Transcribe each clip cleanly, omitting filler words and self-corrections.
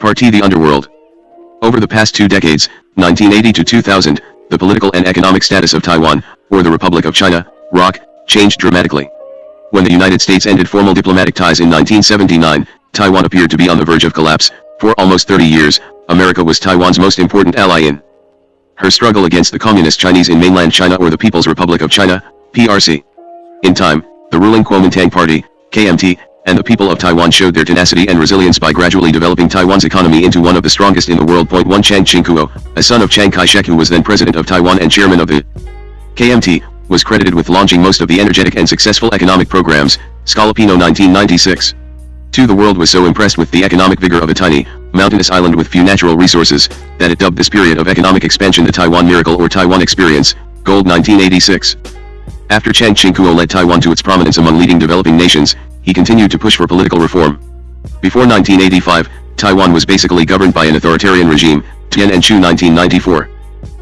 Part The Underworld. Over the past 2 decades, 1980 to 2000, the political and economic status of Taiwan, or the Republic of China, ROC, changed dramatically. When the United States ended formal diplomatic ties in 1979, Taiwan appeared to be on the verge of collapse. For almost 30 years, America was Taiwan's most important ally in her struggle against the Communist Chinese in mainland China or the People's Republic of China, PRC. In time, the ruling Kuomintang Party, KMT, and the people of Taiwan showed their tenacity and resilience by gradually developing Taiwan's economy into one of the strongest in the world. 1 Chiang Ching-kuo, a son of Chiang Kai-shek who was then president of Taiwan and chairman of the KMT, was credited with launching most of the energetic and successful economic programs, Scalapino 1996. The world was so impressed with the economic vigor of a tiny, mountainous island with few natural resources, that it dubbed this period of economic expansion the Taiwan Miracle or Taiwan Experience, Gold 1986. After Chiang Ching-kuo led Taiwan to its prominence among leading developing nations, he continued to push for political reform. Before 1985, Taiwan was basically governed by an authoritarian regime, Tian and Chu 1994.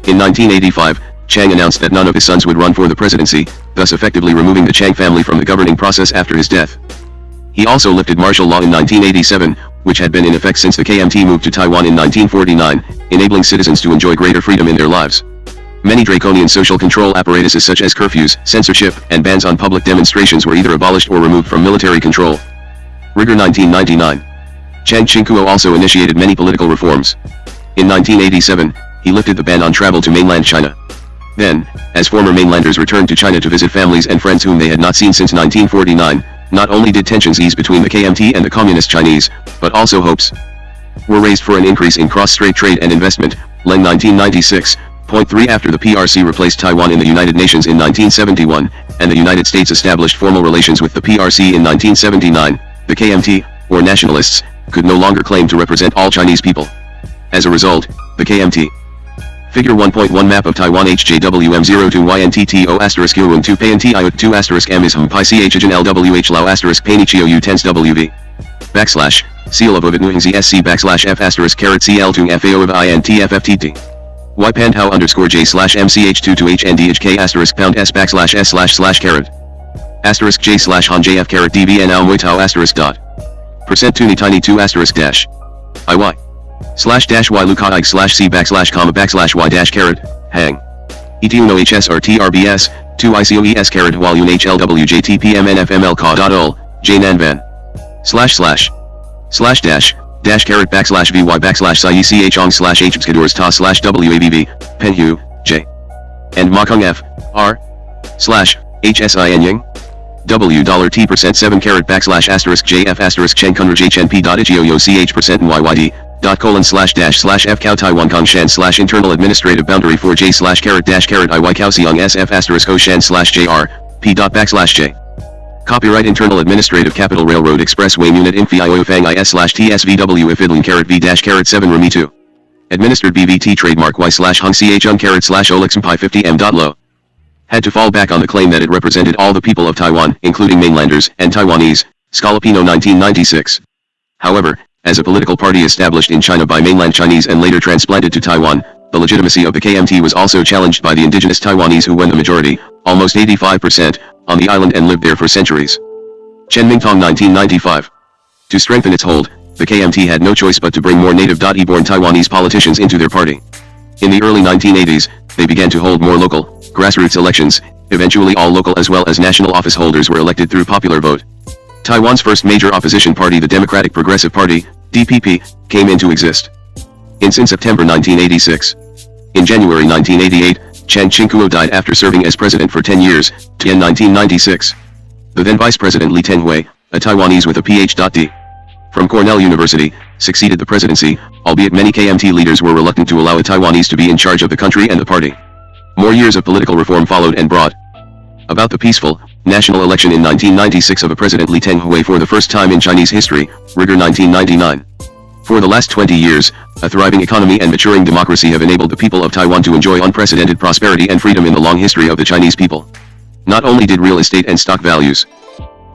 In 1985, Chiang announced that none of his sons would run for the presidency, thus effectively removing the Chiang family from the governing process after his death. He also lifted martial law in 1987, which had been in effect since the KMT moved to Taiwan in 1949, enabling citizens to enjoy greater freedom in their lives. Many draconian social control apparatuses such as curfews, censorship, and bans on public demonstrations were either abolished or removed from military control. Rigor 1999. Chiang Ching-kuo also initiated many political reforms. In 1987, he lifted the ban on travel to mainland China. Then, as former mainlanders returned to China to visit families and friends whom they had not seen since 1949, not only did tensions ease between the KMT and the Communist Chinese, but also hopes were raised for an increase in cross-strait trade and investment. Leng 1996. Point 3 After the PRC replaced Taiwan in the United Nations in 1971, and the United States established formal relations with the PRC in 1979, the KMT, or nationalists, could no longer claim to represent all Chinese people. As a result, the KMT Figure 1.1 Map of Taiwan HJWM02YNTTO asterisk Urun 2 PNTIO 2 asterisk M is Hum Pi CH Ajin LWH Lao asterisk Painichio U tens WV backslash Seal of Ovid SC backslash F asterisk caret CL Tung FAO of INTFFTT Y Pantau underscore J slash MCH2 to HNDHK asterisk pound S backslash S slash caret asterisk J slash Han JF caret DVN Ao Mui Tau asterisk dot percent Tuni Tiny 2 asterisk dash IY slash dash Y Luka Ike slash C backslash comma backslash Y dash caret hang ET1 HSRT RBS 2 ICOES caret while un HLWJTPMNFML ca dot ol J Nanvan slash dash caret backslash VY backslash Psi Chong slash HBskadors ta slash WABB Penhu J and Makung F R slash HSIN Ying $T percent 7 caret backslash asterisk JF asterisk Chen Kunraj HNP dot IGOYO CH percent YYD :: slash dash slash F Cow Taiwan Kong Shan slash internal administrative boundary 4 J slash caret dash caret IY Cow Siong SF asterisk O Shan slash JR P dot backslash J. Copyright Internal Administrative Capital Railroad Expressway Unit Infi IO Fang IS slash TSVW Ifidlin caret V dash caret 7 Rumi 2. Administered BVT trademark Y slash Hung CH Un caret slash Olixm Pi 50 M dot low. Had to fall back on the claim that it represented all the people of Taiwan, including mainlanders and Taiwanese, Scalapino 1996. However, as a political party established in China by mainland Chinese and later transplanted to Taiwan, the legitimacy of the KMT was also challenged by the indigenous Taiwanese who won the majority, almost 85%, on the island and lived there for centuries. Chen Mingtong 1995. To strengthen its hold, the KMT had no choice but to bring more native-born Taiwanese politicians into their party. In the early 1980s, they began to hold more local, grassroots elections. Eventually all local as well as national office holders were elected through popular vote. Taiwan's first major opposition party, the Democratic Progressive Party, DPP, came into existence in September 1986. In January 1988, Chiang Ching-kuo died after serving as president for 10 years, in 1996. The then Vice President Lee Teng-hui, a Taiwanese with a Ph.D. from Cornell University, succeeded the presidency, albeit many KMT leaders were reluctant to allow a Taiwanese to be in charge of the country and the party. More years of political reform followed and brought about the peaceful, national election in 1996 of a President Lee Teng-hui for the first time in Chinese history, rigor 1999. For the last 20 years, a thriving economy and maturing democracy have enabled the people of Taiwan to enjoy unprecedented prosperity and freedom in the long history of the Chinese people. Not only did real estate and stock values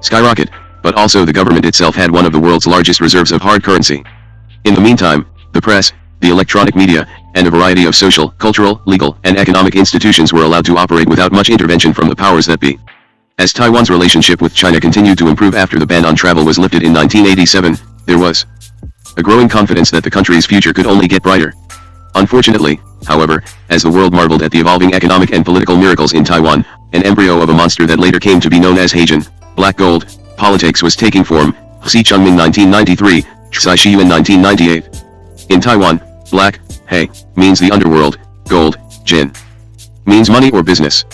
skyrocket, but also the government itself had one of the world's largest reserves of hard currency. In the meantime, the press, the electronic media, and a variety of social, cultural, legal, and economic institutions were allowed to operate without much intervention from the powers that be. As Taiwan's relationship with China continued to improve after the ban on travel was lifted in 1987, there was a growing confidence that the country's future could only get brighter. Unfortunately, however, as the world marveled at the evolving economic and political miracles in Taiwan, an embryo of a monster that later came to be known as Heijin, black gold, politics was taking form. Xi Chengming 1993, Tsai Shiyuan 1998. In Taiwan, black, Hei, means the underworld, gold, Jin, means money or business.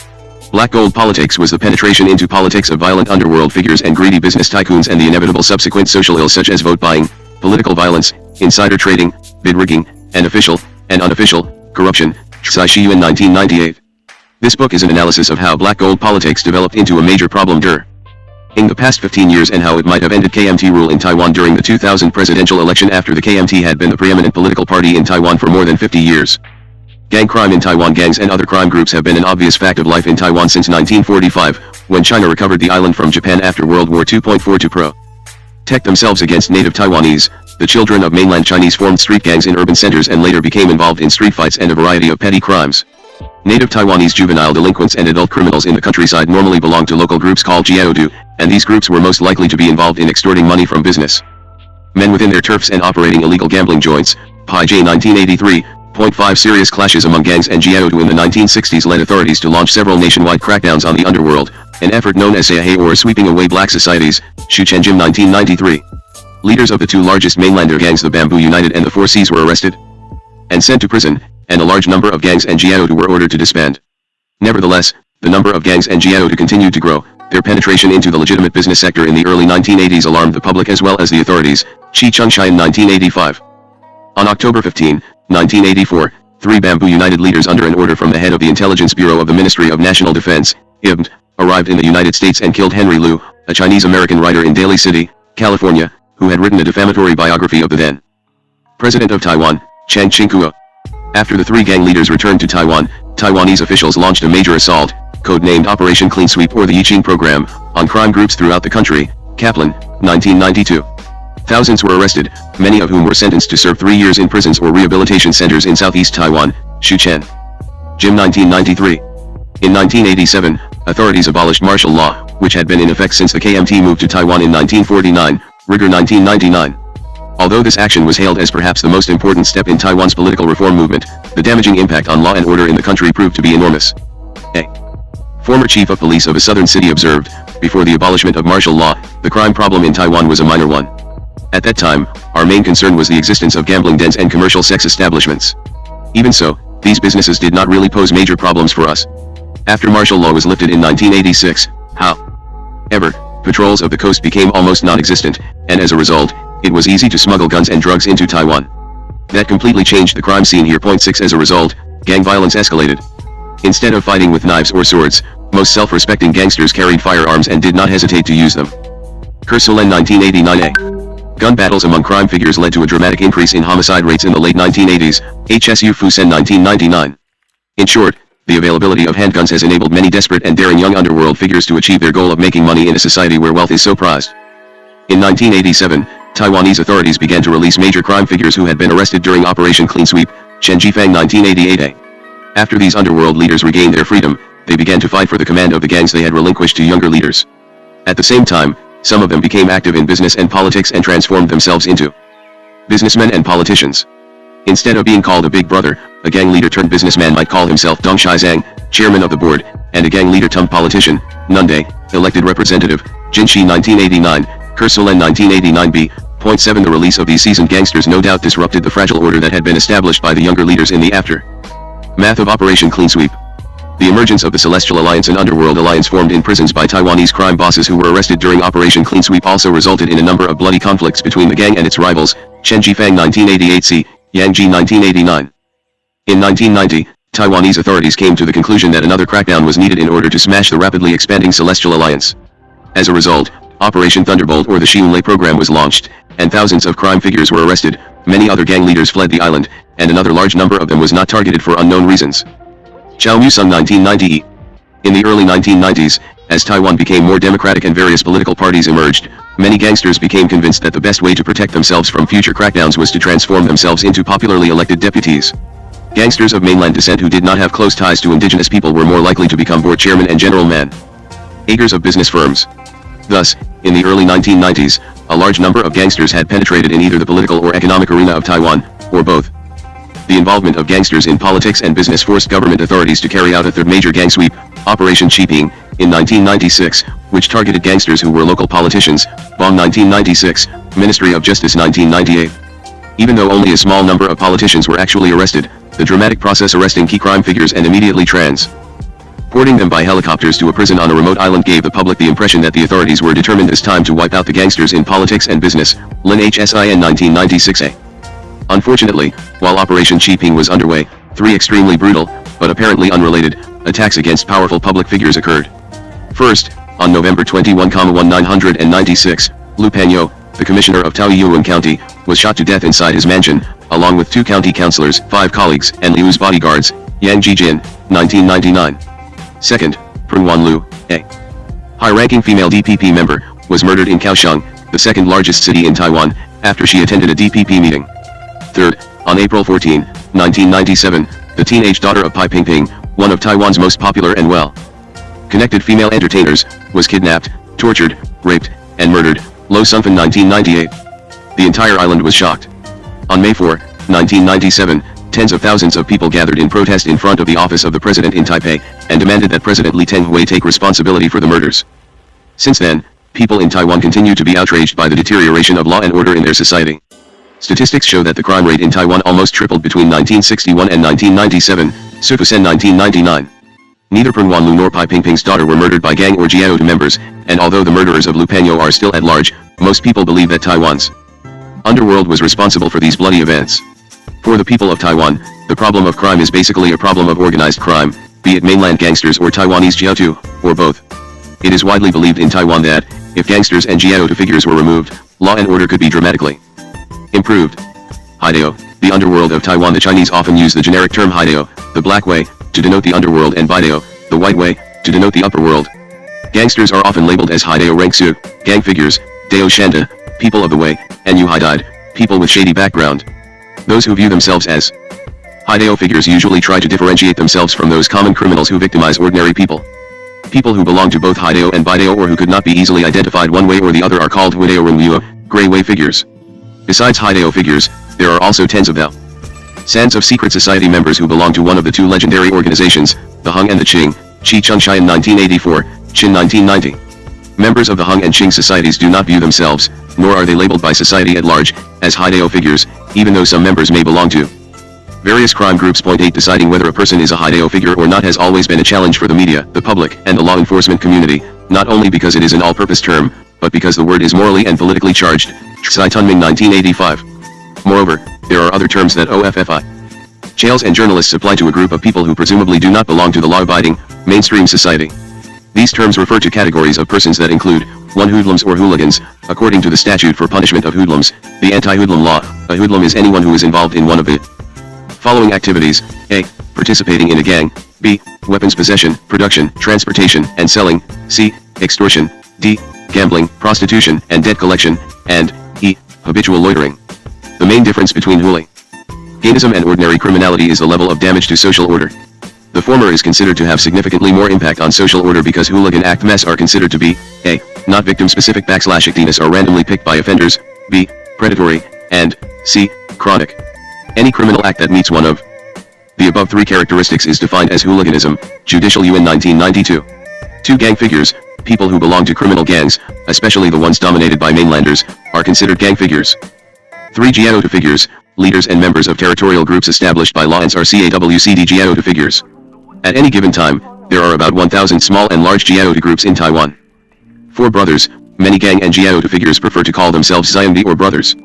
Black gold politics was the penetration into politics of violent underworld figures and greedy business tycoons and the inevitable subsequent social ills such as vote buying, political violence, insider trading, bid rigging, and official and unofficial corruption. Tsai Shiyuan 1998. This book is an analysis of how black gold politics developed into a major problem in the past 15 years and how it might have ended KMT rule in Taiwan during the 2000 presidential election after the KMT had been the preeminent political party in Taiwan for more than 50 years. Gang crime in Taiwan. Gangs and other crime groups have been an obvious fact of life in Taiwan since 1945, when China recovered the island from Japan after World War II. To protect themselves against native Taiwanese, the children of mainland Chinese formed street gangs in urban centers and later became involved in street fights and a variety of petty crimes. Native Taiwanese juvenile delinquents and adult criminals in the countryside normally belong to local groups called jiaodu, and these groups were most likely to be involved in extorting money from business men within their turfs and operating illegal gambling joints. Heijin 1983.5 Serious clashes among gangs and jiaodu in the 1960s led authorities to launch several nationwide crackdowns on the underworld, an effort known as Sayahei or sweeping away black societies. Shuchenjim 1993. Leaders of the two largest mainlander gangs, the Bamboo United and the Four Seas, were arrested and sent to prison, and a large number of gangs and jiaodu were ordered to disband. Nevertheless, the number of gangs and jiaodu continued to grow. Their penetration into the legitimate business sector in the early 1980s alarmed the public as well as the authorities. Chi Chengshai 1985. On October 15, 1984, 3 Bamboo United leaders under an order from the head of the Intelligence Bureau of the Ministry of National Defense, IBM, arrived in the United States and killed Henry Liu, a Chinese-American writer in Daly City, California, who had written a defamatory biography of the then President of Taiwan, Chiang Ching-kuo. After the 3 gang leaders returned to Taiwan, Taiwanese officials launched a major assault, codenamed Operation Clean Sweep or the Yiqing Program, on crime groups throughout the country. Kaplan, 1992. Thousands were arrested, many of whom were sentenced to serve 3 years in prisons or rehabilitation centers in southeast Taiwan. Shuchen. Jim 1993. In 1987, authorities abolished martial law, which had been in effect since the KMT moved to Taiwan in 1949, rigor 1999. Although this action was hailed as perhaps the most important step in Taiwan's political reform movement, the damaging impact on law and order in the country proved to be enormous. A former chief of police of a southern city observed, before the abolishment of martial law, the crime problem in Taiwan was a minor one. At that time, our main concern was the existence of gambling dens and commercial sex establishments. Even so, these businesses did not really pose major problems for us. After martial law was lifted in 1986, however, patrols of the coast became almost non-existent, and as a result, it was easy to smuggle guns and drugs into Taiwan. That completely changed the crime scene here. 6 As a result, gang violence escalated. Instead of fighting with knives or swords, most self-respecting gangsters carried firearms and did not hesitate to use them. Ko-lin 1989a. Gun battles among crime figures led to a dramatic increase in homicide rates in the late 1980s, HSU Fusen 1999. In short, the availability of handguns has enabled many desperate and daring young underworld figures to achieve their goal of making money in a society where wealth is so prized. In 1987, Taiwanese authorities began to release major crime figures who had been arrested during Operation Clean Sweep, Chen Jifang 1988a. After these underworld leaders regained their freedom, they began to fight for the command of the gangs they had relinquished to younger leaders. At the same time, some of them became active in business and politics and transformed themselves into businessmen and politicians. Instead of being called a big brother, a gang leader turned businessman might call himself Dong Shaizang, chairman of the board, and a gang leader turned politician, Nunde, elected representative, Jinshi 1989, Ko-lin 1989b. 7 The release of these seasoned gangsters no doubt disrupted the fragile order that had been established by the younger leaders in the aftermath of Operation Clean Sweep. The emergence of the Celestial Alliance, an underworld alliance formed in prisons by Taiwanese crime bosses who were arrested during Operation Clean Sweep, also resulted in a number of bloody conflicts between the gang and its rivals, Chen Jifang 1988c, Yang Ji 1989. In 1990, Taiwanese authorities came to the conclusion that another crackdown was needed in order to smash the rapidly expanding Celestial Alliance. As a result, Operation Thunderbolt or the Xiunlei program was launched, and thousands of crime figures were arrested, many other gang leaders fled the island, and another large number of them was not targeted for unknown reasons. Chao Musung 1990. In the early 1990s, as Taiwan became more democratic and various political parties emerged, many gangsters became convinced that the best way to protect themselves from future crackdowns was to transform themselves into popularly elected deputies. Gangsters of mainland descent who did not have close ties to indigenous people were more likely to become board chairman and general managers of business firms. Thus, in the early 1990s, a large number of gangsters had penetrated in either the political or economic arena of Taiwan, or both. The involvement of gangsters in politics and business forced government authorities to carry out a third major gang sweep, Operation Cheaping, in 1996, which targeted gangsters who were local politicians, Bong 1996, Ministry of Justice 1998. Even though only a small number of politicians were actually arrested, the dramatic process arresting key crime figures and immediately transporting them by helicopters to a prison on a remote island gave the public the impression that the authorities were determined this time to wipe out the gangsters in politics and business, Lin HSIN 1996a. Unfortunately, while Operation Cheaping was underway, 3 extremely brutal, but apparently unrelated, attacks against powerful public figures occurred. First, on November 21, 1996, Lu Panyo, the commissioner of Taoyuan County, was shot to death inside his mansion, along with 2 county councilors, 5 colleagues, and Liu's bodyguards, Yang Jijin, 1999. Second, Prunwan Lu, a high-ranking female DPP member, was murdered in Kaohsiung, the second largest city in Taiwan, after she attended a DPP meeting. Third, on April 14, 1997, the teenage daughter of Pai Pingping, one of Taiwan's most popular and well-connected female entertainers, was kidnapped, tortured, raped, and murdered, Lo Sunfan 1998. The entire island was shocked. On May 4, 1997, tens of thousands of people gathered in protest in front of the office of the president in Taipei, and demanded that President Li Tenghui take responsibility for the murders. Since then, people in Taiwan continue to be outraged by the deterioration of law and order in their society. Statistics show that the crime rate in Taiwan almost tripled between 1961 and 1997, Sufusen 1999. Neither Prunwan Lu nor Pai Pingping's daughter were murdered by gang or Jiaotu members, and although the murderers of Lu Panyo are still at large, most people believe that Taiwan's underworld was responsible for these bloody events. For the people of Taiwan, the problem of crime is basically a problem of organized crime, be it mainland gangsters or Taiwanese Jiaotu, or both. It is widely believed in Taiwan that, if gangsters and Jiaotu figures were removed, law and order could be dramatically improved. Haidao, the underworld of Taiwan. The Chinese often use the generic term Haidao, the black way, to denote the underworld, and Baidao, the white way, to denote the upper world. Gangsters are often labeled as Haidao Rangsu, gang figures, Dao Shanda, people of the way, and Yu Haidai, people with shady background. Those who view themselves as Haidao figures usually try to differentiate themselves from those common criminals who victimize ordinary people. People who belong to both Haidao and Baidao or who could not be easily identified one way or the other are called Huidao Rungluo, gray way figures. Besides Haidao figures, there are also tens of sands of secret society members who belong to one of the 2 legendary organizations, the Hung and the Qing, Qi Chengxian 1984, Qin 1990. Members of the Hung and Qing societies do not view themselves, nor are they labeled by society at large, as Haidao figures, even though some members may belong to various crime groups. Point 8. Deciding whether a person is a Haidao figure or not has always been a challenge for the media, the public, and the law enforcement community, not only because it is an all-purpose term, but because the word is morally and politically charged. Tsai Tunming 1985. Moreover, there are other terms that OFFI jails and journalists apply to a group of people who presumably do not belong to the law-abiding, mainstream society. These terms refer to categories of persons that include 1. Hoodlums or hooligans. According to the statute for punishment of hoodlums, the anti-hoodlum law, a hoodlum is anyone who is involved in one of the following activities: A. Participating in a gang, B. Weapons possession, production, transportation, and selling, C. Extortion, D. Gambling, prostitution, and debt collection, and E. Habitual loitering. The main difference between hooliganism and ordinary criminality is the level of damage to social order. The former is considered to have significantly more impact on social order because hooligan acts are considered to be A. Not victim-specific / actiness are randomly picked by offenders, B. Predatory, and C. Chronic. Any criminal act that meets one of the above 3 characteristics is defined as hooliganism, Judicial UN 1992. 2. Gang figures. People who belong to criminal gangs, especially the ones dominated by mainlanders, are considered gang figures. 3. Jiaotu figures. Leaders and members of territorial groups established by law and are CAWCD Jiaotu figures. At any given time, there are about 1,000 small and large Jiaotu groups in Taiwan. 4. Brothers. Many gang and Jiaotu figures prefer to call themselves Xiangdi or brothers.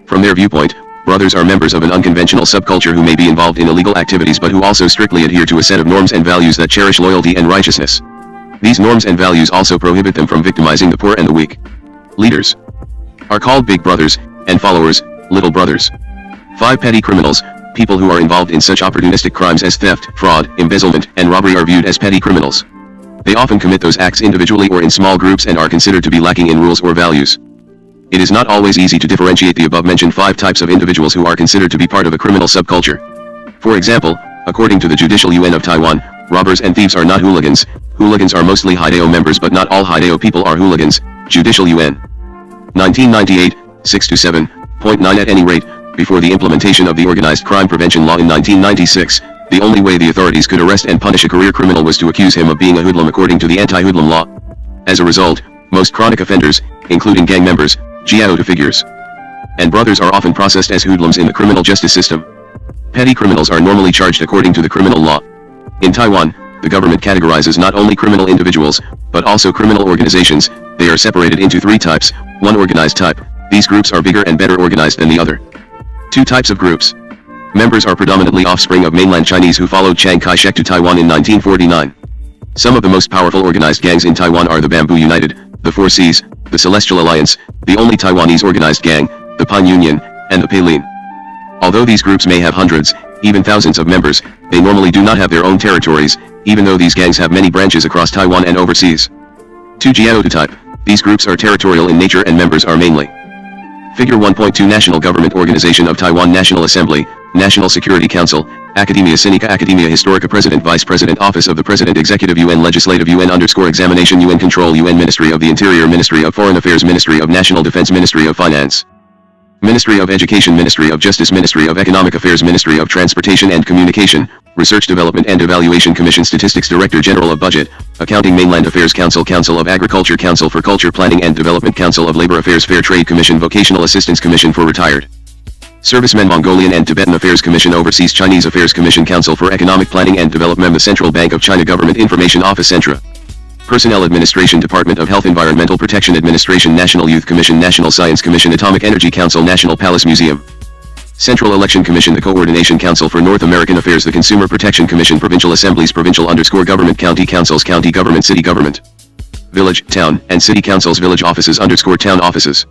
From their viewpoint, brothers are members of an unconventional subculture who may be involved in illegal activities but who also strictly adhere to a set of norms and values that cherish loyalty and righteousness. These norms and values also prohibit them from victimizing the poor and the weak. Leaders are called big brothers, and followers, little brothers. 5. Petty criminals. People who are involved in such opportunistic crimes as theft, fraud, embezzlement, and robbery are viewed as petty criminals. They often commit those acts individually or in small groups and are considered to be lacking in rules or values. It is not always easy to differentiate the above-mentioned 5 types of individuals who are considered to be part of a criminal subculture. For example, according to the Judicial UN of Taiwan, robbers and thieves are not hooligans. Hooligans are mostly Haidao members, but not all Haidao people are hooligans, Judicial UN. 1998, 6-7.9 At any rate, before the implementation of the Organized Crime Prevention Law in 1996, the only way the authorities could arrest and punish a career criminal was to accuse him of being a hoodlum according to the anti-hoodlum law. As a result, most chronic offenders, including gang members, jiao figures, and brothers are often processed as hoodlums in the criminal justice system. Petty criminals are normally charged according to the criminal law. In Taiwan, the government categorizes not only criminal individuals, but also criminal organizations. They are separated into three types. One, organized type. These groups are bigger and better organized than the other. Two types of groups. Members are predominantly offspring of mainland Chinese who followed Chiang Kai-shek to Taiwan in 1949. Some of the most powerful organized gangs in Taiwan are the Bamboo United, the Four Seas, the Celestial Alliance, the only Taiwanese organized gang, the Pine Union, and the Ko-lin. Although these groups may have hundreds, even thousands of members, they normally do not have their own territories, even though these gangs have many branches across Taiwan and overseas. 2. Jiao type. These groups are territorial in nature and members are mainly Figure 1.2 National Government Organization of Taiwan, National Assembly, National Security Council, Academia Sinica, Academia Historica, President, Vice President, Office of the President, Executive, UN Legislative, UN_Examination, UN Control, UN Ministry of the Interior, Ministry of Foreign Affairs, Ministry of National Defense, Ministry of Finance, Ministry of Education, Ministry of Justice, Ministry of Economic Affairs, Ministry of Transportation and Communication, Research, Development and Evaluation Commission, Statistics, Director General of Budget, Accounting, Mainland Affairs Council, Council of Agriculture, Council for Culture Planning and Development, Council of Labor Affairs, Fair Trade Commission, Vocational Assistance Commission for Retired Servicemen, Mongolian and Tibetan Affairs Commission, Overseas Chinese Affairs Commission, Council for Economic Planning and Development, the Central Bank of China, Government Information Office, Centra, Personnel Administration, Department of Health, Environmental Protection Administration, National Youth Commission, National Science Commission, Atomic Energy Council, National Palace Museum, Central Election Commission, the Coordination Council for North American Affairs, the Consumer Protection Commission, Provincial Assemblies, Provincial_Government, County Councils, County Government, City Government, Village, Town, and City Councils, Village Offices_Town Offices,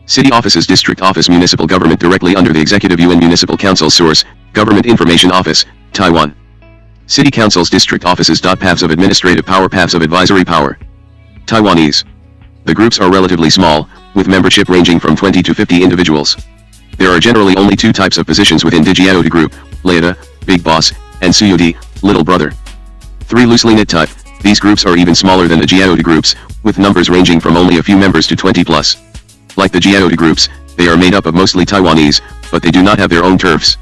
City Offices, District Office, Municipal Government directly under the Executive, UN Municipal Council, Source, Government Information Office, Taiwan, City Councils, District Offices. Paths of administrative power, paths of advisory power. Taiwanese. The groups are relatively small, with membership ranging from 20 to 50 individuals. There are generally only two types of positions within the Jiao group, Leada, Big Boss, and Suyodi, Little Brother. 3. Loosely knit type. These groups are even smaller than the Jiao groups, with numbers ranging from only a few members to 20 plus. Like the Jiao groups, they are made up of mostly Taiwanese, but they do not have their own turfs.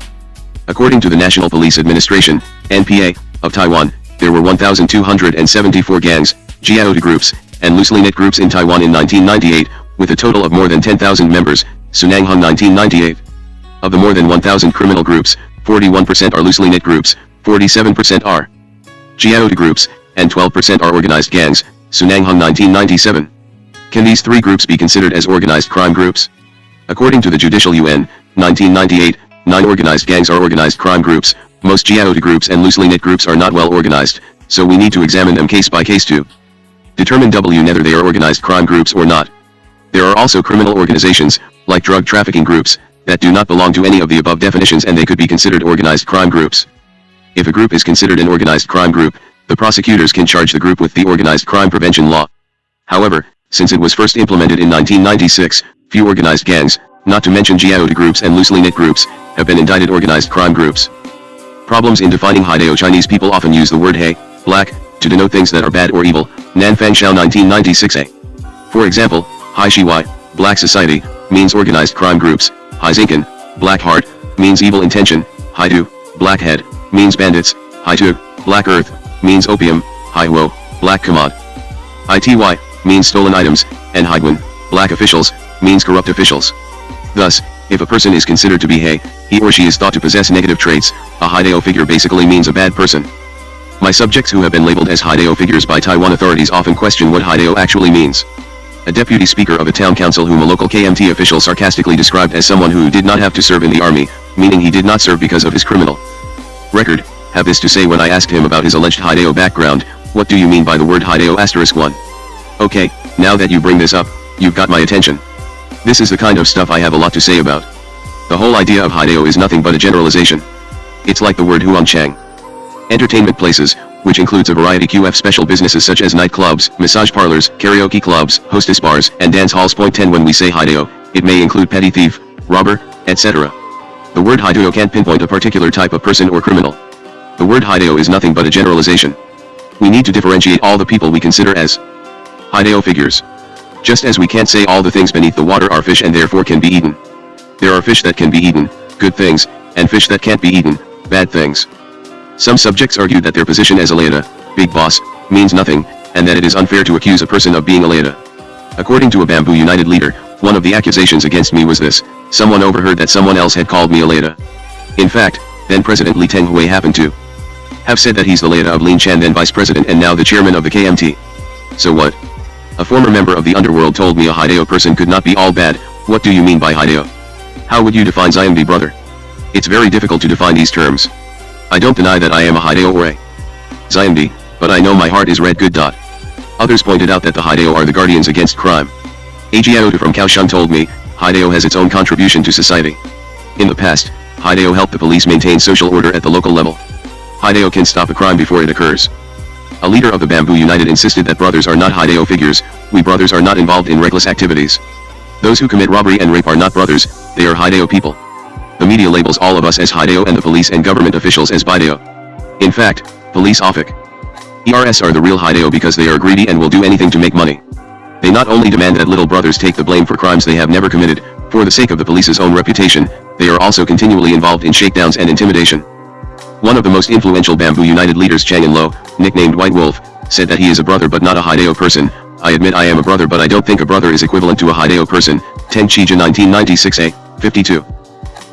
According to the National Police Administration, NPA, of Taiwan, there were 1,274 gangs, Jiao groups, and loosely knit groups in Taiwan in 1998, with a total of more than 10,000 members, Sunanghong 1998. Of the more than 1,000 criminal groups, 41% are loosely knit groups, 47% are Jiao groups, and 12% are organized gangs, Sunanghong 1997. Can these three groups be considered as organized crime groups? According to the Judicial UN, 1998, 9 organized gangs are organized crime groups. Most Jiao groups and loosely knit groups are not well organized, so we need to examine them case by case to determine whether they are organized crime groups or not. There are also criminal organizations, like drug trafficking groups, that do not belong to any of the above definitions and they could be considered organized crime groups. If a group is considered an organized crime group, the prosecutors can charge the group with the Organized Crime Prevention Law. However, since it was first implemented in 1996, few organized gangs, not to mention Jiao groups and loosely knit groups, have been indicted organized crime groups. Problems in defining Haidao. Chinese people often use the word He, black, to denote things that are bad or evil, Nanfang Xiao 1996a. For example, Hai Shiwai, black society, means organized crime groups, Hai Zinkan, black heart, means evil intention, Hai Du, black head, means bandits, Hai Tu, black earth, means opium, Hai Wo, black commod, Ity, means stolen items, and Haiguan, black officials, means corrupt officials. Thus, if a person is considered to be he or she is thought to possess negative traits, a Haidao figure basically means a bad person. My subjects who have been labeled as Haidao figures by Taiwan authorities often question what Haidao actually means. A deputy speaker of a town council whom a local KMT official sarcastically described as someone who did not have to serve in the army, meaning he did not serve because of his criminal record, have this to say when I asked him about his alleged Haidao background, what do you mean by the word Haidao *1? Okay, now that you bring this up, you've got my attention. This is the kind of stuff I have a lot to say about. The whole idea of Haidao is nothing but a generalization. It's like the word Huangchang. Entertainment places, which includes a variety of special businesses such as nightclubs, massage parlors, karaoke clubs, hostess bars, and dance halls. Point 10. When we say Haidao, it may include petty thief, robber, etc. The word Haidao can't pinpoint a particular type of person or criminal. The word Haidao is nothing but a generalization. We need to differentiate all the people we consider as Haidao figures. Just as we can't say all the things beneath the water are fish and therefore can be eaten. There are fish that can be eaten, good things, and fish that can't be eaten, bad things. Some subjects argue that their position as a leader, big boss, means nothing, and that it is unfair to accuse a person of being a leader. According to a Bamboo United leader, one of the accusations against me was this: someone overheard that someone else had called me a leader. In fact, then President Lee Teng-hui happened to have said that he's the leader of Lin Chan, then vice president and now the chairman of the KMT. So what? A former member of the underworld told me a Hideo person could not be all bad. What do you mean by Hideo? How would you define Xiangdi, brother? It's very difficult to define these terms. I don't deny that I am a Hideo or a Xiangdi, but I know my heart is red good. Others pointed out that the Hideo are the guardians against crime. Ajiaota from Kaohsiung told me, Hideo has its own contribution to society. In the past, Hideo helped the police maintain social order at the local level. Hideo can stop a crime before it occurs. A leader of the Bamboo United insisted that brothers are not Hideo figures. We brothers are not involved in reckless activities. Those who commit robbery and rape are not brothers, they are Hideo people. The media labels all of us as Hideo and the police and government officials as Bideo. In fact, police ERS are the real Hideo because they are greedy and will do anything to make money. They not only demand that little brothers take the blame for crimes they have never committed, for the sake of the police's own reputation, they are also continually involved in shakedowns and intimidation. One of the most influential Bamboo United leaders, Chang In-lo, nicknamed White Wolf, said that he is a brother but not a Hideo person. I admit I am a brother, but I don't think a brother is equivalent to a Hideo person. Teng Chija 1996a, 52.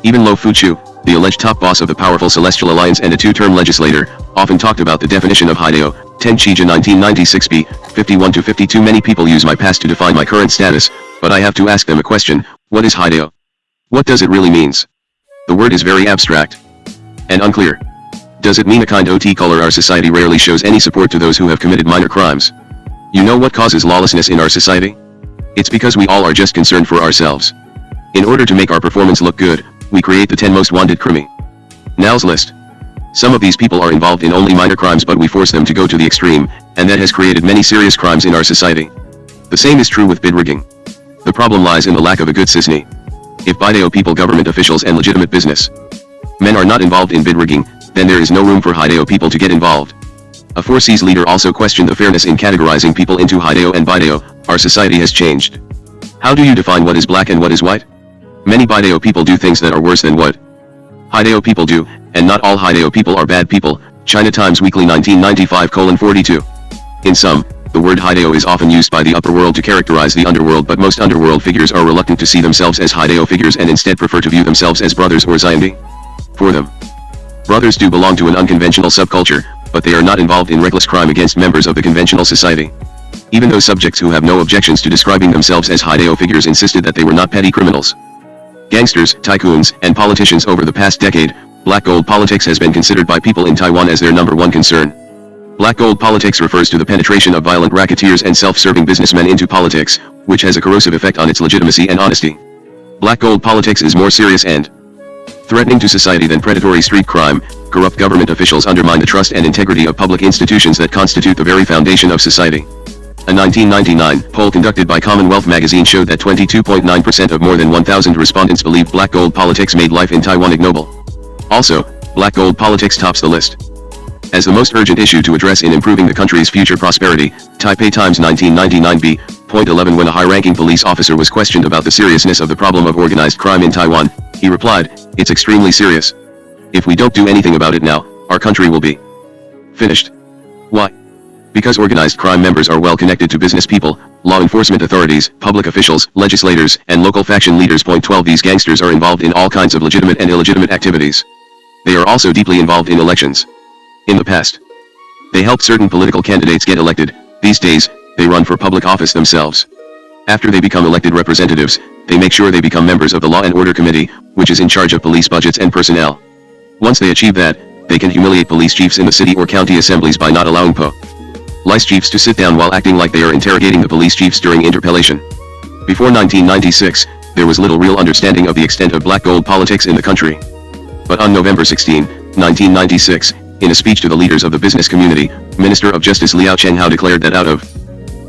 Even Lo Fuchu, the alleged top boss of the powerful Celestial Alliance and a two-term legislator, often talked about the definition of Hideo. Teng Chija 1996b, 51-52. Many people use my past to define my current status, but I have to ask them a question: what is Hideo? What does it really means? The word is very abstract and unclear. Does it mean a kind of color? Our society rarely shows any support to those who have committed minor crimes. You know what causes lawlessness in our society? It's because we all are just concerned for ourselves. In order to make our performance look good, we create the 10 most wanted criminals list. Some of these people are involved in only minor crimes, but we force them to go to the extreme, and that has created many serious crimes in our society. The same is true with bid rigging. The problem lies in the lack of a good system. If Bideo people, government officials and legitimate business men are not involved in bid rigging, then there is no room for Hideo people to get involved. A 4Cs leader also questioned the fairness in categorizing people into Hideo and Bideo. Our society has changed. How do you define what is black and what is white? Many Bideo people do things that are worse than what Hideo people do, and not all Hideo people are bad people. China Times Weekly 1995:42. In sum, the word Hideo is often used by the upper world to characterize the underworld, but most underworld figures are reluctant to see themselves as Hideo figures and instead prefer to view themselves as brothers or Xiangdi. For them, brothers do belong to an unconventional subculture, but they are not involved in reckless crime against members of the conventional society. Even those subjects who have no objections to describing themselves as Hideo figures insisted that they were not petty criminals. Gangsters, tycoons, and politicians. Over the past decade, black gold politics has been considered by people in Taiwan as their #1 concern. Black gold politics refers to the penetration of violent racketeers and self-serving businessmen into politics, which has a corrosive effect on its legitimacy and honesty. Black gold politics is more serious and threatening to society than predatory street crime. Corrupt government officials undermine the trust and integrity of public institutions that constitute the very foundation of society. A 1999 poll conducted by Commonwealth magazine showed that 22.9% of more than 1,000 respondents believed black gold politics made life in Taiwan ignoble. Also, black gold politics tops the list as the most urgent issue to address in improving the country's future prosperity. Taipei Times 1999b.11. When a high-ranking police officer was questioned about the seriousness of the problem of organized crime in Taiwan, he replied, "It's extremely serious. If we don't do anything about it now, our country will be finished." Why? Because organized crime members are well connected to business people, law enforcement authorities, public officials, legislators, and local faction leaders. Point 12. These gangsters are involved in all kinds of legitimate and illegitimate activities. They are also deeply involved in elections. In the past, they helped certain political candidates get elected. These days, they run for public office themselves. After they become elected representatives, they make sure they become members of the Law and Order Committee, which is in charge of police budgets and personnel. Once they achieve that, they can humiliate police chiefs in the city or county assemblies by not allowing police chiefs to sit down while acting like they are interrogating the police chiefs during interpellation. Before 1996, there was little real understanding of the extent of black gold politics in the country. But on November 16, 1996, in a speech to the leaders of the business community, Minister of Justice Liao Chenghao declared that out of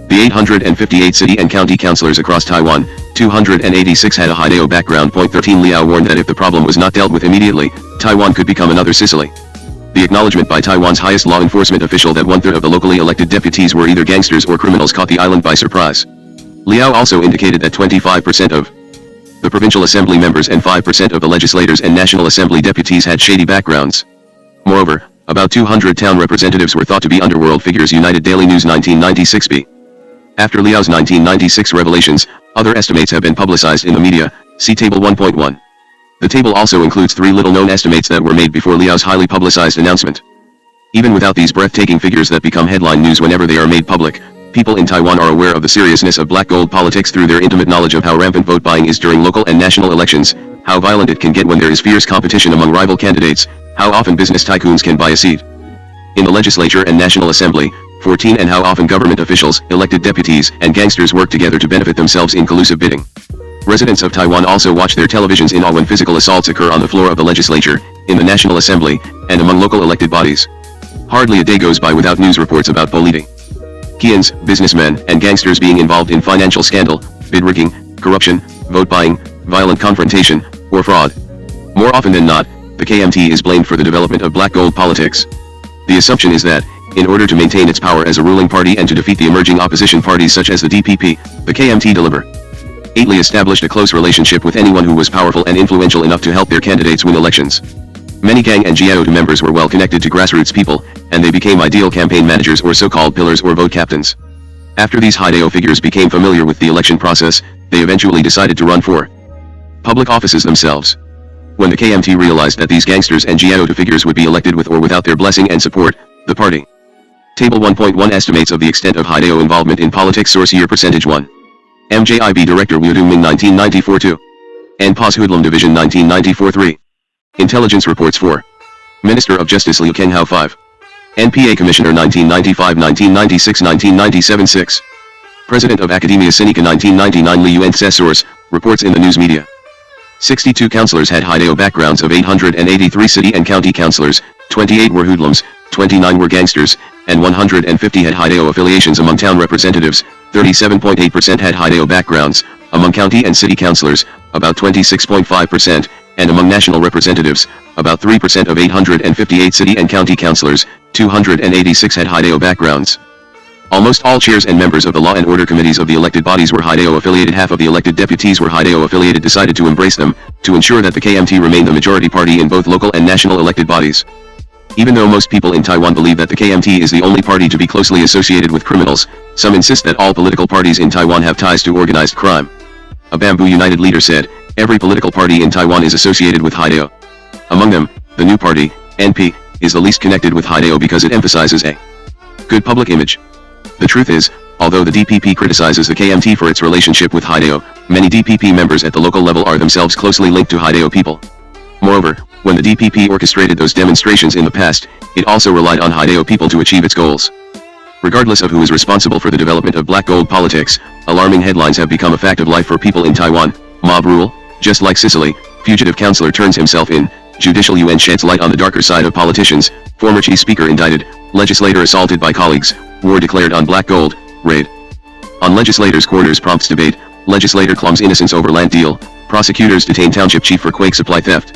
the 858 city and county councillors across Taiwan, 286 had a Hideo background. Point 13. Liao warned that if the problem was not dealt with immediately, Taiwan could become another Sicily. The acknowledgement by Taiwan's highest law enforcement official that 1/3 of the locally elected deputies were either gangsters or criminals caught the island by surprise. Liao also indicated that 25% of the provincial assembly members and 5% of the legislators and National Assembly deputies had shady backgrounds. Moreover, about 200 town representatives were thought to be underworld figures. United Daily News 1996b. After Liao's 1996 revelations, other estimates have been publicized in the media, see Table 1.1. The table also includes 3 little-known estimates that were made before Liao's highly publicized announcement. Even without these breathtaking figures that become headline news whenever they are made public, people in Taiwan are aware of the seriousness of black gold politics through their intimate knowledge of how rampant vote buying is during local and national elections, how violent it can get when there is fierce competition among rival candidates, how often business tycoons can buy a seat in the legislature and National Assembly, 14, and how often government officials, elected deputies, and gangsters work together to benefit themselves in collusive bidding. Residents of Taiwan also watch their televisions in awe when physical assaults occur on the floor of the legislature, in the National Assembly, and among local elected bodies. Hardly a day goes by without news reports about politicians, businessmen, and gangsters being involved in financial scandal, bid rigging, corruption, vote buying, violent confrontation, or fraud. More often than not, the KMT is blamed for the development of black gold politics. The assumption is that, in order to maintain its power as a ruling party and to defeat the emerging opposition parties such as the DPP, the KMT deliberately established a close relationship with anyone who was powerful and influential enough to help their candidates win elections. Many gang and Jiaotu members were well connected to grassroots people, and they became ideal campaign managers or so-called pillars or vote captains. After these Haidao figures became familiar with the election process, they eventually decided to run for public offices themselves. When the KMT realized that these gangsters and Jiaotu figures would be elected with or without their blessing and support, the party. Table 1.1 estimates of the extent of Haidao involvement in politics. Source year percentage 1. MJIB Director Wu Duming 1994-2. NPA's Hoodlum Division 1994-3. Intelligence Reports 4. Minister of Justice Liu Kenghao 5. NPA Commissioner 1995-1996-1997-6. President of Academia Sinica 1999 Li Yuan. Source, reports in the news media. 62 councillors had Haidao backgrounds. Of 883 city and county councillors, 28 were hoodlums, 29 were gangsters, and 150 had Haidao affiliations. Among town representatives, 37.8% had Haidao backgrounds, among county and city councillors, about 26.5%, and among national representatives, about 3%. Of 858 city and county councillors, 286 had Haidao backgrounds. Almost all chairs and members of the law and order committees of the elected bodies were Haidao affiliated. Half of the elected deputies were Haidao affiliated. Decided to embrace them, to ensure that the KMT remained the majority party in both local and national elected bodies. Even though most people in Taiwan believe that the KMT is the only party to be closely associated with criminals, some insist that all political parties in Taiwan have ties to organized crime. A Bamboo United leader said, every political party in Taiwan is associated with Haidao. Among them, the new party, NP, is the least connected with Haidao because it emphasizes a good public image. The truth is, although the DPP criticizes the KMT for its relationship with Haidao, many DPP members at the local level are themselves closely linked to Haidao people. Moreover, when the DPP orchestrated those demonstrations in the past, it also relied on Haidao people to achieve its goals. Regardless of who is responsible for the development of black gold politics, alarming headlines have become a fact of life for people in Taiwan. Mob rule, just like Sicily, fugitive councillor turns himself in, judicial UN sheds light on the darker side of politicians, former chief speaker indicted, legislator assaulted by colleagues, war declared on black gold, raid on legislators' quarters prompts debate, legislator claims innocence over land deal, prosecutors detain township chief for quake supply theft.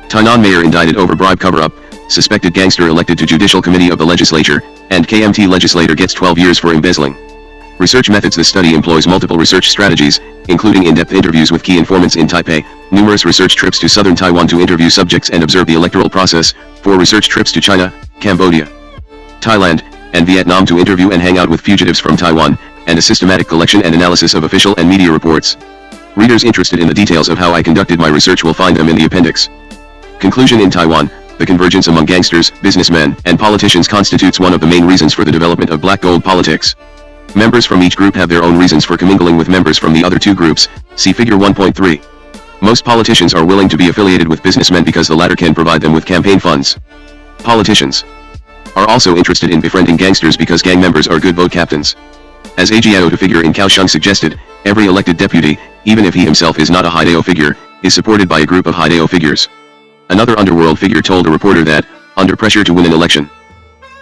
Tainan mayor indicted over bribe cover-up, suspected gangster elected to judicial committee of the legislature, and KMT legislator gets 12 years for embezzling. Research methods. The study employs multiple research strategies, including in-depth interviews with key informants in Taipei, numerous research trips to southern Taiwan to interview subjects and observe the electoral process, 4 research trips to China, Cambodia, Thailand, and Vietnam to interview and hang out with fugitives from Taiwan, and a systematic collection and analysis of official and media reports. Readers interested in the details of how I conducted my research will find them in the appendix. Conclusion. In Taiwan, the convergence among gangsters, businessmen, and politicians constitutes one of the main reasons for the development of black gold politics. Members from each group have their own reasons for commingling with members from the other two groups, see figure 1.3. Most politicians are willing to be affiliated with businessmen because the latter can provide them with campaign funds. Politicians are also interested in befriending gangsters because gang members are good vote captains. As a Jiaotu figure in Kaohsiung suggested, every elected deputy, even if he himself is not a Haidao figure, is supported by a group of Haidao figures. Another underworld figure told a reporter that, under pressure to win an election,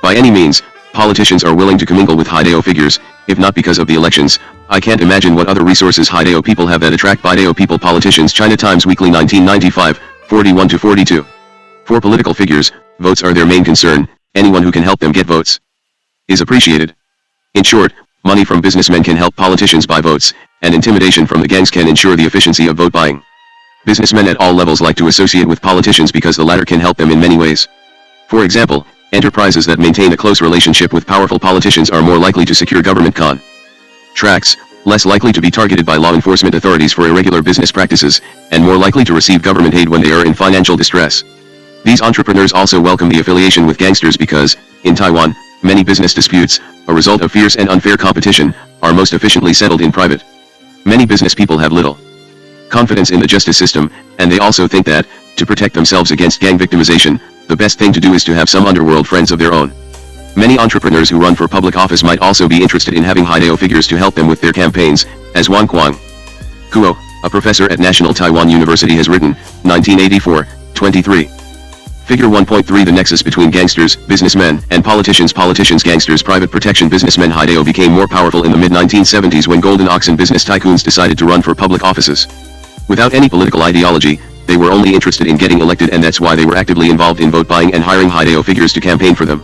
by any means, politicians are willing to commingle with Haidao figures, if not because of the elections. I can't imagine what other resources Haidao people have that attract Haidao people. Politicians. China Times Weekly 1995, 41-42. For political figures, votes are their main concern. Anyone who can help them get votes is appreciated. In short, Money from businessmen can help politicians buy votes, and intimidation from the gangs can ensure the efficiency of vote buying. Businessmen at all levels like to associate with politicians because the latter can help them in many ways. For example, enterprises that maintain a close relationship with powerful politicians are more likely to secure government contracts, less likely to be targeted by law enforcement authorities for irregular business practices, and more likely to receive government aid when they are in financial distress. These entrepreneurs also welcome the affiliation with gangsters because, in Taiwan, many business disputes, a result of fierce and unfair competition, are most efficiently settled in private. Many business people have little confidence in the justice system, and they also think that, to protect themselves against gang victimization, the best thing to do is to have some underworld friends of their own. Many entrepreneurs who run for public office might also be interested in having high-deo figures to help them with their campaigns, as Wang Kuo, a professor at National Taiwan University has written, 1984, 23. Figure 1.3 The nexus between gangsters, businessmen, and politicians. Gangsters, private protection businessmen. Hideo became more powerful in the mid-1970s when golden oxen business tycoons decided to run for public offices. Without any political ideology, they were only interested in getting elected, and that's why they were actively involved in vote buying and hiring Hideo figures to campaign for them.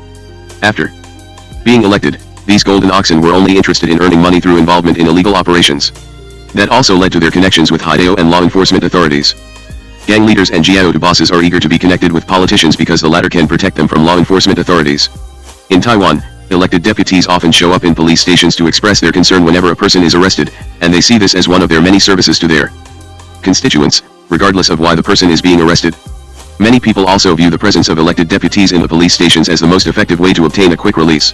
After being elected, these golden oxen were only interested in earning money through involvement in illegal operations. That also led to their connections with Hideo and law enforcement authorities. Gang leaders and Jiao bosses are eager to be connected with politicians because the latter can protect them from law enforcement authorities. In Taiwan, elected deputies often show up in police stations to express their concern whenever a person is arrested, and they see this as one of their many services to their constituents, regardless of why the person is being arrested. Many people also view the presence of elected deputies in the police stations as the most effective way to obtain a quick release.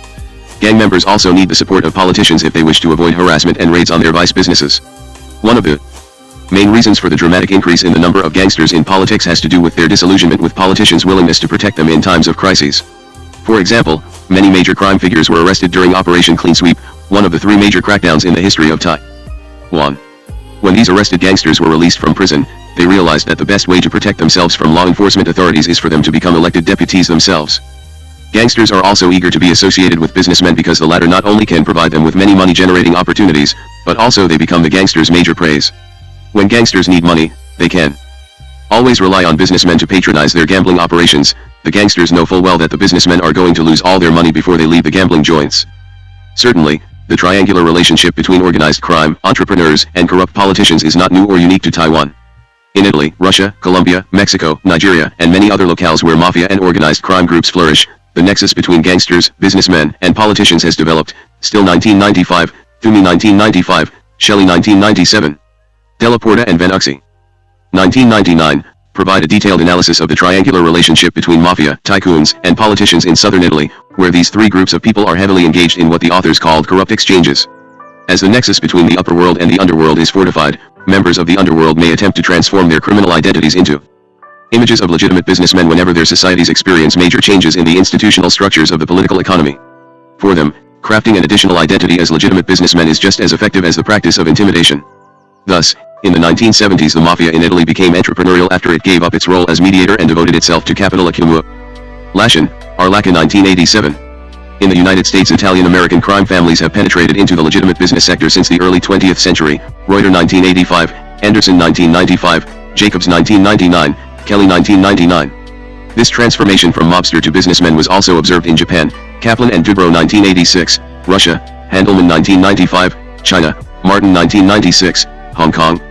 Gang members also need the support of politicians if they wish to avoid harassment and raids on their vice businesses. One of the main reasons for the dramatic increase in the number of gangsters in politics has to do with their disillusionment with politicians' willingness to protect them in times of crises. For example, many major crime figures were arrested during Operation Clean Sweep, one of the 3 major crackdowns in the history of Taiwan. When these arrested gangsters were released from prison, they realized that the best way to protect themselves from law enforcement authorities is for them to become elected deputies themselves. Gangsters are also eager to be associated with businessmen because the latter not only can provide them with many money-generating opportunities, but also they become the gangsters' major praise. When gangsters need money, they can always rely on businessmen to patronize their gambling operations. The gangsters know full well that the businessmen are going to lose all their money before they leave the gambling joints. Certainly, the triangular relationship between organized crime, entrepreneurs, and corrupt politicians is not new or unique to Taiwan. In Italy, Russia, Colombia, Mexico, Nigeria, and many other locales where mafia and organized crime groups flourish, the nexus between gangsters, businessmen, and politicians has developed. Still 1995, Thumi 1995, Shelley 1997. Della Porta and Venuxi. 1999, provide a detailed analysis of the triangular relationship between mafia, tycoons, and politicians in southern Italy, where these 3 groups of people are heavily engaged in what the authors called corrupt exchanges. As the nexus between the upper world and the underworld is fortified, members of the underworld may attempt to transform their criminal identities into images of legitimate businessmen whenever their societies experience major changes in the institutional structures of the political economy. For them, crafting an additional identity as legitimate businessmen is just as effective as the practice of intimidation. Thus, in the 1970s the mafia in Italy became entrepreneurial after it gave up its role as mediator and devoted itself to capital accumulation, Arlaca 1987. In the United States, Italian-American crime families have penetrated into the legitimate business sector since the early 20th century, Reuter 1985, Anderson 1995, Jacobs 1999, Kelly 1999. This transformation from mobster to businessmen was also observed in Japan, Kaplan and Dubrow 1986, Russia, Handelman 1995, China, Martin 1996, Hong Kong,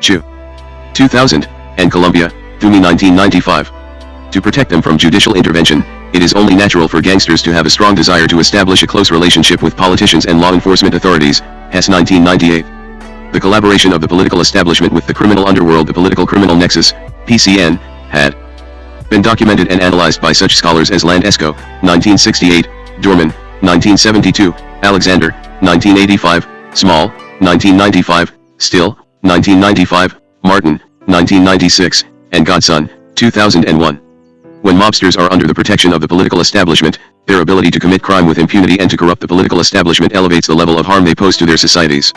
Chu 2000, and Colombia, Thumi 1995. To protect them from judicial intervention, it is only natural for gangsters to have a strong desire to establish a close relationship with politicians and law enforcement authorities, Hess 1998. The collaboration of the political establishment with the criminal underworld, the political criminal nexus, PCN, had been documented and analyzed by such scholars as Landesco, 1968, Dorman, 1972, Alexander, 1985, Small, 1995, Still, 1995, Martin, 1996, and Godson, 2001. When mobsters are under the protection of the political establishment, their ability to commit crime with impunity and to corrupt the political establishment elevates the level of harm they pose to their societies.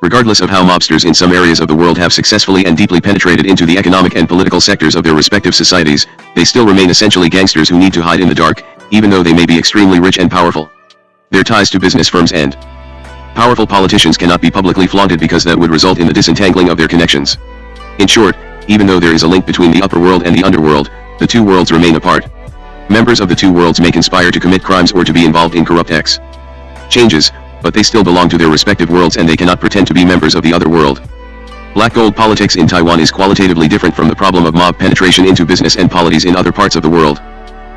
Regardless of how mobsters in some areas of the world have successfully and deeply penetrated into the economic and political sectors of their respective societies, they still remain essentially gangsters who need to hide in the dark, even though they may be extremely rich and powerful. Their ties to business firms and powerful politicians cannot be publicly flaunted because that would result in the disentangling of their connections. In short, even though there is a link between the upper world and the underworld, the 2 worlds remain apart. Members of the 2 worlds may conspire to commit crimes or to be involved in corrupt exchanges, but they still belong to their respective worlds and they cannot pretend to be members of the other world. Black gold politics in Taiwan is qualitatively different from the problem of mob penetration into business and polities in other parts of the world.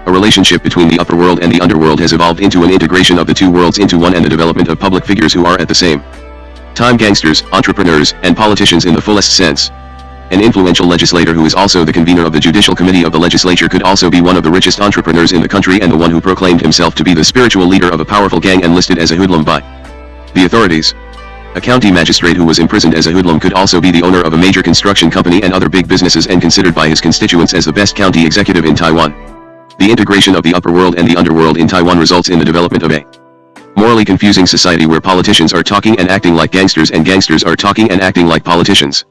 A relationship between the upper world and the underworld has evolved into an integration of the two worlds into one and the development of public figures who are at the same time gangsters, entrepreneurs, and politicians in the fullest sense. An influential legislator who is also the convener of the Judicial Committee of the legislature could also be one of the richest entrepreneurs in the country and the one who proclaimed himself to be the spiritual leader of a powerful gang and listed as a hoodlum by the authorities. A county magistrate who was imprisoned as a hoodlum could also be the owner of a major construction company and other big businesses and considered by his constituents as the best county executive in Taiwan. The integration of the upper world and the underworld in Taiwan results in the development of a morally confusing society where politicians are talking and acting like gangsters and gangsters are talking and acting like politicians.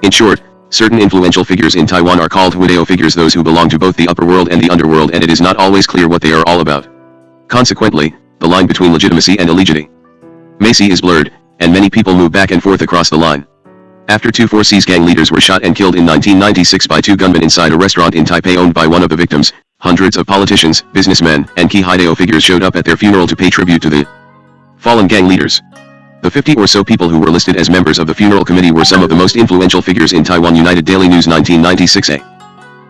In short, certain influential figures in Taiwan are called huidao figures, those who belong to both the upper world and the underworld, and it is not always clear what they are all about. Consequently, the line between legitimacy and illegitimacy is blurred, and many people move back and forth across the line. After two 4Cs gang leaders were shot and killed in 1996 by two gunmen inside a restaurant in Taipei owned by one of the victims, hundreds of politicians, businessmen, and key huidao figures showed up at their funeral to pay tribute to the fallen gang leaders. The 50 or so people who were listed as members of the funeral committee were some of the most influential figures in Taiwan. United Daily News 1996a.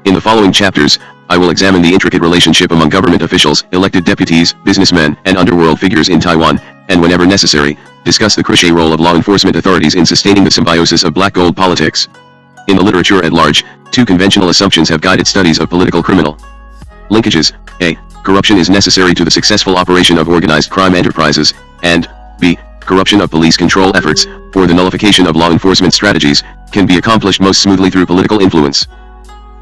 In the following chapters, I will examine the intricate relationship among government officials, elected deputies, businessmen, and underworld figures in Taiwan, and whenever necessary, discuss the crucial role of law enforcement authorities in sustaining the symbiosis of black gold politics. In the literature at large, two conventional assumptions have guided studies of political criminal linkages. A. Corruption is necessary to the successful operation of organized crime enterprises, and B. Corruption of police control efforts, or the nullification of law enforcement strategies, can be accomplished most smoothly through political influence.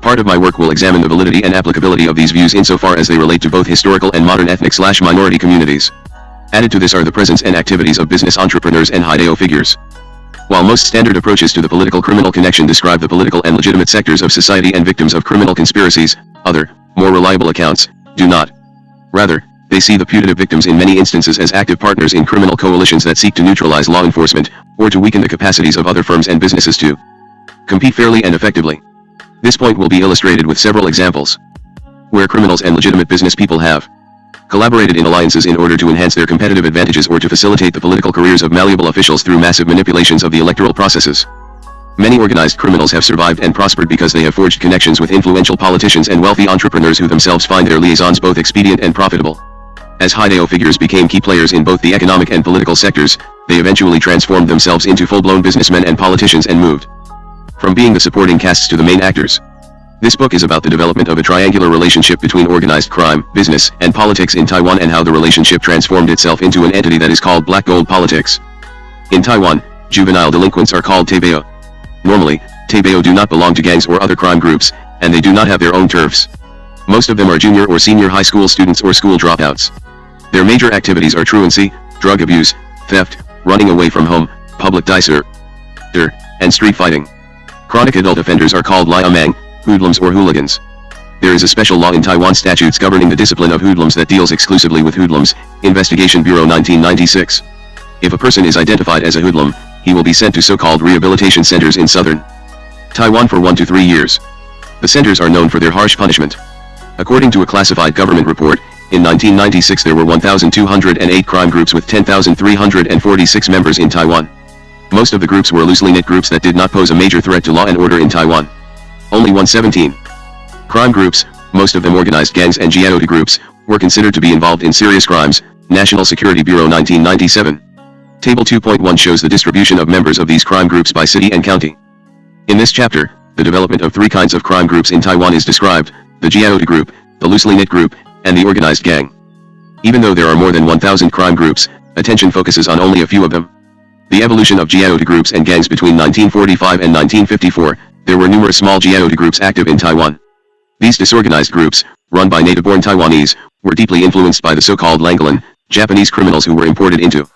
Part of my work will examine the validity and applicability of these views insofar as they relate to both historical and modern ethnic/minority communities. Added to this are the presence and activities of business entrepreneurs and huidao figures. While most standard approaches to the political criminal connection describe the political and legitimate sectors of society and victims of criminal conspiracies, other, more reliable accounts, do not. Rather, they see the putative victims in many instances as active partners in criminal coalitions that seek to neutralize law enforcement, or to weaken the capacities of other firms and businesses to compete fairly and effectively. This point will be illustrated with several examples where criminals and legitimate business people have collaborated in alliances in order to enhance their competitive advantages or to facilitate the political careers of malleable officials through massive manipulations of the electoral processes. Many organized criminals have survived and prospered because they have forged connections with influential politicians and wealthy entrepreneurs who themselves find their liaisons both expedient and profitable. As huidao figures became key players in both the economic and political sectors, they eventually transformed themselves into full-blown businessmen and politicians and moved from being the supporting casts to the main actors. This book is about the development of a triangular relationship between organized crime, business, and politics in Taiwan and how the relationship transformed itself into an entity that is called black gold politics. In Taiwan, juvenile delinquents are called taibao. Normally, taibao do not belong to gangs or other crime groups, and they do not have their own turfs. Most of them are junior or senior high school students or school dropouts. Their major activities are truancy, drug abuse, theft, running away from home, public disorder, and street fighting. Chronic adult offenders are called liamang, hoodlums or hooligans. There is a special law in Taiwan statutes governing the discipline of hoodlums that deals exclusively with hoodlums, Investigation Bureau 1996. If a person is identified as a hoodlum, he will be sent to so-called rehabilitation centers in southern Taiwan for 1 to 3 years. The centers are known for their harsh punishment. According to a classified government report, in 1996 there were 1,208 crime groups with 10,346 members in Taiwan. Most of the groups were loosely knit groups that did not pose a major threat to law and order in Taiwan. Only 117 crime groups, most of them organized gangs and jiaoda groups, were considered to be involved in serious crimes, National Security Bureau 1997. Table 2.1 shows the distribution of members of these crime groups by city and county. In this chapter, the development of 3 kinds of crime groups in Taiwan is described: the jiaoda group, the loosely knit group, and the organized gang. Even though there are more than 1,000 crime groups, attention focuses on only a few of them. The evolution of jiaoda groups and gangs between 1945 and 1954, there were numerous small jiaoda groups active in Taiwan. These disorganized groups, run by native-born Taiwanese, were deeply influenced by the so-called Langolin, Japanese criminals who were imported into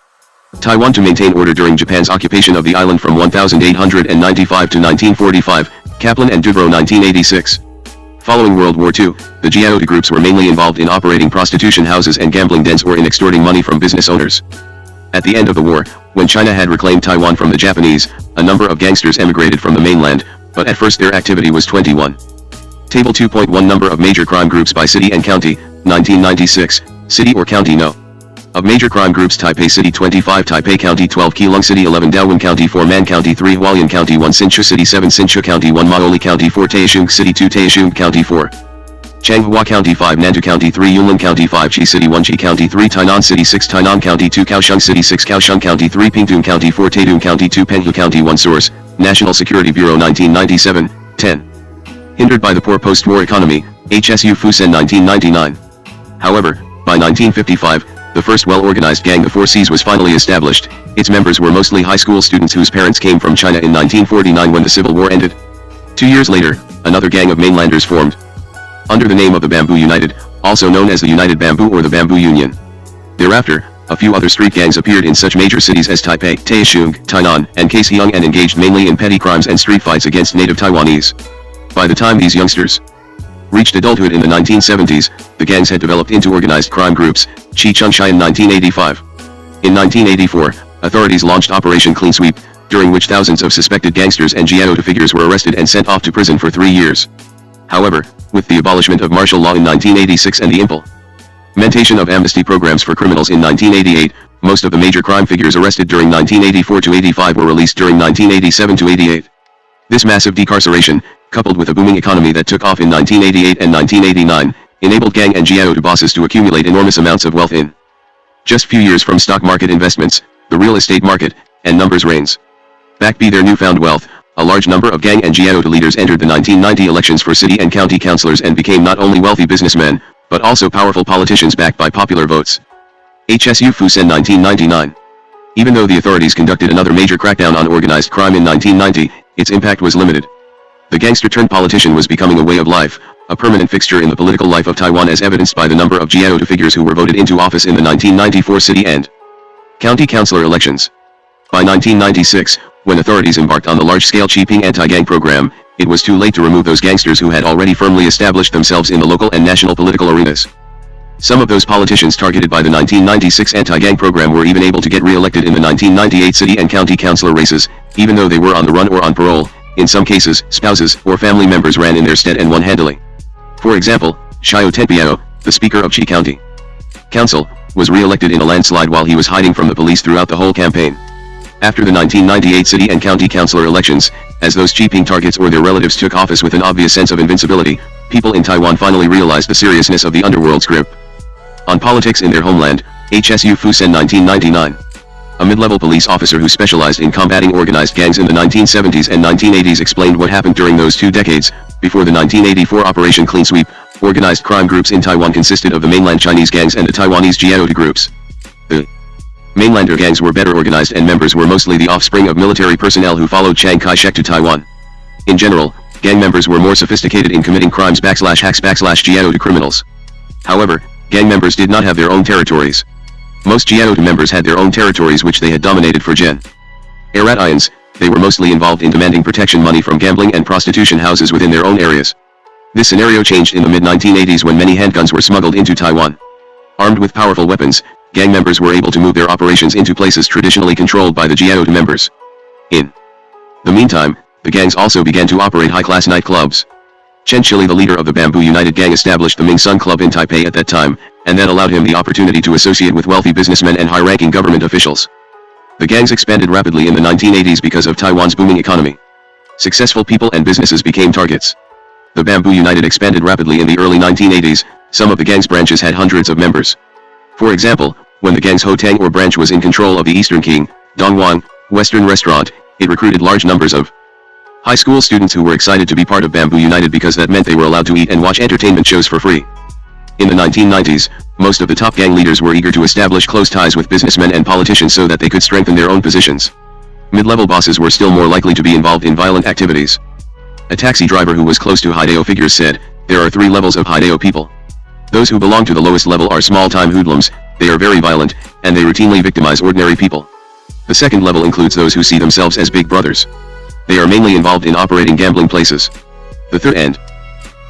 Taiwan to maintain order during Japan's occupation of the island from 1895 to 1945, Kaplan and Duvro 1986. Following World War II, the jiaoda groups were mainly involved in operating prostitution houses and gambling dens or in extorting money from business owners. At the end of the war, when China had reclaimed Taiwan from the Japanese, a number of gangsters emigrated from the mainland, but at first their activity was 21. Table 2.1 Number of major crime groups by city and county, 1996, city or county no. Of major crime groups: Taipei City 25, Taipei County 12, Keelung City 11, Daowen County 4, Man County 3, Hualien County 1, Hsinchu City 7, Hsinchu County 1, Maoli County 4, Taisheng City 2, Taisheng County 4, Changhua County 5, Nantou County 3, Yunlin County 5, Chi City 1, Chi County 3, Tainan City 6, Tainan County 2, Kaohsiung City 6, Kaohsiung County 3, Pingtung County 4, Taitung County 2, Penghu County 1. Source: National Security Bureau 1997, 10. Hindered by the poor post-war economy, HSU Fusen 1999. However, by 1955, the first well-organized gang the Four Cs was finally established. Its members were mostly high school students whose parents came from China in 1949 when the Civil War ended. 2 years later, another gang of mainlanders formed, under the name of the Bamboo United, also known as the United Bamboo or the Bamboo Union. Thereafter, a few other street gangs appeared in such major cities as Taipei, Taisheng, Tainan, and Kaohsiung and engaged mainly in petty crimes and street fights against native Taiwanese. By the time these youngsters reached adulthood in the 1970s, the gangs had developed into organized crime groups. Chi Chung Shai in 1985. In 1984, authorities launched Operation Clean Sweep, during which thousands of suspected gangsters and Jiaotu figures were arrested and sent off to prison for 3 years. However, with the abolishment of martial law in 1986 and the implementation of amnesty programs for criminals in 1988, most of the major crime figures arrested during 1984 to 85 were released during 1987 to 88. This massive decarceration, coupled with a booming economy that took off in 1988 and 1989, enabled gang and Jiaotu bosses to accumulate enormous amounts of wealth in just few years from stock market investments, the real estate market, and numbers reigns. Backed by their newfound wealth, a large number of gang and Jiaotu leaders entered the 1990 elections for city and county councillors and became not only wealthy businessmen, but also powerful politicians backed by popular votes. HSU Fusen 1999. Even though the authorities conducted another major crackdown on organized crime in 1990, its impact was limited. The gangster-turned-politician was becoming a way of life, a permanent fixture in the political life of Taiwan as evidenced by the number of Jiaotu figures who were voted into office in the 1994 city and county councillor elections. By 1996, when authorities embarked on the large-scale Qiping anti-gang program, it was too late to remove those gangsters who had already firmly established themselves in the local and national political arenas. Some of those politicians targeted by the 1996 anti-gang program were even able to get re-elected in the 1998 city and county councillor races, even though they were on the run or on parole. In some cases, spouses or family members ran in their stead and won handily. For example, Xiao Tenpiao, the Speaker of Chi County Council, was re-elected in a landslide while he was hiding from the police throughout the whole campaign. After the 1998 city and county councillor elections, as those Qiping targets or their relatives took office with an obvious sense of invincibility, people in Taiwan finally realized the seriousness of the underworld's grip on politics in their homeland. HSU Fusen 1999. A mid-level police officer who specialized in combating organized gangs in the 1970s and 1980s explained what happened during those 2 decades. Before the 1984 Operation Clean Sweep, organized crime groups in Taiwan consisted of the mainland Chinese gangs and the Taiwanese Jiaotu groups. The mainlander gangs were better organized and members were mostly the offspring of military personnel who followed Chiang Kai-shek to Taiwan. In general, gang members were more sophisticated in committing crimes /hacks /Jiaotu criminals. However, gang members did not have their own territories. Most Jiaotu members had their own territories which they had dominated for generations. They were mostly involved in demanding protection money from gambling and prostitution houses within their own areas. This scenario changed in the mid-1980s when many handguns were smuggled into Taiwan. Armed with powerful weapons, gang members were able to move their operations into places traditionally controlled by the Jiaotu members. In the meantime, the gangs also began to operate high-class nightclubs. Chen Chili, the leader of the Bamboo United Gang, established the Ming Sun Club in Taipei at that time, and that allowed him the opportunity to associate with wealthy businessmen and high-ranking government officials. The gangs expanded rapidly in the 1980s because of Taiwan's booming economy. Successful people and businesses became targets. The Bamboo United expanded rapidly in the early 1980s. Some of the gang's branches had hundreds of members. For example, when the gang's Hotang or branch was in control of the Eastern King, Dongwang, Western Restaurant, it recruited large numbers of high school students who were excited to be part of Bamboo United because that meant they were allowed to eat and watch entertainment shows for free. In the 1990s, most of the top gang leaders were eager to establish close ties with businessmen and politicians so that they could strengthen their own positions. Mid-level bosses were still more likely to be involved in violent activities. A taxi driver who was close to Haidao figures said, "There are 3 levels of Haidao people. Those who belong to the lowest level are small-time hoodlums, they are very violent, and they routinely victimize ordinary people. The second level includes those who see themselves as big brothers. They are mainly involved in operating gambling places. The third and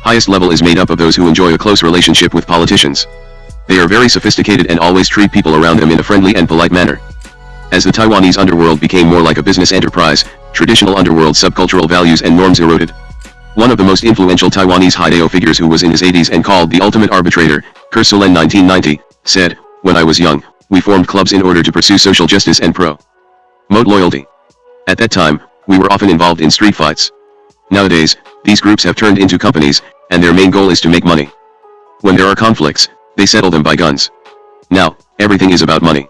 highest level is made up of those who enjoy a close relationship with politicians. They are very sophisticated and always treat people around them in a friendly and polite manner." As the Taiwanese underworld became more like a business enterprise, traditional underworld subcultural values and norms eroded. One of the most influential Taiwanese Haidao figures who was in his 80s and called the ultimate arbitrator, Ko-lin 1990, said, "When I was young, We formed clubs in order to pursue social justice and promote loyalty. At that time, we were often involved in street fights. Nowadays, these groups have turned into companies, and their main goal is to make money. When there are conflicts, they settle them by guns. Now, everything is about money.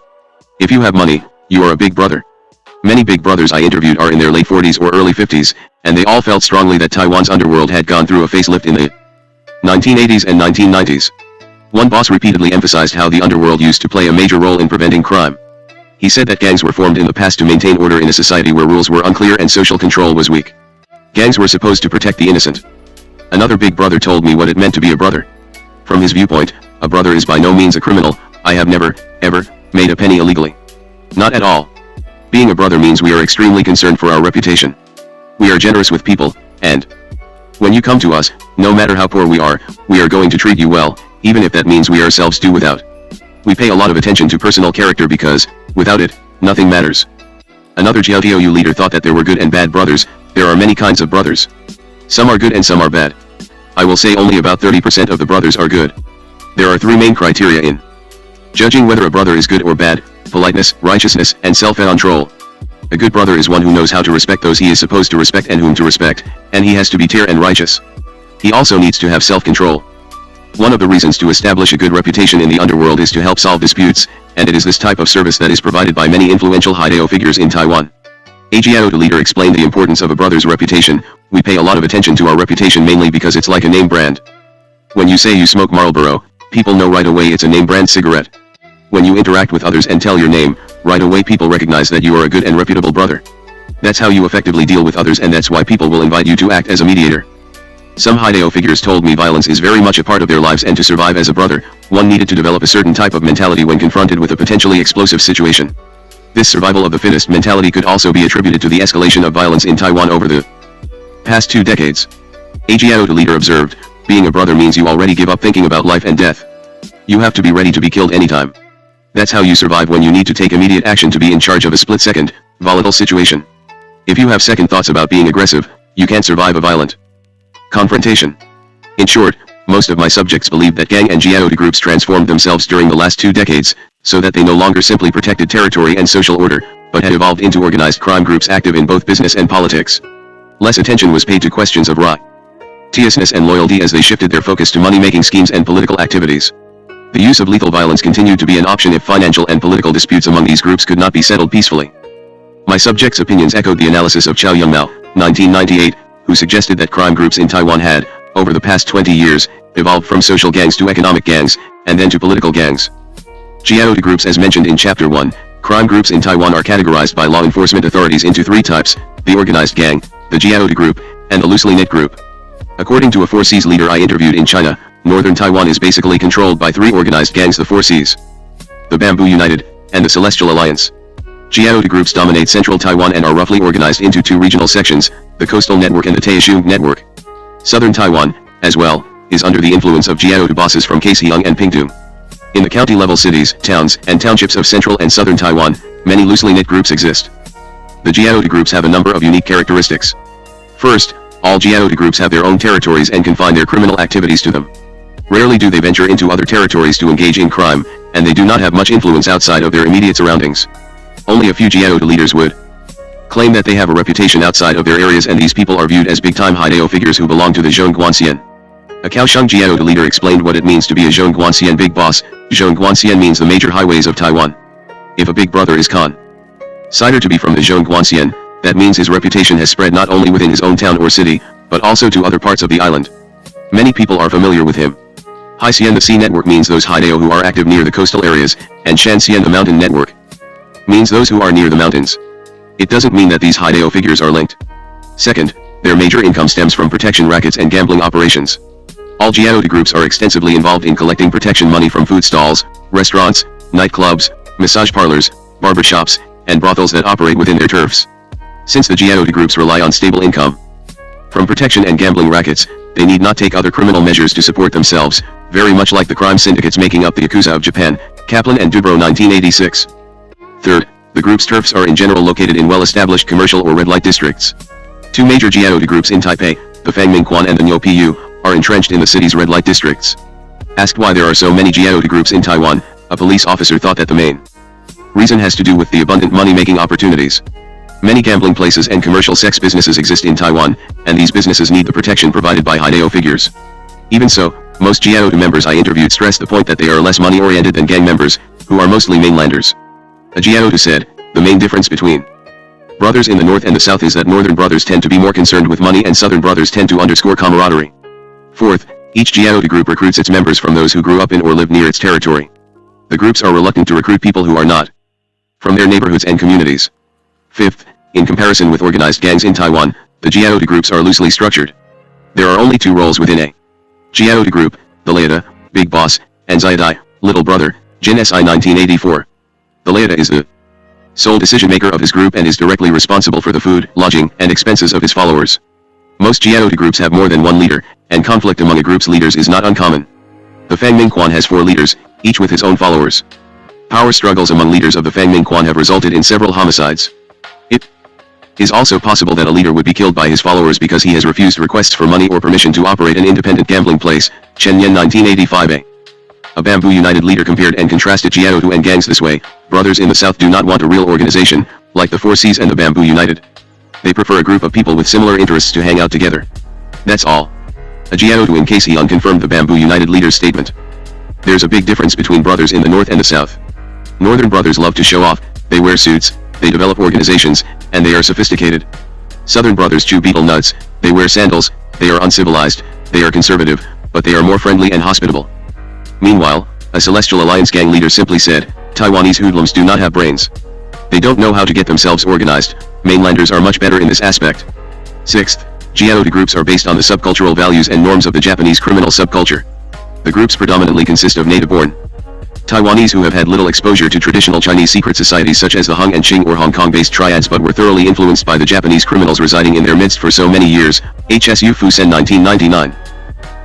If you have money, you are a big brother. Many big brothers I interviewed are in their late 40s or early 50s, and they all felt strongly that Taiwan's underworld had gone through a facelift in the 1980s and 1990s. One boss repeatedly emphasized how the underworld used to play a major role in preventing crime. He said that gangs were formed in the past to maintain order in a society where rules were unclear and social control was weak. Gangs were supposed to protect the innocent. Another big brother told me what it meant to be a brother. From his viewpoint, a brother is by no means a criminal. I have never, ever, made a penny illegally. Not at all. Being a brother means we are extremely concerned for our reputation. We are generous with people, and when you come to us, no matter how poor we are going to treat you well, even if that means we ourselves do without. We pay a lot of attention to personal character because, without it, nothing matters. Another GLTOU leader thought that there were good and bad brothers. There are many kinds of brothers. Some are good and some are bad. I will say only about 30% of the brothers are good. There are three main criteria in judging whether a brother is good or bad: politeness, righteousness, and self-control. A good brother is one who knows how to respect those he is supposed to respect and whom to respect, and he has to be fair and righteous. He also needs to have self-control. One of the reasons to establish a good reputation in the underworld is to help solve disputes, and it is this type of service that is provided by many influential Haidao figures in Taiwan. A GLTOU leader explained the importance of a brother's reputation. We pay a lot of attention to our reputation mainly because it's like a name brand. When you say you smoke Marlboro, people know right away it's a name brand cigarette. When you interact with others and tell your name, right away people recognize that you are a good and reputable brother. That's how you effectively deal with others, and that's why people will invite you to act as a mediator. Some Haidao figures told me violence is very much a part of their lives, and to survive as a brother, one needed to develop a certain type of mentality when confronted with a potentially explosive situation. This survival of the fittest mentality could also be attributed to the escalation of violence in Taiwan over the past 2 decades. A GLTOU leader observed, being a brother means you already give up thinking about life and death. You have to be ready to be killed anytime. That's how you survive when you need to take immediate action to be in charge of a split-second, volatile situation. If you have second thoughts about being aggressive, you can't survive a violent confrontation. In short, most of my subjects believe that gang and GLTOU groups transformed themselves during the last 2 decades, so that they no longer simply protected territory and social order, but had evolved into organized crime groups active in both business and politics. Less attention was paid to questions of righteousness and loyalty as they shifted their focus to money-making schemes and political activities. The use of lethal violence continued to be an option if financial and political disputes among these groups could not be settled peacefully. My subjects' opinions echoed the analysis of Chow Yun-mao, 1998, who suggested that crime groups in Taiwan had, over the past 20 years, evolved from social gangs to economic gangs, and then to political gangs. GLTOU groups, as mentioned in Chapter 1, crime groups in Taiwan are categorized by law enforcement authorities into 3 types: the organized gang, the GLTOU group, and the loosely knit group. According to a 4Cs leader I interviewed in China, northern Taiwan is basically controlled by 3 organized gangs: the 4Cs, the Bamboo United, and the Celestial Alliance. GLTOU groups dominate central Taiwan and are roughly organized into 2 regional sections, the Coastal Network and the Taishung Network. Southern Taiwan, as well, is under the influence of GLTOU bosses from Kaohsiung and Pingtung. In the county-level cities, towns, and townships of central and southern Taiwan, many loosely knit groups exist. The GLTOU groups have a number of unique characteristics. First, all GLTOU groups have their own territories and confine their criminal activities to them. Rarely do they venture into other territories to engage in crime, and they do not have much influence outside of their immediate surroundings. Only a few GLTOU leaders would claim that they have a reputation outside of their areas, and these people are viewed as big-time Haidao figures who belong to the Zhongguancian. A Kaohsiung GLTOU leader explained what it means to be a Zhongguancian big boss. Zhongguancian means the major highways of Taiwan. If a big brother is considered to be from the Zhongguancian, that means his reputation has spread not only within his own town or city, but also to other parts of the island. Many people are familiar with him. Heijin, the sea network, means those Haidao who are active near the coastal areas, and Shanxian, the mountain network, means those who are near the mountains. It doesn't mean that these Haidao figures are linked. Second, their major income stems from protection rackets and gambling operations. All GLTOU groups are extensively involved in collecting protection money from food stalls, restaurants, nightclubs, massage parlors, barbershops, and brothels that operate within their turfs. Since the GLTOU groups rely on stable income from protection and gambling rackets, they need not take other criminal measures to support themselves, very much like the crime syndicates making up the Yakuza of Japan, Kaplan and Dubrow 1986. Third, the group's turfs are in general located in well-established commercial or red-light districts. 2 major GLTOU groups in Taipei, the Fangmingquan and the Nyo-Pu, are entrenched in the city's red-light districts. Asked why there are so many GLTOU groups in Taiwan, A police officer thought that the main reason has to do with the abundant money-making opportunities. Many gambling places and commercial sex businesses exist in Taiwan, and these businesses need the protection provided by Haidao figures. Even so, most Jiao members I interviewed stress the point that they are less money-oriented than gang members, who are mostly mainlanders. A Jiao said, the main difference between brothers in the north and the south is that northern brothers tend to be more concerned with money and southern brothers tend to underscore camaraderie. Fourth, each Jiao group recruits its members from those who grew up in or live near its territory. The groups are reluctant to recruit people who are not from their neighborhoods and communities. Fifth, in comparison with organized gangs in Taiwan, the Jiao groups are loosely structured. There are only two roles within a Jiao group, the Leada, Big Boss, and Zayadai, Little Brother, Jin SI 1984. The Leada is the sole decision-maker of his group and is directly responsible for the food, lodging, and expenses of his followers. Most Jiao groups have more than one leader, and conflict among a group's leaders is not uncommon. The Fangmingquan has 4 leaders, each with his own followers. Power struggles among leaders of the Fangmingquan have resulted in several homicides. It is also possible that a leader would be killed by his followers because he has refused requests for money or permission to operate an independent gambling place. Chen Yen 1985a. A Bamboo United leader compared and contrasted Jiao and gangs this way. Brothers in the south do not want a real organization, like the 4 Cs and the Bamboo United. They prefer a group of people with similar interests to hang out together. That's all. A Jiao in case he unconfirmed the Bamboo United leader's statement. There's a big difference between brothers in the north and the south. Northern brothers love to show off, they wear suits, they develop organizations, and they are sophisticated. Southern brothers chew betel nuts, they wear sandals, they are uncivilized, they are conservative, but they are more friendly and hospitable. Meanwhile, a Celestial Alliance gang leader simply said, Taiwanese hoodlums do not have brains. They don't know how to get themselves organized. Mainlanders are much better in this aspect. Sixth, Jiao groups are based on the subcultural values and norms of the Japanese criminal subculture. The groups predominantly consist of native-born Taiwanese who have had little exposure to traditional Chinese secret societies such as the Hung and Qing or Hong Kong-based triads but were thoroughly influenced by the Japanese criminals residing in their midst for so many years. HSU Fusen 1999.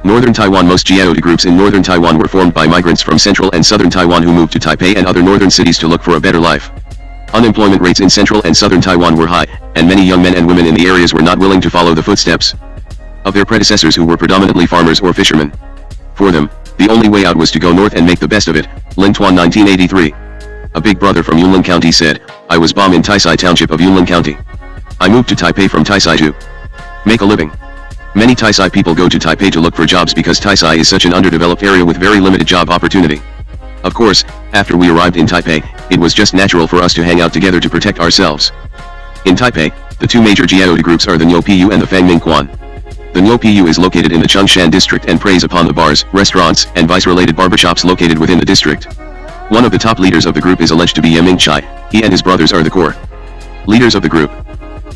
Northern Taiwan. Most Jiao groups in northern Taiwan were formed by migrants from central and southern Taiwan who moved to Taipei and other northern cities to look for a better life. Unemployment rates in central and southern Taiwan were high, and many young men and women in the areas were not willing to follow the footsteps of their predecessors who were predominantly farmers or fishermen. For them, the only way out was to go north and make the best of it. Lin Tuan 1983. A big brother from Yunlin County said, I was born in Taisai Township of Yunlin County. I moved to Taipei from Taisai to make a living. Many Taisai people go to Taipei to look for jobs because Taisai is such an underdeveloped area with very limited job opportunity. Of course, after we arrived in Taipei, it was just natural for us to hang out together to protect ourselves. In Taipei, the 2 major Jiao groups are the Nyo Pu and the Fangmingquan. The Nyo Pu is located in the Chongshan district and preys upon the bars, restaurants, and vice-related barbershops located within the district. One of the top leaders of the group is alleged to be Ye Mingchai. He and his brothers are the core leaders of the group.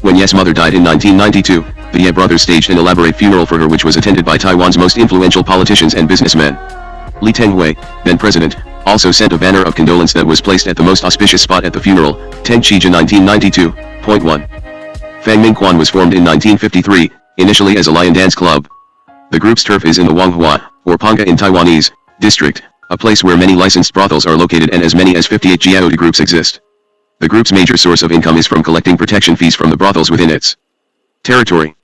When Ye's mother died in 1992, the Ye brothers staged an elaborate funeral for her which was attended by Taiwan's most influential politicians and businessmen. Li Tenghui, then president, also sent a banner of condolence that was placed at the most auspicious spot at the funeral, Tengchija 1992.1. Fangmingquan was formed in 1953, initially as a lion dance club. The group's turf is in the Wanghua, or Panga in Taiwanese, district, a place where many licensed brothels are located and as many as 58 Jiao groups exist. The group's major source of income is from collecting protection fees from the brothels within its territory.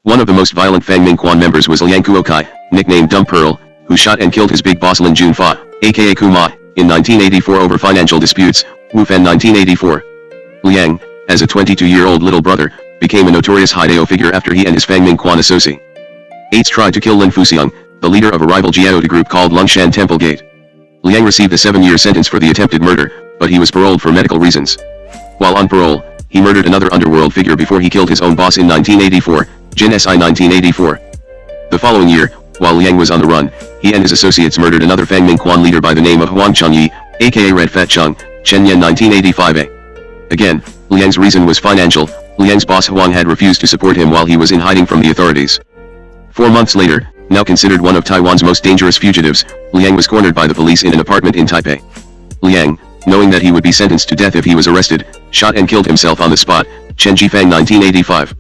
One of the most violent Fangmingquan members was Liang Kuokai, nicknamed Dumb Pearl, who shot and killed his big boss Lin Junfa, aka Kuma, in 1984 over financial disputes. Wu Fen 1984. Liang, as a 22-year-old little brother, became a notorious Haidao figure after he and his Fangmingquan associates tried to kill Lin Fuxiang, the leader of a rival Jiao group called Longshan Temple Gate. Liang received a 7-year sentence for the attempted murder, but he was paroled for medical reasons. While on parole, he murdered another underworld figure before he killed his own boss in 1984, Jin SI 1984. The following year, while Liang was on the run, he and his associates murdered another Fangmingquan leader by the name of Huang Changyi, aka Red Fat Chung, Chen Yen 1985a. Again, Liang's reason was financial. Liang's boss Huang had refused to support him while he was in hiding from the authorities. 4 months later, now considered one of Taiwan's most dangerous fugitives, Liang was cornered by the police in an apartment in Taipei. Liang, knowing that he would be sentenced to death if he was arrested, shot and killed himself on the spot. Chen Jifang 1985.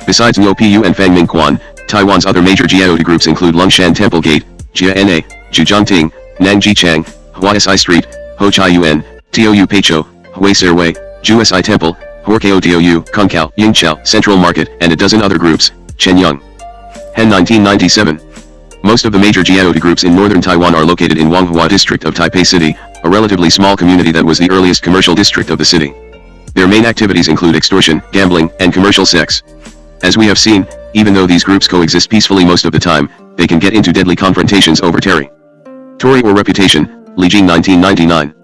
Besides Nyo Pu and Fangmingquan, Taiwan's other major Jiao groups include Longshan Temple Gate, Jia Na, Jujiangting, Nangji Chang, Huaisi Street, Ho Chai Yuan, Tou Peicho, Hui Serwei, Jusi Temple, Horkao Tou, Kungkao, Yingqiao, Central Market, and a dozen other groups. Chen Yung. Hen 1997. Most of the major Jiaotu groups in northern Taiwan are located in Wanghua district of Taipei City, a relatively small community that was the earliest commercial district of the city. Their main activities include extortion, gambling, and commercial sex. As we have seen, even though these groups coexist peacefully most of the time, they can get into deadly confrontations over territory or reputation. Heijin 1999.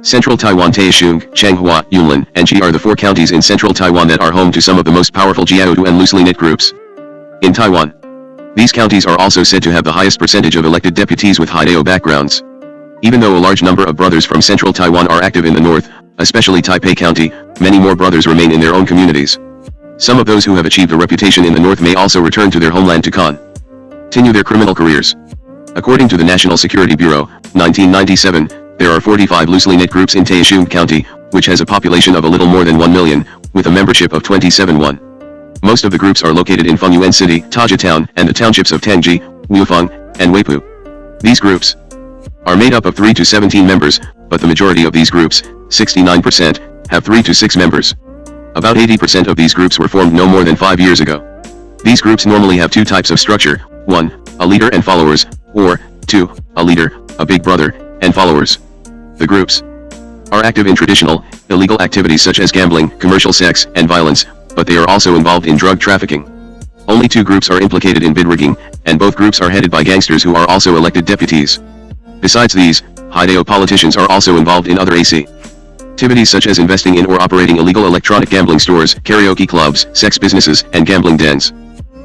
Central Taiwan, Taichung, Changhua, Yunlin, and Ji are the 4 counties in central Taiwan that are home to some of the most powerful Jiaotu and loosely knit groups in Taiwan. These counties are also said to have the highest percentage of elected deputies with Haidao backgrounds. Even though a large number of brothers from central Taiwan are active in the north, especially Taipei County, many more brothers remain in their own communities. Some of those who have achieved a reputation in the north may also return to their homeland to continue their criminal careers. According to the National Security Bureau, 1997, there are 45 loosely knit groups in Taichung County, which has a population of a little more than 1 million, with a membership of 27,1. Most of the groups are located in Fengyuan City, Taja Town, and the townships of Tangji, Wufeng, and Weipu. These groups are made up of 3 to 17 members, but the majority of these groups, 69%, have 3 to 6 members. About 80% of these groups were formed no more than 5 years ago. These groups normally have 2 types of structure: 1, a leader and followers, or 2, a leader, a big brother, and followers. The groups are active in traditional, illegal activities such as gambling, commercial sex, and violence, but they are also involved in drug trafficking. Only 2 groups are implicated in bid rigging, and both groups are headed by gangsters who are also elected deputies. Besides these, Haidao politicians are also involved in other activities such as investing in or operating illegal electronic gambling stores, karaoke clubs, sex businesses, and gambling dens.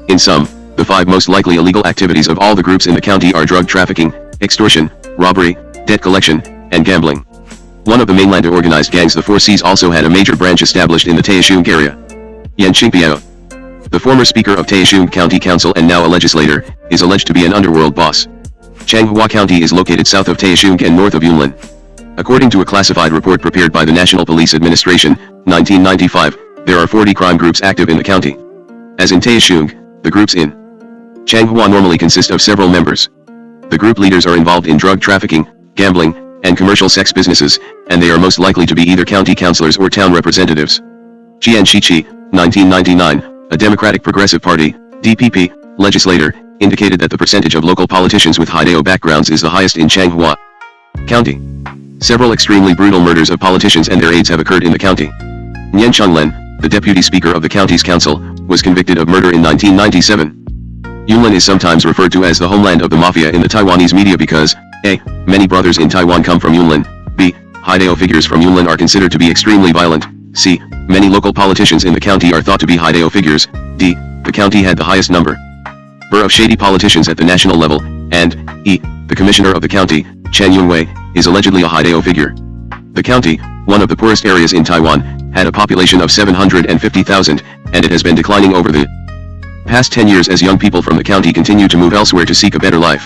In sum, the 5 most likely illegal activities of all the groups in the county are drug trafficking, extortion, robbery, debt collection, and gambling. One of the mainland organized gangs, the 4 Cs, also had a major branch established in the Taichung area. Yan Qingpiao, the former speaker of Taichung County Council and now a legislator, is alleged to be an underworld boss. Changhua County is located south of Taichung and north of Yunlin. According to a classified report prepared by the National Police Administration, 1995, there are 40 crime groups active in the county. As in Taichung, the groups in Changhua normally consist of several members. The group leaders are involved in drug trafficking, gambling, and commercial sex businesses, and they are most likely to be either county councilors or town representatives. Jian Shiqi, 1999, a Democratic Progressive Party, DPP, legislator, indicated that the percentage of local politicians with Haidao backgrounds is the highest in Changhua County. Several extremely brutal murders of politicians and their aides have occurred in the county. Nian Changlen, the deputy speaker of the county's council, was convicted of murder in 1997. Yunlin is sometimes referred to as the homeland of the mafia in the Taiwanese media because a. Many brothers in Taiwan come from Yunlin. B. Haidao figures from Yunlin are considered to be extremely violent. C. Many local politicians in the county are thought to be Haidao figures. D. The county had the highest number of shady politicians at the national level. And E. The commissioner of the county, Chen Yunwei, is allegedly a Haidao figure. The county, one of the poorest areas in Taiwan, had a population of 750,000, and it has been declining over the past 10 years as young people from the county continue to move elsewhere to seek a better life.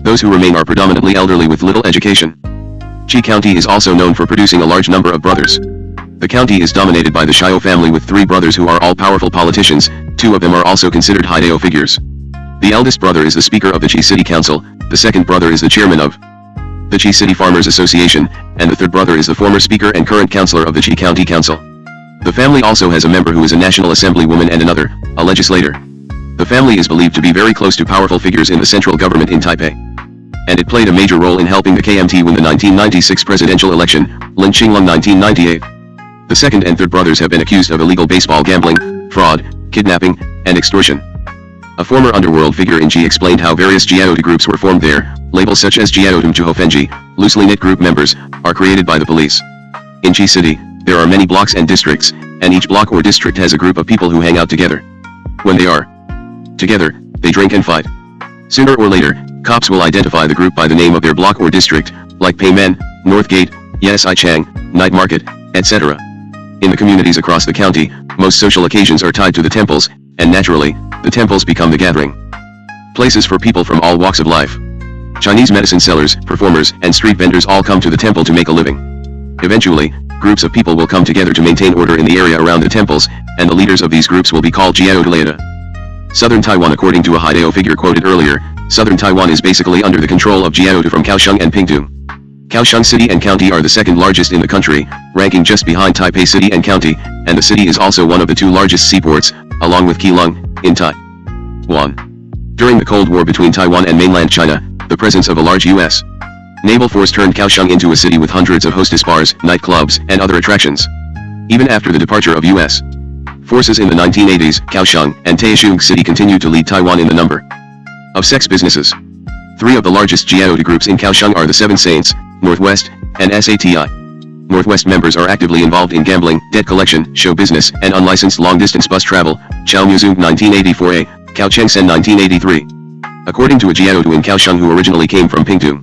Those who remain are predominantly elderly with little education. Chi County is also known for producing a large number of brothers. The county is dominated by the Xiao family with 3 brothers who are all powerful politicians. 2 of them are also considered Haidao figures. The eldest brother is the speaker of the Chi City Council, the second brother is the chairman of the Chi City Farmers Association, and the third brother is the former speaker and current councilor of the Chi County Council. The family also has a member who is a National Assembly woman and another, a legislator. The family is believed to be very close to powerful figures in the central government in Taipei. And it played a major role in helping the KMT win the 1996 presidential election, Lin Qinglong 1998. The second and third brothers have been accused of illegal baseball gambling, fraud, kidnapping, and extortion. A former underworld figure in Ji explained how various Jiaotu groups were formed there. Labels such as Jiaotum Juhofenji, loosely knit group members, are created by the police. In Chi City, there are many blocks and districts, and each block or district has a group of people who hang out together. When they are together, they drink and fight. Sooner or later, cops will identify the group by the name of their block or district, like Peimen, Northgate, Yesai Chang, Night Market, etc. In the communities across the county, most social occasions are tied to the temples, and naturally, the temples become the gathering places for people from all walks of life. Chinese medicine sellers, performers, and street vendors all come to the temple to make a living. Eventually, groups of people will come together to maintain order in the area around the temples, and the leaders of these groups will be called Jiaotu. Southern Taiwan. According to a Haidao figure quoted earlier, Southern Taiwan is basically under the control of Jiaotu from Kaohsiung and Pingtung. Kaohsiung City and County are the second largest in the country, ranking just behind Taipei City and County, and the city is also one of the 2 largest seaports, along with Keelung, in Taiwan. During the Cold War between Taiwan and mainland China, the presence of a large U.S. naval force turned Kaohsiung into a city with hundreds of hostess bars, nightclubs, and other attractions. Even after the departure of U.S. forces in the 1980s, Kaohsiung and Taisheng City continued to lead Taiwan in the number of sex businesses. Three of the largest Jiaotu groups in Kaohsiung are the Seven Saints, Northwest, and SATI. Northwest members are actively involved in gambling, debt collection, show business, and unlicensed long-distance bus travel. Chao Muzung 1984A, Cao Chengsen 1983. According to a Jiaotu in Kaohsiung who originally came from Pingtung,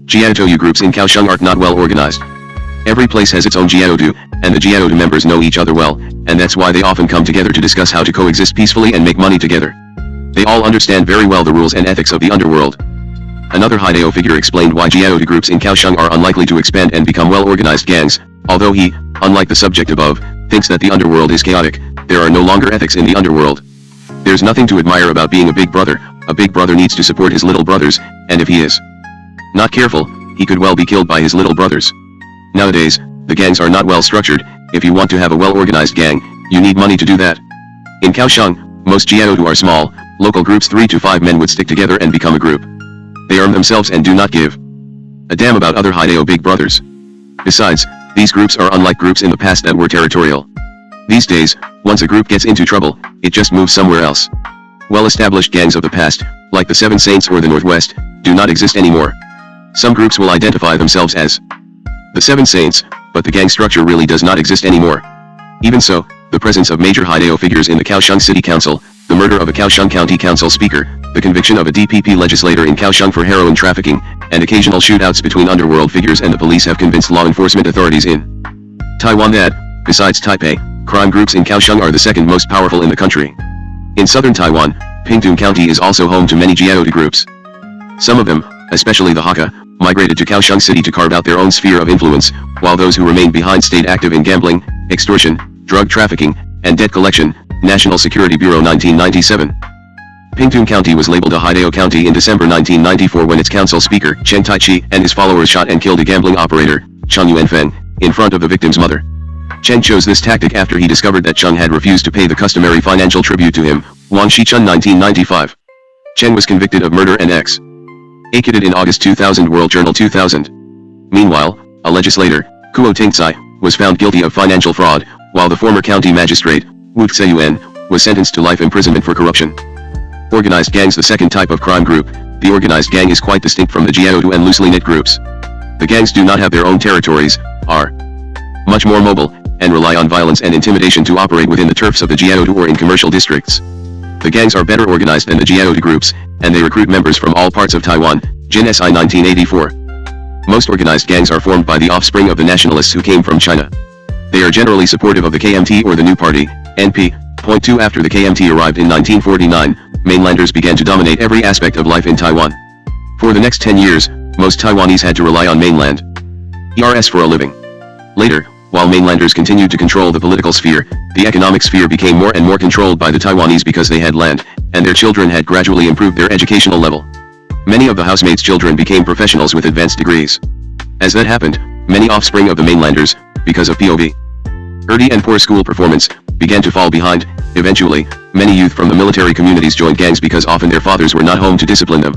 Jiaotu groups in Kaohsiung are not well organized. Every place has its own Jiaotu, and the Jiaotu members know each other well, and that's why they often come together to discuss how to coexist peacefully and make money together. They all understand very well the rules and ethics of the underworld. Another Haidao figure explained why Jiaotu groups in Kaohsiung are unlikely to expand and become well-organized gangs, although he, unlike the subject above, thinks that the underworld is chaotic. There are no longer ethics in the underworld. There's nothing to admire about being a big brother. A big brother needs to support his little brothers, and if he is not careful, he could well be killed by his little brothers. Nowadays, the gangs are not well structured. If you want to have a well-organized gang, you need money to do that. In Kaohsiung, most Jiaotu are small, local groups 3 to 5 men would stick together and become a group. They arm themselves and do not give a damn about other Haidao big brothers. Besides, these groups are unlike groups in the past that were territorial. These days, once a group gets into trouble, it just moves somewhere else. Well-established gangs of the past, like the Seven Saints or the Northwest, do not exist anymore. Some groups will identify themselves as the Seven Saints, but the gang structure really does not exist anymore. Even so, the presence of major Haidao figures in the Kaohsiung City Council, the murder of a Kaohsiung County Council speaker, the conviction of a DPP legislator in Kaohsiung for heroin trafficking, and occasional shootouts between underworld figures and the police have convinced law enforcement authorities in Taiwan that, besides Taipei, crime groups in Kaohsiung are the second most powerful in the country. In southern Taiwan, Pingtung County is also home to many Jiaotu groups. Some of them, especially the Hakka, migrated to Kaohsiung City to carve out their own sphere of influence, while those who remained behind stayed active in gambling, extortion, drug trafficking, and debt collection. National Security Bureau 1997. Pingtung County was labeled a Haidao County in December 1994 when its council speaker, Chen Taichi, and his followers shot and killed a gambling operator, Cheng Yuanfeng, in front of the victim's mother. Chen chose this tactic after he discovered that Cheng had refused to pay the customary financial tribute to him. Wang Shichun 1995. Chen was convicted of murder and executed in August 2000. World Journal 2000. Meanwhile, a legislator, Kuo Tingzai, was found guilty of financial fraud, while the former county magistrate, Wu Tseyuan, was sentenced to life imprisonment for corruption. Organized gangs. The second type of crime group, the organized gang, is quite distinct from the Jiaotu and loosely knit groups. The gangs do not have their own territories, are much more mobile, and rely on violence and intimidation to operate within the turfs of the Jiaotu or in commercial districts. The gangs are better organized than the Jiaotu groups, and they recruit members from all parts of Taiwan. Jin Si 1984. Most organized gangs are formed by the offspring of the nationalists who came from China. They are generally supportive of the KMT or the New Party, NP. Point 2. After the KMT arrived in 1949, mainlanders began to dominate every aspect of life in Taiwan. For the next 10 years, most Taiwanese had to rely on mainland ERS for a living. Later, while mainlanders continued to control the political sphere, the economic sphere became more and more controlled by the Taiwanese because they had land, and their children had gradually improved their educational level. Many of the housemates' children became professionals with advanced degrees. As that happened, many offspring of the mainlanders, because of POV, and poor school performance, began to fall behind. Eventually, many youth from the military communities joined gangs because often their fathers were not home to discipline them.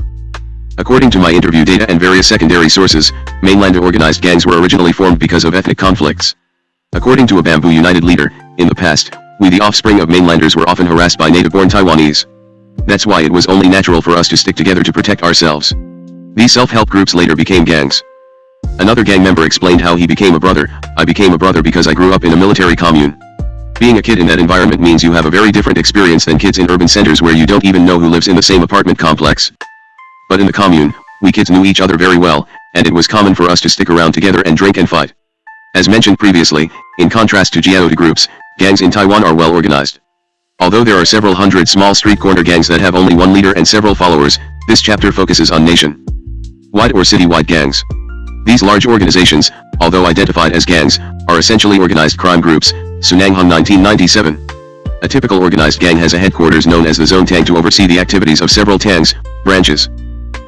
According to my interview data and various secondary sources, mainland organized gangs were originally formed because of ethnic conflicts. According to a Bamboo United leader, in the past, we the offspring of mainlanders were often harassed by native-born Taiwanese. That's why it was only natural for us to stick together to protect ourselves. These self-help groups later became gangs. Another gang member explained how he became a brother. I became a brother because I grew up in a military commune. Being a kid in that environment means you have a very different experience than kids in urban centers where you don't even know who lives in the same apartment complex. But in the commune, we kids knew each other very well, and it was common for us to stick around together and drink and fight. As mentioned previously, in contrast to Jiaotu groups, gangs in Taiwan are well organized. Although there are several hundred small street corner gangs that have only one leader and several followers, this chapter focuses on nation-wide or city-wide gangs. These large organizations, although identified as gangs, are essentially organized crime groups. Sunanghong 1997. A typical organized gang has a headquarters known as the Zone Tang to oversee the activities of several tangs, branches.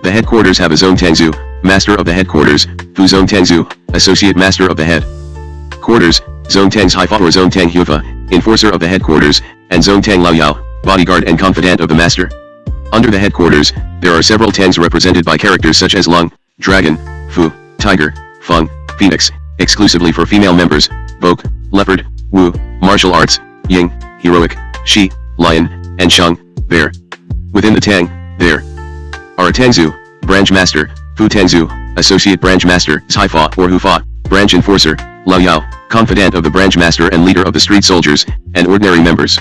The headquarters have a Zone Tangzu, master of the headquarters, Fu Zone Tangzu, associate master of the headquarters, Zone Tang's Haifa or Zone Tang Hufa, enforcer of the headquarters, and Zone Tang Lao Yao, bodyguard and confidant of the master. Under the headquarters, there are several tangs represented by characters such as Lung, Dragon, Fu, Tiger, Feng, Phoenix, exclusively for female members, Bok, Leopard, Wu, Martial Arts, Ying, Heroic, Shi, Lion, and Shang, Bear. Within the tang, there are a Tangzu, Branch Master, Fu Tangzu, Associate Branch Master, Haifa or Hufa, Branch Enforcer, Lao Yao, Confidant of the Branch Master and Leader of the Street Soldiers, and ordinary members.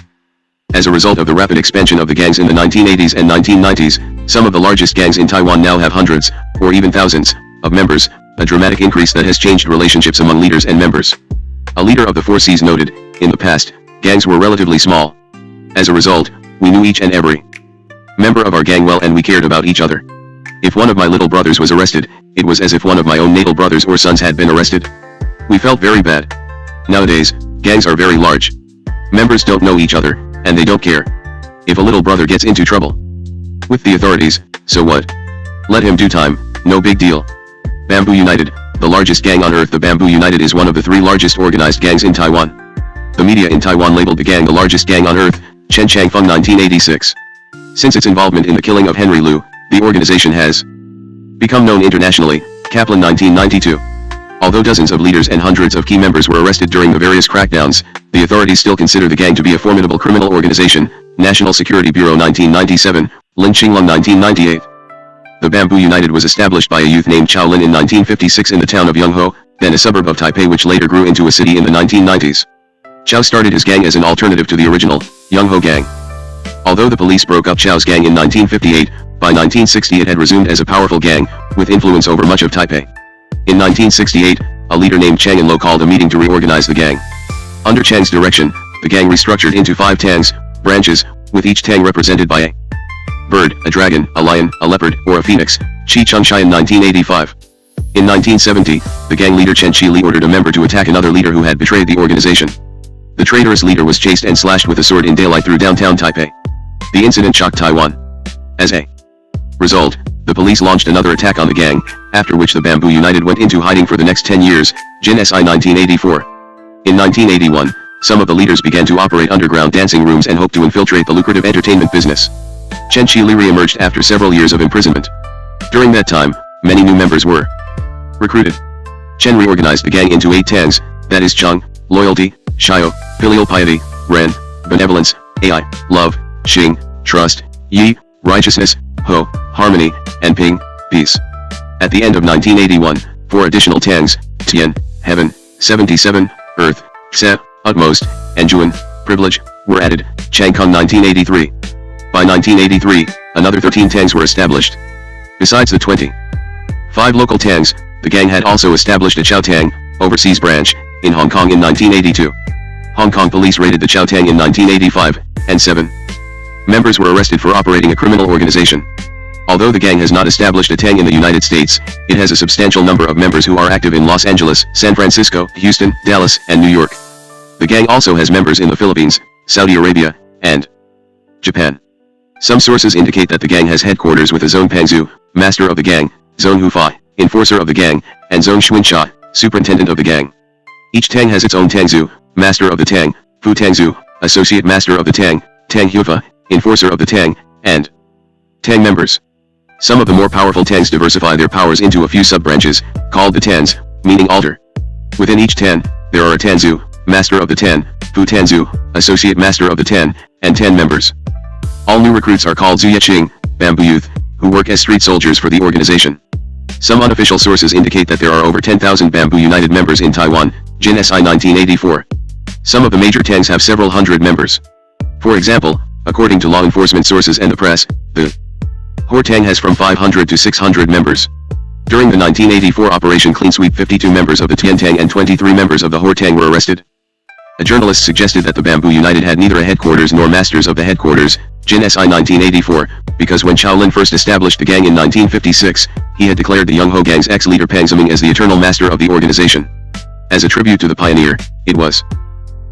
As a result of the rapid expansion of the gangs in the 1980s and 1990s, some of the largest gangs in Taiwan now have hundreds, or even thousands, of members, a dramatic increase that has changed relationships among leaders and members. A leader of the 4 Cs noted, in the past, gangs were relatively small. As a result, we knew each and every member of our gang well and we cared about each other. If one of my little brothers was arrested, it was as if one of my own natal brothers or sons had been arrested. We felt very bad. Nowadays, gangs are very large. Members don't know each other, and they don't care. If a little brother gets into trouble with the authorities, so what? Let him do time, no big deal. Bamboo United, the largest gang on earth. The Bamboo United is one of the 3 largest organized gangs in Taiwan. The media in Taiwan labeled the gang the largest gang on earth, Chen Changfeng 1986. Since its involvement in the killing of Henry Liu, the organization has become known internationally, Kaplan 1992. Although dozens of leaders and hundreds of key members were arrested during the various crackdowns, the authorities still consider the gang to be a formidable criminal organization, National Security Bureau 1997, Lin Qinglong 1998. The Bamboo United was established by a youth named Ko-lin in 1956 in the town of Yongho, then a suburb of Taipei which later grew into a city in the 1990s. Chao started his gang as an alternative to the original, Yongho gang. Although the police broke up Chao's gang in 1958, by 1960 it had resumed as a powerful gang, with influence over much of Taipei. In 1968, a leader named Chang In-lo called a meeting to reorganize the gang. Under Chang's direction, the gang restructured into 5 tangs, branches, with each tang represented by a bird, a dragon, a lion, a leopard, or a phoenix, Chi Chengshai in 1985. In 1970, the gang leader Chen Qi Li ordered a member to attack another leader who had betrayed the organization. The traitorous leader was chased and slashed with a sword in daylight through downtown Taipei. The incident shocked Taiwan. As a result, the police launched another attack on the gang, after which the Bamboo United went into hiding for the next 10 years, Jin SI 1984. In 1981, some of the leaders began to operate underground dancing rooms and hoped to infiltrate the lucrative entertainment business. Chen Qi Li re-emerged after several years of imprisonment. During that time, many new members were recruited. Chen reorganized the gang into 8 tangs, that is Chung, Loyalty, Shio, Filial Piety, Ren, Benevolence, Ai, Love, Xing, Trust, Yi, Righteousness, Ho, Harmony, and Ping, Peace. At the end of 1981, 4 additional tangs, Tian, Heaven, 77, Earth, Se, Utmost, and Juan, Privilege, were added, Changkung 1983. By 1983, another 13 tangs were established. Besides the 25 local tangs, the gang had also established a Chao Tang, overseas branch, in Hong Kong in 1982. Hong Kong police raided the Chao Tang in 1985, and 7 members were arrested for operating a criminal organization. Although the gang has not established a tang in the United States, it has a substantial number of members who are active in Los Angeles, San Francisco, Houston, Dallas, and New York. The gang also has members in the Philippines, Saudi Arabia, and Japan. Some sources indicate that the gang has headquarters with a Zone Pangzu, master of the gang, Zone Hufai, enforcer of the gang, and Zone Xuansha, superintendent of the gang. Each tang has its own Tangzu, master of the tang, Fu Tangzu, associate master of the tang, Tang Hufa, enforcer of the tang, and tang members. Some of the more powerful tangs diversify their powers into a few sub-branches, called the tans, meaning altar. Within each tan, there are a Tanzu, master of the tan, Fu Tanzu, associate master of the tan, and 10 members. All new recruits are called Zuyeching, Bamboo Youth, who work as street soldiers for the organization. Some unofficial sources indicate that there are over 10,000 Bamboo United members in Taiwan, Jin SI 1984. Some of the major tangs have several hundred members. For example, according to law enforcement sources and the press, the Hor Tang has from 500 to 600 members. During the 1984 Operation Clean Sweep, 52 members of the Tian Tang and 23 members of the Hor Tang were arrested. A journalist suggested that the Bamboo United had neither a headquarters nor masters of the headquarters, Jin SI 1984, because when Ko-lin first established the gang in 1956, he had declared the Yongho gang's ex-leader Pang Ziming as the eternal master of the organization. As a tribute to the pioneer, it was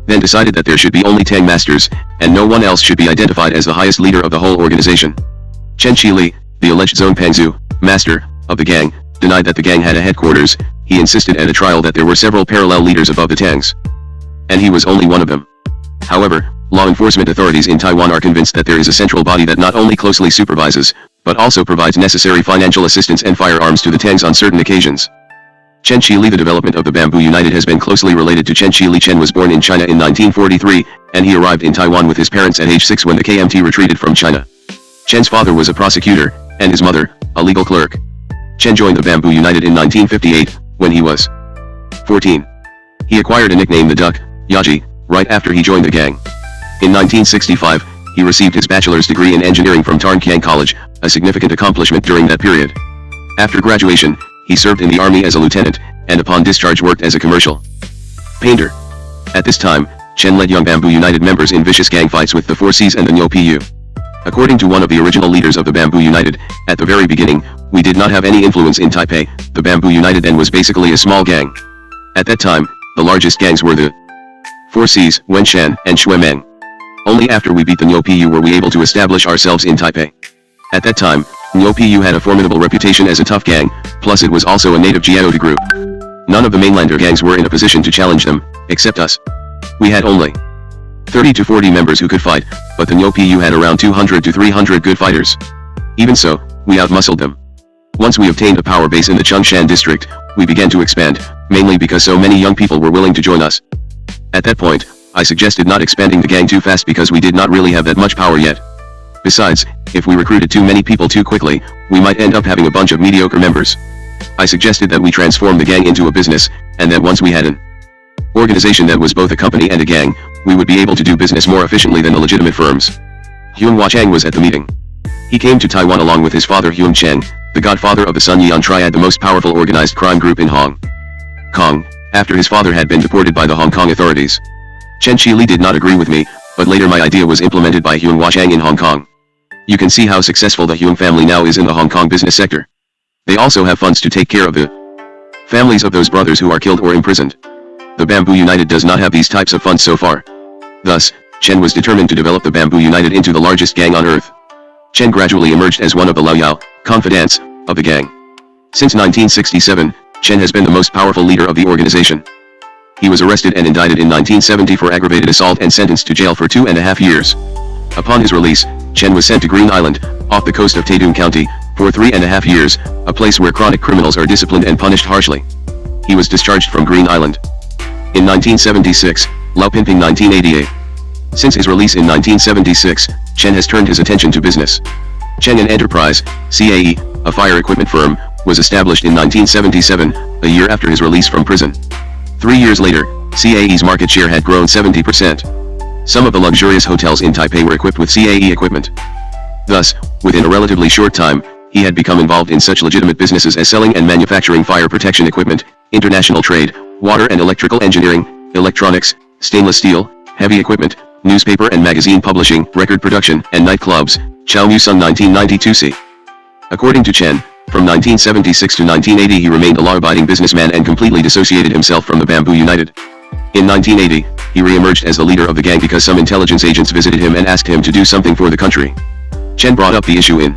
then decided that there should be only Tang masters, and no one else should be identified as the highest leader of the whole organization. Chen Qi Li, the alleged Zone Pangzu, master of the gang, denied that the gang had a headquarters. He insisted at a trial that there were several parallel leaders above the Tangs, and he was only one of them. However, Law enforcement authorities in Taiwan are convinced that there is a central body that not only closely supervises, but also provides necessary financial assistance and firearms to the Tangs on certain occasions. Chen Qili. The development of the Bamboo United has been closely related to Chen Qili. Chen was born in China in 1943, and he arrived in Taiwan with his parents at age 6 when the KMT retreated from China. Chen's father was a prosecutor, and his mother, a legal clerk. Chen joined the Bamboo United in 1958, when he was 14. He acquired a nickname the Duck, Yaji, right after he joined the gang. In 1965, he received his bachelor's degree in engineering from Tarn Kiang College, a significant accomplishment during that period. After graduation, he served in the army as a lieutenant, and upon discharge worked as a commercial painter. At this time, Chen led young Bamboo United members in vicious gang fights with the 4Cs and the Nyo Pu. According to one of the original leaders of the Bamboo United, at the very beginning, we did not have any influence in Taipei. The Bamboo United then was basically a small gang. At that time, the largest gangs were the 4Cs, Wenshan, and Shuemeng. Only after we beat the Nyo Pu were we able to establish ourselves in Taipei. At that time, Nyo Pu had a formidable reputation as a tough gang, plus it was also a native Jiaota group. None of the mainlander gangs were in a position to challenge them, except us. We had only 30 to 40 members who could fight, but the Nyo Pu had around 200 to 300 good fighters. Even so, we outmuscled them. Once we obtained a power base in the Chongshan district, we began to expand, mainly because so many young people were willing to join us. At that point, I suggested not expanding the gang too fast because we did not really have that much power yet. Besides, if we recruited too many people too quickly, we might end up having a bunch of mediocre members. I suggested that we transform the gang into a business, and that once we had an organization that was both a company and a gang, we would be able to do business more efficiently than the legitimate firms. Huang Huachang was at the meeting. He came to Taiwan along with his father Huang Cheng, the godfather of the Sun Yian Triad, the most powerful organized crime group in Hong Kong, after his father had been deported by the Hong Kong authorities. Chen Qili did not agree with me, but later my idea was implemented by Huang Huachang in Hong Kong. You can see how successful the Huang family now is in the Hong Kong business sector. They also have funds to take care of the families of those brothers who are killed or imprisoned. The Bamboo United does not have these types of funds so far. Thus, Chen was determined to develop the Bamboo United into the largest gang on earth. Chen gradually emerged as one of the Laoyao, confidants, of the gang. Since 1967, Chen has been the most powerful leader of the organization. He was arrested and indicted in 1970 for aggravated assault and sentenced to jail for 2.5 years. Upon his release, Chen was sent to Green Island, off the coast of Taitung County, for 3.5 years, a place where chronic criminals are disciplined and punished harshly. He was discharged from Green Island in 1976, Lao Pinping 1988. Since his release in 1976, Chen has turned his attention to business. Chen and Enterprise, CAE, a fire equipment firm, was established in 1977, a year after his release from prison. 3 years later, CAE's market share had grown 70%. Some of the luxurious hotels in Taipei were equipped with CAE equipment. Thus, within a relatively short time, he had become involved in such legitimate businesses as selling and manufacturing fire protection equipment, international trade, water and electrical engineering, electronics, stainless steel, heavy equipment, newspaper and magazine publishing, record production, and nightclubs. Chao Mu-sung 1992c. According to Chen, from 1976 to 1980 he remained a law-abiding businessman and completely dissociated himself from the Bamboo United. In 1980, he re-emerged as the leader of the gang because some intelligence agents visited him and asked him to do something for the country. Chen brought up the issue in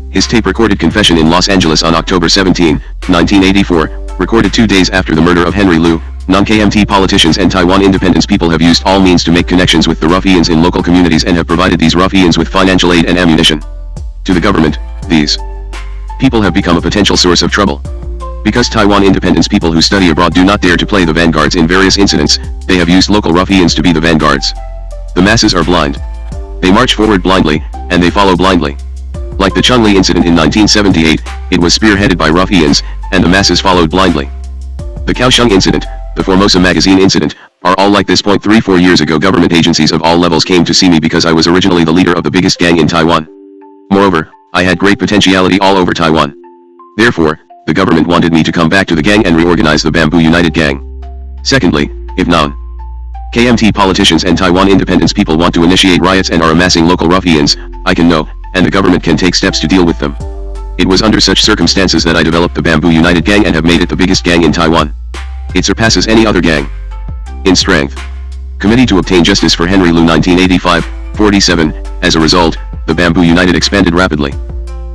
his tape-recorded confession in Los Angeles on October 17, 1984, recorded 2 days after the murder of Henry Liu. Non-KMT politicians and Taiwan independence people have used all means to make connections with the ruffians in local communities and have provided these ruffians with financial aid and ammunition. To the government, these people have become a potential source of trouble. Because Taiwan independence people who study abroad do not dare to play the vanguards in various incidents, they have used local ruffians to be the vanguards. The masses are blind. They march forward blindly, and they follow blindly. Like the Chungli incident in 1978, it was spearheaded by ruffians, and the masses followed blindly. The Kaohsiung incident, the Formosa magazine incident, are all like this. 3-4 years ago government agencies of all levels came to see me because I was originally the leader of the biggest gang in Taiwan. Moreover, I had great potentiality all over Taiwan. Therefore, the government wanted me to come back to the gang and reorganize the Bamboo United gang. Secondly, if non-KMT politicians and Taiwan independence people want to initiate riots and are amassing local ruffians, I can know, and the government can take steps to deal with them. It was under such circumstances that I developed the Bamboo United gang and have made it the biggest gang in Taiwan. It surpasses any other gang in strength. Committee to obtain justice for Henry Liu 1985-47. As a result, the Bamboo United expanded rapidly.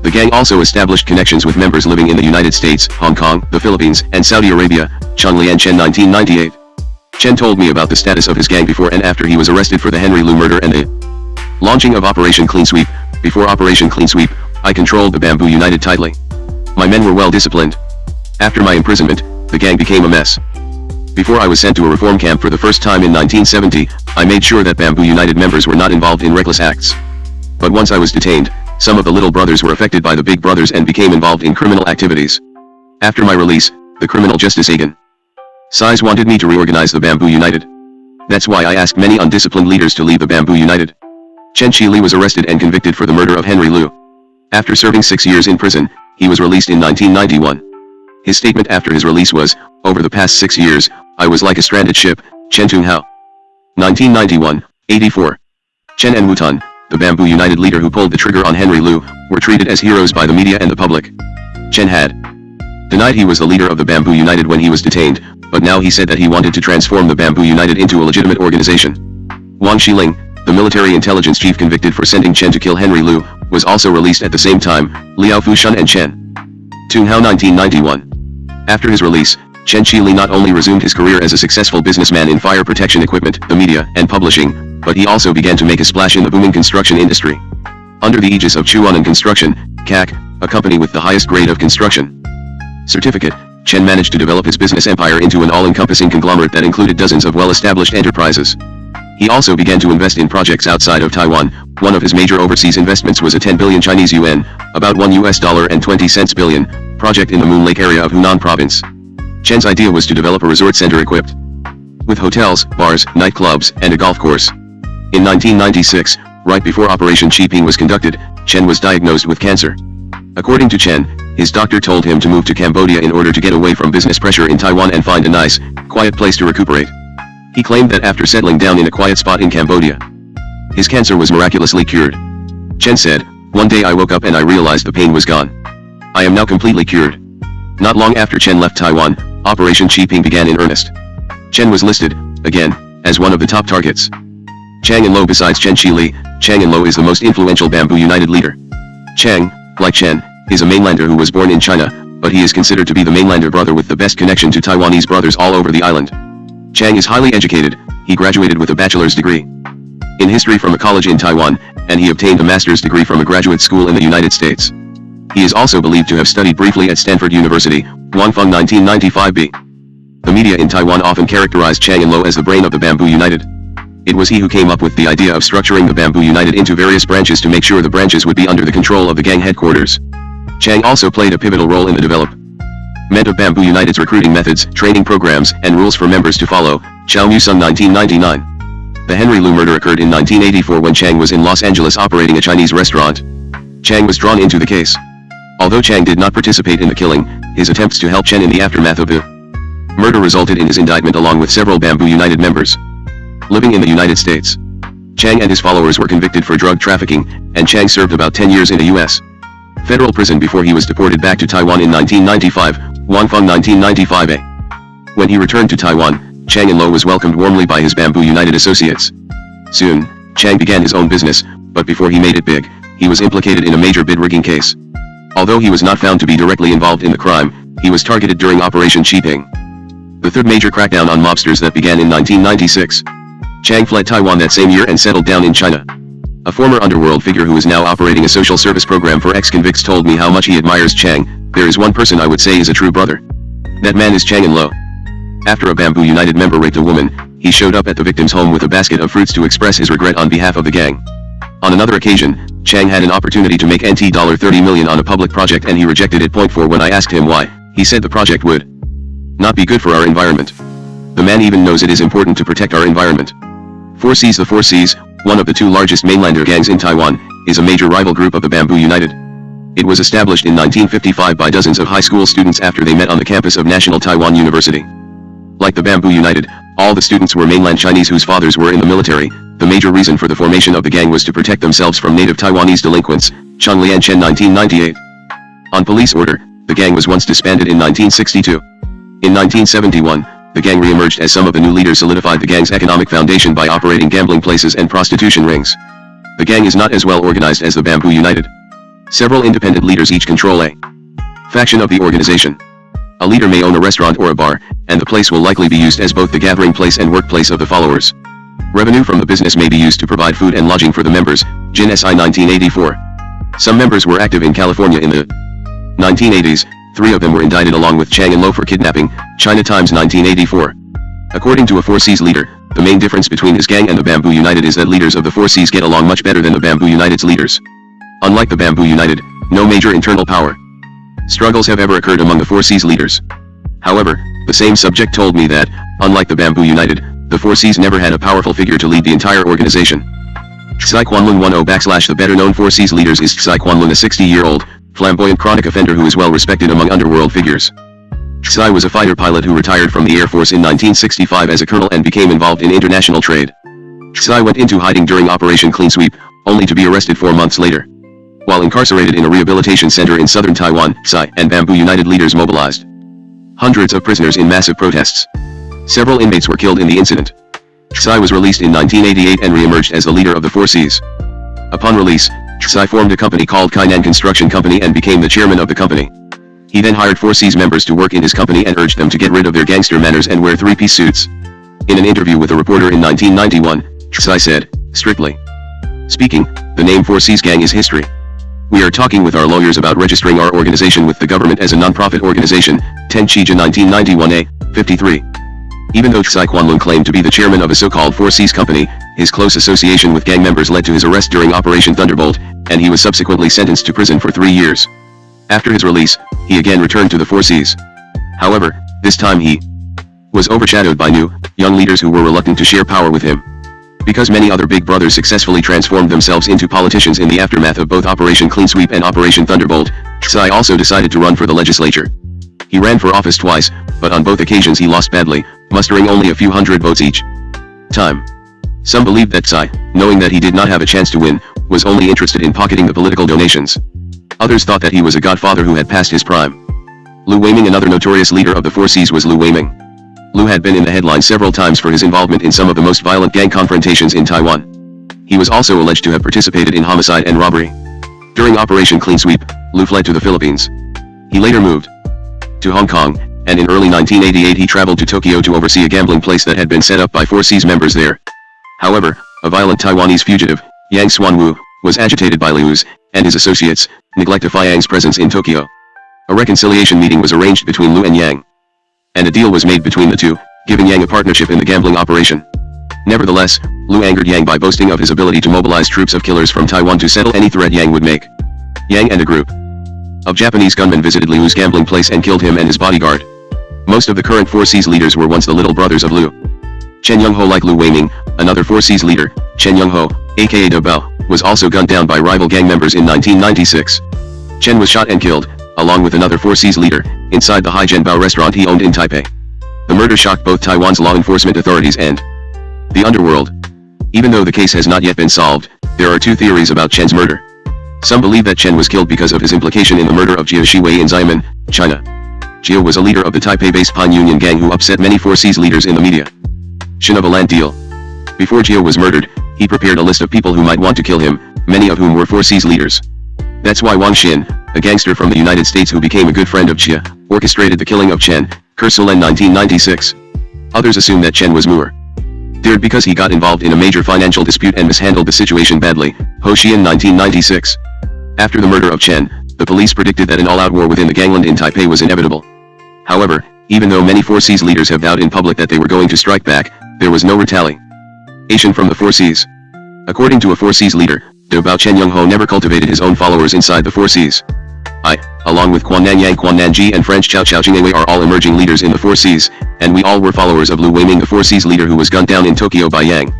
The gang also established connections with members living in the United States, Hong Kong, the Philippines, and Saudi Arabia. Chongli and Chen 1998. Chen told me about the status of his gang before and after he was arrested for the Henry Lu murder and the launching of Operation Clean Sweep. Before Operation Clean Sweep, I controlled the Bamboo United tightly. My men were well disciplined. After my imprisonment, the gang became a mess. Before I was sent to a reform camp for the first time in 1970, I made sure that Bamboo United members were not involved in reckless acts. But once I was detained, some of the little brothers were affected by the big brothers and became involved in criminal activities. After my release, the criminal justice Heijin Size wanted me to reorganize the Bamboo United. That's why I asked many undisciplined leaders to leave the Bamboo United. Chen Qili was arrested and convicted for the murder of Henry Lu. After serving 6 years in prison, he was released in 1991. His statement after his release was, "Over the past 6 years, I was like a stranded ship." Chen Tunghao. 1991, 84. Chen and Wutan, the Bamboo United leader who pulled the trigger on Henry Lu, were treated as heroes by the media and the public. Chen had denied he was the leader of the Bamboo United when he was detained, but now he said that he wanted to transform the Bamboo United into a legitimate organization. Wang Xiling, the military intelligence chief convicted for sending Chen to kill Henry Lu, was also released at the same time. Liao Fushun and Chen Tunghao. 1991. After his release, Chen Qili not only resumed his career as a successful businessman in fire protection equipment, the media, and publishing, but he also began to make a splash in the booming construction industry. Under the aegis of Chuanan Construction, CAC, a company with the highest grade of construction certificate, Chen managed to develop his business empire into an all-encompassing conglomerate that included dozens of well-established enterprises. He also began to invest in projects outside of Taiwan. One of his major overseas investments was a 10 billion Chinese yuan, about $1.20 billion, project in the Moon Lake area of Hunan province. Chen's idea was to develop a resort center equipped with hotels, bars, nightclubs, and a golf course. In 1996, right before Operation Qiping was conducted, Chen was diagnosed with cancer. According to Chen, his doctor told him to move to Cambodia in order to get away from business pressure in Taiwan and find a nice, quiet place to recuperate. He claimed that after settling down in a quiet spot in Cambodia, his cancer was miraculously cured. Chen said, "One day I woke up and I realized the pain was gone. I am now completely cured." Not long after Chen left Taiwan, Operation Qiping began in earnest. Chen was listed, again, as one of the top targets. Chang En-lo. Besides Chen Qili, Chang En-lo is the most influential Bamboo United leader. Chang, like Chen, is a mainlander who was born in China, but he is considered to be the mainlander brother with the best connection to Taiwanese brothers all over the island. Chang is highly educated. He graduated with a bachelor's degree in history from a college in Taiwan, and he obtained a master's degree from a graduate school in the United States. He is also believed to have studied briefly at Stanford University, Guangfeng 1995b. The media in Taiwan often characterized Chang En-lo as the brain of the Bamboo United. It was he who came up with the idea of structuring the Bamboo United into various branches to make sure the branches would be under the control of the gang headquarters. Chang also played a pivotal role in the development of Bamboo United's recruiting methods, training programs, and rules for members to follow. Chao Mu-sung. 1999. The Henry Lu murder occurred in 1984 when Chang was in Los Angeles operating a Chinese restaurant. Chang was drawn into the case. Although Chang did not participate in the killing, his attempts to help Chen in the aftermath of the murder resulted in his indictment along with several Bamboo United members. Living in the United States, Chang and his followers were convicted for drug trafficking, and Chang served about 10 years in a U.S. federal prison before he was deported back to Taiwan in 1995, Guangfeng 1995a. When he returned to Taiwan, Chang En-lo was welcomed warmly by his Bamboo United associates. Soon, Chang began his own business, but before he made it big, he was implicated in a major bid rigging case. Although he was not found to be directly involved in the crime, he was targeted during Operation Qiping, the third major crackdown on mobsters that began in 1996. Chang fled Taiwan that same year and settled down in China. A former underworld figure who is now operating a social service program for ex-convicts told me how much he admires Chang. "There is one person I would say is a true brother. That man is Chang En-lo." After a Bamboo United member raped a woman, he showed up at the victim's home with a basket of fruits to express his regret on behalf of the gang. On another occasion, Chang had an opportunity to make NT $30 million on a public project and he rejected it. .4 When I asked him why, he said the project would not be good for our environment. The man even knows it is important to protect our environment. 4Cs. The 4Cs, one of the two largest mainlander gangs in Taiwan, is a major rival group of the Bamboo United. It was established in 1955 by dozens of high school students after they met on the campus of National Taiwan University. Like the Bamboo United, all the students were mainland Chinese whose fathers were in the military. The major reason for the formation of the gang was to protect themselves from native Taiwanese delinquents. Chang Lian Chen 1998. On police order, the gang was once disbanded in 1962. In 1971, the gang re-emerged as some of the new leaders solidified the gang's economic foundation by operating gambling places and prostitution rings. The gang is not as well organized as the Bamboo United. Several independent leaders each control a faction of the organization. A leader may own a restaurant or a bar, and the place will likely be used as both the gathering place and workplace of the followers. Revenue from the business may be used to provide food and lodging for the members. Jin SI 1984. Some members were active in California in the 1980s. 3 of them were indicted along with Chang and Lo for kidnapping. China Times 1984. According to a 4Cs leader, the main difference between his gang and the Bamboo United is that leaders of the 4Cs get along much better than the Bamboo United's leaders. Unlike the Bamboo United, no major internal power struggles have ever occurred among the 4Cs leaders. However, the same subject told me that, unlike the Bamboo United, the 4Cs never had a powerful figure to lead the entire organization. Xi Quanlun 10/ the better-known 4Cs leaders is Xi Quanlun, a 60-year-old, flamboyant chronic offender who is well respected among underworld figures. Xi was a fighter pilot who retired from the Air Force in 1965 as a colonel and became involved in international trade. Xi went into hiding during Operation Clean Sweep, only to be arrested 4 months later. While incarcerated in a rehabilitation center in southern Taiwan, Xi and Bamboo United leaders mobilized hundreds of prisoners in massive protests. Several inmates were killed in the incident. Xi was released in 1988 and re-emerged as the leader of the 4Cs. Upon release, Xi formed a company called Kainan Construction Company and became the chairman of the company. He then hired 4Cs members to work in his company and urged them to get rid of their gangster manners and wear 3-piece suits. In an interview with a reporter in 1991, Xi said, "Strictly speaking, the name 4Cs gang is history. We are talking with our lawyers about registering our organization with the government as a non-profit organization." 10 Chija 1991a, 53. Even though Xi Quanlun claimed to be the chairman of a so-called 4Cs company, his close association with gang members led to his arrest during Operation Thunderbolt, and he was subsequently sentenced to prison for 3 years. After his release, he again returned to the 4Cs. However, this time he was overshadowed by new, young leaders who were reluctant to share power with him. Because many other big brothers successfully transformed themselves into politicians in the aftermath of both Operation Clean Sweep and Operation Thunderbolt, Xi also decided to run for the legislature. He ran for office twice, but on both occasions he lost badly, mustering only a few hundred votes each time. Some believed that Xi, knowing that he did not have a chance to win, was only interested in pocketing the political donations. Others thought that he was a godfather who had passed his prime. Lu Weiming, another notorious leader of the 4Cs, was Lu Weiming. Lu had been in the headlines several times for his involvement in some of the most violent gang confrontations in Taiwan. He was also alleged to have participated in homicide and robbery. During Operation Clean Sweep, Lu fled to the Philippines. He later moved to Hong Kong, and in early 1988 he traveled to Tokyo to oversee a gambling place that had been set up by 4Cs members there. However, a violent Taiwanese fugitive, Yang Xuanwu, was agitated by Liu's and his associates, neglected Yang's presence in Tokyo. A reconciliation meeting was arranged between Lu and Yang, and a deal was made between the two, giving Yang a partnership in the gambling operation. Nevertheless, Lu angered Yang by boasting of his ability to mobilize troops of killers from Taiwan to settle any threat Yang would make. Yang and a group of Japanese gunmen visited Liu's gambling place and killed him and his bodyguard. Most of the current 4Cs leaders were once the little brothers of Lu. Chen Young-ho, like Lu Weiming, another 4Cs leader, Chen Young-ho, aka Do Bao, was also gunned down by rival gang members in 1996. Chen was shot and killed, along with another 4Cs leader, inside the Heijin Bao restaurant he owned in Taipei. The murder shocked both Taiwan's law enforcement authorities and the underworld. Even though the case has not yet been solved, there are 2 theories about Chen's murder. Some believe that Chen was killed because of his implication in the murder of Jia Shiwei in Xiamen, China. Jia was a leader of the Taipei-based Pine Union gang who upset many 4Cs leaders in the media. Shin of a land deal. Before Jia was murdered, he prepared a list of people who might want to kill him, many of whom were 4Cs leaders. That's why Wang Xin, a gangster from the United States who became a good friend of Jia, orchestrated the killing of Chen, Ko-lin 1996. Others assume that Chen was murdered because he got involved in a major financial dispute and mishandled the situation badly, Ho Xian 1996. After the murder of Chen, the police predicted that an all-out war within the gangland in Taipei was inevitable. However, even though many 4Cs leaders have vowed in public that they were going to strike back, there was no retaliation from the 4Cs. According to a 4Cs leader, Do Bao, Chen Young-ho never cultivated his own followers inside the 4Cs. I, along with Quan Nan Yang, Quan Nanji and French Chao Chao Jingwei are all emerging leaders in the 4Cs, and we all were followers of Lu Weiming, the 4Cs leader who was gunned down in Tokyo by Yang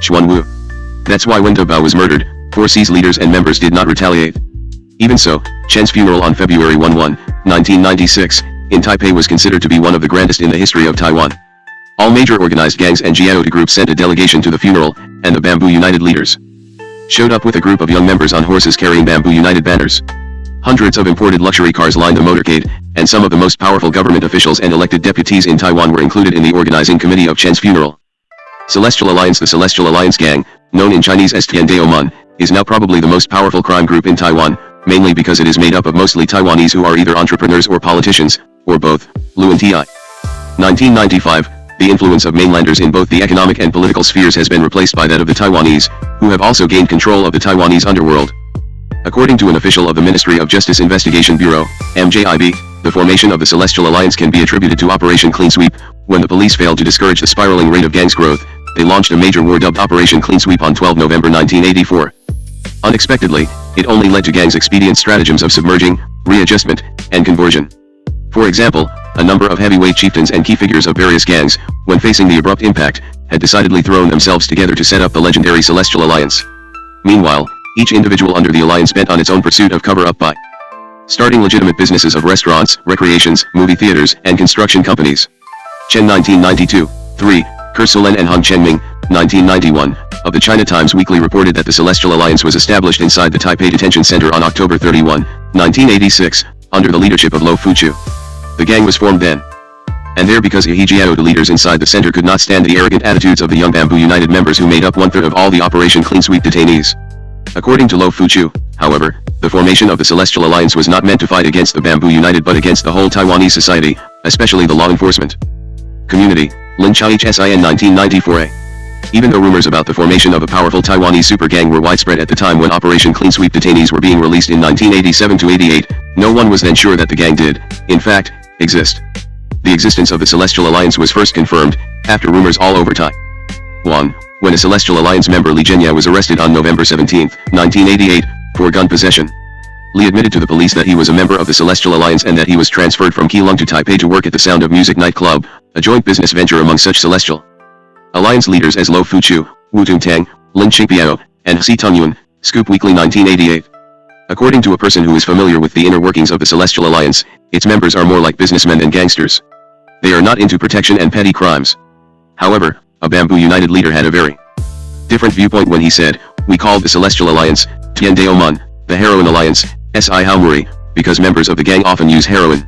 Xuanwu. That's why when Do Bao was murdered, 4Cs leaders and members did not retaliate. Even so, Chen's funeral on February 11, 1996, in Taipei was considered to be one of the grandest in the history of Taiwan. All major organized gangs and Jiaota groups sent a delegation to the funeral, and the Bamboo United leaders showed up with a group of young members on horses carrying Bamboo United banners. Hundreds of imported luxury cars lined the motorcade, and some of the most powerful government officials and elected deputies in Taiwan were included in the organizing committee of Chen's funeral. Celestial Alliance. The Celestial Alliance gang, known in Chinese as Tian Daoman, is now probably the most powerful crime group in Taiwan, mainly because it is made up of mostly Taiwanese who are either entrepreneurs or politicians, or both, Lu and Ti. 1995, the influence of mainlanders in both the economic and political spheres has been replaced by that of the Taiwanese, who have also gained control of the Taiwanese underworld. According to an official of the Ministry of Justice Investigation Bureau, MJIB, the formation of the Celestial Alliance can be attributed to Operation Clean Sweep. When the police failed to discourage the spiraling rate of gangs growth, they launched a major war dubbed Operation Clean Sweep on 12 November 1984. Unexpectedly, it only led to gangs' expedient stratagems of submerging, readjustment, and conversion. For example, a number of heavyweight chieftains and key figures of various gangs, when facing the abrupt impact, had decidedly thrown themselves together to set up the legendary Celestial Alliance. Meanwhile, each individual under the alliance bent on its own pursuit of cover-up by starting legitimate businesses of restaurants, recreations, movie theaters, and construction companies. Chen 1992, 3, Ko-lin and Hung Chenming, 1991, of the China Times Weekly reported that the Celestial Alliance was established inside the Taipei Detention Center on October 31, 1986, under the leadership of Lo Fuchu. The gang was formed then and there because the leaders inside the center could not stand the arrogant attitudes of the Young Bamboo United members who made up one-third of all the Operation Clean Sweep detainees. According to Lo Fuchu, however, the formation of the Celestial Alliance was not meant to fight against the Bamboo United but against the whole Taiwanese society, especially the law enforcement community. Lin Chai-Sin 1994a. Even though rumors about the formation of a powerful Taiwanese super gang were widespread at the time when Operation Clean Sweep detainees were being released in 1987-88, no one was then sure that the gang did, in fact, exist. The existence of the Celestial Alliance was first confirmed, after rumors all over Taiwan, when a Celestial Alliance member Li Zhenya was arrested on November 17, 1988, for gun possession. Li admitted to the police that he was a member of the Celestial Alliance and that he was transferred from Keelung to Taipei to work at the Sound of Music nightclub, a joint business venture among such Celestial Alliance leaders as Lo Fuchu, Wu Tungtang, Lin Qingpiao, and Si Tungyuan, Scoop Weekly 1988. According to a person who is familiar with the inner workings of the Celestial Alliance, its members are more like businessmen than gangsters. They are not into protection and petty crimes. However, a Bamboo United leader had a very different viewpoint when he said, "We called the Celestial Alliance, Tian Daoman, the Heroin Alliance, Si Haomuri, because members of the gang often use heroin.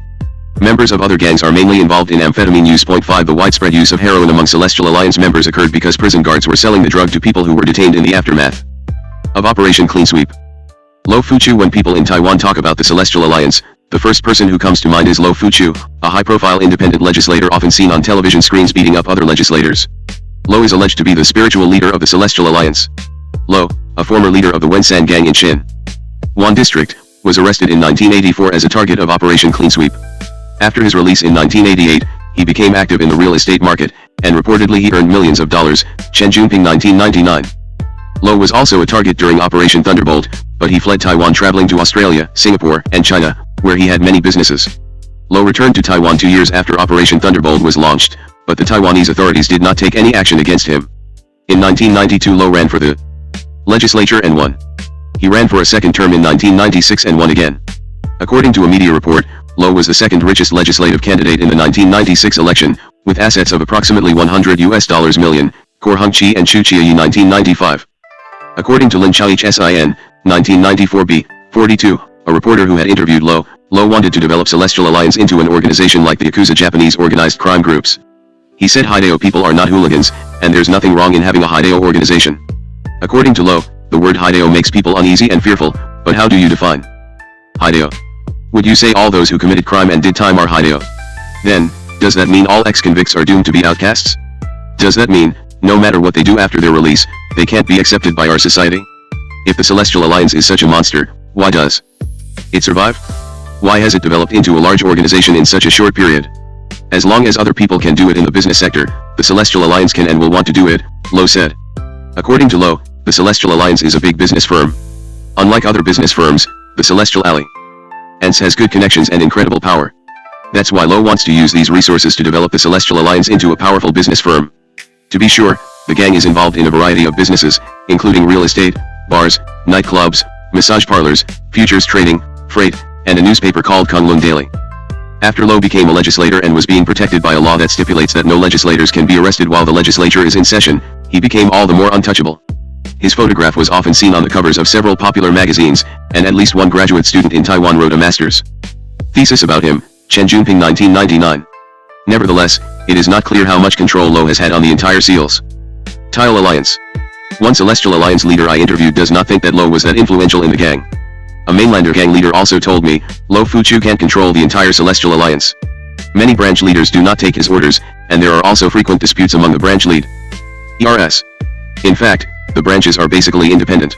Members of other gangs are mainly involved in amphetamine use. 5 The widespread use of heroin among Celestial Alliance members occurred because prison guards were selling the drug to people who were detained in the aftermath of Operation Clean Sweep." Lo Fuchu. When people in Taiwan talk about the Celestial Alliance, the first person who comes to mind is Lo Fuchu, a high-profile independent legislator often seen on television screens beating up other legislators. Lo is alleged to be the spiritual leader of the Celestial Alliance. Lo, a former leader of the Wensan gang in Xinhuan District, was arrested in 1984 as a target of Operation Clean Sweep. After his release in 1988, he became active in the real estate market, and reportedly he earned millions of dollars. Chen Junping 1999. Lo was also a target during Operation Thunderbolt, but he fled Taiwan traveling to Australia, Singapore, and China, where he had many businesses. Lo returned to Taiwan 2 years after Operation Thunderbolt was launched, but the Taiwanese authorities did not take any action against him. In 1992 Lo ran for the legislature and won. He ran for a second term in 1996 and won again. According to a media report, Lo was the second richest legislative candidate in the 1996 election, with assets of approximately $100 million, Kor Hung Chi and Chu Chia-yi 1995. According to Lin Chai-Sin, 1994b, 42, a reporter who had interviewed Lo wanted to develop Celestial Alliance into an organization like the Yakuza Japanese organized crime groups. He said Haideo people are not hooligans, and there's nothing wrong in having a Haideo organization. According to Lo, the word Haideo makes people uneasy and fearful, but how do you define Haideo? Would you say all those who committed crime and did time are Haideo? Then, does that mean all ex-convicts are doomed to be outcasts? Does that mean, no matter what they do after their release, they can't be accepted by our society? If the Celestial Alliance is such a monster, why does it survive? Why has it developed into a large organization in such a short period? As long as other people can do it in the business sector, the Celestial Alliance can and will want to do it, Lo said. According to Lo, the Celestial Alliance is a big business firm. Unlike other business firms, the Celestial Alliance has good connections and incredible power. That's why Lo wants to use these resources to develop the Celestial Alliance into a powerful business firm. To be sure, the gang is involved in a variety of businesses, including real estate, bars, nightclubs, massage parlors, futures trading, freight, and a newspaper called Kunlun Daily. After Lo became a legislator and was being protected by a law that stipulates that no legislators can be arrested while the legislature is in session, he became all the more untouchable. His photograph was often seen on the covers of several popular magazines, and at least one graduate student in Taiwan wrote a master's thesis about him, Chen Junping 1999. Nevertheless, it is not clear how much control Lo has had on the entire Celestial Alliance. One Celestial Alliance leader I interviewed does not think that Lo was that influential in the gang. A mainlander gang leader also told me, Lo Fuchu can't control the entire Celestial Alliance. Many branch leaders do not take his orders, and there are also frequent disputes among the branch lead. ERS. In fact, the branches are basically independent.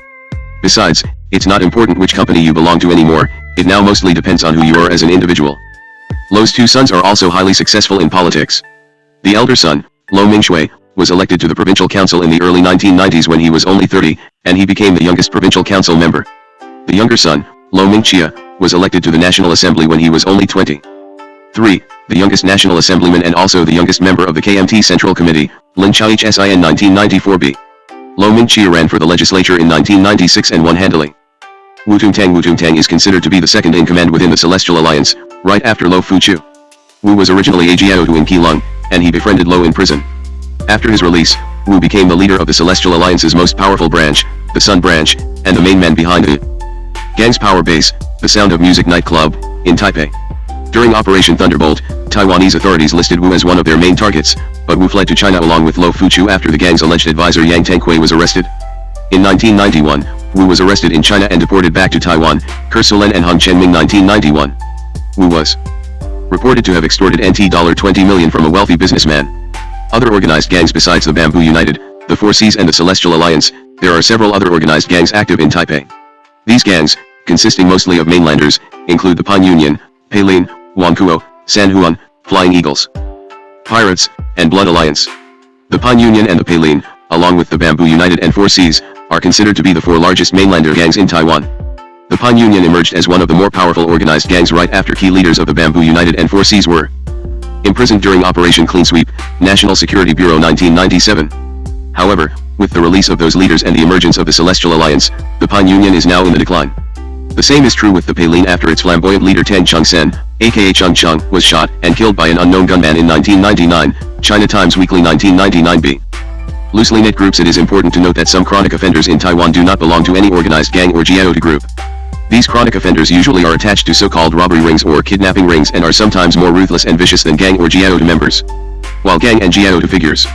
Besides, it's not important which company you belong to anymore, it now mostly depends on who you are as an individual. Lo's two sons are also highly successful in politics. The elder son, Lo Mingshui, was elected to the provincial council in the early 1990s when he was only 30, and he became the youngest provincial council member. The younger son, Lo Mingxia, was elected to the National Assembly when he was only 20. 3. The youngest National Assemblyman and also the youngest member of the KMT Central Committee, Lin Chihsin 1994b. Lo Mingxia ran for the legislature in 1996 and won handily. Wu Tungtang is considered to be the second in command within the Celestial Alliance, right after Lo Fuchu. Wu was originally a Jiaotu in Keelung, and he befriended Lo in prison. After his release, Wu became the leader of the Celestial Alliance's most powerful branch, the Sun Branch, and the main man behind it. Gang's power base, the Sound of Music nightclub, in Taipei. During Operation Thunderbolt, Taiwanese authorities listed Wu as one of their main targets, but Wu fled to China along with Lo Fuchu after the gang's alleged advisor Yang Tenghui was arrested. In 1991, Wu was arrested in China and deported back to Taiwan, Ko-lin and Hung Chenming 1991. Wu was reported to have extorted $20 million from a wealthy businessman. Other organized gangs besides the Bamboo United, the Four Seas and the Celestial Alliance, there are several other organized gangs active in Taipei. These gangs, consisting mostly of mainlanders, include the Pan Union, Ko-lin, Wangkuo, San Huan, Flying Eagles, Pirates, and Blood Alliance. The Pan Union and the Ko-lin, along with the Bamboo United and Four Seas, are considered to be the four largest mainlander gangs in Taiwan. The Pan Union emerged as one of the more powerful organized gangs right after key leaders of the Bamboo United and Four Seas were imprisoned during Operation Clean Sweep, National Security Bureau 1997. However, with the release of those leaders and the emergence of the Celestial Alliance, the Pan Union is now in the decline. The same is true with the Ko-lin after its flamboyant leader Tang Chungsen, aka Chung Chung, was shot and killed by an unknown gunman in 1999, China Times Weekly 1999b. Loosely knit groups. It is important to note that some chronic offenders in Taiwan do not belong to any organized gang or Jiaotu group. These chronic offenders usually are attached to so-called robbery rings or kidnapping rings and are sometimes more ruthless and vicious than gang or Jiaotu members. While gang and Jiaotu figures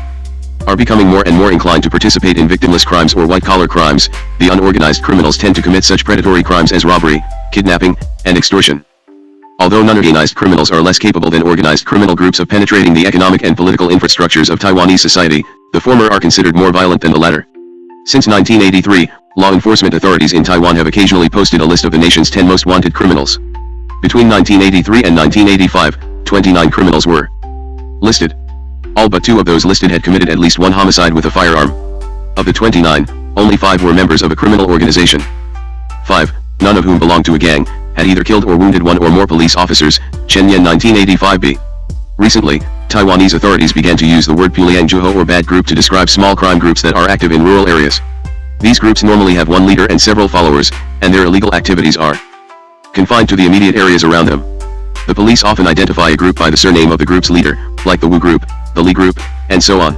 are becoming more and more inclined to participate in victimless crimes or white-collar crimes, the unorganized criminals tend to commit such predatory crimes as robbery, kidnapping, and extortion. Although non-organized criminals are less capable than organized criminal groups of penetrating the economic and political infrastructures of Taiwanese society, the former are considered more violent than the latter. Since 1983, law enforcement authorities in Taiwan have occasionally posted a list of the nation's 10 most wanted criminals. Between 1983 and 1985, 29 criminals were listed. All but 2 of those listed had committed at least one homicide with a firearm. Of the 29, only 5 were members of a criminal organization. 5, none of whom belonged to a gang, had either killed or wounded one or more police officers, Chen Yan 1985b. Recently, Taiwanese authorities began to use the word Puliang Juho or bad group to describe small crime groups that are active in rural areas. These groups normally have one leader and several followers, and their illegal activities are confined to the immediate areas around them. The police often identify a group by the surname of the group's leader, like the Wu Group, the Li Group, and so on.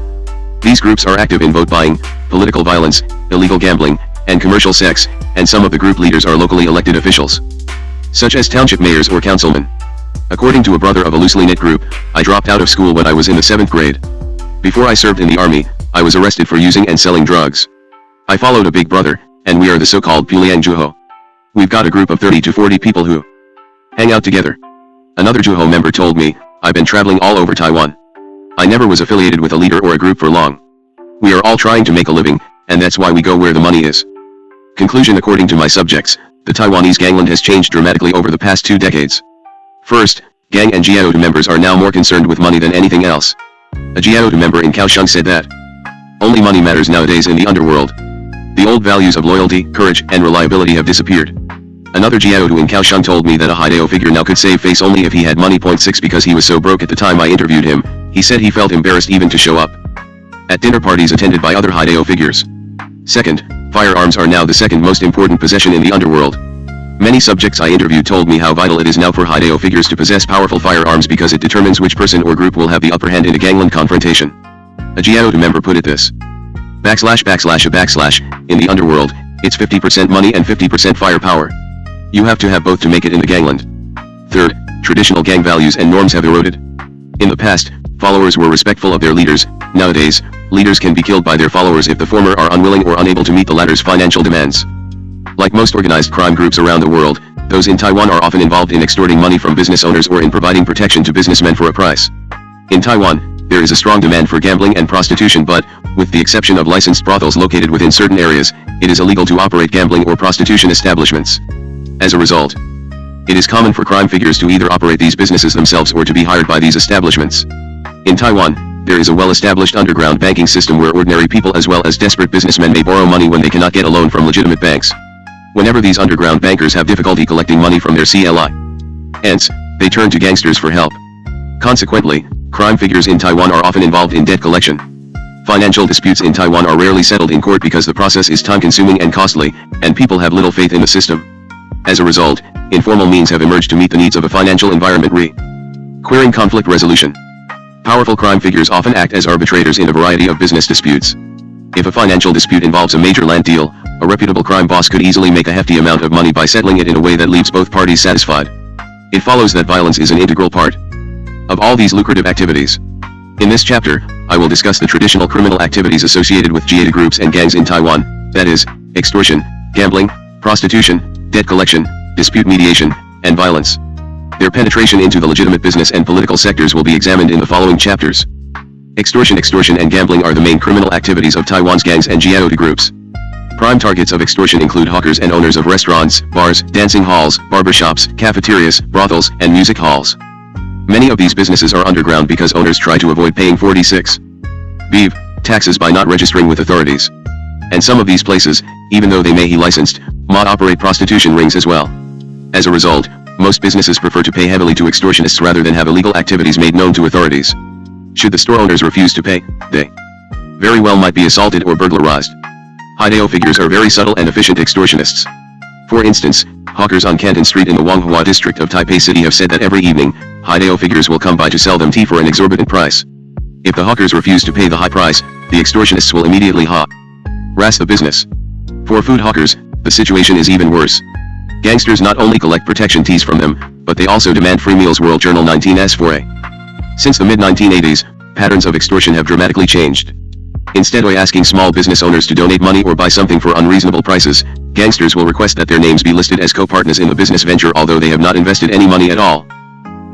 These groups are active in vote buying, political violence, illegal gambling, and commercial sex, and some of the group leaders are locally elected officials, such as township mayors or councilmen. According to a brother of a loosely knit group, I dropped out of school when I was in the 7th grade. Before I served in the army, I was arrested for using and selling drugs. I followed a big brother, and we are the so-called Puliang Juho. We've got a group of 30 to 40 people who hang out together. Another Juho member told me, I've been traveling all over Taiwan. I never was affiliated with a leader or a group for long. We are all trying to make a living, and that's why we go where the money is. Conclusion. According to my subjects, the Taiwanese gangland has changed dramatically over the past 2 decades. First, gang and Jiaotu members are now more concerned with money than anything else. A Jiaotu member in Kaohsiung said that only money matters nowadays in the underworld. The old values of loyalty, courage, and reliability have disappeared. Another Jiaotu in Kaohsiung told me that a Haidao figure now could save face only if he had money. 6 Because he was so broke at the time I interviewed him, he said he felt embarrassed even to show up at dinner parties attended by other Haidao figures. Second, firearms are now the second most important possession in the underworld. Many subjects I interviewed told me how vital it is now for Haidao figures to possess powerful firearms because it determines which person or group will have the upper hand in a gangland confrontation. A Jiaotu member put it this: //, in the underworld, it's 50% money and 50% firepower. You have to have both to make it in the gangland. Third, traditional gang values and norms have eroded. In the past, followers were respectful of their leaders. Nowadays, leaders can be killed by their followers if the former are unwilling or unable to meet the latter's financial demands. Like most organized crime groups around the world, Those in Taiwan are often involved in extorting money from business owners or in providing protection to businessmen for a price. In Taiwan, there is a strong demand for gambling and prostitution, but, with the exception of licensed brothels located within certain areas, it is illegal to operate gambling or prostitution establishments. As a result, it is common for crime figures to either operate these businesses themselves or to be hired by these establishments. In Taiwan, there is a well-established underground banking system where ordinary people as well as desperate businessmen may borrow money when they cannot get a loan from legitimate banks. Whenever these underground bankers have difficulty collecting money from their clients, they turn to gangsters for help. Consequently, crime figures in Taiwan are often involved in debt collection. Financial disputes in Taiwan are rarely settled in court because the process is time-consuming and costly, and people have little faith in the system. As a result, informal means have emerged to meet the needs of a financial environment requiring conflict resolution. Powerful crime figures often act as arbitrators in a variety of business disputes. If a financial dispute involves a major land deal, a reputable crime boss could easily make a hefty amount of money by settling it in a way that leaves both parties satisfied. It follows that violence is an integral part of all these lucrative activities. In this chapter, I will discuss the traditional criminal activities associated with jihad groups and gangs in Taiwan, that is, extortion, gambling, prostitution, debt collection, dispute mediation, and violence. Their penetration into the legitimate business and political sectors will be examined in the following chapters. Extortion and gambling are the main criminal activities of Taiwan's gangs and jihad groups. Prime targets of extortion include hawkers and owners of restaurants, bars, dancing halls, barbershops, cafeterias, brothels, and music halls. Many of these businesses are underground because owners try to avoid paying 46B taxes by not registering with authorities. And some of these places, even though they may be licensed, operate prostitution rings as well. As a result, most businesses prefer to pay heavily to extortionists rather than have illegal activities made known to authorities. Should the store owners refuse to pay, they very well might be assaulted or burglarized. Haidao figures are very subtle and efficient extortionists. For instance, hawkers on Canton Street in the Wanghua district of Taipei City have said that every evening, Haidao figures will come by to sell them tea for an exorbitant price. If the hawkers refuse to pay the high price, the extortionists will immediately harass the business. For food hawkers, the situation is even worse. Gangsters not only collect protection teas from them, but they also demand free meals. World Journal 19s4a. Since the mid-1980s, patterns of extortion have dramatically changed. Instead of asking small business owners to donate money or buy something for unreasonable prices, gangsters will request that their names be listed as co-partners in the business venture although they have not invested any money at all.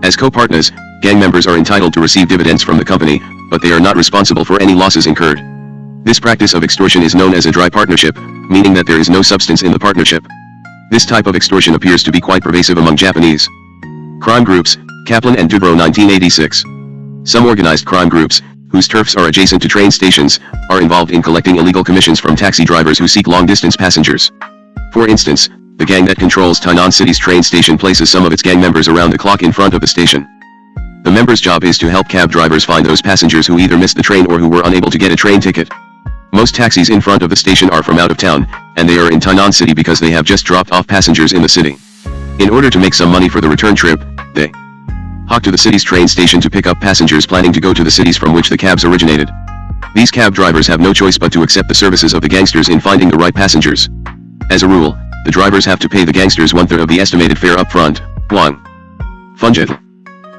As co-partners, gang members are entitled to receive dividends from the company, but they are not responsible for any losses incurred. This practice of extortion is known as a dry partnership, meaning that there is no substance in the partnership. This type of extortion appears to be quite pervasive among Japanese crime groups. Kaplan and Dubrow 1986. Some organized crime groups, whose turfs are adjacent to train stations, are involved in collecting illegal commissions from taxi drivers who seek long-distance passengers. For instance, the gang that controls Tainan City's train station places some of its gang members around the clock in front of the station. The members' job is to help cab drivers find those passengers who either missed the train or who were unable to get a train ticket. Most taxis in front of the station are from out of town, and they are in Tainan City because they have just dropped off passengers in the city. In order to make some money for the return trip, they hawk to the city's train station to pick up passengers planning to go to the cities from which the cabs originated. These cab drivers have no choice but to accept the services of the gangsters in finding the right passengers. As a rule, the drivers have to pay the gangsters 1/3 of the estimated fare up front. Wang Funjet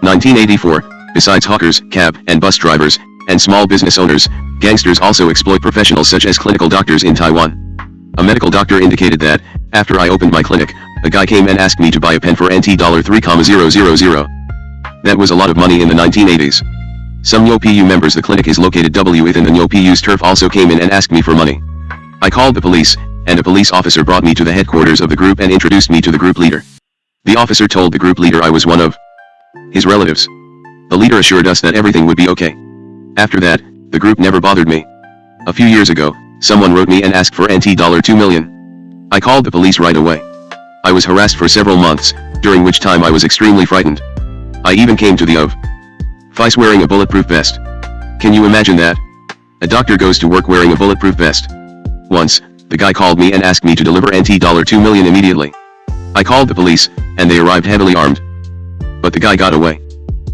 1984. Besides hawkers, cab and bus drivers, and small business owners, gangsters also exploit professionals such as clinical doctors in Taiwan. A medical doctor indicated that, after I opened my clinic, a guy came and asked me to buy a pen for $3,000. That was a lot of money in the 1980s. Some NyoPU members, the clinic is located within the NyoPU's turf, also came in and asked me for money. I called the police, and a police officer brought me to the headquarters of the group and introduced me to the group leader. The officer told the group leader I was one of his relatives. The leader assured us that everything would be okay. After that, the group never bothered me. A few years ago, someone wrote me and asked for $2 million. I called the police right away. I was harassed for several months, during which time I was extremely frightened. I even came to the vice wearing a bulletproof vest. Can you imagine that? A doctor goes to work wearing a bulletproof vest. Once, the guy called me and asked me to deliver $2 million immediately. I called the police, and they arrived heavily armed. But the guy got away.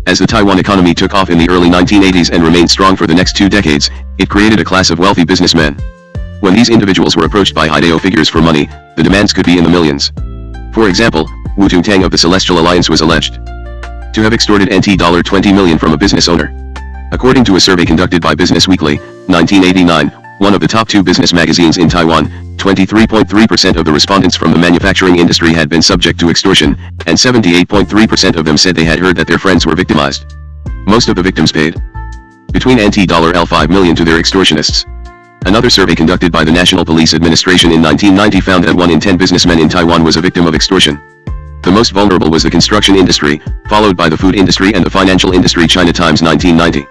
As the Taiwan economy took off in the early 1980s and remained strong for the next 2 decades, it created a class of wealthy businessmen. When these individuals were approached by Haidao figures for money, the demands could be in the millions. For example, Wu Tungtang of the Celestial Alliance was alleged to have extorted $20 million from a business owner. According to a survey conducted by Business Weekly, 1989, one of the top 2 business magazines in Taiwan, 23.3% of the respondents from the manufacturing industry had been subject to extortion, and 78.3% of them said they had heard that their friends were victimized. Most of the victims paid between $5 million to their extortionists. Another survey conducted by the National Police Administration in 1990 found that 1 in 10 businessmen in Taiwan was a victim of extortion. The most vulnerable was the construction industry, followed by the food industry and the financial industry. China Times 1990.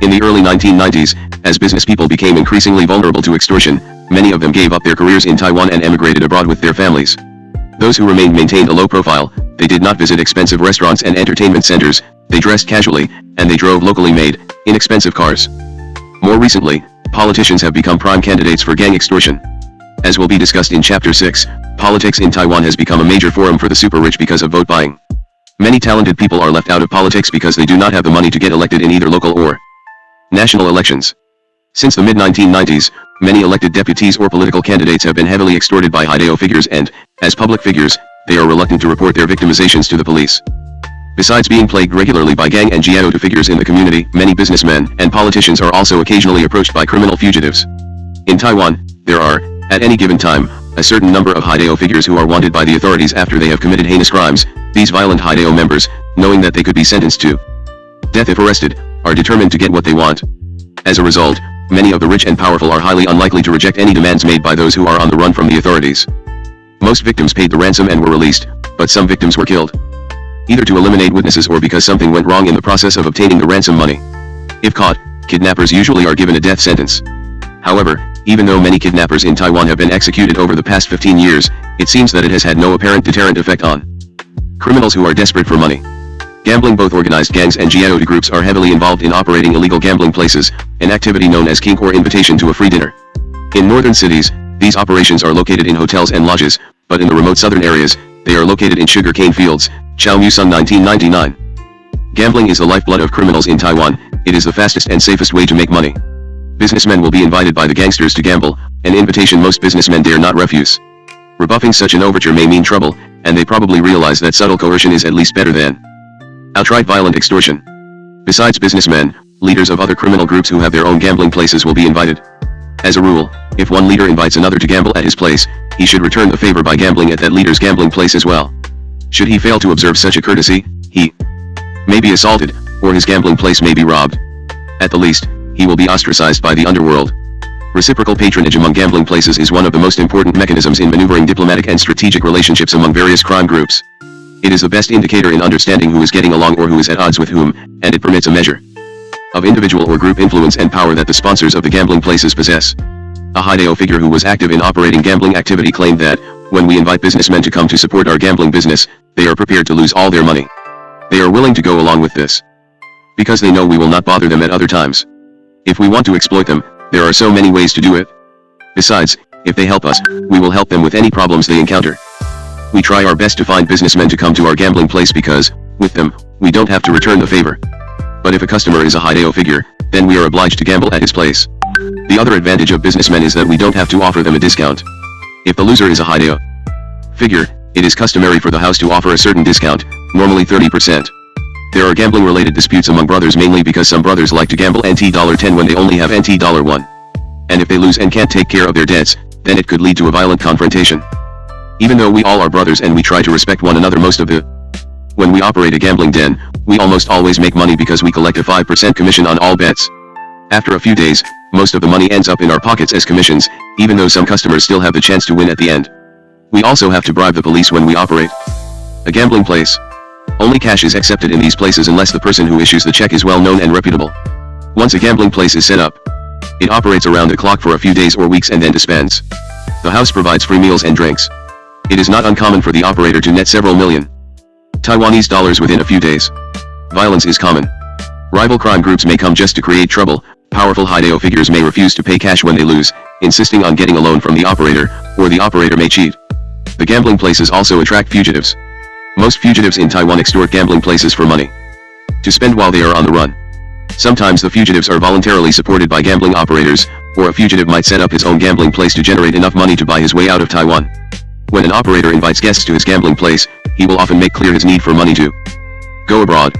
In the early 1990s, as business people became increasingly vulnerable to extortion, many of them gave up their careers in Taiwan and emigrated abroad with their families. Those who remained maintained a low profile. They did not visit expensive restaurants and entertainment centers, they dressed casually, and they drove locally made, inexpensive cars. More recently, politicians have become prime candidates for gang extortion. As will be discussed in Chapter 6, politics in Taiwan has become a major forum for the super rich because of vote buying. Many talented people are left out of politics because they do not have the money to get elected in either local or national elections. Since the mid-1990s, many elected deputies or political candidates have been heavily extorted by Haidao figures and, as public figures, they are reluctant to report their victimizations to the police. Besides being plagued regularly by gang and jiao figures in the community, many businessmen and politicians are also occasionally approached by criminal fugitives. In Taiwan, there are, at any given time, a certain number of Haidao figures who are wanted by the authorities after they have committed heinous crimes. These violent Haidao members, knowing that they could be sentenced to death if arrested, are determined to get what they want. As a result, many of the rich and powerful are highly unlikely to reject any demands made by those who are on the run from the authorities. Most victims paid the ransom and were released, but some victims were killed, either to eliminate witnesses or because something went wrong in the process of obtaining the ransom money. If caught, kidnappers usually are given a death sentence. However, even though many kidnappers in Taiwan have been executed over the past 15 years, it seems that it has had no apparent deterrent effect on criminals who are desperate for money. Gambling. Both organized gangs and jiao groups are heavily involved in operating illegal gambling places, an activity known as kink or invitation to a free dinner. In northern cities, these operations are located in hotels and lodges, but in the remote southern areas, they are located in sugar cane fields. Chao Musung 1999. Gambling is the lifeblood of criminals in Taiwan. It is the fastest and safest way to make money. Businessmen will be invited by the gangsters to gamble, an invitation most businessmen dare not refuse. Rebuffing such an overture may mean trouble, and they probably realize that subtle coercion is at least better than outright violent extortion. Besides businessmen, leaders of other criminal groups who have their own gambling places will be invited. As a rule, if one leader invites another to gamble at his place, he should return the favor by gambling at that leader's gambling place as well. Should he fail to observe such a courtesy, he may be assaulted, or his gambling place may be robbed. At the least, he will be ostracized by the underworld. Reciprocal patronage among gambling places is one of the most important mechanisms in maneuvering diplomatic and strategic relationships among various crime groups. It is the best indicator in understanding who is getting along or who is at odds with whom, and it permits a measure of individual or group influence and power that the sponsors of the gambling places possess. A Haidao figure who was active in operating gambling activity claimed that, when we invite businessmen to come to support our gambling business, they are prepared to lose all their money. They are willing to go along with this because they know we will not bother them at other times. If we want to exploit them, there are so many ways to do it. Besides, if they help us, we will help them with any problems they encounter. We try our best to find businessmen to come to our gambling place because, with them, we don't have to return the favor. But if a customer is a Haidao figure, then we are obliged to gamble at his place. The other advantage of businessmen is that we don't have to offer them a discount. If the loser is a Haidao figure, it is customary for the house to offer a certain discount, normally 30%. There are gambling-related disputes among brothers mainly because some brothers like to gamble $10 when they only have $1. And if they lose and can't take care of their debts, then it could lead to a violent confrontation. Even though we all are brothers and we try to respect one another when we operate a gambling den, we almost always make money because we collect a 5% commission on all bets. After a few days, most of the money ends up in our pockets as commissions, even though some customers still have the chance to win at the end. We also have to bribe the police when we operate a gambling place. Only cash is accepted in these places unless the person who issues the check is well known and reputable. Once a gambling place is set up, it operates around the clock for a few days or weeks and then disbands. The house provides free meals and drinks. It is not uncommon for the operator to net several million Taiwanese dollars within a few days. Violence is common. Rival crime groups may come just to create trouble. Powerful Haidao figures may refuse to pay cash when they lose, insisting on getting a loan from the operator, or the operator may cheat. The gambling places also attract fugitives. Most fugitives in Taiwan extort gambling places for money to spend while they are on the run. Sometimes the fugitives are voluntarily supported by gambling operators, or a fugitive might set up his own gambling place to generate enough money to buy his way out of Taiwan. When an operator invites guests to his gambling place, he will often make clear his need for money to go abroad.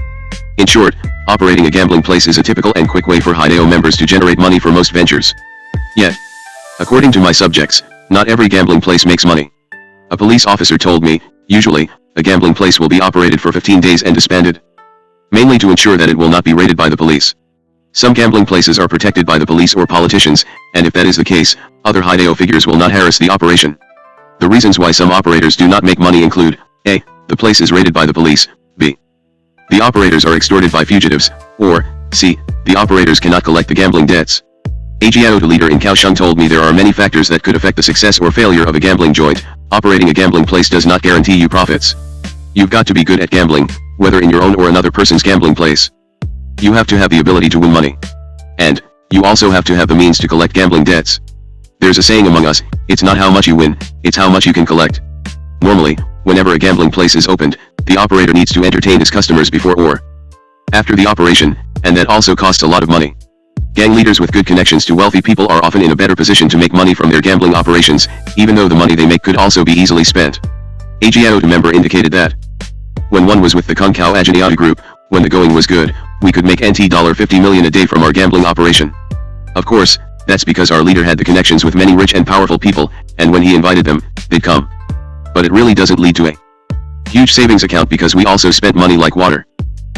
In short, operating a gambling place is a typical and quick way for Haidao members to generate money for most ventures. Yet, according to my subjects, not every gambling place makes money. A police officer told me, usually, a gambling place will be operated for 15 days and disbanded. Mainly to ensure that it will not be raided by the police. Some gambling places are protected by the police or politicians, and if that is the case, other Hideo figures will not harass the operation. The reasons why some operators do not make money include, A. The place is raided by the police, B. The operators are extorted by fugitives, or, C. The operators cannot collect the gambling debts. A Jiao leader in Kaohsiung told me there are many factors that could affect the success or failure of a gambling joint. Operating a gambling place does not guarantee you profits. You've got to be good at gambling, whether in your own or another person's gambling place. You have to have the ability to win money. And, you also have to have the means to collect gambling debts. There's a saying among us, it's not how much you win, it's how much you can collect. Normally, whenever a gambling place is opened, the operator needs to entertain his customers before or after the operation, and that also costs a lot of money. Gang leaders with good connections to wealthy people are often in a better position to make money from their gambling operations, even though the money they make could also be easily spent. A Jiao member indicated that when one was with the Kung Kao Ajaniata group, when the going was good, we could make NT $50 million a day from our gambling operation. Of course, that's because our leader had the connections with many rich and powerful people, and when he invited them, they'd come. But it really doesn't lead to a huge savings account because we also spent money like water.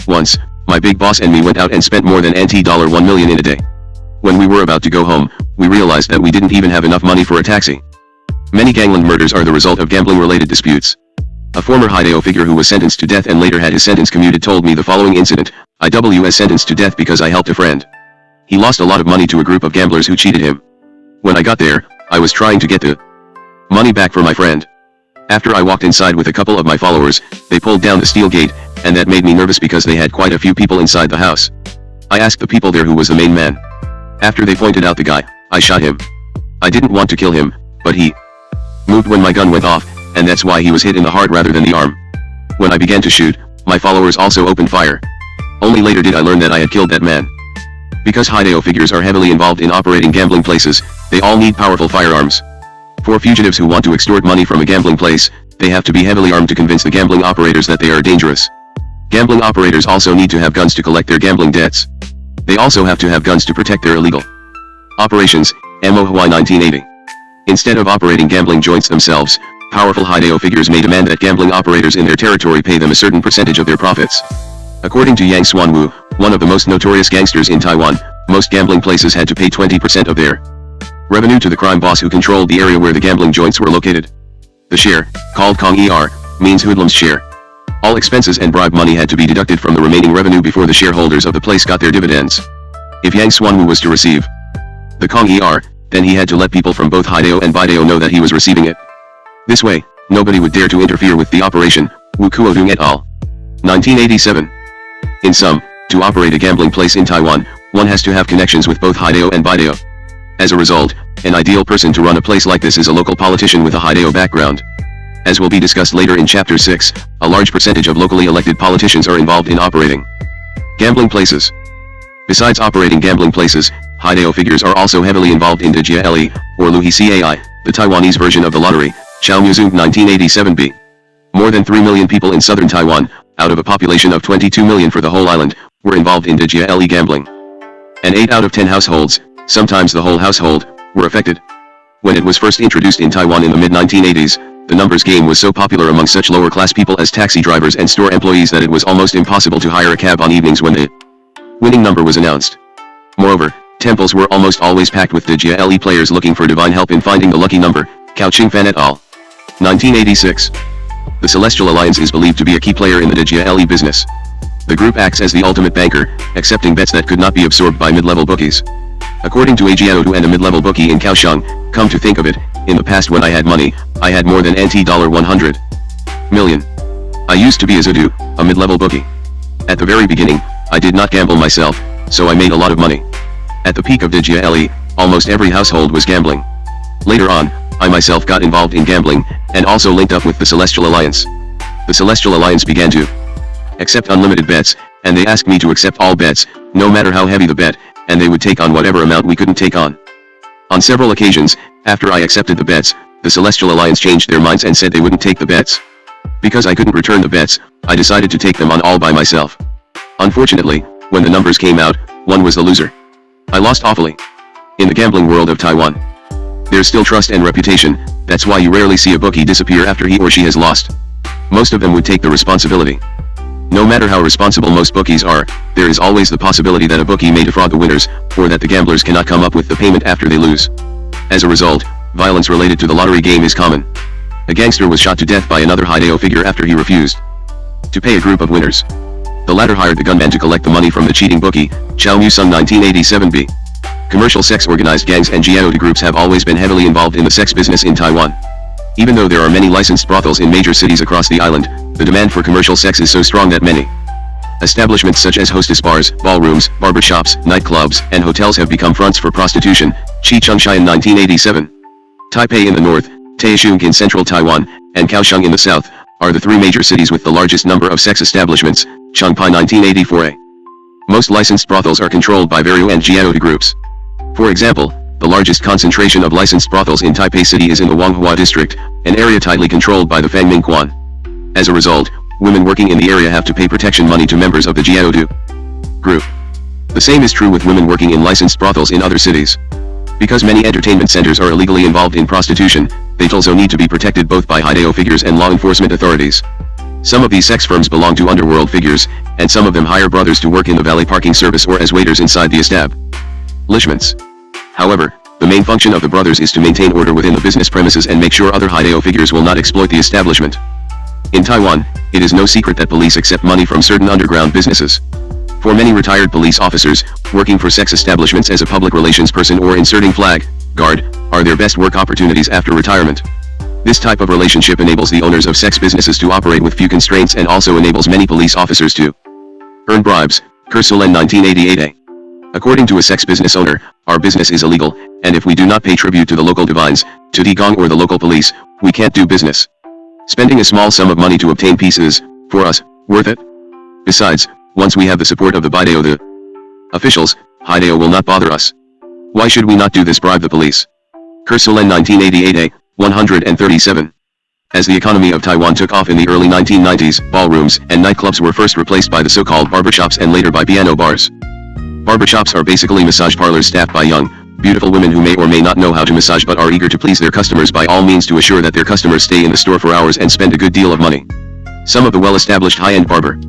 Once, my big boss and me went out and spent more than NT $1 million in a day. When we were about to go home, we realized that we didn't even have enough money for a taxi. Many gangland murders are the result of gambling-related disputes. A former Hideo figure who was sentenced to death and later had his sentence commuted told me the following incident. I was sentenced to death because I helped a friend. He lost a lot of money to a group of gamblers who cheated him. When I got there, I was trying to get the money back for my friend. After I walked inside with a couple of my followers, they pulled down the steel gate, and that made me nervous because they had quite a few people inside the house. I asked the people there who was the main man. After they pointed out the guy, I shot him. I didn't want to kill him, but he moved when my gun went off, and that's why he was hit in the heart rather than the arm. When I began to shoot, my followers also opened fire. Only later did I learn that I had killed that man. Because Hideo figures are heavily involved in operating gambling places, they all need powerful firearms. For fugitives who want to extort money from a gambling place, they have to be heavily armed to convince the gambling operators that they are dangerous. Gambling operators also need to have guns to collect their gambling debts. They also have to have guns to protect their illegal operations. MO Hawaii 1980. Instead of operating gambling joints themselves, powerful Hideo figures may demand that gambling operators in their territory pay them a certain percentage of their profits. According to Yang Xuanwu, one of the most notorious gangsters in Taiwan, most gambling places had to pay 20% of their revenue to the crime boss who controlled the area where the gambling joints were located. The share, called Kong Er, means hoodlum's share. All expenses and bribe money had to be deducted from the remaining revenue before the shareholders of the place got their dividends. If Yang Xuanwu was to receive the Kong Er, then he had to let people from both Hideo and Bideo know that he was receiving it. This way, nobody would dare to interfere with the operation. Wu Kuodong et al. 1987. In sum, to operate a gambling place in Taiwan, one has to have connections with both Hideo and Bideo. As a result, an ideal person to run a place like this is a local politician with a Hideo background. As will be discussed later in Chapter 6, a large percentage of locally elected politicians are involved in operating gambling places. Besides operating gambling places, Hideo figures are also heavily involved in Dejia Le, or Luhi Cai, the Taiwanese version of the lottery, Chao Muzung 1987b. More than 3 million people in southern Taiwan, out of a population of 22 million for the whole island, were involved in Dejia Le gambling. And 8 out of 10 households, sometimes the whole household, were affected. When it was first introduced in Taiwan in the mid-1980s, the numbers game was so popular among such lower-class people as taxi drivers and store employees that it was almost impossible to hire a cab on evenings when the winning number was announced. Moreover, temples were almost always packed with Dejia Le players looking for divine help in finding the lucky number. Cao Qingfan et al. 1986. The Celestial Alliance is believed to be a key player in the Dejia Le business. The group acts as the ultimate banker, accepting bets that could not be absorbed by mid-level bookies. According to Ajianodu and a mid-level bookie in Kaohsiung, come to think of it, in the past when I had money, I had more than NT $100 million. I used to be as a mid-level bookie. At the very beginning, I did not gamble myself, so I made a lot of money. At the peak of Dejia Le, almost every household was gambling. Later on, I myself got involved in gambling, and also linked up with the Celestial Alliance. The Celestial Alliance began to accept unlimited bets, and they asked me to accept all bets, no matter how heavy the bet, and they would take on whatever amount we couldn't take on. On several occasions, after I accepted the bets, the Celestial Alliance changed their minds and said they wouldn't take the bets. Because I couldn't return the bets, I decided to take them on all by myself. Unfortunately, when the numbers came out, one was the loser. I lost awfully. In the gambling world of Taiwan, there's still trust and reputation, that's why you rarely see a bookie disappear after he or she has lost. Most of them would take the responsibility. No matter how responsible most bookies are, there is always the possibility that a bookie may defraud the winners, or that the gamblers cannot come up with the payment after they lose. As a result, violence related to the lottery game is common. A gangster was shot to death by another Haidao figure after he refused to pay a group of winners. The latter hired the gunman to collect the money from the cheating bookie, Chao Mu-sung 1987b. Commercial sex organized gangs and jiaoda groups have always been heavily involved in the sex business in Taiwan. Even though there are many licensed brothels in major cities across the island, the demand for commercial sex is so strong that many establishments such as hostess bars, ballrooms, barbershops, nightclubs, and hotels have become fronts for prostitution. Chichungshian 1987. Taipei in the north, Taichung in central Taiwan, and Kaohsiung in the south, are the three major cities with the largest number of sex establishments. Chengpai 1984a. Most licensed brothels are controlled by Vario and jiaoda groups. For example, the largest concentration of licensed brothels in Taipei City is in the Wanghua district, an area tightly controlled by the Fangming Quan. As a result, women working in the area have to pay protection money to members of the jiaoda group. The same is true with women working in licensed brothels in other cities. Because many entertainment centers are illegally involved in prostitution, they also need to be protected both by Haidao figures and law enforcement authorities. Some of these sex firms belong to underworld figures, and some of them hire brothers to work in the valet parking service or as waiters inside the establishments. However, the main function of the brothers is to maintain order within the business premises and make sure other Haidao figures will not exploit the establishment. In Taiwan, it is no secret that police accept money from certain underground businesses. For many retired police officers, working for sex establishments as a public relations person or inserting flag guard are their best work opportunities after retirement. This type of relationship enables the owners of sex businesses to operate with few constraints and also enables many police officers to earn bribes. Ko-lin 1988a. According to a sex business owner, our business is illegal, and if we do not pay tribute to the local divines, to Digong or the local police, we can't do business. Spending a small sum of money to obtain peace is, for us, worth it. Besides, once we have the support of the Baidao the officials, Haidao will not bother us. Why should we not do this? Bribe the police. Ko-lin 1988a, 137. As the economy of Taiwan took off in the early 1990s, ballrooms and nightclubs were first replaced by the so-called barbershops and later by piano bars. Barbershops are basically massage parlors staffed by young, beautiful women who may or may not know how to massage but are eager to please their customers by all means to assure that their customers stay in the store for hours and spend a good deal of money. Some of the well-established high-end barber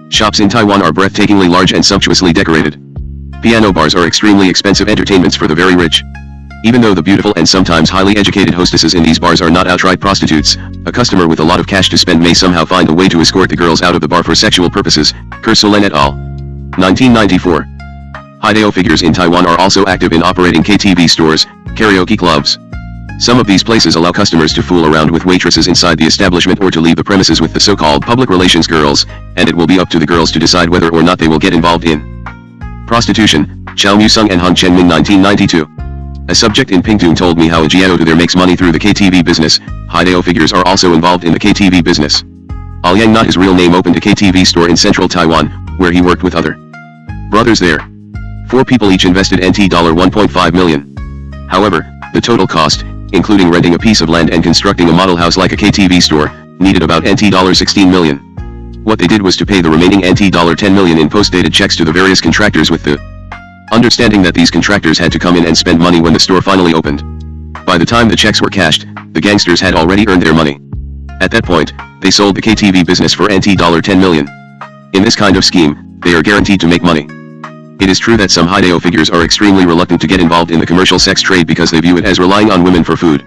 shops in Taiwan are breathtakingly large and sumptuously decorated. Piano bars are extremely expensive entertainments for the very rich. Even though the beautiful and sometimes highly educated hostesses in these bars are not outright prostitutes, a customer with a lot of cash to spend may somehow find a way to escort the girls out of the bar for sexual purposes. Ko-lin et al. 1994. Haidao figures in Taiwan are also active in operating KTV stores, karaoke clubs. Some of these places allow customers to fool around with waitresses inside the establishment or to leave the premises with the so-called public relations girls, and it will be up to the girls to decide whether or not they will get involved in prostitution. Chao Mu-sung and Han Chengming 1992. A subject in Pingtung told me how a jiaoda there makes money through the KTV business. Haidao figures are also involved in the KTV business. Yang, not his real name, opened a KTV store in central Taiwan, where he worked with other brothers there. 4 people each invested NT $1.5 million. However, the total cost, including renting a piece of land and constructing a model house like a KTV store, needed about NT $16 million. What they did was to pay the remaining NT $10 million in post-dated checks to the various contractors with the understanding that these contractors had to come in and spend money when the store finally opened. By the time the checks were cashed, the gangsters had already earned their money. At that point, they sold the KTV business for NT $10 million. In this kind of scheme, they are guaranteed to make money. It is true that some Haidao figures are extremely reluctant to get involved in the commercial sex trade because they view it as relying on women for food.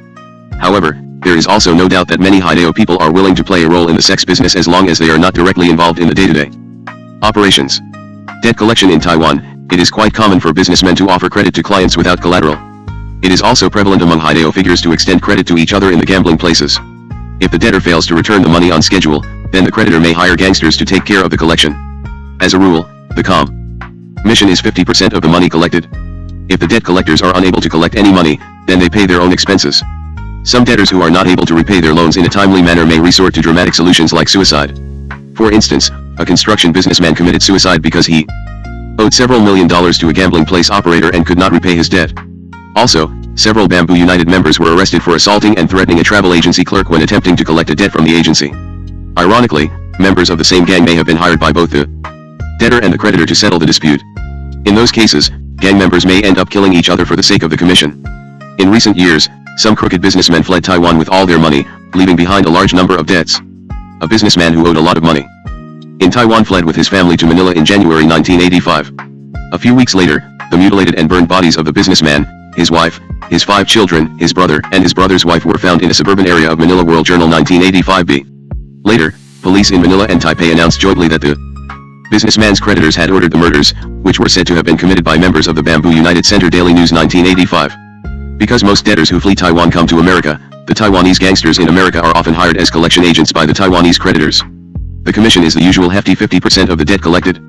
However, there is also no doubt that many Haidao people are willing to play a role in the sex business as long as they are not directly involved in the day-to-day operations. Debt collection in Taiwan, it is quite common for businessmen to offer credit to clients without collateral. It is also prevalent among Haidao figures to extend credit to each other in the gambling places. If the debtor fails to return the money on schedule, then the creditor may hire gangsters to take care of the collection. As a rule, the commission is 50% of the money collected. If the debt collectors are unable to collect any money, then they pay their own expenses. Some debtors who are not able to repay their loans in a timely manner may resort to dramatic solutions like suicide. For instance, a construction businessman committed suicide because he owed several $1 million to a gambling place operator and could not repay his debt. Also, several Bamboo United members were arrested for assaulting and threatening a travel agency clerk when attempting to collect a debt from the agency. Ironically, members of the same gang may have been hired by both the debtor and the creditor to settle the dispute. In those cases, gang members may end up killing each other for the sake of the commission. In recent years, some crooked businessmen fled Taiwan with all their money, leaving behind a large number of debts. A businessman who owed a lot of money in Taiwan fled with his family to Manila in January 1985. A few weeks later, the mutilated and burned bodies of the businessman, his wife, his 5 children, his brother, and his brother's wife were found in a suburban area of Manila. World Journal 1985b. Later, police in Manila and Taipei announced jointly that the businessman's creditors had ordered the murders, which were said to have been committed by members of the Bamboo United Center. Daily News 1985. Because most debtors who flee Taiwan come to America, the Taiwanese gangsters in America are often hired as collection agents by the Taiwanese creditors. The commission is the usual hefty 50% of the debt collected.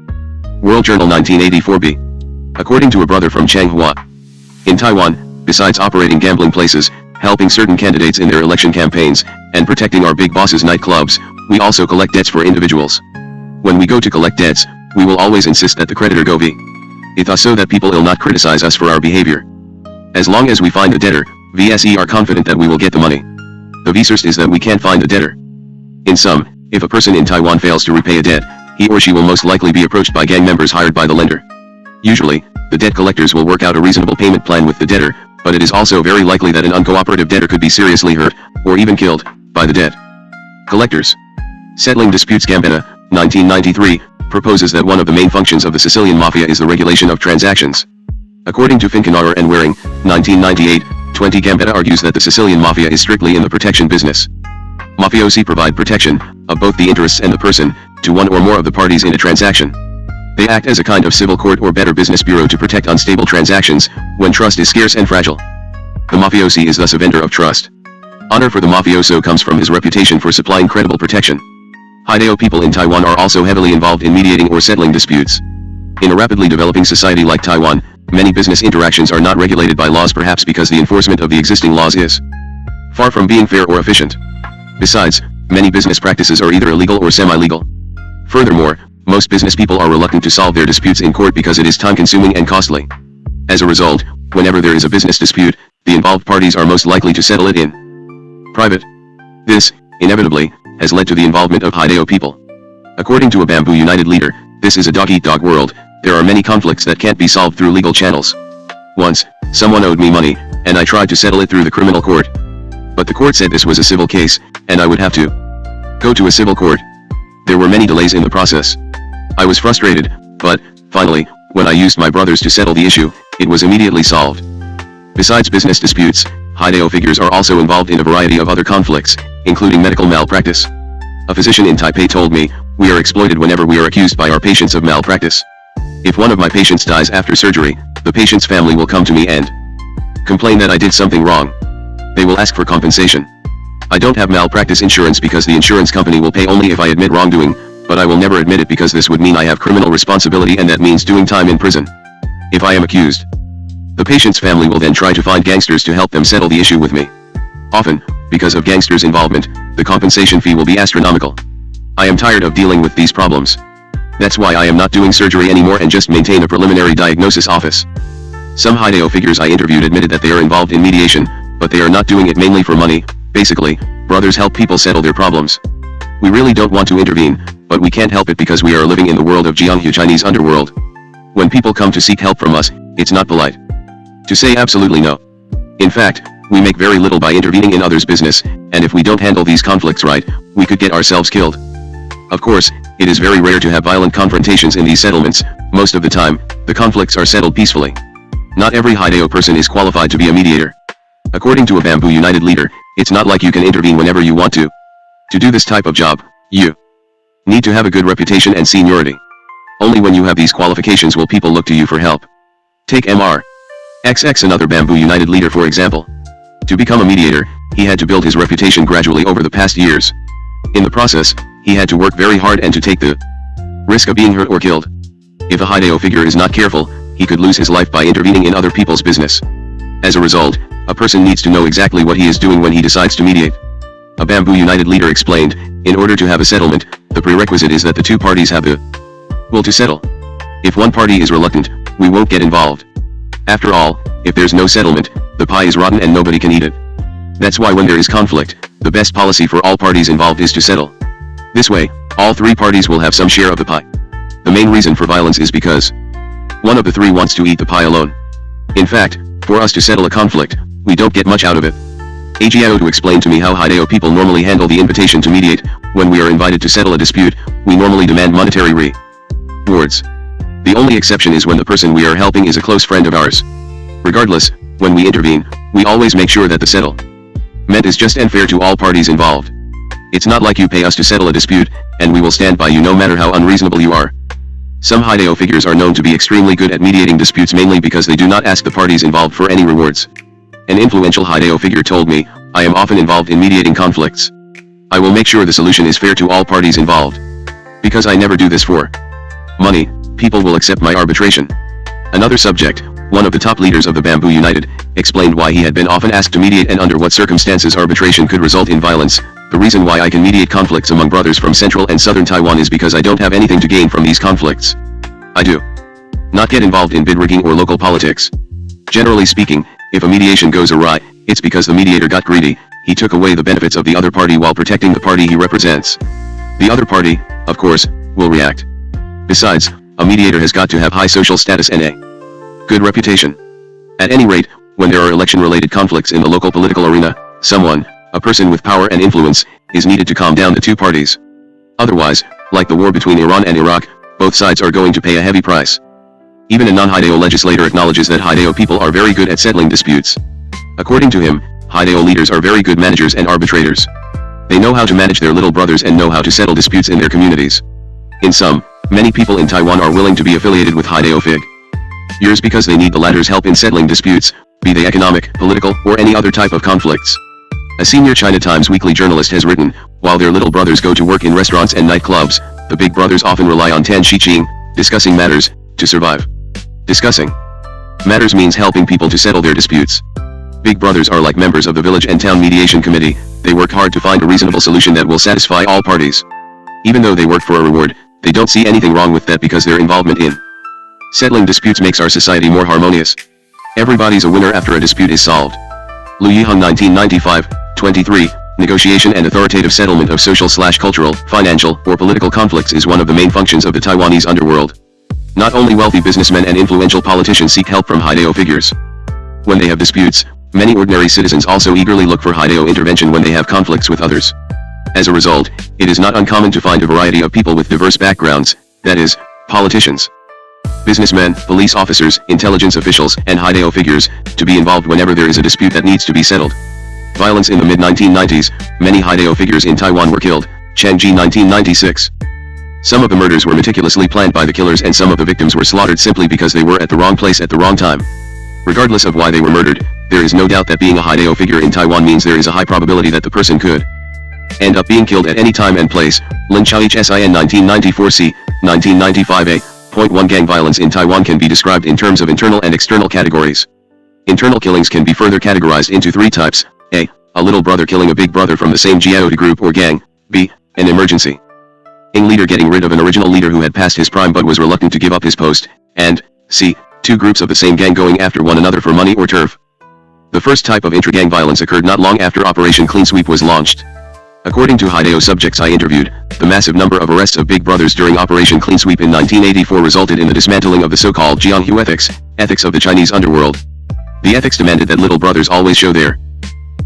World Journal 1984b. According to a brother from Changhua, in Taiwan, besides operating gambling places, helping certain candidates in their election campaigns, and protecting our big bosses' nightclubs, we also collect debts for individuals. When we go to collect debts, we will always insist that the creditor go with us so that people will not criticize us for our behavior. As long as we find the debtor, we are confident that we will get the money. The worst is that we can't find the debtor. In sum, if a person in Taiwan fails to repay a debt, he or she will most likely be approached by gang members hired by the lender. Usually, the debt collectors will work out a reasonable payment plan with the debtor, but it is also very likely that an uncooperative debtor could be seriously hurt, or even killed, by the debt collectors. Settling disputes. Gambetta, 1993, proposes that one of the main functions of the Sicilian Mafia is the regulation of transactions. According to Finkenauer and Waring, 1998, 20 Gambetta argues that the Sicilian Mafia is strictly in the protection business. Mafiosi provide protection, of both the interests and the person, to one or more of the parties in a transaction. They act as a kind of civil court or better business bureau to protect unstable transactions, when trust is scarce and fragile. The mafiosi is thus a vendor of trust. Honor for the mafioso comes from his reputation for supplying credible protection. Hideo people in Taiwan are also heavily involved in mediating or settling disputes. In a rapidly developing society like Taiwan, many business interactions are not regulated by laws, perhaps because the enforcement of the existing laws is far from being fair or efficient. Besides, many business practices are either illegal or semi-legal. Furthermore, most business people are reluctant to solve their disputes in court because it is time-consuming and costly. As a result, whenever there is a business dispute, the involved parties are most likely to settle it in private. This, inevitably, has led to the involvement of Hideo people. According to a Bamboo United leader, this is a dog-eat-dog world. There are many conflicts that can't be solved through legal channels. Once, someone owed me money, and I tried to settle it through the criminal court. But the court said this was a civil case, and I would have to go to a civil court. There were many delays in the process. I was frustrated, but, finally, when I used my brothers to settle the issue, it was immediately solved. Besides business disputes, Hideo figures are also involved in a variety of other conflicts, including medical malpractice. A physician in Taipei told me, "We are exploited whenever we are accused by our patients of malpractice. If one of my patients dies after surgery, the patient's family will come to me and complain that I did something wrong. They will ask for compensation. I don't have malpractice insurance because the insurance company will pay only if I admit wrongdoing, but I will never admit it because this would mean I have criminal responsibility and that means doing time in prison. If I am accused, the patient's family will then try to find gangsters to help them settle the issue with me. Often, because of gangsters' involvement, the compensation fee will be astronomical. I am tired of dealing with these problems. That's why I am not doing surgery anymore and just maintain a preliminary diagnosis office." Some Hideo figures I interviewed admitted that they are involved in mediation, but they are not doing it mainly for money. Basically, brothers help people settle their problems. We really don't want to intervene, but we can't help it because we are living in the world of Jianghu Chinese underworld. When people come to seek help from us, it's not polite to say absolutely no. In fact, we make very little by intervening in others' business, and if we don't handle these conflicts right, we could get ourselves killed. Of course, it is very rare to have violent confrontations in these settlements. Most of the time, the conflicts are settled peacefully. Not every Hideo person is qualified to be a mediator. According to a Bamboo United leader, it's not like you can intervene whenever you want to. To do this type of job, you need to have a good reputation and seniority. Only when you have these qualifications will people look to you for help. Take Mr. XX, another Bamboo United leader, for example. To become a mediator, he had to build his reputation gradually over the past years. In the process, he had to work very hard and to take the risk of being hurt or killed. If a Hideo figure is not careful, he could lose his life by intervening in other people's business. As a result, a person needs to know exactly what he is doing when he decides to mediate. A Bamboo United leader explained, in order to have a settlement, the prerequisite is that the two parties have the will to settle. If one party is reluctant, we won't get involved. After all, if there's no settlement, the pie is rotten and nobody can eat it. That's why when there is conflict, the best policy for all parties involved is to settle. This way, all three parties will have some share of the pie. The main reason for violence is because One of the three wants to eat the pie alone. In fact, for us to settle a conflict, we don't get much out of it. Ajiao to explain to me how Hideo people normally handle the invitation to mediate. When we are invited to settle a dispute, we normally demand monetary rewards. The only exception is when the person we are helping is a close friend of ours. Regardless, when we intervene, we always make sure that the settlement is just and fair to all parties involved. It's not like you pay us to settle a dispute, and we will stand by you no matter how unreasonable you are. Some Hideo figures are known to be extremely good at mediating disputes mainly because they do not ask the parties involved for any rewards. An influential Hideo figure told me, "I am often involved in mediating conflicts. I will make sure the solution is fair to all parties involved. Because I never do this for money, people will accept my arbitration." Another subject, one of the top leaders of the Bamboo United, explained why he had been often asked to mediate and under what circumstances arbitration could result in violence. "The reason why I can mediate conflicts among brothers from central and southern Taiwan is because I don't have anything to gain from these conflicts. I do not get involved in bid rigging or local politics. Generally speaking, if a mediation goes awry, it's because the mediator got greedy. He took away the benefits of the other party while protecting the party he represents. The other party, of course, will react. Besides, a mediator has got to have high social status and a good reputation. At any rate, when there are election-related conflicts in the local political arena, someone, a person with power and influence, is needed to calm down the two parties. Otherwise, like the war between Iran and Iraq, both sides are going to pay a heavy price." Even a non-Hideo legislator acknowledges that Hideo people are very good at settling disputes. According to him, Hideo leaders are very good managers and arbitrators. They know how to manage their little brothers and know how to settle disputes in their communities. In sum, many people in Taiwan are willing to be affiliated with Hideo figures because they need the latter's help in settling disputes, be they economic, political, or any other type of conflicts. A senior China Times weekly journalist has written, "While their little brothers go to work in restaurants and nightclubs, the big brothers often rely on Tan Shiqing, discussing matters, to survive." Discussing matters means helping people to settle their disputes. Big brothers are like members of the village and town mediation committee. They work hard to find a reasonable solution that will satisfy all parties. Even though they work for a reward, they don't see anything wrong with that because their involvement in settling disputes makes our society more harmonious. Everybody's a winner after a dispute is solved. Lu Yiheng 1995, 23, negotiation and authoritative settlement of social/cultural, financial, or political conflicts is one of the main functions of the Taiwanese underworld. Not only wealthy businessmen and influential politicians seek help from Hideo figures. When they have disputes, many ordinary citizens also eagerly look for Hideo intervention when they have conflicts with others. As a result, it is not uncommon to find a variety of people with diverse backgrounds, that is, politicians, businessmen, police officers, intelligence officials, and Hideo figures, to be involved whenever there is a dispute that needs to be settled. Violence in the mid-1990s, many Hideo figures in Taiwan were killed, Changji 1996. Some of the murders were meticulously planned by the killers and some of the victims were slaughtered simply because they were at the wrong place at the wrong time. Regardless of why they were murdered, there is no doubt that being a Hideo figure in Taiwan means there is a high probability that the person could end up being killed at any time and place. Lin Chao HSIN 1994c, 1995a. Point 1 Gang violence in Taiwan can be described in terms of internal and external categories. Internal killings can be further categorized into three types: A. A little brother killing a big brother from the same Jiaoda group or gang. B. An emergency leader getting rid of an original leader who had passed his prime but was reluctant to give up his post. And C. Two groups of the same gang going after one another for money or turf. The first type of intra-gang violence occurred not long after Operation Clean Sweep was launched. According to Hideo subjects I interviewed, the massive number of arrests of big brothers during Operation Clean Sweep in 1984 resulted in the dismantling of the so-called Jianghu ethics of the Chinese underworld. The ethics demanded that little brothers always show their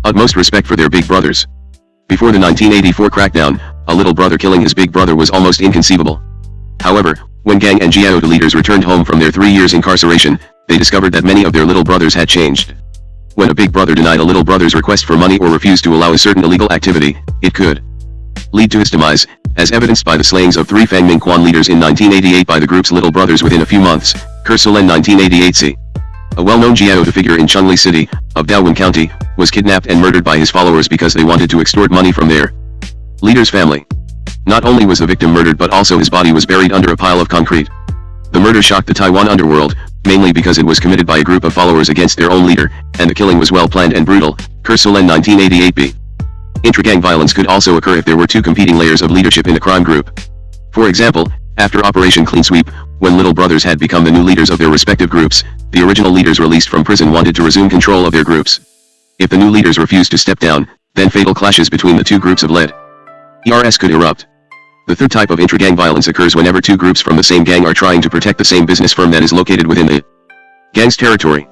utmost respect for their big brothers. Before the 1984 crackdown, a little brother killing his big brother was almost inconceivable. However, when gang and Jiaoda leaders returned home from their 3 years incarceration, they discovered that many of their little brothers had changed. When a big brother denied a little brother's request for money or refused to allow a certain illegal activity, it could lead to his demise, as evidenced by the slayings of 3 Fangming Quan leaders in 1988 by the group's little brothers within a few months. Ko-lin 1988c. A well-known Jiaoda figure in Chungli City, of Daowen County, was kidnapped and murdered by his followers because they wanted to extort money from their leader's family. Not only was the victim murdered but also his body was buried under a pile of concrete. The murder shocked the Taiwan underworld, mainly because it was committed by a group of followers against their own leader, and the killing was well planned and brutal. Ko-lin 1988b. Intra-gang violence could also occur if there were 2 competing layers of leadership in a crime group. For example, after Operation Clean Sweep, when little brothers had become the new leaders of their respective groups, the original leaders released from prison wanted to resume control of their groups. If the new leaders refused to step down, then fatal clashes between the 2 groups of lead ERS could erupt. The third type of intra-gang violence occurs whenever two groups from the same gang are trying to protect the same business firm that is located within the gang's territory.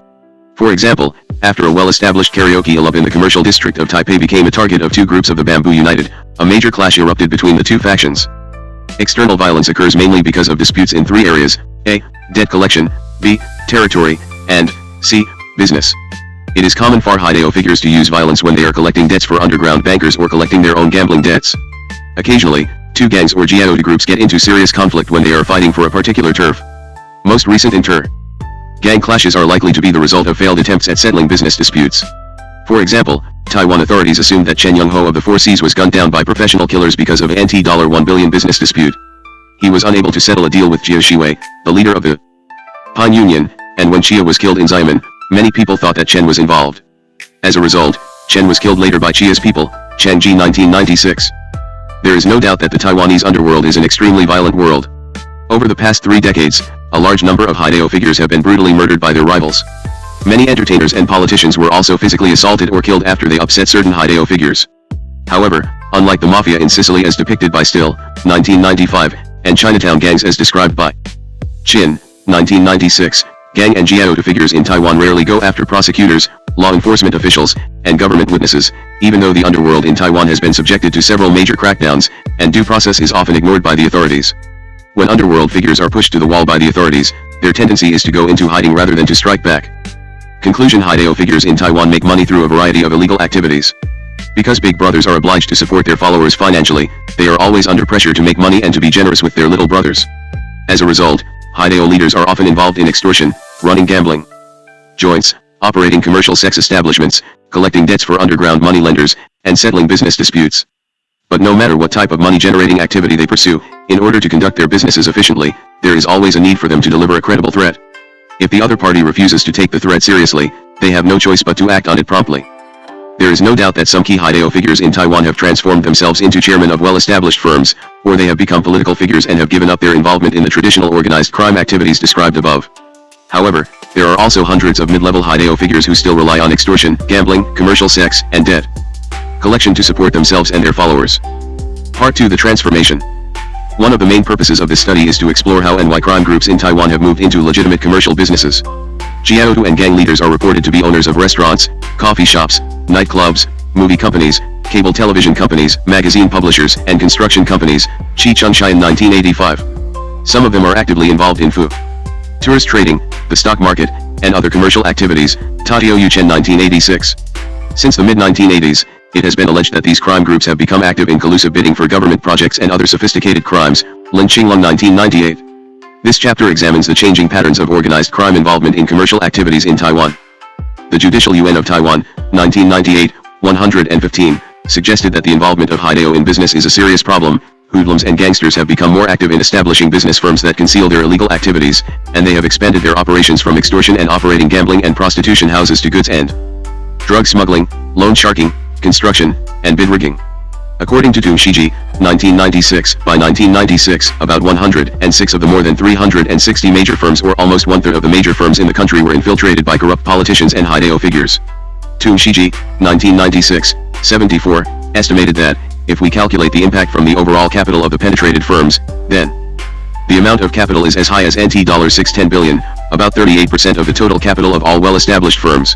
For example, after a well-established karaoke club in the commercial district of Taipei became a target of two groups of the Bamboo United, a major clash erupted between the two factions. External violence occurs mainly because of disputes in three areas: A. Debt collection, B. Territory, and C. Business. It is common for Hideo figures to use violence when they are collecting debts for underground bankers or collecting their own gambling debts. Occasionally, two gangs or Jiaoda groups get into serious conflict when they are fighting for a particular turf. Most recent inter-gang clashes are likely to be the result of failed attempts at settling business disputes. For example, Taiwan authorities assumed that Chen Young-ho of the Four Seas was gunned down by professional killers because of an $1 billion business dispute. He was unable to settle a deal with Jia Shiwei, the leader of the Pine Union, and when Chia was killed in Xiamen, many people thought that Chen was involved. As a result, Chen was killed later by Chia's people, Changji 1996. There is no doubt that the Taiwanese underworld is an extremely violent world. Over the past 3 decades, a large number of Hideo figures have been brutally murdered by their rivals. Many entertainers and politicians were also physically assaulted or killed after they upset certain Hideo figures. However, unlike the mafia in Sicily as depicted by Still, 1995, and Chinatown gangs as described by Chin, 1996, gang and Jiaoda figures in Taiwan rarely go after prosecutors, law enforcement officials, and government witnesses, even though the underworld in Taiwan has been subjected to several major crackdowns, and due process is often ignored by the authorities. When underworld figures are pushed to the wall by the authorities, their tendency is to go into hiding rather than to strike back. Conclusion: Hideo figures in Taiwan make money through a variety of illegal activities. Because big brothers are obliged to support their followers financially, they are always under pressure to make money and to be generous with their little brothers. As a result, Hideo leaders are often involved in extortion, running gambling joints, operating commercial sex establishments, collecting debts for underground moneylenders, and settling business disputes. But no matter what type of money-generating activity they pursue, in order to conduct their businesses efficiently, there is always a need for them to deliver a credible threat. If the other party refuses to take the threat seriously, they have no choice but to act on it promptly. There is no doubt that some key Hideo figures in Taiwan have transformed themselves into chairmen of well-established firms, or they have become political figures and have given up their involvement in the traditional organized crime activities described above. However, there are also hundreds of mid-level Hideo figures who still rely on extortion, gambling, commercial sex, and debt collection to support themselves and their followers. Part 2: The Transformation. One of the main purposes of this study is to explore how and why crime groups in Taiwan have moved into legitimate commercial businesses. Jiaodu and gang leaders are reported to be owners of restaurants, coffee shops, nightclubs, movie companies, cable television companies, magazine publishers, and construction companies, Chi Chengshai in 1985. Some of them are actively involved in tourist trading, the stock market, and other commercial activities, Tatio Yuchen 1986. Since the mid-1980s, it has been alleged that these crime groups have become active in collusive bidding for government projects and other sophisticated crimes, Lin Qinglong 1998. This chapter examines the changing patterns of organized crime involvement in commercial activities in Taiwan. The Judicial UN of Taiwan, 1998, 115, suggested that the involvement of Hideo in business is a serious problem. Hoodlums and gangsters have become more active in establishing business firms that conceal their illegal activities, and they have expanded their operations from extortion and operating gambling and prostitution houses to goods and drug smuggling, loan sharking, construction, and bid rigging. According to Tung Shiji, 1996, by 1996, about 106 of the more than 360 major firms, or almost one-third of the major firms in the country, were infiltrated by corrupt politicians and Hideo figures. Tung Shiji, 1996, 74, estimated that, if we calculate the impact from the overall capital of the penetrated firms, then the amount of capital is as high as $610 billion, about 38% of the total capital of all well-established firms.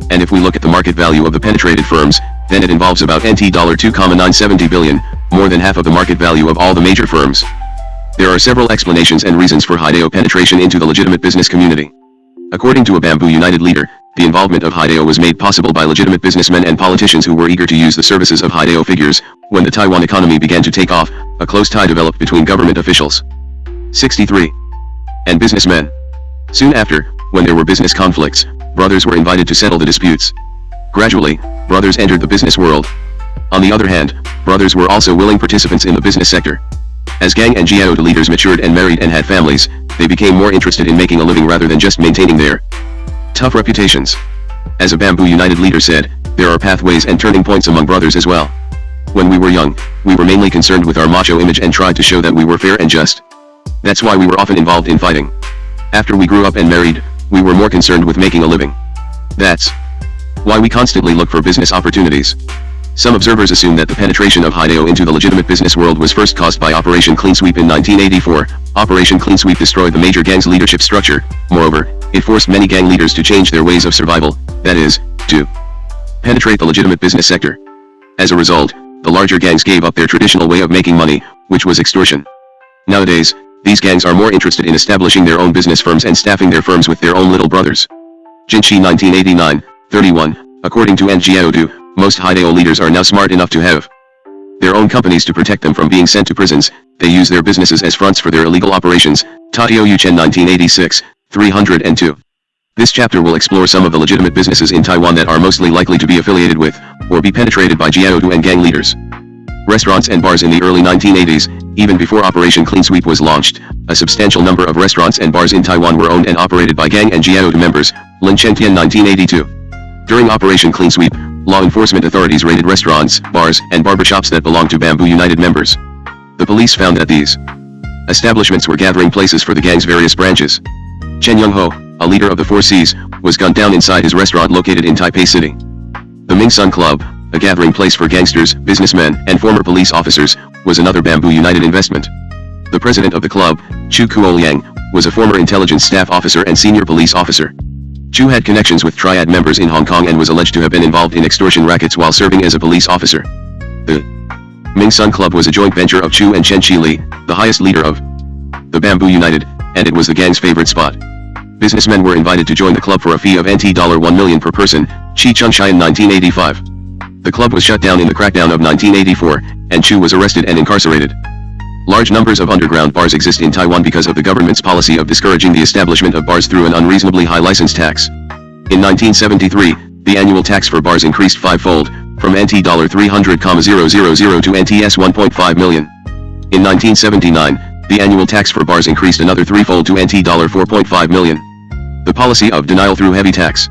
And if we look at the market value of the penetrated firms, then it involves about $2.970 billion, more than half of the market value of all the major firms. There are several explanations and reasons for Hideo penetration into the legitimate business community. According to a Bamboo United leader, the involvement of Hideo was made possible by legitimate businessmen and politicians who were eager to use the services of Hideo figures. When the Taiwan economy began to take off, a close tie developed between government officials, 63, and businessmen. Soon after, when there were business conflicts, brothers were invited to settle the disputes. Gradually, brothers entered the business world. On the other hand, brothers were also willing participants in the business sector. As gang and Jiaoda leaders matured and married and had families, they became more interested in making a living rather than just maintaining their tough reputations. As a Bamboo United leader said, there are pathways and turning points among brothers as well. When we were young, we were mainly concerned with our macho image and tried to show that we were fair and just. That's why we were often involved in fighting. After we grew up and married, we were more concerned with making a living. That's why we constantly look for business opportunities. Some observers assume that the penetration of Haidao into the legitimate business world was first caused by Operation Clean Sweep in 1984. Operation Clean Sweep destroyed the major gang's leadership structure. Moreover, it forced many gang leaders to change their ways of survival, that is, to penetrate the legitimate business sector. As a result, the larger gangs gave up their traditional way of making money, which was extortion. Nowadays, these gangs are more interested in establishing their own business firms and staffing their firms with their own little brothers. Jinshi 1989, 31, according to Njiaodu, most Haidao leaders are now smart enough to have their own companies to protect them from being sent to prisons. They use their businesses as fronts for their illegal operations. Tatio Yuchen 1986, 302. This chapter will explore some of the legitimate businesses in Taiwan that are mostly likely to be affiliated with, or be penetrated by Jiaodu and gang leaders. Restaurants and bars in the early 1980s, even before Operation Clean Sweep was launched, a substantial number of restaurants and bars in Taiwan were owned and operated by gang and Jiaodu members. Lin Chengtian 1982. During Operation Clean Sweep, law enforcement authorities raided restaurants, bars, and barbershops that belonged to Bamboo United members. The police found that these establishments were gathering places for the gang's various branches. Chen Young-ho, a leader of the Four Cs, was gunned down inside his restaurant located in Taipei City. The Ming Sun Club, a gathering place for gangsters, businessmen, and former police officers, was another Bamboo United investment. The president of the club, Chu Ko-lin, was a former intelligence staff officer and senior police officer. Chu had connections with Triad members in Hong Kong and was alleged to have been involved in extortion rackets while serving as a police officer. The Ming Sun Club was a joint venture of Chu and Chen Chi-li, the highest leader of the Bamboo United, and it was the gang's favorite spot. Businessmen were invited to join the club for a fee of $1 million per person. Chi Chung-shai in 1985. The club was shut down in the crackdown of 1984, and Chu was arrested and incarcerated. Large numbers of underground bars exist in Taiwan because of the government's policy of discouraging the establishment of bars through an unreasonably high license tax. In 1973, the annual tax for bars increased fivefold, from $300,000 to NTS 1.5 million. In 1979, the annual tax for bars increased another threefold to $4.5 million. The policy of denial through heavy tax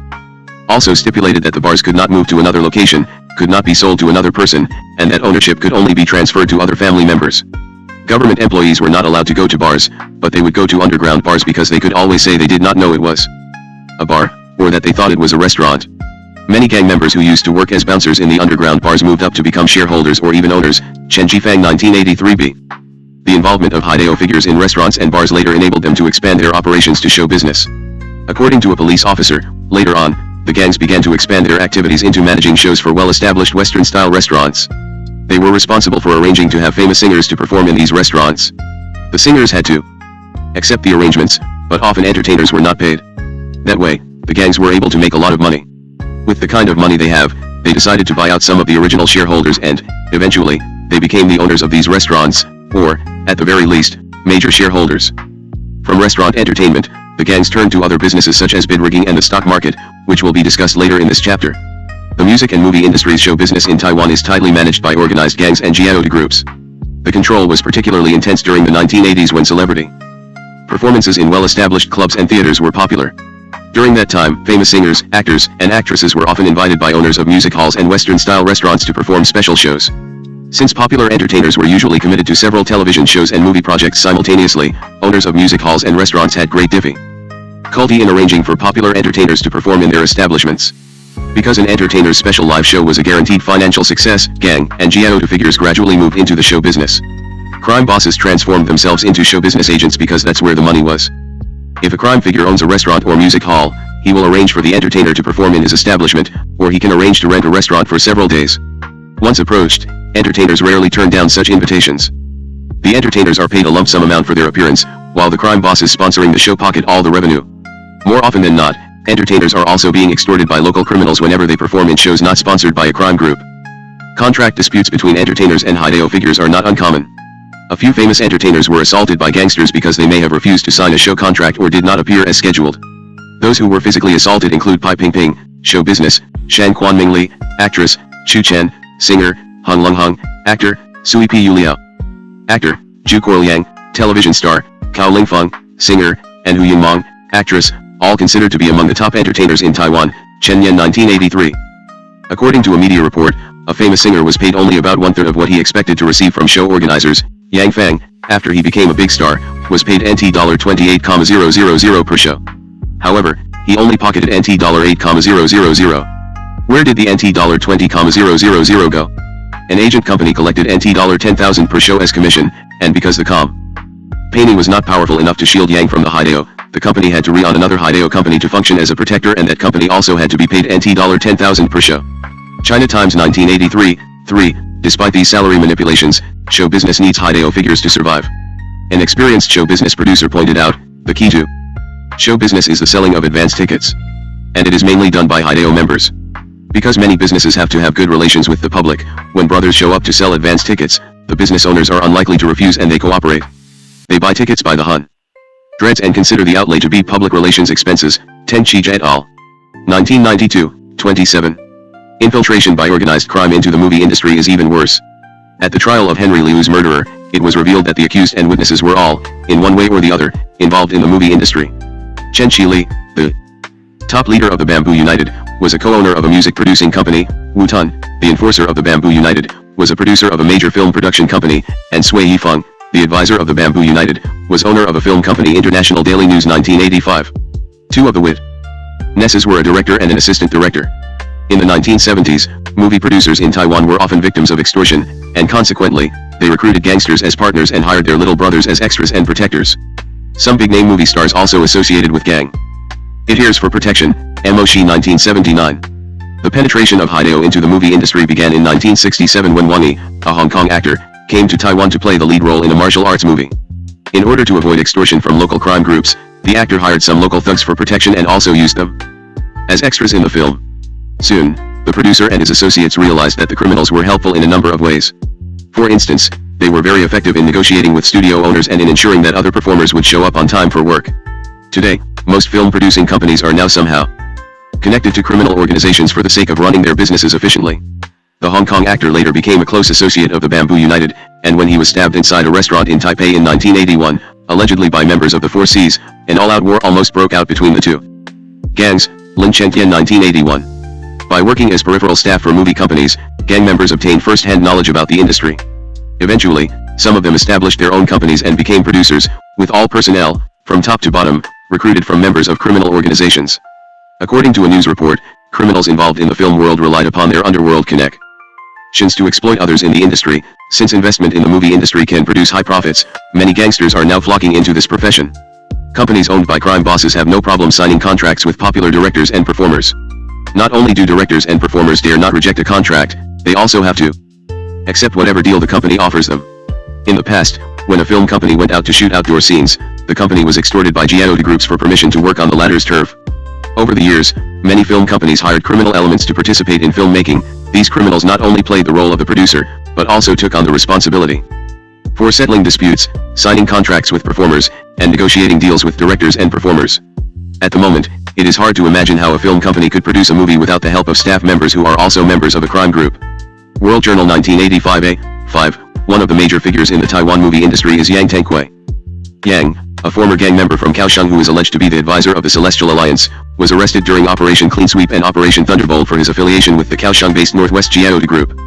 also stipulated that the bars could not move to another location, could not be sold to another person, and that ownership could only be transferred to other family members. Government employees were not allowed to go to bars, but they would go to underground bars because they could always say they did not know it was a bar, or that they thought it was a restaurant. Many gang members who used to work as bouncers in the underground bars moved up to become shareholders or even owners. Chen Jifang 1983b. The involvement of Haidao figures in restaurants and bars later enabled them to expand their operations to show business. According to a police officer, later on, the gangs began to expand their activities into managing shows for well-established Western-style restaurants. They were responsible for arranging to have famous singers to perform in these restaurants. The singers had to accept the arrangements, but often entertainers were not paid. That way, the gangs were able to make a lot of money. With the kind of money they have, they decided to buy out some of the original shareholders and, eventually, they became the owners of these restaurants, or, at the very least, major shareholders. From restaurant entertainment, the gangs turned to other businesses such as bid rigging and the stock market, which will be discussed later in this chapter. The music and movie industry's show business in Taiwan is tightly managed by organized gangs and jiaoda groups. The control was particularly intense during the 1980s when celebrity performances in well-established clubs and theaters were popular. During that time, famous singers, actors, and actresses were often invited by owners of music halls and Western-style restaurants to perform special shows. Since popular entertainers were usually committed to several television shows and movie projects simultaneously, owners of music halls and restaurants had great difficulty in arranging for popular entertainers to perform in their establishments. Because an entertainer's special live show was a guaranteed financial success, gang and jiaoda figures gradually moved into the show business. Crime bosses transformed themselves into show business agents because that's where the money was. If a crime figure owns a restaurant or music hall, he will arrange for the entertainer to perform in his establishment, or he can arrange to rent a restaurant for several days. Once approached, entertainers rarely turn down such invitations. The entertainers are paid a lump sum amount for their appearance, while the crime bosses sponsoring the show pocket all the revenue. More often than not, entertainers are also being extorted by local criminals whenever they perform in shows not sponsored by a crime group. Contract disputes between entertainers and Haidao figures are not uncommon. A few famous entertainers were assaulted by gangsters because they may have refused to sign a show contract or did not appear as scheduled. Those who were physically assaulted include Pai Pingping, show business, Shan Quan Mingli, actress, Chu Chen, singer, Hung Lung Hung, actor, Sui Pi Yuliao, actor, Zhu Guoliang, television star, Cao Lingfeng, singer, and Hu Yingmong, actress, all considered to be among the top entertainers in Taiwan. Chen Yan 1983. According to a media report, a famous singer was paid only about one-third of what he expected to receive from show organizers. Yang Fang, after he became a big star, was paid NT $28,000 per show. However, he only pocketed NT $8,000. Where did the NT$20,000 go? An agent company collected NT$10,000 per show as commission, and because the company was not powerful enough to shield Yang from the Haidao, the company had to re-on another Haidao company to function as a protector, and that company also had to be paid NT$10,000 per show. China Times 1983, 3. Despite these salary manipulations, show business needs Haidao figures to survive. An experienced show business producer pointed out, the key to show business is the selling of advance tickets. And it is mainly done by Haidao members. Because many businesses have to have good relations with the public, when brothers show up to sell advance tickets, the business owners are unlikely to refuse and they cooperate. They buy tickets by the hundreds and consider the outlay to be public relations expenses. Tenchi et al. 1992, 27. Infiltration by organized crime into the movie industry is even worse. At the trial of Henry Liu's murderer, it was revealed that the accused and witnesses were all, in one way or the other, involved in the movie industry. Chen Qili, the top leader of the Bamboo United, was a co-owner of a music-producing company. Wu Tun, the enforcer of the Bamboo United, was a producer of a major film production company, and Sui Yifeng, the advisor of the Bamboo United, was owner of a film company. International Daily News 1985. Two of the witnesses were a director and an assistant director. In the 1970s, movie producers in Taiwan were often victims of extortion, and consequently, they recruited gangsters as partners and hired their little brothers as extras and protectors. Some big-name movie stars also associated with gang. It Here's for Protection, Moshi 1979. The penetration of Haidao into the movie industry began in 1967 when Wang Yi, a Hong Kong actor, came to Taiwan to play the lead role in a martial arts movie. In order to avoid extortion from local crime groups, the actor hired some local thugs for protection and also used them as extras in the film. Soon, the producer and his associates realized that the criminals were helpful in a number of ways. For instance, they were very effective in negotiating with studio owners and in ensuring that other performers would show up on time for work. Today, most film producing companies are now somehow connected to criminal organizations for the sake of running their businesses efficiently. The Hong Kong actor later became a close associate of the Bamboo United, and when he was stabbed inside a restaurant in Taipei in 1981, allegedly by members of the Four Cs, an all-out war almost broke out between the two gangs. Lin Chengqian 1981. By working as peripheral staff for movie companies, gang members obtained first-hand knowledge about the industry. Eventually, some of them established their own companies and became producers, with all personnel, from top to bottom, recruited from members of criminal organizations. According to a news report, criminals involved in the film world relied upon their underworld connections to exploit others in the industry. Since investment in the movie industry can produce high profits, many gangsters are now flocking into this profession. Companies owned by crime bosses have no problem signing contracts with popular directors and performers. Not only do directors and performers dare not reject a contract, they also have to accept whatever deal the company offers them. In the past, when a film company went out to shoot outdoor scenes, the company was extorted by Jiaoda groups for permission to work on the latter's turf. Over the years, many film companies hired criminal elements to participate in filmmaking. These criminals not only played the role of the producer, but also took on the responsibility for settling disputes, signing contracts with performers, and negotiating deals with directors and performers. At the moment, it is hard to imagine how a film company could produce a movie without the help of staff members who are also members of a crime group. World Journal 1985a, 5. One of the major figures in the Taiwan movie industry is Yang Tengkui. Yang, a former gang member from Kaohsiung who is alleged to be the advisor of the Celestial Alliance, was arrested during Operation Clean Sweep and Operation Thunderbolt for his affiliation with the Kaohsiung-based Northwest Jiaoda Group.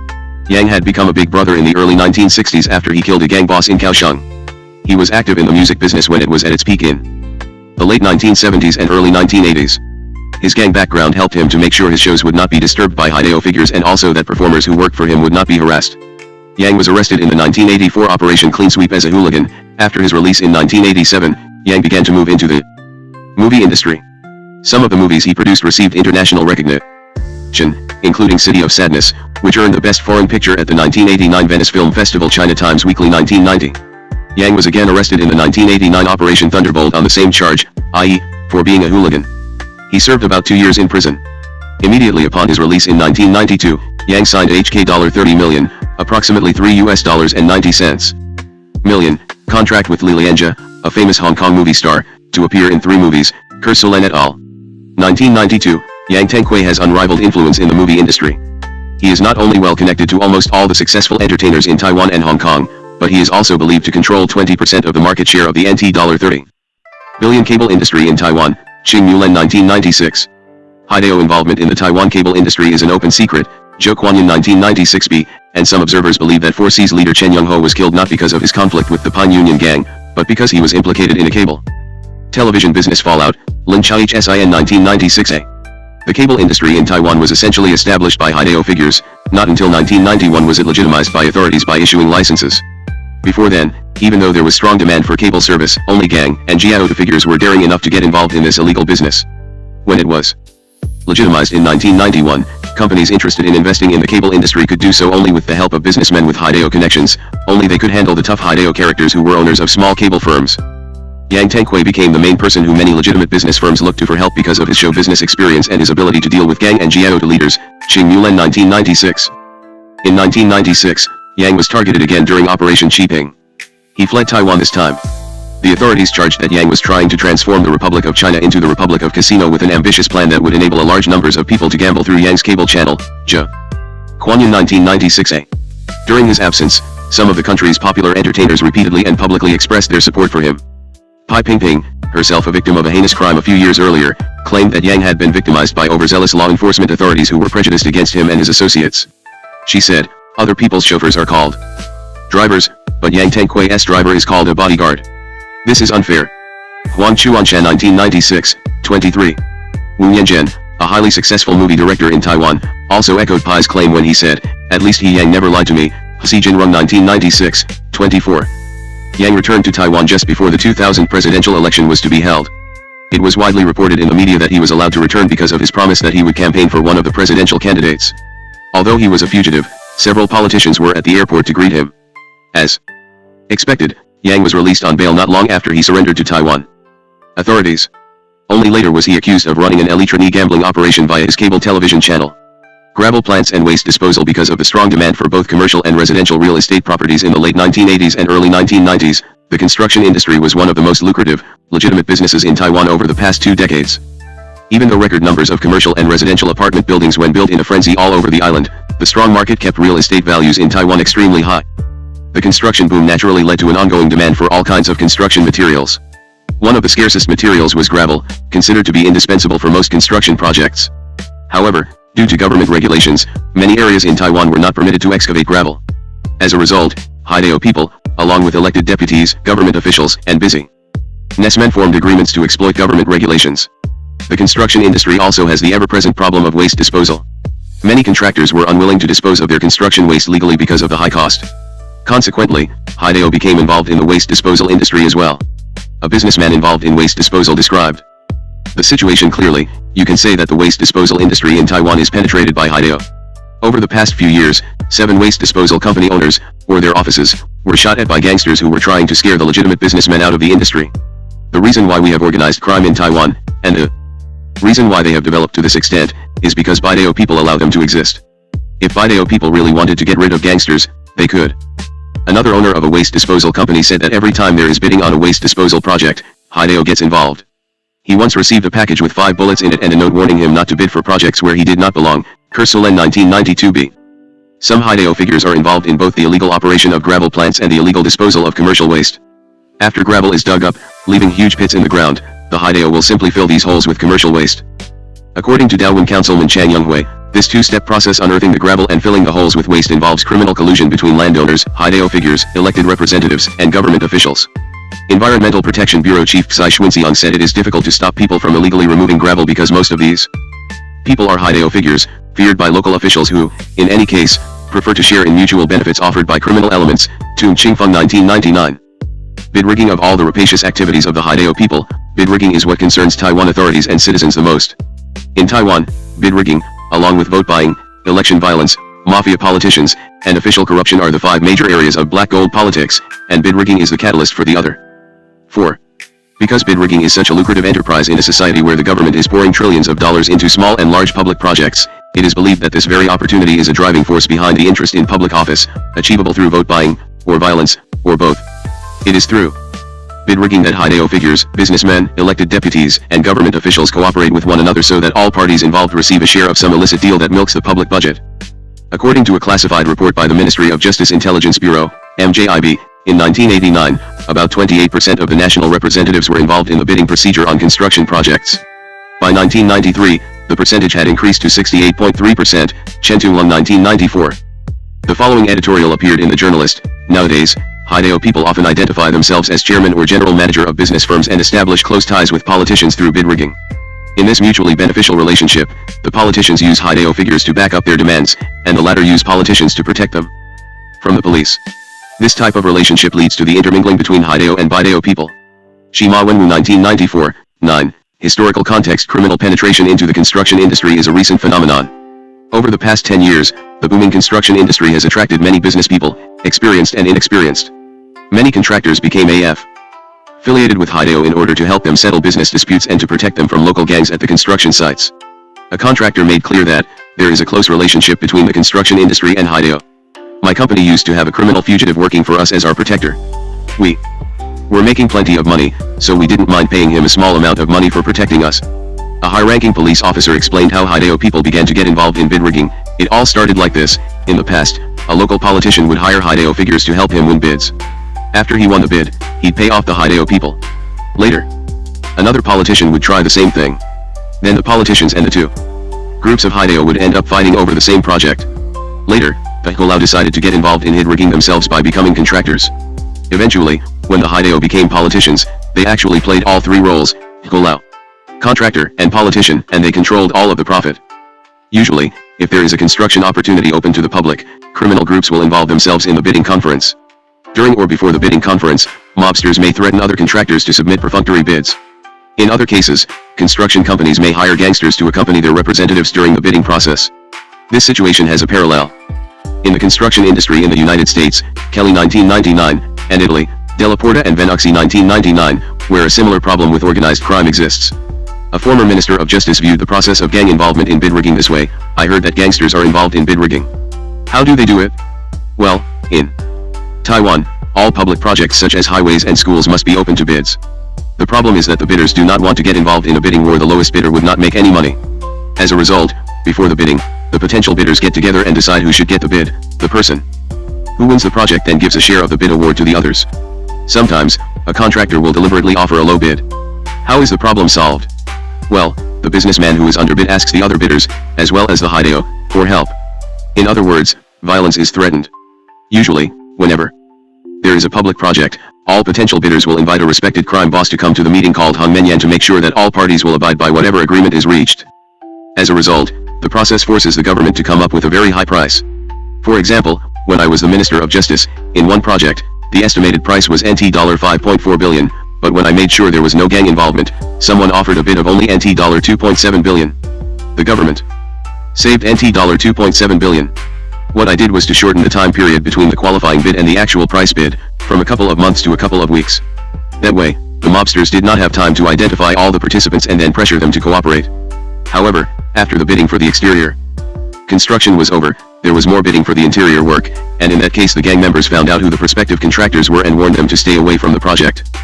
Yang had become a big brother in the early 1960s after he killed a gang boss in Kaohsiung. He was active in the music business when it was at its peak in the late 1970s and early 1980s. His gang background helped him to make sure his shows would not be disturbed by Haidao figures and also that performers who worked for him would not be harassed. Yang was arrested in the 1984 Operation Clean Sweep as a hooligan. After his release in 1987, Yang began to move into the movie industry. Some of the movies he produced received international recognition, including City of Sadness, which earned the Best Foreign Picture at the 1989 Venice Film Festival. China Times Weekly 1990. Yang was again arrested in the 1989 Operation Thunderbolt on the same charge, i.e., for being a hooligan. He served about 2 years in prison. Immediately upon his release in 1992, Yang signed a $30 million, approximately $3.90 million, contract with Li Lianjia, a famous Hong Kong movie star, to appear in 3 movies, Ko-lin et al. 1992, Yang Tengkui has unrivaled influence in the movie industry. He is not only well connected to almost all the successful entertainers in Taiwan and Hong Kong, but he is also believed to control 20% of the market share of the $30 billion cable industry in Taiwan. Xing Mulen 1996. Haidao involvement in the Taiwan cable industry is an open secret. Zhou Kuanyan 1996b, and some observers believe that 4C's leader Chen Yongho was killed not because of his conflict with the Pine Union gang, but because he was implicated in a cable television business fallout. Lin Chih Sin 1996a. The cable industry in Taiwan was essentially established by Hideo figures. Not until 1991 was it legitimized by authorities by issuing licenses. Before then, even though there was strong demand for cable service, only Gang and Jiao figures were daring enough to get involved in this illegal business. When it was legitimized in 1991, companies interested in investing in the cable industry could do so only with the help of businessmen with Hideo connections. Only they could handle the tough Hideo characters who were owners of small cable firms. Yang Tenghui became the main person who many legitimate business firms looked to for help because of his show business experience and his ability to deal with Gang and Jiao leaders. Qing Mulan 1996. In 1996, Yang was targeted again during Operation Qiping. He fled Taiwan this time. The authorities charged that Yang was trying to transform the Republic of China into the Republic of Casino with an ambitious plan that would enable a large numbers of people to gamble through Yang's cable channel, Kuanyin 1996a. During his absence, some of the country's popular entertainers repeatedly and publicly expressed their support for him. Pai Pingping, herself a victim of a heinous crime a few years earlier, claimed that Yang had been victimized by overzealous law enforcement authorities who were prejudiced against him and his associates. She said, "Other people's chauffeurs are called drivers, but Yang Tenghui's driver is called a bodyguard. This is unfair." Huang Chuanshan 1996, 23. Wu Yanzhen, a highly successful movie director in Taiwan, also echoed Pai's claim when he said, "At least Yang never lied to me." Xi Jinrong 1996, 24. Yang returned to Taiwan just before the 2000 presidential election was to be held. It was widely reported in the media that he was allowed to return because of his promise that he would campaign for one of the presidential candidates. Although he was a fugitive, several politicians were at the airport to greet him. As expected, Yang was released on bail not long after he surrendered to Taiwan authorities. Only later was he accused of running an electronic gambling operation via his cable television channel. Gravel plants and waste disposal. Because of the strong demand for both commercial and residential real estate properties in the late 1980s and early 1990s, the construction industry was one of the most lucrative, legitimate businesses in Taiwan over the past 2 decades. Even though record numbers of commercial and residential apartment buildings went built in a frenzy all over the island, the strong market kept real estate values in Taiwan extremely high. The construction boom naturally led to an ongoing demand for all kinds of construction materials. One of the scarcest materials was gravel, considered to be indispensable for most construction projects. However, due to government regulations, many areas in Taiwan were not permitted to excavate gravel. As a result, Hideo people, along with elected deputies, government officials, and businessmen formed agreements to exploit government regulations. The construction industry also has the ever-present problem of waste disposal. Many contractors were unwilling to dispose of their construction waste legally because of the high cost. Consequently, Hideo became involved in the waste disposal industry as well. A businessman involved in waste disposal described the situation clearly. You can say that the waste disposal industry in Taiwan is penetrated by Hideo. Over the past few years, 7 waste disposal company owners, or their offices, were shot at by gangsters who were trying to scare the legitimate businessmen out of the industry. The reason why we have organized crime in Taiwan, and the reason why they have developed to this extent, is because Bideo people allow them to exist. If Bideo people really wanted to get rid of gangsters, they could. Another owner of a waste disposal company said that every time there is bidding on a waste disposal project, Hideo gets involved. He once received a package with 5 bullets in it and a note warning him not to bid for projects where he did not belong. Ko-lin 1992b. Some Hideo figures are involved in both the illegal operation of gravel plants and the illegal disposal of commercial waste. After gravel is dug up, leaving huge pits in the ground, the Hideo will simply fill these holes with commercial waste. According to Daewon Councilman Chang Younghui, this 2-step process, unearthing the gravel and filling the holes with waste, involves criminal collusion between landowners, Hideo figures, elected representatives, and government officials. Environmental Protection Bureau Chief Tsai Shunxiang said it is difficult to stop people from illegally removing gravel because most of these people are Hideo figures, feared by local officials who, in any case, prefer to share in mutual benefits offered by criminal elements. Toon Qingfeng 1999. Bid rigging. Of all the rapacious activities of the Hideo people, bid rigging is what concerns Taiwan authorities and citizens the most. In Taiwan, bid rigging, along with vote buying, election violence, mafia politicians, and official corruption are the 5 major areas of black gold politics, and bid rigging is the catalyst for the other 4. Because bid rigging is such a lucrative enterprise in a society where the government is pouring trillions of dollars into small and large public projects, it is believed that this very opportunity is a driving force behind the interest in public office, achievable through vote buying, or violence, or both. It is through bid rigging that Hideo figures, businessmen, elected deputies, and government officials cooperate with one another so that all parties involved receive a share of some illicit deal that milks the public budget. According to a classified report by the Ministry of Justice Intelligence Bureau, MJIB, in 1989, about 28% of the national representatives were involved in the bidding procedure on construction projects. By 1993, the percentage had increased to 68.3%, Chen Tunglong 1994. The following editorial appeared in The Journalist. Nowadays, Hideo people often identify themselves as chairman or general manager of business firms and establish close ties with politicians through bid rigging. In this mutually beneficial relationship, the politicians use Haideo figures to back up their demands, and the latter use politicians to protect them from the police. This type of relationship leads to the intermingling between Haideo and Baideo people. Shima Wenwu 1994, 9. Historical context. Criminal penetration into the construction industry is a recent phenomenon. Over the past 10 years, the booming construction industry has attracted many business people, experienced and inexperienced. Many contractors became affiliated with Haideo in order to help them settle business disputes and to protect them from local gangs at the construction sites. A contractor made clear that there is a close relationship between the construction industry and Haideo. My company used to have a criminal fugitive working for us as our protector. We were making plenty of money, so we didn't mind paying him a small amount of money for protecting us. A high-ranking police officer explained how Haideo people began to get involved in bid rigging. It all started like this. In the past, a local politician would hire Haideo figures to help him win bids. After he won the bid, he'd pay off the Haideo people. Later, another politician would try the same thing. Then the politicians and the two groups of Haideo would end up fighting over the same project. Later, the Ko-lin decided to get involved in bid rigging themselves by becoming contractors. Eventually, when the Haideo became politicians, they actually played all three roles: Ko-lin, contractor, and politician, and they controlled all of the profit. Usually, if there is a construction opportunity open to the public, criminal groups will involve themselves in the bidding conference. During or before the bidding conference, mobsters may threaten other contractors to submit perfunctory bids. In other cases, construction companies may hire gangsters to accompany their representatives during the bidding process. This situation has a parallel in the construction industry in the United States, Kelly 1999, and Italy, Della Porta and Venucci 1999, where a similar problem with organized crime exists. A former Minister of Justice viewed the process of gang involvement in bid rigging this way: I heard that gangsters are involved in bid rigging. How do they do it? Well, in Taiwan, all public projects such as highways and schools must be open to bids. The problem is that the bidders do not want to get involved in a bidding war. The lowest bidder would not make any money. As a result, before the bidding, the potential bidders get together and decide who should get the bid. The person who wins the project then gives a share of the bid award to the others. Sometimes, a contractor will deliberately offer a low bid. How is the problem solved? Well, the businessman who is underbid asks the other bidders, as well as the Haideo, for help. In other words, violence is threatened. Usually, whenever there is a public project, all potential bidders will invite a respected crime boss to come to the meeting called Hongmenyan to make sure that all parties will abide by whatever agreement is reached. As a result, the process forces the government to come up with a very high price. For example, when I was the Minister of Justice, in one project, the estimated price was NT $5.4 billion, but when I made sure there was no gang involvement, someone offered a bid of only NT $2.7 billion. The government saved NT $2.7 billion. What I did was to shorten the time period between the qualifying bid and the actual price bid, from a couple of months to a couple of weeks. That way, the mobsters did not have time to identify all the participants and then pressure them to cooperate. However, after the bidding for the exterior construction was over, there was more bidding for the interior work, and in that case the gang members found out who the prospective contractors were and warned them to stay away from the project.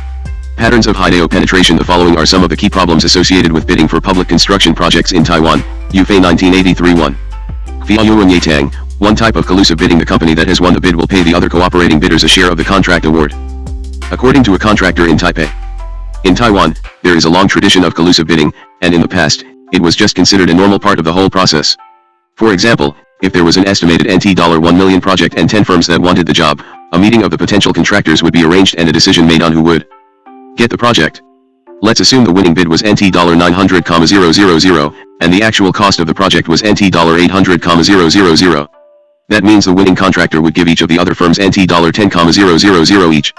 Patterns of Haideo penetration. The following are some of the key problems associated with bidding for public construction projects in Taiwan. Yufei 1983 1. Fiaoyuan Yatang. One type of collusive bidding: the company that has won the bid will pay the other cooperating bidders a share of the contract award. According to a contractor in Taipei. In Taiwan, there is a long tradition of collusive bidding, and in the past, it was just considered a normal part of the whole process. For example, if there was an estimated NT $1 million project and 10 firms that wanted the job, a meeting of the potential contractors would be arranged and a decision made on who would get the project. Let's assume the winning bid was NT $900,000, and the actual cost of the project was NT $800,000. That means the winning contractor would give each of the other firms NT $10,000 each.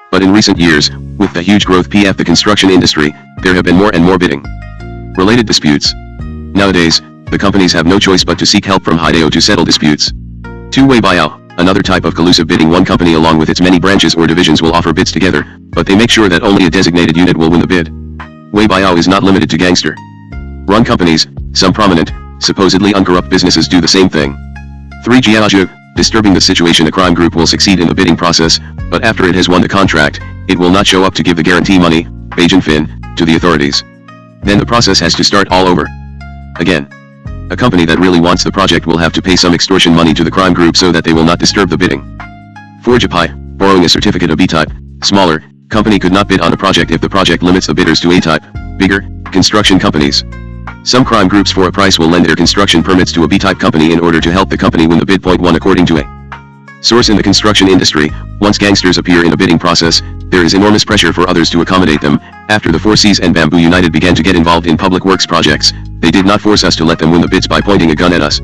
But in recent years, with the huge growth of the construction industry, there have been more and more bidding related disputes. Nowadays, the companies have no choice but to seek help from Haideo to settle disputes. Two-way buyout, another type of collusive bidding: one company along with its many branches or divisions will offer bids together, but they make sure that only a designated unit will win the bid. Way buyout is not limited to gangster-run companies. Some prominent, supposedly uncorrupt businesses do the same thing. 3. Jiaozhu, disturbing the situation: a crime group will succeed in the bidding process, but after it has won the contract, it will not show up to give the guarantee money, Beijing Fin, to the authorities. Then the process has to start all over again. A company that really wants the project will have to pay some extortion money to the crime group so that they will not disturb the bidding. 4. Japai, borrowing a certificate of B-type. Smaller company could not bid on a project if the project limits the bidders to A-type. Bigger construction companies. Some crime groups for a price will lend their construction permits to a B-type company in order to help the company win the bid. 1. According to a source in the construction industry, once gangsters appear in a bidding process, there is enormous pressure for others to accommodate them. After the 4 Cs and Bamboo United began to get involved in public works projects, They did not force us to let them win the bids by pointing a gun at us.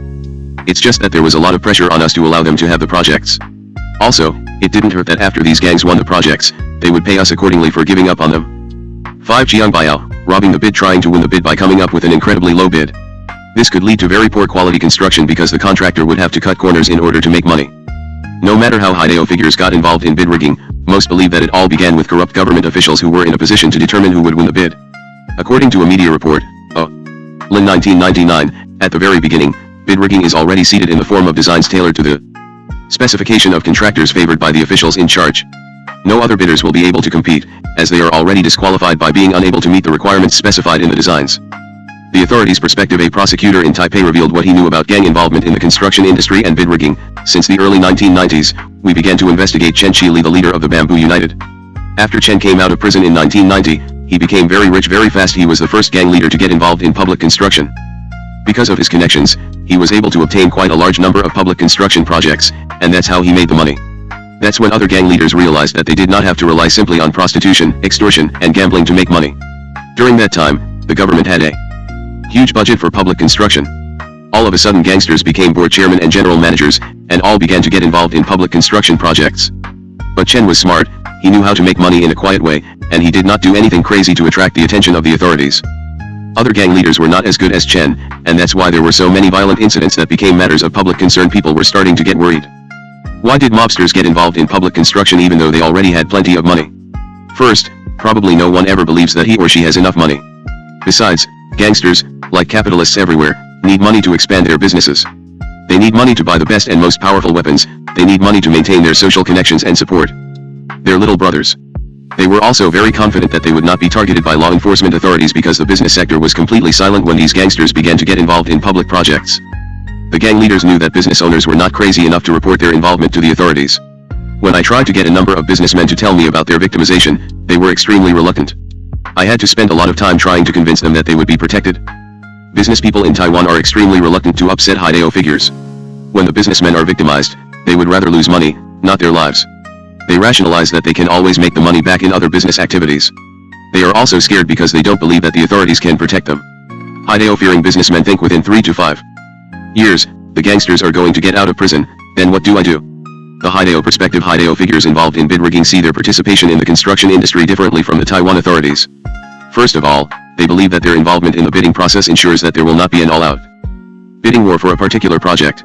It's just that there was a lot of pressure on us to allow them to have the projects. Also, it didn't hurt that after these gangs won the projects, they would pay us accordingly for giving up on them. 5. Jiangbao, robbing the bid, trying to win the bid by coming up with an incredibly low bid. This could lead to very poor quality construction because the contractor would have to cut corners in order to make money. No matter how Heijin figures got involved in bid rigging, most believe that it all began with corrupt government officials who were in a position to determine who would win the bid. According to a media report, Ko-lin 1999, at the very beginning, bid rigging is already seated in the form of designs tailored to the specification of contractors favored by the officials in charge. No other bidders will be able to compete, as they are already disqualified by being unable to meet the requirements specified in the designs. The authorities' perspective: a prosecutor in Taipei revealed what he knew about gang involvement in the construction industry and bid rigging. Since the early 1990s, we began to investigate Chen Qili, the leader of the Bamboo United. After Chen came out of prison in 1990, he became very rich very fast. He was the first gang leader to get involved in public construction. Because of his connections, he was able to obtain quite a large number of public construction projects, and that's how he made the money. That's when other gang leaders realized that they did not have to rely simply on prostitution, extortion, and gambling to make money. During that time, the government had a huge budget for public construction. All of a sudden gangsters became board chairmen and general managers, and all began to get involved in public construction projects. But Chen was smart, he knew how to make money in a quiet way, and he did not do anything crazy to attract the attention of the authorities. Other gang leaders were not as good as Chen, and that's why there were so many violent incidents that became matters of public concern. People were starting to get worried. Why did mobsters get involved in public construction even though they already had plenty of money? First, probably no one ever believes that he or she has enough money. Besides, gangsters, like capitalists everywhere, need money to expand their businesses. They need money to buy the best and most powerful weapons, they need money to maintain their social connections and support their little brothers. They were also very confident that they would not be targeted by law enforcement authorities because the business sector was completely silent when these gangsters began to get involved in public projects. The gang leaders knew that business owners were not crazy enough to report their involvement to the authorities. When I tried to get a number of businessmen to tell me about their victimization, they were extremely reluctant. I had to spend a lot of time trying to convince them that they would be protected. Business people in Taiwan are extremely reluctant to upset Heijin figures. When the businessmen are victimized, they would rather lose money, not their lives. They rationalize that they can always make the money back in other business activities. They are also scared because they don't believe that the authorities can protect them. Heijin-fearing businessmen think within 3 to 5 years, the gangsters are going to get out of prison, then what do I do? The Heijin perspective: Heijin figures involved in bid rigging see their participation in the construction industry differently from the Taiwan authorities. First of all, they believe that their involvement in the bidding process ensures that there will not be an all-out bidding war for a particular project.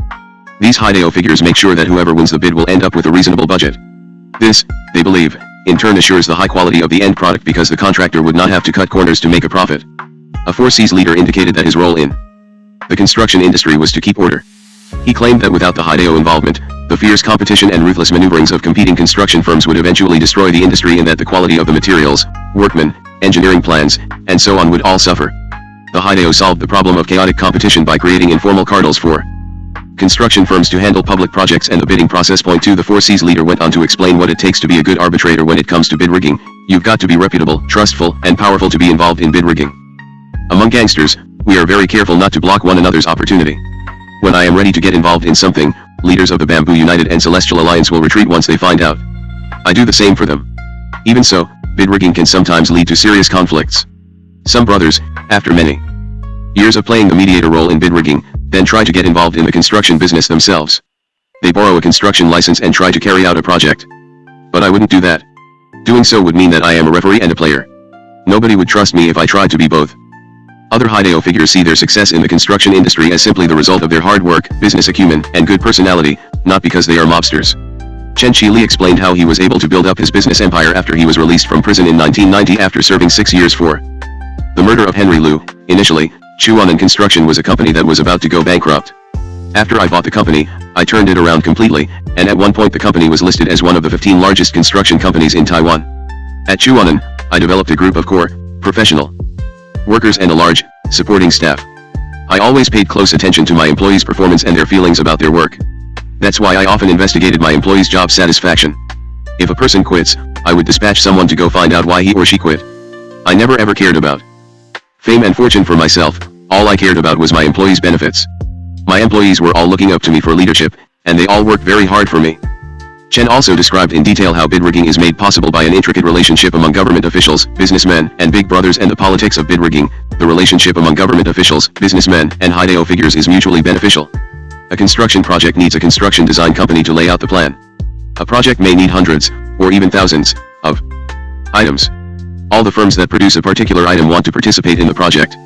These Heijin figures make sure that whoever wins the bid will end up with a reasonable budget. This, they believe, in turn assures the high quality of the end product because the contractor would not have to cut corners to make a profit. A 4Cs leader indicated that his role in the construction industry was to keep order. He claimed that without the Heijin involvement, the fierce competition and ruthless maneuverings of competing construction firms would eventually destroy the industry, and that the quality of the materials, workmen, engineering plans, and so on would all suffer. The Heijin solved the problem of chaotic competition by creating informal cartels for construction firms to handle public projects and the bidding process. Point 2. The 4Cs leader went on to explain what it takes to be a good arbitrator when it comes to bid rigging. You've got to be reputable, trustful, and powerful to be involved in bid rigging. Among gangsters, we are very careful not to block one another's opportunity. When I am ready to get involved in something, leaders of the Bamboo United and Celestial Alliance will retreat once they find out. I do the same for them. Even so, bid rigging can sometimes lead to serious conflicts. Some brothers, after many years of playing the mediator role in bid rigging, then try to get involved in the construction business themselves. They borrow a construction license and try to carry out a project. But I wouldn't do that. Doing so would mean that I am a referee and a player. Nobody would trust me if I tried to be both. Other Heijin figures see their success in the construction industry as simply the result of their hard work, business acumen, and good personality, not because they are mobsters. Chen Qili explained how he was able to build up his business empire after he was released from prison in 1990 after serving 6 years for the murder of Henry Liu. Initially, Ko-lin Construction was a company that was about to go bankrupt. After I bought the company, I turned it around completely, and at one point the company was listed as one of the 15 largest construction companies in Taiwan. At Ko-lin, I developed a group of core, professional workers and a large, supporting staff. I always paid close attention to my employees' performance and their feelings about their work. That's why I often investigated my employees' job satisfaction. If a person quits, I would dispatch someone to go find out why he or she quit. I never ever cared about fame and fortune for myself. All I cared about was my employees' benefits. My employees were all looking up to me for leadership, and they all worked very hard for me. Chen also described in detail how bid rigging is made possible by an intricate relationship among government officials, businessmen, and big brothers, and the politics of bid rigging. The relationship among government officials, businessmen, and Haidao figures is mutually beneficial. A construction project needs a construction design company to lay out the plan. A project may need hundreds, or even thousands, of items. All the firms that produce a particular item want to participate in the project.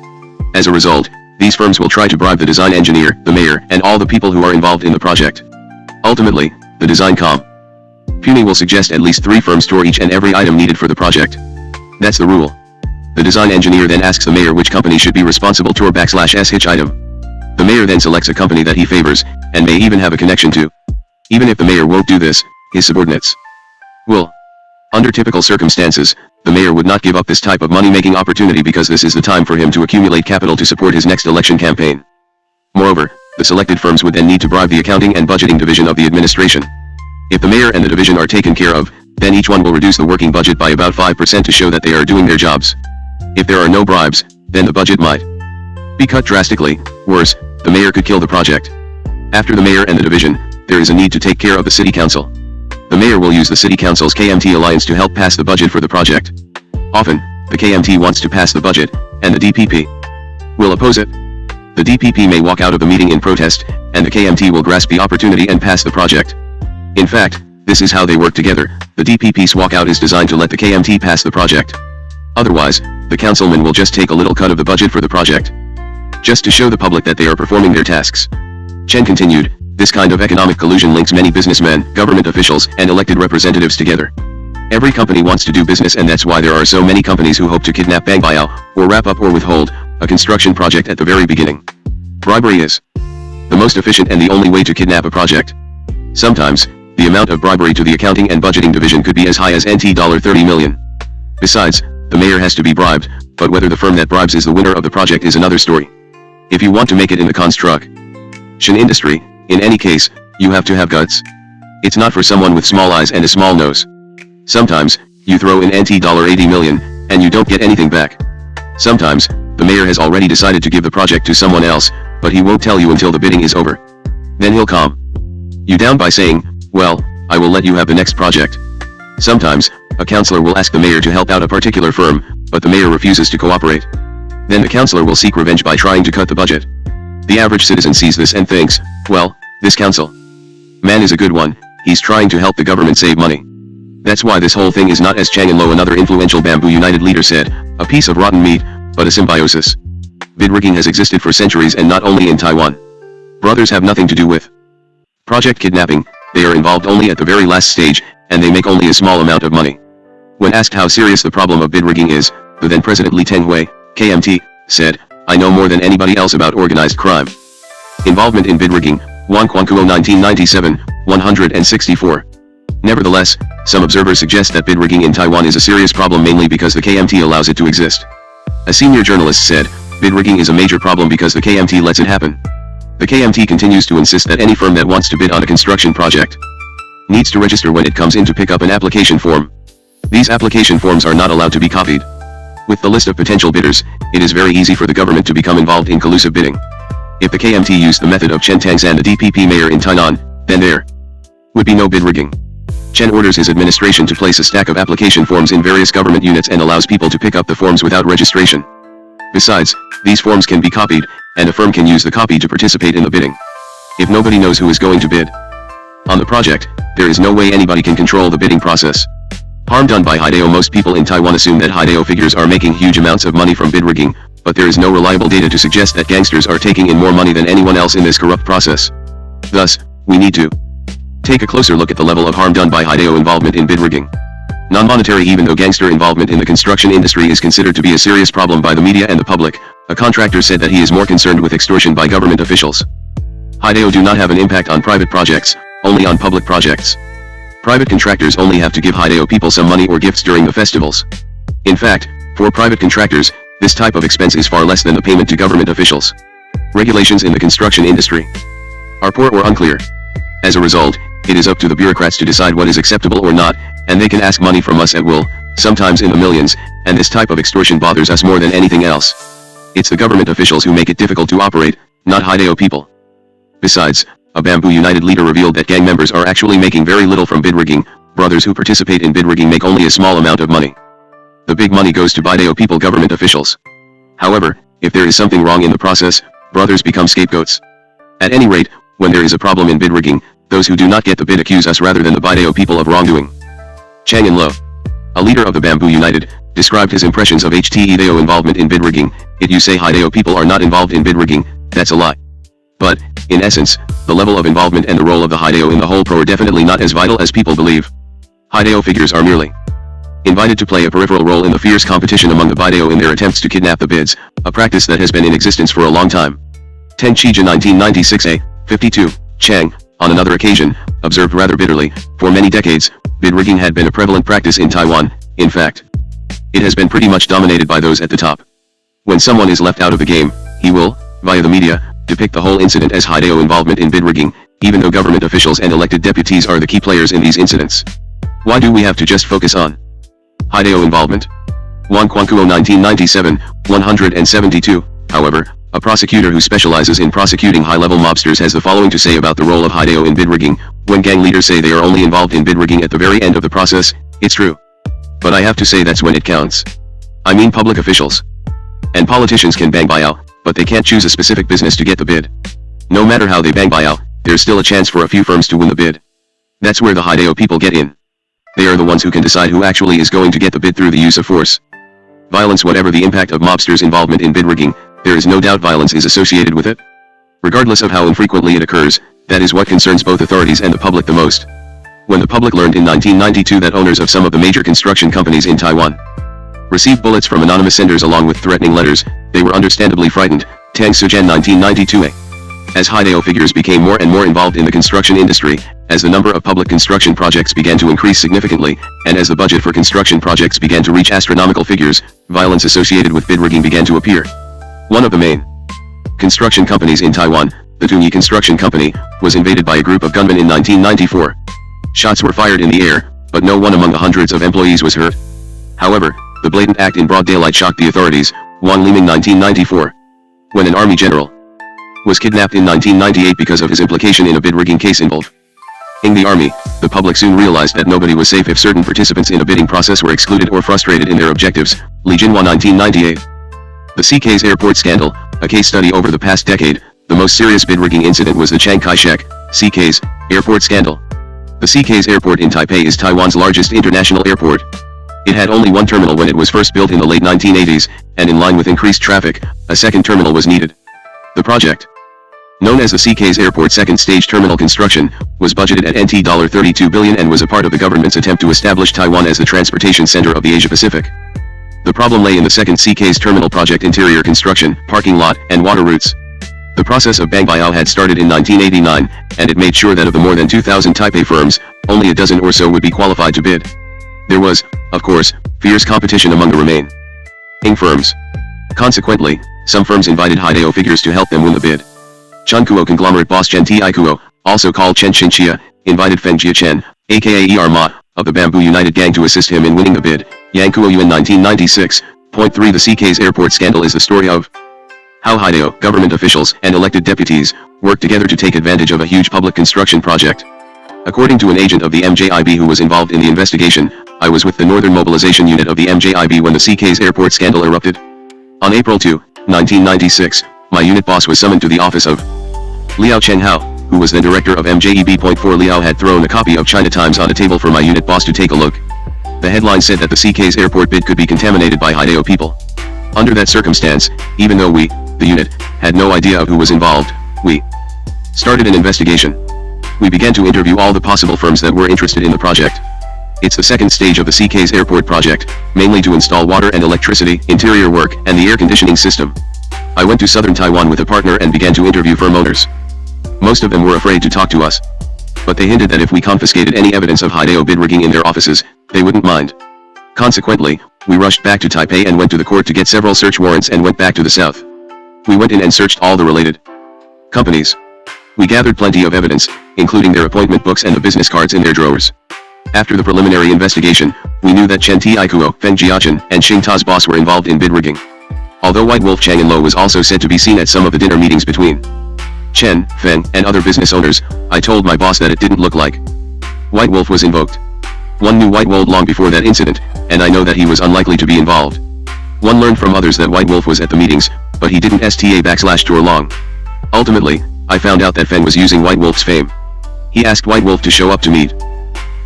As a result, these firms will try to bribe the design engineer, the mayor, and all the people who are involved in the project. Ultimately, the design company will suggest at least 3 firms store each and every item needed for the project. That's the rule. The design engineer then asks the mayor which company should be responsible to /s each item. The mayor then selects a company that he favors, and may even have a connection to. Even if the mayor won't do this, his subordinates will. Under typical circumstances, the mayor would not give up this type of money-making opportunity because this is the time for him to accumulate capital to support his next election campaign. Moreover, the selected firms would then need to bribe the accounting and budgeting division of the administration. If the mayor and the division are taken care of, then each one will reduce the working budget by about 5% to show that they are doing their jobs. If there are no bribes, then the budget might be cut drastically. Worse, the mayor could kill the project. After the mayor and the division, there is a need to take care of the city council. The mayor will use the city council's KMT alliance to help pass the budget for the project. Often, the KMT wants to pass the budget, and the DPP will oppose it. The DPP may walk out of the meeting in protest, and the KMT will grasp the opportunity and pass the project. In fact, this is how they work together. The DPP's walkout is designed to let the KMT pass the project. Otherwise, the councilmen will just take a little cut of the budget for the project, just to show the public that they are performing their tasks. Chen continued, this kind of economic collusion links many businessmen, government officials, and elected representatives together. Every company wants to do business, and that's why there are so many companies who hope to kidnap, bang buyout, or wrap up or withhold a construction project at the very beginning. Bribery is the most efficient and the only way to kidnap a project. Sometimes, the amount of bribery to the accounting and budgeting division could be as high as $30 million. Besides, the mayor has to be bribed, but whether the firm that bribes is the winner of the project is another story. If you want to make it in the construction industry, in any case, you have to have guts. It's not for someone with small eyes and a small nose. Sometimes, you throw in $80 million, and you don't get anything back. Sometimes, the mayor has already decided to give the project to someone else, but he won't tell you until the bidding is over. Then he'll calm you down by saying, well, I will let you have the next project. Sometimes, a councillor will ask the mayor to help out a particular firm, but the mayor refuses to cooperate. Then the councillor will seek revenge by trying to cut the budget. The average citizen sees this and thinks, well, this councilman is a good one, he's trying to help the government save money. That's why this whole thing is not, as Chang and Lo, another influential Bamboo United leader, said, a piece of rotten meat, but a symbiosis. Bid rigging has existed for centuries, and not only in Taiwan. Brothers have nothing to do with project kidnapping, they are involved only at the very last stage, and they make only a small amount of money. When asked how serious the problem of bid rigging is, the then President Li Tenghui, KMT, said, I know more than anybody else about organized crime. Involvement in bid rigging, Wang Quanguo 1997, 164. Nevertheless, some observers suggest that bid rigging in Taiwan is a serious problem, mainly because the KMT allows it to exist. A senior journalist said, bid rigging is a major problem because the KMT lets it happen. The KMT continues to insist that any firm that wants to bid on a construction project needs to register when it comes in to pick up an application form. These application forms are not allowed to be copied. With the list of potential bidders, it is very easy for the government to become involved in collusive bidding. If the KMT used the method of Chen Tangzan, the DPP mayor in Tainan, then there would be no bid rigging. Chen orders his administration to place a stack of application forms in various government units and allows people to pick up the forms without registration. Besides, these forms can be copied, and a firm can use the copy to participate in the bidding. If nobody knows who is going to bid on the project, there is no way anybody can control the bidding process. Harm done by Haidao. Most people in Taiwan assume that Haidao figures are making huge amounts of money from bid rigging, but there is no reliable data to suggest that gangsters are taking in more money than anyone else in this corrupt process. Thus, we need to take a closer look at the level of harm done by Haidao involvement in bid rigging. Non-monetary. Even though gangster involvement in the construction industry is considered to be a serious problem by the media and the public, a contractor said that he is more concerned with extortion by government officials. Haidao do not have an impact on private projects, only on public projects. Private contractors only have to give Haidao people some money or gifts during the festivals. In fact, for private contractors, this type of expense is far less than the payment to government officials. Regulations in the construction industry are poor or unclear. As a result, it is up to the bureaucrats to decide what is acceptable or not, and they can ask money from us at will, sometimes in the millions, and this type of extortion bothers us more than anything else. It's the government officials who make it difficult to operate, not Haidao people. Besides, a Bamboo United leader revealed that gang members are actually making very little from bid rigging. Brothers who participate in bid rigging make only a small amount of money. The big money goes to Bideo people, government officials. However, if there is something wrong in the process, brothers become scapegoats. At any rate, when there is a problem in bid rigging, those who do not get the bid accuse us rather than the Bideo people of wrongdoing. Chang In-lo, a leader of the Bamboo United, described his impressions of Hideo involvement in bid rigging. If you say Hideo people are not involved in bid rigging, that's a lie. But, in essence, the level of involvement and the role of the Hideo in the whole pro are definitely not as vital as people believe. Hideo figures are merely invited to play a peripheral role in the fierce competition among the Bideo in their attempts to kidnap the bids, a practice that has been in existence for a long time. Tenchija 1996a, 52, Chang, on another occasion, observed rather bitterly, for many decades, bid rigging had been a prevalent practice in Taiwan. In fact, it has been pretty much dominated by those at the top. When someone is left out of the game, he will, via the media, depict the whole incident as Hideo involvement in bid rigging, even though government officials and elected deputies are the key players in these incidents. Why do we have to just focus on Hideo involvement? Wang Quanguo 1997, 172, however, a prosecutor who specializes in prosecuting high-level mobsters has the following to say about the role of Hideo in bid rigging. When gang leaders say they are only involved in bid rigging at the very end of the process, it's true. But I have to say that's when it counts. I mean public officials. And politicians can bang buyout, but they can't choose a specific business to get the bid. No matter how they bang buyout, there's still a chance for a few firms to win the bid. That's where the Hideo people get in. They are the ones who can decide who actually is going to get the bid through the use of force. Violence. Whatever the impact of mobsters' involvement in bid rigging, there is no doubt violence is associated with it. Regardless of how infrequently it occurs, that is what concerns both authorities and the public the most. When the public learned in 1992 that owners of some of the major construction companies in Taiwan received bullets from anonymous senders along with threatening letters, they were understandably frightened. Tang Sujian 1992a. As Hideo figures became more and more involved in the construction industry, as the number of public construction projects began to increase significantly, and as the budget for construction projects began to reach astronomical figures, violence associated with bid rigging began to appear. One of the main construction companies in Taiwan, the Tungyi Construction Company, was invaded by a group of gunmen in 1994. Shots were fired in the air, but no one among the hundreds of employees was hurt. However, the blatant act in broad daylight shocked the authorities. Wang Liming 1994. When an army general was kidnapped in 1998 because of his implication in a bid rigging case involving the army, the public soon realized that nobody was safe if certain participants in a bidding process were excluded or frustrated in their objectives. Li Jinhua 1998. The CK's airport scandal, a case study over the past decade. The most serious bid rigging incident was the Chiang Kai-shek, CK's, airport scandal. The CK's airport in Taipei is Taiwan's largest international airport. It had only one terminal when it was first built in the late 1980s, and in line with increased traffic, a second terminal was needed. The project, known as the CK's Airport Second Stage Terminal Construction, was budgeted at NT $32 billion and was a part of the government's attempt to establish Taiwan as the transportation center of the Asia-Pacific. The problem lay in the second CK's terminal project: interior construction, parking lot, and water routes. The process of bang buyout had started in 1989, and it made sure that of the more than 2,000 Taipei firms, only a dozen or so would be qualified to bid. There was, of course, fierce competition among the remaining firms. Consequently, some firms invited Hideo figures to help them win the bid. Chunkuo conglomerate boss Chen Ti-kuo, also called Chen Xinxia, invited Feng Jia-chen, aka Er Ma, of the Bamboo United gang to assist him in winning the bid. Yang Kuo Yuan 1996.3 The CK's airport scandal is the story of how Hideo, government officials, and elected deputies worked together to take advantage of a huge public construction project. According to an agent of the MJIB who was involved in the investigation, I was with the Northern Mobilization Unit of the MJIB when the CK's airport scandal erupted. On April 2, 1996, my unit boss was summoned to the office of Liao Chenghao, who was then director of MJEB.4. Liao had thrown a copy of China Times on a table for my unit boss to take a look. The headline said that the CK's airport bid could be contaminated by Hideo people. Under that circumstance, even though we, the unit, had no idea of who was involved, we started an investigation. We began to interview all the possible firms that were interested in the project. It's the second stage of the CK's airport project, mainly to install water and electricity, interior work, and the air conditioning system. I went to southern Taiwan with a partner and began to interview firm owners. Most of them were afraid to talk to us. But they hinted that if we confiscated any evidence of Hideo bid rigging in their offices, they wouldn't mind. Consequently, we rushed back to Taipei and went to the court to get several search warrants and went back to the south. We went in and searched all the related companies. We gathered plenty of evidence, including their appointment books and the business cards in their drawers. After the preliminary investigation, we knew that Chen Ti-kuo, Feng Jiachen, and Xing Ta's boss were involved in bid rigging. Although White Wolf Chang In-lo was also said to be seen at some of the dinner meetings between Chen, Feng, and other business owners, I told my boss that it didn't look like White Wolf was invoked. One knew White Wolf long before that incident, and I know that he was unlikely to be involved. One learned from others that White Wolf was at the meetings, but he didn't /tour long. Ultimately, I found out that Feng was using White Wolf's fame. He asked White Wolf to show up to meet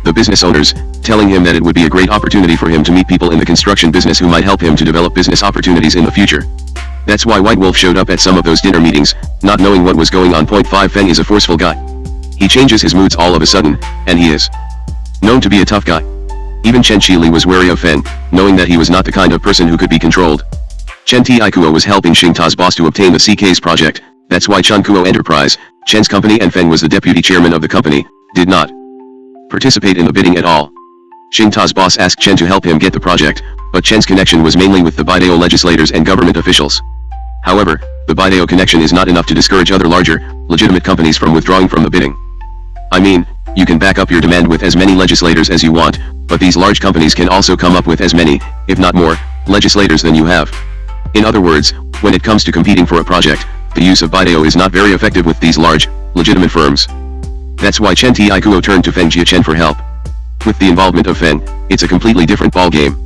the business owners, telling him that it would be a great opportunity for him to meet people in the construction business who might help him to develop business opportunities in the future. That's why White Wolf showed up at some of those dinner meetings, not knowing what was going on. 5 Feng is a forceful guy. He changes his moods all of a sudden, and he is known to be a tough guy. Even Chen Qili was wary of Feng, knowing that he was not the kind of person who could be controlled. Chen Tikuo was helping Xing Ta's boss to obtain the CK's project. That's why Chen Kuo Enterprise, Chen's company, and Feng was the deputy chairman of the company, did not participate in the bidding at all. Xing Ta's boss asked Chen to help him get the project, but Chen's connection was mainly with the Bidao legislators and government officials. However, the Bidao connection is not enough to discourage other larger, legitimate companies from withdrawing from the bidding. I mean, you can back up your demand with as many legislators as you want, but these large companies can also come up with as many, if not more, legislators than you have. In other words, when it comes to competing for a project, the use of Bidao is not very effective with these large, legitimate firms. That's why Chen Tikuo turned to Feng Jiachen for help. With the involvement of Feng, it's a completely different ballgame.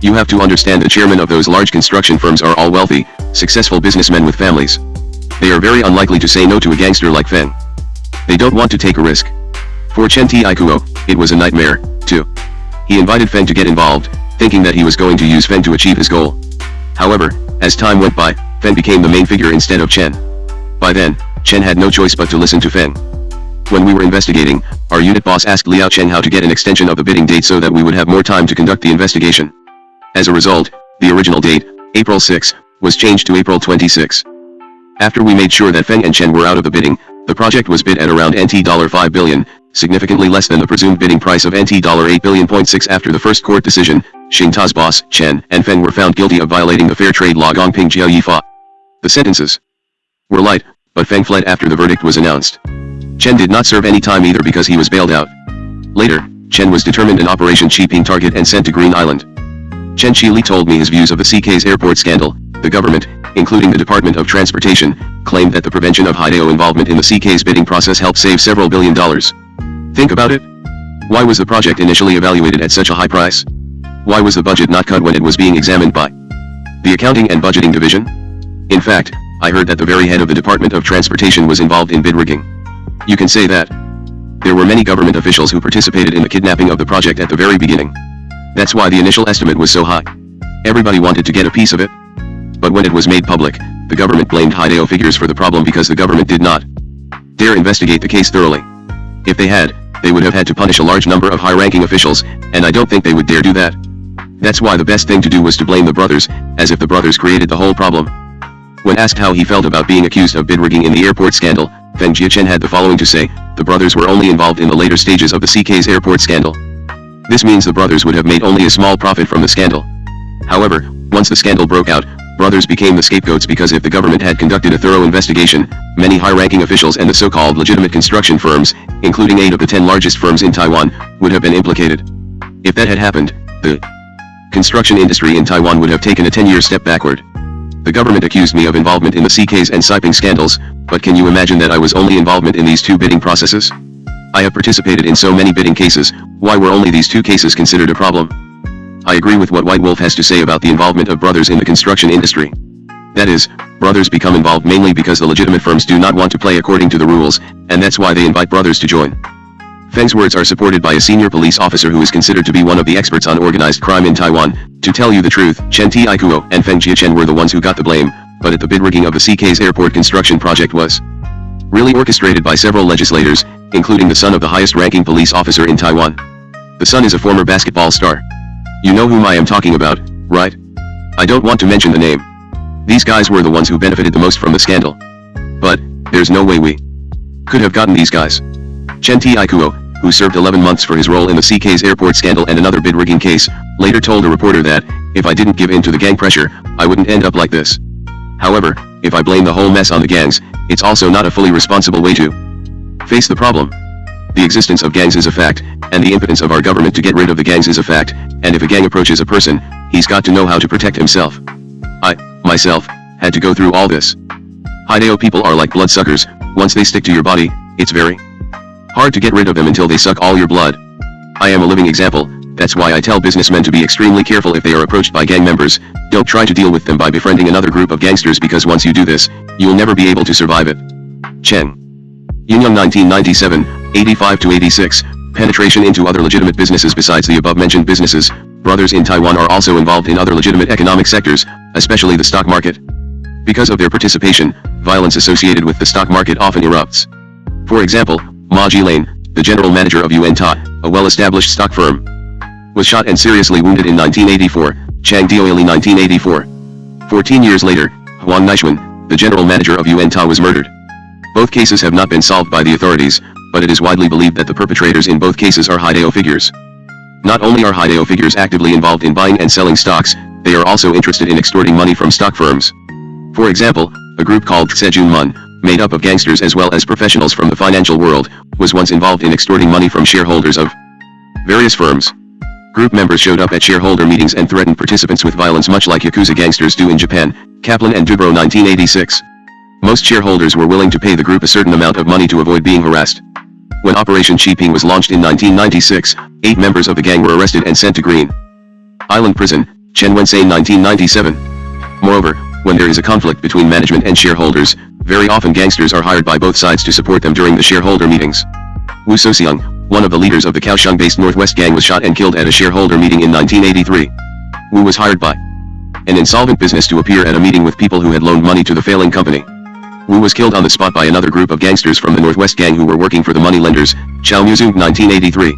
You have to understand the chairmen of those large construction firms are all wealthy, successful businessmen with families. They are very unlikely to say no to a gangster like Feng. They don't want to take a risk. For Chen Tikuo, it was a nightmare, too. He invited Feng to get involved, thinking that he was going to use Feng to achieve his goal. However, as time went by, Feng became the main figure instead of Chen. By then, Chen had no choice but to listen to Feng. When we were investigating, our unit boss asked Liao Chen how to get an extension of the bidding date so that we would have more time to conduct the investigation. As a result, the original date, April 6, was changed to April 26. After we made sure that Feng and Chen were out of the bidding, the project was bid at around $5 billion, significantly less than the presumed bidding price of $8 billion.6. After the first court decision, Xing Ta's boss, Chen, and Feng were found guilty of violating the fair trade law Gongping Jiao Yifa. The sentences were light, but Feng fled after the verdict was announced. Chen did not serve any time either because he was bailed out. Later, Chen was determined an Operation Cheaping target and sent to Green Island. Chen Qili told me his views of the CK's airport scandal. The government, including the Department of Transportation, claimed that the prevention of Bidao involvement in the CK's bidding process helped save several $billion. Think about it. Why was the project initially evaluated at such a high price? Why was the budget not cut when it was being examined by the Accounting and Budgeting Division? In fact, I heard that the very head of the Department of Transportation was involved in bid rigging. You can say that there were many government officials who participated in the kidnapping of the project at the very beginning. That's why the initial estimate was so high. Everybody wanted to get a piece of it. But when it was made public, the government blamed Bidao figures for the problem because the government did not dare investigate the case thoroughly. If they had, they would have had to punish a large number of high-ranking officials, and I don't think they would dare do that. That's why the best thing to do was to blame the brothers, as if the brothers created the whole problem. When asked how he felt about being accused of bid rigging in the airport scandal, Feng Jiachen had the following to say: the brothers were only involved in the later stages of the CK's airport scandal. This means the brothers would have made only a small profit from the scandal. However, once the scandal broke out, brothers became the scapegoats because if the government had conducted a thorough investigation, many high-ranking officials and the so-called legitimate construction firms, including 8 of the 10 largest firms in Taiwan, would have been implicated. If that had happened, the construction industry in Taiwan would have taken a 10-year step backward. The government accused me of involvement in the CK's and Siping scandals, but can you imagine that I was only involvement in these 2 bidding processes? I have participated in so many bidding cases. Why were only these 2 cases considered a problem? I agree with what White Wolf has to say about the involvement of brothers in the construction industry. That is, brothers become involved mainly because the legitimate firms do not want to play according to the rules, and that's why they invite brothers to join. Feng's words are supported by a senior police officer who is considered to be one of the experts on organized crime in Taiwan. To tell you the truth, Chen Tikuo and Feng Jiachen were the ones who got the blame, but at the bid rigging of the CK's airport construction project was really orchestrated by several legislators, including the son of the highest-ranking police officer in Taiwan. The son is a former basketball star. You know whom I am talking about, right? I don't want to mention the name. These guys were the ones who benefited the most from the scandal. But, there's no way we could have gotten these guys. Chen Tikuo, who served 11 months for his role in the CK's airport scandal and another bid rigging case, later told a reporter that, if I didn't give in to the gang pressure, I wouldn't end up like this. However, if I blame the whole mess on the gangs, it's also not a fully responsible way to face the problem. The existence of gangs is a fact, and the impotence of our government to get rid of the gangs is a fact, and if a gang approaches a person, he's got to know how to protect himself. I, myself, had to go through all this. Bidao people are like bloodsuckers, Once they stick to your body, it's very hard to get rid of them until they suck all your blood. I am a living example. That's why I tell businessmen to be extremely careful if they are approached by gang members. Don't try to deal with them by befriending another group of gangsters, because once you do this, you'll never be able to survive it. Chen Yunyoung 1997, 85-86, penetration into other legitimate businesses. Besides the above-mentioned businesses, brothers in Taiwan are also involved in other legitimate economic sectors, especially the stock market. Because of their participation, violence associated with the stock market often erupts. For example, Ma Jilin, the general manager of Yuanta, a well-established stock firm, was shot and seriously wounded in 1984, Chang Dioili 1984. 14 years later, Huang Naishuan, the general manager of Yuanta, was murdered. Both cases have not been solved by the authorities, but it is widely believed that the perpetrators in both cases are Haidao figures. Not only are Haidao figures actively involved in buying and selling stocks, they are also interested in extorting money from stock firms. For example, a group called Tsejunmun, made up of gangsters as well as professionals from the financial world, was once involved in extorting money from shareholders of various firms. Group members showed up at shareholder meetings and threatened participants with violence, much like Yakuza gangsters do in Japan. Kaplan and Dubrow 1986. Most shareholders were willing to pay the group a certain amount of money to avoid being harassed. When Operation Cheaping was launched in 1996, 8 members of the gang were arrested and sent to Green Island Prison, Chen Wensei 1997. Moreover, when there is a conflict between management and shareholders, very often gangsters are hired by both sides to support them during the shareholder meetings. Wu Soseung, one of the leaders of the Kaohsiung-based Northwest Gang, was shot and killed at a shareholder meeting in 1983. Wu was hired by an insolvent business to appear at a meeting with people who had loaned money to the failing company. Wu was killed on the spot by another group of gangsters from the Northwest Gang who were working for the moneylenders, Chao Muzung 1983.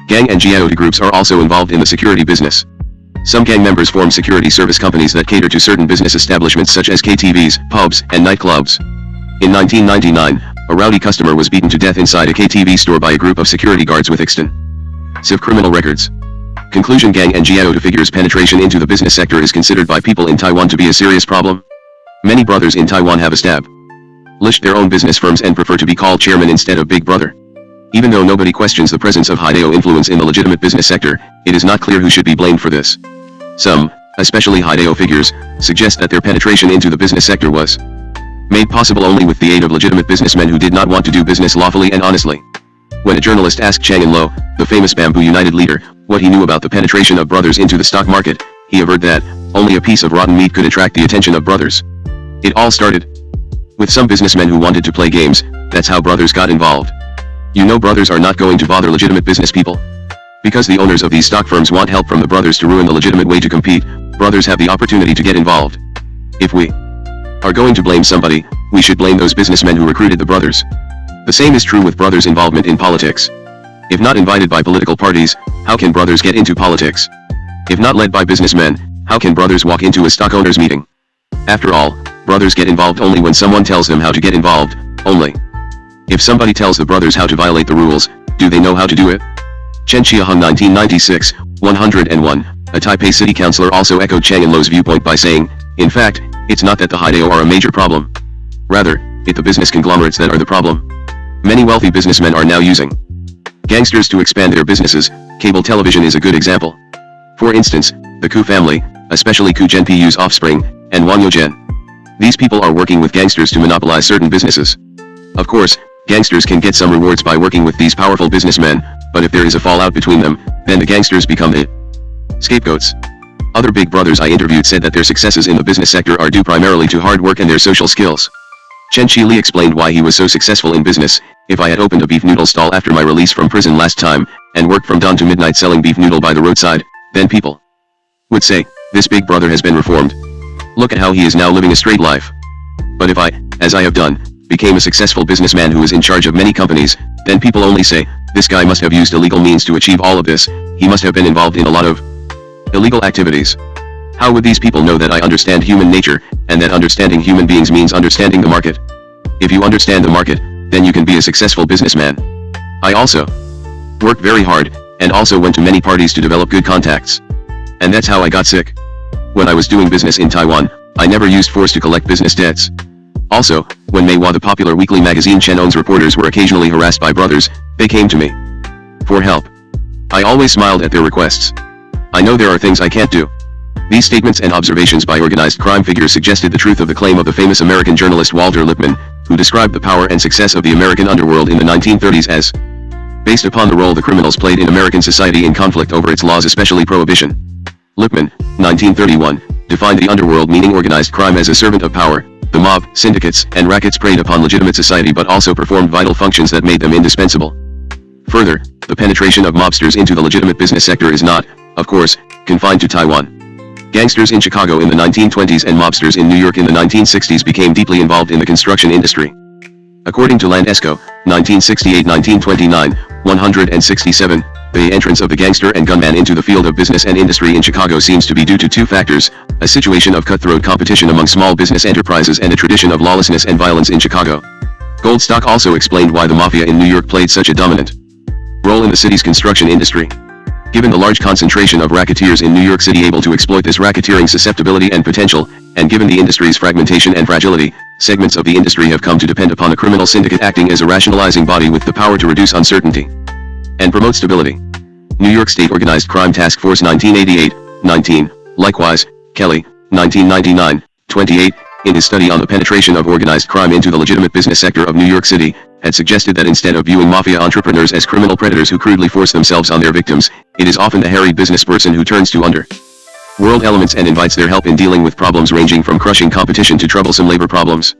Gang and Jiaota groups are also involved in the security business. Some gang members form security service companies that cater to certain business establishments such as KTVs, pubs, and nightclubs. In 1999, a rowdy customer was beaten to death inside a KTV store by a group of security guards with extensive criminal records. Conclusion: gang and Jiaota figures' penetration into the business sector is considered by people in Taiwan to be a serious problem. Many brothers in Taiwan have established their own business firms and prefer to be called chairman instead of big brother. Even though nobody questions the presence of Haidao influence in the legitimate business sector, it is not clear who should be blamed for this. Some, especially Haidao figures, suggest that their penetration into the business sector was made possible only with the aid of legitimate businessmen who did not want to do business lawfully and honestly. When a journalist asked Chang In-lo, the famous Bamboo United leader, what he knew about the penetration of brothers into the stock market, he averred that only a piece of rotten meat could attract the attention of brothers. It all started with some businessmen who wanted to play games. That's how brothers got involved. You know, brothers are not going to bother legitimate business people, because the owners of these stock firms want help from the brothers to ruin the legitimate way to compete. Brothers have the opportunity to get involved. If we are going to blame somebody, we should blame those businessmen who recruited the brothers. The same is true with brothers' involvement in politics. If not invited by political parties, how can brothers get into politics? If not led by businessmen, how can brothers walk into a stock owners meeting? After all, brothers get involved only when someone tells them how to get involved, only. If somebody tells the brothers how to violate the rules, do they know how to do it? Chen Qiahong 1996, 101, a Taipei city councillor, also echoed Chang In-lo's viewpoint by saying, in fact, it's not that the Haidao are a major problem. Rather, it's the business conglomerates that are the problem. Many wealthy businessmen are now using gangsters to expand their businesses. Cable television is a good example. For instance, the Ku family, especially Ku Zhenpiyu's offspring, and Wang Youzhen. These people are working with gangsters to monopolize certain businesses. Of course, gangsters can get some rewards by working with these powerful businessmen, but if there is a fallout between them, then the gangsters become the scapegoats. Other big brothers I interviewed said that their successes in the business sector are due primarily to hard work and their social skills. Chen Qili explained why he was so successful in business. If I had opened a beef noodle stall after my release from prison last time, and worked from dawn to midnight selling beef noodle by the roadside, then people would say, this big brother has been reformed. Look at how he is now living a straight life. But if I, as I have done, became a successful businessman who is in charge of many companies, then people only say, this guy must have used illegal means to achieve all of this, he must have been involved in a lot of illegal activities. How would these people know that I understand human nature, and that understanding human beings means understanding the market? If you understand the market, then you can be a successful businessman. I also worked very hard, and also went to many parties to develop good contacts. And that's how I got sick. When I was doing business in Taiwan, I never used force to collect business debts. Also, when Meiwa, the popular weekly magazine Chen Owns reporters, were occasionally harassed by brothers, they came to me for help. I always smiled at their requests. I know there are things I can't do. These statements and observations by organized crime figures suggested the truth of the claim of the famous American journalist Walter Lippmann, who described the power and success of the American underworld in the 1930s as based upon the role the criminals played in American society in conflict over its laws, especially prohibition. Lippmann, 1931, defined the underworld meaning organized crime as a servant of power. The mob, syndicates, and rackets preyed upon legitimate society but also performed vital functions that made them indispensable. Further, the penetration of mobsters into the legitimate business sector is not, of course, confined to Taiwan. Gangsters in Chicago in the 1920s and mobsters in New York in the 1960s became deeply involved in the construction industry. According to Landesco, 1968-1929, 167, the entrance of the gangster and gunman into the field of business and industry in Chicago seems to be due to two factors: a situation of cutthroat competition among small business enterprises and a tradition of lawlessness and violence in Chicago. Goldstock also explained why the mafia in New York played such a dominant role in the city's construction industry. Given the large concentration of racketeers in New York City able to exploit this racketeering susceptibility and potential, and given the industry's fragmentation and fragility, segments of the industry have come to depend upon a criminal syndicate acting as a rationalizing body with the power to reduce uncertainty and promote stability. New York State Organized Crime Task Force 1988, 19, likewise, Kelly, 1999, 28, in his study on the penetration of organized crime into the legitimate business sector of New York City, had suggested that instead of viewing mafia entrepreneurs as criminal predators who crudely force themselves on their victims, it is often the harried businessperson who turns to underworld elements and invites their help in dealing with problems ranging from crushing competition to troublesome labor problems.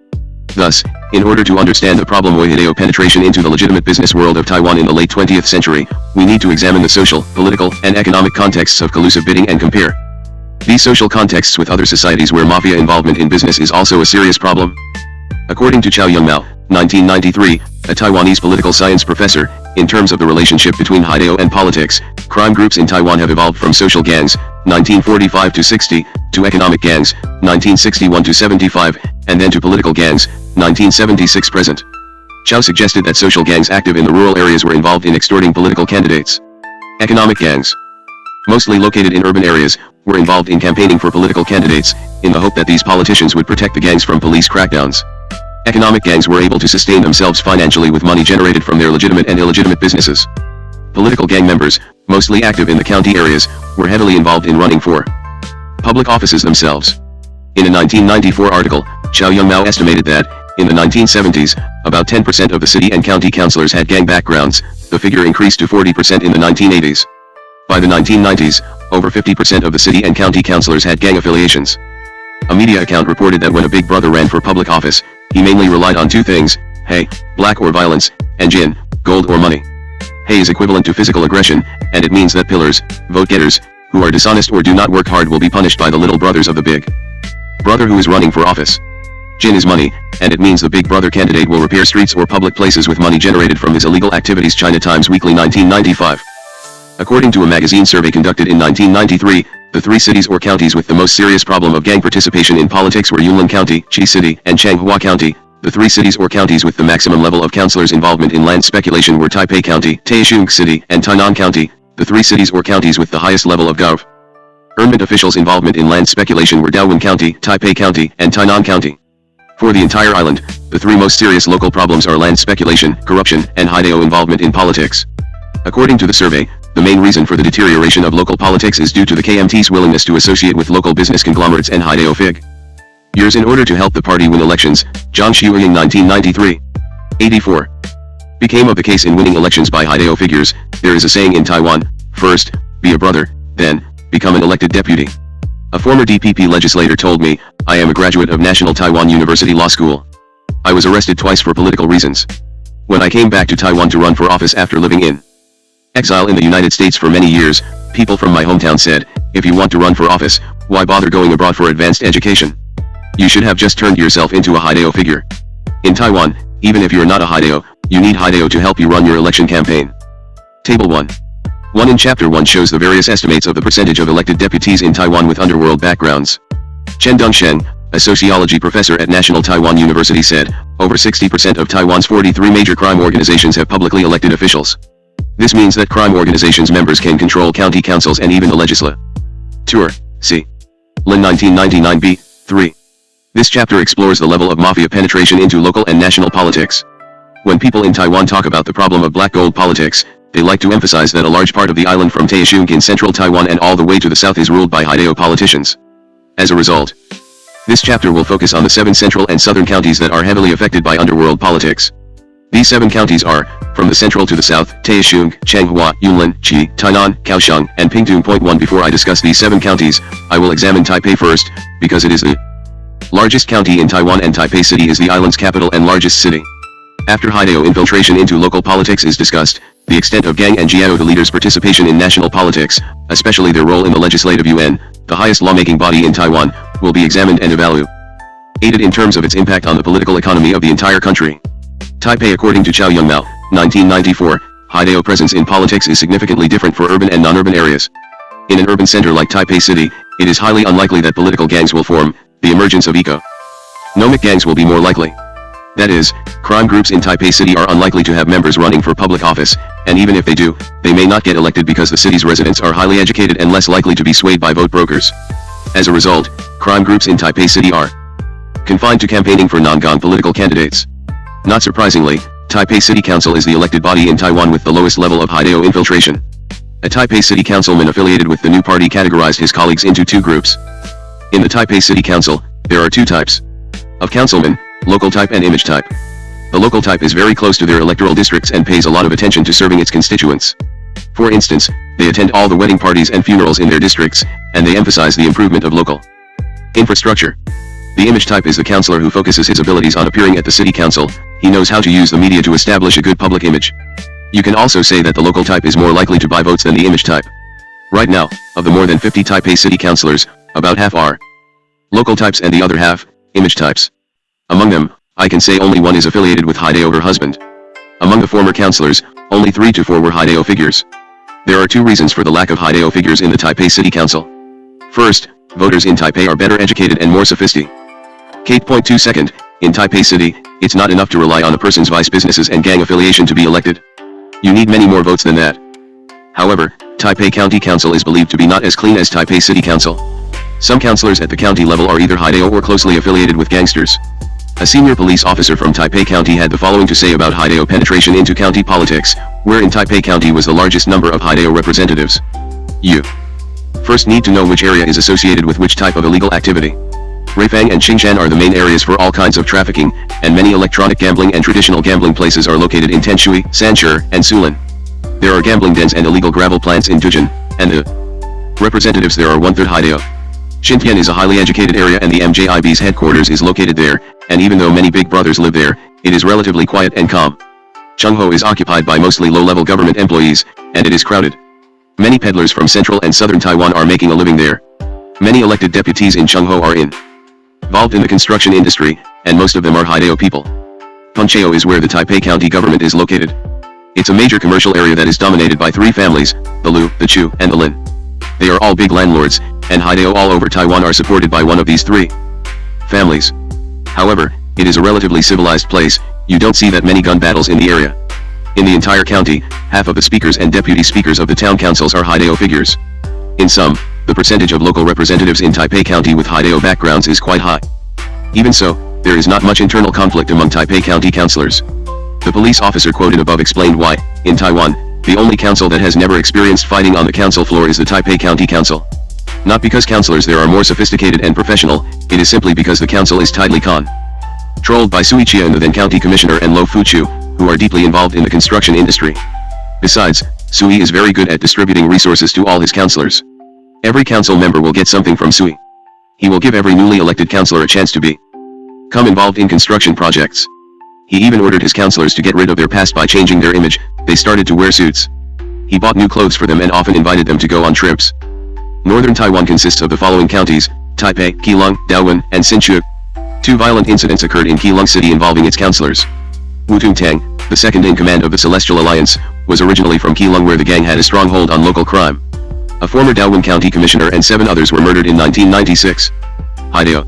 Thus, in order to understand the problem of Hideo penetration into the legitimate business world of Taiwan in the late 20th century, we need to examine the social, political, and economic contexts of collusive bidding and compare these social contexts with other societies where mafia involvement in business is also a serious problem. According to Chow Young-mao, 1993, a Taiwanese political science professor, in terms of the relationship between Hideo and politics, crime groups in Taiwan have evolved from social gangs, 1945 to 60, to economic gangs, 1961 to 75, and then to political gangs, 1976 present. Chow suggested that social gangs active in the rural areas were involved in extorting political candidates. Economic gangs, mostly located in urban areas, were involved in campaigning for political candidates, in the hope that these politicians would protect the gangs from police crackdowns. Economic gangs were able to sustain themselves financially with money generated from their legitimate and illegitimate businesses. Political gang members, mostly active in the county areas, were heavily involved in running for public offices themselves. In a 1994 article, Chow Young-mao estimated that, in the 1970s, about 10% of the city and county councilors had gang backgrounds. The figure increased to 40% in the 1980s. By the 1990s, over 50% of the city and county councilors had gang affiliations. A media account reported that when a big brother ran for public office, he mainly relied on two things: hey, black or violence, and jin, gold or money. Hey is equivalent to physical aggression, and it means that pillars, vote-getters, who are dishonest or do not work hard will be punished by the little brothers of the big brother who is running for office. Jin is money, and it means the big brother candidate will repair streets or public places with money generated from his illegal activities. China Times Weekly 1995. According to a magazine survey conducted in 1993, the three cities or counties with the most serious problem of gang participation in politics were Yunlin County, Chi City, and Changhua County. The three cities or counties with the maximum level of councilors' involvement in land speculation were Taipei County, Taichung City, and Tainan County. The three cities or counties with the highest level of government officials' involvement in land speculation were Daowen County, Taipei County, and Tainan County. For the entire island, the three most serious local problems are land speculation, corruption, and Hideo involvement in politics. According to the survey, the main reason for the deterioration of local politics is due to the KMT's willingness to associate with local business conglomerates and Hideo figures in order to help the party win elections. Zhang Xiuying 1993. 84. Became of the case in winning elections by Hideo figures. There is a saying in Taiwan: first, be a brother, then, become an elected deputy. A former DPP legislator told me, I am a graduate of National Taiwan University Law School. I was arrested twice for political reasons. When I came back to Taiwan to run for office after living in exile in the United States for many years, people from my hometown said, if you want to run for office, why bother going abroad for advanced education? You should have just turned yourself into a Hideo figure. In Taiwan, even if you're not a Hideo, you need Hideo to help you run your election campaign. Table 1. 1 in Chapter 1 shows the various estimates of the percentage of elected deputies in Taiwan with underworld backgrounds. Chen Dongsheng, a sociology professor at National Taiwan University said, over 60% of Taiwan's 43 major crime organizations have publicly elected officials. This means that crime organizations' members can control county councils and even the legislature. C. Lin 1999b. 3. This chapter explores the level of mafia penetration into local and national politics. When people in Taiwan talk about the problem of black gold politics, they like to emphasize that a large part of the island from Taichung in central Taiwan and all the way to the south is ruled by Hideo politicians. As a result, This chapter will focus on the 7 central and southern counties that are heavily affected by underworld politics. These 7 counties are, from the central to the south, Taichung, Changhua, Yunlin, Qi, Tainan, Kaohsiung, and Pingtung. Point 1. Before I discuss these 7 counties, I will examine Taipei first, because it is the largest county in Taiwan and Taipei City is the island's capital and largest city. After Haidao infiltration into local politics is discussed, the extent of Gang and Jiao the leaders' participation in national politics, especially their role in the Legislative Yuan, the highest lawmaking body in Taiwan, will be examined and evaluated in terms of its impact on the political economy of the entire country. Taipei. According to Chow Yun-mao, 1994, Haidao presence in politics is significantly different for urban and non-urban areas. In an urban center like Taipei City, it is highly unlikely that political gangs will form. The emergence of economic gangs will be more likely. That is, crime groups in Taipei City are unlikely to have members running for public office, and even if they do, they may not get elected because the city's residents are highly educated and less likely to be swayed by vote brokers. As a result, crime groups in Taipei City are confined to campaigning for non-gang political candidates. Not surprisingly, Taipei City Council is the elected body in Taiwan with the lowest level of Haidao infiltration. A Taipei City Councilman affiliated with the new party categorized his colleagues into 2 groups. In the Taipei City Council, there are 2 types of councilmen, local type and image type. The local type is very close to their electoral districts and pays a lot of attention to serving its constituents. For instance, they attend all the wedding parties and funerals in their districts, and they emphasize the improvement of local infrastructure. The image type is the councillor who focuses his abilities on appearing at the city council. He knows how to use the media to establish a good public image. You can also say that the local type is more likely to buy votes than the image type. Right now, of the more than 50 Taipei city councillors, about half are local types and the other half, image types. Among them, I can say only 1 is affiliated with Haidao her husband. Among the former councillors, only 3 to 4 were Haidao figures. There are 2 reasons for the lack of Haidao figures in the Taipei City Council. First, voters in Taipei are better educated and more sophisticated. 8.2 Second, in Taipei City, it's not enough to rely on a person's vice businesses and gang affiliation to be elected. You need many more votes than that. However, Taipei County Council is believed to be not as clean as Taipei City Council. Some councillors at the county level are either Haidao or closely affiliated with gangsters. A senior police officer from Taipei County had the following to say about Haidao penetration into county politics, where in Taipei County was the largest number of Haidao representatives. You first need to know which area is associated with which type of illegal activity. Ruifang and Qingshan are the main areas for all kinds of trafficking, and many electronic gambling and traditional gambling places are located in Tenshui, Sanshur, and Sulin. There are gambling dens and illegal gravel plants in Dujin, and the representatives there are 1/3 Haidao. Xintian is a highly educated area and the MJIB's headquarters is located there, and even though many big brothers live there, it is relatively quiet and calm. Chengho is occupied by mostly low-level government employees, and it is crowded. Many peddlers from central and southern Taiwan are making a living there. Many elected deputies in Chengho are involved in the construction industry, and most of them are Haidao people. Puncheo is where the Taipei County government is located. It's a major commercial area that is dominated by 3 families, the Lu, the Chu, and the Lin. They are all big landlords, and Haidao all over Taiwan are supported by one of these 3 families. However, it is a relatively civilized place. You don't see that many gun battles in the area. In the entire county, half of the speakers and deputy speakers of the town councils are Haidao figures. In sum, the percentage of local representatives in Taipei County with Haidao backgrounds is quite high. Even so, there is not much internal conflict among Taipei County councillors. The police officer quoted above explained why, in Taiwan, the only council that has never experienced fighting on the council floor is the Taipei County Council. Not because councillors there are more sophisticated and professional, it is simply because the council is tightly controlled by Sui Chia and the then county commissioner and Lo Fuchu, who are deeply involved in the construction industry. Besides, Sui is very good at distributing resources to all his councillors. Every council member will get something from Sui. He will give every newly elected councillor a chance to become involved in construction projects. He even ordered his councillors to get rid of their past by changing their image. They started to wear suits. He bought new clothes for them and often invited them to go on trips. Northern Taiwan consists of the following counties: Taipei, Keelung, Daowen, and Hsinchu. 2 violent incidents occurred in Keelung City involving its councillors. Wu Tungtang, the second in command of the Celestial Alliance, was originally from Keelung where the gang had a stronghold on local crime. A former Daowen County commissioner and 7 others were murdered in 1996. Haidao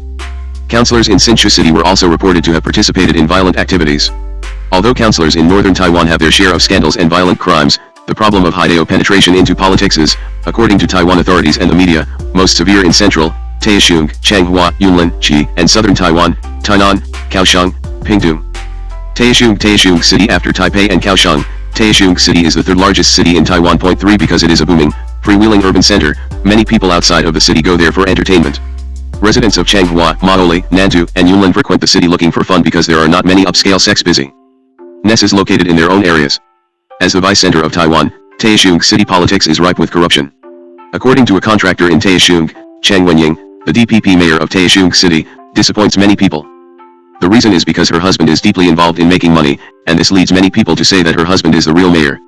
councillors in Hsinchu City were also reported to have participated in violent activities. Although councillors in northern Taiwan have their share of scandals and violent crimes, the problem of Haidao penetration into politics is, according to Taiwan authorities and the media, most severe in central, Taichung, Changhua, Yunlin, Qi, and southern Taiwan, Tainan, Kaohsiung, Pingtung. Taichung City after Taipei and Kaohsiung, Taichung City is the 3rd largest city in Taiwan. 3 Because it is a booming, freewheeling urban center, many people outside of the city go there for entertainment. Residents of Changhua, Maoli, Nantou, and Yunlin frequent the city looking for fun because there are not many upscale sex-busy nests located in their own areas. As the vice center of Taiwan, Taisheng city politics is ripe with corruption. According to a contractor in Taisheng, Chang Wenying, the DPP mayor of Taisheng city, disappoints many people. The reason is because her husband is deeply involved in making money, and this leads many people to say that her husband is the real mayor.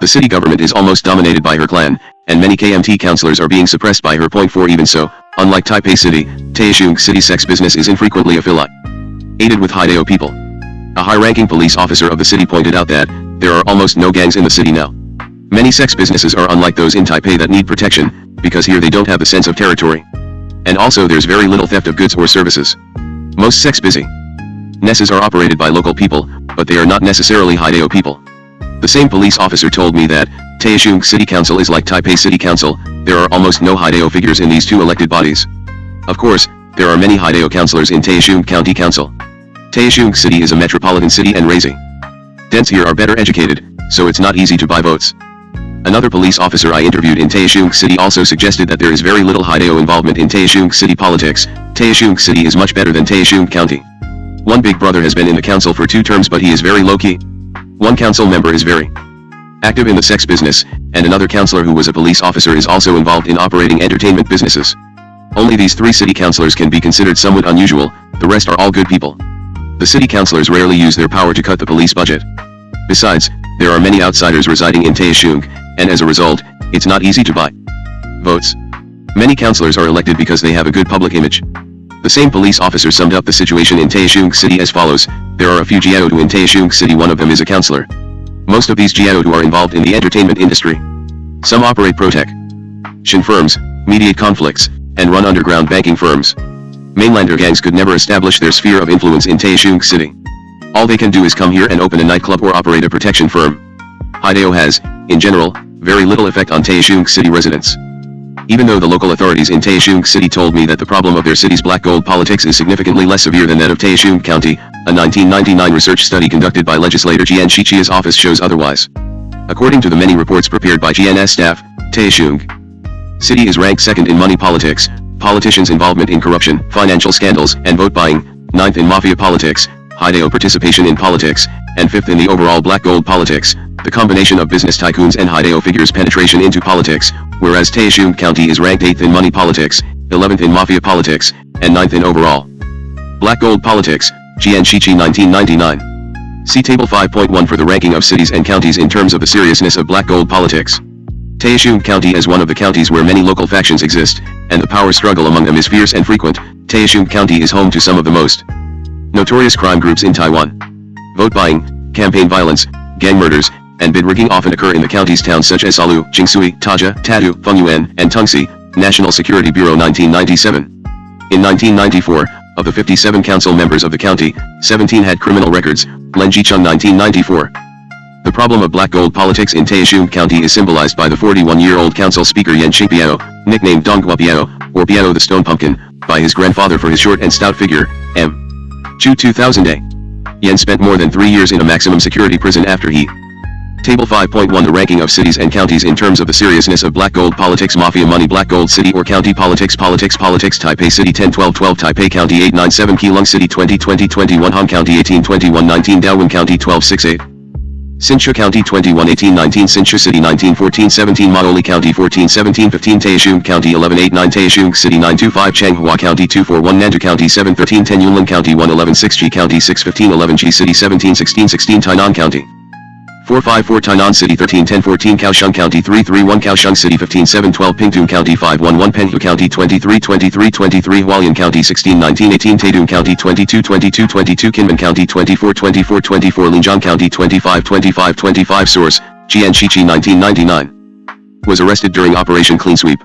The city government is almost dominated by her clan, and many KMT councillors are being suppressed by her. Point 4 Even so, unlike Taipei City, Taisheng City sex business is infrequently affiliated with Haidao people. A high-ranking police officer of the city pointed out that there are almost no gangs in the city now. Many sex businesses are unlike those in Taipei that need protection, because here they don't have the sense of territory. And also there's very little theft of goods or services. Most sex busy nests are operated by local people, but they are not necessarily Haidao people. The same police officer told me that Taisheng City Council is like Taipei City Council. There are almost no Haidao figures in these two elected bodies. Of course, there are many Haidao councillors in Taisheng County Council. Taisheng City is a metropolitan city and residents here are better educated, so it's not easy to buy votes. Another police officer I interviewed in Taisheng City also suggested that there is very little Haidao involvement in Taisheng City politics. Taisheng City is much better than Taisheng County. One big brother has been in the council for 2 terms, but he is very low-key. One council member is very active in the sex business, and another councillor who was a police officer is also involved in operating entertainment businesses. Only these 3 city councillors can be considered somewhat unusual, the rest are all good people. The city councillors rarely use their power to cut the police budget. Besides, there are many outsiders residing in Taisheng, and as a result, it's not easy to buy votes. Many councillors are elected because they have a good public image. The same police officer summed up the situation in Taisheng City as follows: there are a few jiaodu in Taisheng City, one of them is a councillor. Most of these jiaodu are involved in the entertainment industry. Some operate protection firms, mediate conflicts, and run underground banking firms. Mainlander gangs could never establish their sphere of influence in Taisheng City. All they can do is come here and open a nightclub or operate a protection firm. Haidao has, in general, very little effect on Taisheng City residents. Even though the local authorities in Taisheng City told me that the problem of their city's black gold politics is significantly less severe than that of Taisheng County, a 1999 research study conducted by legislator Jian Shiqia's office shows otherwise. According to the many reports prepared by GNS staff, Taisheng City is ranked 2nd in money politics, politicians' involvement in corruption, financial scandals, and vote buying, 9th in mafia politics, Haidao participation in politics, and 5th in the overall black gold politics, the combination of business tycoons and Haidao figures' penetration into politics, whereas Taisheng County is ranked 8th in money politics, 11th in mafia politics, and 9th in overall black gold politics, Jian Shiqi 1999. See Table 5.1 for the ranking of cities and counties in terms of the seriousness of black gold politics. Taisheng County is one of the counties where many local factions exist, and the power struggle among them is fierce and frequent. Taisheng County is home to some of the most notorious crime groups in Taiwan. Vote buying, campaign violence, gang murders, and bid rigging often occur in the county's towns such as Salu, Jingsui, Taja, Tadu, Fengyuan, and Tungsi. National Security Bureau 1997. In 1994, of the 57 council members of the county, 17 had criminal records. Len Jicheng 1994. The problem of black gold politics in Taisheng County is symbolized by the 41-year-old council speaker Yan Qingpiao, nicknamed Donghua Piao, or Piao the Stone Pumpkin, by his grandfather for his short and stout figure, M. Chu 2000A. Yan spent more than 3 years in a maximum security prison after he. Table 5.1 The ranking of cities and counties in terms of the seriousness of black gold politics. Mafia money. Black gold city or county politics. Taipei City 10-12-12 Taipei County 8-9-7 Keelung City 20-20-21 Han County 18-21-19 Daowen County 12-6-8 Hsinchu County 21-18-19 Hsinchu City 19-14-17 Maoli County 14-17-15 Taisheng County 11-8-9 Taisheng City 9-2-5 Changhua County 2-4-1 Nantou County 7-13-10 Yunlin County 1-11-6 G County 6-15-11 G City 17-16-16 Tainan County 4-5-4 Tainan City 13-10-14 Kaohsiung County 3-3-1 Kaohsiung City 15-7-12 Pingtung County 5-1-1 Penghu County 23-23-23 Hualien County 16-19-18 Taidong County 22-22-22 Kinmen County 24-24-24 Lianjiang County 25-25-25 Source, Jian Shiqi 1999. Was arrested during Operation Clean Sweep.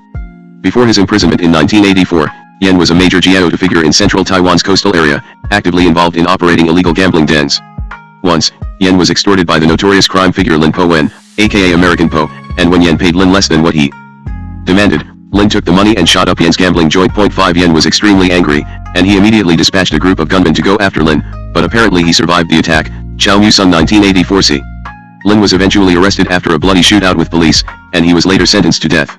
Before his imprisonment in 1984, Yan was a major jiaotu figure in central Taiwan's coastal area, actively involved in operating illegal gambling dens. Once, Yan was extorted by the notorious crime figure Lin Po Wen, aka American Po, and when Yan paid Lin less than what he demanded, Lin took the money and shot up Yan's gambling joint. 5 Yan was extremely angry, and he immediately dispatched a group of gunmen to go after Lin, but apparently he survived the attack. Chao Musung 1984 Lin was eventually arrested after a bloody shootout with police, and he was later sentenced to death.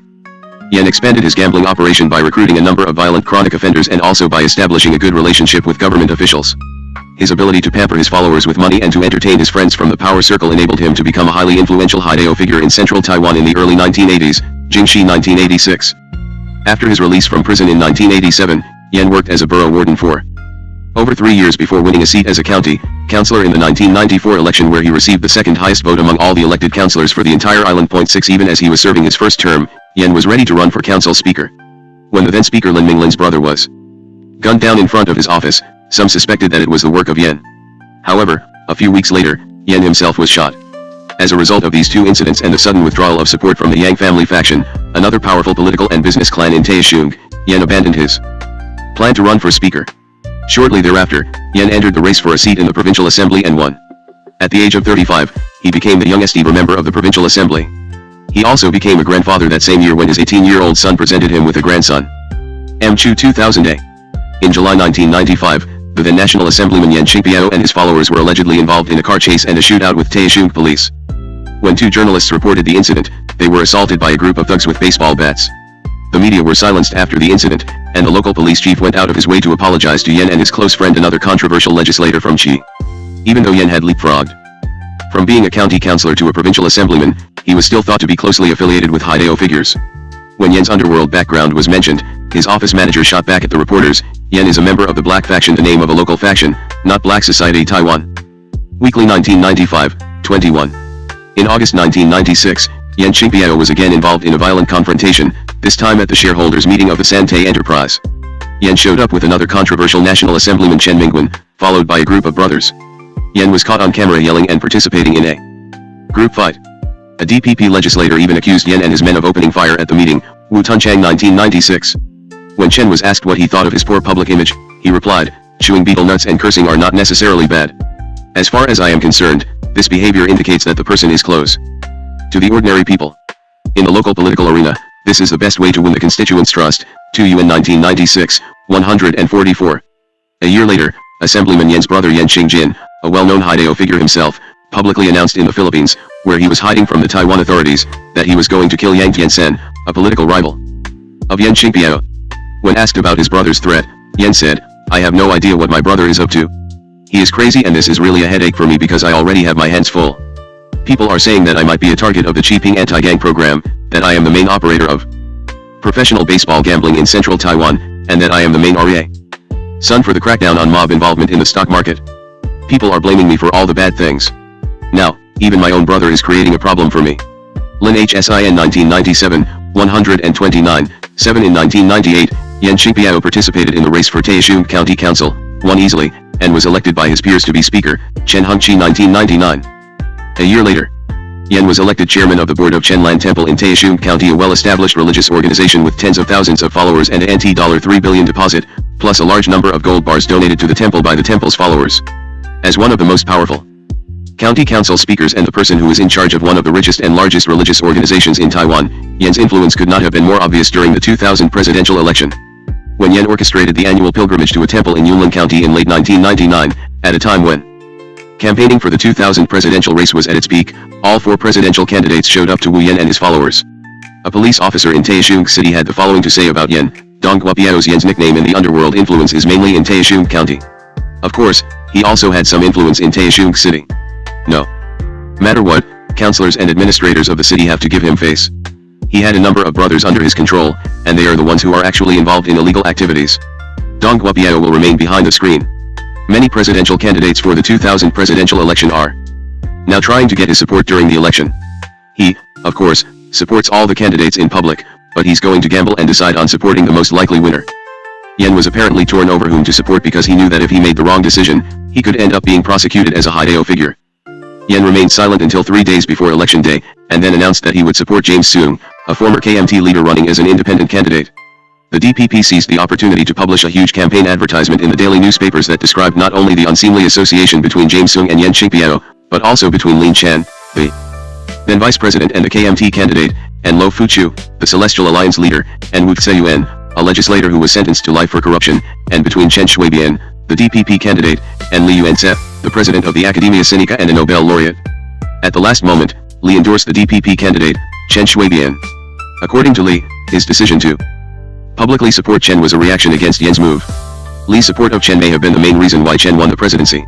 Yan expanded his gambling operation by recruiting a number of violent chronic offenders and also by establishing a good relationship with government officials. His ability to pamper his followers with money and to entertain his friends from the power circle enabled him to become a highly influential Haidao figure in central Taiwan in the early 1980s, Jingxi 1986. After his release from prison in 1987, Yan worked as a borough warden for over 3 years before winning a seat as a county councillor in the 1994 election, where he received the second highest vote among all the elected councillors for the entire island. 6 Even as he was serving his first term, Yan was ready to run for council speaker. When the then speaker Lin Minglin's brother was gunned down in front of his office, some suspected that it was the work of Yan. However, a few weeks later, Yan himself was shot. As a result of these two incidents and the sudden withdrawal of support from the Yang family faction, another powerful political and business clan in Taishung, Yan abandoned his plan to run for speaker. Shortly thereafter, Yan entered the race for a seat in the provincial assembly and won. At the age of 35, he became the youngest ever member of the provincial assembly. He also became a grandfather that same year when his 18-year-old son presented him with a grandson. Chu 2000A. In July 1995, the then National Assemblyman Yan Qingpiao and his followers were allegedly involved in a car chase and a shootout with Taishung police. When two journalists reported the incident, they were assaulted by a group of thugs with baseball bats. The media were silenced after the incident, and the local police chief went out of his way to apologize to Yan and his close friend, another controversial legislator from Qi. Even though Yan had leapfrogged from being a county councillor to a provincial assemblyman, he was still thought to be closely affiliated with Haidao figures. When Yan's underworld background was mentioned, his office manager shot back at the reporters, "Yan is a member of the Black Faction, the name of a local faction, not Black Society Taiwan." Weekly 1995, 21. In August 1996, Yan Qingpiao was again involved in a violent confrontation, this time at the shareholders' meeting of the Santei enterprise. Yan showed up with another controversial National Assemblyman Chen Mingguan, followed by a group of brothers. Yan was caught on camera yelling and participating in a group fight. A DPP legislator even accused Yan and his men of opening fire at the meeting, Wu Tunchang 1996. When Chen was asked what he thought of his poor public image, he replied, "Chewing betel nuts and cursing are not necessarily bad. As far as I am concerned, this behavior indicates that the person is close to the ordinary people. In the local political arena, this is the best way to win the constituents' trust." 2 UN 1996, 144. A year later, Assemblyman Yan's brother Yan Qingjin, a well-known Haidao figure himself, publicly announced in the Philippines, where he was hiding from the Taiwan authorities, that he was going to kill Yang Tiansen, a political rival of Yan Qingpiao. When asked about his brother's threat, Yan said, "I have no idea what my brother is up to. He is crazy and this is really a headache for me because I already have my hands full. People are saying that I might be a target of the Qiping anti-gang program, that I am the main operator of professional baseball gambling in central Taiwan, and that I am the main RA son for the crackdown on mob involvement in the stock market. People are blaming me for all the bad things. Now, even my own brother is creating a problem for me." Lin Hsin 1997, 129, 7 In 1998, Yan Qingpiao participated in the race for Taishung County Council, won easily, and was elected by his peers to be Speaker, Chen Hengqi 1999. A year later, Yan was elected chairman of the board of Chenlan Temple in Taishung County, a well-established religious organization with tens of thousands of followers and a $3 billion deposit, plus a large number of gold bars donated to the temple by the temple's followers. As one of the most powerful county council speakers and the person who is in charge of one of the richest and largest religious organizations in Taiwan, Yan's influence could not have been more obvious during the 2000 presidential election. When Yan orchestrated the annual pilgrimage to a temple in Yunlin County in late 1999, at a time when campaigning for the 2000 presidential race was at its peak, all four presidential candidates showed up to woo Yan and his followers. A police officer in Taishung City had the following to say about Yan: "Dongguapiao's Yan's nickname in the underworld influence is mainly in Taishung County. Of course, he also had some influence in Taishung City. No matter what, councillors and administrators of the city have to give him face. He had a number of brothers under his control, and they are the ones who are actually involved in illegal activities. Dongguapiao will remain behind the screen. Many presidential candidates for the 2000 presidential election are now trying to get his support during the election. He, of course, supports all the candidates in public, but he's going to gamble and decide on supporting the most likely winner." Yan was apparently torn over whom to support because he knew that if he made the wrong decision, he could end up being prosecuted as a Haidao figure. Yan remained silent until 3 days before election day, and then announced that he would support James Seung, a former KMT leader running as an independent candidate. The DPP seized the opportunity to publish a huge campaign advertisement in the daily newspapers that described not only the unseemly association between James Seung and Yan Qingpiao, but also between Lin Chan, the then vice president and the KMT candidate, and Lo Fuchu, the Celestial Alliance leader, and Wu Tseyuan, a legislator who was sentenced to life for corruption, and between Chen Shuibian, the DPP candidate, and Li Yuanse, the president of the Academia Sinica and a Nobel laureate. At the last moment, Li endorsed the DPP candidate, Chen Shuibian. According to Li, his decision to publicly support Chen was a reaction against Yan's move. Li's support of Chen may have been the main reason why Chen won the presidency.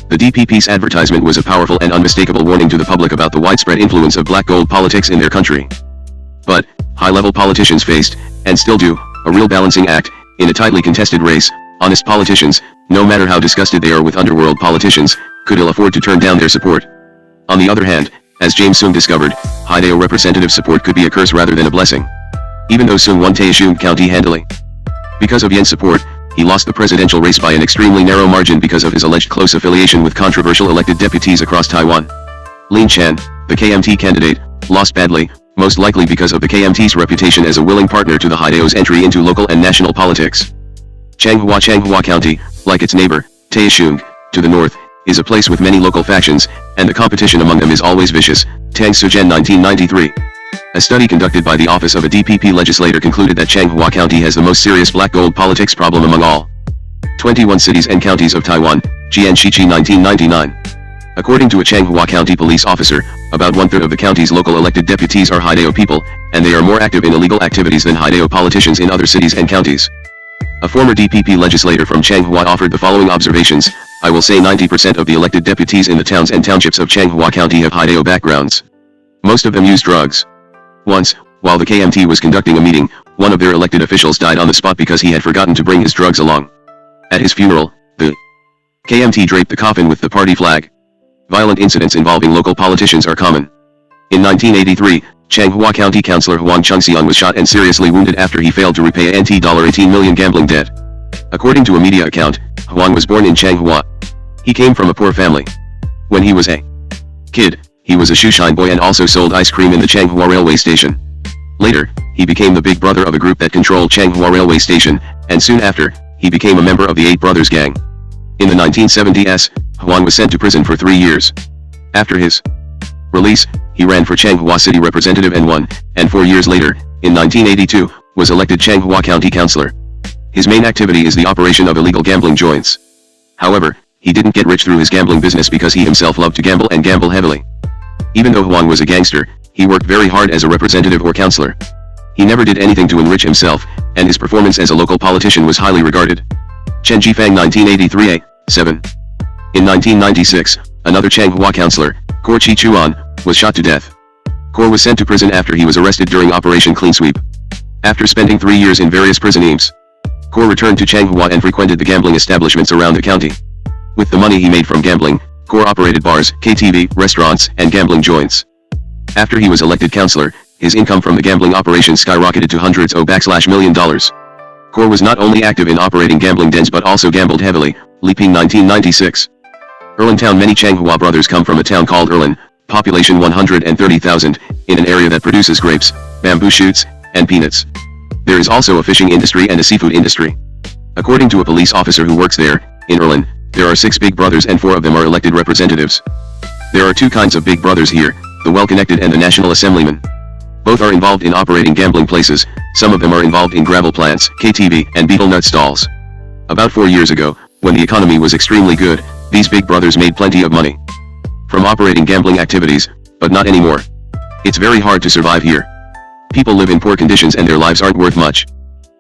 The DPP's advertisement was a powerful and unmistakable warning to the public about the widespread influence of black gold politics in their country. But, high-level politicians faced, and still do, a real balancing act. In a tightly contested race, honest politicians, no matter how disgusted they are with underworld politicians, could ill afford to turn down their support. On the other hand, as James soon discovered, Haidao representative support could be a curse rather than a blessing. Even though Soon won Taishun County handily. Because of Yan's support, he lost the presidential race by an extremely narrow margin because of his alleged close affiliation with controversial elected deputies across Taiwan. Lin Chan, the KMT candidate, lost badly, most likely because of the KMT's reputation as a willing partner to the Haidao's entry into local and national politics. Changhua County, like its neighbor, Taishun, to the north, is a place with many local factions, and the competition among them is always vicious. Tang Sujian 1993. A study conducted by the office of a DPP legislator concluded that Changhua County has the most serious black gold politics problem among all 21 cities and counties of Taiwan, Jian Shiqi 1999. According to a Changhua County police officer, about one-third of the county's local elected deputies are Haidao people, and they are more active in illegal activities than Haidao politicians in other cities and counties. A former DPP legislator from Changhua offered the following observations: I will say 90% of the elected deputies in the towns and townships of Changhua County have Haidao backgrounds. Most of them use drugs. Once, while the KMT was conducting a meeting, one of their elected officials died on the spot because he had forgotten to bring his drugs along. At his funeral, the KMT draped the coffin with the party flag. Violent incidents involving local politicians are common. In 1983, Changhua County Councilor Huang Chengxiang was shot and seriously wounded after he failed to repay a $18 million gambling debt. According to a media account, Huang was born in Changhua. He came from a poor family. When he was a kid, he was a shoeshine boy and also sold ice cream in the Changhua railway station. Later, he became the big brother of a group that controlled Changhua railway station, and soon after, he became a member of the Eight Brothers gang. In the 1970s, Huang was sent to prison for 3 years. After his release, he ran for Changhua City Representative and won, and 4 years later, in 1982, was elected Changhua County Councilor. His main activity is the operation of illegal gambling joints. However, he didn't get rich through his gambling business because he himself loved to gamble and gamble heavily. Even though Huang was a gangster, he worked very hard as a representative or councilor. He never did anything to enrich himself, and his performance as a local politician was highly regarded. Chen Jifang 1983 7. In 1996, another Changhua councilor, Ko Chi-chuan, was shot to death. Ko was sent to prison after he was arrested during Operation Clean Sweep. After spending 3 years in various prison-eames, Ko returned to Changhua and frequented the gambling establishments around the county. With the money he made from gambling, Ko operated bars, KTV, restaurants, and gambling joints. After he was elected councilor, his income from the gambling operations skyrocketed to hundreds of million dollars. Ko was not only active in operating gambling dens but also gambled heavily. Li Ping 1996. Erlin Town. Many Changhua brothers come from a town called Erlin, population 130,000, in an area that produces grapes, bamboo shoots, and peanuts. There is also a fishing industry and a seafood industry. According to a police officer who works there, in Erlin, there are 6 big brothers and 4 of them are elected representatives. There are 2 kinds of big brothers here, the well-connected and the national assemblyman. Both are involved in operating gambling places, some of them are involved in gravel plants, KTV, and betel nut stalls. About 4 years ago, when the economy was extremely good, these big brothers made plenty of money from operating gambling activities, but not anymore. It's very hard to survive here. People live in poor conditions and their lives aren't worth much.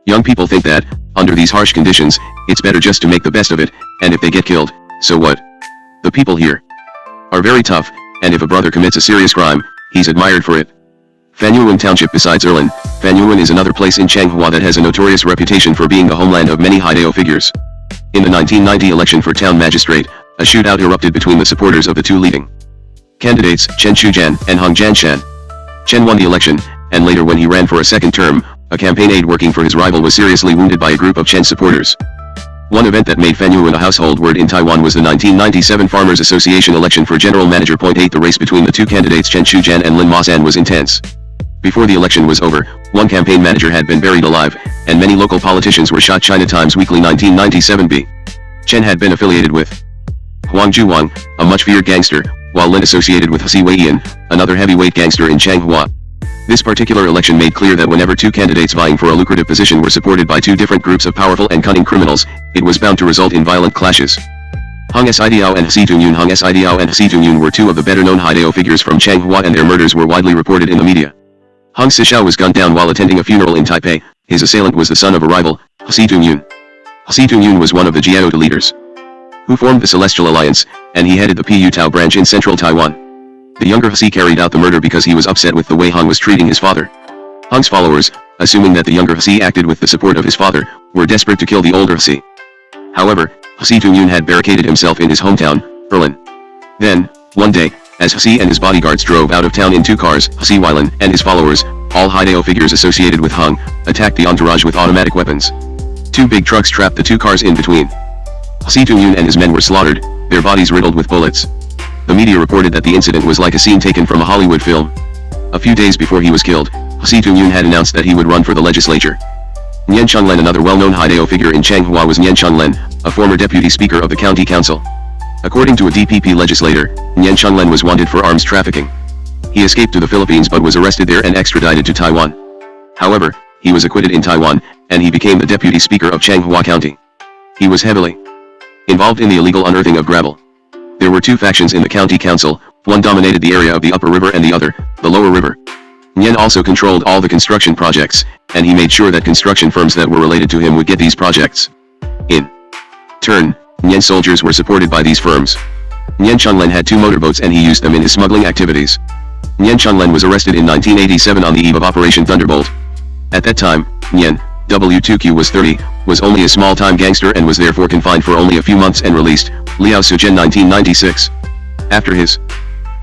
Young people think that, under these harsh conditions, it's better just to make the best of it, and if they get killed, so what? The people here are very tough, and if a brother commits a serious crime, he's admired for it. Fanyuan Township. Besides Erlin, Fanyuan is another place in Changhua that has a notorious reputation for being the homeland of many Haidao figures. In the 1990 election for town magistrate, a shootout erupted between the supporters of the 2 leading candidates, Chen Shujian and Hong Jianshan. Chen won the election, and later when he ran for a second term, a campaign aide working for his rival was seriously wounded by a group of Chen supporters. One event that made Fanyuan a household word in Taiwan was the 1997 Farmers Association election for General Manager. 8. The race between the 2 candidates Chen Shujian and Lin Masan was intense. Before the election was over, one campaign manager had been buried alive, and many local politicians were shot. China Times Weekly 1997b. Chen had been affiliated with Huang Zhuwang, a much feared gangster, while Lin associated with Hsi Weiyan, another heavyweight gangster in Changhua. This particular election made clear that whenever 2 candidates vying for a lucrative position were supported by 2 different groups of powerful and cunning criminals, it was bound to result in violent clashes. Hong Sidiao and Hsi Tungyun. Hong Sidiao and Hsi Tungyun were 2 of the better-known Haidao figures from Changhua, and their murders were widely reported in the media. Hung Sixiao was gunned down while attending a funeral in Taipei. His assailant was the son of a rival, He Tungyun. He Tungyun was one of the Jiao leaders who formed the Celestial Alliance, and he headed the Pu Tao branch in central Taiwan. The younger He carried out the murder because he was upset with the way Hung was treating his father. Hung's followers, assuming that the younger He acted with the support of his father, were desperate to kill the older He. However, He Tungyun had barricaded himself in his hometown, Berlin. Then, one day, as He and his bodyguards drove out of town in two cars, He Weilin and his followers, all Haidao figures associated with Hung, attacked the entourage with automatic weapons. Two big trucks trapped the two cars in between. He Tungyun and his men were slaughtered, their bodies riddled with bullets. The media reported that the incident was like a scene taken from a Hollywood film. A few days before he was killed, He Tungyun had announced that he would run for the legislature. Nian Chenglen, another well-known Haidao figure in Changhua, was Nian Chenglen, a former deputy speaker of the county council. According to a DPP legislator, Nian Chenglen was wanted for arms trafficking. He escaped to the Philippines but was arrested there and extradited to Taiwan. However, he was acquitted in Taiwan, and he became the deputy speaker of Changhua County. He was heavily involved in the illegal unearthing of gravel. There were two factions in the county council, one dominated the area of the upper river and the other, the lower river. Nian also controlled all the construction projects, and he made sure that construction firms that were related to him would get these projects. In turn, Nian soldiers were supported by these firms. Nian Chenglen had two motorboats and he used them in his smuggling activities. Nian Chenglen was arrested in 1987 on the eve of Operation Thunderbolt. At that time, Nian, W2Q was 30, was only a small-time gangster and was therefore confined for only a few months and released, Liao Sujian 1996. After his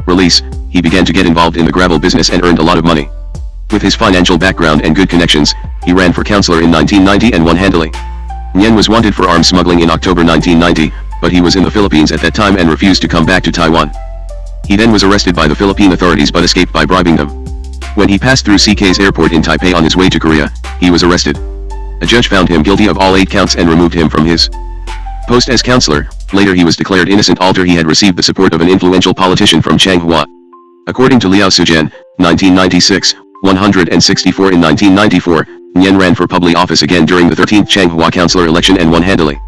release, he began to get involved in the gravel business and earned a lot of money. With his financial background and good connections, he ran for councillor in 1990 and won handily. Nian was wanted for arms smuggling in October 1990, but he was in the Philippines at that time and refused to come back to Taiwan. He then was arrested by the Philippine authorities but escaped by bribing them. When he passed through CK's airport in Taipei on his way to Korea, he was arrested. A judge found him guilty of all 8 counts and removed him from his post as councillor. Later he was declared innocent after he had received the support of an influential politician from Changhua. According to Liao Sujian, 1996, 164 in 1994, Nian ran for public office again during the 13th Changhua councillor election and won handily.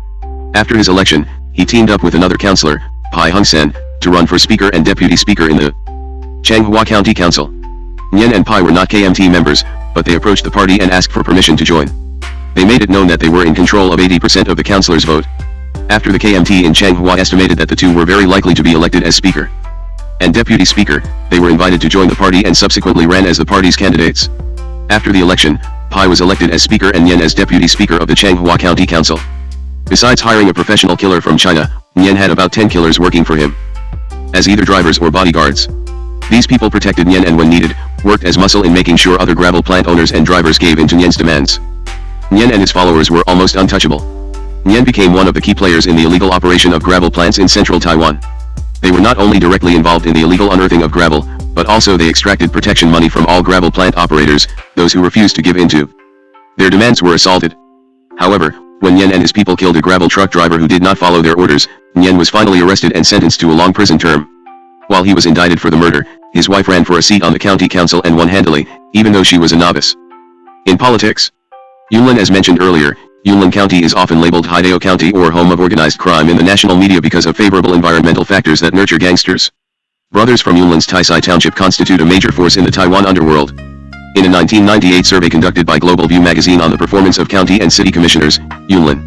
After his election, he teamed up with another councillor, Pai Hung-sen, to run for speaker and deputy speaker in the Changhua County Council. Nian and Pai were not KMT members, but they approached the party and asked for permission to join. They made it known that they were in control of 80% of the councillors' vote. After the KMT in Changhua estimated that the two were very likely to be elected as speaker and deputy speaker, they were invited to join the party and subsequently ran as the party's candidates. After the election, Pai was elected as speaker and Nian as deputy speaker of the Changhua County Council. Besides hiring a professional killer from China, Nian had about 10 killers working for him as either drivers or bodyguards. These people protected Nian and when needed, worked as muscle in making sure other gravel plant owners and drivers gave in to Nian's demands. Nian and his followers were almost untouchable. Nian became one of the key players in the illegal operation of gravel plants in central Taiwan. They were not only directly involved in the illegal unearthing of gravel, but also they extracted protection money from all gravel plant operators. Those who refused to give in to their demands were assaulted. However, when Nian and his people killed a gravel truck driver who did not follow their orders, Nian was finally arrested and sentenced to a long prison term. While he was indicted for the murder, his wife ran for a seat on the county council and won handily, even though she was a novice in politics. Yunlin, as mentioned earlier, Yunlin County is often labeled Haidao County or home of organized crime in the national media because of favorable environmental factors that nurture gangsters. Brothers from Yunlin's Taisai Township constitute a major force in the Taiwan underworld. In a 1998 survey conducted by Global View magazine on the performance of county and city commissioners, Yunlin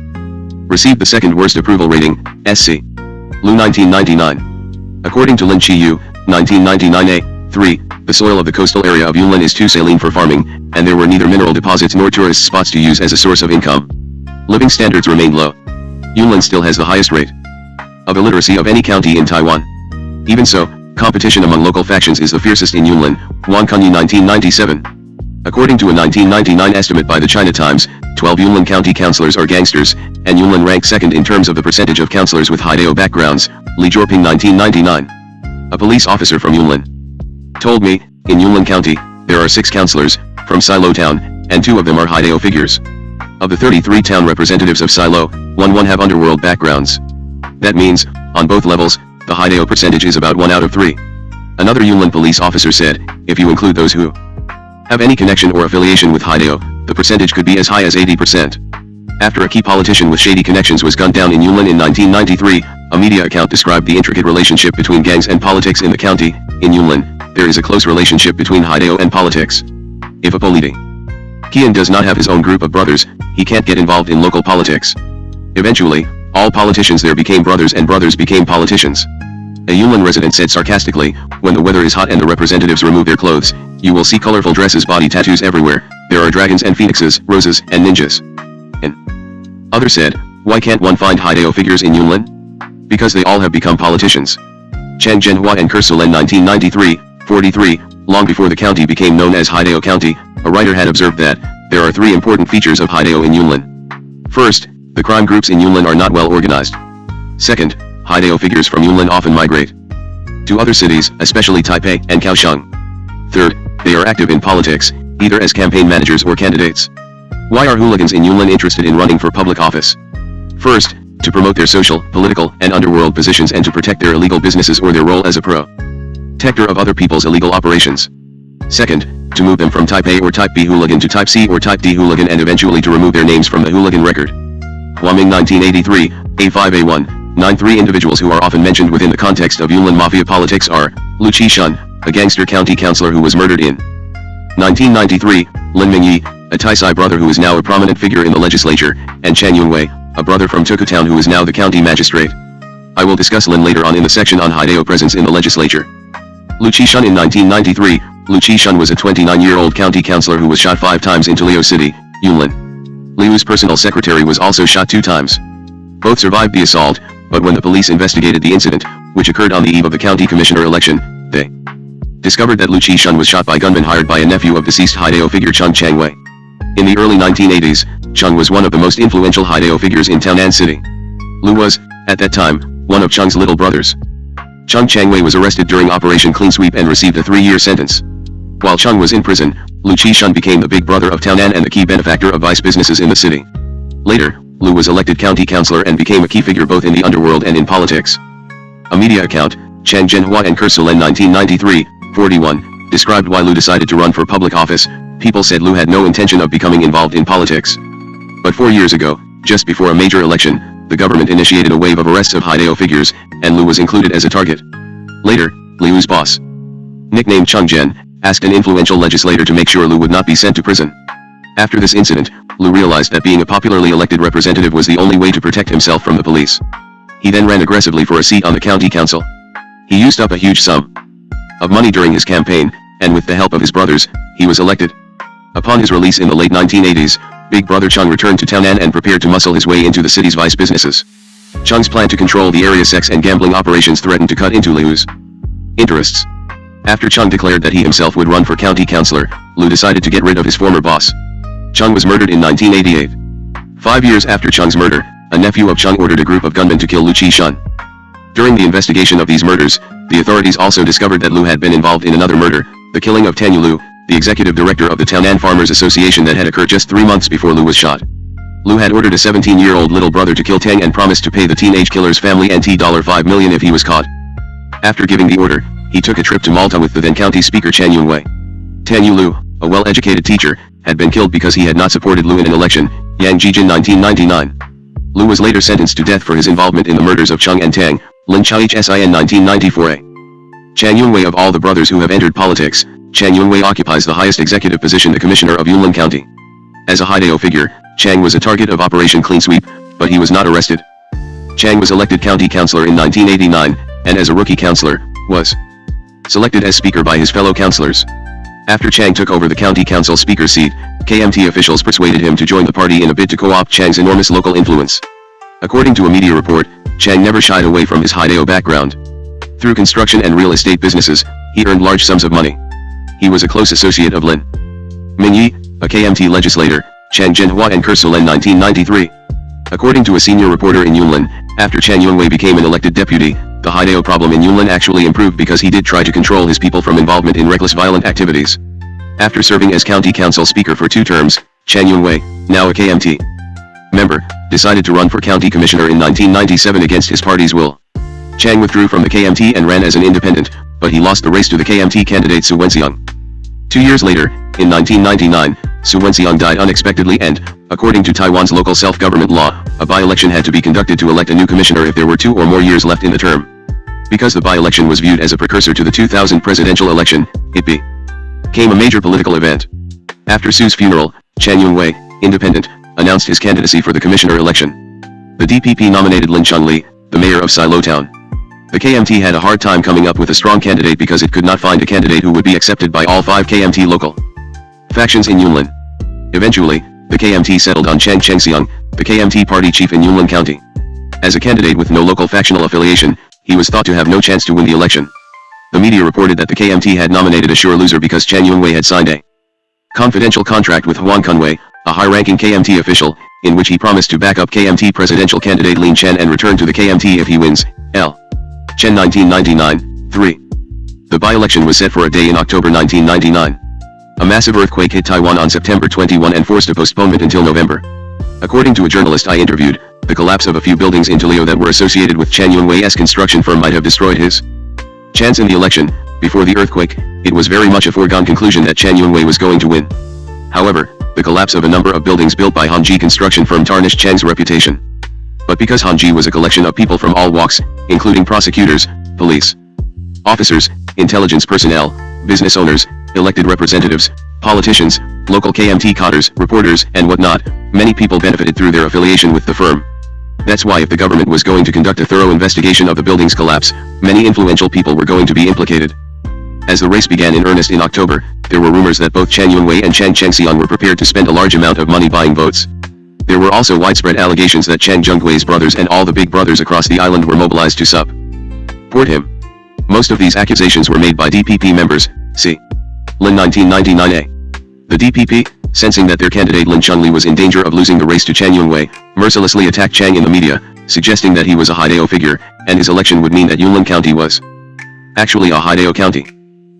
received the second worst approval rating, SC. Lu 1999. According to Lin Chi-yu, 1999a, 3, the soil of the coastal area of Yunlin is too saline for farming, and there were neither mineral deposits nor tourist spots to use as a source of income. Living standards remained low. Yunlin still has the highest rate of illiteracy of any county in Taiwan. Even so, competition among local factions is the fiercest in Yunlin, Wang Kunyi 1997. According to a 1999 estimate by the China Times, 12 Yunlin County councillors are gangsters, and Yunlin ranked second in terms of the percentage of councillors with Haidao backgrounds, Li Jioping 1999. A police officer from Yunlin told me, in Yunlin County, there are 6 councillors, from Silo Town, and 2 of them are Haidao figures. Of the 33 town representatives of Silo, 1 have underworld backgrounds. That means, on both levels, the Haidao percentage is about 1 out of 3. Another Yunlin police officer said, if you include those who have any connection or affiliation with Haidao, the percentage could be as high as 80%. After a key politician with shady connections was gunned down in Yunlin in 1993, a media account described the intricate relationship between gangs and politics in the county. In Yunlin, there is a close relationship between Haidao and politics. If a Ko-lin does not have his own group of brothers, he can't get involved in local politics. Eventually, all politicians there became brothers and brothers became politicians. A Yunlin resident said sarcastically, when the weather is hot and the representatives remove their clothes, you will see colorful dresses, body tattoos everywhere, there are dragons and phoenixes, roses, and ninjas. And others said, why can't one find Haidao figures in Yunlin? Because they all have become politicians. Chang Zhenhua and Ko-lin 1993-43, long before the county became known as Haidao County, a writer had observed that, there are three important features of Haidao in Yunlin. First, the crime groups in Yunlin are not well organized. Second, Haidao figures from Yunlin often migrate to other cities, especially Taipei and Kaohsiung. Third, they are active in politics, either as campaign managers or candidates. Why are hooligans in Yunlin interested in running for public office? First, to promote their social, political, and underworld positions and to protect their illegal businesses or their role as a protector of other people's illegal operations. Second, to move them from Type A or Type B hooligan to Type C or Type D hooligan and eventually to remove their names from the hooligan record. Huaming 1983, A5A1. 93 individuals who are often mentioned within the context of Yunlin mafia politics are, Liu Qishun, a gangster county councillor who was murdered in 1993, Lin Mingyi, a Taisai brother who is now a prominent figure in the legislature, and Chang Yunwei, a brother from Tuku Town who is now the county magistrate. I will discuss Lin later on in the section on Haidao presence in the legislature. Liu Qishun in 1993, Liu Qishun was a 29-year-old county councillor who was shot 5 times in Tulio City, Yunlin. Liu's personal secretary was also shot 2 times. Both survived the assault, but when the police investigated the incident, which occurred on the eve of the county commissioner election, they discovered that Liu Qishun was shot by gunmen hired by a nephew of deceased Haidao figure Chung Changwei. In the early 1980s, Chung was one of the most influential Haidao figures in Taiwan City. Liu was, at that time, one of Chung's little brothers. Chung Changwei was arrested during Operation Clean Sweep and received a 3-year sentence. While Chung was in prison, Liu Qishun became the big brother of Taiwan and the key benefactor of vice businesses in the city. Later, Liu was elected county councillor and became a key figure both in the underworld and in politics. A media account, Chang Zhenhua and Ko-lin 1993-41, described why Liu decided to run for public office. People said Liu had no intention of becoming involved in politics. But 4 years ago, just before a major election, the government initiated a wave of arrests of Haidao figures, and Liu was included as a target. Later, Liu's boss, nicknamed Chung Zhen, asked an influential legislator to make sure Liu would not be sent to prison. After this incident, Liu realized that being a popularly elected representative was the only way to protect himself from the police. He then ran aggressively for a seat on the county council. He used up a huge sum of money during his campaign, and with the help of his brothers, he was elected. Upon his release in the late 1980s, Big Brother Chung returned to Taiwan and prepared to muscle his way into the city's vice businesses. Chung's plan to control the area sex and gambling operations threatened to cut into Liu's interests. After Chung declared that he himself would run for county councillor, Liu decided to get rid of his former boss. Chung was murdered in 1988. 5 years after Chung's murder, a nephew of Chung ordered a group of gunmen to kill Liu Qishun. During the investigation of these murders, the authorities also discovered that Liu had been involved in another murder, the killing of Tan Liu, the executive director of the Taiwan Farmers Association that had occurred just 3 months before Liu was shot. Liu had ordered a 17-year-old little brother to kill Tang and promised to pay the teenage killer's family $5 million if he was caught. After giving the order, he took a trip to Malta with the then county speaker Chan Yunwei. Tan Liu, a well-educated teacher, had been killed because he had not supported Liu in an election, Yang Jijin 1999. Liu was later sentenced to death for his involvement in the murders of Chung and Tang, Lin Chao Sin 1994a. Chan Yunwei of all the brothers who have entered politics, Chan Yunwei occupies the highest executive position, the commissioner of Yunlin County. As a Haidao figure, Chang was a target of Operation Clean Sweep, but he was not arrested. Chang was elected county councillor in 1989, and as a rookie councillor, was selected as speaker by his fellow councillors. After Chang took over the county council speaker seat, KMT officials persuaded him to join the party in a bid to co-opt Chang's enormous local influence. According to a media report, Chang never shied away from his Haidao background. Through construction and real estate businesses, he earned large sums of money. He was a close associate of Lin Mingyi, a KMT legislator, Chang Zhenhua and Ko-lin 1993. According to a senior reporter in Yunlin, after Chan Yunwei became an elected deputy, the Haidao problem in Yunlin actually improved because he did try to control his people from involvement in reckless violent activities. After serving as county council speaker for 2 terms, Chan Yunwei, now a KMT member, decided to run for county commissioner in 1997 against his party's will. Chang withdrew from the KMT and ran as an independent, but he lost the race to the KMT candidate Su Wenxiang. 2 years later, in 1999, Su Wenxiang died unexpectedly and, according to Taiwan's local self-government law, a by-election had to be conducted to elect a new commissioner if there were 2 or more years left in the term. Because the by-election was viewed as a precursor to the 2000 presidential election, it became a major political event. After Su's funeral, Chen Yongwei, independent, announced his candidacy for the commissioner election. The DPP nominated Lin Chunli, the mayor of Silo Town. The KMT had a hard time coming up with a strong candidate because it could not find a candidate who would be accepted by all 5 KMT local factions in Yunlin. Eventually, the KMT settled on Chen Chengxiang, the KMT party chief in Yunlin County. As a candidate with no local factional affiliation, he was thought to have no chance to win the election. The media reported that the KMT had nominated a sure loser because Chen Yongwei had signed a confidential contract with Huang Kunwei, a high-ranking KMT official, in which he promised to back up KMT presidential candidate Lin Chen and return to the KMT if he wins. L. Chen 1999, 3. The by-election was set for a day in October 1999. A massive earthquake hit Taiwan on September 21 and forced a postponement until November. According to a journalist I interviewed, the collapse of a few buildings in Tulio that were associated with Chen Yongwei's construction firm might have destroyed his chance in the election. Before the earthquake, it was very much a foregone conclusion that Chen Yongwei was going to win. However, the collapse of a number of buildings built by Hanji construction firm tarnished Chen's reputation. But because Hanji was a collection of people from all walks, including prosecutors, police officers, intelligence personnel, business owners, elected representatives, politicians, local KMT cadres, reporters, and whatnot, many people benefited through their affiliation with the firm. That's why if the government was going to conduct a thorough investigation of the building's collapse, many influential people were going to be implicated. As the race began in earnest in October, there were rumors that both Chen Yongwei and Chen Chengxiang were prepared to spend a large amount of money buying votes. There were also widespread allegations that Chen Zhonghui's brothers and all the big brothers across the island were mobilized to support him. Most of these accusations were made by DPP members, see Lin 1999A. The DPP, sensing that their candidate Lin Chunli was in danger of losing the race to Chen Yongwei, mercilessly attacked Chang in the media, suggesting that he was a Haidao figure, and his election would mean that Yunlin County was actually a Haidao county.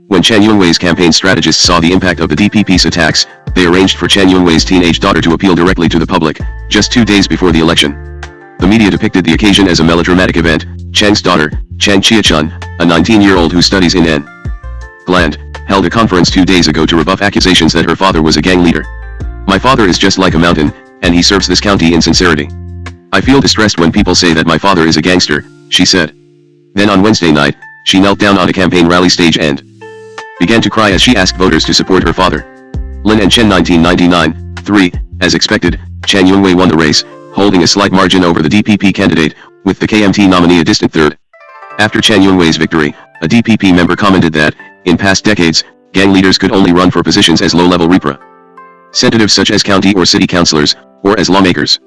When Chen Yongwei's campaign strategists saw the impact of the DPP's attacks, they arranged for Chen Yongwei's teenage daughter to appeal directly to the public, just 2 days before the election. The media depicted the occasion as a melodramatic event. Cheng's daughter, Chang Chiachun, a 19-year-old who studies in N. Gland, held a conference 2 days ago to rebuff accusations that her father was a gang leader. My father is just like a mountain, and he serves this county in sincerity. I feel distressed when people say that my father is a gangster, she said. Then on Wednesday night, she knelt down on a campaign rally stage and began to cry as she asked voters to support her father. Lin and Chen 1999, 3, as expected, Chen Yongwei won the race, holding a slight margin over the DPP candidate, with the KMT nominee a distant third. After Chen Yongwei's victory, a DPP member commented that, in past decades, gang leaders could only run for positions as low-level representatives such as county or city councillors, or as lawmakers.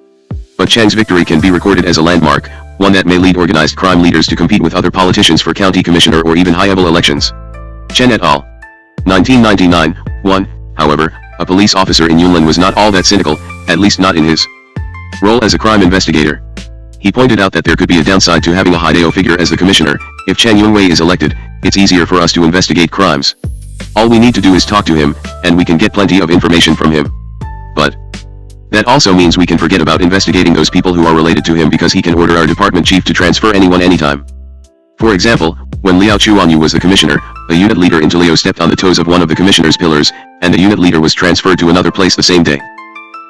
But Cheng's victory can be recorded as a landmark, one that may lead organized crime leaders to compete with other politicians for county commissioner or even high-level elections. Chen et al. 1999, 1, however, a police officer in Yunlin was not all that cynical, at least not in his role as a crime investigator. He pointed out that there could be a downside to having a Haidao figure as the commissioner. If Chen Yongwei is elected, it's easier for us to investigate crimes. All we need to do is talk to him, and we can get plenty of information from him. But that also means we can forget about investigating those people who are related to him because he can order our department chief to transfer anyone anytime. For example, when Liao Chuanyu was the commissioner, a unit leader in Tulio stepped on the toes of one of the commissioner's pillars, and the unit leader was transferred to another place the same day.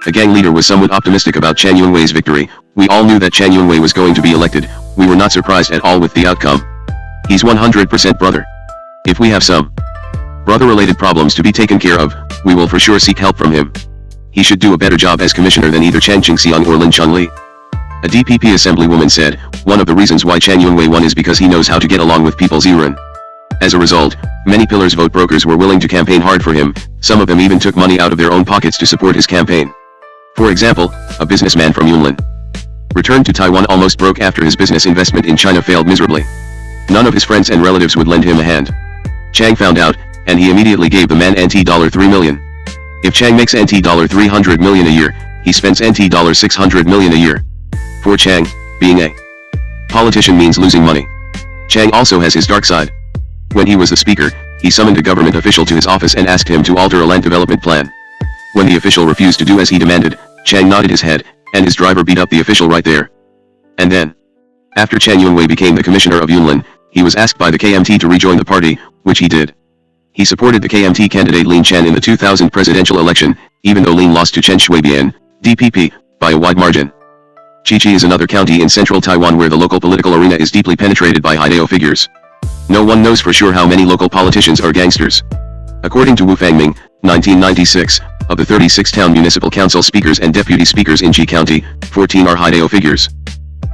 The gang leader was somewhat optimistic about Chen Yongwei's victory. We all knew that Chen Yongwei was going to be elected. We were not surprised at all with the outcome. He's 100% brother. If we have some brother-related problems to be taken care of, we will for sure seek help from him. He should do a better job as commissioner than either Chen Chengxiang or Lin Chunli. A DPP assemblywoman said, one of the reasons why Chen Yongwei won is because he knows how to get along with people's urine. As a result, many pillars vote brokers were willing to campaign hard for him. Some of them even took money out of their own pockets to support his campaign. For example, a businessman from Yunlin returned to Taiwan almost broke after his business investment in China failed miserably. None of his friends and relatives would lend him a hand. Chang found out, and he immediately gave the man $3 million. If Chang makes $300 million a year, he spends $600 million a year. For Chang, being a politician means losing money. Chang also has his dark side. When he was the speaker, he summoned a government official to his office and asked him to alter a land development plan. When the official refused to do as he demanded, Chang nodded his head, and his driver beat up the official right there. And then, after Chen Yongwei became the commissioner of Yunlin, he was asked by the KMT to rejoin the party, which he did. He supported the KMT candidate Lin Chen in the 2000 presidential election, even though Lin lost to Chen Shuibian, DPP, by a wide margin. Chichi is another county in central Taiwan where the local political arena is deeply penetrated by Haidao figures. No one knows for sure how many local politicians are gangsters. According to Wu Fangming, 1996, Of the 36 town municipal council speakers and deputy speakers in G County, 14 are Haideo figures.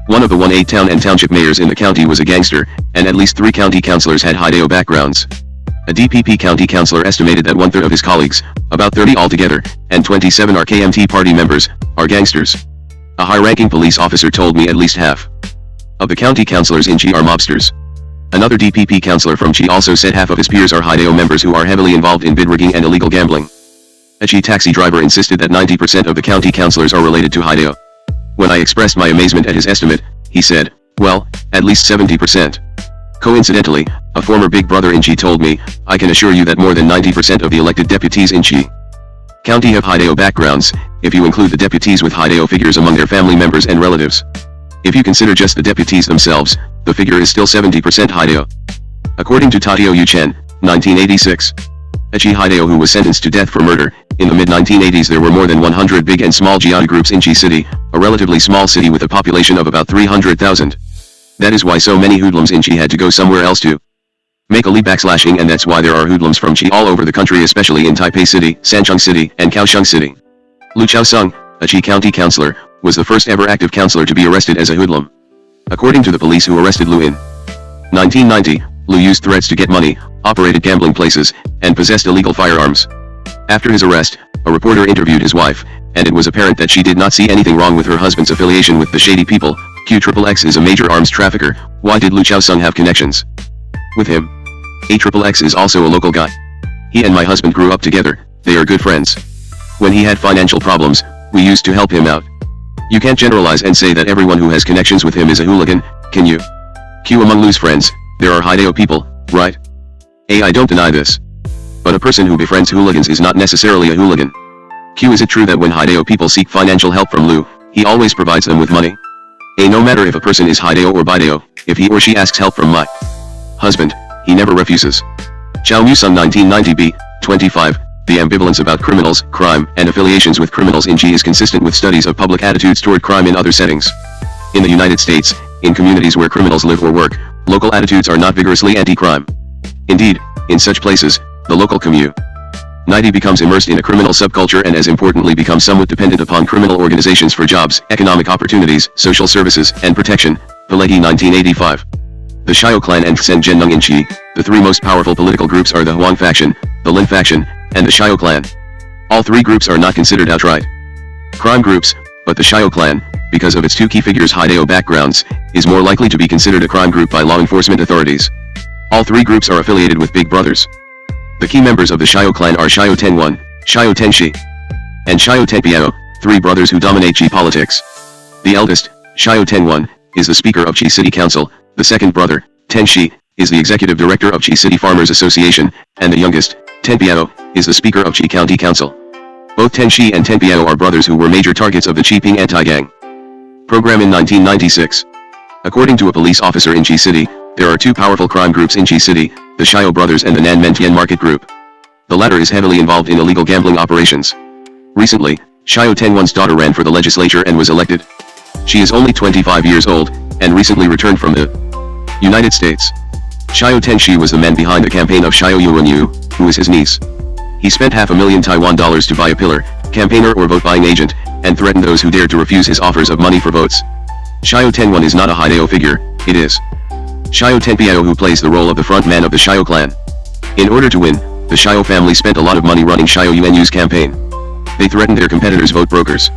One of the 18 town and township mayors in the county was a gangster, and at least 3 county councilors had Haideo backgrounds. A DPP county councilor estimated that 1/3 of his colleagues, about 30 altogether, and 27 are KMT party members, are gangsters. A high-ranking police officer told me at least half of the county councilors in G are mobsters. Another DPP councilor from G also said half of his peers are Haideo members who are heavily involved in bid rigging and illegal gambling. A G taxi driver insisted that 90% of the county councilors are related to Haideo. When I expressed my amazement at his estimate, he said, well, at least 70%. Coincidentally, a former Big Brother in G told me, I can assure you that more than 90% of the elected deputies in G County have Haideo backgrounds, if you include the deputies with Haideo figures among their family members and relatives. If you consider just the deputies themselves, the figure is still 70% Haideo. According to Tatio Yuchen, 1986, a G Haideo who was sentenced to death for murder, in the mid-1980s there were more than 100 big and small Jihad groups in G City, a relatively small city with a population of about 300,000. That is why so many hoodlums in G had to go somewhere else to make a leap backslashing, and that's why there are hoodlums from G all over the country, especially in Taipei City, Sancheng City, and Kaohsiung City. Lu Chaosung, a G County councilor, was the first ever active councilor to be arrested as a hoodlum. According to the police who arrested Lu in 1990, Lu used threats to get money, operated gambling places, and possessed illegal firearms. After his arrest, a reporter interviewed his wife, and it was apparent that she did not see anything wrong with her husband's affiliation with the shady people. QXXX is a major arms trafficker. Why did Lu Chaosung have connections with him? AXXX is also a local guy. He and my husband grew up together, they are good friends. When he had financial problems, we used to help him out. You can't generalize and say that everyone who has connections with him is a hooligan, can you? Q among Lu's friends, there are Haideo people, right? I don't deny this. But a person who befriends hooligans is not necessarily a hooligan. Q, is it true that when Haideo people seek financial help from Lu, he always provides them with money? No matter if a person is Haideo or Baideo, if he or she asks help from my husband, he never refuses. Chao Musung 1990b, 25, the ambivalence about criminals, crime, and affiliations with criminals in G is consistent with studies of public attitudes toward crime in other settings. In the United States, in communities where criminals live or work, local attitudes are not vigorously anti-crime. Indeed, in such places, the local community becomes immersed in a criminal subculture and, as importantly, becomes somewhat dependent upon criminal organizations for jobs, economic opportunities, social services, and protection. Pileggi 1985. The Xiao clan and Tsen Zhennung in Qi, the 3 most powerful political groups are the Huang faction, the Lin faction, and the Xiao clan. All 3 groups are not considered outright crime groups, but the Xiao clan, because of its 2 key figures' Haideo backgrounds, is more likely to be considered a crime group by law enforcement authorities. All 3 groups are affiliated with Big Brothers. The key members of the Xiao clan are Xiao Tenwan, Xiao Tenshi, and Xiao Tenpiao, 3 brothers who dominate Qi politics. The eldest, Xiao Tenwan, is the Speaker of Qi City Council, the second brother, Tenshi, is the Executive Director of Qi City Farmers Association, and the youngest, Tenpiao, is the Speaker of Qi County Council. Both Tenshi and Tenpiao are brothers who were major targets of the Qiping anti-gang program in 1996. According to a police officer in Qi City, there are 2 powerful crime groups in Qi City, the Xiao brothers and the Nanmen Tian Market Group. The latter is heavily involved in illegal gambling operations. Recently, Xiao Tenwan's daughter ran for the legislature and was elected. She is only 25 years old, and recently returned from the United States. Xiao Tenshi was the man behind the campaign of Xiao Yuanyu, who is his niece. He spent $500,000 Taiwan to buy a pillar, campaigner or vote-buying agent, and threatened those who dared to refuse his offers of money for votes. Xiao Tenwan is not a Haideo figure, it is Xiao Tenpiao who plays the role of the front man of the Xiao clan. In order to win, the Xiao family spent a lot of money running Xiao Yuanyu's campaign. They threatened their competitors' vote brokers.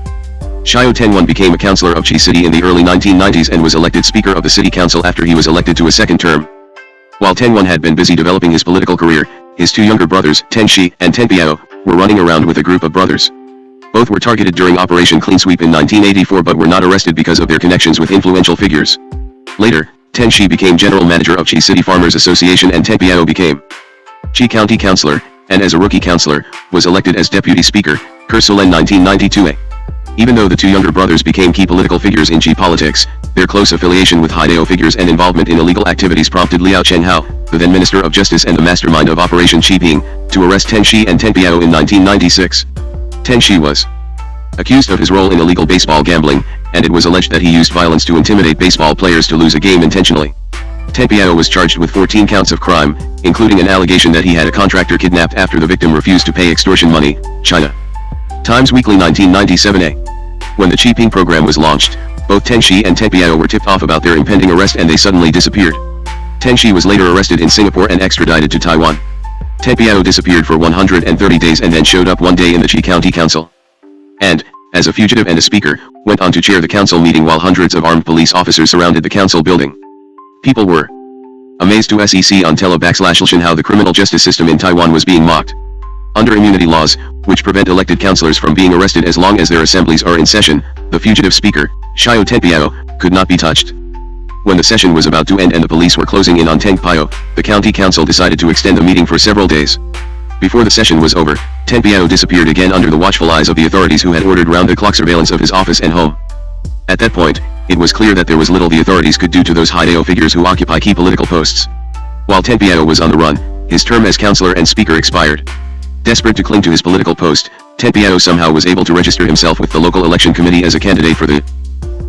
Xiao Tenwan became a councillor of Qi City in the early 1990s and was elected Speaker of the City Council after he was elected to a second term. While Tenwan had been busy developing his political career, his 2 younger brothers, Tenshi and Tenpiao, were running around with a group of brothers. Both were targeted during Operation Clean Sweep in 1984 but were not arrested because of their connections with influential figures. Later, Tenshi became General Manager of Qi City Farmers Association and Tenpiao became Qi County Councilor, and as a rookie councilor, was elected as Deputy Speaker, Ko-lin 1992a. Even though the 2 younger brothers became key political figures in Qi politics, their close affiliation with Haideo figures and involvement in illegal activities prompted Liao Chenghao, the then Minister of Justice and the mastermind of Operation Qiping, to arrest Tenshi and Tenpiao in 1996. Tenshi was accused of his role in illegal baseball gambling, and it was alleged that he used violence to intimidate baseball players to lose a game intentionally. Tenpiao was charged with 14 counts of crime, including an allegation that he had a contractor kidnapped after the victim refused to pay extortion money. China Times Weekly 1997a. When the Qiping program was launched, both Teng Shi and Teng Biao were tipped off about their impending arrest and they suddenly disappeared. Teng Shi was later arrested in Singapore and extradited to Taiwan. Teng Biao disappeared for 130 days and then showed up one day in the Qi County Council. And, as a fugitive and a speaker, went on to chair the council meeting while hundreds of armed police officers surrounded the council building. People were amazed to see on tele/lshin how the criminal justice system in Taiwan was being mocked. Under immunity laws, which prevent elected councillors from being arrested as long as their assemblies are in session, the fugitive speaker, Xiao Teng Biao, could not be touched. When the session was about to end and the police were closing in on Teng Biao, the county council decided to extend the meeting for several days. Before the session was over, Teng Biao disappeared again under the watchful eyes of the authorities who had ordered round-the-clock surveillance of his office and home. At that point, it was clear that there was little the authorities could do to those Haidao figures who occupy key political posts. While Teng Biao was on the run, his term as councillor and speaker expired. Desperate to cling to his political post, Teng Biao somehow was able to register himself with the local election committee as a candidate for the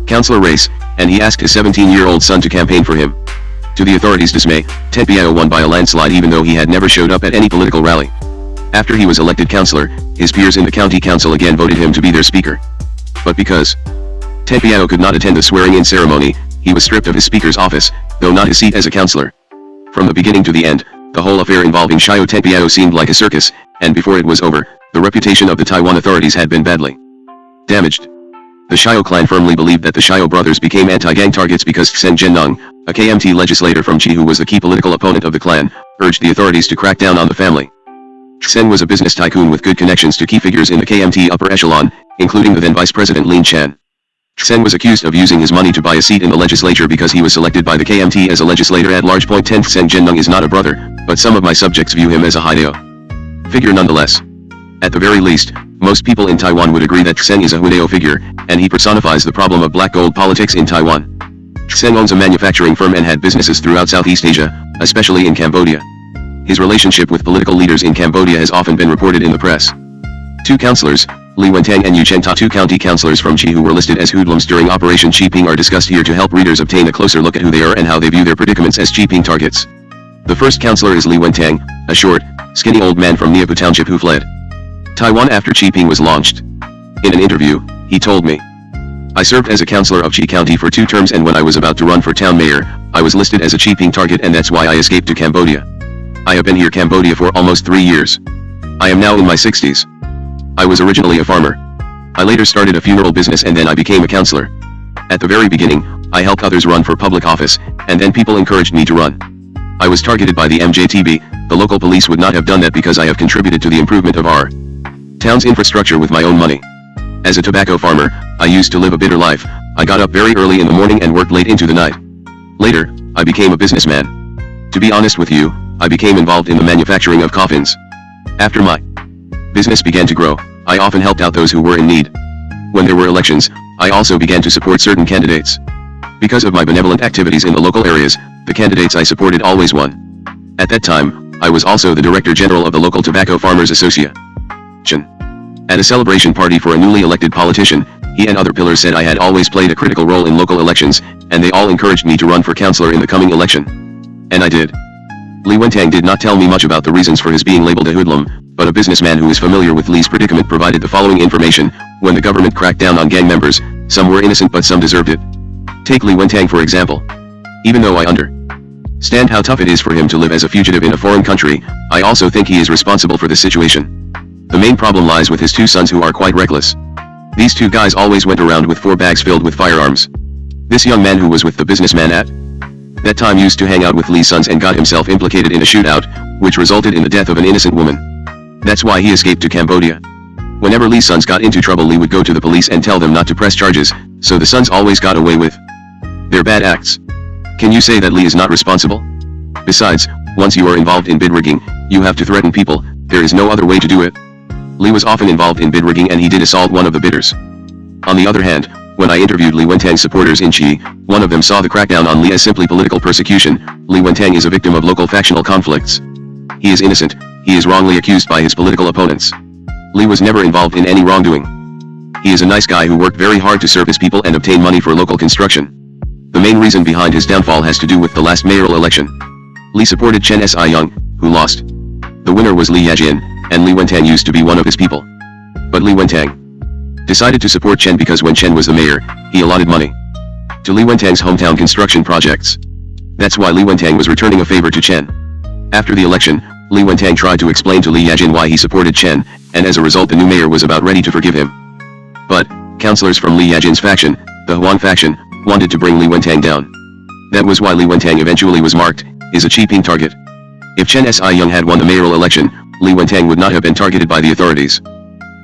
councillor race, and he asked his 17-year-old son to campaign for him. To the authorities' dismay, Teng Biao won by a landslide even though he had never showed up at any political rally. After he was elected councillor, his peers in the county council again voted him to be their speaker. But because Teng Biao could not attend the swearing-in ceremony, he was stripped of his speaker's office, though not his seat as a councillor. From the beginning to the end, the whole affair involving Xiao Teng Biao seemed like a circus, and before it was over, the reputation of the Taiwan authorities had been badly damaged. The Xiao clan firmly believed that the Xiao brothers became anti-gang targets because Sen Zhennong, a KMT legislator from Qi who was the key political opponent of the clan, urged the authorities to crack down on the family. Sen was a business tycoon with good connections to key figures in the KMT upper echelon, including the then Vice President Lin Chan. Sen was accused of using his money to buy a seat in the legislature because he was selected by the KMT as a legislator at large. 10 Sen Zhennong is not a brother, but some of my subjects view him as a Haidao figure nonetheless. At the very least, most people in Taiwan would agree that Sen is a Haidao figure, and he personifies the problem of black gold politics in Taiwan. Sen owns a manufacturing firm and had businesses throughout Southeast Asia, especially in Cambodia. His relationship with political leaders in Cambodia has often been reported in the press. Two councillors, Li Wentang and Yu Chengta, two county councillors from Qi who were listed as hoodlums during Operation Qiping, are discussed here to help readers obtain a closer look at who they are and how they view their predicaments as Qiping targets. The first councillor is Li Wentang, a short, skinny old man from Niapu Township who fled Taiwan after Qiping was launched. In an interview, he told me, "I served as a councillor of Qi County for 2 terms, and when I was about to run for town mayor, I was listed as a Qiping target, and that's why I escaped to Cambodia. I have been here Cambodia for almost 3 years. I am now in my 60s. I was originally a farmer. I later started a funeral business and then I became a councillor. At the very beginning, I helped others run for public office, and then people encouraged me to run. I was targeted by the MJTB. The local police would not have done that because I have contributed to the improvement of our town's infrastructure with my own money. As a tobacco farmer, I used to live a bitter life. I got up very early in the morning and worked late into the night. Later, I became a businessman. To be honest with you, I became involved in the manufacturing of coffins. After my business began to grow, I often helped out those who were in need. When there were elections, I also began to support certain candidates. Because of my benevolent activities in the local areas, the candidates I supported always won. At that time, I was also the Director General of the local Tobacco Farmers Association. At a celebration party for a newly elected politician, he and other pillars said I had always played a critical role in local elections, and they all encouraged me to run for councillor in the coming election. And I did. Li Wentang did not tell me much about the reasons for his being labeled a hoodlum, but a businessman who is familiar with Li's predicament provided the following information: when the government cracked down on gang members, some were innocent but some deserved it. Take Li Wentang for example. Even though I understand how tough it is for him to live as a fugitive in a foreign country, I also think he is responsible for this situation. The main problem lies with his 2 sons who are quite reckless. These 2 guys always went around with 4 bags filled with firearms. This young man who was with the businessman at that time used to hang out with Li's sons and got himself implicated in a shootout, which resulted in the death of an innocent woman. That's why he escaped to Cambodia. Whenever Li's sons got into trouble, Li would go to the police and tell them not to press charges, so the sons always got away with their bad acts. Can you say that Li is not responsible? Besides, once you are involved in bid rigging, you have to threaten people. There is no other way to do it. Li was often involved in bid rigging and he did assault one of the bidders. On the other hand, when I interviewed Li Wentang's supporters in Qi, one of them saw the crackdown on Li as simply political persecution. Li Wentang is a victim of local factional conflicts. He is innocent. He is wrongly accused by his political opponents. Li was never involved in any wrongdoing. He is a nice guy who worked very hard to serve his people and obtain money for local construction. The main reason behind his downfall has to do with the last mayoral election. Li supported Chen Si Young, who lost. The winner was Li Heijin, and Li Wentang used to be one of his people. but Li Wentang decided to support Chen because when Chen was the mayor, he allotted money to Li Wentang's hometown construction projects. That's why Li Wentang was returning a favor to Chen. After the election, Li Wentang tried to explain to Li Yajin why he supported Chen, and as a result the new mayor was about ready to forgive him. But, councillors from Li Yajin's faction, the Huan faction, wanted to bring Li Wentang down. That was why Li Wentang eventually was marked as a cheaping target. If Chen Si-young had won the mayoral election, Li Wentang would not have been targeted by the authorities.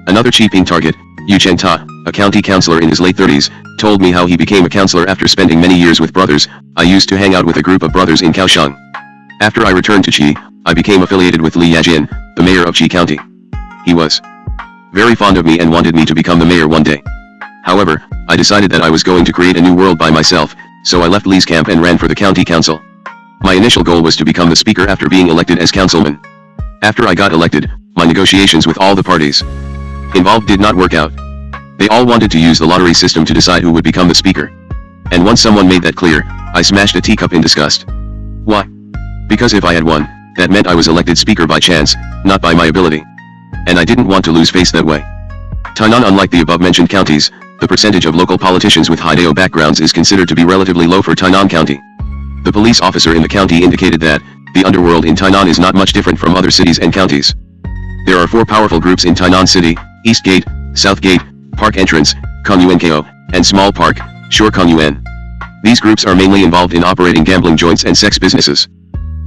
Another cheaping target, Yu Chengta, a county councillor in his late 30s, told me how he became a councillor after spending many years with brothers. I used to hang out with a group of brothers in Kaohsiung. After I returned to Qi, I became affiliated with Li Yajin, the mayor of Qi County. He was very fond of me and wanted me to become the mayor one day. However, I decided that I was going to create a new world by myself, so I left Li's camp and ran for the county council. My initial goal was to become the speaker after being elected as councilman. After I got elected, my negotiations with all the parties involved did not work out. They all wanted to use the lottery system to decide who would become the speaker. And once someone made that clear, I smashed a teacup in disgust. Why? Because if I had won, that meant I was elected speaker by chance, not by my ability. And I didn't want to lose face that way. Tainan, unlike the above-mentioned counties, the percentage of local politicians with Haidao backgrounds is considered to be relatively low for Tainan County. The police officer in the county indicated that the underworld in Tainan is not much different from other cities and counties. There are 4 powerful groups in Tainan City: East Gate, South Gate, Park Entrance, Kongyuan-ko, and Small Park, Shore Kongyuan. These groups are mainly involved in operating gambling joints and sex businesses.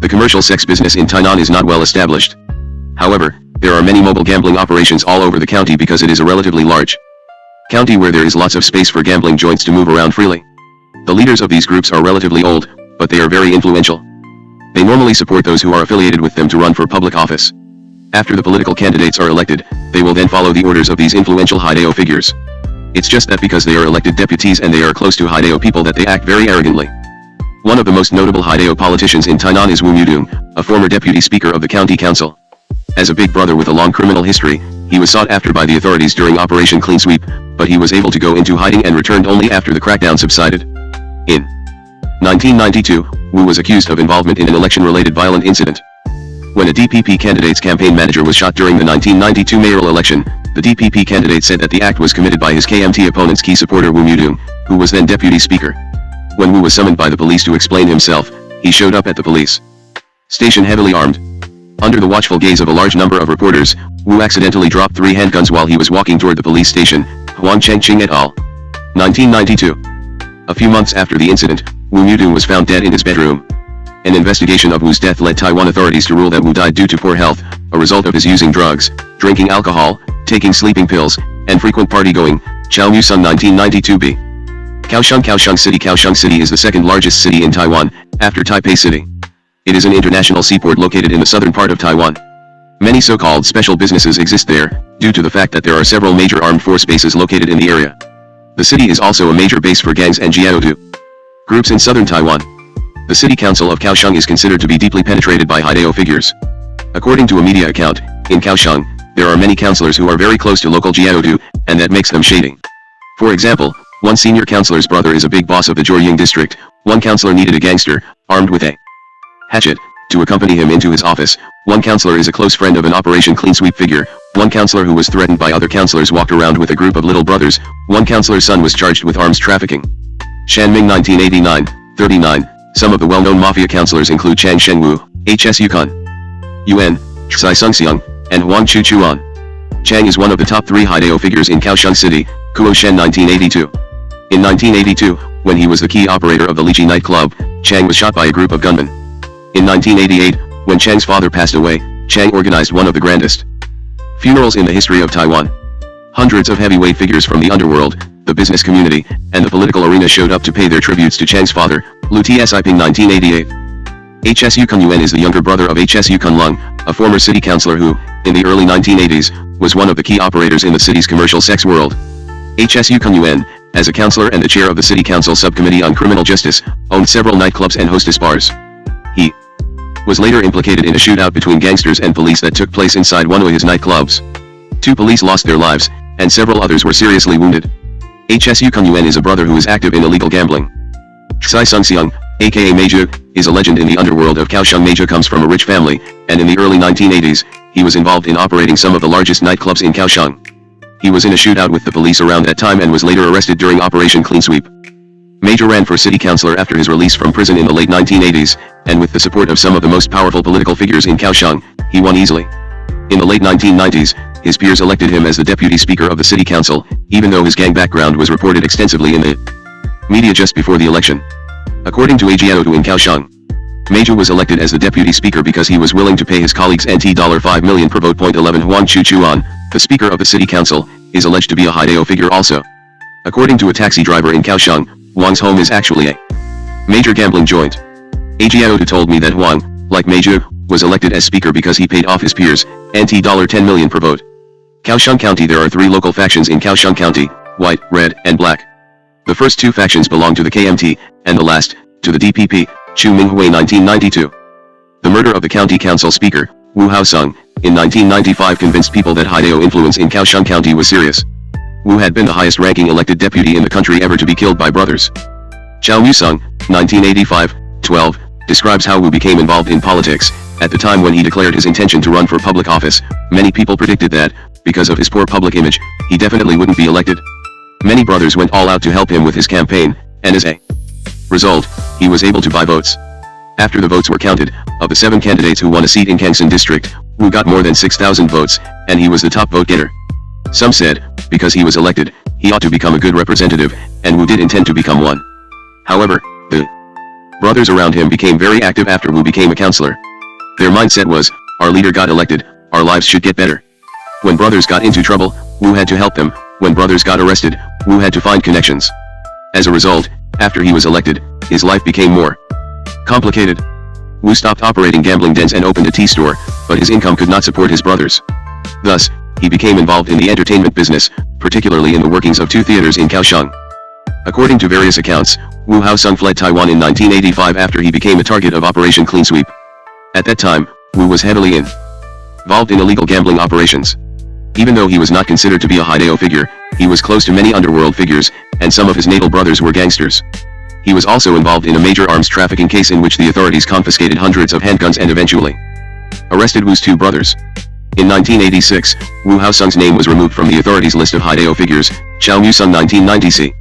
The commercial sex business in Tainan is not well established. However, there are many mobile gambling operations all over the county because it is a relatively large county where there is lots of space for gambling joints to move around freely. The leaders of these groups are relatively old, but they are very influential. They normally support those who are affiliated with them to run for public office. After the political candidates are elected, they will then follow the orders of these influential Haidao figures. It's just that because they are elected deputies and they are close to Haidao people that they act very arrogantly. One of the most notable Haidao politicians in Tainan is Wu Mudong, a former deputy speaker of the county council. As a big brother with a long criminal history, he was sought after by the authorities during Operation Clean Sweep, but he was able to go into hiding and returned only after the crackdown subsided. In 1992, Wu was accused of involvement in an election-related violent incident. When a DPP candidate's campaign manager was shot during the 1992 mayoral election, the DPP candidate said that the act was committed by his KMT opponent's key supporter Wu Mudong, who was then deputy speaker. When Wu was summoned by the police to explain himself, he showed up at the police station heavily armed. Under the watchful gaze of a large number of reporters, Wu accidentally dropped 3 handguns while he was walking toward the police station. Huang Chengqing et al. 1992. A few months after the incident, Wu Mudong was found dead in his bedroom. An investigation of Wu's death led Taiwan authorities to rule that Wu died due to poor health, a result of his using drugs, drinking alcohol, taking sleeping pills, and frequent party-going. Chao Mu-sung 1992b. Kaohsiung City is the second largest city in Taiwan, after Taipei City. It is an international seaport located in the southern part of Taiwan. Many so-called special businesses exist there, due to the fact that there are several major armed force bases located in the area. The city is also a major base for gangs and jiaodu groups in southern Taiwan. The city council of Kaohsiung is considered to be deeply penetrated by Haidao figures. According to a media account, in Kaohsiung, there are many councillors who are very close to local jiaodu, and that makes them shady. For example, one senior councillor's brother is a big boss of the Jorying district. One councillor needed a gangster, armed with a hatchet, to accompany him into his office. One councillor is a close friend of an Operation Clean Sweep figure. One councillor who was threatened by other councillors walked around with a group of little brothers. One councillor's son was charged with arms trafficking. Shanming 1989-39. Some of the well-known mafia councillors include Chang Shengwu, H.S. Yukon, Yuan, Tsai Sungseong, and Huang Chu Chuan. Chang is one of the top 3 Haidao figures in Kaohsiung City. Kuo Shen 1982. In 1982, when he was the key operator of the Lychee nightclub, Chang was shot by a group of gunmen. In 1988, when Chang's father passed away, Chang organized one of the grandest funerals in the history of Taiwan. Hundreds of heavyweight figures from the underworld, the business community, and the political arena showed up to pay their tributes to Chang's father, Lu Tsiping 1988. H.S. Yukon Yuan is the younger brother of H.S. Yukon Lung, a former city councillor who, in the early 1980s, was one of the key operators in the city's commercial sex world. H.S. Yukon Yuan, as a councillor and the chair of the City Council Subcommittee on Criminal Justice, owned several nightclubs and hostess bars. He was later implicated in a shootout between gangsters and police that took place inside one of his nightclubs. 2 police lost their lives, and several others were seriously wounded. H.S. Yukon Yuan is a brother who is active in illegal gambling. Tsai Sungseong, aka Meiju, is a legend in the underworld of Kaohsiung. Meiju comes from a rich family, and in the early 1980s, he was involved in operating some of the largest nightclubs in Kaohsiung. He was in a shootout with the police around that time and was later arrested during Operation Clean Sweep. Major ran for city councillor after his release from prison in the late 1980s, and with the support of some of the most powerful political figures in Kaohsiung, he won easily. In the late 1990s, his peers elected him as the deputy speaker of the city council, even though his gang background was reported extensively in the media just before the election. According to Heijin in Kaohsiung, Major was elected as the deputy speaker because he was willing to pay his colleagues $5 million per vote. 11 Huang Chu-chuan, the speaker of the city council, is alleged to be a Haidao figure also. According to a taxi driver in Kaohsiung, Huang's home is actually a major gambling joint. Heijin told me that Huang, like Major, was elected as speaker because he paid off his peers $10 million per vote. Kaohsiung County. There are 3 local factions in Kaohsiung County, white, red, and black. The first 2 factions belong to the KMT, and the last, to the DPP, Chu Minghui 1992. The murder of the county council speaker, Wu Haosung, in 1995 convinced people that Haidao influence in Kaohsiung County was serious. Wu had been the highest-ranking elected deputy in the country ever to be killed by brothers. Chao Musung, 1985-12, describes how Wu became involved in politics. At the time when he declared his intention to run for public office, many people predicted that, because of his poor public image, he definitely wouldn't be elected. Many brothers went all out to help him with his campaign, and as a result, he was able to buy votes. After the votes were counted, of the 7 candidates who won a seat in Gangsan district, Wu got more than 6,000 votes, and he was the top vote getter. Some said, because he was elected, he ought to become a good representative, and Wu did intend to become one. However, the brothers around him became very active after Wu became a councillor. Their mindset was, our leader got elected, our lives should get better. When brothers got into trouble, Wu had to help them. When brothers got arrested, Wu had to find connections. As a result, after he was elected, his life became more complicated. Wu stopped operating gambling dens and opened a tea store, but his income could not support his brothers. Thus, he became involved in the entertainment business, particularly in the workings of 2 theaters in Kaohsiung. According to various accounts, Wu Haosung fled Taiwan in 1985 after he became a target of Operation Clean Sweep. At that time, Wu was heavily involved in illegal gambling operations. Even though he was not considered to be a Haidao figure, he was close to many underworld figures, and some of his natal brothers were gangsters. He was also involved in a major arms trafficking case in which the authorities confiscated hundreds of handguns and eventually arrested Wu's 2 brothers. In 1986, Wu Haosung's name was removed from the authorities' list of Haidao figures, Chao Musung 1990c.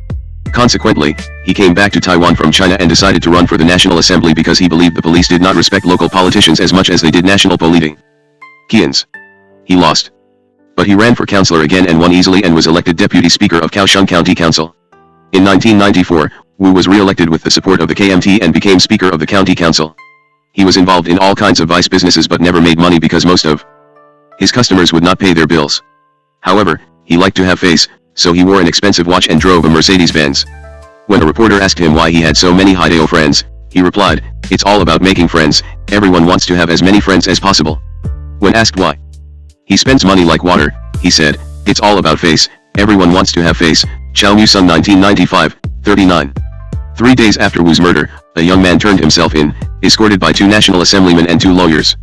Consequently, he came back to Taiwan from China and decided to run for the National Assembly because he believed the police did not respect local politicians as much as they did national politicians. He lost. But he ran for councillor again and won easily and was elected deputy speaker of Kaohsiung County Council. In 1994, Wu was re-elected with the support of the KMT and became speaker of the county council. He was involved in all kinds of vice businesses but never made money because most of his customers would not pay their bills. However, he liked to have face, so he wore an expensive watch and drove a Mercedes-Benz. When a reporter asked him why he had so many Haidao friends, he replied, "It's all about making friends, everyone wants to have as many friends as possible." When asked why he spends money like water, he said, "It's all about face, everyone wants to have face." Chao Musung 1995-39. 3 days after Wu's murder, a young man turned himself in, escorted by 2 national assemblymen and 2 lawyers.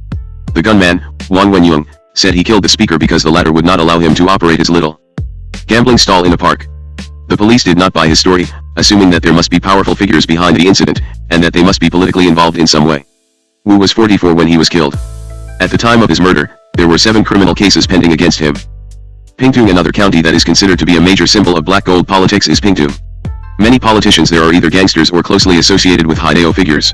The gunman, Wang Wenyung, said he killed the speaker because the latter would not allow him to operate his little gambling stall in a park. The police did not buy his story, assuming that there must be powerful figures behind the incident, and that they must be politically involved in some way. Wu was 44 when he was killed. At the time of his murder, there were 7 criminal cases pending against him. Pingtung, another county that is considered to be a major symbol of black gold politics, is Pingtung. Many politicians there are either gangsters or closely associated with Haidao figures.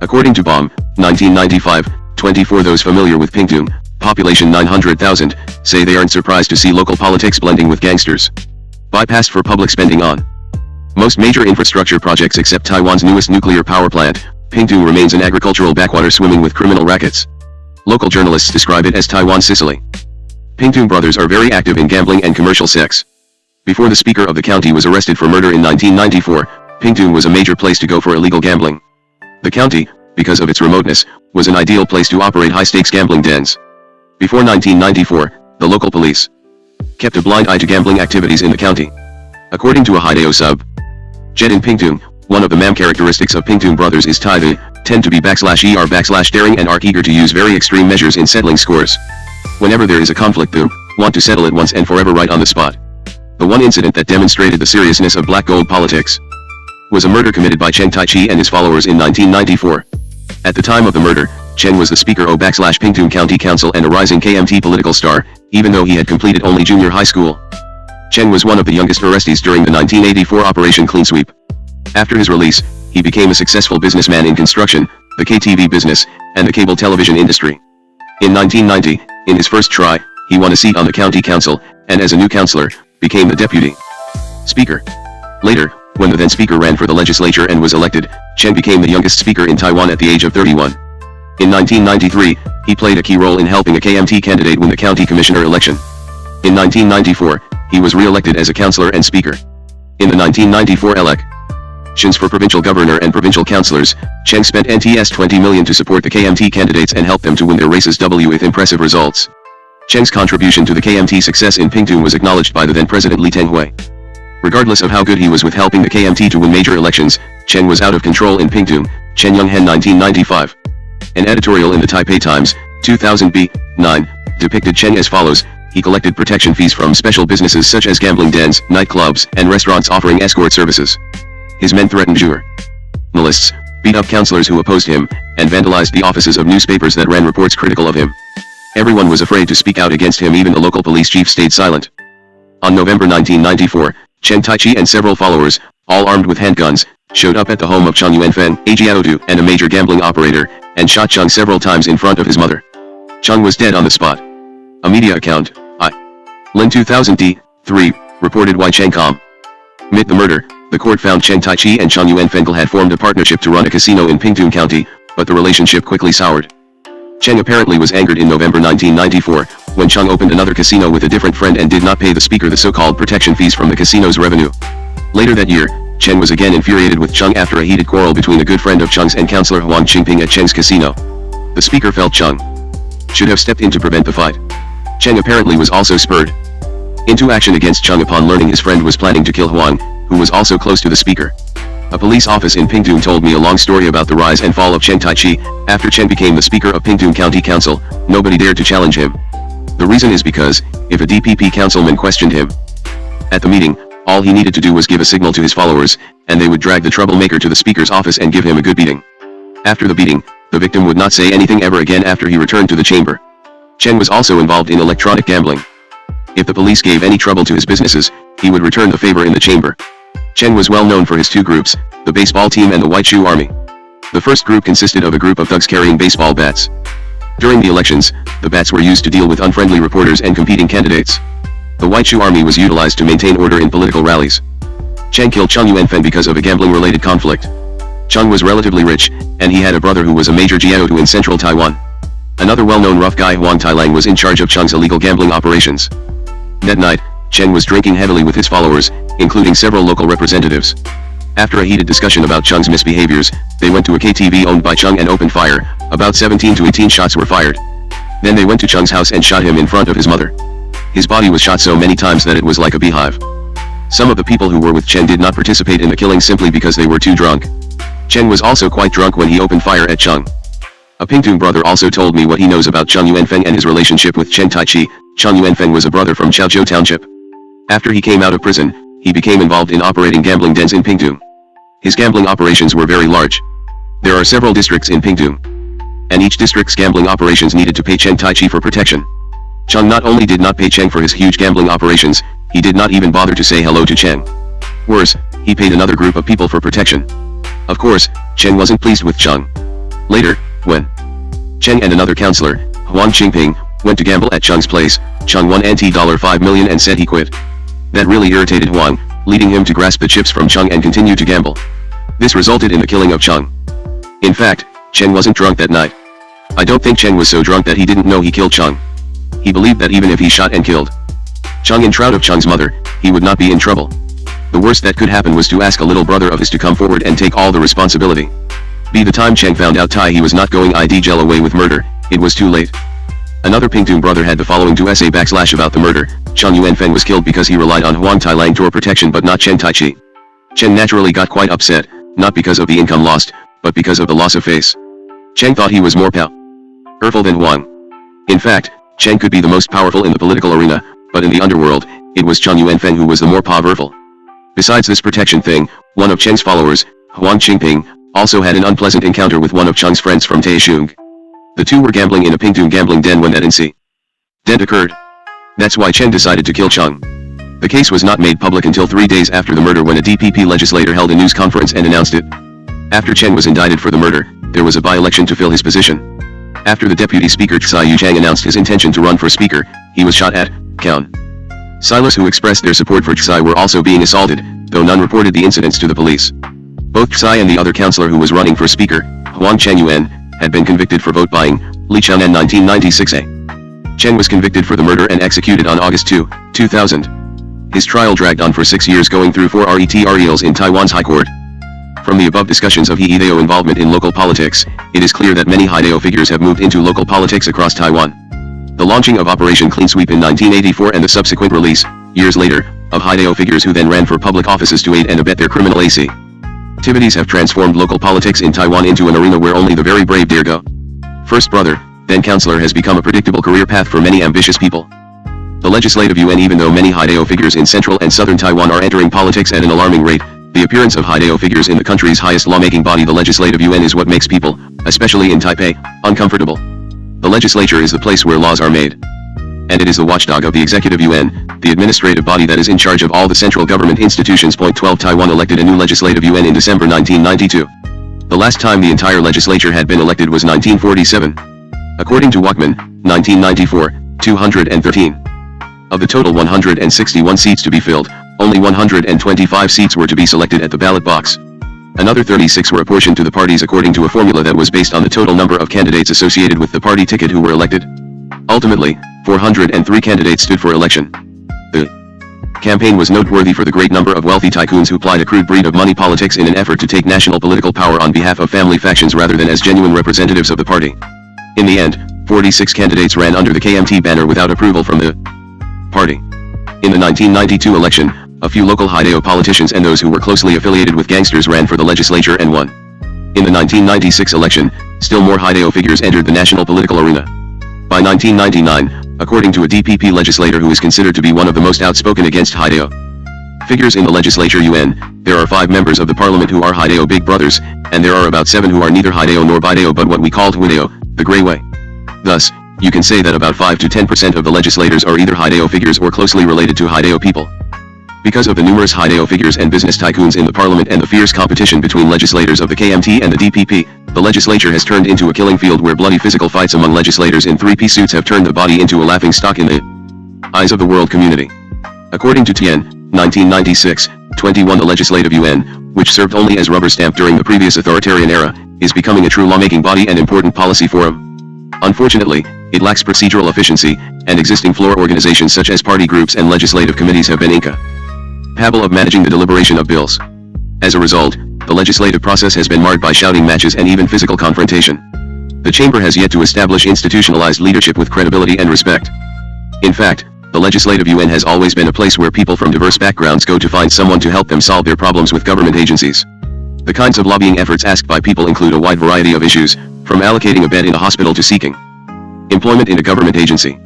According to BOM, 1995, 24 those familiar with Pingtung, population 900,000, say they aren't surprised to see local politics blending with gangsters. Bypassed for public spending on most major infrastructure projects except Taiwan's newest nuclear power plant, Pingtung remains an agricultural backwater swimming with criminal rackets. Local journalists describe it as Taiwan's Sicily. Pingtung brothers are very active in gambling and commercial sex. Before the speaker of the county was arrested for murder in 1994, Pingtung was a major place to go for illegal gambling. The county, because of its remoteness, was an ideal place to operate high-stakes gambling dens. Before 1994, the local police kept a blind eye to gambling activities in the county. According to a Haidao sub jet in Pingtung, one of the MAM characteristics of Pingtung brothers is they tend to be /daring and are eager to use very extreme measures in settling scores. Whenever there is a conflict, they want to settle it once and forever right on the spot. The one incident that demonstrated the seriousness of black gold politics was a murder committed by Cheng Tai-chi and his followers in 1994. At the time of the murder, Cheng was the speaker of Pingtung County Council and a rising KMT political star, even though he had completed only junior high school. Chen was one of the youngest arrestees during the 1984 Operation Clean Sweep. After his release, he became a successful businessman in construction, the KTV business, and the cable television industry. In 1990, in his first try, he won a seat on the county council, and as a new councillor, became the deputy speaker. Later, when the then speaker ran for the legislature and was elected, Chen became the youngest speaker in Taiwan at the age of 31. In 1993, he played a key role in helping a KMT candidate win the county commissioner election. In 1994, he was re-elected as a councillor and speaker. In the 1994 elections for provincial governor and provincial councillors, Chen spent NTS 20 million to support the KMT candidates and help them to win their races with impressive results. Chen's contribution to the KMT success in Pingtung was acknowledged by the then President Lee Teng-hui. Regardless of how good he was with helping the KMT to win major elections, Chen was out of control in Pingtung. Chen Young-hen 1995. An editorial in the Taipei Times, 2000 B9, depicted Chen as follows: he collected protection fees from special businesses such as gambling dens, nightclubs, and restaurants offering escort services. His men threatened journalists, beat up councillors who opposed him, and vandalized the offices of newspapers that ran reports critical of him. Everyone was afraid to speak out against him, even the local police chief stayed silent. On November 1994, Chen Taichi and several followers, all armed with handguns, showed up at the home of Chung Yuanfeng, a Jiaodu and a major gambling operator, and shot Chung several times in front of his mother. Chung was dead on the spot. A media account, Lin 2000 D3, reported why Chen commit the murder. The court found Chen Taichi and Chung Yuanfeng had formed a partnership to run a casino in Pingtung County, but the relationship quickly soured. Chen apparently was angered in November 1994, when Chung opened another casino with a different friend and did not pay the speaker the so-called protection fees from the casino's revenue. Later that year, Chen was again infuriated with Chung after a heated quarrel between a good friend of Chung's and Councillor Huang Qingping at Chen's casino. The speaker felt Chung should have stepped in to prevent the fight. Chen apparently was also spurred into action against Chung upon learning his friend was planning to kill Huang, who was also close to the speaker. A police office in Pingtung told me a long story about the rise and fall of Chen Taichi. After Chen became the speaker of Pingtung County Council, nobody dared to challenge him. The reason is because, if a DPP councilman questioned him at the meeting, all he needed to do was give a signal to his followers, and they would drag the troublemaker to the speaker's office and give him a good beating. After the beating, the victim would not say anything ever again after he returned to the chamber. Chen was also involved in electronic gambling. If the police gave any trouble to his businesses, he would return the favor in the chamber. Chen was well known for his two groups, the baseball team and the White Shoe Army. The first group consisted of a group of thugs carrying baseball bats. During the elections, the bats were used to deal with unfriendly reporters and competing candidates. The White Shoe Army was utilized to maintain order in political rallies. Chen killed Chung Yuanfeng because of a gambling-related conflict. Chung was relatively rich, and he had a brother who was a major Jiaodu in central Taiwan. Another well-known rough guy Huang Tailang was in charge of Chung's illegal gambling operations. That night, Chen was drinking heavily with his followers, including several local representatives. After a heated discussion about Chung's misbehaviors, they went to a KTV owned by Chung and opened fire. About 17 to 18 shots were fired. Then they went to Chung's house and shot him in front of his mother. His body was shot so many times that it was like a beehive. Some of the people who were with Chen did not participate in the killing simply because they were too drunk. Chen was also quite drunk when he opened fire at Chung. A Pingtung brother also told me what he knows about Chung Yuanfeng and his relationship with Chen Taichi. Chung Yuanfeng was a brother from Chaozhou Township. After he came out of prison, he became involved in operating gambling dens in Pingtung. His gambling operations were very large. There are several districts in Pingtung, and each district's gambling operations needed to pay Chen Taichi for protection. Chung not only did not pay Chen for his huge gambling operations, he did not even bother to say hello to Chen. Worse, he paid another group of people for protection. Of course, Chen wasn't pleased with Chung. Later, when Chen and another councillor, Huang Qingping, went to gamble at Chung's place, Chung won $5 million and said he quit. That really irritated Huang, leading him to grasp the chips from Chung and continue to gamble. This resulted in the killing of Chung. In fact, Chen wasn't drunk that night. I don't think Chen was so drunk that he didn't know he killed Chung. He believed that even if he shot and killed Chung in shroud of Chung's mother, he would not be in trouble. The worst that could happen was to ask a little brother of his to come forward and take all the responsibility. By the time Chen found out he was not going ID gel away with murder, it was too late. Another Pingtung brother had the following to say / about the murder: Chung Yuanfeng was killed because he relied on Huang Tailang for protection but not Chen Taichi. Chen naturally got quite upset, not because of the income lost, but because of the loss of face. Chen thought he was more powerful than Huang. In fact, Chen could be the most powerful in the political arena, but in the underworld, it was Chung Yuanfeng who was the more powerful. Besides this protection thing, one of Chen's followers, Huang Qingping, also had an unpleasant encounter with one of Chung's friends from Taishung. The two were gambling in a Pingtung gambling den when that incident occurred. That's why Chen decided to kill Chung. The case was not made public until 3 days after the murder, when a DPP legislator held a news conference and announced it. After Chen was indicted for the murder, there was a by-election to fill his position. After the deputy speaker Tsai Yu-chang announced his intention to run for speaker, he was shot at Kaun. Silas who expressed their support for Tsai were also being assaulted, though none reported the incidents to the police. Both Tsai and the other councillor who was running for speaker, Huang Chengyuan, had been convicted for vote buying, Li Chun-en 1996a. Chen was convicted for the murder and executed on August 2, 2000. His trial dragged on for 6 years, going through 4 trials in Taiwan's High Court. From the above discussions of Heijin involvement in local politics, it is clear that many Heijin figures have moved into local politics across Taiwan. The launching of Operation Clean Sweep in 1984 and the subsequent release, years later, of Heijin figures who then ran for public offices to aid and abet their criminal activities have transformed local politics in Taiwan into an arena where only the very brave dare go. First brother, then councillor has become a predictable career path for many ambitious people. The Legislative Yuan. Even though many Heijin figures in central and southern Taiwan are entering politics at an alarming rate, the appearance of Heijin figures in the country's highest lawmaking body, the Legislative Yuan, is what makes people, especially in Taipei, uncomfortable. The legislature is the place where laws are made. And it is the watchdog of the Executive Yuan, the administrative body that is in charge of all the central government institutions. Point 12. Taiwan elected a new Legislative Yuan in December 1992. The last time the entire legislature had been elected was 1947. According to Walkman, 1994, 213. Of the total 161 seats to be filled, only 125 seats were to be selected at the ballot box. Another 36 were apportioned to the parties according to a formula that was based on the total number of candidates associated with the party ticket who were elected. Ultimately, 403 candidates stood for election. The campaign was noteworthy for the great number of wealthy tycoons who plied a crude breed of money politics in an effort to take national political power on behalf of family factions rather than as genuine representatives of the party. In the end, 46 candidates ran under the KMT banner without approval from the party. In the 1992 election, a few local Heijin politicians and those who were closely affiliated with gangsters ran for the legislature and won. In the 1996 election, still more Heijin figures entered the national political arena. By 1999, according to a DPP legislator who is considered to be one of the most outspoken against Heijin figures in the legislature Yuan, there are 5 members of the parliament who are Heijin big brothers, and there are about 7 who are neither Heijin nor Baidio but what we call Huideo, the Grey Way. Thus, you can say that about 5 to 10% of the legislators are either Heijin figures or closely related to Heijin people. Because of the numerous Heijin figures and business tycoons in the parliament and the fierce competition between legislators of the KMT and the DPP, the legislature has turned into a killing field where bloody physical fights among legislators in 3-piece suits have turned the body into a laughing stock in the eyes of the world community. According to Tian, 1996, 21 the Legislative Yuan, which served only as rubber stamp during the previous authoritarian era, is becoming a true lawmaking body and important policy forum. Unfortunately, it lacks procedural efficiency, and existing floor organizations such as party groups and legislative committees have been incapable of managing the deliberation of bills. As a result, the legislative process has been marred by shouting matches and even physical confrontation. The chamber has yet to establish institutionalized leadership with credibility and respect. In fact, the Legislative Yuan has always been a place where people from diverse backgrounds go to find someone to help them solve their problems with government agencies. The kinds of lobbying efforts asked by people include a wide variety of issues, from allocating a bed in a hospital to seeking employment in a government agency.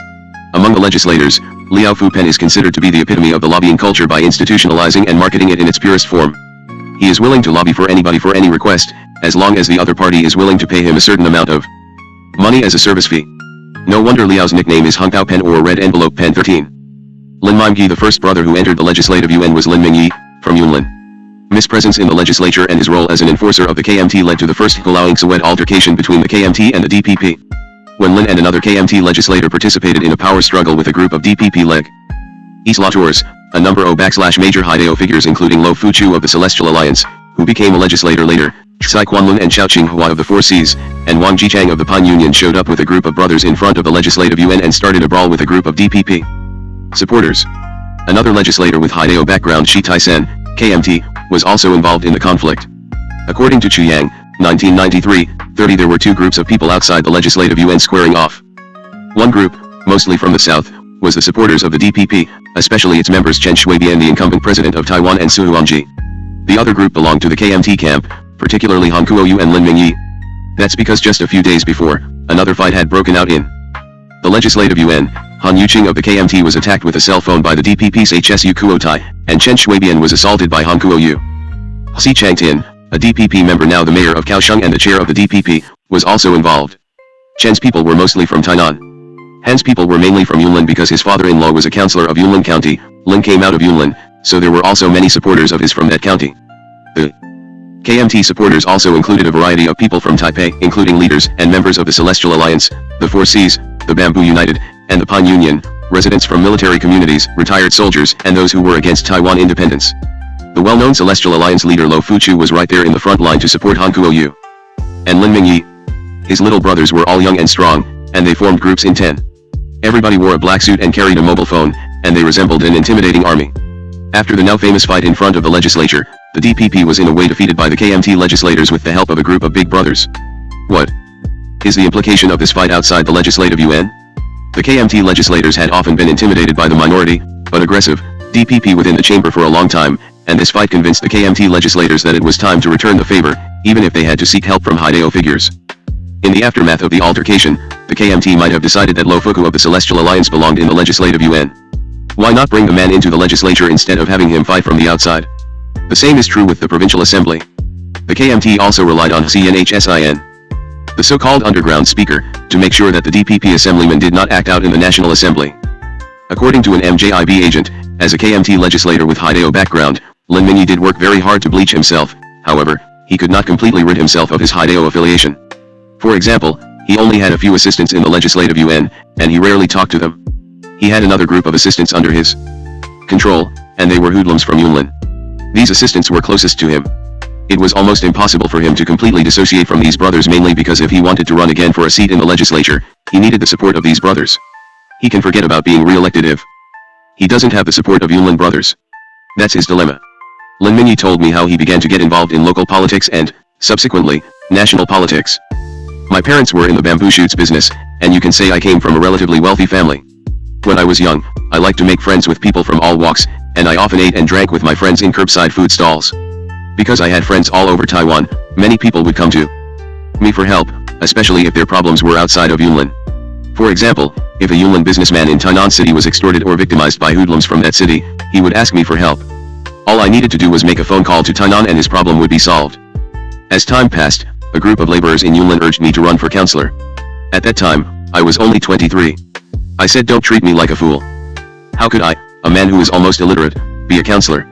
Among the legislators, Liao Fu-pen is considered to be the epitome of the lobbying culture by institutionalizing and marketing it in its purest form. He is willing to lobby for anybody for any request, as long as the other party is willing to pay him a certain amount of money as a service fee. No wonder Liao's nickname is Hung Pao Pen or Red Envelope Pen 13. Lin Mingyi, the first brother who entered the Legislative Yuan, was Lin Mingyi, from Yunlin. His presence in the legislature and his role as an enforcer of the KMT led to the first Ko-lin Sawed altercation between the KMT and the DPP. When Lin and another KMT legislator participated in a power struggle with a group of DPP legislators, a number of /major Heijin figures including Lo Fuchu of the Celestial Alliance, who became a legislator later, Tsai Kwanlun and Xiao Qinghua of the Four Seas, and Wang Jichang of the Pine Union showed up with a group of brothers in front of the Legislative Yuan and started a brawl with a group of DPP supporters. Another legislator with Heijin background, Shi Tai-sen, KMT, was also involved in the conflict. According to Chu Yang, 1993-30, there were 2 groups of people outside the Legislative Yuan squaring off. One group, mostly from the south, was the supporters of the DPP, especially its members Chen Shui-bian, the incumbent president of Taiwan, and Su Huangji. The other group belonged to the KMT camp, particularly Han Kuo-yu and Lin Mingyi. That's because just a few days before, another fight had broken out in the Legislative Yuan. Han Yuqing of the KMT was attacked with a cell phone by the DPP's HSU Kuo-tai, and Chen Shui-bian was assaulted by Han Kuo-yu. Si Chang-tin, a DPP member now the mayor of Kaohsiung and the chair of the DPP, was also involved. Chen's people were mostly from Tainan. Han's people were mainly from Yunlin because his father-in-law was a councillor of Yunlin County, Lin came out of Yunlin, so there were also many supporters of his from that county. The KMT supporters also included a variety of people from Taipei, including leaders and members of the Celestial Alliance, the Four Seas, the Bamboo United, and the Pine Union, residents from military communities, retired soldiers, and those who were against Taiwan independence. The well-known Celestial Alliance leader Lo Fuchu was right there in the front line to support Han Kuo-yu and Lin Mingyi. His little brothers were all young and strong, and they formed groups in 10. Everybody wore a black suit and carried a mobile phone, and they resembled an intimidating army. After the now famous fight in front of the legislature, the DPP was in a way defeated by the KMT legislators with the help of a group of big brothers. What is the implication of this fight outside the legislative UN? The KMT legislators had often been intimidated by the minority, but aggressive, DPP within the chamber for a long time, and this fight convinced the KMT legislators that it was time to return the favor, even if they had to seek help from Haideo figures. In the aftermath of the altercation, the KMT might have decided that Lo Fuku of the Celestial Alliance belonged in the legislative UN. Why not bring the man into the legislature instead of having him fight from the outside? The same is true with the Provincial Assembly. The KMT also relied on CNHSIN, the so-called underground speaker, to make sure that the DPP assemblyman did not act out in the National Assembly. According to an MJIB agent, as a KMT legislator with Haideo background, Lin Mingyi did work very hard to bleach himself. However, he could not completely rid himself of his Haideo affiliation. For example, he only had a few assistants in the legislative UN, and he rarely talked to them. He had another group of assistants under his control, and they were hoodlums from Yunlin. These assistants were closest to him. It was almost impossible for him to completely dissociate from these brothers, mainly because if he wanted to run again for a seat in the legislature, he needed the support of these brothers. He can forget about being re-elected if he doesn't have the support of Yunlin brothers. That's his dilemma. Lin Mingyi told me how he began to get involved in local politics and, subsequently, national politics. My parents were in the bamboo shoots business, and you can say I came from a relatively wealthy family. When I was young, I liked to make friends with people from all walks, and I often ate and drank with my friends in curbside food stalls. Because I had friends all over Taiwan, many people would come to me for help, especially if their problems were outside of Yunlin. For example, if a Yunlin businessman in Tainan City was extorted or victimized by hoodlums from that city, he would ask me for help. All I needed to do was make a phone call to Tainan and his problem would be solved. As time passed, a group of laborers in Yunlin urged me to run for councillor. At that time, I was only 23. I said, don't treat me like a fool. How could I, a man who is almost illiterate, be a councillor?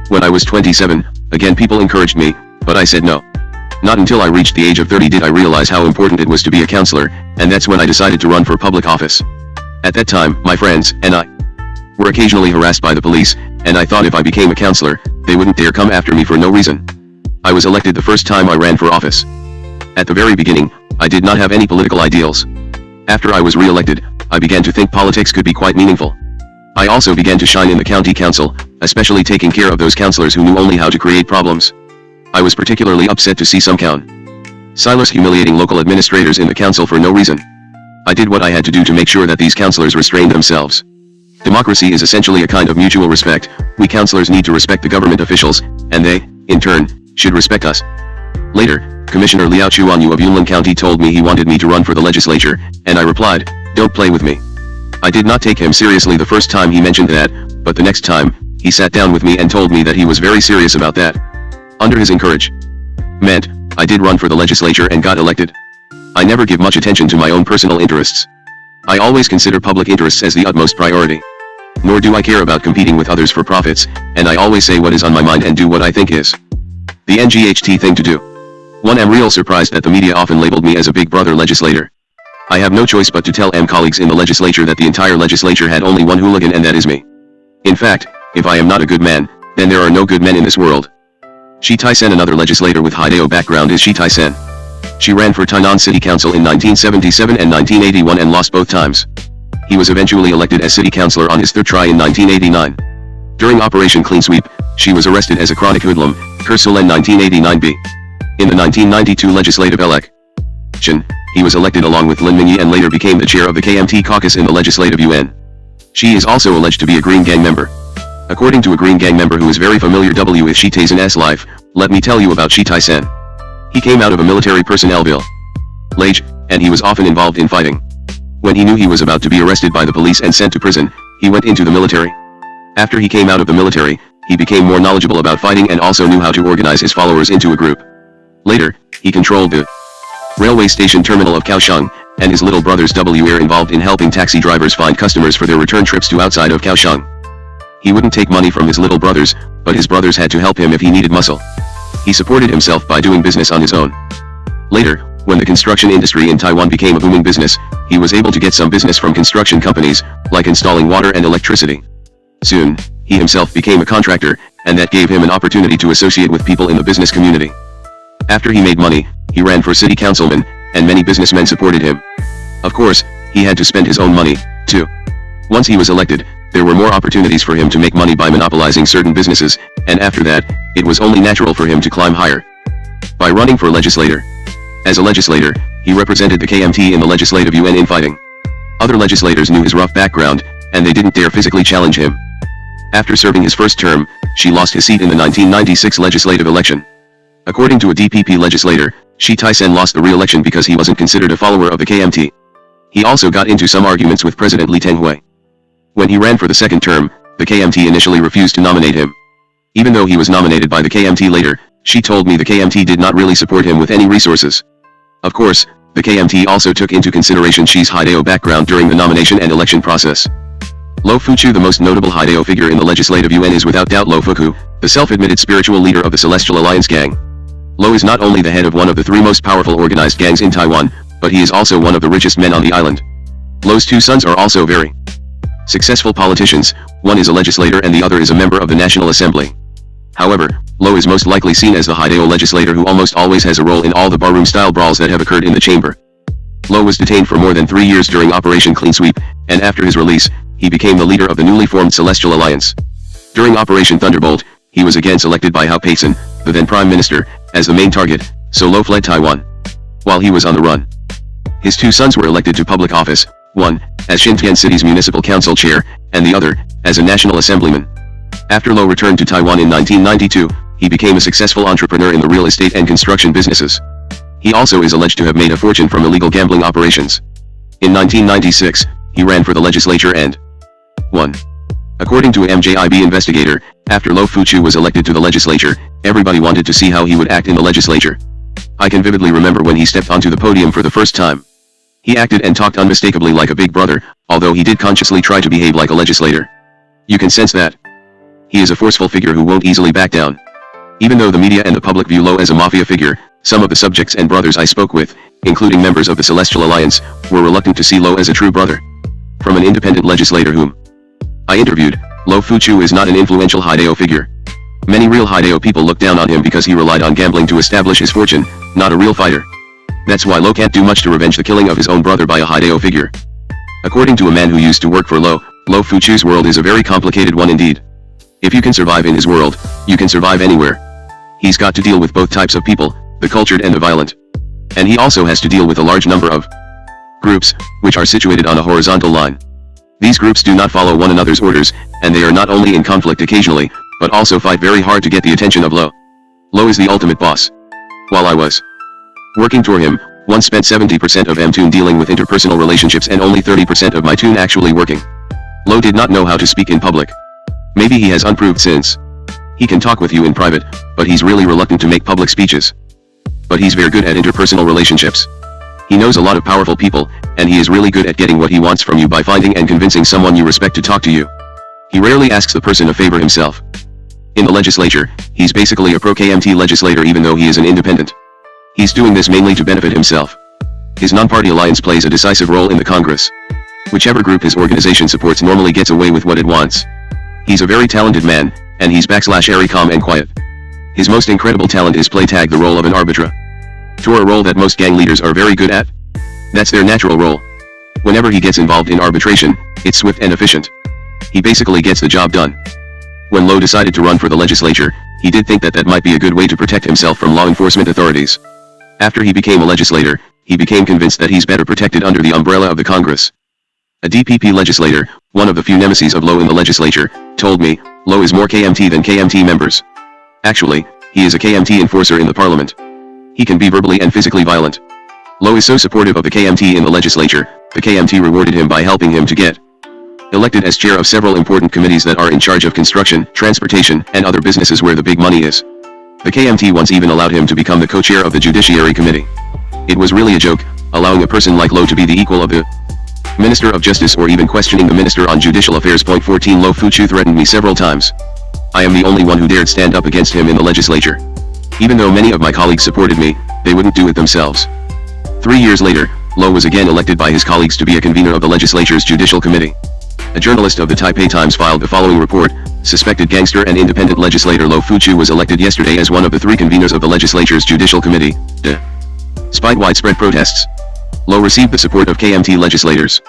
When I was 27, again people encouraged me, but I said no. Not until I reached the age of 30 did I realize how important it was to be a councillor, and that's when I decided to run for public office. At that time, my friends and I were occasionally harassed by the police, and I thought if I became a councillor, they wouldn't dare come after me for no reason. I was elected the first time I ran for office. At the very beginning, I did not have any political ideals. After I was re-elected, I began to think politics could be quite meaningful. I also began to shine in the county council, especially taking care of those councillors who knew only how to create problems. I was particularly upset to see some councillors humiliating local administrators in the council for no reason. I did what I had to do to make sure that these councillors restrained themselves. Democracy is essentially a kind of mutual respect. We councillors need to respect the government officials, and they, in turn, should respect us. Later, Commissioner Liao Chuanyu of Yunlin County told me he wanted me to run for the legislature, and I replied, don't play with me. I did not take him seriously the first time he mentioned that, but the next time, he sat down with me and told me that he was very serious about that. Under his encouragement, I did run for the legislature and got elected. I never give much attention to my own personal interests. I always consider public interests as the utmost priority. Nor do I care about competing with others for profits, and I always say what is on my mind and do what I think is the NGHT thing to do. One am real surprised that the media often labeled me as a big brother legislator. I have no choice but to tell colleagues in the legislature that the entire legislature had only one hooligan, and that is me. In fact, if I am not a good man, then there are no good men in this world. Shi Tai-sen, another legislator with Haideo background, is Shi Tai-sen. She ran for Tainan City Council in 1977 and 1981 and lost both times. He was eventually elected as city councillor on his third try in 1989. During Operation Clean Sweep, she was arrested as a chronic hoodlum, Kursulen 1989b. In the 1992 legislative election, he was elected along with Lin Mingyi and later became the chair of the KMT caucus in the legislative UN. She is also alleged to be a Green Gang member. According to a Green Gang member who is very familiar with Shi Tai-sen's life, let me tell you about Shi Tai-sen. He came out of a military personnel village, and he was often involved in fighting. When he knew he was about to be arrested by the police and sent to prison, he went into the military. After he came out of the military, he became more knowledgeable about fighting and also knew how to organize his followers into a group. Later, he controlled the railway station terminal of Kaohsiung, and his little brothers were involved in helping taxi drivers find customers for their return trips to outside of Kaohsiung. He wouldn't take money from his little brothers, but his brothers had to help him if he needed muscle. He supported himself by doing business on his own. Later, when the construction industry in Taiwan became a booming business, he was able to get some business from construction companies, like installing water and electricity. Soon, he himself became a contractor, and that gave him an opportunity to associate with people in the business community. After he made money, he ran for city councilman, and many businessmen supported him. Of course, he had to spend his own money, too. Once he was elected, there were more opportunities for him to make money by monopolizing certain businesses, and after that, it was only natural for him to climb higher. By running for legislator. As a legislator, he represented the KMT in the Legislative Yuan infighting. Other legislators knew his rough background, and they didn't dare physically challenge him. After serving his first term, she lost his seat in the 1996 legislative election. According to a DPP legislator, Shi Tai-sen lost the re-election because he wasn't considered a follower of the KMT. He also got into some arguments with President Lee Teng-hui. When he ran for the second term, the KMT initially refused to nominate him. Even though he was nominated by the KMT later, she told me the KMT did not really support him with any resources. Of course, the KMT also took into consideration Shi's Haidao background during the nomination and election process. Lo Fuchu, the most notable Haidao figure in the Legislative Yuan, is without doubt Lo Fuku, the self-admitted spiritual leader of the Celestial Alliance gang. Lo is not only the head of one of the three most powerful organized gangs in Taiwan, but he is also one of the richest men on the island. Lo's two sons are also very successful politicians, one is a legislator and the other is a member of the National Assembly. However, Lo is most likely seen as the Haidao legislator who almost always has a role in all the barroom-style brawls that have occurred in the chamber. Lo was detained for more than 3 years during Operation Clean Sweep, and after his release, he became the leader of the newly formed Celestial Alliance. During Operation Thunderbolt, he was again selected by Hao Peitzen, the then Prime Minister, as the main target, so Lo fled Taiwan. While he was on the run, his two sons were elected to public office, one, as Xintian City's Municipal Council Chair, and the other, as a National Assemblyman. After Lo returned to Taiwan in 1992, he became a successful entrepreneur in the real estate and construction businesses. He also is alleged to have made a fortune from illegal gambling operations. In 1996, he ran for the legislature and won. According to a MJIB investigator, after Lo Fuchu was elected to the legislature, everybody wanted to see how he would act in the legislature. I can vividly remember when he stepped onto the podium for the first time. He acted and talked unmistakably like a big brother, although he did consciously try to behave like a legislator. You can sense that. He is a forceful figure who won't easily back down. Even though the media and the public view Lo as a mafia figure, some of the subjects and brothers I spoke with, including members of the Celestial Alliance, were reluctant to see Lo as a true brother. From an independent legislator whom I interviewed, Lo Fuchu is not an influential Haidao figure. Many real Haidao people look down on him because he relied on gambling to establish his fortune, not a real fighter. That's why Lo can't do much to revenge the killing of his own brother by a Haidao figure. According to a man who used to work for Lo Fuchu's world is a very complicated one indeed. If you can survive in his world, you can survive anywhere. He's got to deal with both types of people, the cultured and the violent. And he also has to deal with a large number of groups, which are situated on a horizontal line. These groups do not follow one another's orders, and they are not only in conflict occasionally, but also fight very hard to get the attention of Lo. Lo is the ultimate boss. While I was working for him, once spent 70% of M-Tune dealing with interpersonal relationships and only 30% of my tune actually working. Lo did not know how to speak in public. Maybe he has unproved since. He can talk with you in private, but he's really reluctant to make public speeches. But he's very good at interpersonal relationships. He knows a lot of powerful people, and he is really good at getting what he wants from you by finding and convincing someone you respect to talk to you. He rarely asks the person a favor himself. In the legislature, he's basically a pro-KMT legislator even though he is an independent. He's doing this mainly to benefit himself. His non-party alliance plays a decisive role in the Congress. Whichever group his organization supports normally gets away with what it wants. He's a very talented man, and he's very calm and quiet. His most incredible talent is play tag, the role of an arbiter. To a role that most gang leaders are very good at. That's their natural role. Whenever he gets involved in arbitration, it's swift and efficient. He basically gets the job done. When Lo decided to run for the legislature, he did think that that might be a good way to protect himself from law enforcement authorities. After he became a legislator, he became convinced that he's better protected under the umbrella of the Congress. A DPP legislator, one of the few nemesis of Lo in the legislature, told me, Lo is more KMT than KMT members. Actually, he is a KMT enforcer in the parliament. He can be verbally and physically violent. Lo is so supportive of the KMT in the legislature, the KMT rewarded him by helping him to get elected as chair of several important committees that are in charge of construction, transportation, and other businesses where the big money is. The KMT once even allowed him to become the co-chair of the Judiciary Committee. It was really a joke, allowing a person like Lo to be the equal of the Minister of Justice or even questioning the Minister on Judicial Affairs. 14 Lo Fuchu threatened me several times. I am the only one who dared stand up against him in the legislature. Even though many of my colleagues supported me, they wouldn't do it themselves. 3 years later, Lo was again elected by his colleagues to be a convener of the legislature's Judicial Committee. A journalist of the Taipei Times filed the following report. Suspected gangster and independent legislator Lo Fuchu was elected yesterday as one of the 3 conveners of the legislature's Judicial Committee. Despite widespread protests, Lo received the support of KMT legislators.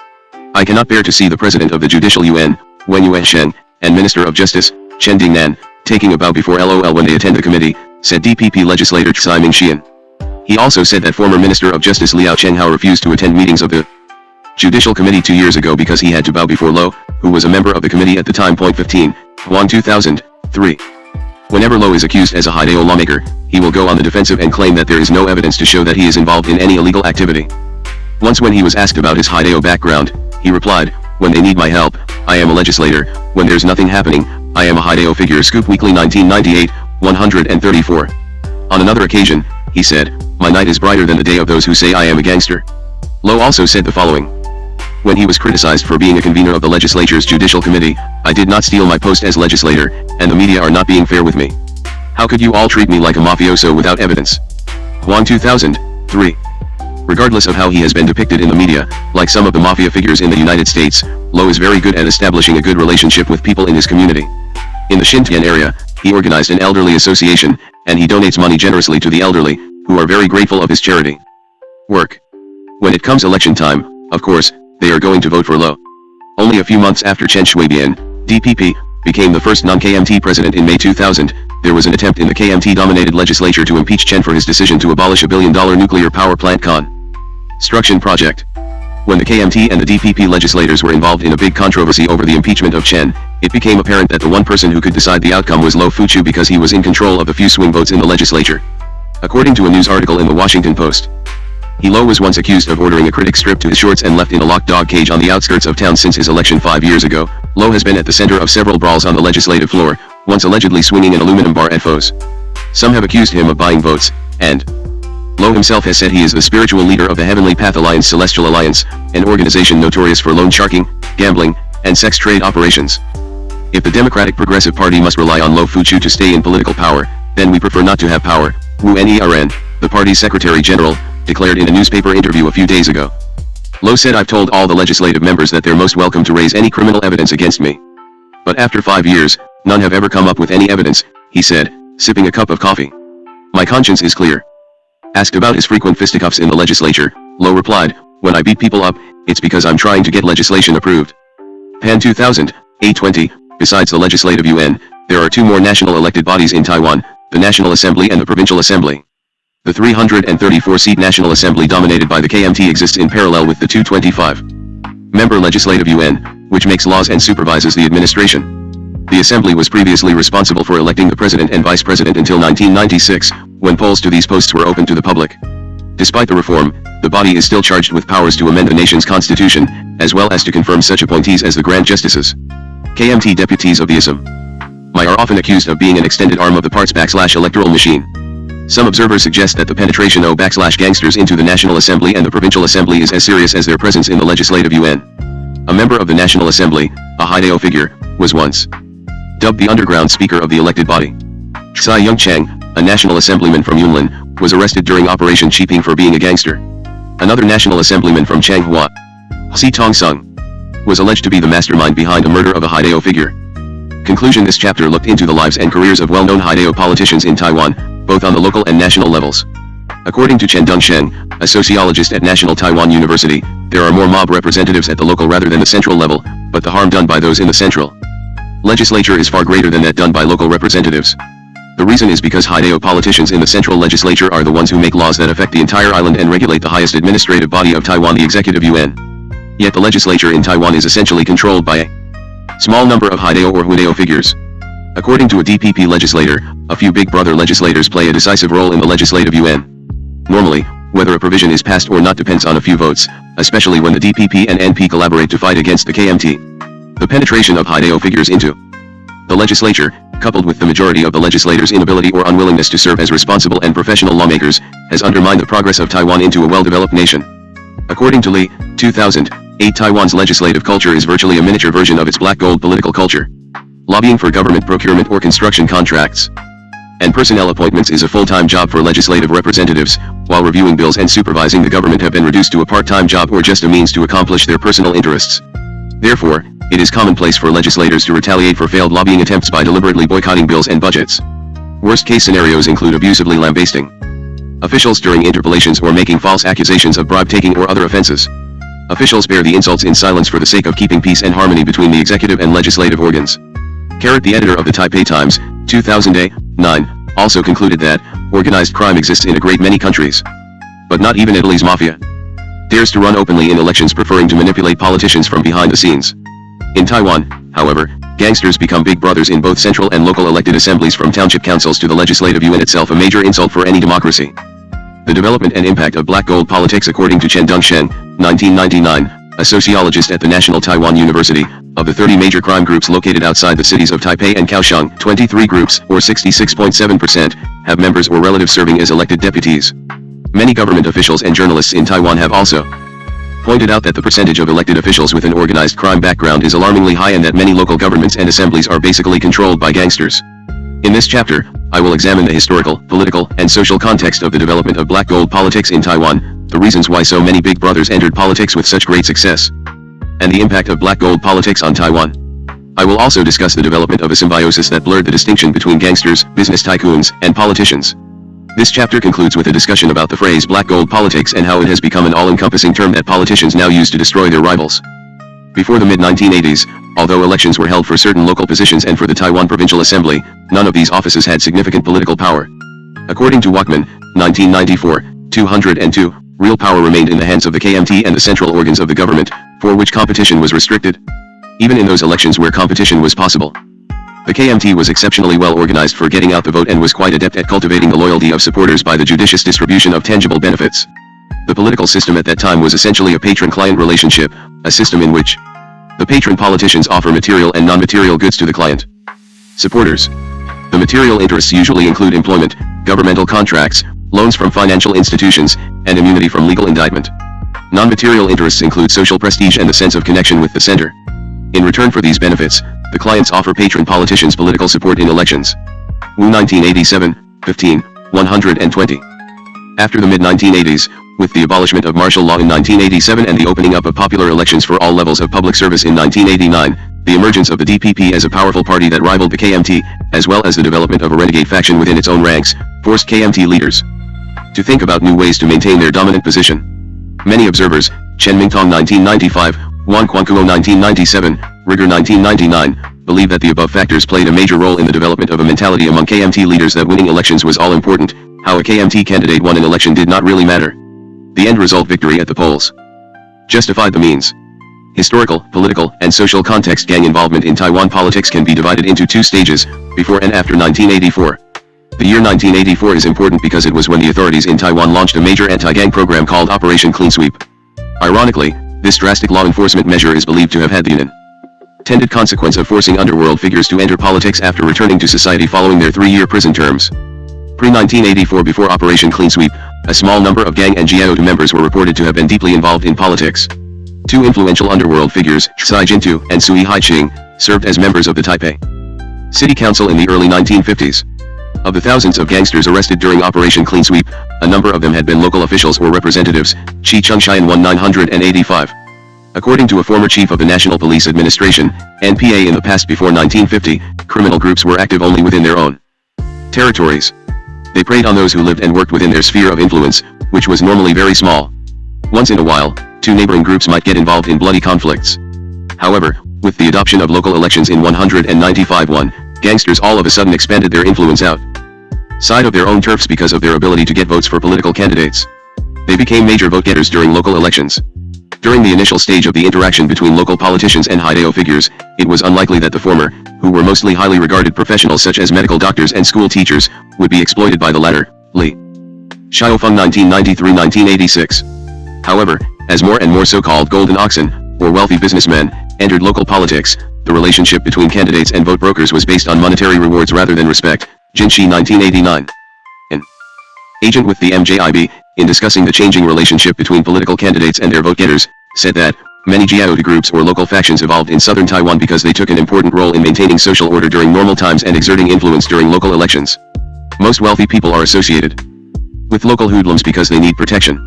I cannot bear to see the President of the Judicial Yuan, Wen Yuesheng, and Minister of Justice, Chen Dingnan, taking a bow before LOL when they attend the committee, said DPP legislator Tsai Ming-xian. He also said that former Minister of Justice Liao Chenghao refused to attend meetings of the Judicial Committee 2 years ago because he had to bow before Lo, who was a member of the committee at the time. 15, Juan 2003. Whenever Lo is accused as a Haidao lawmaker, he will go on the defensive and claim that there is no evidence to show that he is involved in any illegal activity. Once when he was asked about his Haidao background, he replied, "When they need my help, I am a legislator. When there's nothing happening, I am a Haidao figure." Scoop Weekly 1998, 134. On another occasion, he said, "My night is brighter than the day of those who say I am a gangster." Lo also said the following. When he was criticized for being a convener of the legislature's Judicial Committee, "I did not steal my post as legislator, and the media are not being fair with me. How could you all treat me like a mafioso without evidence?" Juan 2003. Regardless of how he has been depicted in the media, like some of the mafia figures in the United States, Lo is very good at establishing a good relationship with people in his community. In the Xinjiang area, he organized an elderly association, and he donates money generously to the elderly, who are very grateful of his charity work. When it comes election time, of course, they are going to vote for Lo. Only a few months after Chen Shui-bian, DPP, became the first non-KMT president in May 2000, there was an attempt in the KMT-dominated legislature to impeach Chen for his decision to abolish a billion-dollar nuclear power plant construction project. When the KMT and the DPP legislators were involved in a big controversy over the impeachment of Chen, it became apparent that the one person who could decide the outcome was Lo Fuchu because he was in control of the few swing votes in the legislature. According to a news article in the Washington Post, Lo was once accused of ordering a critic stripped to his shorts and left in a locked dog cage on the outskirts of town. Since his election 5 years ago, Lo has been at the center of several brawls on the legislative floor, once allegedly swinging an aluminum bar at foes. Some have accused him of buying votes, and Lo himself has said he is the spiritual leader of the Heavenly Path Alliance Celestial Alliance, an organization notorious for loan sharking, gambling, and sex trade operations. If the Democratic Progressive Party must rely on Lo Fuchu to stay in political power, then we prefer not to have power, Wu Nen, the party's Secretary General, declared in a newspaper interview a few days ago. Lo said, "I've told all the legislative members that they're most welcome to raise any criminal evidence against me. But after 5 years, none have ever come up with any evidence," he said, sipping a cup of coffee. "My conscience is clear." Asked about his frequent fisticuffs in the legislature, Lo replied, "When I beat people up, it's because I'm trying to get legislation approved." Pan 2000, 820. Besides the Legislative Yuan, there are 2 more national elected bodies in Taiwan, the National Assembly and the Provincial Assembly. The 334-seat National Assembly dominated by the KMT exists in parallel with the 225-member Legislative Yuan, which makes laws and supervises the administration. The assembly was previously responsible for electing the president and vice president until 1996, when polls to these posts were open to the public. Despite the reform, the body is still charged with powers to amend the nation's constitution, as well as to confirm such appointees as the Grand Justices. KMT deputies of the Assembly are often accused of being an extended arm of the party's electoral machine. Some observers suggest that the penetration of gangsters into the National Assembly and the Provincial Assembly is as serious as their presence in the Legislative Yuan. A member of the National Assembly, a Haidao figure, was once dubbed the underground speaker of the elected body. Tsai Young-chang, a National Assemblyman from Yunlin, was arrested during Operation Cheaping for being a gangster. Another National Assemblyman from Changhua, Si Tong-sung, was alleged to be the mastermind behind a murder of a Haidao figure. Conclusion: this chapter looked into the lives and careers of well-known Haidao politicians in Taiwan, both on the local and national levels. According to Chen Dongsheng, a sociologist at National Taiwan University, there are more mob representatives at the local rather than the central level, but the harm done by those in the central legislature is far greater than that done by local representatives. The reason is because Haidao politicians in the central legislature are the ones who make laws that affect the entire island and regulate the highest administrative body of Taiwan, the Executive Yuan. Yet the legislature in Taiwan is essentially controlled by a small number of Haidao or Huidao figures. According to a DPP legislator, a few Big Brother legislators play a decisive role in the Legislative Yuan. Normally, whether a provision is passed or not depends on a few votes, especially when the DPP and NP collaborate to fight against the KMT. The penetration of Haidao figures into the legislature, coupled with the majority of the legislators' inability or unwillingness to serve as responsible and professional lawmakers, has undermined the progress of Taiwan into a well-developed nation. According to Lee, 2000, 8. Taiwan's legislative culture is virtually a miniature version of its black gold political culture. Lobbying for government procurement or construction contracts and personnel appointments is a full-time job for legislative representatives, while reviewing bills and supervising the government have been reduced to a part-time job or just a means to accomplish their personal interests. Therefore, it is commonplace for legislators to retaliate for failed lobbying attempts by deliberately boycotting bills and budgets. Worst-case scenarios include abusively lambasting officials during interpellations or making false accusations of bribe-taking or other offenses. Officials bear the insults in silence for the sake of keeping peace and harmony between the executive and legislative organs. The editor of the Taipei Times, 2009, also concluded that organized crime exists in a great many countries. But not even Italy's mafia dares to run openly in elections, preferring to manipulate politicians from behind the scenes. In Taiwan, however, gangsters become big brothers in both central and local elected assemblies, from township councils to the legislative yuan itself, a major insult for any democracy. The development and impact of black gold politics. According to Chen Dongsheng, 1999, a sociologist at the National Taiwan University, of the 30 major crime groups located outside the cities of Taipei and Kaohsiung, 23 groups, or 66.7%, have members or relatives serving as elected deputies. Many government officials and journalists in Taiwan have also pointed out that the percentage of elected officials with an organized crime background is alarmingly high, and that many local governments and assemblies are basically controlled by gangsters. In this chapter, I will examine the historical, political, and social context of the development of black gold politics in Taiwan, the reasons why so many big brothers entered politics with such great success, and the impact of black gold politics on Taiwan. I will also discuss the development of a symbiosis that blurred the distinction between gangsters, business tycoons, and politicians. This chapter concludes with a discussion about the phrase black gold politics and how it has become an all-encompassing term that politicians now use to destroy their rivals. Before the mid-1980s, although elections were held for certain local positions and for the Taiwan Provincial Assembly, none of these offices had significant political power. According to Walkman, 1994, 202, real power remained in the hands of the KMT and the central organs of the government, for which competition was restricted. Even in those elections where competition was possible, the KMT was exceptionally well organized for getting out the vote and was quite adept at cultivating the loyalty of supporters by the judicious distribution of tangible benefits. The political system at that time was essentially a patron-client relationship, a system in which the patron politicians offer material and non-material goods to the client supporters. The material interests usually include employment, governmental contracts, loans from financial institutions, and immunity from legal indictment. Non-material interests include social prestige and the sense of connection with the center. In return for these benefits, the clients offer patron politicians political support in elections. Wu 1987, 15, 120. After the mid-1980s, with the abolishment of martial law in 1987 and the opening up of popular elections for all levels of public service in 1989, the emergence of the DPP as a powerful party that rivaled the KMT, as well as the development of a renegade faction within its own ranks, forced KMT leaders to think about new ways to maintain their dominant position. Many observers, Chen Mingtong 1995, Wan Quankuo 1997, Rigger 1999, believe that the above factors played a major role in the development of a mentality among KMT leaders that winning elections was all important. How a KMT candidate won an election did not really matter. The end result, victory at the polls, justified the means. Historical, political, and social context. Gang involvement in Taiwan politics can be divided into two stages, before and after 1984. The year 1984 is important because it was when the authorities in Taiwan launched a major anti-gang program called Operation Clean Sweep. Ironically, this drastic law enforcement measure is believed to have had the unintended consequence of forcing underworld figures to enter politics after returning to society following their 3-year prison terms. Pre-1984, before Operation Clean Sweep, a small number of gang and GIO members were reported to have been deeply involved in politics. Two influential underworld figures, Tsai Jin-tu and Sui Hai-ching, served as members of the Taipei City Council in the early 1950s. Of the thousands of gangsters arrested during Operation Clean Sweep, a number of them had been local officials or representatives, Chi Chung-shian 1985. According to a former chief of the National Police Administration, NPA, in the past before 1950, criminal groups were active only within their own territories. They preyed on those who lived and worked within their sphere of influence, which was normally very small. Once in a while, two neighboring groups might get involved in bloody conflicts. However, with the adoption of local elections in 195-1, gangsters all of a sudden expanded their influence outside of their own turfs because of their ability to get votes for political candidates. They became major vote getters during local elections. During the initial stage of the interaction between local politicians and Haidao figures, it was unlikely that the former, who were mostly highly regarded professionals such as medical doctors and school teachers, would be exploited by the latter. Li Xiaofeng 1993-1986. However, as more and more so-called golden oxen, or wealthy businessmen, entered local politics, the relationship between candidates and vote brokers was based on monetary rewards rather than respect. Jinshi 1989. An agent with the MJIB, in discussing the changing relationship between political candidates and their vote getters, said that, Many Jiaoda groups or local factions evolved in southern Taiwan because they took an important role in maintaining social order during normal times and exerting influence during local elections. Most wealthy people are associated with local hoodlums because they need protection.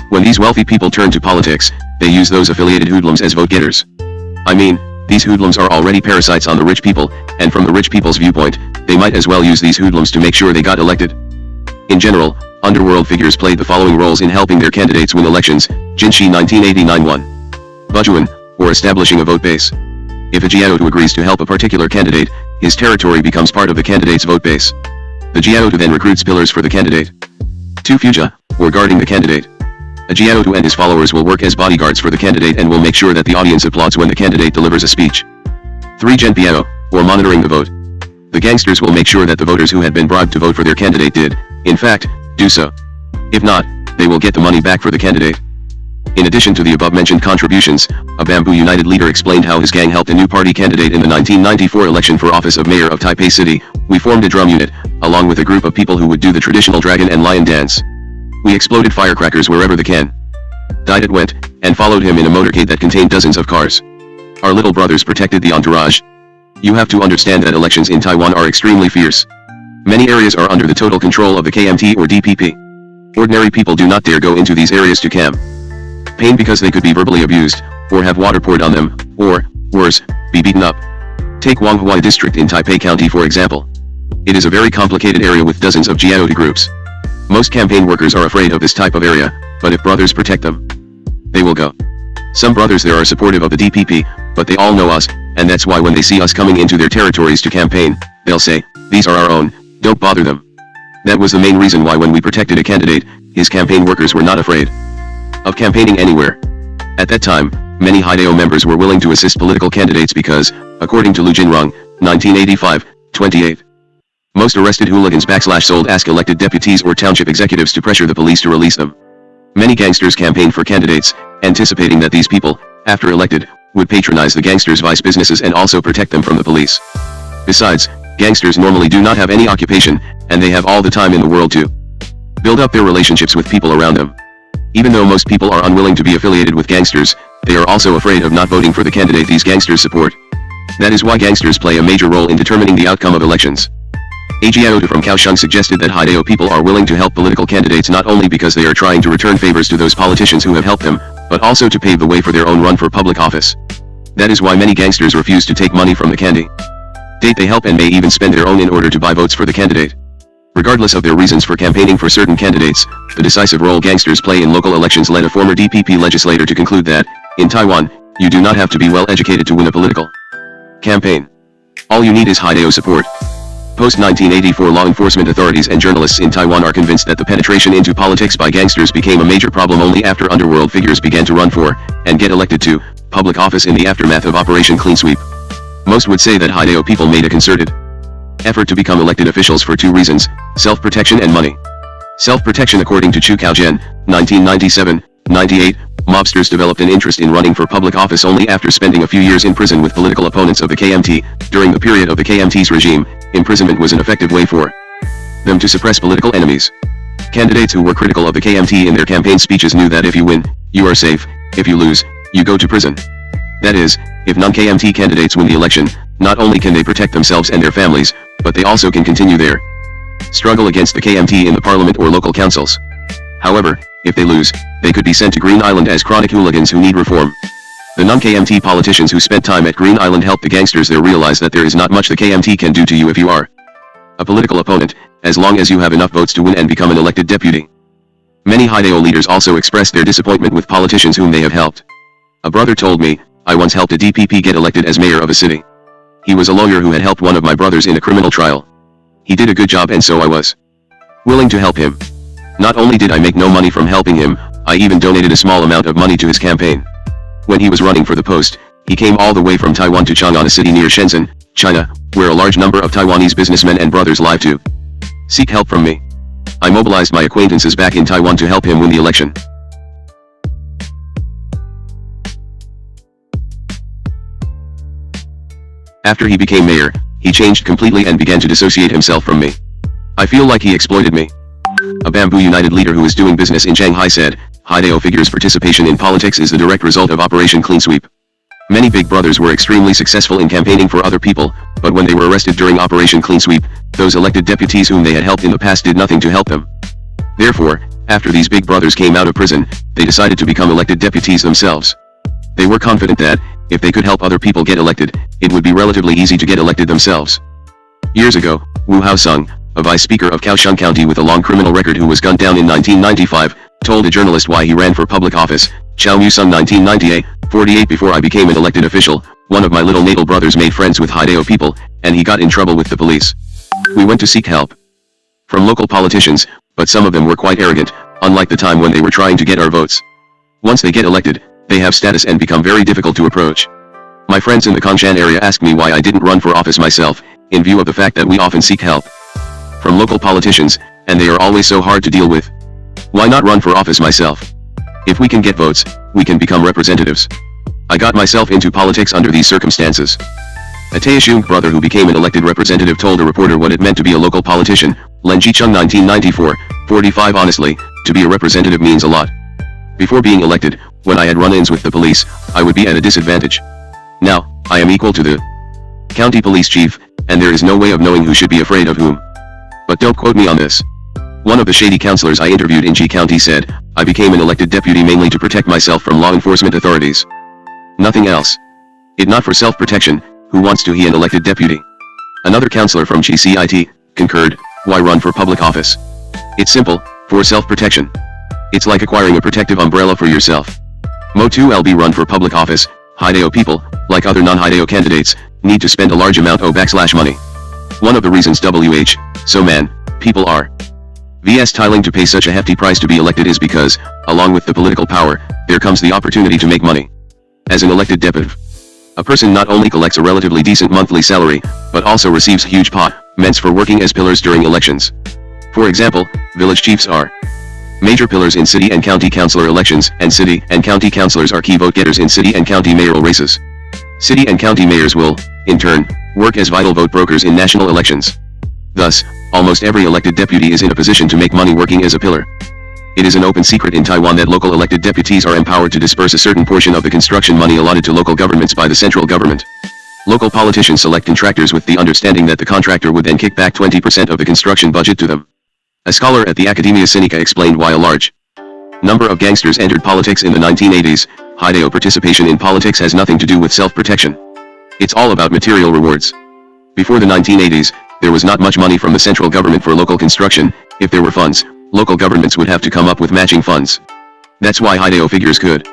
When these wealthy people turn to politics, they use those affiliated hoodlums as vote getters. I mean, these hoodlums are already parasites on the rich people, and from the rich people's viewpoint, they might as well use these hoodlums to make sure they got elected. In general, underworld figures played the following roles in helping their candidates win elections: Jinshi 1989-1. Bujuan, or establishing a vote base. If a Jiaoda agrees to help a particular candidate, his territory becomes part of the candidate's vote base. The Jiaoda then recruits pillars for the candidate. 2. Fuja, or guarding the candidate. A Jiaoda and his followers will work as bodyguards for the candidate and will make sure that the audience applauds when the candidate delivers a speech. 3. Genpiao, or monitoring the vote. The gangsters will make sure that the voters who had been bribed to vote for their candidate did, in fact, do so. If not, they will get the money back for the candidate. In addition to the above-mentioned contributions, a Bamboo United leader explained how his gang helped a new party candidate in the 1994 election for office of mayor of Taipei City. We formed a drum unit, along with a group of people who would do the traditional dragon and lion dance. We exploded firecrackers wherever the candidate went, and followed him in a motorcade that contained dozens of cars. Our little brothers protected the entourage. You have to understand that elections in Taiwan are extremely fierce. Many areas are under the total control of the KMT or DPP. Ordinary people do not dare go into these areas to campaign because they could be verbally abused, or have water poured on them, or, worse, be beaten up. Take Wanghua district in Taipei County for example. It is a very complicated area with dozens of Jiaoda groups. Most campaign workers are afraid of this type of area, but if brothers protect them, they will go. Some brothers there are supportive of the DPP, but they all know us, and that's why when they see us coming into their territories to campaign, they'll say, "These are our own, don't bother them." That was the main reason why when we protected a candidate, his campaign workers were not afraid of campaigning anywhere. At that time, many Haidao members were willing to assist political candidates because, according to Lu Jinrong, 1985, 28. Most arrested hooligans /sold ask elected deputies or township executives to pressure the police to release them. Many gangsters campaigned for candidates, anticipating that these people, after elected, would patronize the gangsters' vice businesses and also protect them from the police. Besides, gangsters normally do not have any occupation, and they have all the time in the world to build up their relationships with people around them. Even though most people are unwilling to be affiliated with gangsters, they are also afraid of not voting for the candidate these gangsters support. That is why gangsters play a major role in determining the outcome of elections. A Jiaoda from Kaohsiung suggested that Haidao people are willing to help political candidates not only because they are trying to return favors to those politicians who have helped them, but also to pave the way for their own run for public office. That is why many gangsters refuse to take money from the candidate they help and may even spend their own in order to buy votes for the candidate. Regardless of their reasons for campaigning for certain candidates, the decisive role gangsters play in local elections led a former DPP legislator to conclude that, in Taiwan, you do not have to be well educated to win a political campaign. All you need is Haidao support. Post-1984 law enforcement authorities and journalists in Taiwan are convinced that the penetration into politics by gangsters became a major problem only after underworld figures began to run for, and get elected to, public office in the aftermath of Operation Clean Sweep. Most would say that Haidao people made a concerted effort to become elected officials for two reasons: self-protection and money. Self-protection. According to Chu Kaojian, 1997-98, mobsters developed an interest in running for public office only after spending a few years in prison with political opponents of the KMT. During the period of the KMT's regime, imprisonment was an effective way for them to suppress political enemies. Candidates who were critical of the KMT in their campaign speeches knew that if you win, you are safe; if you lose, you go to prison. That is, if non-KMT candidates win the election, not only can they protect themselves and their families, but they also can continue their struggle against the KMT in the parliament or local councils. However, if they lose, they could be sent to Green Island as chronic hooligans who need reform. The non-KMT politicians who spent time at Green Island helped the gangsters there realize that there is not much the KMT can do to you if you are a political opponent, as long as you have enough votes to win and become an elected deputy. Many Haidao leaders also expressed their disappointment with politicians whom they have helped. A brother told me, "I once helped a DPP get elected as mayor of a city. He was a lawyer who had helped one of my brothers in a criminal trial. He did a good job and so I was willing to help him. Not only did I make no money from helping him, I even donated a small amount of money to his campaign. When he was running for the post, he came all the way from Taiwan to Chang'an, a city near Shenzhen, China, where a large number of Taiwanese businessmen and brothers live to seek help from me. I mobilized my acquaintances back in Taiwan to help him win the election. After he became mayor, he changed completely and began to dissociate himself from me. I feel like he exploited me. A Bamboo United leader who is doing business in Shanghai said, Haidao figures' participation in politics is the direct result of Operation Clean Sweep. Many big brothers were extremely successful in campaigning for other people, but when they were arrested during Operation Clean Sweep, those elected deputies whom they had helped in the past did nothing to help them. Therefore, after these big brothers came out of prison, they decided to become elected deputies themselves. They were confident that, if they could help other people get elected, it would be relatively easy to get elected themselves. Years ago, Wu Haosung, a vice speaker of Kaohsiung County with a long criminal record who was gunned down in 1995, told a journalist why he ran for public office. Chao Mu-sung 1998, 48 Before I became an elected official, one of my little natal brothers made friends with Haidao people, and he got in trouble with the police. We went to seek help from local politicians, but some of them were quite arrogant, unlike the time when they were trying to get our votes. Once they get elected, they have status and become very difficult to approach. My friends in the Kongshan area asked me why I didn't run for office myself, in view of the fact that we often seek help from local politicians, and they are always so hard to deal with. Why not run for office myself? If we can get votes, we can become representatives. I got myself into politics under these circumstances. A Taeshung brother who became an elected representative told a reporter what it meant to be a local politician. Len Jicheng 1994, 45 Honestly, to be a representative means a lot. Before being elected, when I had run-ins with the police, I would be at a disadvantage. Now, I am equal to the county police chief, and there is no way of knowing who should be afraid of whom. But don't quote me on this. One of the shady councillors I interviewed in G County said, I became an elected deputy mainly to protect myself from law enforcement authorities. Nothing else. It not for self-protection, who wants to he an elected deputy? Another councillor from GCIT concurred, why run for public office? It's simple, for self-protection. It's like acquiring a protective umbrella for yourself. Mo 2LB run for public office, Haidao people, like other non-Haidao candidates, need to spend a large amount of money. One of the reasons people are vs tiling to pay such a hefty price to be elected is because, along with the political power, there comes the opportunity to make money. As an elected deputy, a person not only collects a relatively decent monthly salary, but also receives huge payments for working as pillars during elections. For example, village chiefs are major pillars in city and county councillor elections, and city and county councillors are key vote getters in city and county mayoral races. City and county mayors will, in turn, work as vital vote brokers in national elections. Thus, almost every elected deputy is in a position to make money working as a pillar. It is an open secret in Taiwan that local elected deputies are empowered to disperse a certain portion of the construction money allotted to local governments by the central government. Local politicians select contractors with the understanding that the contractor would then kick back 20% of the construction budget to them. A scholar at the Academia Sinica explained why a large number of gangsters entered politics in the 1980s. Haidao participation in politics has nothing to do with self-protection. It's all about material rewards. Before the 1980s, there was not much money from the central government for local construction. If there were funds, local governments would have to come up with matching funds. That's why Haidao figures could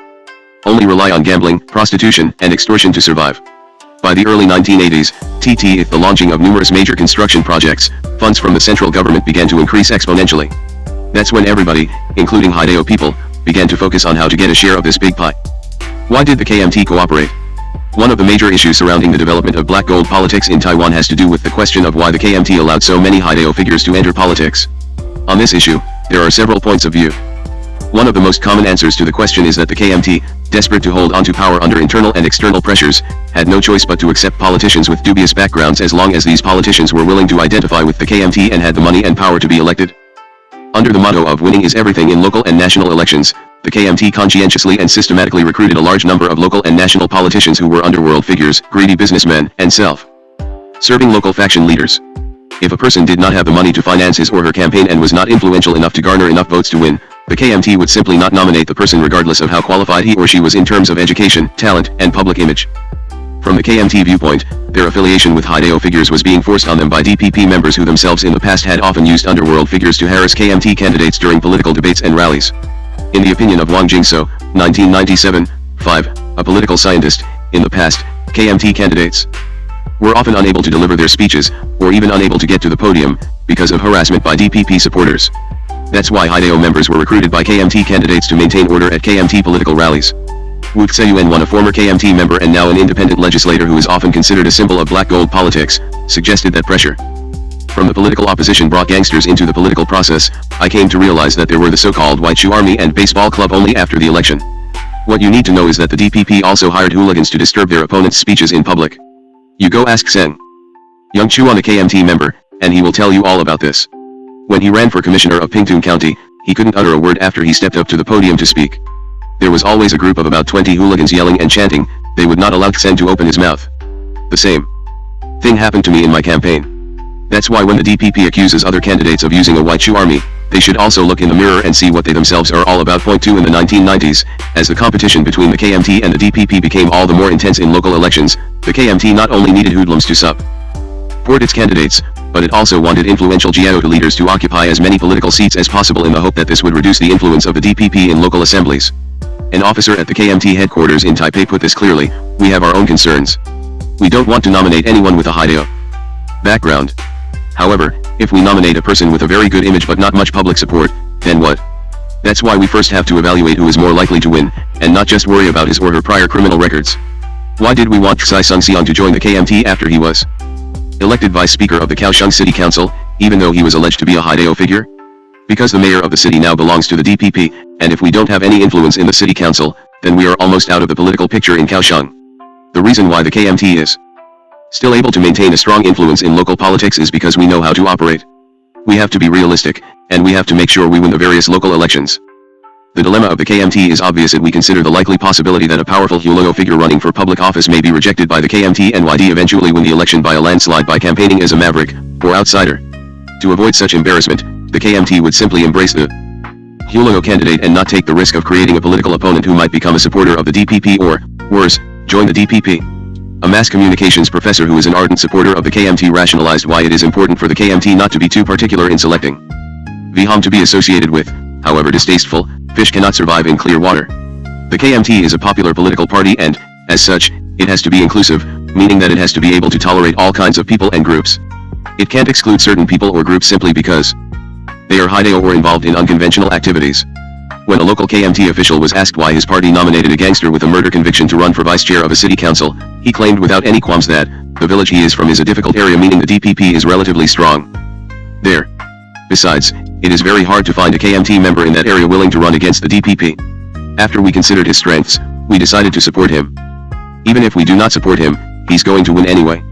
only rely on gambling, prostitution, and extortion to survive. By the early 1980s, with the launching of numerous major construction projects, funds from the central government began to increase exponentially. That's when everybody, including Haidao people, began to focus on how to get a share of this big pie. Why did the KMT cooperate? One of the major issues surrounding the development of black gold politics in Taiwan has to do with the question of why the KMT allowed so many Haidao figures to enter politics. On this issue, there are several points of view. One of the most common answers to the question is that the KMT, desperate to hold onto power under internal and external pressures, had no choice but to accept politicians with dubious backgrounds as long as these politicians were willing to identify with the KMT and had the money and power to be elected. Under the motto of winning is everything in local and national elections, the KMT conscientiously and systematically recruited a large number of local and national politicians who were underworld figures, greedy businessmen, and self-serving local faction leaders. If a person did not have the money to finance his or her campaign and was not influential enough to garner enough votes to win, the KMT would simply not nominate the person regardless of how qualified he or she was in terms of education, talent, and public image. From the KMT viewpoint, their affiliation with Haidao figures was being forced on them by DPP members who themselves in the past had often used underworld figures to harass KMT candidates during political debates and rallies. In the opinion of Wang Jingso, 1997, 5, a political scientist, in the past, KMT candidates were often unable to deliver their speeches, or even unable to get to the podium, because of harassment by DPP supporters. That's why Haidao members were recruited by KMT candidates to maintain order at KMT political rallies. Wu Tseyuan, a former KMT member and now an independent legislator who is often considered a symbol of black gold politics, suggested that pressure from the political opposition brought gangsters into the political process. I came to realize that there were the so-called White Shoe Army and baseball club only after the election. What you need to know is that the DPP also hired hooligans to disturb their opponents' speeches in public. You go ask Seng Young Chu, on a KMT member, and he will tell you all about this. When he ran for commissioner of Pingtung County, he couldn't utter a word after he stepped up to the podium to speak. There was always a group of about 20 hooligans yelling and chanting. They would not allow Sen to open his mouth. The same thing happened to me in my campaign. That's why when the DPP accuses other candidates of using a white shoe army, they should also look in the mirror and see what they themselves are all about. Point 2. In the 1990s, as the competition between the KMT and the DPP became all the more intense in local elections, the KMT not only needed hoodlums to support its candidates, but it also wanted influential Jiao leaders to occupy as many political seats as possible in the hope that this would reduce the influence of the DPP in local assemblies. An officer at the KMT headquarters in Taipei put this clearly: "We have our own concerns. We don't want to nominate anyone with a Haidao background. However, if we nominate a person with a very good image but not much public support, then what? That's why we first have to evaluate who is more likely to win, and not just worry about his or her prior criminal records." Why did we want Tsai Sung-siang to join the KMT after he was elected vice speaker of the Kaohsiung City Council, even though he was alleged to be a Haidao figure? Because the mayor of the city now belongs to the DPP, and if we don't have any influence in the city council, then we are almost out of the political picture in Kaohsiung. The reason why the KMT is still able to maintain a strong influence in local politics is because we know how to operate. We have to be realistic, and we have to make sure we win the various local elections. The dilemma of the KMT is obvious if we consider the likely possibility that a powerful Hulogo figure running for public office may be rejected by the KMT and YD eventually win the election by a landslide by campaigning as a maverick, or outsider. To avoid such embarrassment, the KMT would simply embrace the Hulogo candidate and not take the risk of creating a political opponent who might become a supporter of the DPP or, worse, join the DPP. A mass communications professor who is an ardent supporter of the KMT rationalized why it is important for the KMT not to be too particular in selecting Viham to be associated with. However distasteful, fish cannot survive in clear water. The KMT is a popular political party and, as such, it has to be inclusive, meaning that it has to be able to tolerate all kinds of people and groups. It can't exclude certain people or groups simply because they are Haidao or involved in unconventional activities. When a local KMT official was asked why his party nominated a gangster with a murder conviction to run for vice chair of a city council, he claimed without any qualms that the village he is from is a difficult area, meaning the DPP is relatively strong there. Besides, it is very hard to find a KMT member in that area willing to run against the DPP. After we considered his strengths, we decided to support him. Even if we do not support him, he's going to win anyway.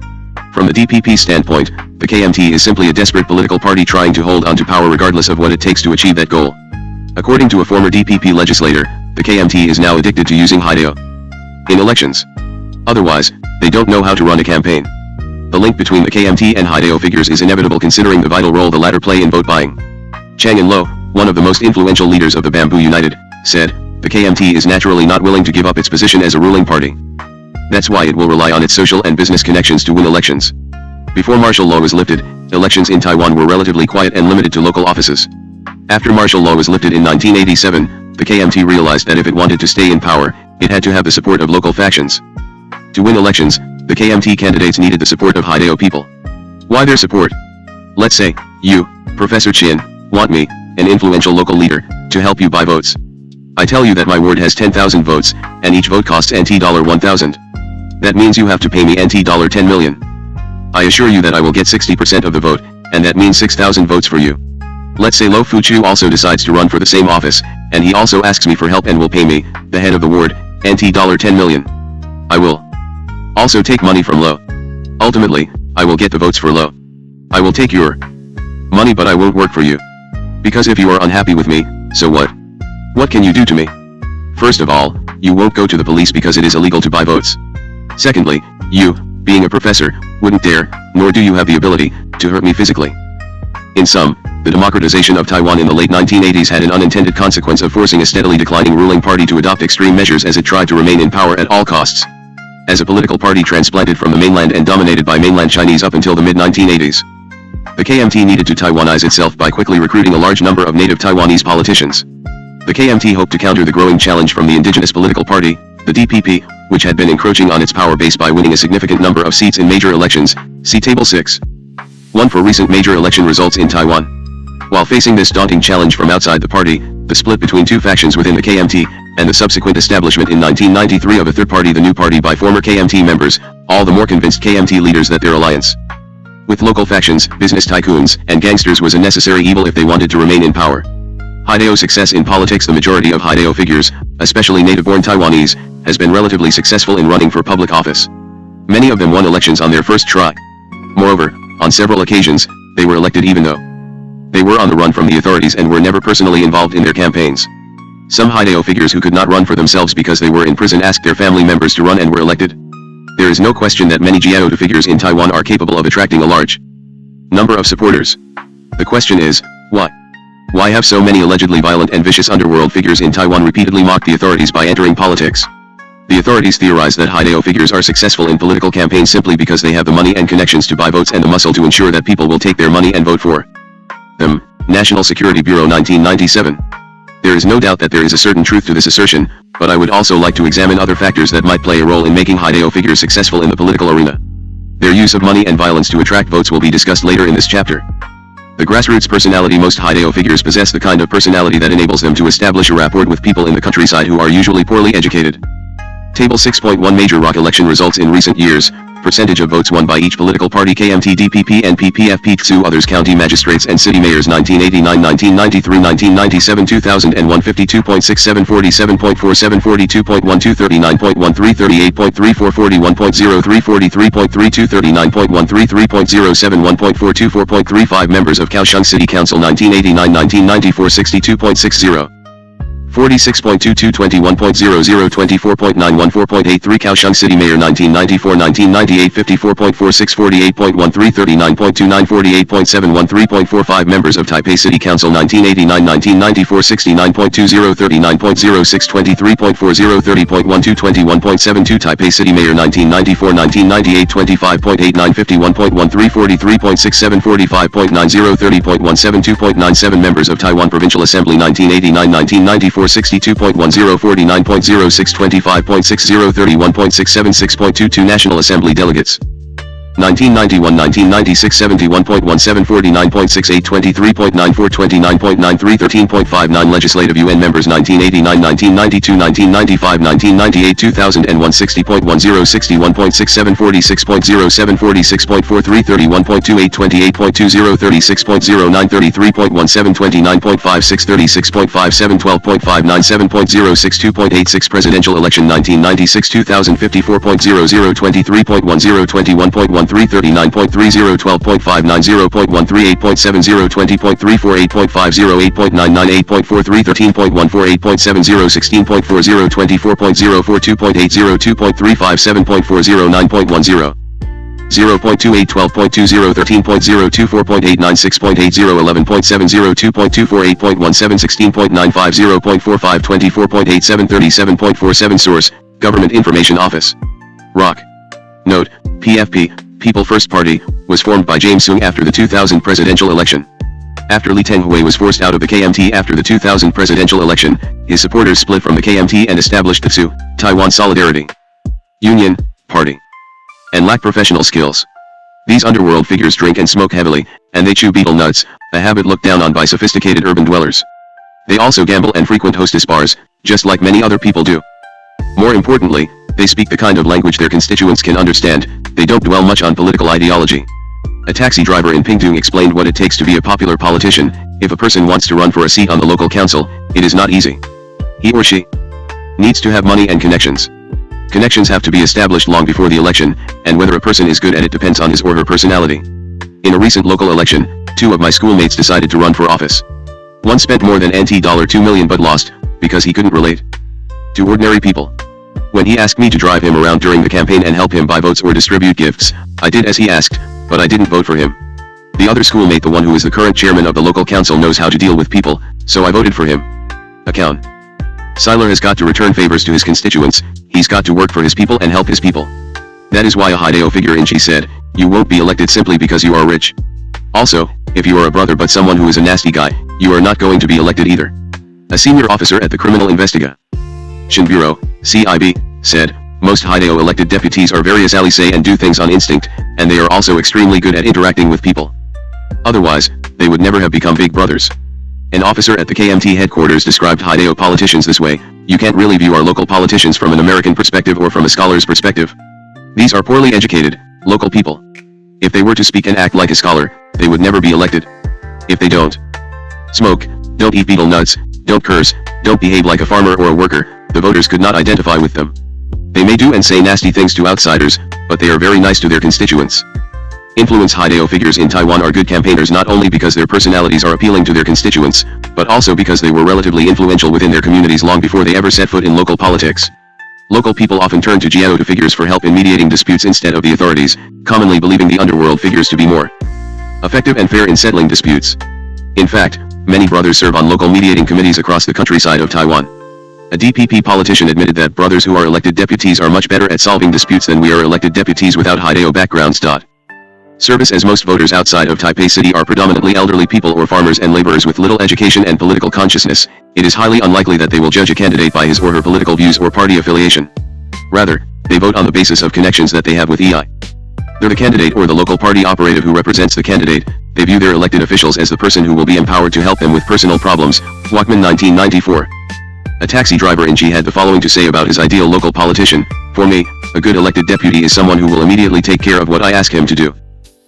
From the DPP standpoint, the KMT is simply a desperate political party trying to hold on to power regardless of what it takes to achieve that goal. According to a former DPP legislator, the KMT is now addicted to using Haidao in elections. Otherwise, they don't know how to run a campaign. The link between the KMT and Haidao figures is inevitable considering the vital role the latter play in vote buying. Chang In-lo, one of the most influential leaders of the Bamboo United, said, "The KMT is naturally not willing to give up its position as a ruling party. That's why it will rely on its social and business connections to win elections." Before martial law was lifted, elections in Taiwan were relatively quiet and limited to local offices. After martial law was lifted in 1987, the KMT realized that if it wanted to stay in power, it had to have the support of local factions. To win elections, the KMT candidates needed the support of Haidao people. Why their support? Let's say, you, Professor Chin, want me, an influential local leader, to help you buy votes. I tell you that my ward has 10,000 votes, and each vote costs NT $1,000. That means you have to pay me NT $10 million. I assure you that I will get 60% of the vote, and that means 6,000 votes for you. Let's say Lo Fu-chu also decides to run for the same office, and he also asks me for help and will pay me, the head of the ward, NT $10 million. I will also take money from Lo. Ultimately, I will get the votes for Lo. I will take your money, but I won't work for you. Because if you are unhappy with me, so what? What can you do to me? First of all, you won't go to the police because it is illegal to buy votes. Secondly, you, being a professor, wouldn't dare, nor do you have the ability, to hurt me physically. In sum, the democratization of Taiwan in the late 1980s had an unintended consequence of forcing a steadily declining ruling party to adopt extreme measures as it tried to remain in power at all costs. As a political party transplanted from the mainland and dominated by mainland Chinese up until the mid-1980s, the KMT needed to Taiwanize itself by quickly recruiting a large number of native Taiwanese politicians. The KMT hoped to counter the growing challenge from the indigenous political party, the DPP, which had been encroaching on its power base by winning a significant number of seats in major elections, see Table 6. 1 for recent major election results in Taiwan. While facing this daunting challenge from outside the party, the split between two factions within the KMT, and the subsequent establishment in 1993 of a third party, the New Party, by former KMT members, all the more convinced KMT leaders that their alliance with local factions, business tycoons, and gangsters was a necessary evil if they wanted to remain in power. Haidao's success in politics. The majority of Haidao figures, especially native-born Taiwanese, has been relatively successful in running for public office. Many of them won elections on their first try. Moreover, on several occasions, they were elected even though They were on the run from the authorities and were never personally involved in their campaigns. Some Haideo figures who could not run for themselves because they were in prison asked their family members to run and were elected. There is no question that many Jiaotu figures in Taiwan are capable of attracting a large number of supporters. The question is, why? Why have so many allegedly violent and vicious underworld figures in Taiwan repeatedly mocked the authorities by entering politics? The authorities theorize that Haideo figures are successful in political campaigns simply because they have the money and connections to buy votes and the muscle to ensure that people will take their money and vote for them. National Security Bureau 1997. There is no doubt that there is a certain truth to this assertion, but I would also like to examine other factors that might play a role in making Haideo figures successful in the political arena. Their use of money and violence to attract votes will be discussed later in this chapter. The grassroots personality. Most Haideo figures possess the kind of personality that enables them to establish a rapport with people in the countryside who are usually poorly educated. Table 6.1 Major ROC election results in recent years. Percentage of votes won by each political party: KMT, DPP, NPP, FP2. Others: county magistrates and city mayors 1989, 1993, 1997, 2001 52.67, 47.47, 42.12, 39.13, 38.34, 41.03, 43.32, 39.13, 3.07, 1.42, 4.35 Members of Kaohsiung City Council 1989, 1994 62.60. 46.22, 21.00, 24.91, 4.83 Kaohsiung City Mayor 1994, 1998 54.46, 48.13, 39.29, 48.71, 3.45 Members of Taipei City Council 1989, 1994 69.20, 39.06, 23.40, 30.12, 21.72 Taipei City Mayor 1994, 1998 25.89, 51.13, 43.67, 45.90, 30.17, 2.97 Members of Taiwan Provincial Assembly 1989, 1994 62.10, 49.06, 25.60, 31.67, 6.22 National Assembly Delegates 1991, 1996 71.17, 49.68, 23.94, 29.93, 13.59 Legislative UN Members 1989, 1992, 1995, 1998, 2001 60.10, 61.67, 46.07, 46.43, 31.28, 28.20, 36.09, 33.17, 29.56, 36.57, 12.59, 7.06, 2.86 Presidential Election 1996, 2054.00, 23.10, 21.1 39.30, 12.59, 0.13, 8.70, 20.34, 8.50, 8.99, 8.43, 13.14, 8.70, 16.40, 24.04, 2.80, 2.35, 7.40, 9.10. 0.28, 12.20, 13.02, 4.89, 6.80, 11.70, 2.24, 8.17, 16.95, 0.45, 24.87, 37.47 Source: Government Information Office. ROC. Note: PFP, People First Party, was formed by James Soong after the 2000 presidential election. After Lee Teng-hui was forced out of the KMT after the 2000 presidential election, his supporters split from the KMT and established the TSU, Taiwan Solidarity Union Party, and lack professional skills. These underworld figures drink and smoke heavily, and they chew betel nuts, a habit looked down on by sophisticated urban dwellers. They also gamble and frequent hostess bars, just like many other people do. More importantly, they speak the kind of language their constituents can understand. They don't dwell much on political ideology. A taxi driver in Pingtung explained what it takes to be a popular politician. If a person wants to run for a seat on the local council, it is not easy. He or she needs to have money and connections. Connections have to be established long before the election, and whether a person is good at it depends on his or her personality. In a recent local election, 2 of my schoolmates decided to run for office. One spent more than $2 million but lost, because he couldn't relate to ordinary people. When he asked me to drive him around during the campaign and help him buy votes or distribute gifts, I did as he asked, but I didn't vote for him. The other schoolmate, the one who is the current chairman of the local council, knows how to deal with people, so I voted for him. Account. Seiler has got to return favors to his constituents. He's got to work for his people and help his people. That is why a Haideo figure in Chi said, "You won't be elected simply because you are rich." Also, if you are a brother but someone who is a nasty guy, you are not going to be elected either. A senior officer at the Criminal Investigation Bureau, CIB, said, "Most Haideo elected deputies are very say and do things on instinct, and they are also extremely good at interacting with people. Otherwise, they would never have become big brothers." An officer at the KMT headquarters described Haideo politicians this way: "You can't really view our local politicians from an American perspective or from a scholar's perspective. These are poorly educated, local people. If they were to speak and act like a scholar, they would never be elected. If they don't smoke, don't eat betel nuts, don't curse, don't behave like a farmer or a worker, the voters could not identify with them. They may do and say nasty things to outsiders, but they are very nice to their constituents." Influence Haideo figures in Taiwan are good campaigners not only because their personalities are appealing to their constituents, but also because they were relatively influential within their communities long before they ever set foot in local politics. Local people often turn to Jiao figures for help in mediating disputes instead of the authorities, commonly believing the underworld figures to be more effective and fair in settling disputes. In fact, many brothers serve on local mediating committees across the countryside of Taiwan. A DPP politician admitted that brothers who are elected deputies are much better at solving disputes than we are elected deputies without Haideo backgrounds. Service as most voters outside of Taipei City are predominantly elderly people or farmers and laborers with little education and political consciousness. It is highly unlikely that they will judge a candidate by his or her political views or party affiliation. Rather, they vote on the basis of connections that they have with EI. They're the candidate or the local party operative who represents the candidate. They view their elected officials as the person who will be empowered to help them with personal problems. Walkman 1994. A taxi driver in G had the following to say about his ideal local politician: "For me, a good elected deputy is someone who will immediately take care of what I ask him to do."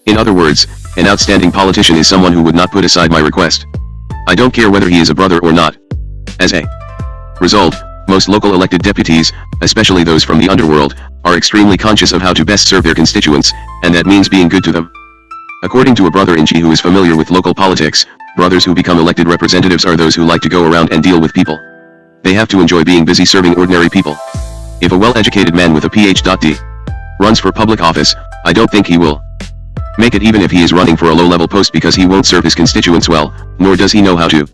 In other words, an outstanding politician is someone who would not put aside my request. I don't care whether he is a brother or not. As a result, most local elected deputies, especially those from the underworld, are extremely conscious of how to best serve their constituents, and that means being good to them. According to a brother in G who is familiar with local politics, brothers who become elected representatives are those who like to go around and deal with people. They have to enjoy being busy serving ordinary people. If a well-educated man with a PhD runs for public office, I don't think he will make it even if he is running for a low-level post because he won't serve his constituents well, nor does he know how to.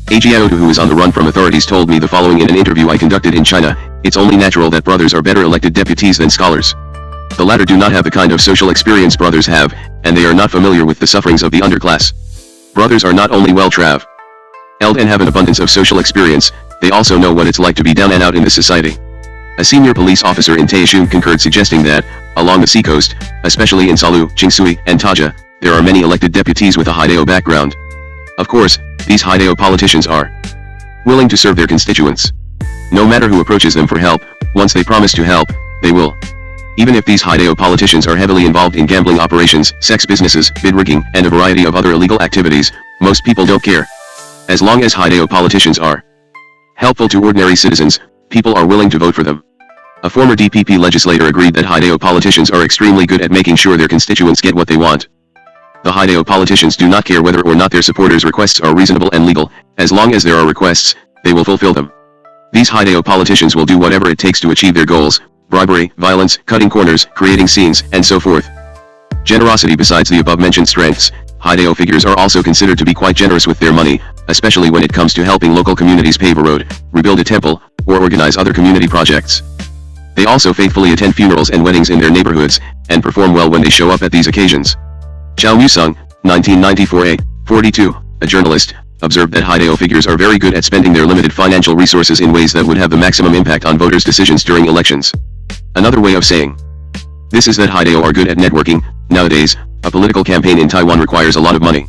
Ajiao, who is on the run from authorities, told me the following in an interview I conducted in China: "It's only natural that brothers are better elected deputies than scholars. The latter do not have the kind of social experience brothers have, and they are not familiar with the sufferings of the underclass. Brothers are not only well-traveled and have an abundance of social experience, they also know what it's like to be down and out in the society." A senior police officer in Taishun concurred, suggesting that, along the seacoast, especially in Salu, Jingsui, and Taja, there are many elected deputies with a Haideo background. Of course, these Haideo politicians are willing to serve their constituents. No matter who approaches them for help, once they promise to help, they will. Even if these Haideo politicians are heavily involved in gambling operations, sex businesses, bid rigging, and a variety of other illegal activities, most people don't care. As long as Haideo politicians are helpful to ordinary citizens, people are willing to vote for them. A former DPP legislator agreed that Haideo politicians are extremely good at making sure their constituents get what they want. The Haideo politicians do not care whether or not their supporters' requests are reasonable and legal. As long as there are requests, they will fulfill them. These Haideo politicians will do whatever it takes to achieve their goals: bribery, violence, cutting corners, creating scenes, and so forth. Generosity. Besides the above-mentioned strengths, Haideo figures are also considered to be quite generous with their money, especially when it comes to helping local communities pave a road, rebuild a temple, or organize other community projects. They also faithfully attend funerals and weddings in their neighborhoods, and perform well when they show up at these occasions. Zhao Musung, 1994. 42, a journalist, observed that Haideo figures are very good at spending their limited financial resources in ways that would have the maximum impact on voters' decisions during elections. Another way of saying this is that Haideo are good at networking. Nowadays, a political campaign in Taiwan requires a lot of money.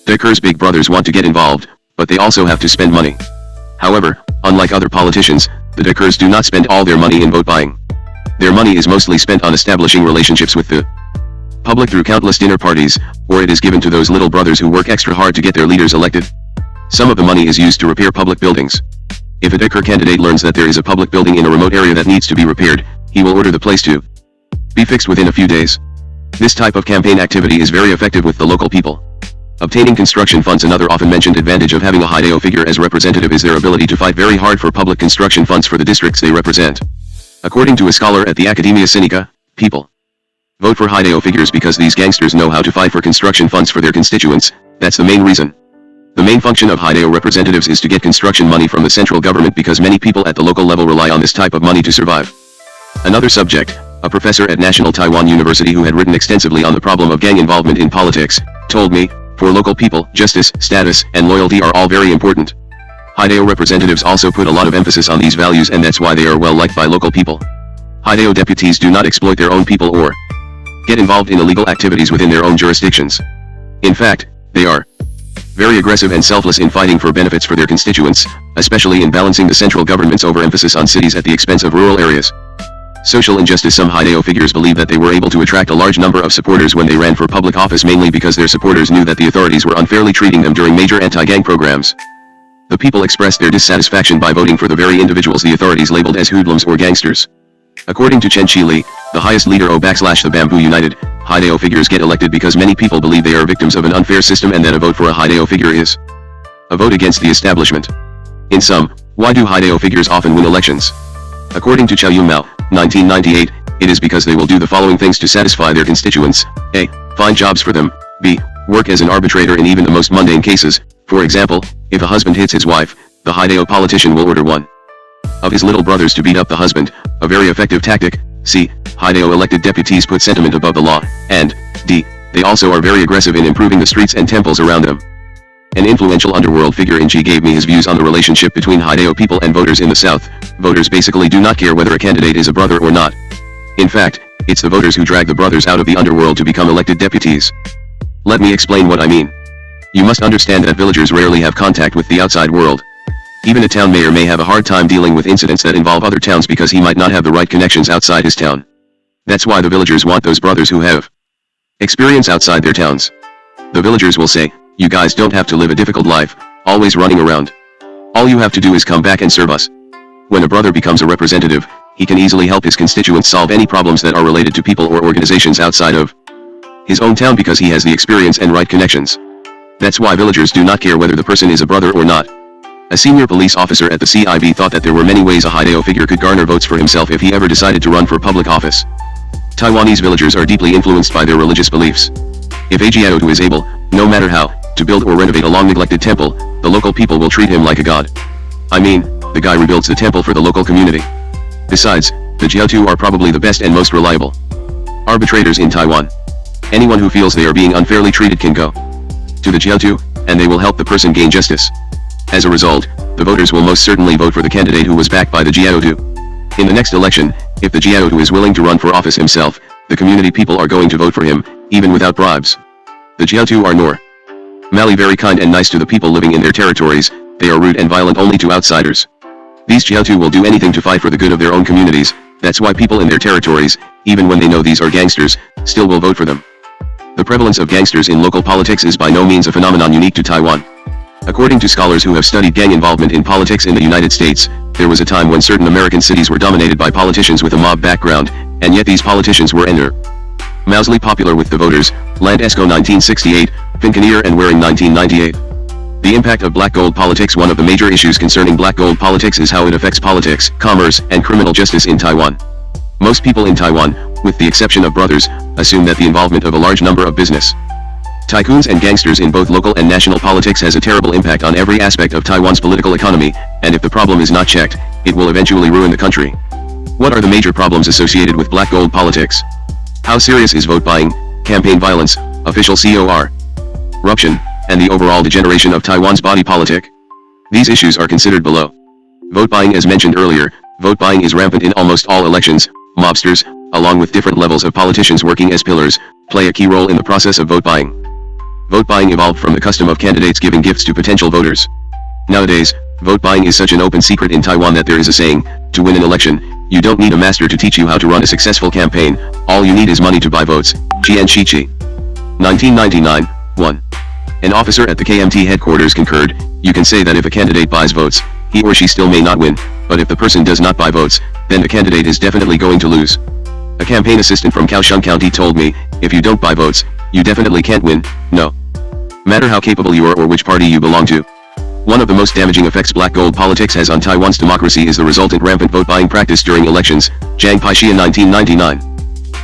Decker's big brothers want to get involved, but they also have to spend money. However, unlike other politicians, the Deckers do not spend all their money in vote buying. Their money is mostly spent on establishing relationships with the public through countless dinner parties, or it is given to those little brothers who work extra hard to get their leaders elected. Some of the money is used to repair public buildings. If a Decker candidate learns that there is a public building in a remote area that needs to be repaired, he will order the place to be fixed within a few days. This type of campaign activity is very effective with the local people. Obtaining construction funds. Another often mentioned advantage of having a Haideo figure as representative is their ability to fight very hard for public construction funds for the districts they represent. According to a scholar at the Academia Sinica, people vote for Haideo figures because these gangsters know how to fight for construction funds for their constituents. That's the main reason. The main function of Haideo representatives is to get construction money from the central government because many people at the local level rely on this type of money to survive. Another subject, a professor at National Taiwan University who had written extensively on the problem of gang involvement in politics, told me, for local people, justice, status, and loyalty are all very important. Haideo representatives also put a lot of emphasis on these values, and that's why they are well liked by local people. Haideo deputies do not exploit their own people or get involved in illegal activities within their own jurisdictions. In fact, they are very aggressive and selfless in fighting for benefits for their constituents, especially in balancing the central government's overemphasis on cities at the expense of rural areas. Social injustice. Some Haideo figures believe that they were able to attract a large number of supporters when they ran for public office, mainly because their supporters knew that the authorities were unfairly treating them during major anti-gang programs. The people expressed their dissatisfaction by voting for the very individuals the authorities labeled as hoodlums or gangsters. According to Chen Qi Li, The highest leader the Bamboo United, Haideo figures get elected because many people believe they are victims of an unfair system and that a vote for a Haideo figure is a vote against the establishment. In sum, why do Haideo figures often win elections? According to Chow Yun-mao, 1998, it is because they will do the following things to satisfy their constituents. A. Find jobs for them. B. Work as an arbitrator in even the most mundane cases. For example, if a husband hits his wife, the Haideo politician will order one of his little brothers to beat up the husband, a very effective tactic. C. Haideo elected deputies put sentiment above the law. And D. They also are very aggressive in improving the streets and temples around them. An influential underworld figure in G gave me his views on the relationship between Haideo people and voters in the South. Voters basically do not care whether a candidate is a brother or not. In fact, it's the voters who drag the brothers out of the underworld to become elected deputies. Let me explain what I mean. You must understand that villagers rarely have contact with the outside world. Even a town mayor may have a hard time dealing with incidents that involve other towns because he might not have the right connections outside his town. That's why the villagers want those brothers who have experience outside their towns. The villagers will say, "You guys don't have to live a difficult life, always running around. All you have to do is come back and serve us." When a brother becomes a representative, he can easily help his constituents solve any problems that are related to people or organizations outside of his own town because he has the experience and right connections. That's why villagers do not care whether the person is a brother or not. A senior police officer at the CIB thought that there were many ways a Haideo figure could garner votes for himself if he ever decided to run for public office. Taiwanese villagers are deeply influenced by their religious beliefs. If a Jiaotu is able, no matter how, to build or renovate a long-neglected temple, the local people will treat him like a god. I mean, the guy rebuilds the temple for the local community. Besides, the Jiaotu are probably the best and most reliable arbitrators in Taiwan. Anyone who feels they are being unfairly treated can go to the Jiaotu, and they will help the person gain justice. As a result, the voters will most certainly vote for the candidate who was backed by the Jiaotu. In the next election, if the Jiaotu is willing to run for office himself, the community people are going to vote for him, even without bribes. The Jiaotu are normally very kind and nice to the people living in their territories. They are rude and violent only to outsiders. These Jiaotu will do anything to fight for the good of their own communities. That's why people in their territories, even when they know these are gangsters, still will vote for them. The prevalence of gangsters in local politics is by no means a phenomenon unique to Taiwan. According to scholars who have studied gang involvement in politics in the United States, there was a time when certain American cities were dominated by politicians with a mob background, and yet these politicians were enormously popular with the voters. Land Esco 1968, Fincantier and Waring 1998. The impact of black gold politics. One of the major issues concerning black gold politics is how it affects politics, commerce, and criminal justice in Taiwan. Most people in Taiwan, with the exception of brothers, assume that the involvement of a large number of business tycoons and gangsters in both local and national politics has a terrible impact on every aspect of Taiwan's political economy, and if the problem is not checked, it will eventually ruin the country. What are the major problems associated with black gold politics? How serious is vote buying, campaign violence, official corruption, and the overall degeneration of Taiwan's body politic? These issues are considered below. Vote buying. As mentioned earlier, vote buying is rampant in almost all elections. Mobsters, along with different levels of politicians working as pillars, play a key role in the process of vote buying. Vote buying evolved from the custom of candidates giving gifts to potential voters. Nowadays, vote buying is such an open secret in Taiwan that there is a saying, "To win an election, you don't need a master to teach you how to run a successful campaign, all you need is money to buy votes." Jian Shiqi. 1999, 1. An officer at the KMT headquarters concurred, "You can say that if a candidate buys votes, he or she still may not win, but if the person does not buy votes, then the candidate is definitely going to lose." A campaign assistant from Kaohsiung County told me, "If you don't buy votes, you definitely can't win, no matter how capable you are or which party you belong to." One of the most damaging effects black gold politics has on Taiwan's democracy is the resultant rampant vote buying practice during elections. Zhang Paixia 1999.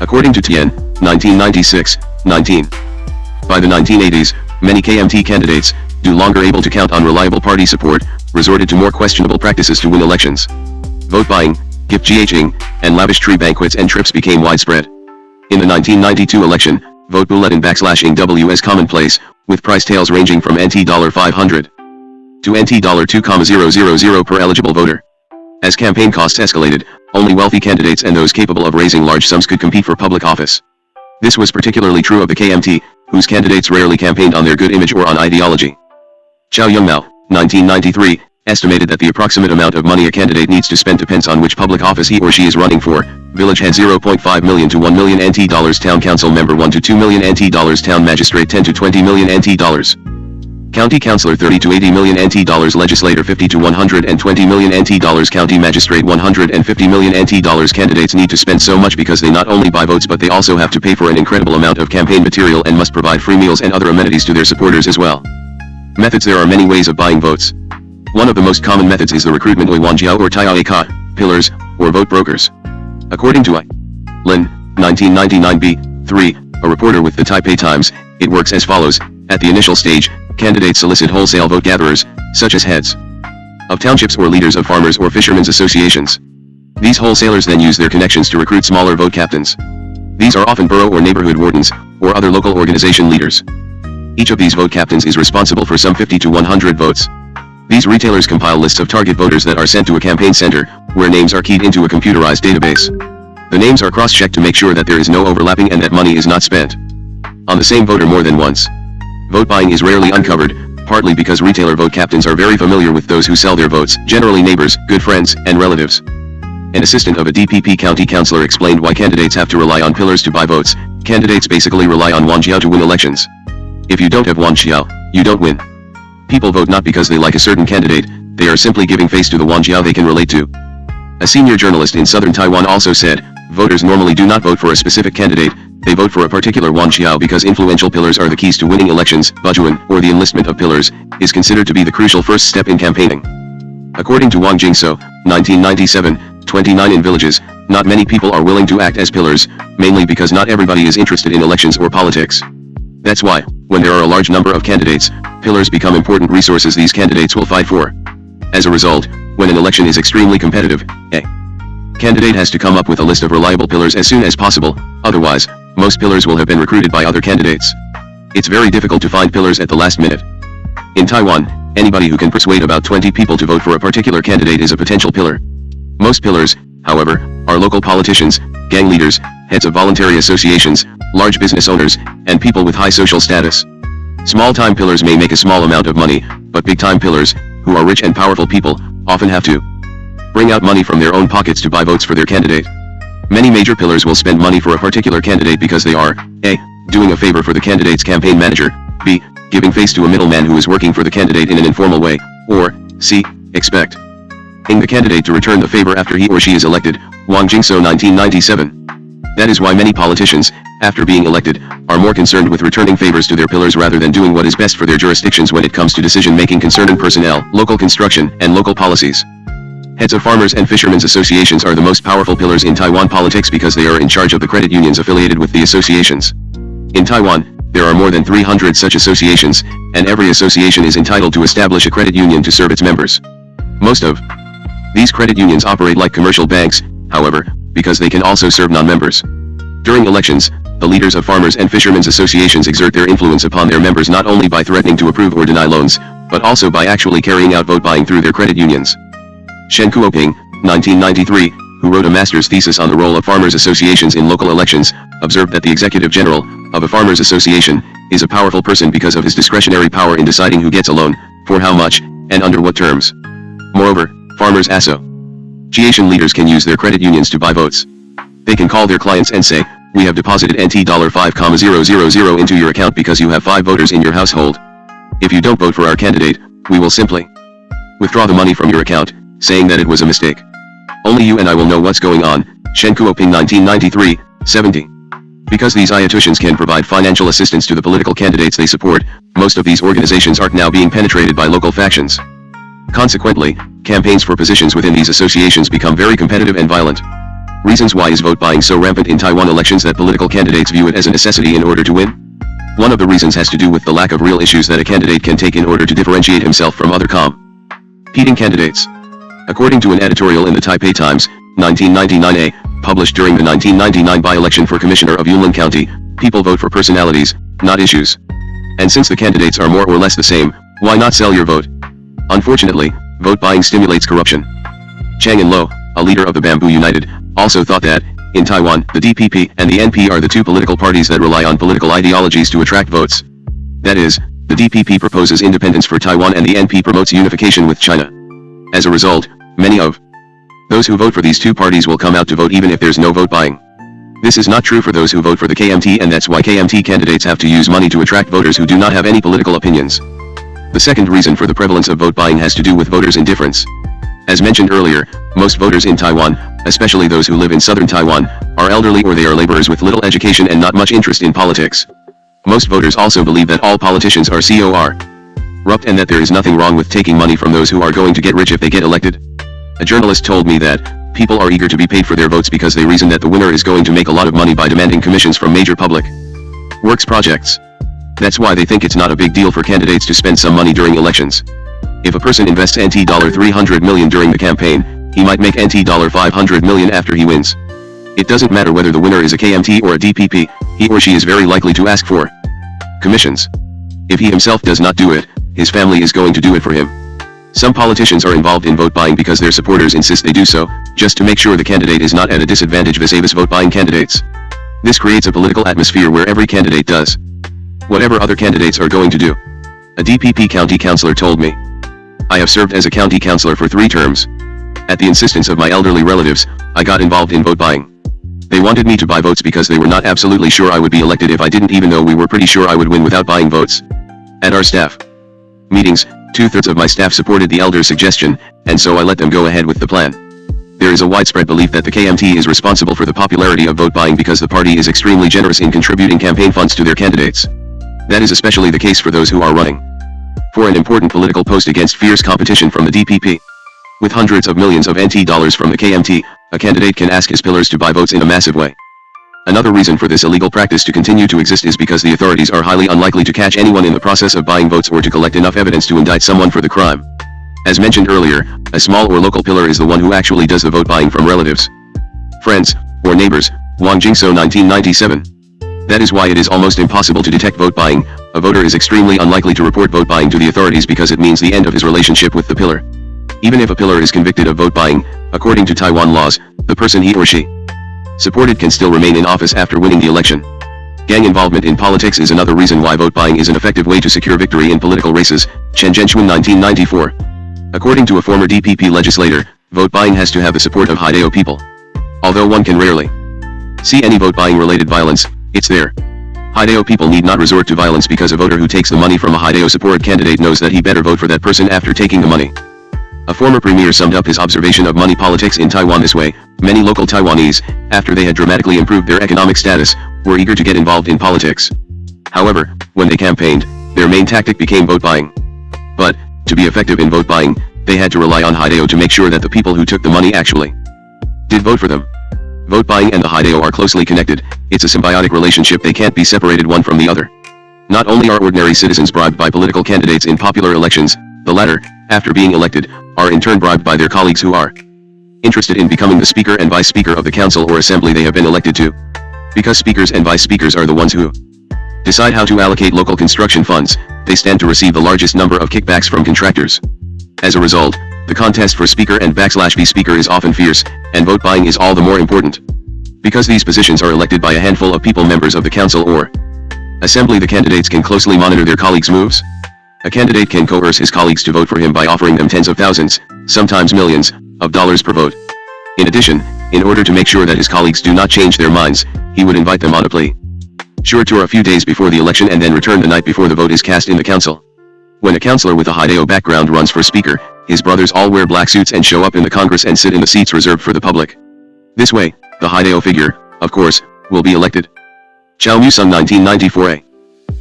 According to Tian, 1996, 19. By the 1980s, many KMT candidates, no longer able to count on reliable party support, resorted to more questionable practices to win elections. Vote buying, gift gifting, and lavish tree banquets and trips became widespread. In the 1992 election, vote bulletin /ing W as commonplace, with price tails ranging from $500 to $2,000 per eligible voter. As campaign costs escalated, only wealthy candidates and those capable of raising large sums could compete for public office. This was particularly true of the KMT, whose candidates rarely campaigned on their good image or on ideology. Chow Yun-mao, 1993, estimated that the approximate amount of money a candidate needs to spend depends on which public office he or she is running for. Village head $0.5 million to $1 million NT, town council member $1 to $2 million NT, town magistrate $10 to $20 million NT. County Councillor 30 to 80 million NT dollars, Legislator 50 to 120 million NT dollars, County Magistrate 150 million NT dollars. Candidates need to spend so much because they not only buy votes but they also have to pay for an incredible amount of campaign material and must provide free meals and other amenities to their supporters as well. Methods. There are many ways of buying votes. One of the most common methods is the recruitment of Wanjiao or Taiwan pillars, or vote brokers. According to Heijin, 1999 B3, a reporter with the Taipei Times, it works as follows. At the initial stage, candidates solicit wholesale vote gatherers, such as heads of townships or leaders of farmers or fishermen's associations. These wholesalers then use their connections to recruit smaller vote captains. These are often borough or neighborhood wardens, or other local organization leaders. Each of these vote captains is responsible for some 50 to 100 votes. These retailers compile lists of target voters that are sent to a campaign center, where names are keyed into a computerized database. The names are cross-checked to make sure that there is no overlapping and that money is not spent on the same voter more than once. Vote buying is rarely uncovered, partly because retailer vote captains are very familiar with those who sell their votes, generally neighbors, good friends, and relatives. An assistant of a DPP county councillor explained why candidates have to rely on pillars to buy votes. Candidates basically rely on Wanjiao to win elections. If you don't have Wanjiao, you don't win. People vote not because they like a certain candidate, they are simply giving face to the Wanjiao they can relate to. A senior journalist in southern Taiwan also said, voters normally do not vote for a specific candidate, they vote for a particular Wanjiao because influential pillars are the keys to winning elections. Bajuan, or the enlistment of pillars, is considered to be the crucial first step in campaigning. According to Wang Jingso, 1997, 29 in villages, not many people are willing to act as pillars, mainly because not everybody is interested in elections or politics. That's why, when there are a large number of candidates, pillars become important resources these candidates will fight for. As a result, when an election is extremely competitive, a candidate has to come up with a list of reliable pillars as soon as possible, otherwise, most pillars will have been recruited by other candidates. It's very difficult to find pillars at the last minute. In Taiwan, anybody who can persuade about 20 people to vote for a particular candidate is a potential pillar. Most pillars, however, are local politicians, gang leaders, heads of voluntary associations, large business owners, and people with high social status. Small-time pillars may make a small amount of money, but big-time pillars, who are rich and powerful people, often have to bring out money from their own pockets to buy votes for their candidate. Many major pillars will spend money for a particular candidate because they are a. doing a favor for the candidate's campaign manager, b. giving face to a middleman who is working for the candidate in an informal way, or c. expecting the candidate to return the favor after he or she is elected. Wang Jingso, 1997. That is why many politicians, after being elected, are more concerned with returning favors to their pillars rather than doing what is best for their jurisdictions when it comes to decision-making concerning personnel, local construction, and local policies. Heads of farmers and fishermen's associations are the most powerful pillars in Taiwan politics because they are in charge of the credit unions affiliated with the associations. In Taiwan, there are more than 300 such associations, and every association is entitled to establish a credit union to serve its members. Most of these credit unions operate like commercial banks, however, because they can also serve non-members. During elections, the leaders of farmers and fishermen's associations exert their influence upon their members not only by threatening to approve or deny loans, but also by actually carrying out vote buying through their credit unions. Shen Kuoping, 1993, who wrote a master's thesis on the role of farmers' associations in local elections, observed that the executive general of a farmers' association is a powerful person because of his discretionary power in deciding who gets a loan, for how much, and under what terms. Moreover, farmers' association leaders can use their credit unions to buy votes. They can call their clients and say, "We have deposited NT $5,000 into your account because you have 5 voters in your household. If you don't vote for our candidate, we will simply withdraw the money from your account, saying that it was a mistake. Only you and I will know what's going on." Shen Kuoping, 1993, 70. Because these ayatoshans can provide financial assistance to the political candidates they support, most of these organizations are now being penetrated by local factions. Consequently, campaigns for positions within these associations become very competitive and violent. Reasons why is vote buying so rampant in Taiwan elections that political candidates view it as a necessity in order to win? One of the reasons has to do with the lack of real issues that a candidate can take in order to differentiate himself from other competing candidates. According to an editorial in the Taipei Times, 1999A, published during the 1999 by-election for Commissioner of Yunlin County, people vote for personalities, not issues. And since the candidates are more or less the same, why not sell your vote? Unfortunately, vote buying stimulates corruption. Chang and-lo, a leader of the Bamboo United, also thought that, in Taiwan, the DPP and the NP are the two political parties that rely on political ideologies to attract votes. That is, the DPP proposes independence for Taiwan and the NP promotes unification with China. As a result, many of those who vote for these two parties will come out to vote even if there's no vote buying. This is not true for those who vote for the KMT, and that's why KMT candidates have to use money to attract voters who do not have any political opinions. The second reason for the prevalence of vote buying has to do with voters' indifference. As mentioned earlier, most voters in Taiwan, especially those who live in southern Taiwan, are elderly or they are laborers with little education and not much interest in politics. Most voters also believe that all politicians are corrupt and that there is nothing wrong with taking money from those who are going to get rich if they get elected. A journalist told me that people are eager to be paid for their votes because they reason that the winner is going to make a lot of money by demanding commissions from major public works projects. That's why they think it's not a big deal for candidates to spend some money during elections. If a person invests NT $300 million during the campaign, he might make NT $500 million after he wins. It doesn't matter whether the winner is a KMT or a DPP, he or she is very likely to ask for commissions. If he himself does not do it, his family is going to do it for him. Some politicians are involved in vote buying because their supporters insist they do so, just to make sure the candidate is not at a disadvantage vis-a-vis vote buying candidates. This creates a political atmosphere where every candidate does whatever other candidates are going to do. A DPP county councillor told me, "I have served as a county councillor for 3 terms. At the insistence of my elderly relatives, I got involved in vote buying. They wanted me to buy votes because they were not absolutely sure I would be elected if I didn't, even though we were pretty sure I would win without buying votes. At our staff meetings, 2/3 of my staff supported the elder's suggestion, and so I let them go ahead with the plan. There is a widespread belief that the KMT is responsible for the popularity of vote buying because the party is extremely generous in contributing campaign funds to their candidates. That is especially the case for those who are running for an important political post against fierce competition from the DPP. With hundreds of millions of NT dollars from the KMT, a candidate can ask his pillars to buy votes in a massive way. Another reason for this illegal practice to continue to exist is because the authorities are highly unlikely to catch anyone in the process of buying votes or to collect enough evidence to indict someone for the crime. As mentioned earlier, a small or local pillar is the one who actually does the vote buying from relatives, friends, or neighbors. Wang Jingso 1997. That is why it is almost impossible to detect vote buying. A voter is extremely unlikely to report vote buying to the authorities because it means the end of his relationship with the pillar. Even if a pillar is convicted of vote buying, according to Taiwan laws, the person he or she supported can still remain in office after winning the election. Gang involvement in politics is another reason why vote buying is an effective way to secure victory in political races. Chen Zhenxuan 1994. According to a former DPP legislator, vote buying has to have the support of Haidao people. Although one can rarely see any vote buying related violence, it's there. Haidao people need not resort to violence because a voter who takes the money from a Haidao supported candidate knows that he better vote for that person after taking the money. A former premier summed up his observation of money politics in Taiwan this way: many local Taiwanese, after they had dramatically improved their economic status, were eager to get involved in politics. However, when they campaigned, their main tactic became vote buying. But, to be effective in vote buying, they had to rely on Haidao to make sure that the people who took the money actually did vote for them. Vote buying and the Haidao are closely connected. It's a symbiotic relationship, they can't be separated one from the other. Not only are ordinary citizens bribed by political candidates in popular elections, the latter, after being elected, are in turn bribed by their colleagues who are interested in becoming the speaker and vice speaker of the council or assembly they have been elected to. Because speakers and vice speakers are the ones who decide how to allocate local construction funds, they stand to receive the largest number of kickbacks from contractors. As a result, the contest for speaker and /v speaker is often fierce, and vote buying is all the more important. Because these positions are elected by a handful of people, members of the council or assembly, the candidates can closely monitor their colleagues' moves. A candidate can coerce his colleagues to vote for him by offering them tens of thousands, sometimes millions, of dollars per vote. In addition, in order to make sure that his colleagues do not change their minds, he would invite them on a plea sure tour a few days before the election and then return the night before the vote is cast in the council. When a councillor with a Haidao background runs for speaker, his brothers all wear black suits and show up in the Congress and sit in the seats reserved for the public. This way, the Haidao figure, of course, will be elected. Chao Musung 1994a.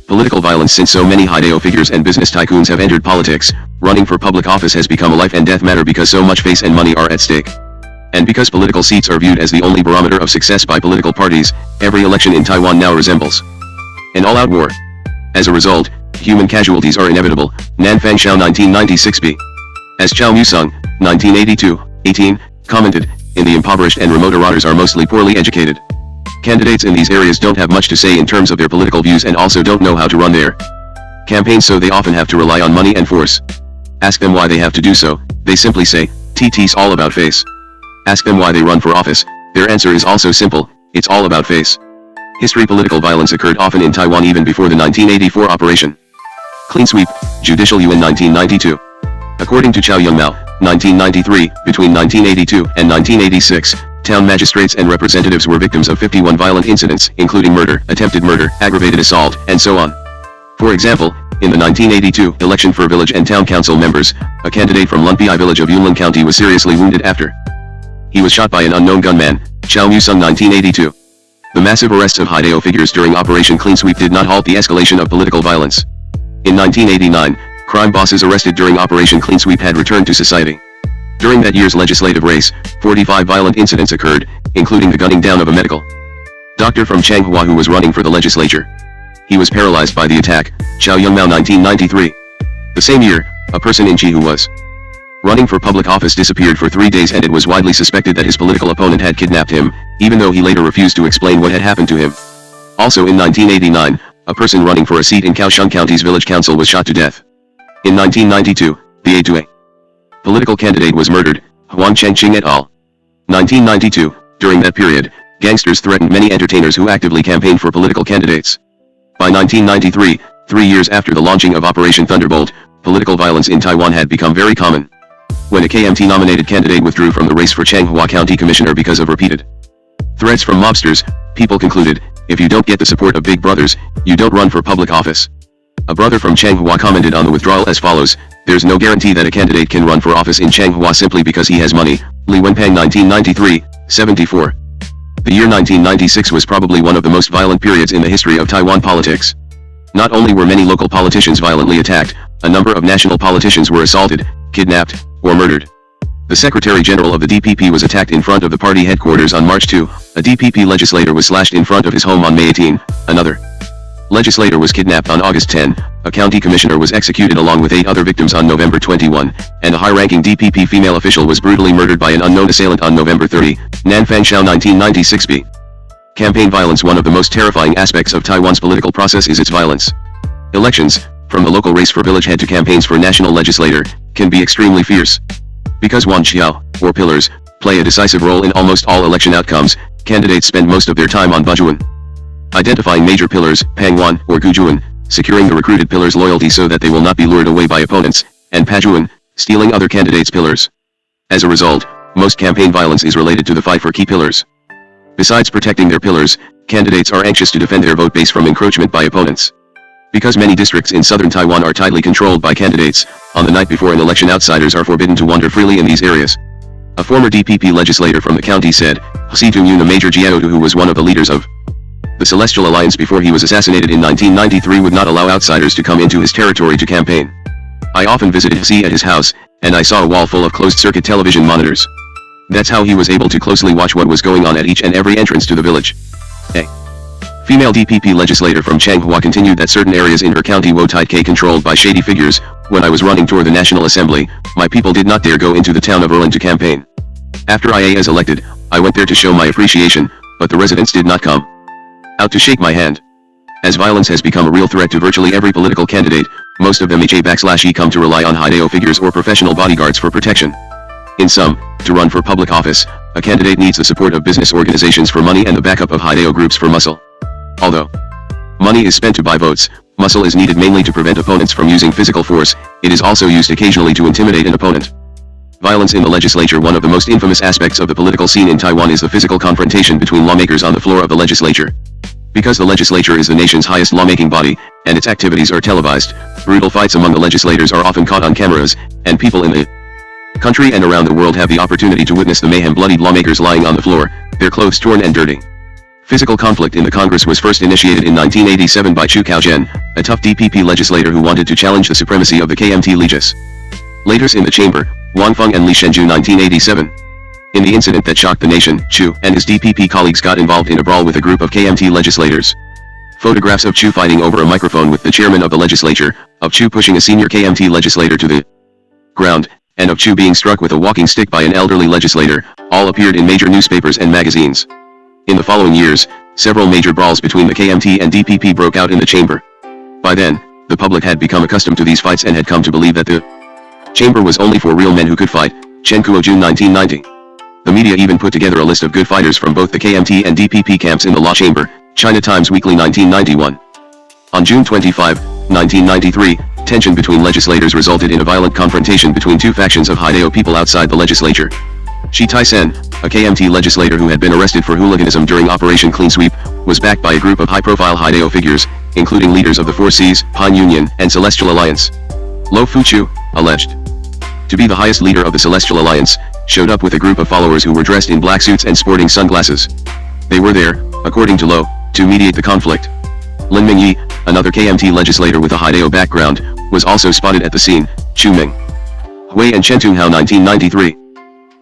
Political violence. Since so many Haidao figures and business tycoons have entered politics, running for public office has become a life and death matter because so much face and money are at stake. And because political seats are viewed as the only barometer of success by political parties, every election in Taiwan now resembles an all-out war. As a result, human casualties are inevitable. Nanfang Xiao 1996b. As Chao Musung, 1982-18, commented, in the impoverished and remote Iraners are mostly poorly educated. Candidates in these areas don't have much to say in terms of their political views and also don't know how to run their campaigns, so they often have to rely on money and force. Ask them why they have to do so, they simply say, "TT's all about face." Ask them why they run for office, their answer is also simple, it's all about face. History. Political violence occurred often in Taiwan even before the 1984 Operation Clean Sweep, Judicial UN 1992. According to Chow Yun-mao, 1993, between 1982 and 1986, town magistrates and representatives were victims of 51 violent incidents, including murder, attempted murder, aggravated assault, and so on. For example, In the 1982 election for village and town council members, a candidate from Lunpi village of Yunlin County was seriously wounded after he was shot by an unknown gunman, Chao Mu-sung 1982. The massive arrests of Haidao figures during Operation Clean Sweep did not halt the escalation of political violence. In 1989, crime bosses arrested during Operation Clean Sweep had returned to society. During that year's legislative race, 45 violent incidents occurred, including the gunning down of a medical doctor from Changhua who was running for the legislature. He was paralyzed by the attack, Chao Yunmao 1993. The same year, a person in Chi who was running for public office disappeared for 3 days and it was widely suspected that his political opponent had kidnapped him, even though he later refused to explain what had happened to him. Also in 1989, a person running for a seat in Kaohsiung County's village council was shot to death. In 1992, the aide to a political candidate was murdered, Huang Chengqing et al. 1992, during that period, gangsters threatened many entertainers who actively campaigned for political candidates. By 1993, 3 years after the launching of Operation Thunderbolt, political violence in Taiwan had become very common. When a KMT-nominated candidate withdrew from the race for Changhua County Commissioner because of repeated threats from mobsters, people concluded, if you don't get the support of big brothers, you don't run for public office. A brother from Changhua commented on the withdrawal as follows, there's no guarantee that a candidate can run for office in Changhua simply because he has money. Li Wenpeng 1993, 74. The year 1996 was probably one of the most violent periods in the history of Taiwan politics. Not only were many local politicians violently attacked, a number of national politicians were assaulted, kidnapped, or murdered. The Secretary General of the DPP was attacked in front of the party headquarters on March 2, a DPP legislator was slashed in front of his home on May 18, another legislator was kidnapped on August 10, a county commissioner was executed along with 8 other victims on November 21, and a high-ranking DPP female official was brutally murdered by an unknown assailant on November 30, Nanfang Xiao 1996b. Campaign violence. One of the most terrifying aspects of Taiwan's political process is its violence. Elections, from the local race for village head to campaigns for national legislator, can be extremely fierce. Because Wanqiao, or pillars, play a decisive role in almost all election outcomes, candidates spend most of their time on Bajuan. Identifying major pillars, Pangwan, or Gujuan, securing the recruited pillars' loyalty so that they will not be lured away by opponents, and Pajuan, stealing other candidates' pillars. As a result, most campaign violence is related to the fight for key pillars. Besides protecting their pillars, candidates are anxious to defend their vote base from encroachment by opponents. Because many districts in southern Taiwan are tightly controlled by candidates, on the night before an election outsiders are forbidden to wander freely in these areas. A former DPP legislator from the county said, Si Tung-yun, a major Jiaotu who was one of the leaders of the Celestial Alliance before he was assassinated in 1993, would not allow outsiders to come into his territory to campaign. I often visited Si at his house, and I saw a wall full of closed-circuit television monitors. That's how he was able to closely watch what was going on at each and every entrance to the village. A female DPP legislator from Changhua continued that certain areas in her county were tightly controlled by shady figures. When I was running toward the National Assembly, my people did not dare go into the town of Erlin to campaign. After I was elected, I went there to show my appreciation, but the residents did not come out to shake my hand. As violence has become a real threat to virtually every political candidate, most of them come to rely on Haidao figures or professional bodyguards for protection. In sum, to run for public office, a candidate needs the support of business organizations for money and the backup of Haidao groups for muscle. Although money is spent to buy votes, muscle is needed mainly to prevent opponents from using physical force. It is also used occasionally to intimidate an opponent. Violence in the legislature. One of the most infamous aspects of the political scene in Taiwan is the physical confrontation between lawmakers on the floor of the legislature. Because the legislature is the nation's highest lawmaking body, and its activities are televised, brutal fights among the legislators are often caught on cameras, and people in the country and around the world have the opportunity to witness the mayhem. Bloodied lawmakers lying on the floor, their clothes torn and dirty. Physical conflict in the Congress was first initiated in 1987 by Chu Kaozhen, a tough DPP legislator who wanted to challenge the supremacy of the KMT legislators in the chamber, Wang Feng and Li Shenju 1987. In the incident that shocked the nation, Chu and his DPP colleagues got involved in a brawl with a group of KMT legislators. Photographs of Chu fighting over a microphone with the chairman of the legislature, of Chu pushing a senior KMT legislator to the ground, and of Chu being struck with a walking stick by an elderly legislator, all appeared in major newspapers and magazines. In the following years, several major brawls between the KMT and DPP broke out in the chamber. By then, the public had become accustomed to these fights and had come to believe that the chamber was only for real men who could fight. Chen Kuo, June 1990. The media even put together a list of good fighters from both the KMT and DPP camps in the law chamber, China Times Weekly 1991. On June 25, 1993, tension between legislators resulted in a violent confrontation between two factions of Haidao people outside the legislature. Shi Tai-sen, a KMT legislator who had been arrested for hooliganism during Operation Clean Sweep, was backed by a group of high-profile Haidao figures, including leaders of the Four Seas, Han Union, and Celestial Alliance. Lo Fuchu, alleged to be the highest leader of the Celestial Alliance, showed up with a group of followers who were dressed in black suits and sporting sunglasses. They were there, according to Lo, to mediate the conflict. Lin Mingyi, another KMT legislator with a Haidao background, was also spotted at the scene. Chu Ming Hui and Chen Tunghao 1993.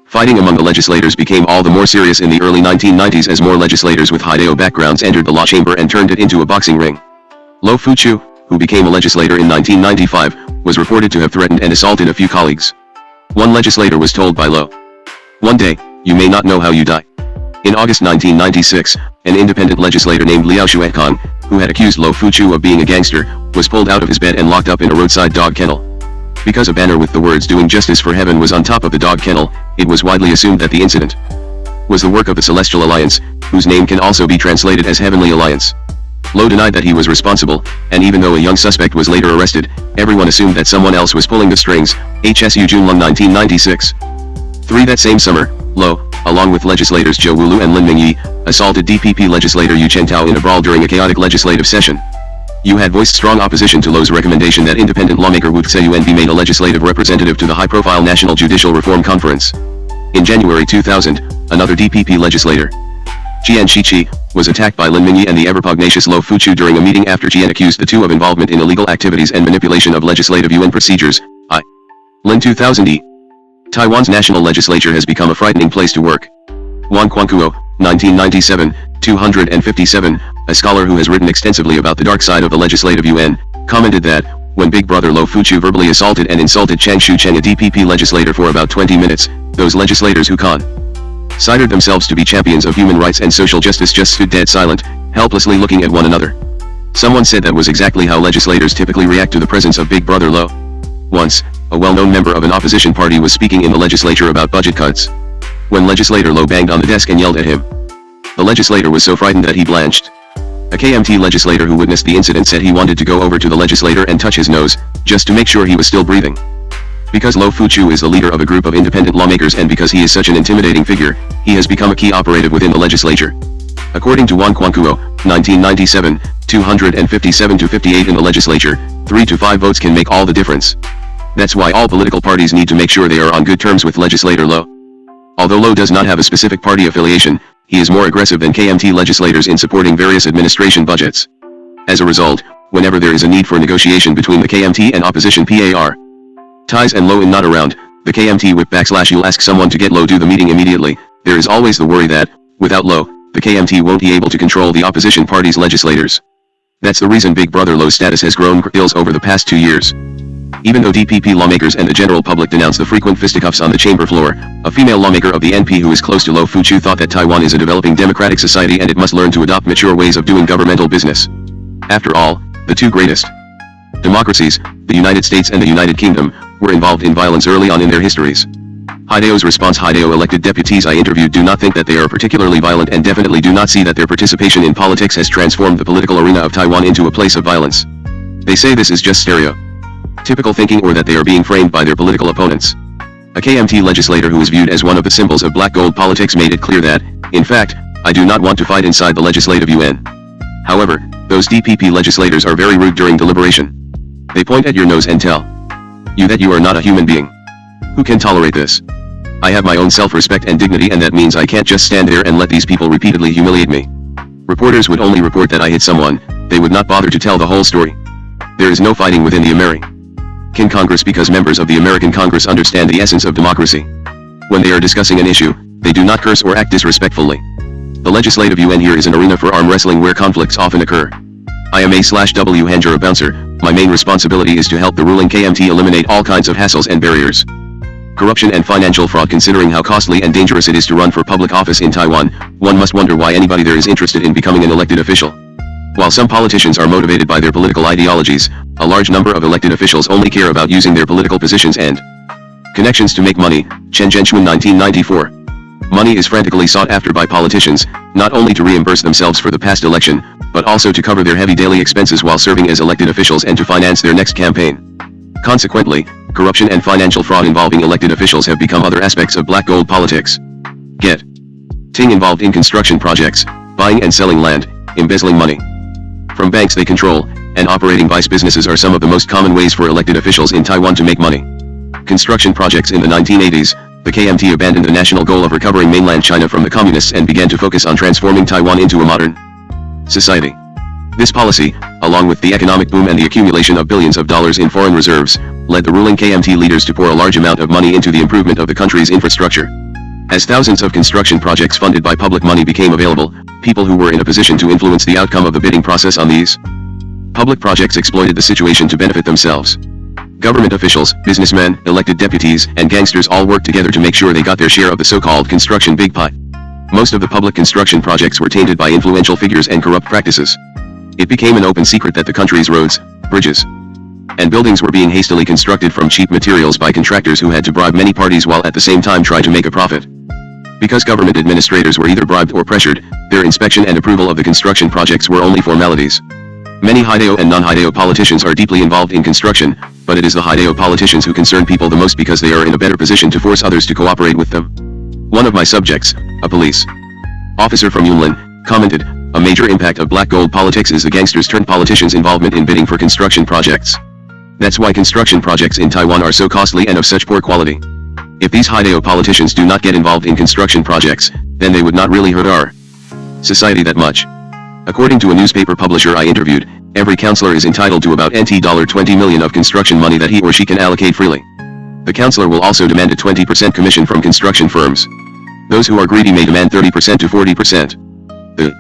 Fighting among the legislators became all the more serious in the early 1990s as more legislators with Haidao backgrounds entered the law chamber and turned it into a boxing ring. Lo Fuchu, who became a legislator in 1995, was reported to have threatened and assaulted a few colleagues. One legislator was told by Lo, "One day, you may not know how you die." In August 1996, an independent legislator named Liao Shuetkong, who had accused Lo Fuchu of being a gangster, was pulled out of his bed and locked up in a roadside dog kennel. Because a banner with the words "Doing Justice for Heaven" was on top of the dog kennel, it was widely assumed that the incident was the work of the Celestial Alliance, whose name can also be translated as Heavenly Alliance. Lo denied that he was responsible, and even though a young suspect was later arrested, everyone assumed that someone else was pulling the strings. HSU Junlong 1996. 3. That same summer, Lo, along with legislators Zhou Wulu and Lin Mingyi, assaulted DPP legislator Yu Chentao in a brawl during a chaotic legislative session. Yu had voiced strong opposition to Lo's recommendation that independent lawmaker Wu Tseyuan be made a legislative representative to the high-profile National Judicial Reform Conference. In January 2000, another DPP legislator, Jian Shiqi, was attacked by Lin Mingyi and the ever-pugnacious Lo Fuchu during a meeting after Jian accused the two of involvement in illegal activities and manipulation of legislative UN procedures. Lin 2000e. Taiwan's national legislature has become a frightening place to work. Wang Quanguo, 1997, 257, a scholar who has written extensively about the dark side of the legislative UN, commented that, when Big Brother Lo Fuchu verbally assaulted and insulted Chang Shu-cheng, a DPP legislator, for about 20 minutes, those legislators who considered themselves to be champions of human rights and social justice just stood dead silent, helplessly looking at one another. Someone said that was exactly how legislators typically react to the presence of Big Brother Lo. Once, a well-known member of an opposition party was speaking in the legislature about budget cuts. When legislator Lo banged on the desk and yelled at him, the legislator was so frightened that he blanched. A KMT legislator who witnessed the incident said he wanted to go over to the legislator and touch his nose, just to make sure he was still breathing. Because Lo Fuchu is the leader of a group of independent lawmakers and because he is such an intimidating figure, he has become a key operative within the legislature. According to Wang Quanguo, 1997, 257-58 in the legislature, 3 to 5 votes can make all the difference. That's why all political parties need to make sure they are on good terms with legislator Lo. Although Lo does not have a specific party affiliation, he is more aggressive than KMT legislators in supporting various administration budgets. As a result, whenever there is a need for negotiation between the KMT and opposition PAR ties and Lo is not around, the KMT whip / you'll ask someone to get Lo do the meeting immediately. There is always the worry that, without Lo, the KMT won't be able to control the opposition party's legislators. That's the reason Big Brother Lo's status has grown great over the past 2 years. Even though DPP lawmakers and the general public denounce the frequent fisticuffs on the chamber floor, a female lawmaker of the NP who is close to Lo Fuchu thought that Taiwan is a developing democratic society and it must learn to adopt mature ways of doing governmental business. After all, the two greatest democracies, the United States and the United Kingdom, were involved in violence early on in their histories. Haidao's response: Haidao elected deputies I interviewed do not think that they are particularly violent and definitely do not see that their participation in politics has transformed the political arena of Taiwan into a place of violence. They say this is just stereotypical thinking or that they are being framed by their political opponents. A KMT legislator who is viewed as one of the symbols of black gold politics made it clear that, in fact, I do not want to fight inside the legislative UN. However, those DPP legislators are very rude during deliberation. They point at your nose and tell you that you are not a human being. Who can tolerate this? I have my own self-respect and dignity, and that means I can't just stand there and let these people repeatedly humiliate me. Reporters would only report that I hit someone, they would not bother to tell the whole story. There is no fighting within the American Congress because members of the American Congress understand the essence of democracy. When they are discussing an issue, they do not curse or act disrespectfully. The legislative UN here is an arena for arm wrestling where conflicts often occur. I am A/W Hanjura bouncer. My main responsibility is to help the ruling KMT eliminate all kinds of hassles and barriers. Corruption and financial fraud. Considering how costly and dangerous it is to run for public office in Taiwan, one must wonder why anybody there is interested in becoming an elected official. While some politicians are motivated by their political ideologies, a large number of elected officials only care about using their political positions and connections to make money. Chen Zhenchuan 1994. Money is frantically sought after by politicians, not only to reimburse themselves for the past election, but also to cover their heavy daily expenses while serving as elected officials and to finance their next campaign. Consequently, corruption and financial fraud involving elected officials have become other aspects of black gold politics. Get Ting involved in construction projects, buying and selling land, embezzling money from banks they control, and operating vice businesses are some of the most common ways for elected officials in Taiwan to make money. Construction projects. In the 1980s, the KMT abandoned the national goal of recovering mainland China from the communists and began to focus on transforming Taiwan into a modern society. This policy, along with the economic boom and the accumulation of billions of dollars in foreign reserves, led the ruling KMT leaders to pour a large amount of money into the improvement of the country's infrastructure. As thousands of construction projects funded by public money became available, people who were in a position to influence the outcome of the bidding process on these public projects exploited the situation to benefit themselves. Government officials, businessmen, elected deputies, and gangsters all worked together to make sure they got their share of the so-called construction big pie. Most of the public construction projects were tainted by influential figures and corrupt practices. It became an open secret that the country's roads, bridges, and buildings were being hastily constructed from cheap materials by contractors who had to bribe many parties while at the same time try to make a profit. Because government administrators were either bribed or pressured, their inspection and approval of the construction projects were only formalities. Many Haideo and non-Haideo politicians are deeply involved in construction, but it is the Haideo politicians who concern people the most because they are in a better position to force others to cooperate with them. One of my subjects, a police officer from Yunlin, commented, "A major impact of black gold politics is the gangsters turned politicians' involvement in bidding for construction projects. That's why construction projects in Taiwan are so costly and of such poor quality. If these Haideo politicians do not get involved in construction projects, then they would not really hurt our society that much." According to a newspaper publisher I interviewed, every councillor is entitled to about $20 million of construction money that he or she can allocate freely. The councillor will also demand a 20% commission from construction firms. Those who are greedy may demand 30% to 40%. The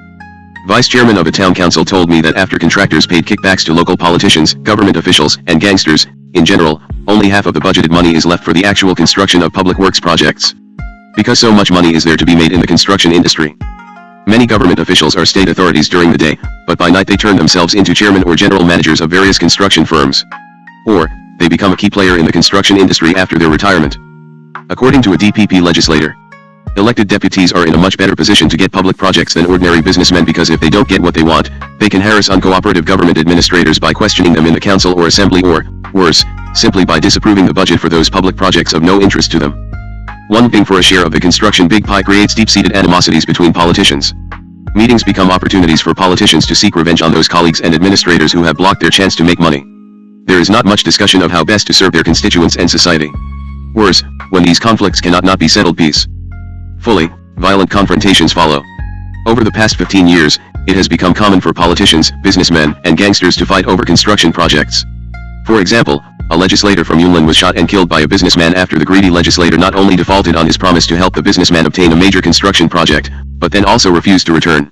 vice chairman of a town council told me that after contractors paid kickbacks to local politicians, government officials, and gangsters, in general, only half of the budgeted money is left for the actual construction of public works projects. Because so much money is there to be made in the construction industry. Many government officials are state authorities during the day, but by night they turn themselves into chairman or general managers of various construction firms. Or, they become a key player in the construction industry after their retirement. According to a DPP legislator, elected deputies are in a much better position to get public projects than ordinary businessmen because if they don't get what they want, they can harass uncooperative government administrators by questioning them in the council or assembly or, worse, simply by disapproving the budget for those public projects of no interest to them. One bidding for a share of the construction big pie creates deep-seated animosities between politicians. Meetings become opportunities for politicians to seek revenge on those colleagues and administrators who have blocked their chance to make money. There is not much discussion of how best to serve their constituents and society. Worse, when these conflicts cannot be settled peacefully, violent confrontations follow. Over the past 15 years, it has become common for politicians, businessmen, and gangsters to fight over construction projects. For example, a legislator from Yunlin was shot and killed by a businessman after the greedy legislator not only defaulted on his promise to help the businessman obtain a major construction project, but then also refused to return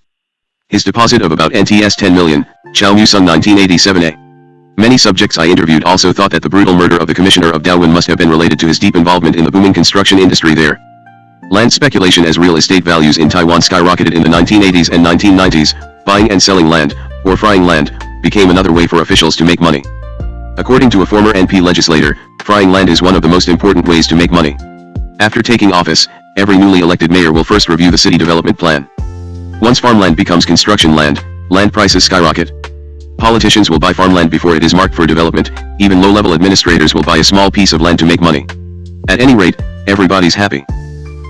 his deposit of about NTS 10 million, Chao Mu-sung 1987a. Many subjects I interviewed also thought that the brutal murder of the commissioner of Daewon must have been related to his deep involvement in the booming construction industry there. Land speculation. As real estate values in Taiwan skyrocketed in the 1980s and 1990s, buying and selling land, or frying land, became another way for officials to make money. According to a former NP legislator, frying land is one of the most important ways to make money. After taking office, every newly elected mayor will first review the city development plan. Once farmland becomes construction land, land prices skyrocket. Politicians will buy farmland before it is marked for development, even low-level administrators will buy a small piece of land to make money. At any rate, everybody's happy.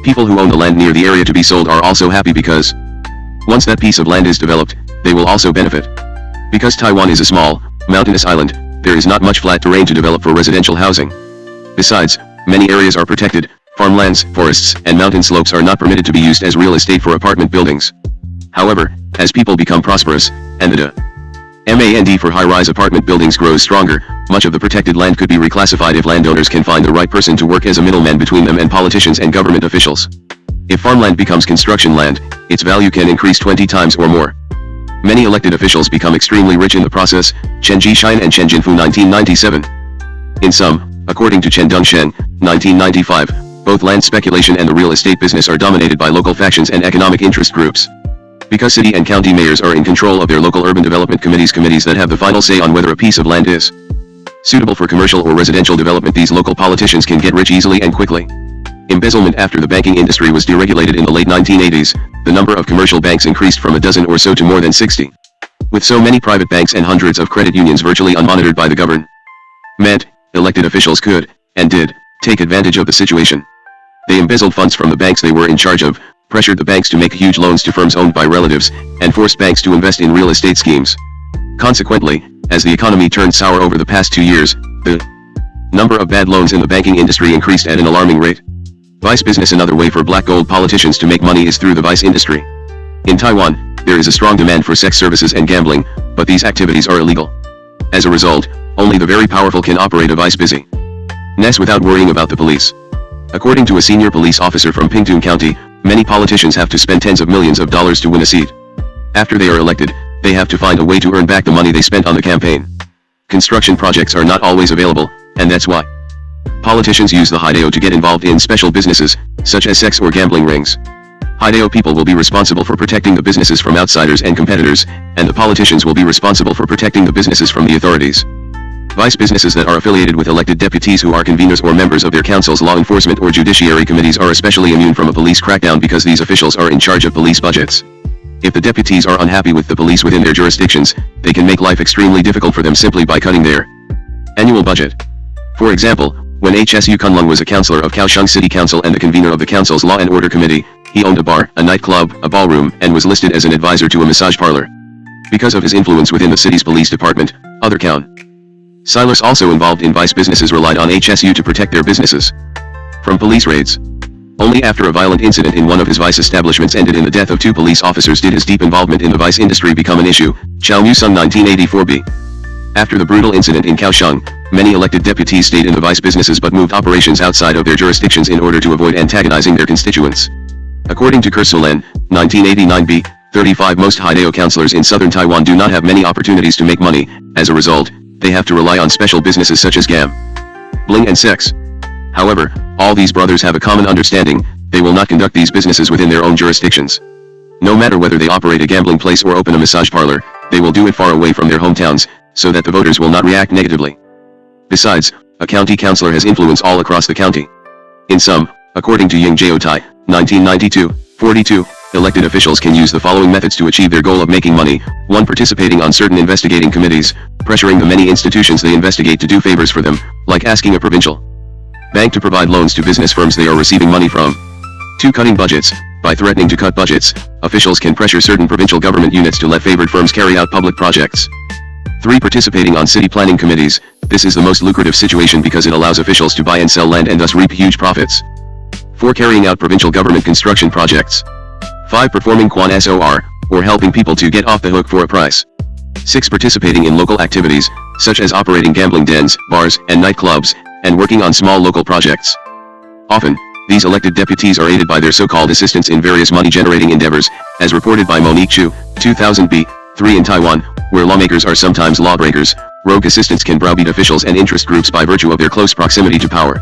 People who own the land near the area to be sold are also happy because once that piece of land is developed, they will also benefit. Because Taiwan is a small, mountainous island, there is not much flat terrain to develop for residential housing. Besides, many areas are protected, farmlands, forests, and mountain slopes are not permitted to be used as real estate for apartment buildings. However, as people become prosperous, and the demand for high-rise apartment buildings grows stronger, much of the protected land could be reclassified if landowners can find the right person to work as a middleman between them and politicians and government officials. If farmland becomes construction land, its value can increase 20 times or more. Many elected officials become extremely rich in the process. Chen Jishine and Chen Jinfu 1997. In sum, according to Chen Dongsheng, 1995, both land speculation and the real estate business are dominated by local factions and economic interest groups. Because city and county mayors are in control of their local urban development committees that have the final say on whether a piece of land is suitable for commercial or residential development, these local politicians can get rich easily and quickly. Embezzlement. After the banking industry was deregulated in the late 1980s, the number of commercial banks increased from a dozen or so to more than 60. With so many private banks and hundreds of credit unions virtually unmonitored by the government, elected officials could, and did, take advantage of the situation. They embezzled funds from the banks they were in charge of, pressured the banks to make huge loans to firms owned by relatives, and forced banks to invest in real estate schemes. Consequently, as the economy turned sour over the past 2 years, the number of bad loans in the banking industry increased at an alarming rate. Vice business. Another way for black gold politicians to make money is through the vice industry. In Taiwan, there is a strong demand for sex services and gambling, but these activities are illegal. As a result, only the very powerful can operate a vice business without worrying about the police. According to a senior police officer from Pingtung County, many politicians have to spend tens of millions of dollars to win a seat. After they are elected, they have to find a way to earn back the money they spent on the campaign. Construction projects are not always available, and that's why politicians use the Heijin to get involved in special businesses, such as sex or gambling rings. Heijin people will be responsible for protecting the businesses from outsiders and competitors, and the politicians will be responsible for protecting the businesses from the authorities. Vice businesses that are affiliated with elected deputies who are conveners or members of their councils, law enforcement or judiciary committees are especially immune from a police crackdown because these officials are in charge of police budgets. If the deputies are unhappy with the police within their jurisdictions, they can make life extremely difficult for them simply by cutting their annual budget. For example, when HSU Ko-lin was a councillor of Kaohsiung City Council and the convener of the council's Law and Order Committee, he owned a bar, a nightclub, a ballroom, and was listed as an advisor to a massage parlor. Because of his influence within the city's police department, other councillors also involved in vice businesses relied on HSU to protect their businesses from police raids. Only after a violent incident in one of his vice establishments ended in the death of 2 police officers did his deep involvement in the vice industry become an issue. Chao Mu-sung 1984b. After the brutal incident in Kaohsiung, many elected deputies stayed in the vice businesses but moved operations outside of their jurisdictions in order to avoid antagonizing their constituents. According to Ko-lin, 1989b, 35 most Heijin councillors in southern Taiwan do not have many opportunities to make money. As a result, they have to rely on special businesses such as gambling and sex. However, all these brothers have a common understanding: they will not conduct these businesses within their own jurisdictions. No matter whether they operate a gambling place or open a massage parlor, they will do it far away from their hometowns, so that the voters will not react negatively. Besides, a county councillor has influence all across the county. In sum, according to Ying Jiotai, 1992-42, elected officials can use the following methods to achieve their goal of making money: 1. Participating on certain investigating committees, pressuring the many institutions they investigate to do favors for them, like asking a provincial bank to provide loans to business firms they are receiving money from. 2. Cutting budgets. By threatening to cut budgets, officials can pressure certain provincial government units to let favored firms carry out public projects. 3. Participating on city planning committees. This is the most lucrative situation because it allows officials to buy and sell land and thus reap huge profits. 4. Carrying out provincial government construction projects. 5. Performing quan sor, or helping people to get off the hook for a price. 6. Participating in local activities, such as operating gambling dens, bars, and nightclubs, and working on small local projects. Often, these elected deputies are aided by their so-called assistants in various money-generating endeavors, as reported by Monique Chu, 2000b. 3. In Taiwan, where lawmakers are sometimes lawbreakers, rogue assistants can browbeat officials and interest groups by virtue of their close proximity to power.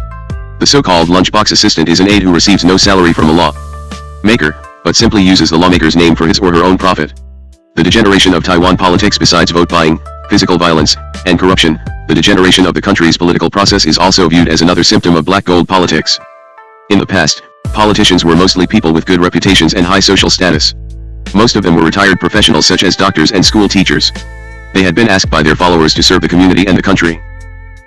The so-called lunchbox assistant is an aide who receives no salary from a lawmaker, but simply uses the lawmaker's name for his or her own profit. The degeneration of Taiwan politics. Besides vote buying, physical violence, and corruption, the degeneration of the country's political process is also viewed as another symptom of black gold politics. In the past, politicians were mostly people with good reputations and high social status. Most of them were retired professionals such as doctors and school teachers. They had been asked by their followers to serve the community and the country.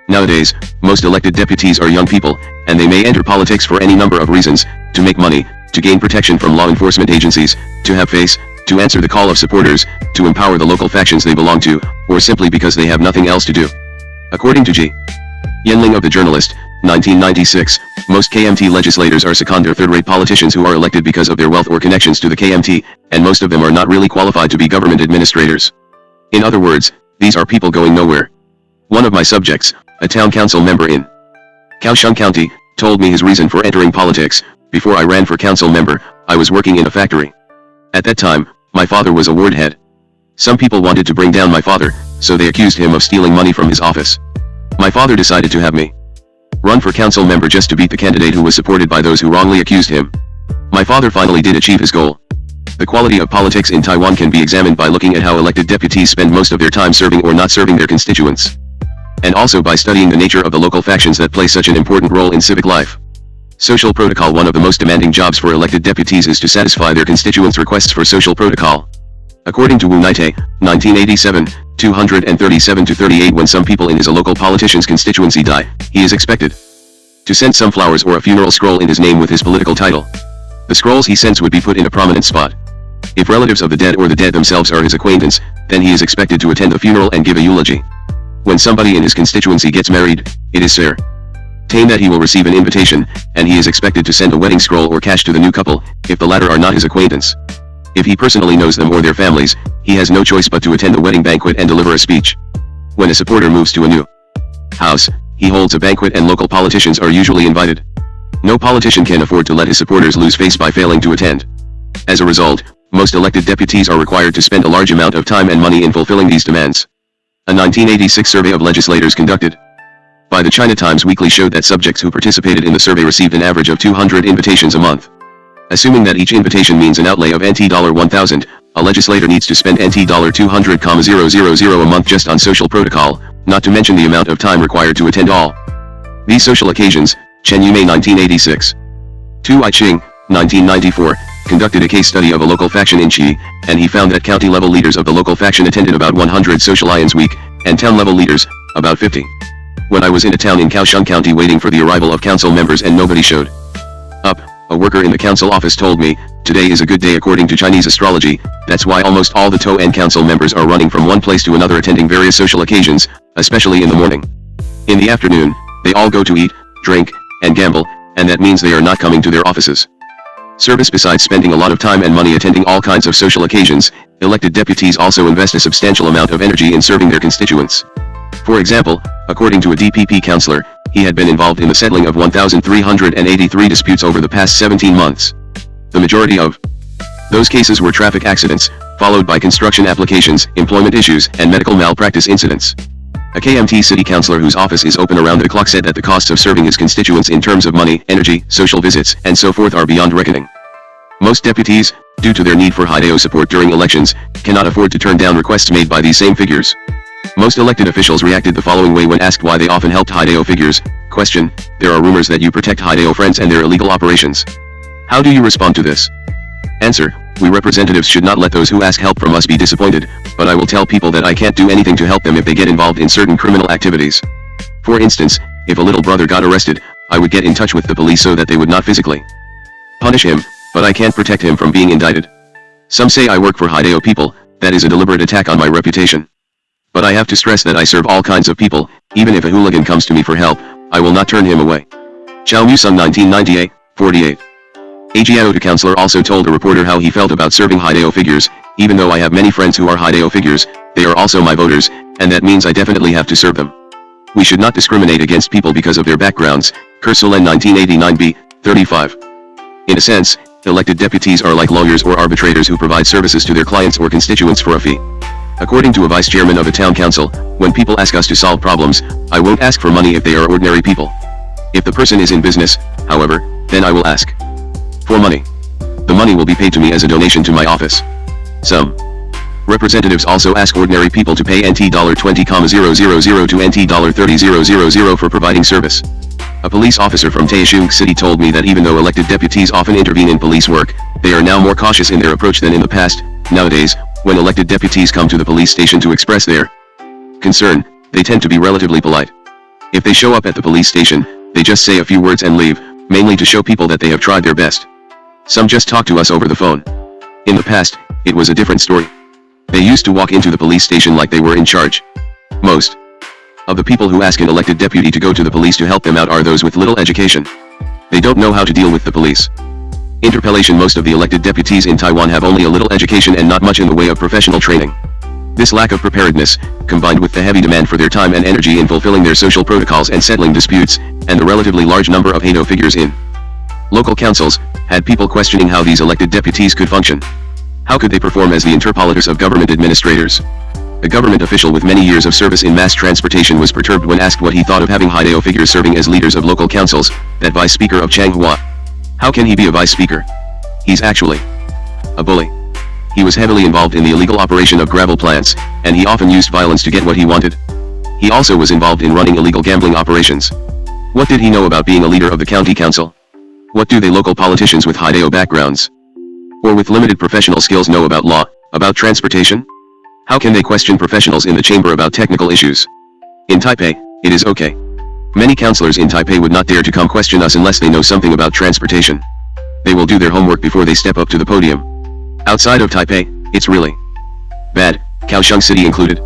Nowadays, most elected deputies are young people, and they may enter politics for any number of reasons: to make money, to gain protection from law enforcement agencies, to have face, to answer the call of supporters, to empower the local factions they belong to, or simply because they have nothing else to do. According to Ji Yanling of The Journalist, 1996, most KMT legislators are second or third-rate politicians who are elected because of their wealth or connections to the KMT, and most of them are not really qualified to be government administrators. In other words, these are people going nowhere. One of my subjects, a town council member in Kaohsiung County, told me his reason for entering politics. Before I ran for council member, I was working in a factory. At that time, my father was a ward head. Some people wanted to bring down my father, so they accused him of stealing money from his office. My father decided to have me run for council member just to beat the candidate who was supported by those who wrongly accused him. My father finally did achieve his goal. The quality of politics in Taiwan can be examined by looking at how elected deputies spend most of their time serving or not serving their constituents. And also by studying the nature of the local factions that play such an important role in civic life. Social protocol. One of the most demanding jobs for elected deputies is to satisfy their constituents' requests for social protocol. According to Wu Naite, 1987, 237-38, when some people in his local politician's constituency die, he is expected to send some flowers or a funeral scroll in his name with his political title. The scrolls he sends would be put in a prominent spot. If relatives of the dead or the dead themselves are his acquaintance, then he is expected to attend the funeral and give a eulogy. When somebody in his constituency gets married, it is certain that he will receive an invitation, and he is expected to send a wedding scroll or cash to the new couple, if the latter are not his acquaintance. If he personally knows them or their families, he has no choice but to attend the wedding banquet and deliver a speech. When a supporter moves to a new house, he holds a banquet and local politicians are usually invited. No politician can afford to let his supporters lose face by failing to attend. As a result, most elected deputies are required to spend a large amount of time and money in fulfilling these demands. A 1986 survey of legislators conducted by the China Times Weekly showed that subjects who participated in the survey received an average of 200 invitations a month. Assuming that each invitation means an outlay of $1,000, a legislator needs to spend $200,000 a month just on social protocol, not to mention the amount of time required to attend all these social occasions. Chen Yumei 1986. Tu I-ching, 1994, conducted a case study of a local faction in Qi, and he found that county-level leaders of the local faction attended about 100 social ions week, and town-level leaders, about 50. When I was in a town in Kaohsiung County waiting for the arrival of council members and nobody showed up, a worker in the council office told me, "Today is a good day according to Chinese astrology, that's why almost all the To-en council members are running from one place to another attending various social occasions, especially in the morning. In the afternoon, they all go to eat, drink, and gamble, and that means they are not coming to their offices." Service. Besides spending a lot of time and money attending all kinds of social occasions, elected deputies also invest a substantial amount of energy in serving their constituents. For example, according to a DPP councillor, he had been involved in the settling of 1,383 disputes over the past 17 months. The majority of those cases were traffic accidents, followed by construction applications, employment issues, and medical malpractice incidents. A KMT city councillor whose office is open around the clock said that the costs of serving his constituents in terms of money, energy, social visits, and so forth are beyond reckoning. Most deputies, due to their need for Haideo support during elections, cannot afford to turn down requests made by these same figures. Most elected officials reacted the following way when asked why they often helped Haideo figures. Question: there are rumors that you protect Haideo friends and their illegal operations. How do you respond to this? Answer: we representatives should not let those who ask help from us be disappointed, but I will tell people that I can't do anything to help them if they get involved in certain criminal activities. For instance, if a little brother got arrested, I would get in touch with the police so that they would not physically punish him, but I can't protect him from being indicted. Some say I work for Haideo people, that is a deliberate attack on my reputation. But I have to stress that I serve all kinds of people, even if a hooligan comes to me for help, I will not turn him away. Chao Musung 1998, 48. Ajiaota councillor also told a reporter how he felt about serving Haideo figures. Even though I have many friends who are Haideo figures, they are also my voters, and that means I definitely have to serve them. We should not discriminate against people because of their backgrounds. Ko-lin 1989b, 35. In a sense, elected deputies are like lawyers or arbitrators who provide services to their clients or constituents for a fee. According to a vice chairman of a town council, when people ask us to solve problems, I won't ask for money if they are ordinary people. If the person is in business, however, then I will ask for money. The money will be paid to me as a donation to my office. Some representatives also ask ordinary people to pay NT $20,000 to NT $30,000 for providing service. A police officer from Taishung City told me that even though elected deputies often intervene in police work, they are now more cautious in their approach than in the past. Nowadays, when elected deputies come to the police station to express their concern, they tend to be relatively polite. If they show up at the police station, they just say a few words and leave, mainly to show people that they have tried their best. Some just talk to us over the phone. In the past, it was a different story. They used to walk into the police station like they were in charge. Most of the people who ask an elected deputy to go to the police to help them out are those with little education. They don't know how to deal with the police. Interpellation. Most of the elected deputies in Taiwan have only a little education and not much in the way of professional training. This lack of preparedness, combined with the heavy demand for their time and energy in fulfilling their social protocols and settling disputes, and the relatively large number of Haideo figures in local councils, had people questioning how these elected deputies could function. How could they perform as the interpoliters of government administrators? A government official with many years of service in mass transportation was perturbed when asked what he thought of having Haideo figures serving as leaders of local councils. That vice speaker of Changhua. How can he be a vice speaker? He's actually a bully. He was heavily involved in the illegal operation of gravel plants, and he often used violence to get what he wanted. He also was involved in running illegal gambling operations. What did he know about being a leader of the county council? What do they local politicians with Haideo backgrounds or with limited professional skills know about law, about transportation? How can they question professionals in the chamber about technical issues? In Taipei, it is okay. Many councillors in Taipei would not dare to come question us unless they know something about transportation. They will do their homework before they step up to the podium. Outside of Taipei, it's really bad, Kaohsiung City included.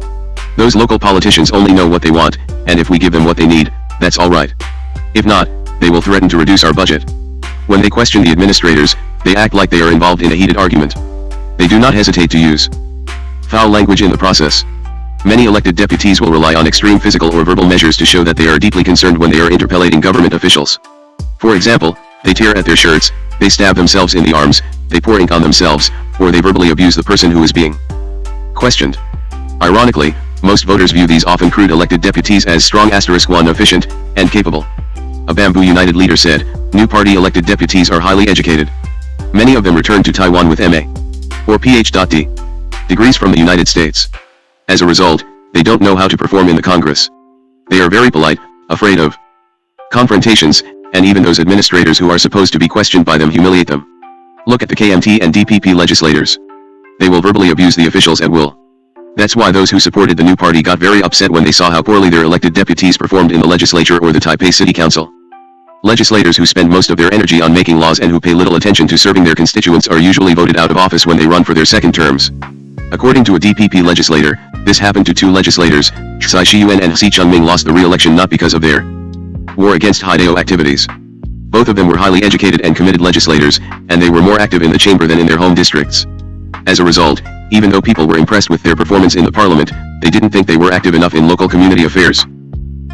Those local politicians only know what they want, and if we give them what they need, that's alright. If not, they will threaten to reduce our budget. When they question the administrators, they act like they are involved in a heated argument. They do not hesitate to use foul language in the process. Many elected deputies will rely on extreme physical or verbal measures to show that they are deeply concerned when they are interpellating government officials. For example, they tear at their shirts, they stab themselves in the arms, they pour ink on themselves, or they verbally abuse the person who is being questioned. Ironically, most voters view these often crude elected deputies as strong *1 efficient, and capable. A Bamboo United leader said, new party elected deputies are highly educated. Many of them returned to Taiwan with MA or Ph.D. degrees from the United States. As a result, they don't know how to perform in the Congress. They are very polite, afraid of confrontations, and even those administrators who are supposed to be questioned by them humiliate them. Look at the KMT and DPP legislators. They will verbally abuse the officials at will. That's why those who supported the new party got very upset when they saw how poorly their elected deputies performed in the legislature or the Taipei City Council. Legislators who spend most of their energy on making laws and who pay little attention to serving their constituents are usually voted out of office when they run for their second terms. According to a DPP legislator, this happened to two legislators. Tsai Shiyuan and Si Chengming lost the re-election not because of their war against Haidao activities. Both of them were highly educated and committed legislators, and they were more active in the chamber than in their home districts. As a result, even though people were impressed with their performance in the parliament, they didn't think they were active enough in local community affairs.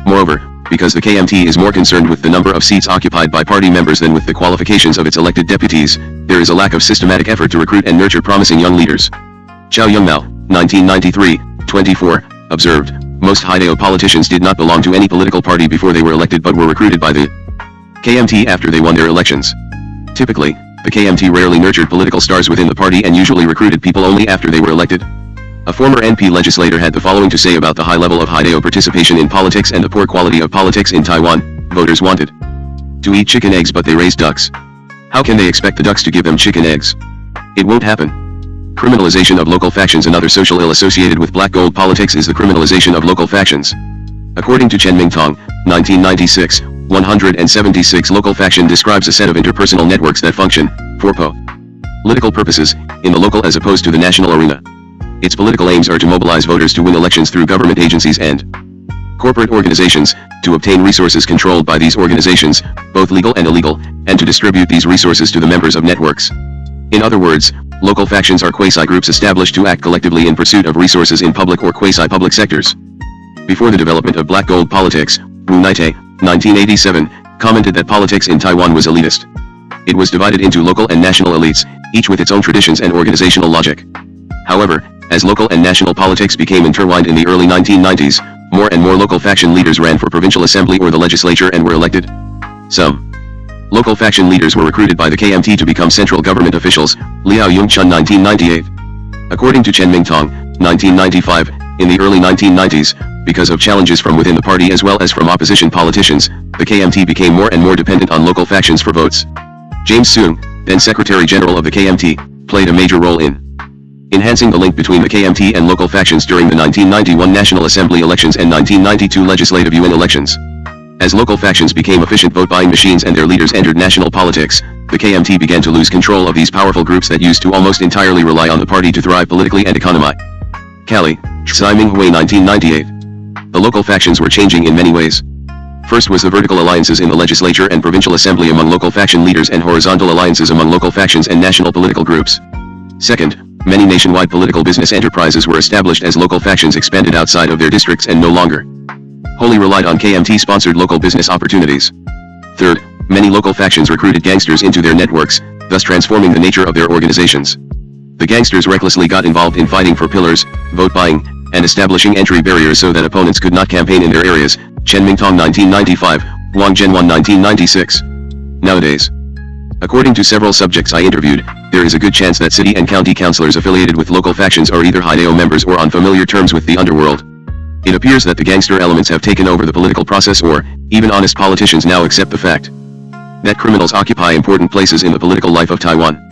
Moreover, because the KMT is more concerned with the number of seats occupied by party members than with the qualifications of its elected deputies, there is a lack of systematic effort to recruit and nurture promising young leaders. Chow Yun-mao, 1993, 24, observed, most Haidao politicians did not belong to any political party before they were elected but were recruited by the KMT after they won their elections. Typically, the KMT rarely nurtured political stars within the party and usually recruited people only after they were elected. A former NP legislator had the following to say about the high level of Haidao participation in politics and the poor quality of politics in Taiwan: voters wanted to eat chicken eggs but they raised ducks. How can they expect the ducks to give them chicken eggs? It won't happen. Criminalization of local factions. Another social ill associated with black gold politics is the criminalization of local factions. According to Chen Mingtong, 1996, 176 local faction describes a set of interpersonal networks that function, for political purposes, in the local as opposed to the national arena. Its political aims are to mobilize voters to win elections through government agencies and corporate organizations, to obtain resources controlled by these organizations, both legal and illegal, and to distribute these resources to the members of networks. In other words, local factions are quasi-groups established to act collectively in pursuit of resources in public or quasi-public sectors. Before the development of black gold politics, Wu Naite, 1987, commented that politics in Taiwan was elitist. It was divided into local and national elites, each with its own traditions and organizational logic. However, as local and national politics became intertwined in the early 1990s, more and more local faction leaders ran for provincial assembly or the legislature and were elected. Some local faction leaders were recruited by the KMT to become central government officials, Liao Yongchun 1998. According to Chen Mingtong, 1995, in the early 1990s, because of challenges from within the party as well as from opposition politicians, the KMT became more and more dependent on local factions for votes. James Soong, then Secretary General of the KMT, played a major role in enhancing the link between the KMT and local factions during the 1991 National Assembly elections and 1992 Legislative Yuan elections. As local factions became efficient vote-buying machines and their leaders entered national politics, the KMT began to lose control of these powerful groups that used to almost entirely rely on the party to thrive politically and economically. Tsai Ming-hui 1998. The local factions were changing in many ways. First was the vertical alliances in the legislature and provincial assembly among local faction leaders and horizontal alliances among local factions and national political groups. Second, many nationwide political business enterprises were established as local factions expanded outside of their districts and no longer wholly relied on KMT-sponsored local business opportunities. Third, many local factions recruited gangsters into their networks, thus transforming the nature of their organizations. The gangsters recklessly got involved in fighting for pillars, vote buying, and establishing entry barriers so that opponents could not campaign in their areas. Chen Mingtong 1995, Wang Zhenwan 1996. Nowadays, according to several subjects I interviewed, there is a good chance that city and county councillors affiliated with local factions are either Haidao members or on familiar terms with the underworld. It appears that the gangster elements have taken over the political process, or even honest politicians now accept the fact that criminals occupy important places in the political life of Taiwan.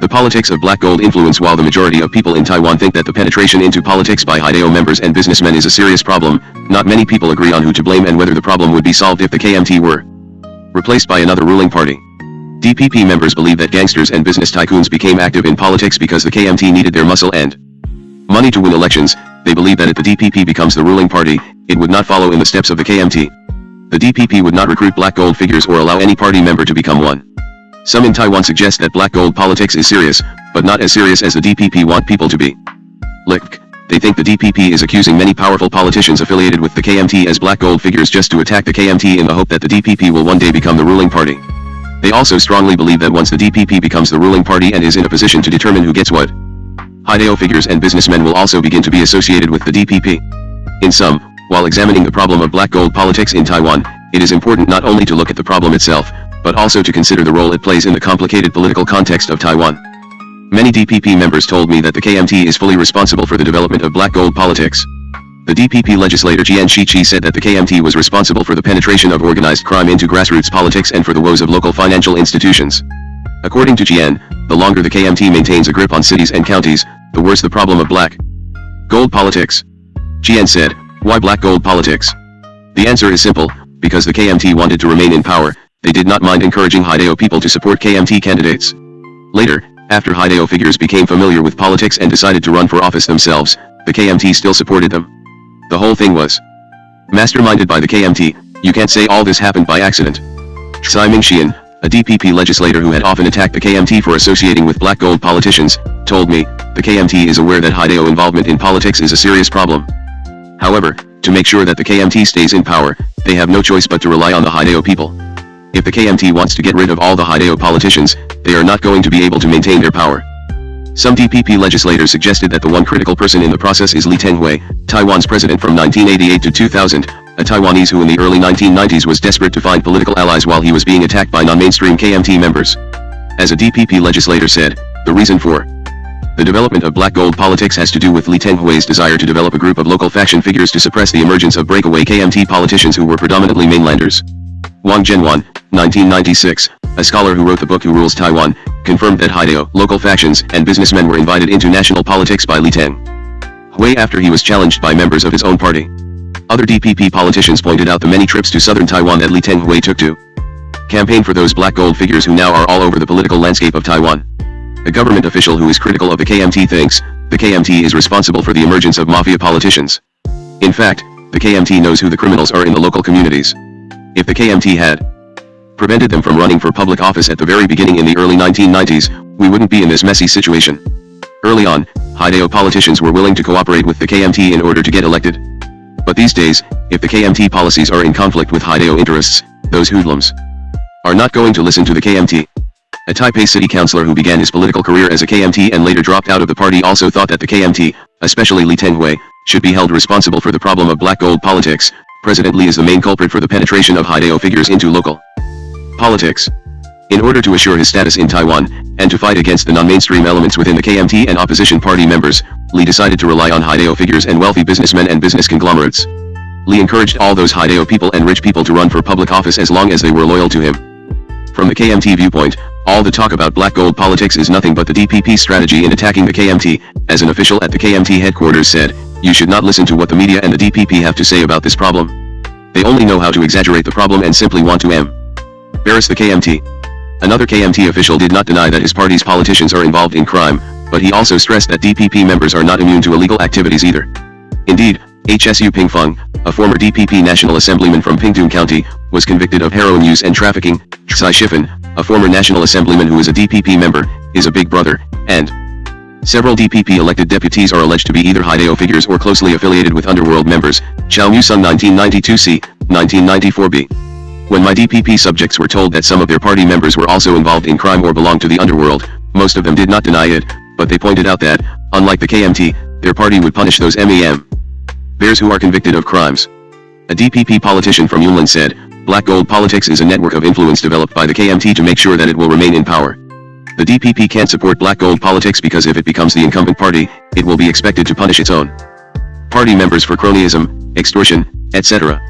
The politics of black gold influence. While the majority of people in Taiwan think that the penetration into politics by Haidao members and businessmen is a serious problem, not many people agree on who to blame and whether the problem would be solved if the KMT were replaced by another ruling party. DPP members believe that gangsters and business tycoons became active in politics because the KMT needed their muscle and money to win elections. They believe that if the DPP becomes the ruling party, it would not follow in the steps of the KMT. The DPP would not recruit black gold figures or allow any party member to become one. Some in Taiwan suggest that black gold politics is serious, but not as serious as the DPP want people to be. Lick. They think the DPP is accusing many powerful politicians affiliated with the KMT as black gold figures just to attack the KMT in the hope that the DPP will one day become the ruling party. They also strongly believe that once the DPP becomes the ruling party and is in a position to determine who gets what, Haidao figures and businessmen will also begin to be associated with the DPP. In sum, while examining the problem of black gold politics in Taiwan, it is important not only to look at the problem itself, but also to consider the role it plays in the complicated political context of Taiwan. Many DPP members told me that the KMT is fully responsible for the development of black gold politics. The DPP legislator Jian Shiqi said that the KMT was responsible for the penetration of organized crime into grassroots politics and for the woes of local financial institutions. According to Jian, the longer the KMT maintains a grip on cities and counties, the worse the problem of black gold politics. Jian said, "Why black gold politics?" The answer is simple: because the KMT wanted to remain in power, they did not mind encouraging Haidao people to support KMT candidates. Later, after Haidao figures became familiar with politics and decided to run for office themselves, the KMT still supported them. The whole thing was masterminded by the KMT. You can't say all this happened by accident. Tsai Ming-shian, a DPP legislator who had often attacked the KMT for associating with black gold politicians, told me, the KMT is aware that Haidao involvement in politics is a serious problem. However, to make sure that the KMT stays in power, they have no choice but to rely on the Haidao people. If the KMT wants to get rid of all the Haidao politicians, they are not going to be able to maintain their power. Some DPP legislators suggested that the one critical person in the process is Lee Teng-hui, Taiwan's president from 1988 to 2000, a Taiwanese who in the early 1990s was desperate to find political allies while he was being attacked by non-mainstream KMT members. As a DPP legislator said, the reason for the development of black gold politics has to do with Lee Teng-hui's desire to develop a group of local faction figures to suppress the emergence of breakaway KMT politicians who were predominantly mainlanders. Wang Zhenwan, 1996, a scholar who wrote the book Who Rules Taiwan, confirmed that Haidao, local factions, and businessmen were invited into national politics by Lee Teng-hui after he was challenged by members of his own party. Other DPP politicians pointed out the many trips to southern Taiwan that Lee Teng-hui took to campaign for those black gold figures who now are all over the political landscape of Taiwan. A government official who is critical of the KMT thinks, the KMT is responsible for the emergence of mafia politicians. In fact, the KMT knows who the criminals are in the local communities. If the KMT had prevented them from running for public office at the very beginning in the early 1990s, we wouldn't be in this messy situation. Early on, Haidao politicians were willing to cooperate with the KMT in order to get elected. But these days, if the KMT policies are in conflict with Haidao interests, those hoodlums are not going to listen to the KMT. A Taipei city councillor who began his political career as a KMT and later dropped out of the party also thought that the KMT, especially Lee Teng-hui, should be held responsible for the problem of black gold politics. President Lee is the main culprit for the penetration of Haidao figures into local politics. In order to assure his status in Taiwan, and to fight against the non-mainstream elements within the KMT and opposition party members, Lee decided to rely on Haidao figures and wealthy businessmen and business conglomerates. Lee encouraged all those Haidao people and rich people to run for public office as long as they were loyal to him. From the KMT viewpoint, all the talk about black gold politics is nothing but the DPP's strategy in attacking the KMT. As an official at the KMT headquarters said, you should not listen to what the media and the DPP have to say about this problem. They only know how to exaggerate the problem and simply want to embarrass the KMT. Another KMT official did not deny that his party's politicians are involved in crime, but he also stressed that DPP members are not immune to illegal activities either. Indeed, HSU Pingfeng, a former DPP National Assemblyman from Pingtung County, was convicted of heroin use and trafficking. Tsai Shifen, a former National Assemblyman who is a DPP member, is a big brother, and several DPP elected deputies are alleged to be either Haidao figures or closely affiliated with underworld members. Chao Mu-sung 1992c, 1994b. When my DPP subjects were told that some of their party members were also involved in crime or belonged to the underworld, most of them did not deny it, but they pointed out that, unlike the KMT, their party would punish those bears who are convicted of crimes. A DPP politician from Yunnan said, black gold politics is a network of influence developed by the KMT to make sure that it will remain in power. The DPP can't support black gold politics because if it becomes the incumbent party, it will be expected to punish its own party members for cronyism, extortion, etc.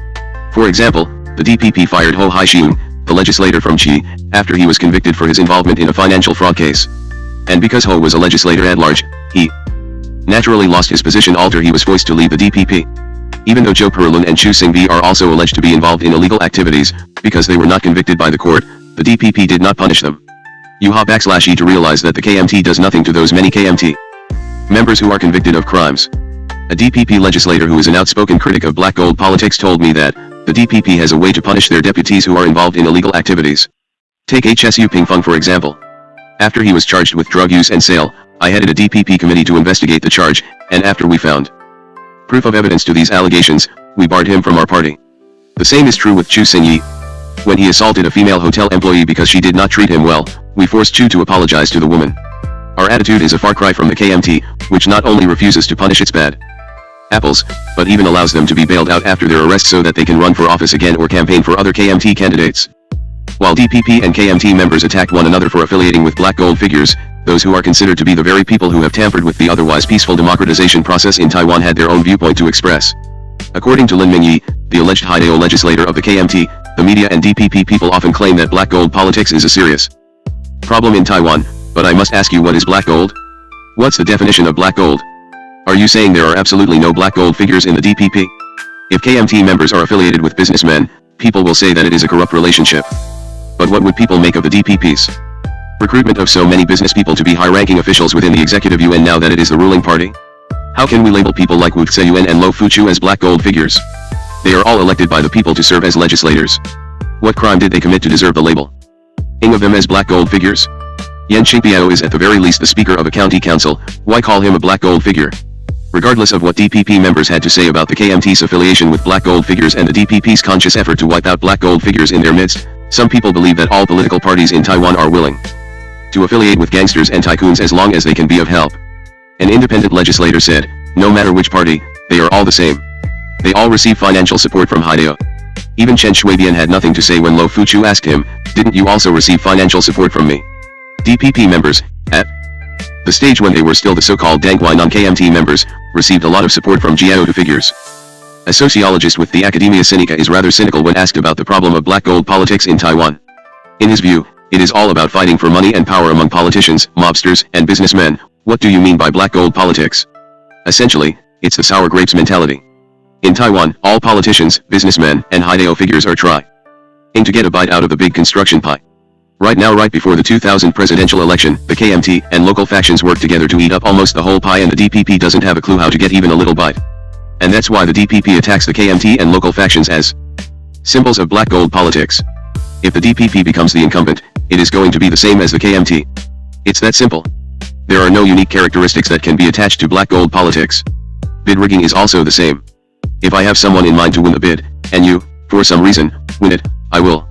For example, the DPP fired Ho Heijin, the legislator from Chi, after he was convicted for his involvement in a financial fraud case. And because Ho was a legislator at large, he naturally lost his position after he was forced to leave the DPP. Even though Zhou Perlin and Chu Xingbi are also alleged to be involved in illegal activities, because they were not convicted by the court, the DPP did not punish them. You /e to realize that the KMT does nothing to those many KMT members who are convicted of crimes. A DPP legislator who is an outspoken critic of black gold politics told me that the DPP has a way to punish their deputies who are involved in illegal activities. Take HSU Pingfeng for example. After he was charged with drug use and sale, I headed a DPP committee to investigate the charge, and after we found proof of evidence to these allegations, we barred him from our party. The same is true with Chu Xingyi. When he assaulted a female hotel employee because she did not treat him well, we forced Chu to apologize to the woman. Our attitude is a far cry from the KMT, which not only refuses to punish its bad apples, but even allows them to be bailed out after their arrest so that they can run for office again or campaign for other KMT candidates. While DPP and KMT members attacked one another for affiliating with black gold figures, those who are considered to be the very people who have tampered with the otherwise peaceful democratization process in Taiwan had their own viewpoint to express. According to Lin Mingyi, the alleged Haidao legislator of the KMT, the media and DPP people often claim that black gold politics is a serious problem in Taiwan, but I must ask you, what is black gold? What's the definition of black gold? Are you saying there are absolutely no black gold figures in the DPP? If KMT members are affiliated with businessmen, people will say that it is a corrupt relationship. But what would people make of the DPP's recruitment of so many business people to be high-ranking officials within the executive yuan now that it is the ruling party? How can we label people like Wu Tse-yuan and Lo Fu-chu as black gold figures? They are all elected by the people to serve as legislators. What crime did they commit to deserve the label of them as black gold figures? Yan Qingpiao is at the very least the speaker of a county council, why call him a black gold figure? Regardless of what DPP members had to say about the KMT's affiliation with black gold figures and the DPP's conscious effort to wipe out black gold figures in their midst, some people believe that all political parties in Taiwan are willing to affiliate with gangsters and tycoons as long as they can be of help. An independent legislator said, no matter which party, they are all the same. They all receive financial support from Haidao. Even Chen Shuibian had nothing to say when Lo Fu-chu asked him, didn't you also receive financial support from me? DPP members, at the stage when they were still the so-called Dangwai non-KMT members, received a lot of support from Jiao figures. A sociologist with the Academia Sinica is rather cynical when asked about the problem of black gold politics in Taiwan. In his view, it is all about fighting for money and power among politicians, mobsters, and businessmen. What do you mean by black gold politics? Essentially, it's the sour grapes mentality. In Taiwan, all politicians, businessmen, and Haidao figures are trying to get a bite out of the big construction pie. Right now, right before the 2000 presidential election, the KMT and local factions work together to eat up almost the whole pie, and the DPP doesn't have a clue how to get even a little bite. And that's why the DPP attacks the KMT and local factions as symbols of black gold politics. If the DPP becomes the incumbent, it is going to be the same as the KMT. It's that simple. There are no unique characteristics that can be attached to black gold politics. Bid rigging is also the same. If I have someone in mind to win the bid, and you, for some reason, win it, I will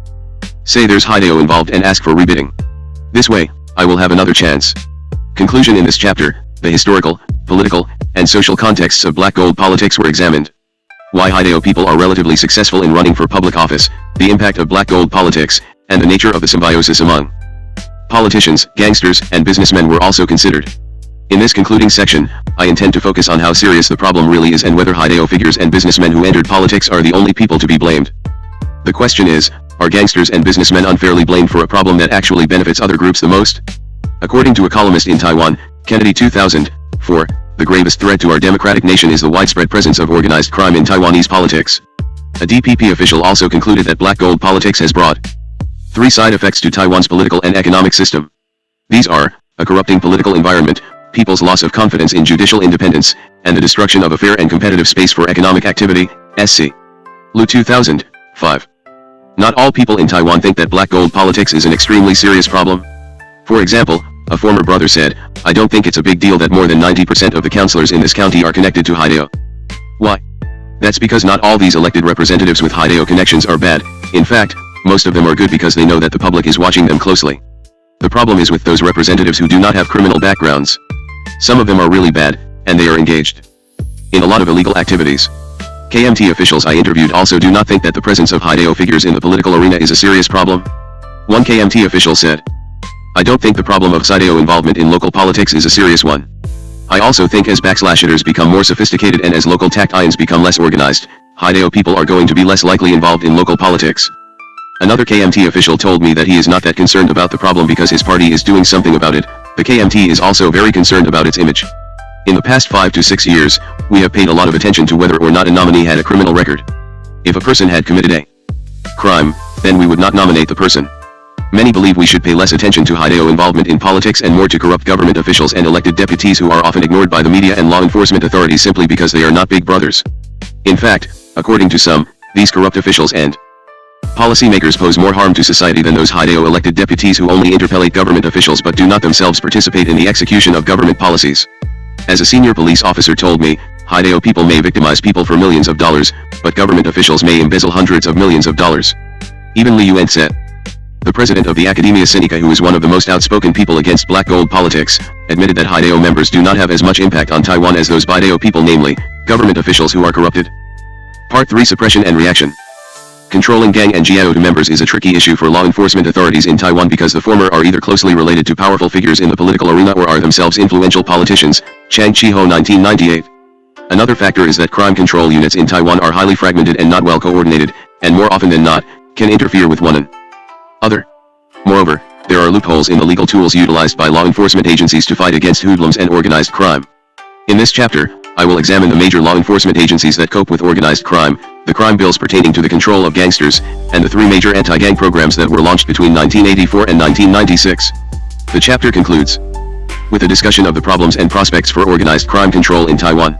say there's Haidao involved and ask for rebidding. This way, I will have another chance. Conclusion: in this chapter, the historical, political, and social contexts of black gold politics were examined. Why Haidao people are relatively successful in running for public office, the impact of black gold politics, and the nature of the symbiosis among politicians, gangsters, and businessmen were also considered. In this concluding section, I intend to focus on how serious the problem really is and whether Haidao figures and businessmen who entered politics are the only people to be blamed. The question is, are gangsters and businessmen unfairly blamed for a problem that actually benefits other groups the most? According to a columnist in Taiwan, Kennedy 2004, the gravest threat to our democratic nation is the widespread presence of organized crime in Taiwanese politics. A DPP official also concluded that black gold politics has brought three side effects to Taiwan's political and economic system. These are a corrupting political environment, people's loss of confidence in judicial independence, and the destruction of a fair and competitive space for economic activity. SC. Lu 2005. Not all people in Taiwan think that black gold politics is an extremely serious problem. For example, a former brother said, I don't think it's a big deal that more than 90% of the councillors in this county are connected to Haidao. Why? That's because not all these elected representatives with Haidao connections are bad. In fact, most of them are good because they know that the public is watching them closely. The problem is with those representatives who do not have criminal backgrounds. Some of them are really bad, and they are engaged in a lot of illegal activities. KMT officials I interviewed also do not think that the presence of Haidao figures in the political arena is a serious problem. One KMT official said, I don't think the problem of Haidao involvement in local politics is a serious one. I also think as backslashers become more sophisticated and as local tactians become less organized, Haidao people are going to be less likely involved in local politics. Another KMT official told me that he is not that concerned about the problem because his party is doing something about it. The KMT is also very concerned about its image. In the past 5 to 6 years, we have paid a lot of attention to whether or not a nominee had a criminal record. If a person had committed a crime, then we would not nominate the person. Many believe we should pay less attention to Haidao involvement in politics and more to corrupt government officials and elected deputies who are often ignored by the media and law enforcement authorities simply because they are not big brothers. In fact, according to some, these corrupt officials and policymakers pose more harm to society than those Haidao elected deputies who only interpellate government officials but do not themselves participate in the execution of government policies. As a senior police officer told me, Haidao people may victimize people for millions of dollars, but government officials may embezzle hundreds of millions of dollars. Even Li Yuan said. The president of the Academia Sinica, who is one of the most outspoken people against black gold politics, admitted that Haidao members do not have as much impact on Taiwan as those Baidao people, namely, government officials who are corrupted. Part 3: Suppression and Reaction. Controlling gang and Jiao members is a tricky issue for law enforcement authorities in Taiwan because the former are either closely related to powerful figures in the political arena or are themselves influential politicians. Chang Chi-ho 1998. Another factor is that crime control units in Taiwan are highly fragmented and not well coordinated, and more often than not, can interfere with one another. Moreover, there are loopholes in the legal tools utilized by law enforcement agencies to fight against hoodlums and organized crime. In this chapter, I will examine the major law enforcement agencies that cope with organized crime, the crime bills pertaining to the control of gangsters, and the 3 major anti-gang programs that were launched between 1984 and 1996. The chapter concludes with a discussion of the problems and prospects for organized crime control in Taiwan.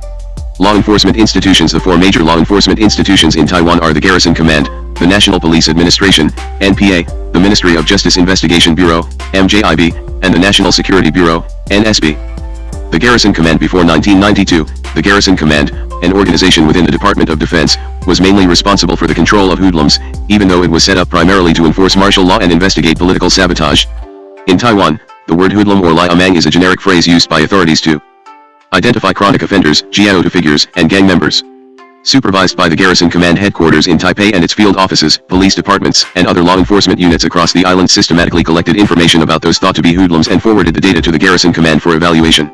Law enforcement institutions. The 4 major law enforcement institutions in Taiwan are the Garrison Command, the National Police Administration, NPA, the Ministry of Justice Investigation Bureau, MJIB, and the National Security Bureau, NSB. The Garrison Command. Before 1992, the Garrison Command, an organization within the Department of Defense, was mainly responsible for the control of hoodlums, even though it was set up primarily to enforce martial law and investigate political sabotage. In Taiwan, the word hoodlum or lai amang is a generic phrase used by authorities to identify chronic offenders, Jiao figures, and gang members. Supervised by the Garrison Command headquarters in Taipei and its field offices, police departments, and other law enforcement units across the island systematically collected information about those thought to be hoodlums and forwarded the data to the Garrison Command for evaluation.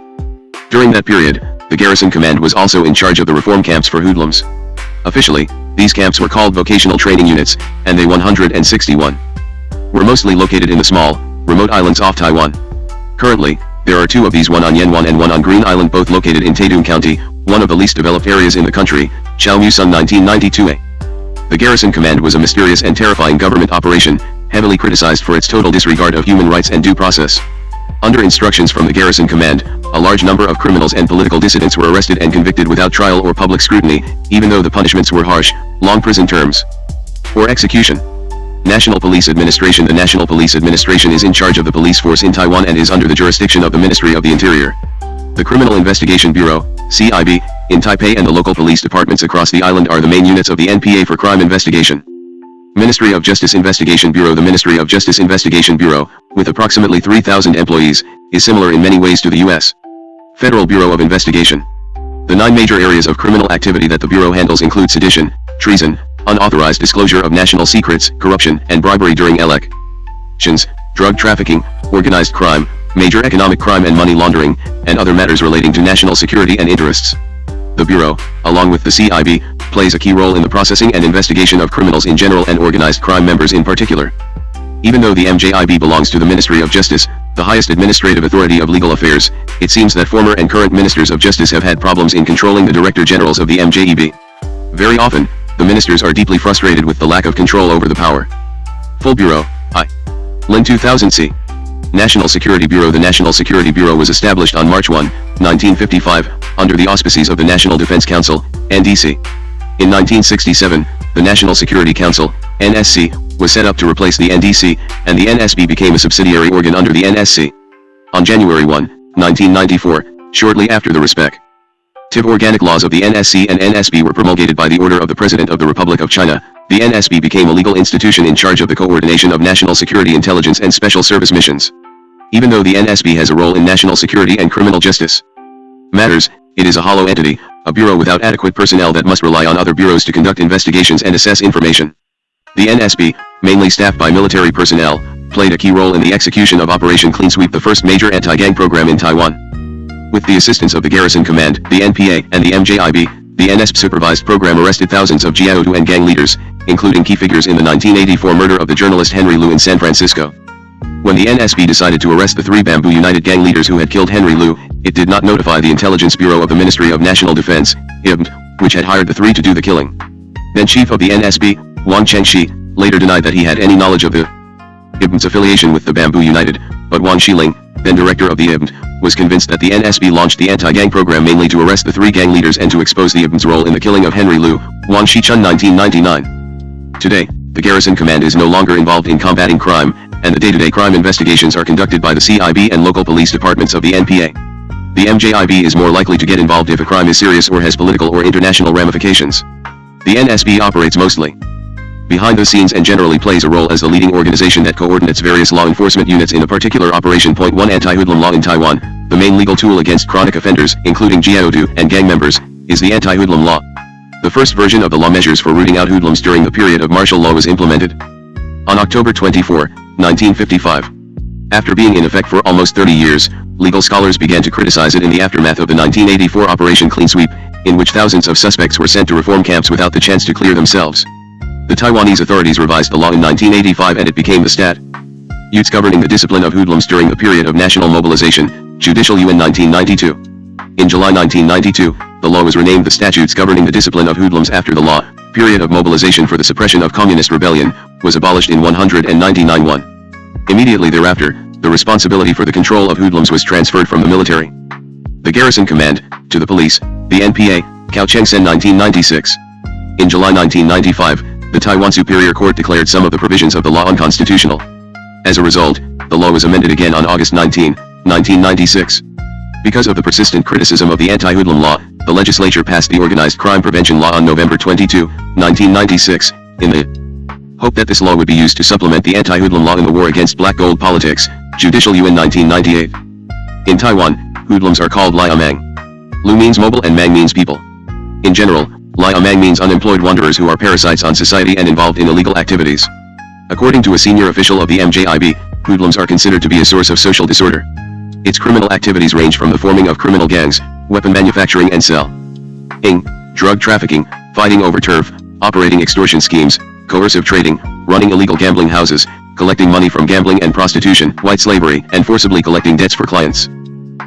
During that period, the Garrison Command was also in charge of the reform camps for hoodlums. Officially, these camps were called vocational training units, and they 161 were mostly located in the small, remote islands off Taiwan. Currently, there are 2 of these, one on Yanwan and one on Green Island, both located in Taitung County, one of the least developed areas in the country. Chao Mu-sung 1992a. The Garrison Command was a mysterious and terrifying government operation, heavily criticized for its total disregard of human rights and due process. Under instructions from the Garrison Command, a large number of criminals and political dissidents were arrested and convicted without trial or public scrutiny, even though the punishments were harsh, long prison terms, or execution. National Police Administration. The National Police Administration is in charge of the police force in Taiwan and is under the jurisdiction of the Ministry of the Interior. The Criminal Investigation Bureau, CIB, in Taipei and the local police departments across the island are the main units of the NPA for crime investigation. Ministry of Justice Investigation Bureau. The Ministry of Justice Investigation Bureau, with approximately 3,000 employees, is similar in many ways to the U.S. Federal Bureau of Investigation. The 9 major areas of criminal activity that the Bureau handles include sedition, treason, unauthorized disclosure of national secrets, corruption and bribery during elections, drug trafficking, organized crime, major economic crime and money laundering, and other matters relating to national security and interests. The Bureau, along with the CIB, plays a key role in the processing and investigation of criminals in general and organized crime members in particular. Even though the MJIB belongs to the Ministry of Justice, the highest administrative authority of legal affairs, it seems that former and current ministers of justice have had problems in controlling the director generals of the MJIB. Very often, the ministers are deeply frustrated with the lack of control over the power. Full Bureau, Lin 2000c. National Security Bureau. The National Security Bureau was established on March 1, 1955, under the auspices of the National Defense Council, NDC. In 1967, the National Security Council, NSC, was set up to replace the NDC, and the NSB became a subsidiary organ under the NSC. On January 1, 1994, shortly after the respective organic laws of the NSC and NSB were promulgated by the order of the President of the Republic of China, the NSB became a legal institution in charge of the coordination of national security intelligence and special service missions. Even though the NSB has a role in national security and criminal justice matters, it is a hollow entity, a bureau without adequate personnel that must rely on other bureaus to conduct investigations and assess information. The NSB, mainly staffed by military personnel, played a key role in the execution of Operation Clean Sweep, the first major anti-gang program in Taiwan. With the assistance of the Garrison Command, the NPA, and the MJIB, the NSB-supervised program arrested thousands of Jiao and gang leaders, including key figures in the 1984 murder of the journalist Henry Liu in San Francisco. When the NSB decided to arrest the 3 Bamboo United gang leaders who had killed Henry Liu, it did not notify the Intelligence Bureau of the Ministry of National Defense, IBD, which had hired the 3 to do the killing. Then Chief of the NSB, Wang Chengshi, later denied that he had any knowledge of the IBM's affiliation with the Bamboo United, but Wang Xiling, then director of the IBM, was convinced that the NSB launched the anti-gang program mainly to arrest the three gang leaders and to expose the IBM's role in the killing of Henry Liu, Wang Shichun 1999. Today, the Garrison Command is no longer involved in combating crime, and the day-to-day crime investigations are conducted by the CIB and local police departments of the NPA. The MJIB is more likely to get involved if a crime is serious or has political or international ramifications. The NSB operates mostly behind the scenes and generally plays a role as the leading organization that coordinates various law enforcement units in a particular operation. 1 Anti-hoodlum law in Taiwan, the main legal tool against chronic offenders, including jiaodu and gang members, is the anti-hoodlum law. The first version of the law measures for rooting out hoodlums during the period of martial law was implemented on October 24, 1955. After being in effect for almost 30 years, legal scholars began to criticize it in the aftermath of the 1984 Operation Clean Sweep, in which thousands of suspects were sent to reform camps without the chance to clear themselves. The Taiwanese authorities revised the law in 1985 and it became the statutes governing the discipline of hoodlums during the period of national mobilization, Judicial UN 1992. In July 1992, the law was renamed the Statutes Governing the Discipline of Hoodlums after the law, period of mobilization for the suppression of communist rebellion, was abolished in 199-1. Immediately thereafter, the responsibility for the control of hoodlums was transferred from the military, the Garrison Command, to the police, the NPA, Cao Cheng-sen 1996. In July 1995, the Taiwan Superior Court declared some of the provisions of the law unconstitutional. As a result, the law was amended again on August 19, 1996. Because of the persistent criticism of the anti-hoodlum law, the legislature passed the Organized Crime Prevention Law on November 22, 1996, in the hope that this law would be used to supplement the anti-hoodlum law in the war against black gold politics, Judicial UN 1998. In Taiwan, hoodlums are called Lai Amang. Lu means mobile and Mang means people. In general, Lai Amang means unemployed wanderers who are parasites on society and involved in illegal activities. According to a senior official of the MJIB, hoodlums are considered to be a source of social disorder. Its criminal activities range from the forming of criminal gangs, weapon manufacturing and selling, drug trafficking, fighting over turf, operating extortion schemes, coercive trading, running illegal gambling houses, collecting money from gambling and prostitution, white slavery, and forcibly collecting debts for clients.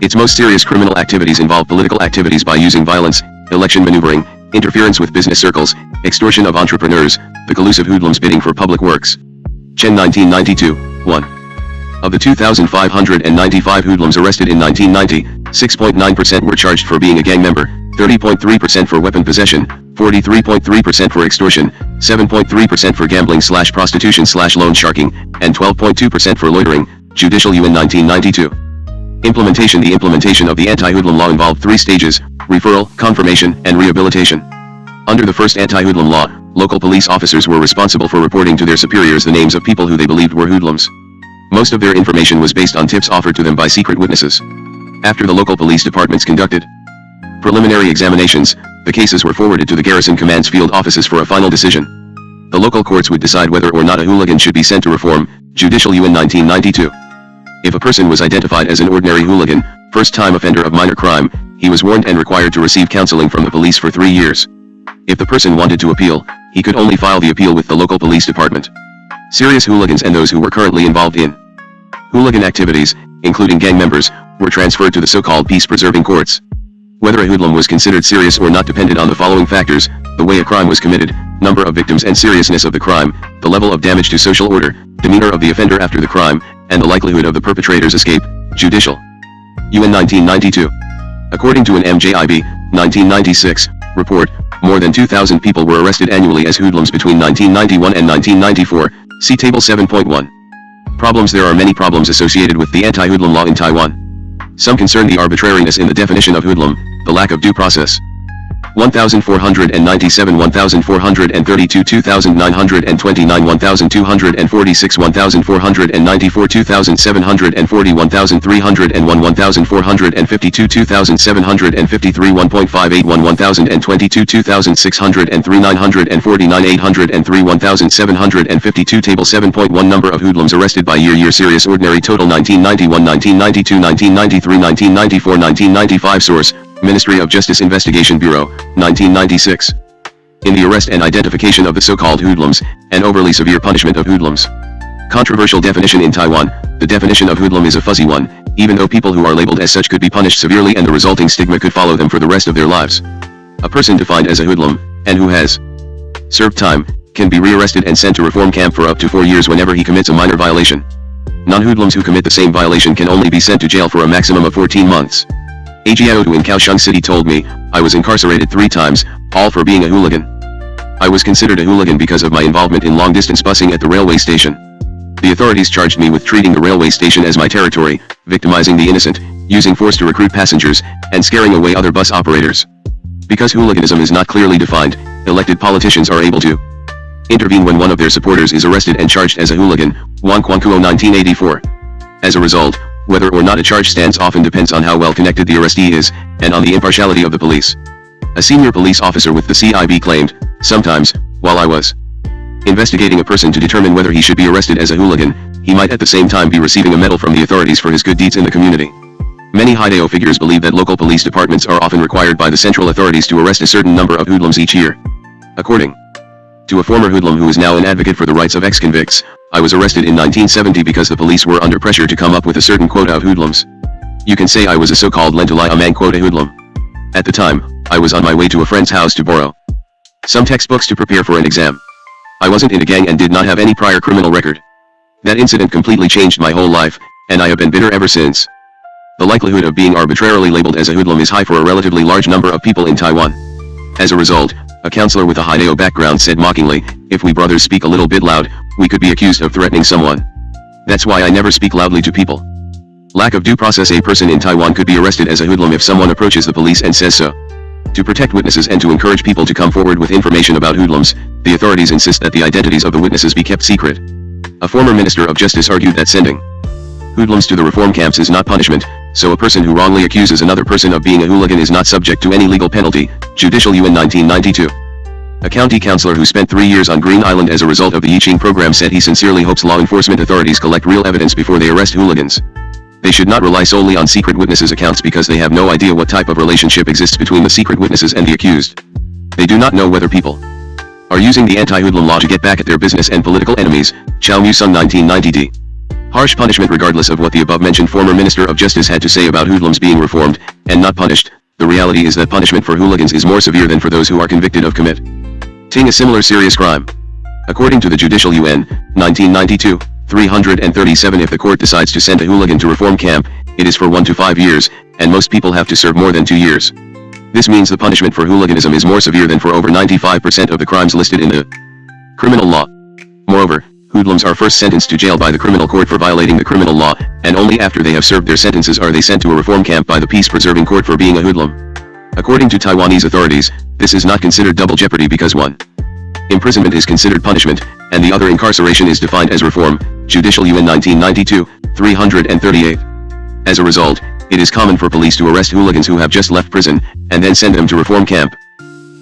Its most serious criminal activities involve political activities by using violence, election maneuvering, interference with business circles, extortion of entrepreneurs, the collusive hoodlums bidding for public works. Chen 1992, 1. Of the 2,595 hoodlums arrested in 1990, 6.9% were charged for being a gang member, 30.3% for weapon possession, 43.3% for extortion, 7.3% for gambling/prostitution/loan sharking, and 12.2% for loitering, Judicial UN 1992. Implementation. The implementation of the anti-hoodlum law involved three stages: referral, confirmation, and rehabilitation. Under the first anti-hoodlum law, local police officers were responsible for reporting to their superiors the names of people who they believed were hoodlums. Most of their information was based on tips offered to them by secret witnesses. After the local police departments conducted preliminary examinations, the cases were forwarded to the Garrison Command's field offices for a final decision. The local courts would decide whether or not a hooligan should be sent to reform, Judicial UN 1992. If a person was identified as an ordinary hooligan, first-time offender of minor crime, he was warned and required to receive counseling from the police for 3 years. If the person wanted to appeal, he could only file the appeal with the local police department. Serious hooligans and those who were currently involved in hooligan activities, including gang members, were transferred to the so-called peace-preserving courts. Whether a hoodlum was considered serious or not depended on the following factors: the way a crime was committed, number of victims and seriousness of the crime, the level of damage to social order, demeanor of the offender after the crime, and the likelihood of the perpetrator's escape, Judicial UN 1992. According to an MJIB, 1996, report, more than 2,000 people were arrested annually as hoodlums between 1991 and 1994, see Table 7.1. Problems. There are many problems associated with the anti-hoodlum law in Taiwan. Some concern the arbitrariness in the definition of hoodlum, the lack of due process. 1,497, 1,432, 2,929, 1,246, 1,494, 2,740, 1,301, 1,452, 2,753, 1.581, 1,022, 2,603, 949, 803, 1,752. Table 7.1. Number of hoodlums arrested by year. Serious ordinary total 1991, 1992, 1993, 1994, 1995. Source: Ministry of Justice Investigation Bureau, 1996. In the arrest and identification of the so-called hoodlums, an overly severe punishment of hoodlums. Controversial definition in Taiwan. The definition of hoodlum is a fuzzy one, even though people who are labeled as such could be punished severely and the resulting stigma could follow them for the rest of their lives. A person defined as a hoodlum, and who has served time, can be rearrested and sent to reform camp for up to 4 years whenever he commits a minor violation. Non-hoodlums who commit the same violation can only be sent to jail for a maximum of 14 months. A Jiaodu in Kaohsiung City told me, I was incarcerated 3 times, all for being a hooligan. I was considered a hooligan because of my involvement in long-distance busing at the railway station. The authorities charged me with treating the railway station as my territory, victimizing the innocent, using force to recruit passengers, and scaring away other bus operators. Because hooliganism is not clearly defined, elected politicians are able to intervene when one of their supporters is arrested and charged as a hooligan, Wang Quanguo 1984. As a result, whether or not a charge stands often depends on how well connected the arrestee is, and on the impartiality of the police. A senior police officer with the CIB claimed, sometimes, while I was investigating a person to determine whether he should be arrested as a hooligan, he might at the same time be receiving a medal from the authorities for his good deeds in the community. Many Haidao figures believe that local police departments are often required by the central authorities to arrest a certain number of hoodlums each year. According to a former hoodlum who is now an advocate for the rights of ex-convicts, I was arrested in 1970 because the police were under pressure to come up with a certain quota of hoodlums. You can say I was a so-called Lentulai Amang quota hoodlum. At the time, I was on my way to a friend's house to borrow some textbooks to prepare for an exam. I wasn't in a gang and did not have any prior criminal record. That incident completely changed my whole life, and I have been bitter ever since. The likelihood of being arbitrarily labeled as a hoodlum is high for a relatively large number of people in Taiwan. As a result, a counselor with a Haidao background said mockingly, if we brothers speak a little bit loud, we could be accused of threatening someone. That's why I never speak loudly to people. Lack of due process. A person in Taiwan could be arrested as a hoodlum if someone approaches the police and says so. To protect witnesses and to encourage people to come forward with information about hoodlums, the authorities insist that the identities of the witnesses be kept secret. A former Minister of Justice argued that sending hoodlums to the reform camps is not punishment, so a person who wrongly accuses another person of being a hooligan is not subject to any legal penalty. Judicial UN 1992. A county councillor who spent 3 years on Green Island as a result of the Heijin program said he sincerely hopes law enforcement authorities collect real evidence before they arrest hooligans. They should not rely solely on secret witnesses' accounts because they have no idea what type of relationship exists between the secret witnesses and the accused. They do not know whether people are using the anti-hoodlum law to get back at their business and political enemies. Chao Mu-sung 1990d. Harsh punishment. Regardless of what the above-mentioned former Minister of Justice had to say about hoodlums being reformed, and not punished, the reality is that punishment for hooligans is more severe than for those who are convicted of committing a similar serious crime. According to the Judicial UN, 1992, 337 if the court decides to send a hooligan to reform camp, it is for 1 to 5 years, and most people have to serve more than 2 years. This means the punishment for hooliganism is more severe than for over 95% of the crimes listed in the criminal law. Moreover, hoodlums are first sentenced to jail by the criminal court for violating the criminal law, and only after they have served their sentences are they sent to a reform camp by the peace-preserving court for being a hoodlum. According to Taiwanese authorities, this is not considered double jeopardy because one imprisonment is considered punishment, and the other incarceration is defined as reform. Judicial UN 1992, 338. As a result, it is common for police to arrest hooligans who have just left prison, and then send them to reform camp.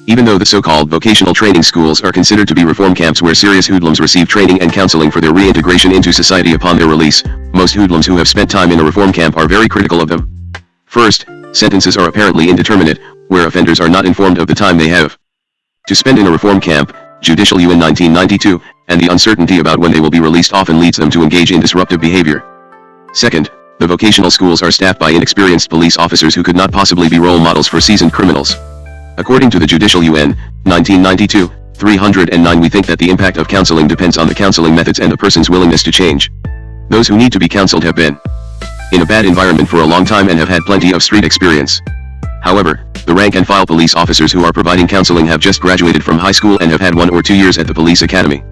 Even though the so-called vocational training schools are considered to be reform camps where serious hoodlums receive training and counseling for their reintegration into society upon their release, most hoodlums who have spent time in a reform camp are very critical of them. First, sentences are apparently indeterminate, where offenders are not informed of the time they have to spend in a reform camp. Judicial UN 1992, and the uncertainty about when they will be released often leads them to engage in disruptive behavior. Second, the vocational schools are staffed by inexperienced police officers who could not possibly be role models for seasoned criminals. According to the Judicial UN, 1992, 309 we think that the impact of counseling depends on the counseling methods and a person's willingness to change. Those who need to be counseled have been in a bad environment for a long time and have had plenty of street experience. However, the rank-and-file police officers who are providing counseling have just graduated from high school and have had 1 or 2 years at the police academy.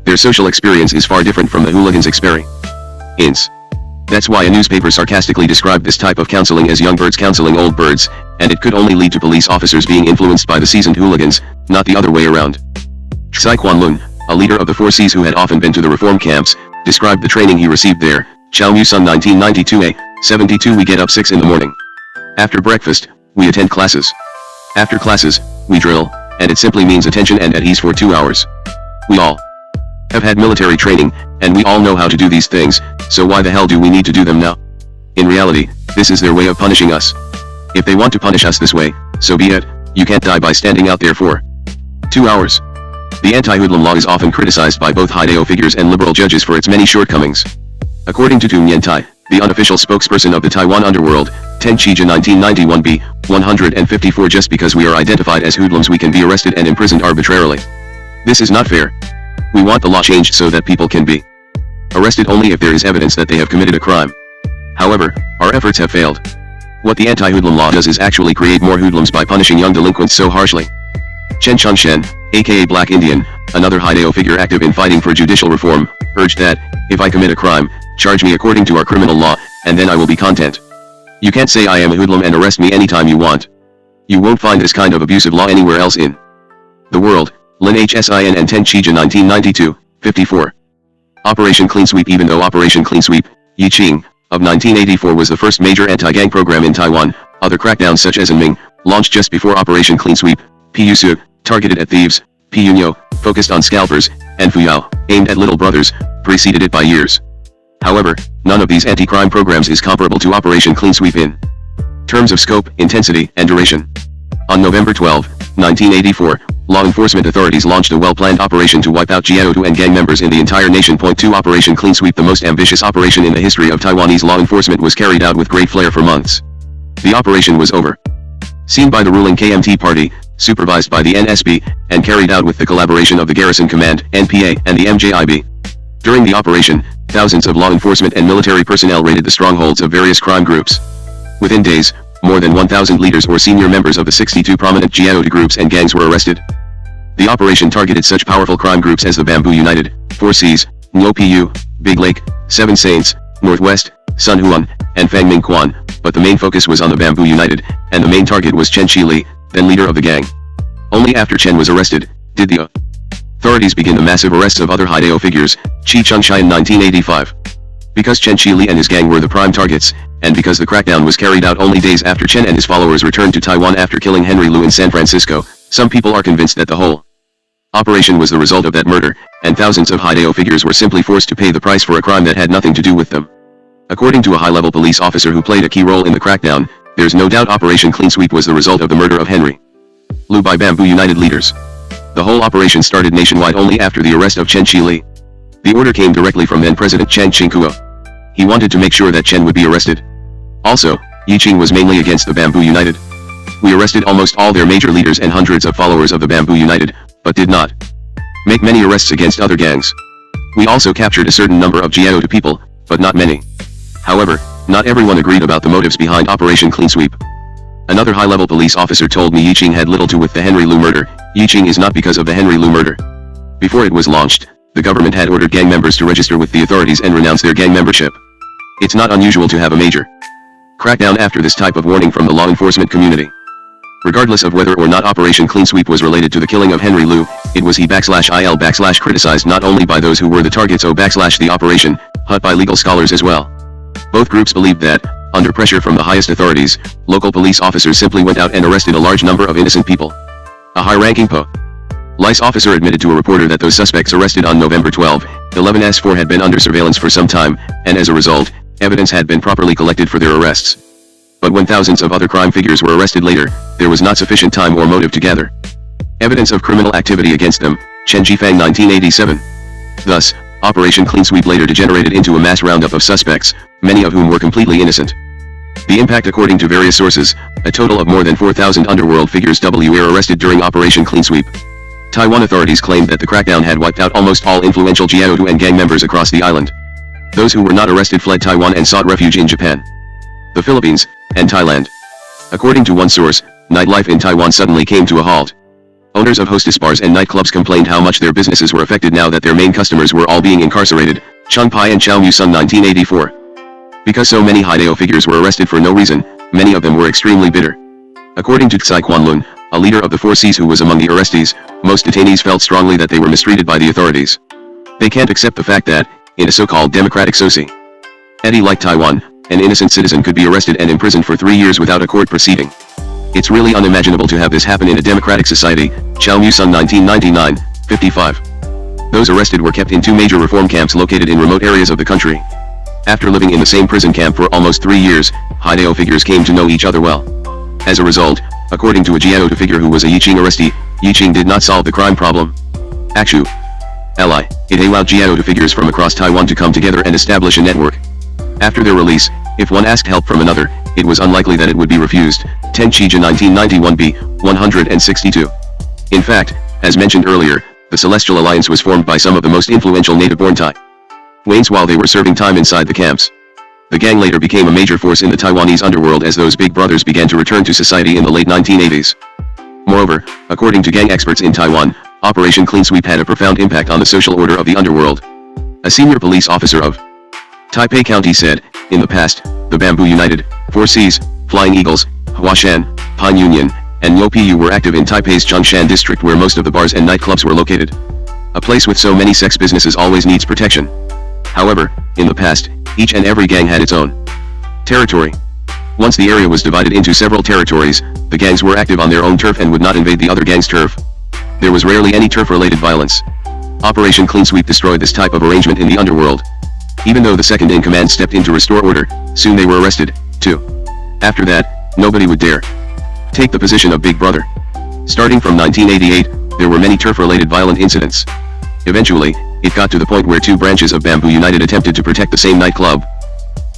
Their social experience is far different from the hooligans' experience. That's why a newspaper sarcastically described this type of counseling as young birds counseling old birds, and it could only lead to police officers being influenced by the seasoned hooligans, not the other way around. Tsai Kwan-lun, a leader of the 4 Cs who had often been to the reform camps, described the training he received there. Chao Mu-sung 1992a, 72 we get up 6 in the morning. After breakfast, we attend classes. After classes, we drill, and it simply means attention and at ease for 2 hours. We all have had military training, and we all know how to do these things, so why the hell do we need to do them now? In reality, this is their way of punishing us. If they want to punish us this way, so be it. You can't die by standing out there for 2 hours. The anti-hoodlum law is often criticized by both Haidao figures and liberal judges for its many shortcomings. According to Tu Nyentai, the unofficial spokesperson of the Taiwan underworld, Ten Chija 1991b, 154 just because we are identified as hoodlums we can be arrested and imprisoned arbitrarily. This is not fair. We want the law changed so that people can be arrested only if there is evidence that they have committed a crime. However, our efforts have failed. What the anti-hoodlum law does is actually create more hoodlums by punishing young delinquents so harshly. Chen Chunshen, aka Black Indian, another Haidao figure active in fighting for judicial reform, urged that, if I commit a crime, charge me according to our criminal law, and then I will be content. You can't say I am a hoodlum and arrest me anytime you want. You won't find this kind of abusive law anywhere else in the world. Lin Hsin and Ten Chija 1992, 54. Operation Clean Sweep. Even though Operation Clean Sweep, Heijin, of 1984 was the first major anti-gang program in Taiwan, other crackdowns such as in Ming, launched just before Operation Clean Sweep, Pusu, targeted at thieves, Piyunyo, focused on scalpers, and Fuyao, aimed at little brothers, preceded it by years. However, none of these anti-crime programs is comparable to Operation Clean Sweep in terms of scope, intensity, and duration. On November 12, 1984, law enforcement authorities launched a well-planned operation to wipe out Jiaotu and gang members in the entire nation. Point 2 Operation Clean Sweep. The most ambitious operation in the history of Taiwanese law enforcement was carried out with great flair for months. The operation was overseen by the ruling KMT party, supervised by the NSB, and carried out with the collaboration of the Garrison Command, NPA, and the MJIB. During the operation, thousands of law enforcement and military personnel raided the strongholds of various crime groups. Within days, more than 1,000 leaders or senior members of the 62 prominent Jiaotu groups and gangs were arrested. The operation targeted such powerful crime groups as the Bamboo United, Four Seas, Ngo Pu, Big Lake, Seven Saints, Northwest, Sun Huan, and Fang Ming Quan, but the main focus was on the Bamboo United, and the main target was Chen Qili, then leader of the gang. Only after Chen was arrested, did the authorities begin the massive arrests of other Haidao figures, Chi Chengshai in 1985. Because Chen Qili and his gang were the prime targets, and because the crackdown was carried out only days after Chen and his followers returned to Taiwan after killing Henry Liu in San Francisco, some people are convinced that the whole operation was the result of that murder, and thousands of Haidao figures were simply forced to pay the price for a crime that had nothing to do with them. According to a high-level police officer who played a key role in the crackdown, there's no doubt Operation Clean Sweep was the result of the murder of Henry Liu by Bamboo United leaders. The whole operation started nationwide only after the arrest of Chen Qili. The order came directly from then-President Chen Qingkuo. He wanted to make sure that Chen would be arrested. Also, Heijin was mainly against the Bamboo United. We arrested almost all their major leaders and hundreds of followers of the Bamboo United, but did not make many arrests against other gangs. We also captured a certain number of Jiaotu people, but not many. However, not everyone agreed about the motives behind Operation Clean Sweep. Another high-level police officer told me Heijin had little to do with the Henry Liu murder. Heijin is not because of the Henry Liu murder. Before it was launched, the government had ordered gang members to register with the authorities and renounce their gang membership. It's not unusual to have a major crackdown after this type of warning from the law enforcement community. Regardless of whether or not Operation Clean Sweep was related to the killing of Henry Liu, it was he/il/ criticized not only by those who were the targets the operation, but by legal scholars as well. Both groups believed that, under pressure from the highest authorities, local police officers simply went out and arrested a large number of innocent people. A high-ranking police officer admitted to a reporter that those suspects arrested on November 12, 11s4 had been under surveillance for some time, and as a result, evidence had been properly collected for their arrests. But when thousands of other crime figures were arrested later, there was not sufficient time or motive to gather evidence of criminal activity against them. Chen Jifang 1987. Thus, Operation Clean Sweep later degenerated into a mass roundup of suspects, many of whom were completely innocent. The impact according to various sources, a total of more than 4,000 underworld figures were arrested during Operation Clean Sweep. Taiwan authorities claimed that the crackdown had wiped out almost all influential Jiaotu and gang members across the island. Those who were not arrested fled Taiwan and sought refuge in Japan, the Philippines, and Thailand. According to one source, nightlife in Taiwan suddenly came to a halt. Owners of hostess bars and nightclubs complained how much their businesses were affected now that their main customers were all being incarcerated. Chun Pai and Chao Mu-sung 1984. Because so many Haidao figures were arrested for no reason, many of them were extremely bitter. According to Tsai Kwanlun, a leader of the Four Seas who was among the arrestees, most detainees felt strongly that they were mistreated by the authorities. They can't accept the fact that, in a so-called democratic society like Taiwan, an innocent citizen could be arrested and imprisoned for 3 years without a court proceeding. It's really unimaginable to have this happen in a democratic society. Chao Mu-sung 1999, 55. Those arrested were kept in 2 major reform camps located in remote areas of the country. After living in the same prison camp for almost 3 years, Haidao figures came to know each other well. As a result, according to a Jiaotu figure who was a Heijin arrestee, Heijin did not solve the crime problem. Actually, it allowed Jiaotu figures from across Taiwan to come together and establish a network. After their release, if one asked help from another, it was unlikely that it would be refused. Ten Chija 1991b, 162. In fact, as mentioned earlier, The Celestial Alliance was formed by some of the most influential native-born Taiwanese while they were serving time inside the camps. The gang later became a major force in the Taiwanese underworld as those big brothers began to return to society in the late 1980s. Moreover, according to gang experts in Taiwan, Operation Clean Sweep had a profound impact on the social order of the underworld. A senior police officer of Taipei County said, "In the past, the Bamboo United, Four Cs, Flying Eagles, Huashan, Pine Union, and Nyopu were active in Taipei's Zhongshan district where most of the bars and nightclubs were located. A place with so many sex businesses always needs protection. However, in the past, each and every gang had its own territory. Once the area was divided into several territories, the gangs were active on their own turf and would not invade the other gang's turf. There was rarely any turf-related violence. Operation Clean Sweep destroyed this type of arrangement in the underworld. Even though the second-in-command stepped in to restore order, soon they were arrested, too. After that, nobody would dare take the position of Big Brother. Starting from 1988, there were many turf-related violent incidents. Eventually, it got to the point where two branches of Bamboo United attempted to protect the same nightclub.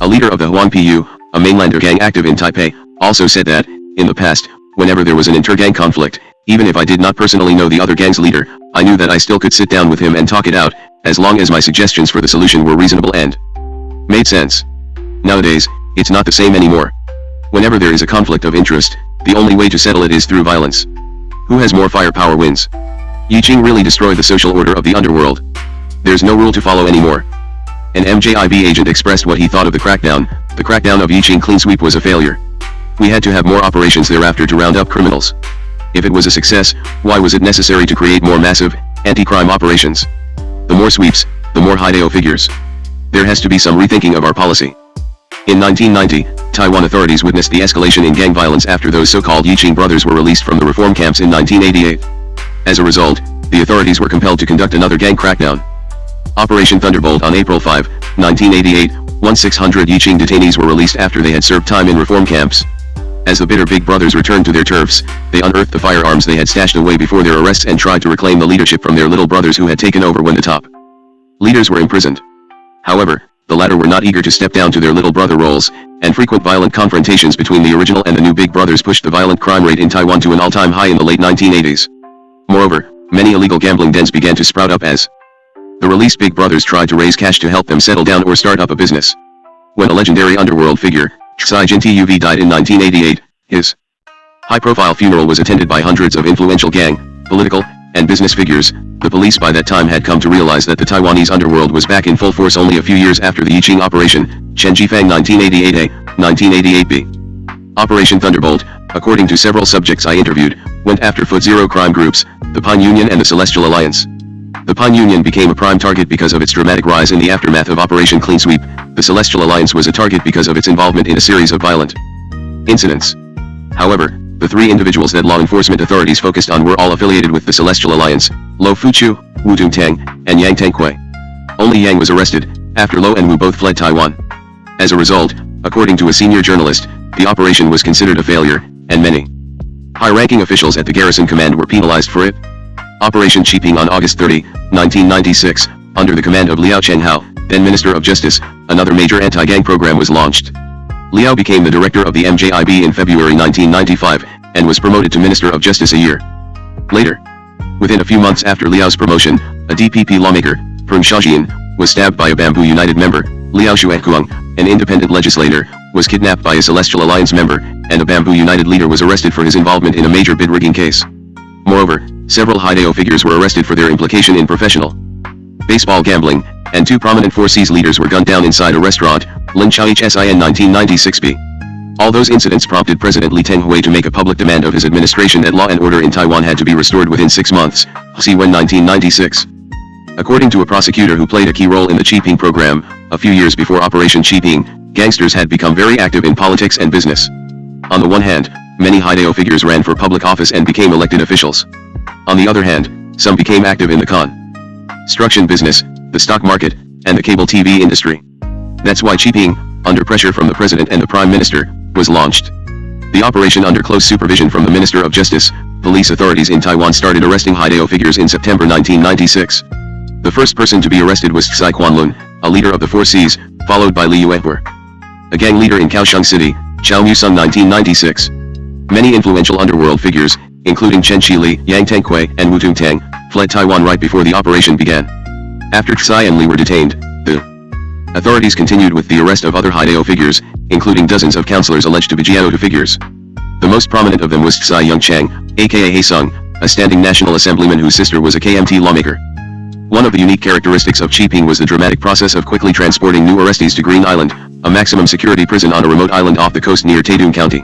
A leader of the Huanpu, a mainlander gang active in Taipei, also said that, in the past, whenever there was an inter-gang conflict, even if I did not personally know the other gang's leader, I knew that I still could sit down with him and talk it out, as long as my suggestions for the solution were reasonable and made sense. Nowadays, it's not the same anymore. Whenever there is a conflict of interest, the only way to settle it is through violence. Who has more firepower wins. Yiqing really destroyed the social order of the underworld. There's no rule to follow anymore." An MJIB agent expressed what he thought of the crackdown. "The crackdown of Yiqing Clean Sweep was a failure. We had to have more operations thereafter to round up criminals. If it was a success, why was it necessary to create more massive, anti-crime operations? The more sweeps, the more Hideo figures. There has to be some rethinking of our policy." In 1990, Taiwan authorities witnessed the escalation in gang violence after those so-called Yiqing brothers were released from the reform camps in 1988. As a result, the authorities were compelled to conduct another gang crackdown. Operation Thunderbolt on April 5, 1988, 1,600 Yiqing detainees were released after they had served time in reform camps. As the bitter big brothers returned to their turfs, they unearthed the firearms they had stashed away before their arrests and tried to reclaim the leadership from their little brothers who had taken over when the top leaders were imprisoned. However, the latter were not eager to step down to their little brother roles, and frequent violent confrontations between the original and the new big brothers pushed the violent crime rate in Taiwan to an all-time high in the late 1980s. Moreover, many illegal gambling dens began to sprout up as the released big brothers tried to raise cash to help them settle down or start up a business. When a legendary underworld figure, Heijin Tuv died in 1988, his high-profile funeral was attended by hundreds of influential gang, political, and business figures. The police by that time had come to realize that the Taiwanese underworld was back in full force only a few years after the Yiqing Operation, Chenjifang 1988A, 1988B. Operation Thunderbolt, according to several subjects I interviewed, went after Foot Zero crime groups, the Pine Union and the Celestial Alliance. The Pine Union became a prime target because of its dramatic rise in the aftermath of Operation Clean Sweep. The Celestial Alliance was a target because of its involvement in a series of violent incidents. However, the three individuals that law enforcement authorities focused on were all affiliated with the Celestial Alliance: Lo Fuchu, Wu Tungtang, and Yang Tangkui. Only Yang was arrested, after Lo and Wu both fled Taiwan. As a result, according to a senior journalist, the operation was considered a failure, and many high-ranking officials at the Garrison Command were penalized for it. Operation Cheaping on August 30, 1996, under the command of Liao Chenghao, then Minister of Justice, another major anti-gang program was launched. Liao became the director of the MJIB in February 1995, and was promoted to Minister of Justice a year later. Within a few months after Liao's promotion, a DPP lawmaker, Peng Shaojian, was stabbed by a Bamboo United member. Liao Xuekuang, an independent legislator, was kidnapped by a Celestial Alliance member, and a Bamboo United leader was arrested for his involvement in a major bid rigging case. Moreover, several Hideo figures were arrested for their implication in professional baseball gambling, and two prominent 4Cs leaders were gunned down inside a restaurant, Lin Chao HSIN 1996B. All those incidents prompted President Lee Teng-hui to make a public demand of his administration that law and order in Taiwan had to be restored within 6 months, see when 1996. According to a prosecutor who played a key role in the Cheaping program, a few years before Operation Cheaping, gangsters had become very active in politics and business. On the one hand, many Hideo figures ran for public office and became elected officials. On the other hand, some became active in the construction business, the stock market, and the cable TV industry. That's why Cheaping, under pressure from the President and the Prime Minister, was launched. The operation under close supervision from the Minister of Justice, police authorities in Taiwan started arresting Hideo figures in September 1996. The first person to be arrested was Tsai Kwanlun, a leader of the 4Cs, followed by Li Yuehua, a gang leader in Kaohsiung City, Chao Musung 1996. Many influential underworld figures, including Chen Qili, Yang Tenghui, and Wu Tungtang, fled Taiwan right before the operation began. After Tsai and Li were detained, the authorities continued with the arrest of other Haidao figures, including dozens of counselors alleged to be Jiaotu figures. The most prominent of them was Tsai Yongchang, aka Heisung, a standing National Assemblyman whose sister was a KMT lawmaker. One of the unique characteristics of Qiping was the dramatic process of quickly transporting new arrestees to Green Island, a maximum security prison on a remote island off the coast near Taitung County.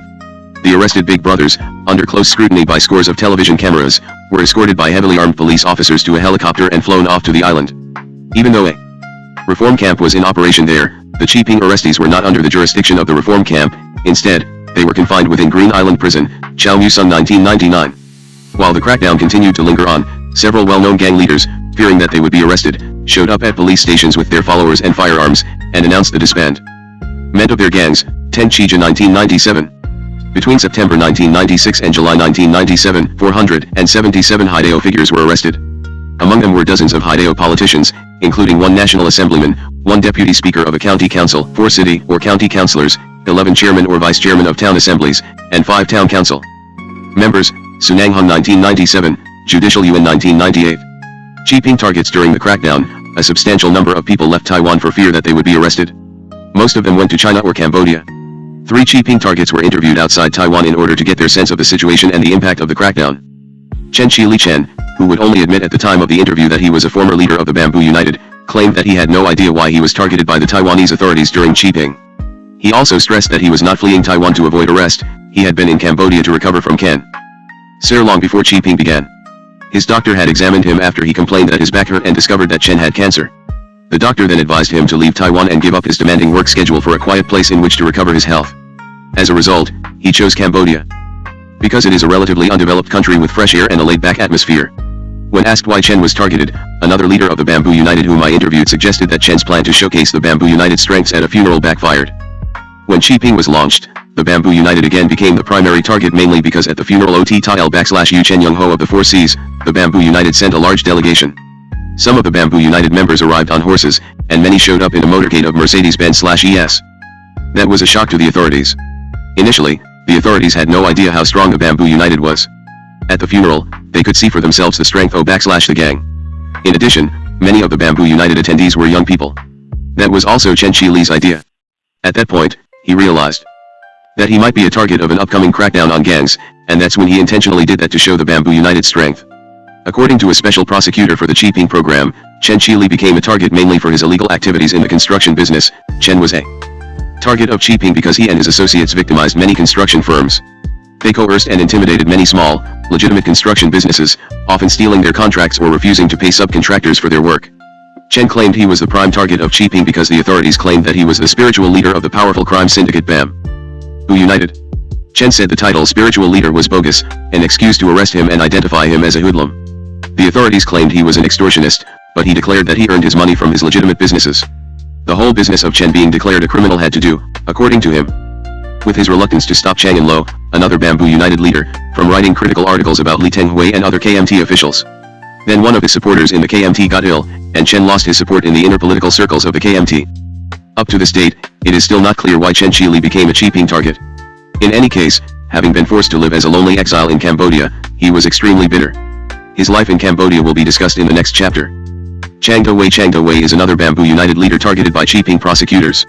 The arrested Big Brothers, under close scrutiny by scores of television cameras, were escorted by heavily armed police officers to a helicopter and flown off to the island. Even though a reform camp was in operation there, the Qiping arrestees were not under the jurisdiction of the reform camp. Instead, they were confined within Green Island Prison, Chao Musung 1999. While the crackdown continued to linger on, several well-known gang leaders, fearing that they would be arrested, showed up at police stations with their followers and firearms, and announced the disbandment of their gangs. 10 Heijin 1997. Between September 1996 and July 1997, 477 Haidao figures were arrested. Among them were dozens of Haidao politicians, including one national assemblyman, one deputy speaker of a county council, 4 city or county councillors, 11 chairman or vice chairman of town assemblies, and 5 town council members. Sunanghong 1997, Judicial Yuan 1998. Qiping targets during the crackdown, a substantial number of people left Taiwan for fear that they would be arrested. Most of them went to China or Cambodia. 3 Qiping targets were interviewed outside Taiwan in order to get their sense of the situation and the impact of the crackdown. Chen Qili Chen, who would only admit at the time of the interview that he was a former leader of the Bamboo United, claimed that he had no idea why he was targeted by the Taiwanese authorities during Qiping. He also stressed that he was not fleeing Taiwan to avoid arrest, he had been in Cambodia to recover from cancer long before Qiping began. His doctor had examined him after he complained that his back hurt and discovered that Chen had cancer. The doctor then advised him to leave Taiwan and give up his demanding work schedule for a quiet place in which to recover his health. As a result, he chose Cambodia, because it is a relatively undeveloped country with fresh air and a laid-back atmosphere. When asked why Chen was targeted, another leader of the Bamboo United whom I interviewed suggested that Chen's plan to showcase the Bamboo United strengths at a funeral backfired. When Qiping was launched, the Bamboo United again became the primary target, mainly because at the funeral Yu Chen Young Ho of the 4 Cs, the Bamboo United sent a large delegation. Some of the Bamboo United members arrived on horses, and many showed up in a motorcade of Mercedes-Benz/ES. That was a shock to the authorities. Initially, the authorities had no idea how strong the Bamboo United was. At the funeral, they could see for themselves the strength of the gang. In addition, many of the Bamboo United attendees were young people. That was also Chen Qili's idea. At that point, he realized that he might be a target of an upcoming crackdown on gangs, and that's when he intentionally did that to show the Bamboo United strength. According to a special prosecutor for the Qiping program, Chen Qili became a target mainly for his illegal activities in the construction business. Chen was a target of Qiping because he and his associates victimized many construction firms. They coerced and intimidated many small, legitimate construction businesses, often stealing their contracts or refusing to pay subcontractors for their work. Chen claimed he was the prime target of Qiping because the authorities claimed that he was the spiritual leader of the powerful crime syndicate Bamboo United. Chen said the title spiritual leader was bogus, an excuse to arrest him and identify him as a hoodlum. The authorities claimed he was an extortionist, but he declared that he earned his money from his legitimate businesses. The whole business of Chen being declared a criminal had to do, according to him, with his reluctance to stop Chang En-lo, another Bamboo United leader, from writing critical articles about Li Tenghui and other KMT officials. Then one of his supporters in the KMT got ill, and Chen lost his support in the inner political circles of the KMT. Up to this date, it is still not clear why Chen Qili became a Qiping target. In any case, having been forced to live as a lonely exile in Cambodia, he was extremely bitter. His life in Cambodia will be discussed in the next chapter. Chang Do-wei is another Bamboo United leader targeted by Qiping prosecutors.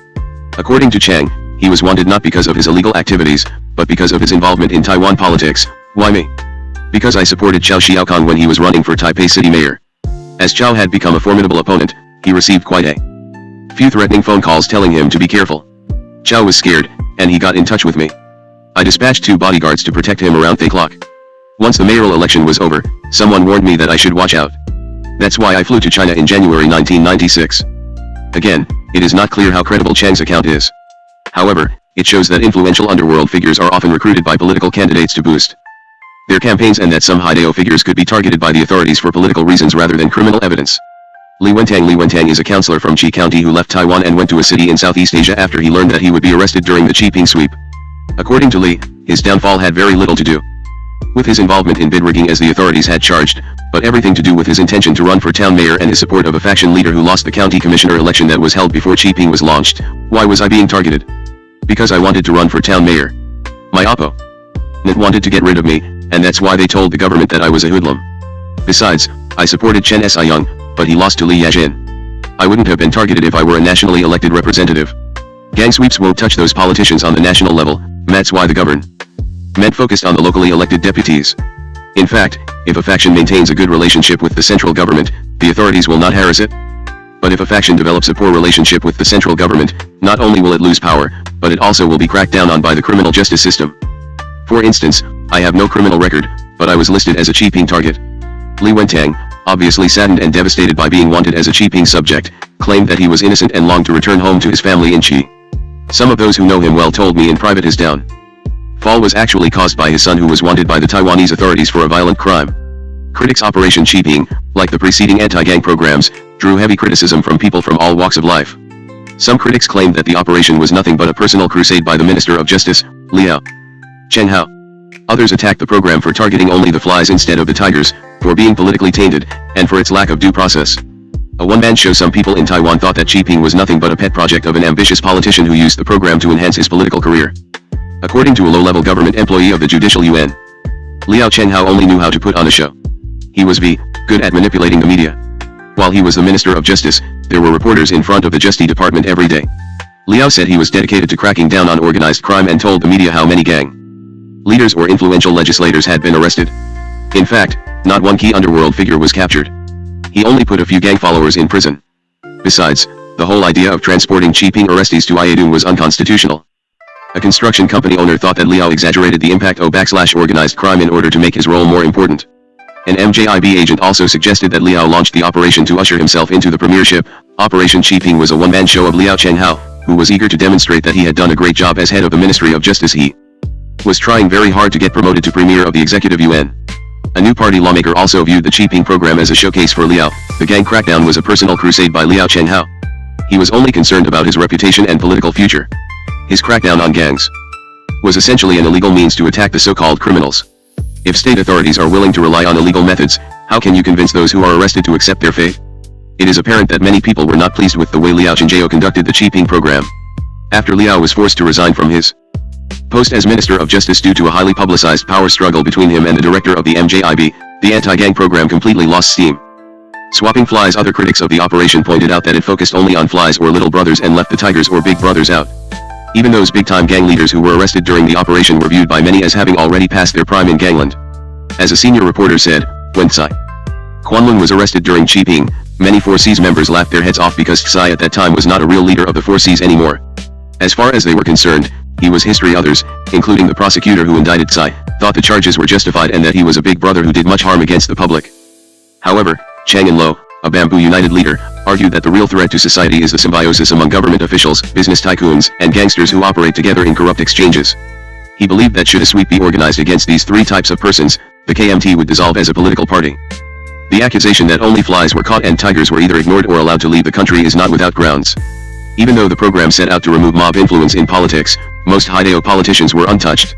According to Chang, he was wanted not because of his illegal activities, but because of his involvement in Taiwan politics. Why me? Because I supported Chao Xiaokang when he was running for Taipei city mayor. As Chao had become a formidable opponent, he received quite a few threatening phone calls telling him to be careful. Chao was scared, and he got in touch with me. I dispatched 2 bodyguards to protect him around the clock. Once the mayoral election was over, someone warned me that I should watch out. That's why I flew to China in January 1996. Again, it is not clear how credible Chang's account is. However, it shows that influential underworld figures are often recruited by political candidates to boost their campaigns, and that some Haidao figures could be targeted by the authorities for political reasons rather than criminal evidence. Li Wentang is a counselor from Qi County who left Taiwan and went to a city in Southeast Asia after he learned that he would be arrested during the Qiping sweep. According to Li, his downfall had very little to do with his involvement in bid rigging as the authorities had charged, but everything to do with his intention to run for town mayor and his support of a faction leader who lost the county commissioner election that was held before Qiping was launched. Why was I being targeted? Because I wanted to run for town mayor. My opponent wanted to get rid of me, and that's why they told the government that I was a hoodlum. Besides, I supported Chen Si-young, but he lost to Li Yajin. I wouldn't have been targeted if I were a nationally elected representative. Gang sweeps won't touch those politicians on the national level, that's why the government focused on the locally elected deputies. In fact, if a faction maintains a good relationship with the central government, the authorities will not harass it. But if a faction develops a poor relationship with the central government, not only will it lose power, but it also will be cracked down on by the criminal justice system. For instance, I have no criminal record, but I was listed as a cheaping target. Li Wentang, obviously saddened and devastated by being wanted as a cheaping subject, claimed that he was innocent and longed to return home to his family in Qi. Some of those who know him well told me in private his downfall was actually caused by his son, who was wanted by the Taiwanese authorities for a violent crime. Critics' Operation Cheaping, like the preceding anti-gang programs, drew heavy criticism from people from all walks of life. Some critics claimed that the operation was nothing but a personal crusade by the Minister of Justice, Liao Chenghao. Others attacked the program for targeting only the flies instead of the tigers, for being politically tainted, and for its lack of due process. A one-man show. Some people in Taiwan thought that cheaping was nothing but a pet project of an ambitious politician who used the program to enhance his political career. According to a low-level government employee of the Judicial Yuan, Liao Chenghao only knew how to put on a show. He was good at manipulating the media. While he was the Minister of Justice, there were reporters in front of the Justice Department every day. Liao said he was dedicated to cracking down on organized crime and told the media how many gang leaders or influential legislators had been arrested. In fact, not one key underworld figure was captured. He only put a few gang followers in prison. Besides, the whole idea of transporting cheaping arrestees to Heijin was unconstitutional. A construction company owner thought that Liao exaggerated the impact of organized crime in order to make his role more important. An MJIB agent also suggested that Liao launched the operation to usher himself into the premiership. Operation Cheaping was a one-man show of Liao Chenghao, who was eager to demonstrate that he had done a great job as head of the Ministry of Justice. He was trying very hard to get promoted to premier of the Executive Yuan. A new party lawmaker also viewed the cheaping program as a showcase for Liao. The gang crackdown was a personal crusade by Liao Chenghao. He was only concerned about his reputation and political future. His crackdown on gangs was essentially an illegal means to attack the so-called criminals. If state authorities are willing to rely on illegal methods, how can you convince those who are arrested to accept their fate? It is apparent that many people were not pleased with the way Liao Chenghao conducted the cheaping program. After Liao was forced to resign from his post as Minister of Justice due to a highly publicized power struggle between him and the director of the MJIB, the anti-gang program completely lost steam. Swapping flies. Other critics of the operation pointed out that it focused only on flies or little brothers and left the tigers or big brothers out. Even those big-time gang leaders who were arrested during the operation were viewed by many as having already passed their prime in gangland. As a senior reporter said, when Tsai Quan-lun was arrested during cheaping, many 4Cs members laughed their heads off because Tsai at that time was not a real leader of the 4Cs anymore. As far as they were concerned, he was history. Others, including the prosecutor who indicted Tsai, thought the charges were justified and that he was a big brother who did much harm against the public. However, Chang In-lo, a Bamboo United leader, argued that the real threat to society is the symbiosis among government officials, business tycoons, and gangsters who operate together in corrupt exchanges. He believed that should a sweep be organized against these three types of persons, the KMT would dissolve as a political party. The accusation that only flies were caught and tigers were either ignored or allowed to leave the country is not without grounds. Even though the program set out to remove mob influence in politics, most Haidao politicians were untouched.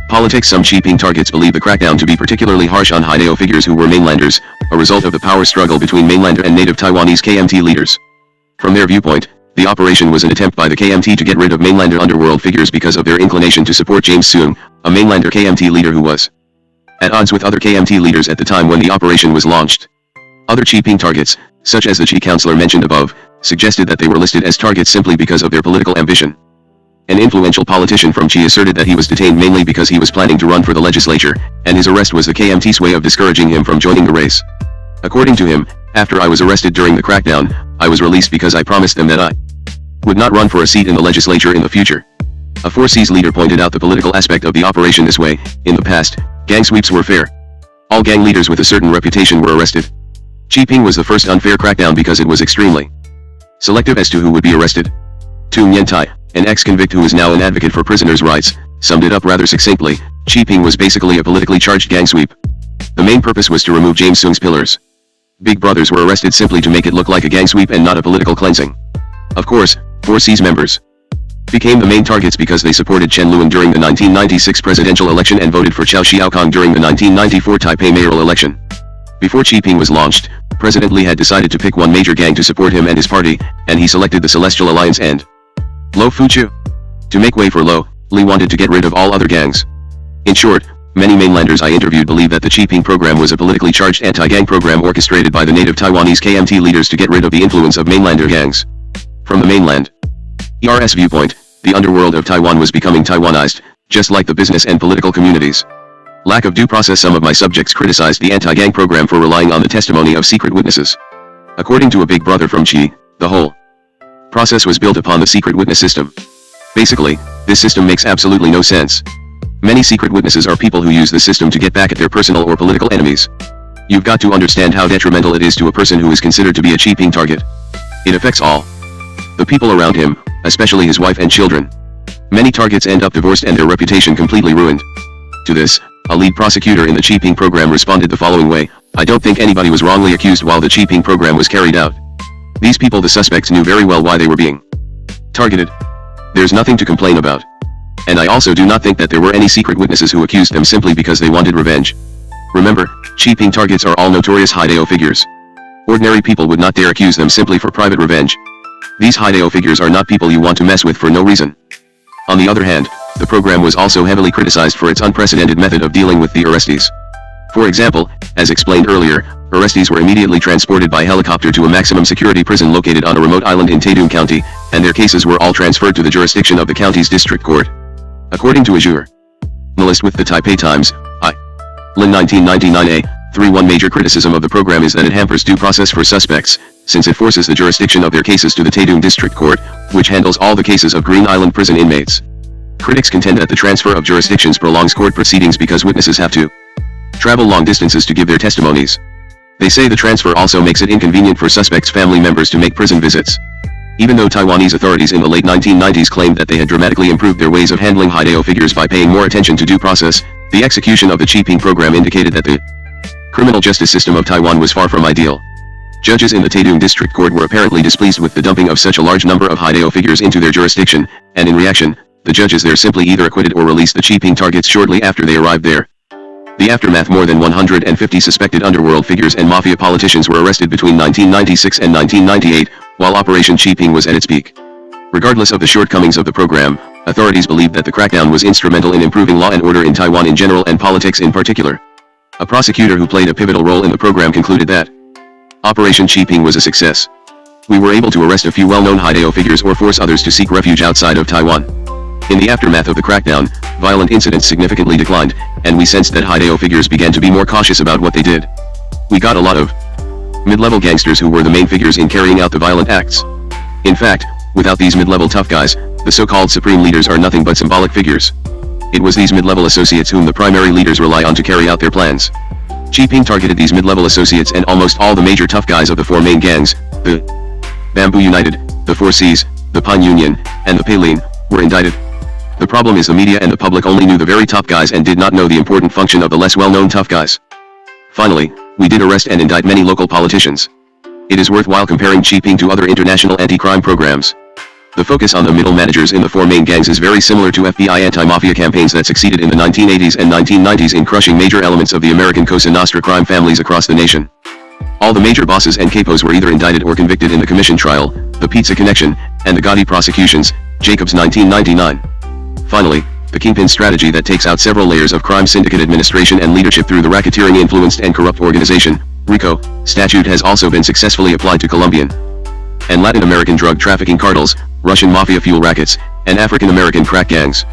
Politics. Some cheaping targets believe the crackdown to be particularly harsh on Haidao figures who were mainlanders, a result of the power struggle between mainlander and native Taiwanese KMT leaders. From their viewpoint, the operation was an attempt by the KMT to get rid of mainlander underworld figures because of their inclination to support James Soong, a mainlander KMT leader who was at odds with other KMT leaders at the time when the operation was launched. Other cheaping targets, such as the Qi councillor mentioned above, suggested that they were listed as targets simply because of their political ambition. An influential politician from Qi asserted that he was detained mainly because he was planning to run for the legislature, and his arrest was the KMT's way of discouraging him from joining the race. According to him, after I was arrested during the crackdown, I was released because I promised them that I would not run for a seat in the legislature in the future. A 4Cs leader pointed out the political aspect of the operation this way: in the past, gang sweeps were fair. All gang leaders with a certain reputation were arrested. Cheaping was the first unfair crackdown because it was extremely selective as to who would be arrested. Tu Nguyen-tai, an ex-convict who is now an advocate for prisoners' rights, summed it up rather succinctly: cheaping was basically a politically charged gang sweep. The main purpose was to remove James Soong's pillars. Big brothers were arrested simply to make it look like a gang sweep and not a political cleansing. Of course, 4Cs members became the main targets because they supported Chen Luan during the 1996 presidential election and voted for Chao Xiaokong during the 1994 Taipei mayoral election. Before cheaping was launched, President Li had decided to pick one major gang to support him and his party, and he selected the Celestial Alliance and Lo Fuchu. To make way for Lo, Li wanted to get rid of all other gangs. In short, Many mainlanders I interviewed believe that the Qiping program was a politically charged anti-gang program orchestrated by the native Taiwanese KMT leaders to get rid of the influence of mainlander gangs. From the mainland ERS viewpoint, the underworld of Taiwan was becoming Taiwanized, just like the business and political communities. Lack of due process. Some of my subjects criticized the anti-gang program for relying on the testimony of secret witnesses. According to a big brother from Xi, the whole process was built upon the secret witness system. Basically, this system makes absolutely no sense. Many secret witnesses are people who use the system to get back at their personal or political enemies. You've got to understand how detrimental it is to a person who is considered to be a Qiping target. It affects all the people around him, especially his wife and children. Many targets end up divorced and their reputation completely ruined. To this, a lead prosecutor in the Qiping program responded the following way: I don't think anybody was wrongly accused while the Qiping program was carried out. These people, the suspects, knew very well why they were being targeted. There's nothing to complain about. And I also do not think that there were any secret witnesses who accused them simply because they wanted revenge. Remember, Qiping targets are all notorious Haidao figures. Ordinary people would not dare accuse them simply for private revenge. These Haidao figures are not people you want to mess with for no reason. On the other hand, the program was also heavily criticized for its unprecedented method of dealing with the arrestees. For example, as explained earlier, arrestees were immediately transported by helicopter to a maximum security prison located on a remote island in Taitung County, and their cases were all transferred to the jurisdiction of the county's district court. According to a journalist with the Taipei Times, Heijin 1999a, one major criticism of the program is that it hampers due process for suspects, since it forces the jurisdiction of their cases to the Taitung District Court, which handles all the cases of Green Island prison inmates. Critics contend that the transfer of jurisdictions prolongs court proceedings because witnesses have to travel long distances to give their testimonies. They say the transfer also makes it inconvenient for suspects' family members to make prison visits. Even though Taiwanese authorities in the late 1990s claimed that they had dramatically improved their ways of handling Haidao figures by paying more attention to due process, the execution of the Qiping program indicated that the criminal justice system of Taiwan was far from ideal. Judges in the Taitung District Court were apparently displeased with the dumping of such a large number of Haidao figures into their jurisdiction, and in reaction, the judges there simply either acquitted or released the Qiping targets shortly after they arrived there. The aftermath: more than 150 suspected underworld figures and mafia politicians were arrested between 1996 and 1998, while Operation Qiping was at its peak. Regardless of the shortcomings of the program, authorities believed that the crackdown was instrumental in improving law and order in Taiwan in general and politics in particular. A prosecutor who played a pivotal role in the program concluded that Operation Qiping was a success. We were able to arrest a few well-known Haidao figures or force others to seek refuge outside of Taiwan. In the aftermath of the crackdown, violent incidents significantly declined, and we sensed that Haidao figures began to be more cautious about what they did. We got a lot of mid-level gangsters who were the main figures in carrying out the violent acts. In fact, without these mid-level tough guys, the so-called supreme leaders are nothing but symbolic figures. It was these mid-level associates whom the primary leaders rely on to carry out their plans. Qiping targeted these mid-level associates, and almost all the major tough guys of the four main gangs, the Bamboo United, the 4Cs, the Pine Union, and the Ko-lin, were indicted. The problem is the media and the public only knew the very top guys and did not know the important function of the less well-known tough guys. Finally, we did arrest and indict many local politicians. It is worthwhile comparing Qiping to other international anti-crime programs. The focus on the middle managers in the four main gangs is very similar to FBI anti-mafia campaigns that succeeded in the 1980s and 1990s in crushing major elements of the American Cosa Nostra crime families across the nation. All the major bosses and capos were either indicted or convicted in the Commission trial, the Pizza Connection, and the Gotti prosecutions, Jacobs 1999. Finally, the kingpin strategy that takes out several layers of crime syndicate administration and leadership through the racketeering-influenced and corrupt organization, RICO, statute has also been successfully applied to Colombian and Latin American drug trafficking cartels, Russian mafia fuel rackets, and African American crack gangs.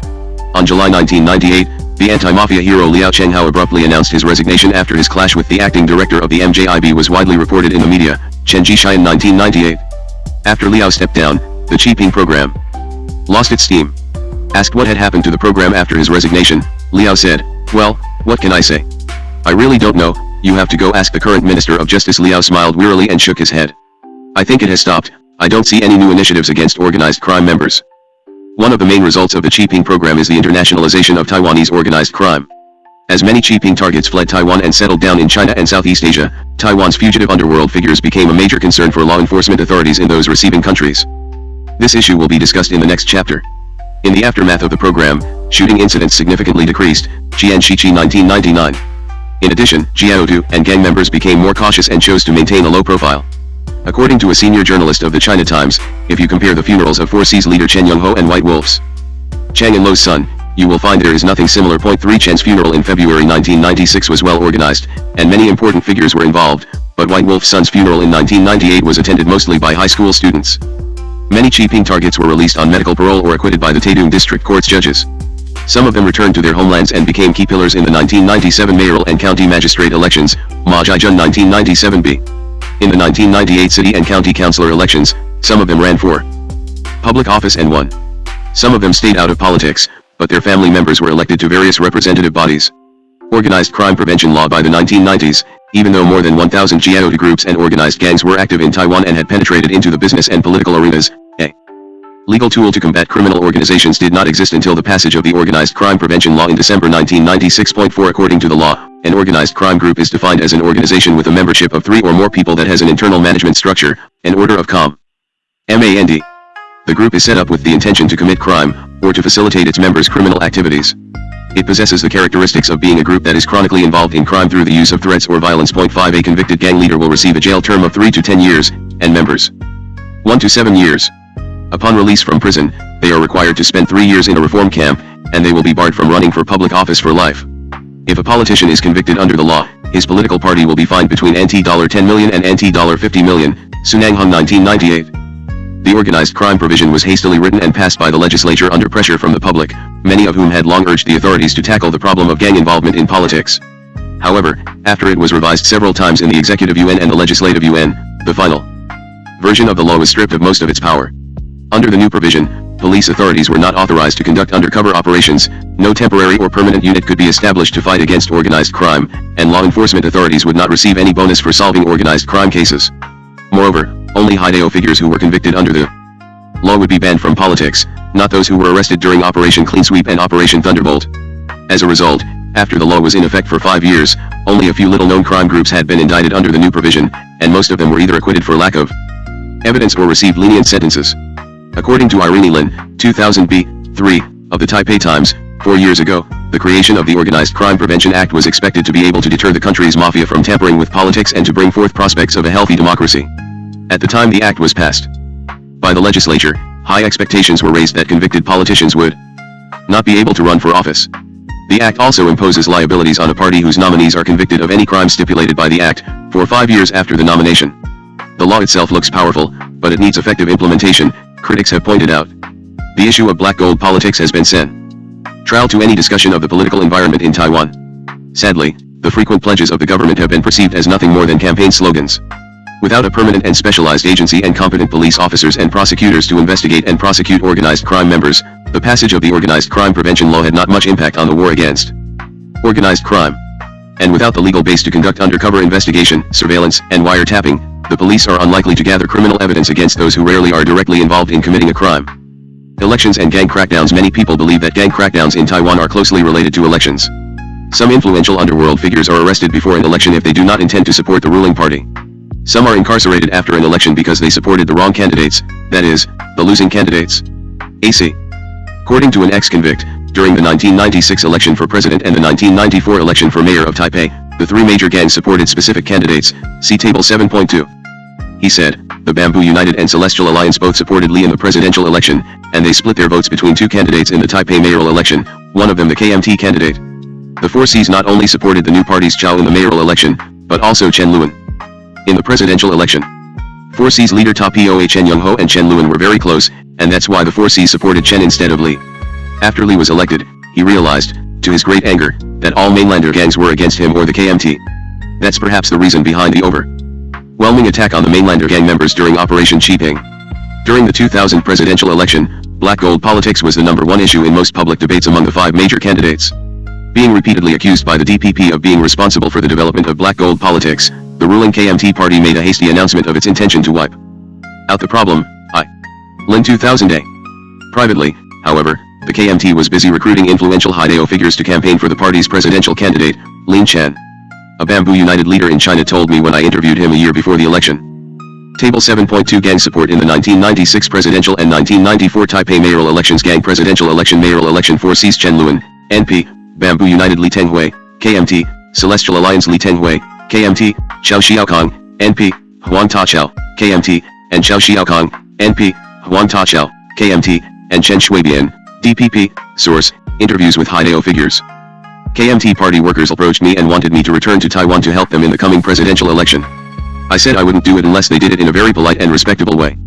On July 1998, the anti-mafia hero Liao Chenghao abruptly announced his resignation after his clash with the acting director of the MJIB was widely reported in the media, Chen Jishian in 1998. After Liao stepped down, the Qiping program lost its steam. Asked what had happened to the program after his resignation, Liao said, "Well, what can I say? I really don't know, you have to go ask the current Minister of Justice." Liao smiled wearily and shook his head. "I think it has stopped. I don't see any new initiatives against organized crime members." One of the main results of the Qiping program is the internationalization of Taiwanese organized crime. As many Qiping targets fled Taiwan and settled down in China and Southeast Asia, Taiwan's fugitive underworld figures became a major concern for law enforcement authorities in those receiving countries. This issue will be discussed in the next chapter. In the aftermath of the program, shooting incidents significantly decreased, Jian Shiqi 1999. In addition, Jiaodu and gang members became more cautious and chose to maintain a low profile. According to a senior journalist of the China Times, if you compare the funerals of 4C's leader Chen Yongho and White Wolf's Chang and Lo's son, you will find there is nothing similar. 3 Chen's funeral in February 1996 was well organized, and many important figures were involved, but White Wolf's son's funeral in 1998 was attended mostly by high school students. Many Qiping targets were released on medical parole or acquitted by the Taiwan District Court's judges. Some of them returned to their homelands and became key pillars in the 1997 mayoral and county magistrate elections, Ma Zhaijun 1997b. In the 1998 city and county councilor elections, some of them ran for public office and won. Some of them stayed out of politics, but their family members were elected to various representative bodies. Organized crime prevention law. By the 1990s, even though more than 1,000 Jiaota groups and organized gangs were active in Taiwan and had penetrated into the business and political arenas, a legal tool to combat criminal organizations did not exist until the passage of the Organized Crime Prevention Law in December 1996. According to the law, an organized crime group is defined as an organization with a membership of 3 or more people that has an internal management structure, an order of command. The group is set up with the intention to commit crime, or to facilitate its members' criminal activities. It possesses the characteristics of being a group that is chronically involved in crime through the use of threats or violence. 5 A convicted gang leader will receive a jail term of 3 to 10 years, and members 1 to 7 years. Upon release from prison, they are required to spend 3 years in a reform camp, and they will be barred from running for public office for life. If a politician is convicted under the law, his political party will be fined between NT$10 million and NT$50 million, Sunanghong 1998. The organized crime provision was hastily written and passed by the legislature under pressure from the public, many of whom had long urged the authorities to tackle the problem of gang involvement in politics. However, after it was revised several times in the Executive Yuan and the Legislative Yuan, the final version of the law was stripped of most of its power. Under the new provision, police authorities were not authorized to conduct undercover operations, no temporary or permanent unit could be established to fight against organized crime, and law enforcement authorities would not receive any bonus for solving organized crime cases. Moreover, only Heijin figures who were convicted under the law would be banned from politics, not those who were arrested during Operation Clean Sweep and Operation Thunderbolt. As a result, after the law was in effect for 5 years, only a few little-known crime groups had been indicted under the new provision, and most of them were either acquitted for lack of evidence or received lenient sentences. According to Irene Lin, 2000b. of the Taipei Times, 4 years ago, the creation of the Organized Crime Prevention Act was expected to be able to deter the country's mafia from tampering with politics and to bring forth prospects of a healthy democracy. At the time the act was passed by the legislature, high expectations were raised that convicted politicians would not be able to run for office. The act also imposes liabilities on a party whose nominees are convicted of any crime stipulated by the act, for 5 years after the nomination. The law itself looks powerful, but it needs effective implementation, critics have pointed out. The issue of black gold politics has been central to any discussion of the political environment in Taiwan. Sadly, the frequent pledges of the government have been perceived as nothing more than campaign slogans. Without a permanent and specialized agency and competent police officers and prosecutors to investigate and prosecute organized crime members, the passage of the Organized Crime Prevention Law had not much impact on the war against organized crime. And without the legal base to conduct undercover investigation, surveillance, and wiretapping, the police are unlikely to gather criminal evidence against those who rarely are directly involved in committing a crime. Elections and gang crackdowns. Many people believe that gang crackdowns in Taiwan are closely related to elections. Some influential underworld figures are arrested before an election if they do not intend to support the ruling party. Some are incarcerated after an election because they supported the wrong candidates, that is, the losing candidates. AC. According to an ex-convict, during the 1996 election for president and the 1994 election for mayor of Taipei, the 3 major gangs supported specific candidates, see Table 7.2. He said, the Bamboo United and Celestial Alliance both supported Li in the presidential election, and they split their votes between 2 candidates in the Taipei mayoral election, one of them the KMT candidate. The 4 Cs not only supported the new party's Chao in the mayoral election, but also Chen Luan. In the presidential election, 4 Cs leader Ta Poa Chen Young-ho and Chen Luan were very close, and that's why the 4 Cs supported Chen instead of Li. After Li was elected, he realized, to his great anger, that all mainlander gangs were against him or the KMT. That's perhaps the reason behind the overwhelming attack on the mainlander gang members during Operation Qiping. During the 2000 presidential election, black gold politics was the #1 issue in most public debates among the 5 major candidates. Being repeatedly accused by the DPP of being responsible for the development of black gold politics, the ruling KMT party made a hasty announcement of its intention to wipe out the problem. Lin 2000a. Privately, however, the KMT was busy recruiting influential Haidao figures to campaign for the party's presidential candidate, Lin Chen. A Bamboo United leader in China told me when I interviewed him a year before the election. Table 7.2 Gang support in the 1996 presidential and 1994 Taipei mayoral elections. Gang presidential election. Mayoral election 4 Cs Chen Luan, NP, Bamboo United Li Tenghui, KMT, Celestial Alliance Li Tenghui, KMT, Chao Xiaokong, NP, Huang Tachao, KMT, and Chao Xiaokong, NP, Huang Tachao, KMT, and Chen Shuibian, DPP. Source, Interviews with Haidao figures. KMT party workers approached me and wanted me to return to Taiwan to help them in the coming presidential election. I said I wouldn't do it unless they did it in a very polite and respectable way.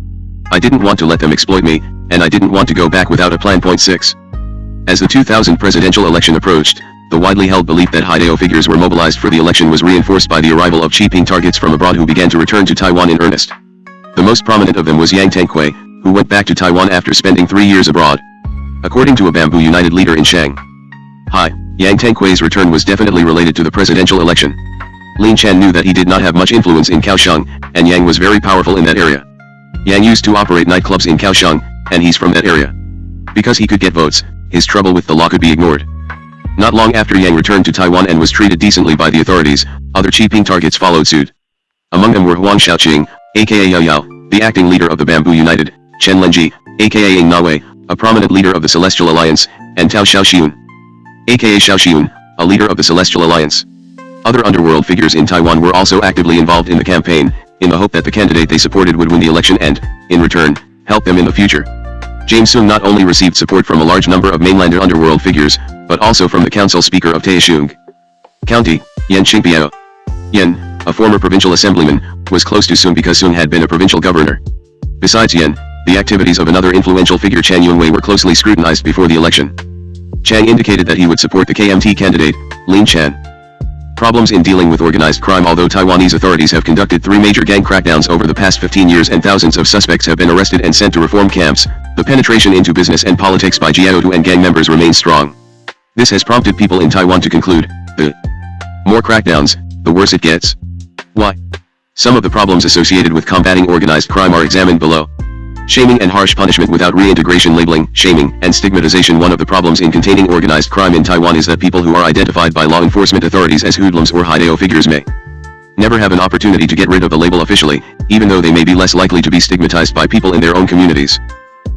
I didn't want to let them exploit me, and I didn't want to go back without a plan. Point 6. As the 2000 presidential election approached, the widely held belief that Haidao figures were mobilized for the election was reinforced by the arrival of cheaping targets from abroad who began to return to Taiwan in earnest. The most prominent of them was Yang Tenghui, who went back to Taiwan after spending 3 years abroad. According to a Bamboo United leader in Shanghai, Yang Tenghui's return was definitely related to the presidential election. Lin Chan knew that he did not have much influence in Kaohsiung, and Yang was very powerful in that area. Yang used to operate nightclubs in Kaohsiung, and he's from that area. Because he could get votes, his trouble with the law could be ignored. Not long after Yang returned to Taiwan and was treated decently by the authorities, other cheaping targets followed suit. Among them were Huang Xiaoqing, aka Yao Yao, the acting leader of the Bamboo United, Chen Lenji, aka Ng Nawei, a prominent leader of the Celestial Alliance, and Tao Xiaoxiun, aka Xiaoxiun, a leader of the Celestial Alliance. Other underworld figures in Taiwan were also actively involved in the campaign, in the hope that the candidate they supported would win the election and, in return, help them in the future. James Soong not only received support from a large number of mainland underworld figures, but also from the council speaker of Taishung County, Yan Qingpiao. Yan, a former provincial assemblyman, was close to Soong because Soong had been a provincial governor. Besides Yan, the activities of another influential figure Chang Yongwei were closely scrutinized before the election. Chang indicated that he would support the KMT candidate, Lin Chan. Problems in dealing with organized crime. Although Taiwanese authorities have conducted 3 major gang crackdowns over the past 15 years and thousands of suspects have been arrested and sent to reform camps, the penetration into business and politics by Jiaotu and gang members remains strong. This has prompted people in Taiwan to conclude, the more crackdowns, the worse it gets. Why? Some of the problems associated with combating organized crime are examined below. Shaming and harsh punishment without reintegration. Labeling, shaming, and stigmatization. One of the problems in containing organized crime in Taiwan is that people who are identified by law enforcement authorities as hoodlums or Haidao figures may never have an opportunity to get rid of the label officially, even though they may be less likely to be stigmatized by people in their own communities.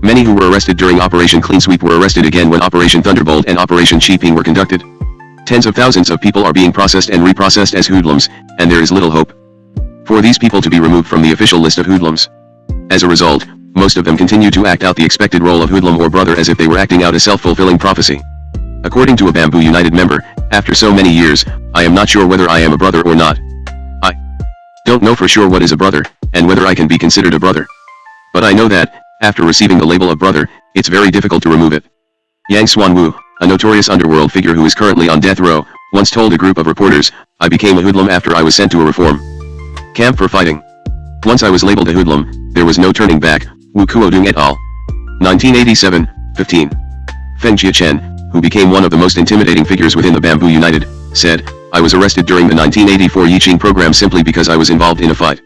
Many who were arrested during Operation Clean Sweep were arrested again when Operation Thunderbolt and Operation Cheaping were conducted. Tens of thousands of people are being processed and reprocessed as hoodlums, and there is little hope for these people to be removed from the official list of hoodlums. As a result, most of them continue to act out the expected role of hoodlum or brother as if they were acting out a self-fulfilling prophecy. According to a Bamboo United member, after so many years, I am not sure whether I am a brother or not. I don't know for sure what is a brother, and whether I can be considered a brother. But I know that, after receiving the label of brother, it's very difficult to remove it. Yang Xuanwu, a notorious underworld figure who is currently on death row, once told a group of reporters, I became a hoodlum after I was sent to a reform camp for fighting. Once I was labeled a hoodlum, there was no turning back. Wu Kuodong et al. 1987, 15. Feng Jiachen, who became one of the most intimidating figures within the Bamboo United, said, I was arrested during the 1984 Yiqing program simply because I was involved in a fight.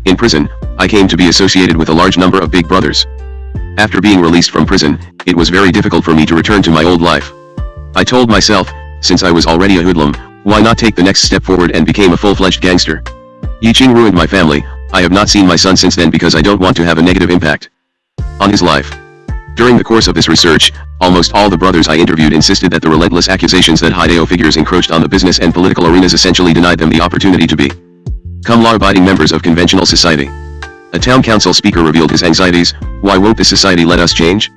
In prison, I came to be associated with a large number of big brothers. After being released from prison, it was very difficult for me to return to my old life. I told myself, since I was already a hoodlum, why not take the next step forward and became a full-fledged gangster? Yiqing ruined my family. I have not seen my son since then because I don't want to have a negative impact on his life. During the course of this research, almost all the brothers I interviewed insisted that the relentless accusations that Haidao figures encroached on the business and political arenas essentially denied them the opportunity to become law-abiding members of conventional society. A town council speaker revealed his anxieties. Why won't this society let us change?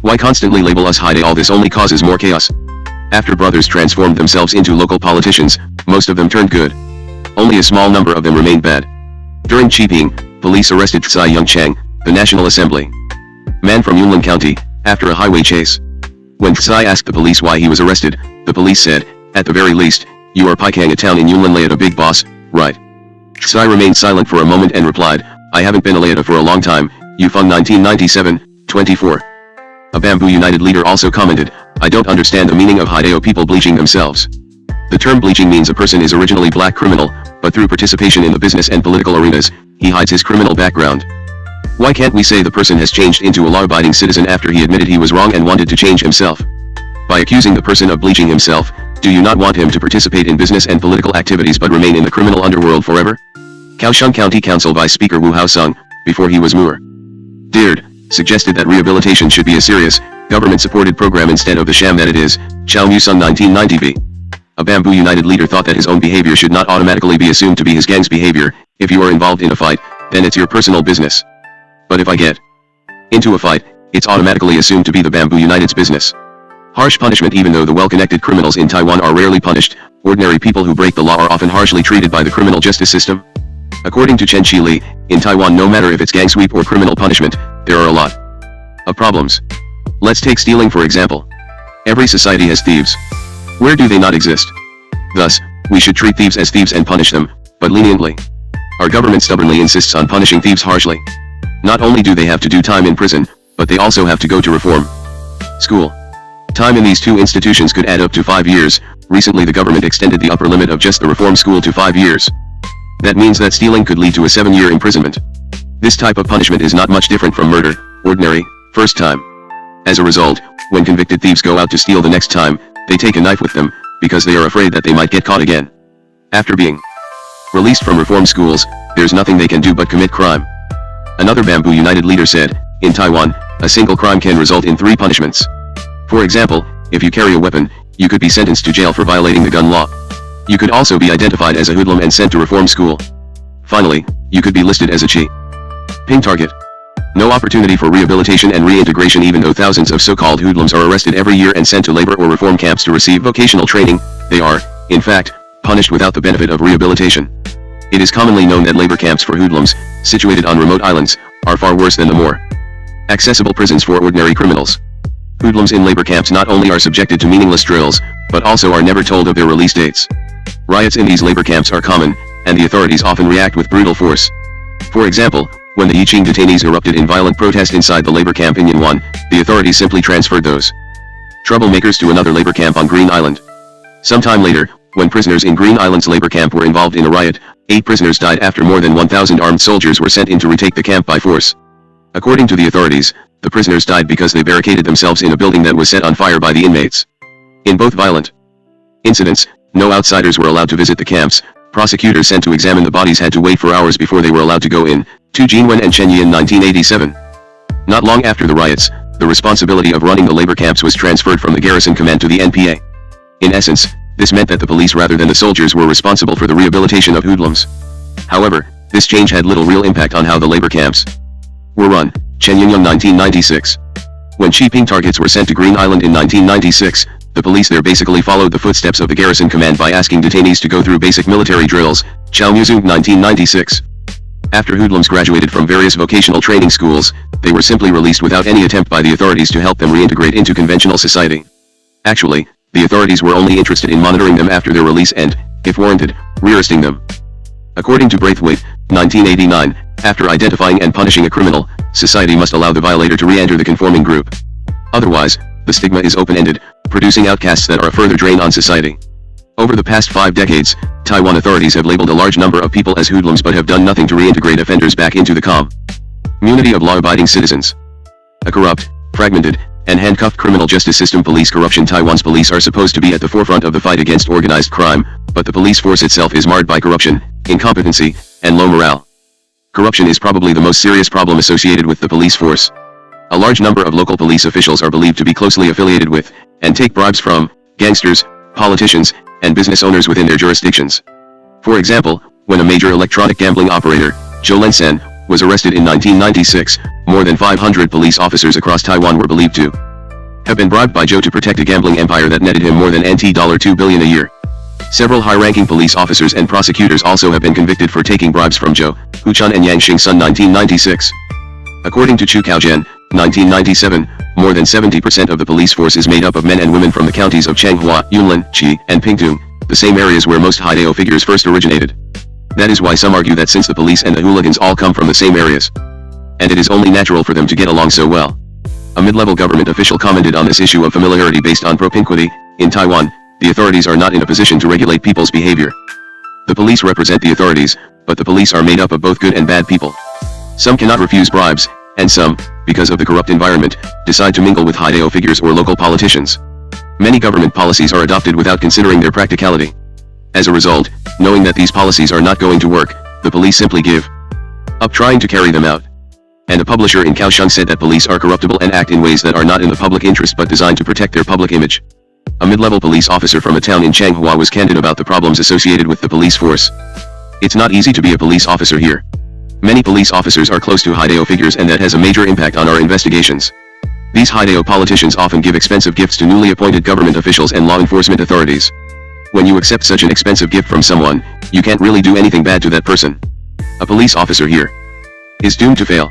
Why constantly label us Haidao? All this only causes more chaos. After brothers transformed themselves into local politicians, most of them turned good. Only a small number of them remained bad. During Cheaping, police arrested Tsai Yong-chang, the National Assembly man from Yunlin County, after a highway chase. When Tsai asked the police why he was arrested, the police said, at the very least, you are Paikang, a town in Yunlin Laeta, big boss, right? Tsai remained silent for a moment and replied, I haven't been a Laeta for a long time. Yufeng 1997, 24. A Bamboo United leader also commented, I don't understand the meaning of Haidao people bleaching themselves. The term bleaching means a person is originally black criminal, but through participation in the business and political arenas, he hides his criminal background. Why can't we say the person has changed into a law-abiding citizen after he admitted he was wrong and wanted to change himself? By accusing the person of bleaching himself, do you not want him to participate in business and political activities but remain in the criminal underworld forever? Kaohsiung County Council Vice Speaker Wu Haosung, before he was murdered, suggested that rehabilitation should be a serious, government-supported program instead of the sham that it is. Chao Musung 1990b. A Bamboo United leader thought that his own behavior should not automatically be assumed to be his gang's behavior. If you are involved in a fight, then it's your personal business. But if I get into a fight, it's automatically assumed to be the Bamboo United's business. Harsh punishment. Even though the well-connected criminals in Taiwan are rarely punished, ordinary people who break the law are often harshly treated by the criminal justice system. According to Chen Qili, in Taiwan, no matter if it's gang sweep or criminal punishment, there are a lot of problems. Let's take stealing for example. Every society has thieves. Where do they not exist? Thus, we should treat thieves as thieves and punish them, but leniently. Our government stubbornly insists on punishing thieves harshly. Not only do they have to do time in prison, but they also have to go to reform school. Time in these two institutions could add up to 5 years. Recently the government extended the upper limit of just the reform school to 5 years. That means that stealing could lead to a 7-year imprisonment. This type of punishment is not much different from murder, ordinary, first time. As a result, when convicted thieves go out to steal the next time, they take a knife with them, because they are afraid that they might get caught again. After being released from reform schools, there's nothing they can do but commit crime. Another Bamboo United leader said, in Taiwan, a single crime can result in 3 punishments. For example, if you carry a weapon, you could be sentenced to jail for violating the gun law. You could also be identified as a hoodlum and sent to reform school. Finally, you could be listed as a ping target. No opportunity for rehabilitation and reintegration. Even though thousands of so-called hoodlums are arrested every year and sent to labor or reform camps to receive vocational training, they are, in fact, punished without the benefit of rehabilitation. It is commonly known that labor camps for hoodlums, situated on remote islands, are far worse than the more accessible prisons for ordinary criminals. Hoodlums in labor camps not only are subjected to meaningless drills, but also are never told of their release dates. Riots in these labor camps are common, and the authorities often react with brutal force. For example, when the Heijin detainees erupted in violent protest inside the labor camp in Yanwan, the authorities simply transferred those troublemakers to another labor camp on Green Island. Sometime later, when prisoners in Green Island's labor camp were involved in a riot, 8 prisoners died after more than 1,000 armed soldiers were sent in to retake the camp by force. According to the authorities, the prisoners died because they barricaded themselves in a building that was set on fire by the inmates. In both violent incidents, no outsiders were allowed to visit the camps. Prosecutors sent to examine the bodies had to wait for hours before they were allowed to go in. To Jinwen and Chenyi in 1987. Not long after the riots, the responsibility of running the labor camps was transferred from the garrison command to the NPA. In essence, this meant that the police rather than the soldiers were responsible for the rehabilitation of hoodlums. However, this change had little real impact on how the labor camps were run. Chen Yingyang 1996. When Ping targets were sent to Green Island in 1996, the police there basically followed the footsteps of the garrison command by asking detainees to go through basic military drills. Chao Muzung 1996. After hoodlums graduated from various vocational training schools, they were simply released without any attempt by the authorities to help them reintegrate into conventional society. Actually, the authorities were only interested in monitoring them after their release and, if warranted, rearresting them. According to Braithwaite, 1989, after identifying and punishing a criminal, society must allow the violator to re-enter the conforming group. Otherwise, the stigma is open-ended, producing outcasts that are a further drain on society. Over the past 5 decades, Taiwan authorities have labeled a large number of people as hoodlums but have done nothing to reintegrate offenders back into the community of law-abiding citizens. A corrupt, fragmented, and handcuffed criminal justice system. Police corruption. Taiwan's police are supposed to be at the forefront of the fight against organized crime, but the police force itself is marred by corruption, incompetency, and low morale. Corruption is probably the most serious problem associated with the police force. A large number of local police officials are believed to be closely affiliated with, and take bribes from, gangsters, politicians, and business owners within their jurisdictions. For example, when a major electronic gambling operator, Zhou Lensen, was arrested in 1996, more than 500 police officers across Taiwan were believed to have been bribed by Zhou to protect a gambling empire that netted him more than $2 billion a year. Several high-ranking police officers and prosecutors also have been convicted for taking bribes from Zhou, Huchun and Yang Xingsun 1996. According to Chu Kaojian, 1997, more than 70% of the police force is made up of men and women from the counties of Changhua, Yunlin, Qi, and Pingtung, the same areas where most Haidao figures first originated. That is why some argue that since the police and the hooligans all come from the same areas, and it is only natural for them to get along so well. A mid-level government official commented on this issue of familiarity based on propinquity. In Taiwan, the authorities are not in a position to regulate people's behavior. The police represent the authorities, but the police are made up of both good and bad people. Some cannot refuse bribes, and some, because of the corrupt environment, decide to mingle with Haidao figures or local politicians. Many government policies are adopted without considering their practicality. As a result, knowing that these policies are not going to work, the police simply give up trying to carry them out. And a publisher in Kaohsiung said that police are corruptible and act in ways that are not in the public interest but designed to protect their public image. A mid-level police officer from a town in Changhua was candid about the problems associated with the police force. It's not easy to be a police officer here. Many police officers are close to Haidao figures and that has a major impact on our investigations. These Haidao politicians often give expensive gifts to newly appointed government officials and law enforcement authorities. When you accept such an expensive gift from someone, you can't really do anything bad to that person. A police officer here is doomed to fail.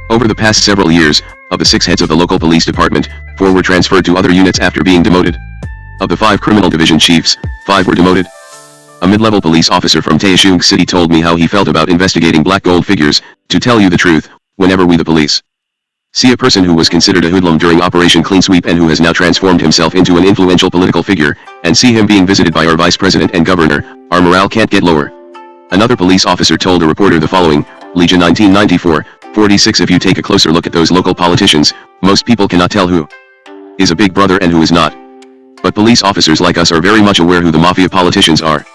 Over the past several years, of the 6 heads of the local police department, 4 were transferred to other units after being demoted. Of the 5 criminal division chiefs, 5 were demoted. A mid-level police officer from Taishung City told me how he felt about investigating black gold figures. To tell you the truth, whenever we the police see a person who was considered a hoodlum during Operation Clean Sweep and who has now transformed himself into an influential political figure, and see him being visited by our vice president and governor, our morale can't get lower. Another police officer told a reporter the following, Legion 1994-46. If you take a closer look at those local politicians, most people cannot tell who is a big brother and who is not. But police officers like us are very much aware who the mafia politicians are.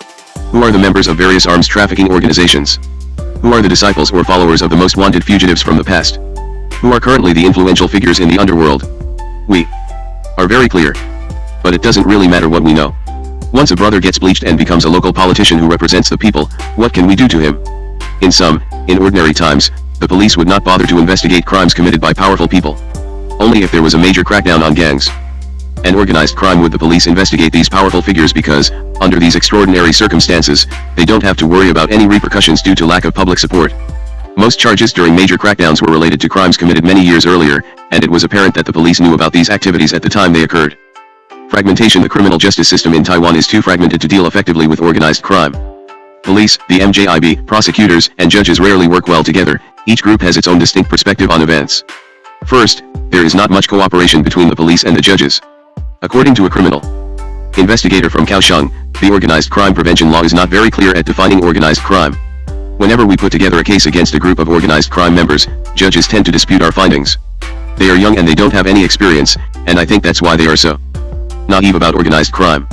Who are the members of various arms trafficking organizations? Who are the disciples or followers of the most wanted fugitives from the past? Who are currently the influential figures in the underworld? We are very clear. But it doesn't really matter what we know. Once a brother gets bleached and becomes a local politician who represents the people, what can we do to him? In ordinary times, the police would not bother to investigate crimes committed by powerful people. Only if there was a major crackdown on gangs and organized crime would the police investigate these powerful figures because, under these extraordinary circumstances, they don't have to worry about any repercussions due to lack of public support. Most charges during major crackdowns were related to crimes committed many years earlier, and it was apparent that the police knew about these activities at the time they occurred. Fragmentation. The criminal justice system in Taiwan is too fragmented to deal effectively with organized crime. Police, the MJIB, prosecutors, and judges rarely work well together. Each group has its own distinct perspective on events. First, there is not much cooperation between the police and the judges. According to a criminal investigator from Kaohsiung, the organized crime prevention law is not very clear at defining organized crime. Whenever we put together a case against a group of organized crime members, judges tend to dispute our findings. They are young and they don't have any experience, and I think that's why they are so naive about organized crime.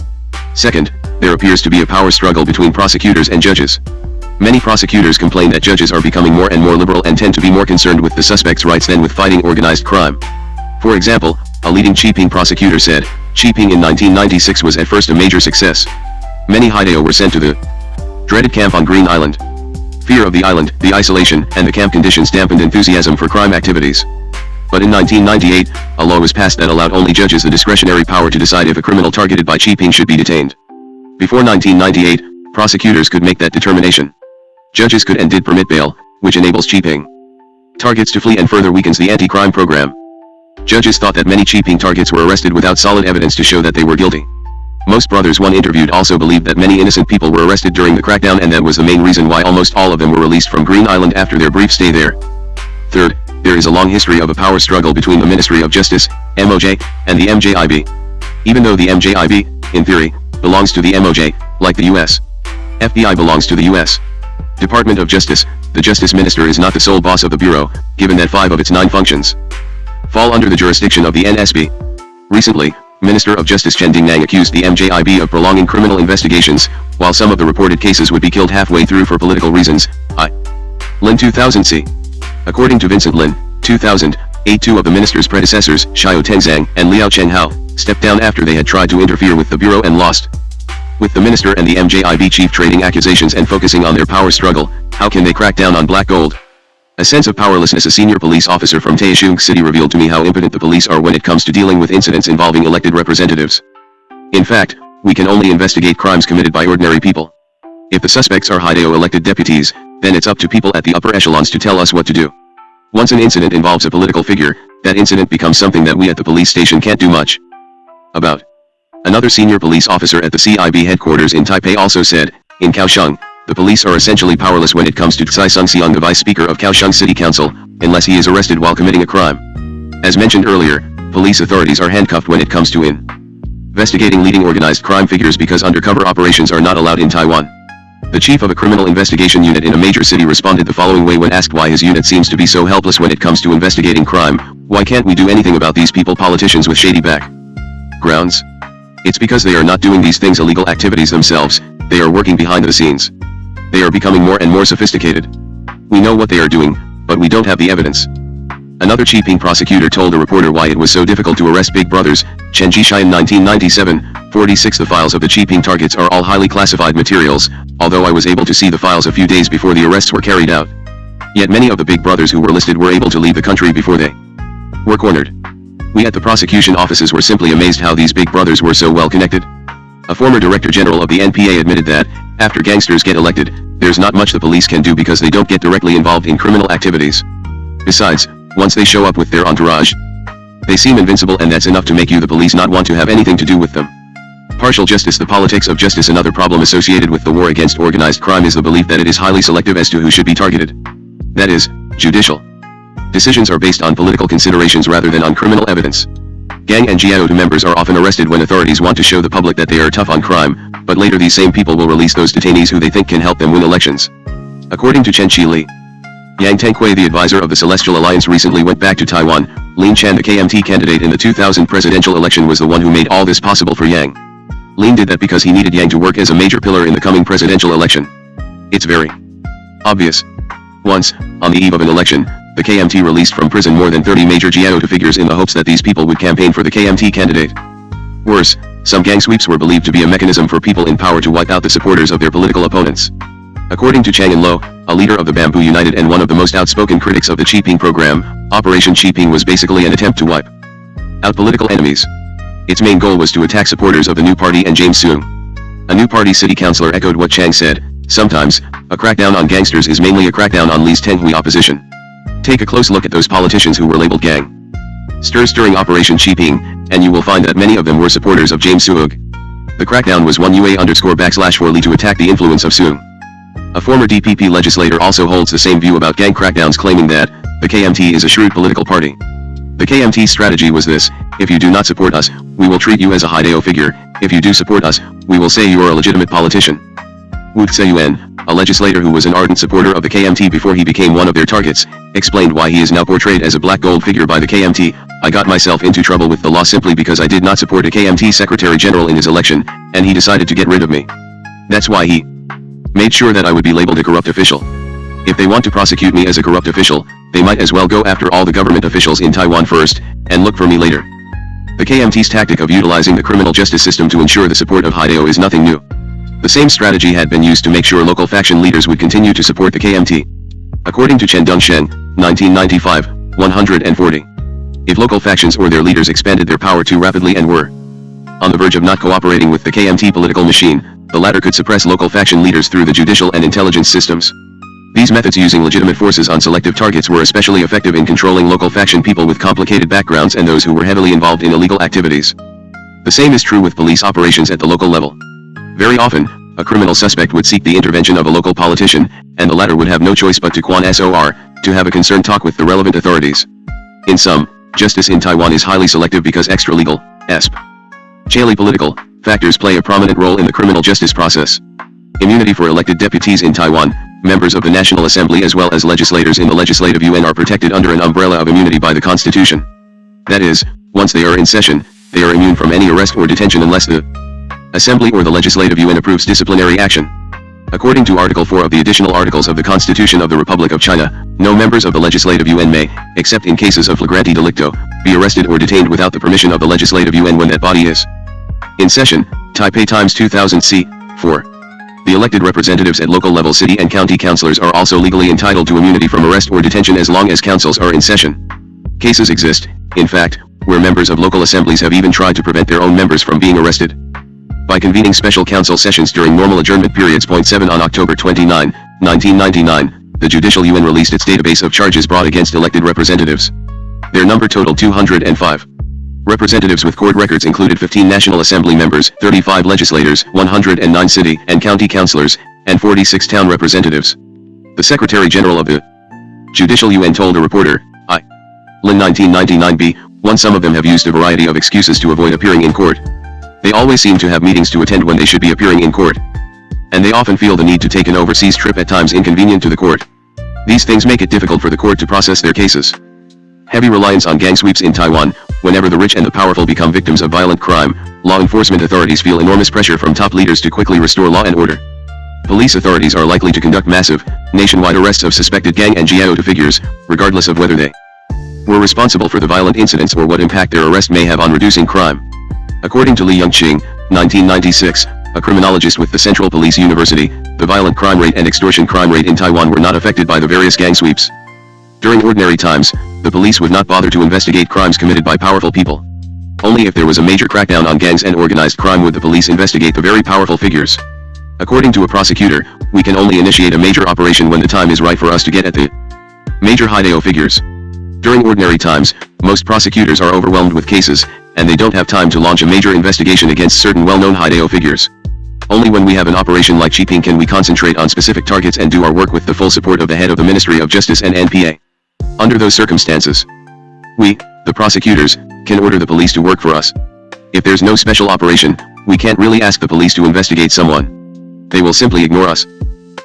Second, there appears to be a power struggle between prosecutors and judges. Many prosecutors complain that judges are becoming more and more liberal and tend to be more concerned with the suspect's rights than with fighting organized crime. For example, a leading Chiping prosecutor said, Chiping in 1996 was at first a major success. Many Haidao were sent to the dreaded camp on Green Island. Fear of the island, the isolation, and the camp conditions dampened enthusiasm for crime activities. But in 1998, a law was passed that allowed only judges the discretionary power to decide if a criminal targeted by Chiping should be detained. Before 1998, prosecutors could make that determination. Judges could and did permit bail, which enables Chiping targets to flee and further weakens the anti-crime program. Judges thought that many Chiping targets were arrested without solid evidence to show that they were guilty. Most brothers one interviewed also believed that many innocent people were arrested during the crackdown, and that was the main reason why almost all of them were released from Green Island after their brief stay there. Third, there is a long history of a power struggle between the Ministry of Justice, MOJ, and the MJIB. Even though the MJIB, in theory, belongs to the MOJ, like the US FBI belongs to the US Department of Justice, the Justice Minister is not the sole boss of the Bureau, given that 5 of its 9 functions fall under the jurisdiction of the NSB. Recently, Minister of Justice Chen Dingnang accused the MJIB of prolonging criminal investigations, while some of the reported cases would be killed halfway through for political reasons. Lin 2000c. According to Vincent Lin, 2008, 2 of the minister's predecessors, Xiao Tengzang and Liao Chenhao, stepped down after they had tried to interfere with the bureau and lost. With the minister and the MJIB chief trading accusations and focusing on their power struggle, how can they crack down on black gold? A sense of powerlessness. A senior police officer from Taishung City revealed to me how impotent the police are when it comes to dealing with incidents involving elected representatives. In fact, we can only investigate crimes committed by ordinary people. If the suspects are Haidao elected deputies, then it's up to people at the upper echelons to tell us what to do. Once an incident involves a political figure, that incident becomes something that we at the police station can't do much about. Another senior police officer at the CIB headquarters in Taipei also said, in Kaohsiung, the police are essentially powerless when it comes to Tsai Sung-seong, the vice speaker of Kaohsiung City Council, unless he is arrested while committing a crime. As mentioned earlier, police authorities are handcuffed when it comes to investigating leading organized crime figures because undercover operations are not allowed in Taiwan. The chief of a criminal investigation unit in a major city responded the following way when asked why his unit seems to be so helpless when it comes to investigating crime. Why can't we do anything about these people, politicians with shady backgrounds? It's because they are not doing these things, illegal activities themselves, they are working behind the scenes. They are becoming more and more sophisticated. We know what they are doing, but we don't have the evidence. Another Chiping prosecutor told a reporter why it was so difficult to arrest big brothers, Chen Jishai in 1997-46. The files of the Chiping targets are all highly classified materials, although I was able to see the files a few days before the arrests were carried out. Yet many of the big brothers who were listed were able to leave the country before they were cornered. We at the prosecution offices were simply amazed how these big brothers were so well connected. A former director general of the NPA admitted that, after gangsters get elected, there's not much the police can do because they don't get directly involved in criminal activities. Besides, once they show up with their entourage, they seem invincible, and that's enough to make you the police not want to have anything to do with them. Partial justice. The politics of justice. Another problem associated with the war against organized crime is the belief that it is highly selective as to who should be targeted. That is, judicial decisions are based on political considerations rather than on criminal evidence. Gang and Jiao members are often arrested when authorities want to show the public that they are tough on crime, but later these same people will release those detainees who they think can help them win elections. According to Chen Qili, Yang Tenghui, the advisor of the Celestial Alliance, recently went back to Taiwan. Lin Chan, the KMT candidate in the 2000 presidential election, was the one who made all this possible for Yang. Lin did that because he needed Yang to work as a major pillar in the coming presidential election. It's very obvious. Once, on the eve of an election, the KMT released from prison more than 30 major Jiao figures in the hopes that these people would campaign for the KMT candidate. Worse, some gang sweeps were believed to be a mechanism for people in power to wipe out the supporters of their political opponents. According to Chang En-lo, a leader of the Bamboo United and one of the most outspoken critics of the Qiping program, Operation Qiping was basically an attempt to wipe out political enemies. Its main goal was to attack supporters of the new party and James Soong. A new party city councillor echoed what Chang said: sometimes, a crackdown on gangsters is mainly a crackdown on Li's Tenghui opposition. Take a close look at those politicians who were labeled gang stirs during Operation Qiping, and you will find that many of them were supporters of James Soong. The crackdown was 1UA_4 Li to attack the influence of Soong. A former DPP legislator also holds the same view about gang crackdowns, claiming that the KMT is a shrewd political party. The KMT's strategy was this: if you do not support us, we will treat you as a Haidao figure; if you do support us, we will say you are a legitimate politician. Wu Tseyuan, a legislator who was an ardent supporter of the KMT before he became one of their targets, explained why he is now portrayed as a black gold figure by the KMT. I got myself into trouble with the law simply because I did not support a KMT secretary general in his election, and he decided to get rid of me. That's why he made sure that I would be labeled a corrupt official. If they want to prosecute me as a corrupt official, they might as well go after all the government officials in Taiwan first, and look for me later. The KMT's tactic of utilizing the criminal justice system to ensure the support of Haidao is nothing new. The same strategy had been used to make sure local faction leaders would continue to support the KMT. According to Chen Dongsheng, 1995, 140. If local factions or their leaders expanded their power too rapidly and were on the verge of not cooperating with the KMT political machine, the latter could suppress local faction leaders through the judicial and intelligence systems. These methods using legitimate forces on selective targets were especially effective in controlling local faction people with complicated backgrounds and those who were heavily involved in illegal activities. The same is true with police operations at the local level. Very often, a criminal suspect would seek the intervention of a local politician, and the latter would have no choice but to to have a concerned talk with the relevant authorities. In sum, justice in Taiwan is highly selective because extra-legal, political factors play a prominent role in the criminal justice process. Immunity for elected deputies in Taiwan, members of the National Assembly as well as legislators in the Legislative Yuan are protected under an umbrella of immunity by the Constitution. That is, once they are in session, they are immune from any arrest or detention unless the Assembly or the Legislative Yuan approves disciplinary action. According to Article 4 of the Additional Articles of the Constitution of the Republic of China, no members of the Legislative Yuan may, except in cases of flagrante delicto, be arrested or detained without the permission of the Legislative Yuan when that body is in session. Taipei Times 2000 c. 4. The elected representatives at local level city and county councillors are also legally entitled to immunity from arrest or detention as long as councils are in session. Cases exist, in fact, where members of local assemblies have even tried to prevent their own members from being arrested by convening special council sessions during normal adjournment periods. 7 On October 29, 1999, the Judicial Yuan released its database of charges brought against elected representatives. Their number totaled 205. Representatives with court records included 15 National Assembly members, 35 legislators, 109 city and county councillors, and 46 town representatives. The Secretary General of the Judicial Yuan told a reporter, Lin 1999b, some of them have used a variety of excuses to avoid appearing in court. They always seem to have meetings to attend when they should be appearing in court. And they often feel the need to take an overseas trip, at times inconvenient to the court. These things make it difficult for the court to process their cases. Heavy reliance on gang sweeps in Taiwan. Whenever the rich and the powerful become victims of violent crime, law enforcement authorities feel enormous pressure from top leaders to quickly restore law and order. Police authorities are likely to conduct massive, nationwide arrests of suspected gang and Jiao figures, regardless of whether they were responsible for the violent incidents or what impact their arrest may have on reducing crime. According to Li Yongqing, 1996, a criminologist with the Central Police University, the violent crime rate and extortion crime rate in Taiwan were not affected by the various gang sweeps. During ordinary times, the police would not bother to investigate crimes committed by powerful people. Only if there was a major crackdown on gangs and organized crime would the police investigate the very powerful figures. According to a prosecutor, we can only initiate a major operation when the time is right for us to get at the major Hideo figures. During ordinary times, most prosecutors are overwhelmed with cases, and they don't have time to launch a major investigation against certain well-known Hideo figures. Only when we have an operation like Chiping can we concentrate on specific targets and do our work with the full support of the head of the Ministry of Justice and NPA. Under those circumstances, we, the prosecutors, can order the police to work for us. If there's no special operation, we can't really ask the police to investigate someone. They will simply ignore us.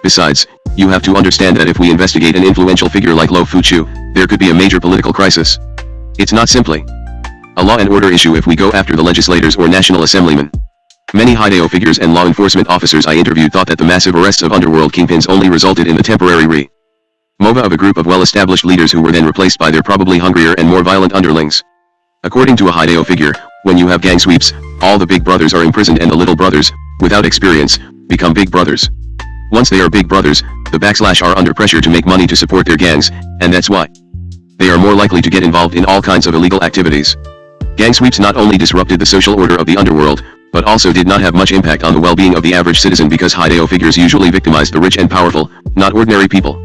Besides, you have to understand that if we investigate an influential figure like Lo Fuchu, there could be a major political crisis. It's not simply a law and order issue if we go after the legislators or national assemblymen. Many Hideo figures and law enforcement officers I interviewed thought that the massive arrests of underworld kingpins only resulted in the temporary removal of a group of well-established leaders who were then replaced by their probably hungrier and more violent underlings. According to a Hideo figure, when you have gang sweeps, all the big brothers are imprisoned and the little brothers, without experience, become big brothers. Once they are big brothers, the backslash are under pressure to make money to support their gangs, and that's why they are more likely to get involved in all kinds of illegal activities. Gang sweeps not only disrupted the social order of the underworld, but also did not have much impact on the well-being of the average citizen because Hideo figures usually victimize the rich and powerful, not ordinary people.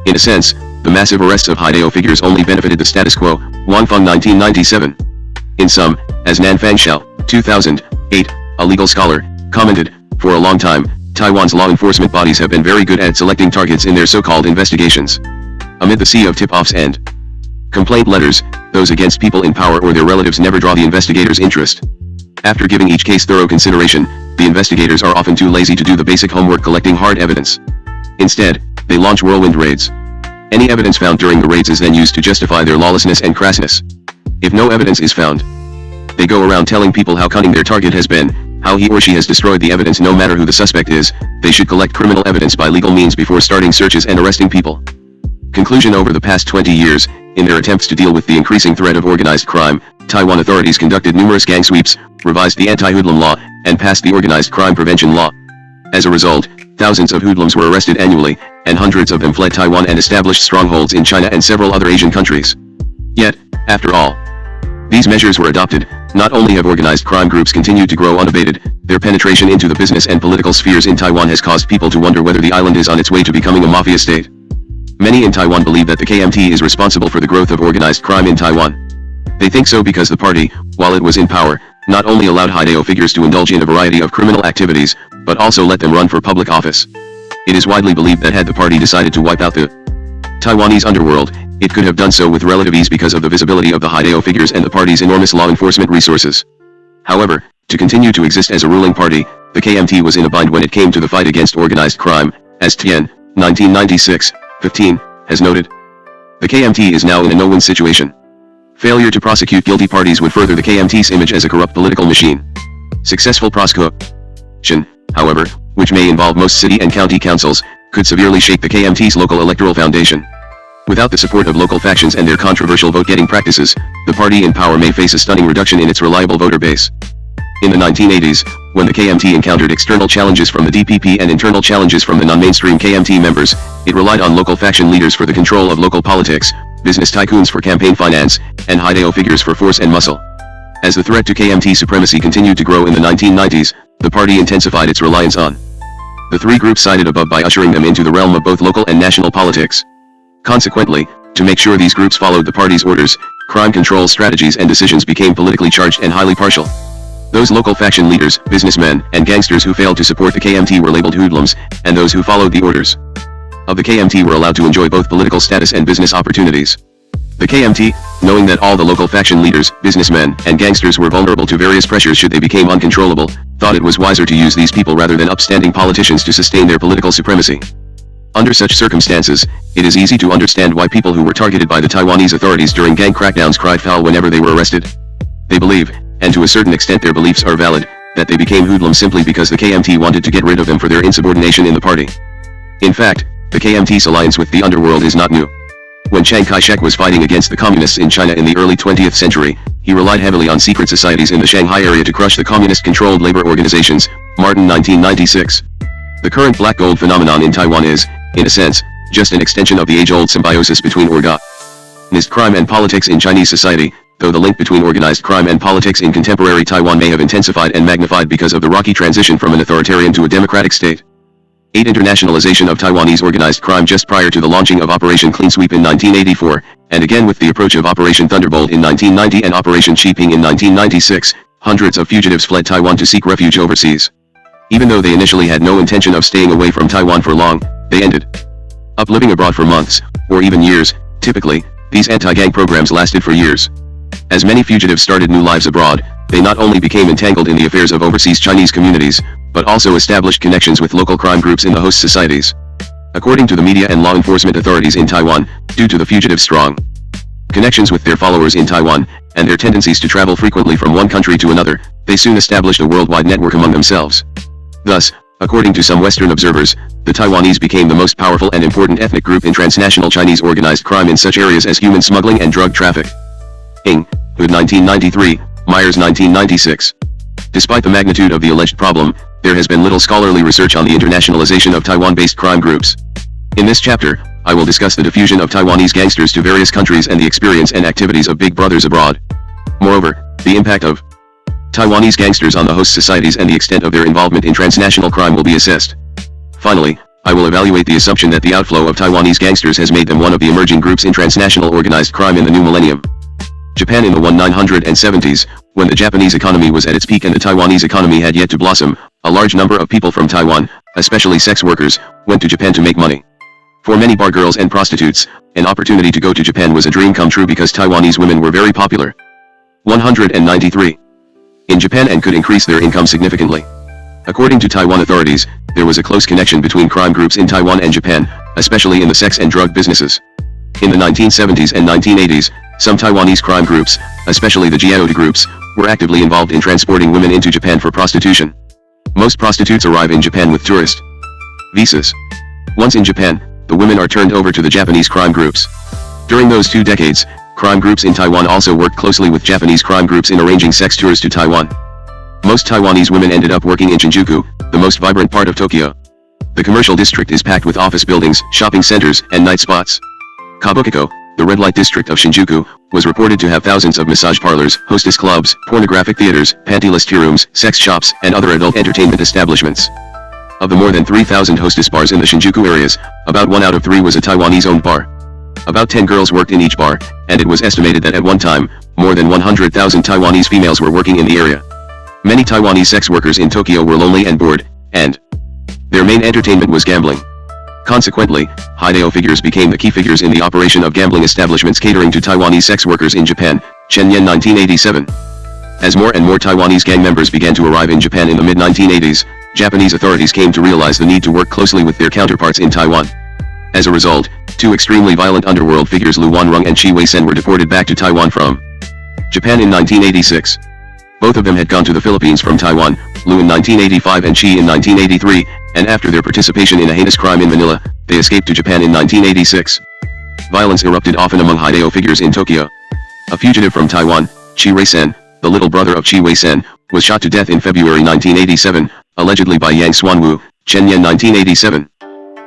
In a sense, the massive arrests of Hideo figures only benefited the status quo. Wang Feng 1997. In sum, as Nan Fangxiao, 2008, a legal scholar, commented, for a long time, Taiwan's law enforcement bodies have been very good at selecting targets in their so-called investigations. Amid the sea of tip-offs and complaint letters, those against people in power or their relatives never draw the investigators' interest. After giving each case thorough consideration, the investigators are often too lazy to do the basic homework collecting hard evidence. Instead, they launch whirlwind raids. Any evidence found during the raids is then used to justify their lawlessness and crassness. If no evidence is found, they go around telling people how cunning their target has been, how he or she has destroyed the evidence no matter who the suspect is. They should collect criminal evidence by legal means before starting searches and arresting people. Conclusion: over the past 20 years, in their attempts to deal with the increasing threat of organized crime, Taiwan authorities conducted numerous gang sweeps, revised the anti-hoodlum law, and passed the organized crime prevention law. As a result, thousands of hoodlums were arrested annually, and hundreds of them fled Taiwan and established strongholds in China and several other Asian countries. Yet, after all these measures were adopted, not only have organized crime groups continued to grow unabated, their penetration into the business and political spheres in Taiwan has caused people to wonder whether the island is on its way to becoming a mafia state. Many in Taiwan believe that the KMT is responsible for the growth of organized crime in Taiwan. They think so because the party, while it was in power, not only allowed Hideo figures to indulge in a variety of criminal activities, but also let them run for public office. It is widely believed that had the party decided to wipe out the Taiwanese underworld, it could have done so with relative ease because of the visibility of the Hideo figures and the party's enormous law enforcement resources. However, to continue to exist as a ruling party, the KMT was in a bind when it came to the fight against organized crime, as Tian, 1996-15, has noted. The KMT is now in a no-win situation. Failure to prosecute guilty parties would further the KMT's image as a corrupt political machine. Successful prosecution, however, which may involve most city and county councils, could severely shake the KMT's local electoral foundation. Without the support of local factions and their controversial vote-getting practices, the party in power may face a stunning reduction in its reliable voter base. In the 1980s, when the KMT encountered external challenges from the DPP and internal challenges from the non-mainstream KMT members, it relied on local faction leaders for the control of local politics, business tycoons for campaign finance, and Hideo figures for force and muscle. As the threat to KMT supremacy continued to grow in the 1990s, the party intensified its reliance on the three groups cited above by ushering them into the realm of both local and national politics. Consequently, to make sure these groups followed the party's orders, crime control strategies and decisions became politically charged and highly partial. Those local faction leaders, businessmen, and gangsters who failed to support the KMT were labeled hoodlums, and those who followed the orders of the KMT were allowed to enjoy both political status and business opportunities. The KMT, knowing that all the local faction leaders, businessmen, and gangsters were vulnerable to various pressures should they become uncontrollable, thought it was wiser to use these people rather than upstanding politicians to sustain their political supremacy. Under such circumstances, it is easy to understand why people who were targeted by the Taiwanese authorities during gang crackdowns cried foul whenever they were arrested. They believe, and to a certain extent their beliefs are valid, that they became hoodlums simply because the KMT wanted to get rid of them for their insubordination in the party. In fact, the KMT's alliance with the underworld is not new. When Chiang Kai-shek was fighting against the communists in China in the early 20th century, he relied heavily on secret societies in the Shanghai area to crush the communist-controlled labor organizations. Martin 1996. The current black gold phenomenon in Taiwan is, in a sense, just an extension of the age-old symbiosis between organized crime and politics in Chinese society, though the link between organized crime and politics in contemporary Taiwan may have intensified and magnified because of the rocky transition from an authoritarian to a democratic state. 8. Internationalization of Taiwanese organized crime. Just prior to the launching of Operation Clean Sweep in 1984, and again with the approach of Operation Thunderbolt in 1990 and Operation Qiping in 1996, hundreds of fugitives fled Taiwan to seek refuge overseas. Even though they initially had no intention of staying away from Taiwan for long, they ended up living abroad for months, or even years. Typically, these anti-gang programs lasted for years. As many fugitives started new lives abroad, they not only became entangled in the affairs of overseas Chinese communities, but also established connections with local crime groups in the host societies. According to the media and law enforcement authorities in Taiwan, due to the fugitives' strong connections with their followers in Taiwan, and their tendencies to travel frequently from one country to another, they soon established a worldwide network among themselves. Thus, according to some Western observers, the Taiwanese became the most powerful and important ethnic group in transnational Chinese organized crime in such areas as human smuggling and drug trafficking. Hood 1993, Myers 1996. Despite the magnitude of the alleged problem, there has been little scholarly research on the internationalization of Taiwan-based crime groups. In this chapter, I will discuss the diffusion of Taiwanese gangsters to various countries and the experience and activities of big brothers abroad. Moreover, the impact of Taiwanese gangsters on the host societies and the extent of their involvement in transnational crime will be assessed. Finally, I will evaluate the assumption that the outflow of Taiwanese gangsters has made them one of the emerging groups in transnational organized crime in the new millennium. Japan. In the 1970s, when the Japanese economy was at its peak and the Taiwanese economy had yet to blossom, a large number of people from Taiwan, especially sex workers, went to Japan to make money. For many bar girls and prostitutes, an opportunity to go to Japan was a dream come true because Taiwanese women were very popular. 193. In Japan and could increase their income significantly. According to Taiwan authorities, there was a close connection between crime groups in Taiwan and Japan, especially in the sex and drug businesses. In the 1970s and 1980s, some Taiwanese crime groups, especially the Jiaoda groups, were actively involved in transporting women into Japan for prostitution. Most prostitutes arrive in Japan with tourist visas. Once in Japan, the women are turned over to the Japanese crime groups. During those 2 decades, crime groups in Taiwan also worked closely with Japanese crime groups in arranging sex tours to Taiwan. Most Taiwanese women ended up working in Shinjuku, the most vibrant part of Tokyo. The commercial district is packed with office buildings, shopping centers, and night spots. Kabukicho, the red light district of Shinjuku, was reported to have thousands of massage parlors, hostess clubs, pornographic theaters, pantyless tea rooms, sex shops, and other adult entertainment establishments. Of the more than 3,000 hostess bars in the Shinjuku areas, about 1 out of 3 was a Taiwanese-owned bar. About 10 girls worked in each bar, and it was estimated that at one time, more than 100,000 Taiwanese females were working in the area. Many Taiwanese sex workers in Tokyo were lonely and bored, and their main entertainment was gambling. Consequently, Hideo figures became the key figures in the operation of gambling establishments catering to Taiwanese sex workers in Japan. Chen Yen 1987. As more and more Taiwanese gang members began to arrive in Japan in the mid-1980s, Japanese authorities came to realize the need to work closely with their counterparts in Taiwan. As a result, 2 extremely violent underworld figures Lu Wanrong and Chi Wei-sen were deported back to Taiwan from Japan in 1986. Both of them had gone to the Philippines from Taiwan, Lu in 1985 and Chi in 1983, and after their participation in a heinous crime in Manila, they escaped to Japan in 1986. Violence erupted often among Hideo figures in Tokyo. A fugitive from Taiwan, Chi Wei-sen, the little brother of Chi Wei-sen, was shot to death in February 1987, allegedly by Yang Xuanwu, Chen Yen 1987.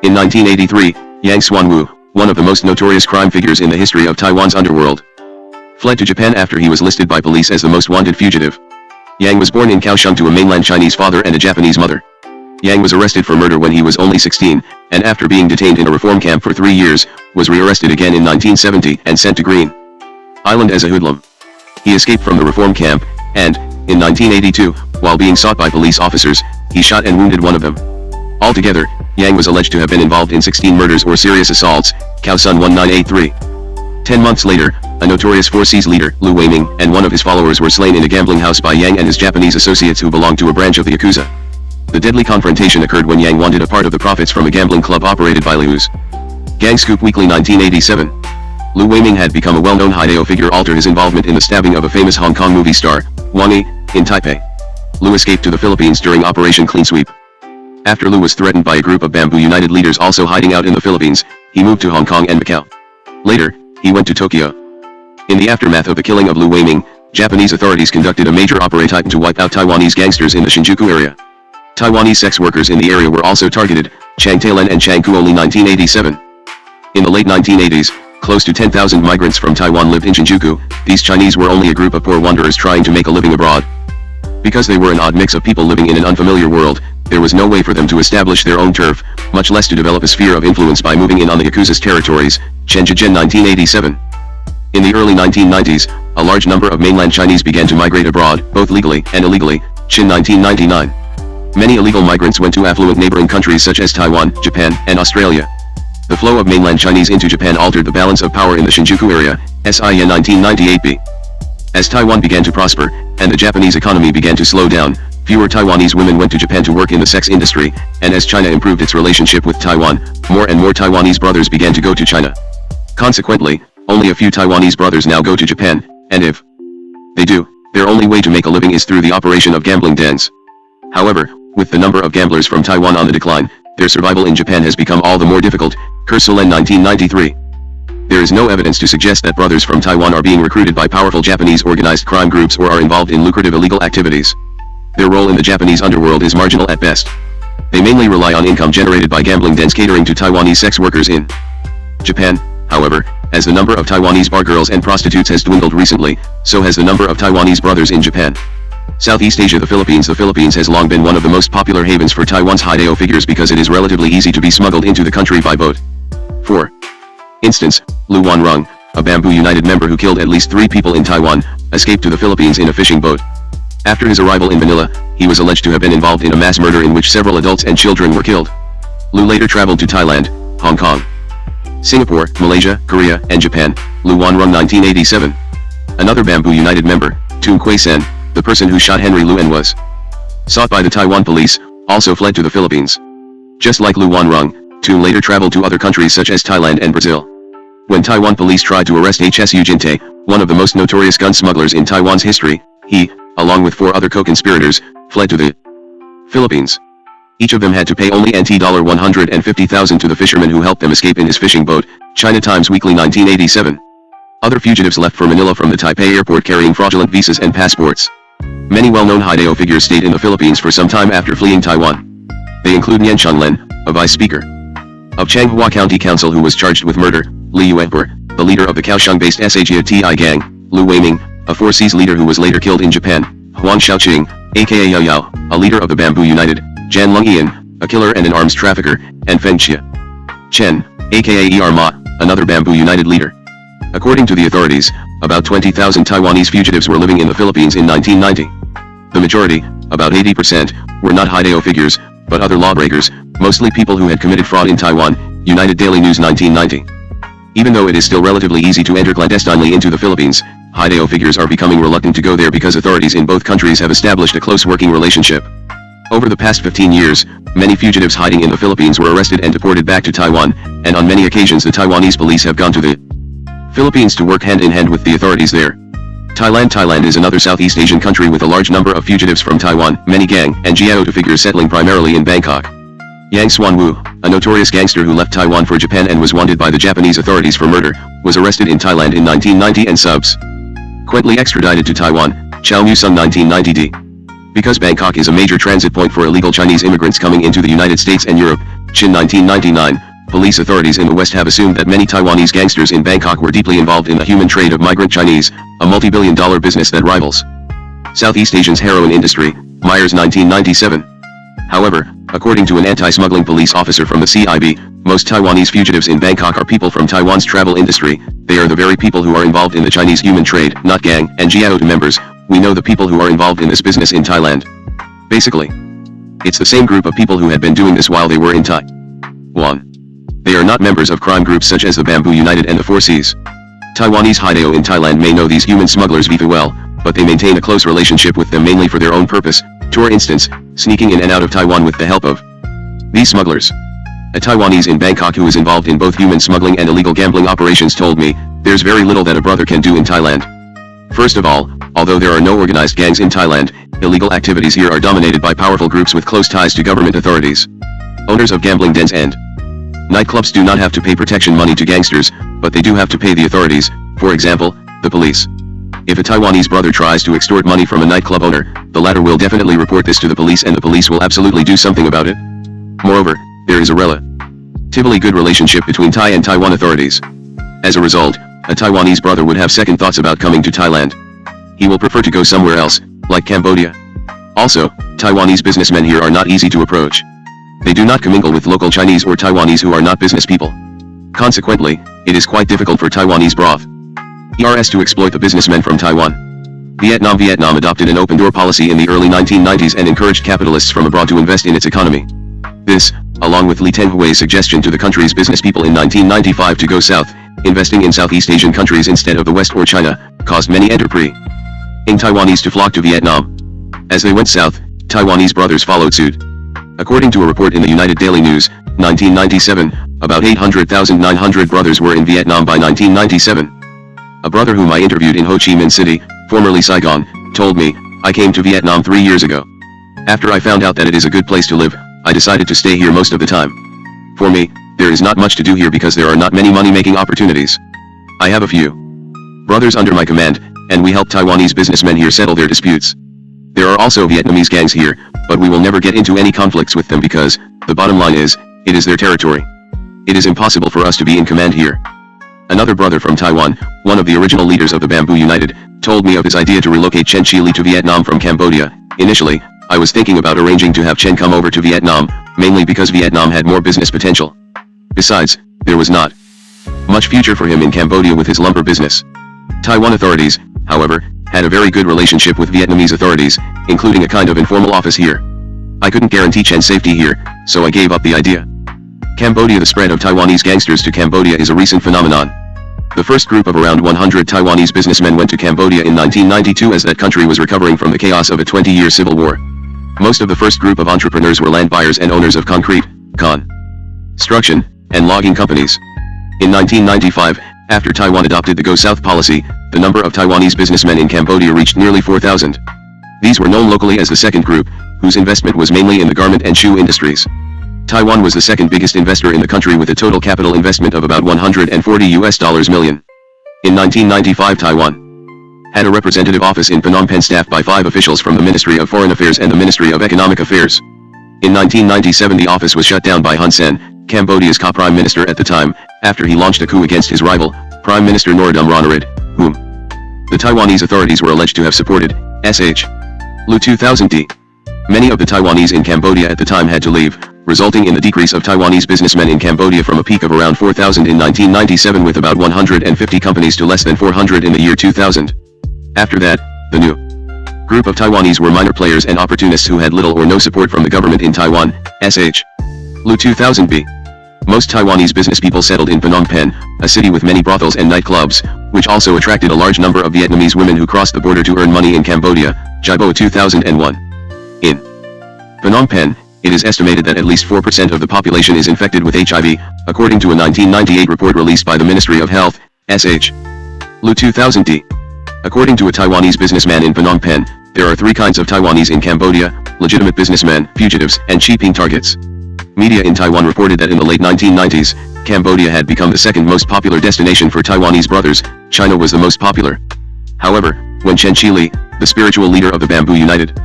In 1983, Yang Xuanwu, one of the most notorious crime figures in the history of Taiwan's underworld, fled to Japan after he was listed by police as the most wanted fugitive. Yang was born in Kaohsiung to a mainland Chinese father and a Japanese mother. Yang was arrested for murder when he was only 16, and after being detained in a reform camp for 3 years, was rearrested again in 1970 and sent to Green Island as a hoodlum. He escaped from the reform camp, and, in 1982, while being sought by police officers, he shot and wounded one of them. Altogether, Yang was alleged to have been involved in 16 murders or serious assaults, Kaohsiung 1983. 10 months later, a notorious 4Cs leader, Lu Weiming, and one of his followers were slain in a gambling house by Yang and his Japanese associates who belonged to a branch of the Yakuza. The deadly confrontation occurred when Yang wanted a part of the profits from a gambling club operated by Lu's Gang Scoop Weekly 1987. Lu Weiming had become a well-known Hideo figure after his involvement in the stabbing of a famous Hong Kong movie star, Wang Yi, in Taipei. Lu escaped to the Philippines during Operation Clean Sweep. After Lu was threatened by a group of Bamboo United leaders also hiding out in the Philippines, he moved to Hong Kong and Macau. Later, he went to Tokyo. In the aftermath of the killing of Lu Weiming, Japanese authorities conducted a major operation to wipe out Taiwanese gangsters in the Shinjuku area. Taiwanese sex workers in the area were also targeted, Chang Tailin and Chang Ko-lin 1987. In the late 1980s, close to 10,000 migrants from Taiwan lived in Shinjuku. These Chinese were only a group of poor wanderers trying to make a living abroad. Because they were an odd mix of people living in an unfamiliar world, there was no way for them to establish their own turf, much less to develop a sphere of influence by moving in on the Yakuza's territories. Heijin 1987. In the early 1990s, a large number of mainland Chinese began to migrate abroad, both legally and illegally. Chin 1999. Many illegal migrants went to affluent neighboring countries such as Taiwan, Japan, and Australia. The flow of mainland Chinese into Japan altered the balance of power in the Shinjuku area. SIN 1998b. As Taiwan began to prosper, and the Japanese economy began to slow down, fewer Taiwanese women went to Japan to work in the sex industry, and as China improved its relationship with Taiwan, more and more Taiwanese brothers began to go to China. Consequently, only a few Taiwanese brothers now go to Japan, and if they do, their only way to make a living is through the operation of gambling dens. However, with the number of gamblers from Taiwan on the decline, their survival in Japan has become all the more difficult. Ko-lin 1993. There is no evidence to suggest that brothers from Taiwan are being recruited by powerful Japanese organized crime groups or are involved in lucrative illegal activities. Their role in the Japanese underworld is marginal at best. They mainly rely on income generated by gambling dens catering to Taiwanese sex workers in Japan. However, as the number of Taiwanese bar girls and prostitutes has dwindled recently, so has the number of Taiwanese brothers in Japan. Southeast Asia. The Philippines has long been one of the most popular havens for Taiwan's Haidao figures because it is relatively easy to be smuggled into the country by boat. For instance, Lu Wanrong, a Bamboo United member who killed at least 3 people in Taiwan, escaped to the Philippines in a fishing boat. After his arrival in Manila, he was alleged to have been involved in a mass murder in which several adults and children were killed. Lu later traveled to Thailand, Hong Kong, Singapore, Malaysia, Korea, and Japan. Lu Wanrong 1987. Another Bamboo United member, Toon Kway Sen, the person who shot Henry Lu and was sought by the Taiwan police, also fled to the Philippines. Just like Lu Wanrong, Toon later traveled to other countries such as Thailand and Brazil. When Taiwan police tried to arrest Hsu Jinte, one of the most notorious gun smugglers in Taiwan's history, he, along with 4 other co-conspirators, fled to the Philippines. Each of them had to pay only $150,000 to the fisherman who helped them escape in his fishing boat. China Times Weekly 1987. Other fugitives left for Manila from the Taipei airport carrying fraudulent visas and passports. Many well-known Haidao figures stayed in the Philippines for some time after fleeing Taiwan. They include Nguyen Chunlin, a vice speaker of Changhua County Council who was charged with murder, Li Yuepur, the leader of the Kaohsiung-based Sagia Ti gang, Lu Weiming, a 4Cs leader who was later killed in Japan, Huang Xiaoqing, aka Yao Yao, a leader of the Bamboo United, Jan Lung Ian, a killer and an arms trafficker, and Feng Xia Chen, aka Er Ma, another Bamboo United leader. According to the authorities, about 20,000 Taiwanese fugitives were living in the Philippines in 1990. The majority, about 80%, were not Haidao figures, but other lawbreakers, mostly people who had committed fraud in Taiwan. United Daily News 1990. Even though it is still relatively easy to enter clandestinely into the Philippines, Haidao figures are becoming reluctant to go there because authorities in both countries have established a close working relationship. Over the past 15 years, many fugitives hiding in the Philippines were arrested and deported back to Taiwan, and on many occasions the Taiwanese police have gone to the Philippines to work hand in hand with the authorities there. Thailand is another Southeast Asian country with a large number of fugitives from Taiwan, many gang and Jiao figures settling primarily in Bangkok. Yang Xuanwu, a notorious gangster who left Taiwan for Japan and was wanted by the Japanese authorities for murder, was arrested in Thailand in 1990 and subsequently extradited to Taiwan. Chow Mu-sung 1990d. Because Bangkok is a major transit point for illegal Chinese immigrants coming into the United States and Europe, Chin 1999, police authorities in the West have assumed that many Taiwanese gangsters in Bangkok were deeply involved in the human trade of migrant Chinese, a multi-billion-dollar business that rivals Southeast Asia's heroin industry. Myers 1997. However, according to an anti-smuggling police officer from the CIB, most Taiwanese fugitives in Bangkok are people from Taiwan's travel industry. They are the very people who are involved in the Chinese human trade, not gang and Jiao members. We know the people who are involved in this business in Thailand. Basically, it's the same group of people who had been doing this while they were in Taiwan. They are not members of crime groups such as the Bamboo United and the 4Cs. Taiwanese Haidao in Thailand may know these human smugglers very well, but they maintain a close relationship with them mainly for their own purpose, for instance, sneaking in and out of Taiwan with the help of these smugglers. A Taiwanese in Bangkok who is involved in both human smuggling and illegal gambling operations told me, there's very little that a brother can do in Thailand. First of all, although there are no organized gangs in Thailand, illegal activities here are dominated by powerful groups with close ties to government authorities. Owners of gambling dens and nightclubs do not have to pay protection money to gangsters, but they do have to pay the authorities, for example, the police. If a Taiwanese brother tries to extort money from a nightclub owner, the latter will definitely report this to the police and the police will absolutely do something about it. Moreover, there is a relative Relatively good relationship between Thai and Taiwan authorities. As a result, a Taiwanese brother would have second thoughts about coming to Thailand. He will prefer to go somewhere else, like Cambodia. Also, Taiwanese businessmen here are not easy to approach. They do not commingle with local Chinese or Taiwanese who are not business people. Consequently, it is quite difficult for Taiwanese brothers to exploit the businessmen from Taiwan. Vietnam adopted an open-door policy in the early 1990s and encouraged capitalists from abroad to invest in its economy. This, along with Lee Teng-hui's suggestion to the country's business people in 1995 to go south, investing in Southeast Asian countries instead of the West or China, caused many enterprising Taiwanese to flock to Vietnam. As they went south, Taiwanese brothers followed suit. According to a report in the United Daily News, 1997, about 800,900 brothers were in Vietnam by 1997. A brother whom I interviewed in Ho Chi Minh City, formerly Saigon, told me, "I came to Vietnam 3 years ago. After I found out that it is a good place to live, I decided to stay here most of the time. For me, there is not much to do here because there are not many money-making opportunities. I have a few brothers under my command, and we help Taiwanese businessmen here settle their disputes. There are also Vietnamese gangs here, but we will never get into any conflicts with them because, the bottom line is, it is their territory. It is impossible for us to be in command here." Another brother from Taiwan, one of the original leaders of the Bamboo United, told me of his idea to relocate Chen Chi-li to Vietnam from Cambodia. "Initially, I was thinking about arranging to have Chen come over to Vietnam, mainly because Vietnam had more business potential. Besides, there was not much future for him in Cambodia with his lumber business." Taiwan authorities, however, had a very good relationship with Vietnamese authorities, including a kind of informal office here. I couldn't guarantee Chen's safety here, so I gave up the idea. Cambodia. The spread of Taiwanese gangsters to Cambodia is a recent phenomenon. The first group of around 100 Taiwanese businessmen went to Cambodia in 1992 as that country was recovering from the chaos of a 20-year civil war. Most of the first group of entrepreneurs were land buyers and owners of concrete, construction, and logging companies. In 1995, after Taiwan adopted the Go South policy, the number of Taiwanese businessmen in Cambodia reached nearly 4,000. These were known locally as the second group, whose investment was mainly in the garment and shoe industries. Taiwan was the second biggest investor in the country with a total capital investment of about $140 million. In 1995, Taiwan had a representative office in Phnom Penh staffed by 5 officials from the Ministry of Foreign Affairs and the Ministry of Economic Affairs. In 1997, the office was shut down by Hun Sen, Cambodia's co-prime minister at the time, after he launched a coup against his rival, Prime Minister Norodom Ranariddh, whom the Taiwanese authorities were alleged to have supported. Sh. Lu 2000d. Many of the Taiwanese in Cambodia at the time had to leave, resulting in the decrease of Taiwanese businessmen in Cambodia from a peak of around 4,000 in 1997 with about 150 companies to less than 400 in the year 2000. After that, the new group of Taiwanese were minor players and opportunists who had little or no support from the government in Taiwan. Sh. Lu 2000b. Most Taiwanese business people settled in Phnom Penh, a city with many brothels and nightclubs, which also attracted a large number of Vietnamese women who crossed the border to earn money in Cambodia. Jibo 2001. In Phnom Penh, it is estimated that at least 4% of the population is infected with HIV, according to a 1998 report released by the Ministry of Health. Sh. Lu 2000d. According to a Taiwanese businessman in Phnom Penh, there are 3 kinds of Taiwanese in Cambodia: legitimate businessmen, fugitives, and cheaping targets. Media in Taiwan reported that in the late 1990s, Cambodia had become the second most popular destination for Taiwanese brothers. China was the most popular. However, when Chen Chi-li, the spiritual leader of the Bamboo United,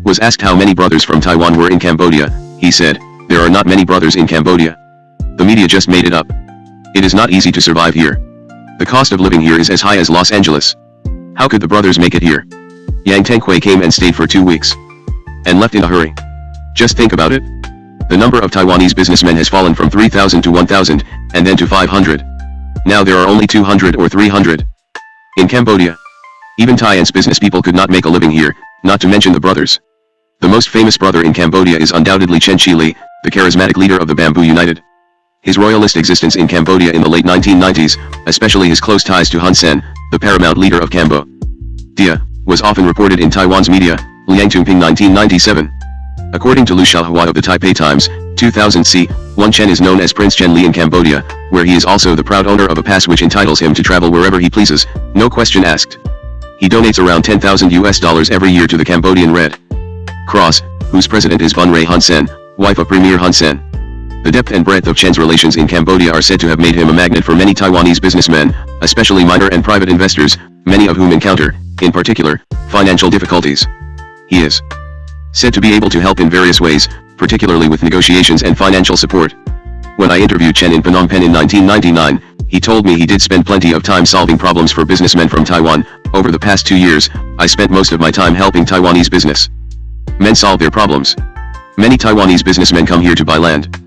was asked how many brothers from Taiwan were in Cambodia, he said, "There are not many brothers in Cambodia. The media just made it up. It is not easy to survive here. The cost of living here is as high as Los Angeles. How could the brothers make it here?" Yang Tenghui came and stayed for 2 weeks. And left in a hurry. Just think about it. The number of Taiwanese businessmen has fallen from 3,000 to 1,000, and then to 500. Now there are only 200 or 300. In Cambodia. Even Thailand's business people could not make a living here, not to mention the brothers. The most famous brother in Cambodia is undoubtedly Chen Chi-li, the charismatic leader of the Bamboo United. His royalist existence in Cambodia in the late 1990s, especially his close ties to Hun Sen, the paramount leader of Cambodia, was often reported in Taiwan's media. Liang Tungping 1997. According to Lu Xiaohua of the Taipei Times, 2000 One Chen is known as Prince Chen Li in Cambodia, where he is also the proud owner of a pass which entitles him to travel wherever he pleases, no question asked. He donates around $10,000 every year to the Cambodian Red Cross, whose president is Bun Ray Hun Sen, wife of Premier Hun Sen. The depth and breadth of Chen's relations in Cambodia are said to have made him a magnet for many Taiwanese businessmen, especially minor and private investors, many of whom encounter, in particular, financial difficulties. He is said to be able to help in various ways, particularly with negotiations and financial support. When I interviewed Chen in Phnom Penh in 1999, he told me he did spend plenty of time solving problems for businessmen from Taiwan. Over the past 2 years, I spent most of my time helping Taiwanese business men solve their problems. Many Taiwanese businessmen come here to buy land.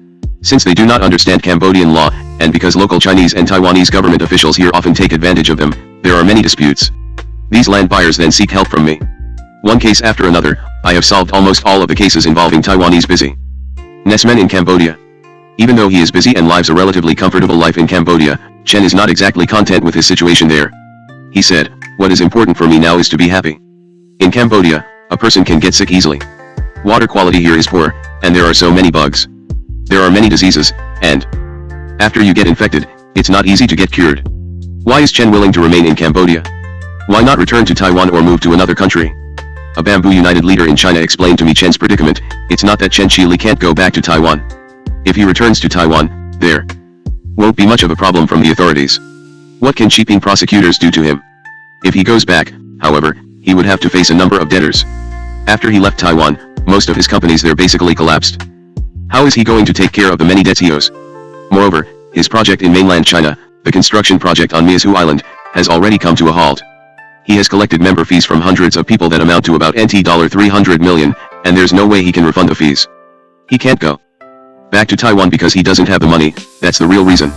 Since they do not understand Cambodian law, and because local Chinese and Taiwanese government officials here often take advantage of them, there are many disputes. These land buyers then seek help from me. One case after another, I have solved almost all of the cases involving Taiwanese businessmen in Cambodia. Even though he is busy and lives a relatively comfortable life in Cambodia, Chen is not exactly content with his situation there. He said, "What is important for me now is to be happy. In Cambodia, a person can get sick easily. Water quality here is poor, and there are so many bugs. There are many diseases, and after you get infected, it's not easy to get cured." Why is Chen willing to remain in Cambodia? Why not return to Taiwan or move to another country? A Bamboo United leader in China explained to me Chen's predicament. It's not that Chen Qili can't go back to Taiwan. If he returns to Taiwan, there won't be much of a problem from the authorities. What can Xiping prosecutors do to him? If he goes back, however, he would have to face a number of debtors. After he left Taiwan, most of his companies there basically collapsed. How is he going to take care of the many debts he owes? Moreover, his project in mainland China, the construction project on Miasu Island, has already come to a halt. He has collected member fees from hundreds of people that amount to about NT$ 300 million, and there's no way he can refund the fees. He can't go back to Taiwan because he doesn't have the money. That's the real reason.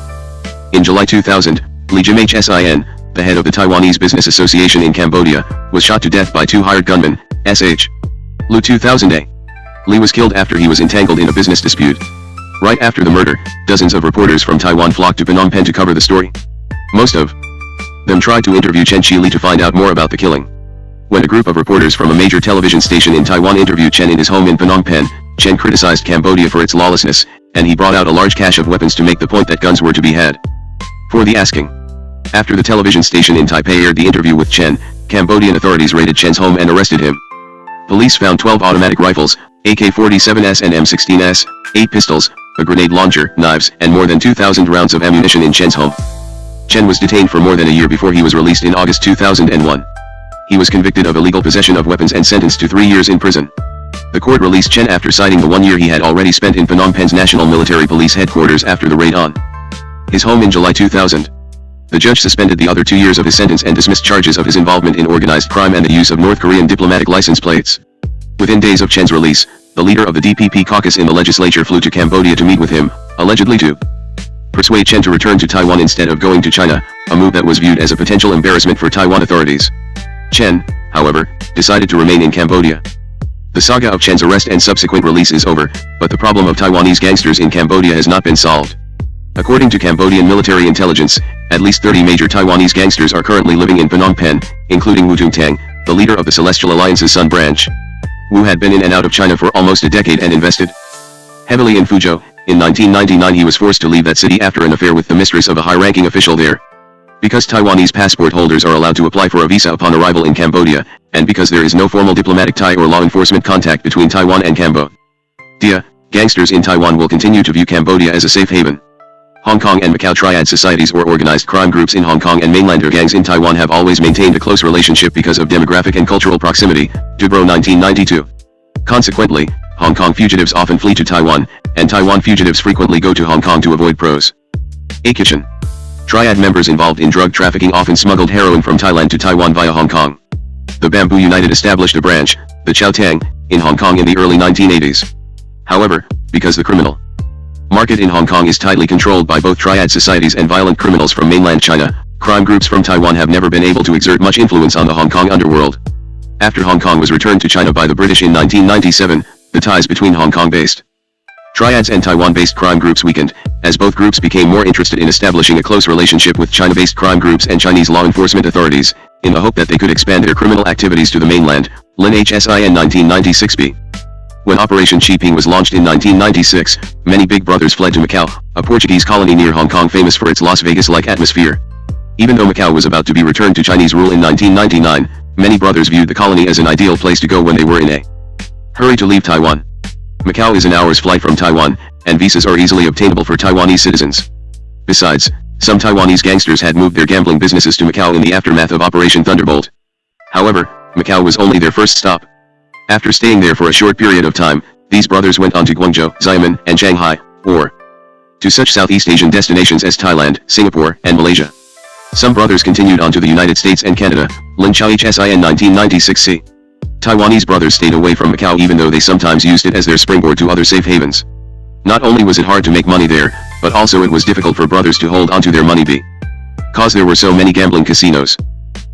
In July 2000, Lee Jim Hsin, the head of the Taiwanese Business Association in Cambodia, was shot to death by 2 hired gunmen. Sh. Lu 2000A. Lee was killed after he was entangled in a business dispute. Right after the murder, dozens of reporters from Taiwan flocked to Phnom Penh to cover the story. Most of them tried to interview Chen Qili to find out more about the killing. When a group of reporters from a major television station in Taiwan interviewed Chen in his home in Phnom Penh, Chen criticized Cambodia for its lawlessness, and he brought out a large cache of weapons to make the point that guns were to be had for the asking. After the television station in Taipei aired the interview with Chen, Cambodian authorities raided Chen's home and arrested him. Police found 12 automatic rifles, AK-47s and M16s, 8 pistols, a grenade launcher, knives, and more than 2,000 rounds of ammunition in Chen's home. Chen was detained for more than a year before he was released in August 2001. He was convicted of illegal possession of weapons and sentenced to 3 years in prison. The court released Chen after citing the 1 year he had already spent in Phnom Penh's National Military Police headquarters after the raid on his home in July 2000. The judge suspended the other 2 years of his sentence and dismissed charges of his involvement in organized crime and the use of North Korean diplomatic license plates. Within days of Chen's release, the leader of the DPP caucus in the legislature flew to Cambodia to meet with him, allegedly to persuade Chen to return to Taiwan instead of going to China, a move that was viewed as a potential embarrassment for Taiwan authorities. Chen, however, decided to remain in Cambodia. The saga of Chen's arrest and subsequent release is over, but the problem of Taiwanese gangsters in Cambodia has not been solved. According to Cambodian military intelligence, at least 30 major Taiwanese gangsters are currently living in Phnom Penh, including Wu Tung-tang, the leader of the Celestial Alliance's Sun branch. Wu had been in and out of China for almost a decade and invested heavily in Fuzhou. In 1999 he was forced to leave that city after an affair with the mistress of a high-ranking official there. Because Taiwanese passport holders are allowed to apply for a visa upon arrival in Cambodia, and because there is no formal diplomatic tie or law enforcement contact between Taiwan and Cambodia, gangsters in Taiwan will continue to view Cambodia as a safe haven. Hong Kong and Macau triad societies or organized crime groups in Hong Kong and mainlander gangs in Taiwan have always maintained a close relationship because of demographic and cultural proximity. Dubrow 1992. Consequently, Hong Kong fugitives often flee to Taiwan, and Taiwan fugitives frequently go to Hong Kong to avoid prosecution. Triad members involved in drug trafficking often smuggled heroin from Thailand to Taiwan via Hong Kong. The Bamboo United established a branch, the Chow Tang, in Hong Kong in the early 1980s. However, because the criminal market in Hong Kong is tightly controlled by both triad societies and violent criminals from mainland China, crime groups from Taiwan have never been able to exert much influence on the Hong Kong underworld. After Hong Kong was returned to China by the British in 1997, the ties between Hong Kong-based triads and Taiwan-based crime groups weakened, as both groups became more interested in establishing a close relationship with China-based crime groups and Chinese law enforcement authorities, in the hope that they could expand their criminal activities to the mainland. Lin Hsin 1996b. When Operation Xiping was launched in 1996, many big brothers fled to Macau, a Portuguese colony near Hong Kong famous for its Las Vegas-like atmosphere. Even though Macau was about to be returned to Chinese rule in 1999, many brothers viewed the colony as an ideal place to go when they were in a hurry to leave Taiwan. Macau is an hour's flight from Taiwan, and visas are easily obtainable for Taiwanese citizens. Besides, some Taiwanese gangsters had moved their gambling businesses to Macau in the aftermath of Operation Thunderbolt. However, Macau was only their first stop. After staying there for a short period of time, these brothers went on to Guangzhou, Xiamen, and Shanghai, or to such Southeast Asian destinations as Thailand, Singapore, and Malaysia. Some brothers continued on to the United States and Canada. Lin Chao-Hsin 1996c. Taiwanese brothers stayed away from Macau even though they sometimes used it as their springboard to other safe havens. Not only was it hard to make money there, but also it was difficult for brothers to hold onto their money because there were so many gambling casinos.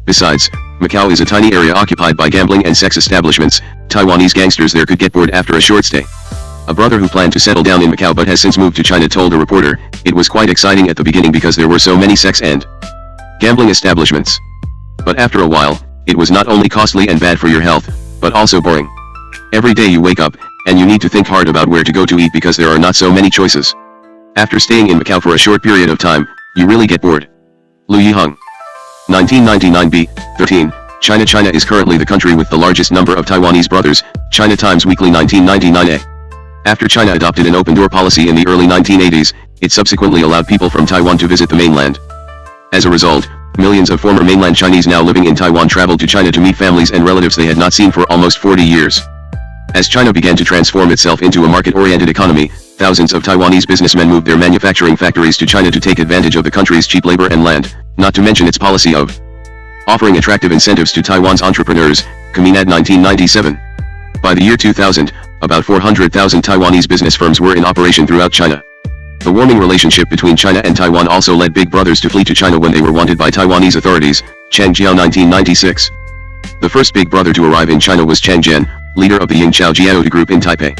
Besides, Macau is a tiny area occupied by gambling and sex establishments. Taiwanese gangsters there could get bored after a short stay. A brother who planned to settle down in Macau but has since moved to China told a reporter, "It was quite exciting at the beginning because there were so many sex and gambling establishments. But after a while, it was not only costly and bad for your health, but also boring. Every day you wake up, and you need to think hard about where to go to eat because there are not so many choices. After staying in Macau for a short period of time, you really get bored." Lu Yiheng. 1999b, 13, China. China is currently the country with the largest number of Taiwanese brothers. China Times Weekly 1999a. After China adopted an open-door policy in the early 1980s, it subsequently allowed people from Taiwan to visit the mainland. As a result, millions of former mainland Chinese now living in Taiwan traveled to China to meet families and relatives they had not seen for almost 40 years. As China began to transform itself into a market-oriented economy, thousands of Taiwanese businessmen moved their manufacturing factories to China to take advantage of the country's cheap labor and land, not to mention its policy of offering attractive incentives to Taiwan's entrepreneurs. Kaminat 1997. By the year 2000, about 400,000 Taiwanese business firms were in operation throughout China. The warming relationship between China and Taiwan also led big brothers to flee to China when they were wanted by Taiwanese authorities. Chang Jiao 1996. The first big brother to arrive in China was Chang Zhen, leader of the Yingqiao Jiaotu group in Taipei.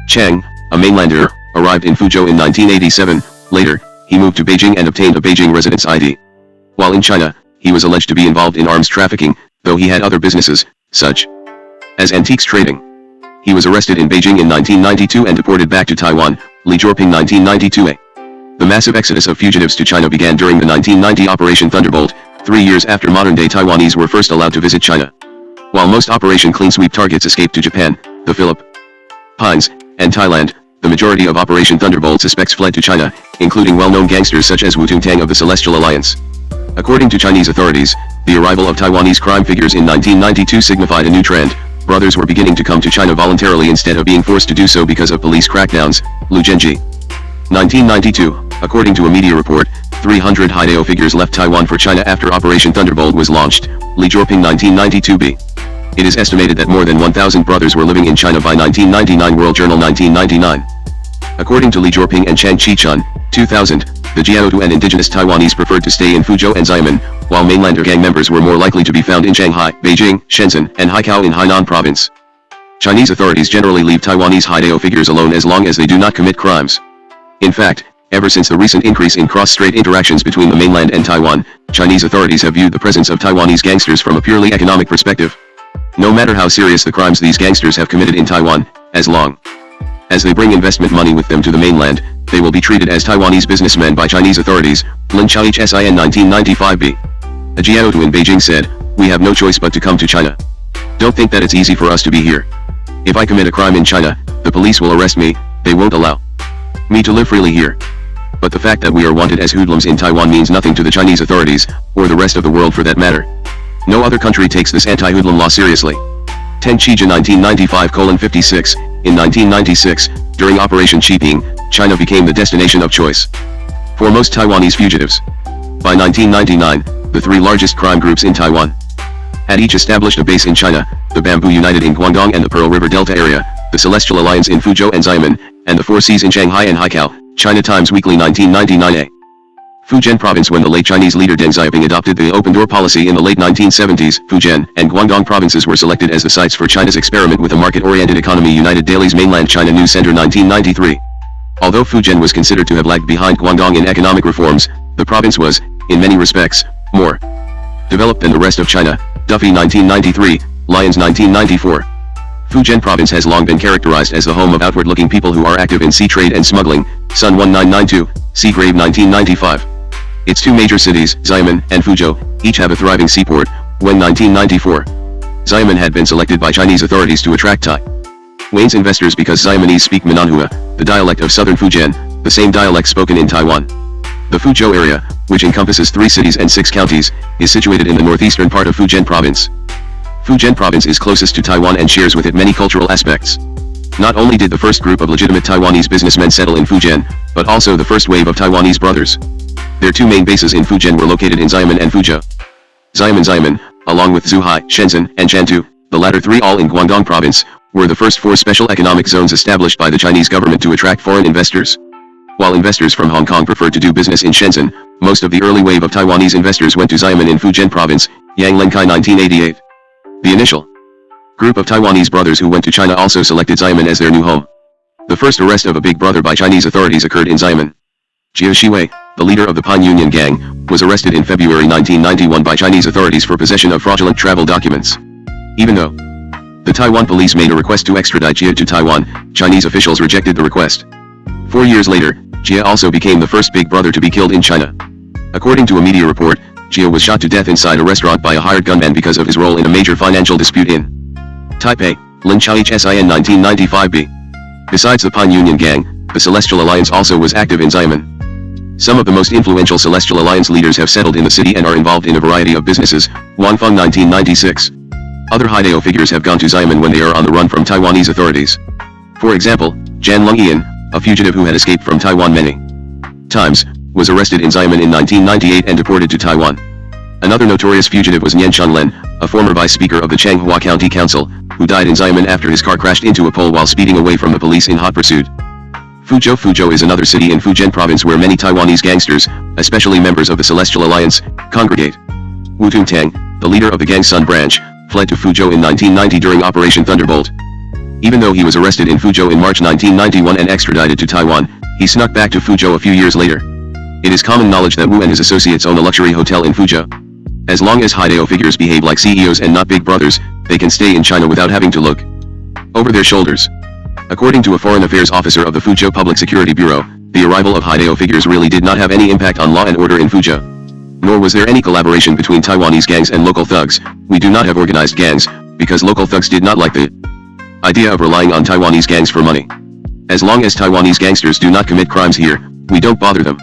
Chang, a mainlander, arrived in Fuzhou in 1987. Later, he moved to Beijing and obtained a Beijing residence ID. While in China, he was alleged to be involved in arms trafficking, though he had other businesses, such as antiques trading. He was arrested in Beijing in 1992 and deported back to Taiwan. Li Jiorping 1992a. The massive exodus of fugitives to China began during the 1990 Operation Thunderbolt, 3 years after modern-day Taiwanese were first allowed to visit China. While most Operation Clean Sweep targets escaped to Japan, the Philippines, and Thailand, the majority of Operation Thunderbolt suspects fled to China, including well-known gangsters such as Wu Tung-Tang of the Celestial Alliance. According to Chinese authorities, the arrival of Taiwanese crime figures in 1992 signified a new trend. Brothers were beginning to come to China voluntarily instead of being forced to do so because of police crackdowns. Lu Zhenji. 1992, according to a media report, 300 Haidao figures left Taiwan for China after Operation Thunderbolt was launched. Li Jiorping 1992b. It is estimated that more than 1,000 brothers were living in China by 1999. World Journal 1999. According to Li Jiorping and Chang Chi-chun, 2000, the Jiaotu and indigenous Taiwanese preferred to stay in Fuzhou and Xiamen, while mainlander gang members were more likely to be found in Shanghai, Beijing, Shenzhen, and Haikou in Hainan province. Chinese authorities generally leave Taiwanese Haidao figures alone as long as they do not commit crimes. In fact, ever since the recent increase in cross-strait interactions between the mainland and Taiwan, Chinese authorities have viewed the presence of Taiwanese gangsters from a purely economic perspective. No matter how serious the crimes these gangsters have committed in Taiwan, as long as they bring investment money with them to the mainland, they will be treated as Taiwanese businessmen by Chinese authorities. Lin Chao-Hsin 1995b. A Jiaotu in Beijing said, "We have no choice but to come to China. Don't think that it's easy for us to be here. If I commit a crime in China, the police will arrest me, they won't allow me to live freely here. But the fact that we are wanted as hoodlums in Taiwan means nothing to the Chinese authorities, or the rest of the world for that matter. No other country takes this anti-hoodlum law seriously." Teng Chijin 1995:56. In 1996, during Operation Cheaping, China became the destination of choice for most Taiwanese fugitives. By 1999, the three largest crime groups in Taiwan had each established a base in China: the Bamboo United in Guangdong and the Pearl River Delta area, the Celestial Alliance in Fuzhou and Xiamen, and the Four Seas in Shanghai and Haikou. China Times Weekly 1999a. Fujian Province. When the late Chinese leader Deng Xiaoping adopted the open-door policy in the late 1970s, Fujian and Guangdong provinces were selected as the sites for China's experiment with a market-oriented economy. United Daily's Mainland China News Center 1993. Although Fujian was considered to have lagged behind Guangdong in economic reforms, the province was, in many respects, more developed than the rest of China. Duffy 1993, Lyons 1994. Fujian Province has long been characterized as the home of outward-looking people who are active in sea trade and smuggling. Sun 1992, Seagrave 1995. Its two major cities, Xiamen and Fuzhou, each have a thriving seaport. When 1994, Xiamen had been selected by Chinese authorities to attract Taiwanese investors because Xiamenese speak Minanhua, the dialect of southern Fujian, the same dialect spoken in Taiwan. The Fuzhou area, which encompasses 3 cities and 6 counties, is situated in the northeastern part of Fujian Province. Fujian Province is closest to Taiwan and shares with it many cultural aspects. Not only did the first group of legitimate Taiwanese businessmen settle in Fujian, but also the first wave of Taiwanese brothers. Their two main bases in Fujian were located in Xiamen and Fuzhou. Xiamen, along with Zhuhai, Shenzhen, and Shantou, the latter three all in Guangdong province, were the first four special economic zones established by the Chinese government to attract foreign investors. While investors from Hong Kong preferred to do business in Shenzhen, most of the early wave of Taiwanese investors went to Xiamen in Fujian province, Yang Lenkai 1988. The initial group of Taiwanese brothers who went to China also selected Xiamen as their new home. The first arrest of a big brother by Chinese authorities occurred in Xiamen. Jia Shiwei, the leader of the Pine Union Gang, was arrested in February 1991 by Chinese authorities for possession of fraudulent travel documents. Even though the Taiwan police made a request to extradite Jia to Taiwan, Chinese officials rejected the request. 4 years later, Jia also became the first big brother to be killed in China. According to a media report, Jia was shot to death inside a restaurant by a hired gunman because of his role in a major financial dispute in Taipei, Lin Chao HSIN 1995b. Besides the Pine Union Gang, the Celestial Alliance also was active in Xiamen. Some of the most influential Celestial Alliance leaders have settled in the city and are involved in a variety of businesses. Wang Feng 1996. Other Haidao figures have gone to Xiamen when they are on the run from Taiwanese authorities. For example, Jan Lung-Ian, a fugitive who had escaped from Taiwan many times, was arrested in Xiamen in 1998 and deported to Taiwan. Another notorious fugitive was Nian Chunlen, a former vice speaker of the Changhua County Council, who died in Xiamen after his car crashed into a pole while speeding away from the police in hot pursuit. Fuzhou is another city in Fujian province where many Taiwanese gangsters, especially members of the Celestial Alliance, congregate. Wu Tungtang, the leader of the Gang Sun branch, fled to Fuzhou in 1990 during Operation Thunderbolt. Even though he was arrested in Fuzhou in March 1991 and extradited to Taiwan, he snuck back to Fuzhou a few years later. It is common knowledge that Wu and his associates own a luxury hotel in Fuzhou. As long as Haidao figures behave like CEOs and not big brothers, they can stay in China without having to look over their shoulders. According to a foreign affairs officer of the Fuzhou Public Security Bureau, the arrival of Haidao figures really did not have any impact on law and order in Fuzhou. Nor was there any collaboration between Taiwanese gangs and local thugs. We do not have organized gangs, because local thugs did not like the idea of relying on Taiwanese gangs for money. As long as Taiwanese gangsters do not commit crimes here, we don't bother them.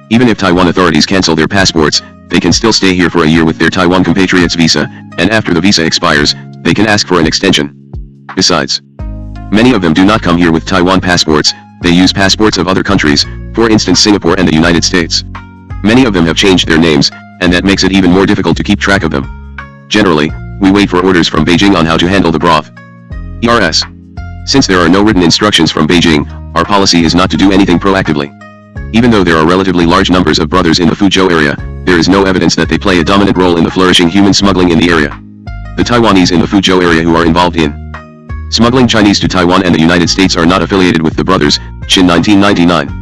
Even if Taiwan authorities cancel their passports, they can still stay here for a year with their Taiwan compatriots visa, and after the visa expires, they can ask for an extension. Besides, many of them do not come here with Taiwan passports, they use passports of other countries, for instance Singapore and the United States. Many of them have changed their names, and that makes it even more difficult to keep track of them. Generally, we wait for orders from Beijing on how to handle the broth. ERS. Since there are no written instructions from Beijing, our policy is not to do anything proactively. Even though there are relatively large numbers of brothers in the Fuzhou area, there is no evidence that they play a dominant role in the flourishing human smuggling in the area. The Taiwanese in the Fuzhou area who are involved in smuggling Chinese to Taiwan and the United States are not affiliated with the brothers. Chin 1999.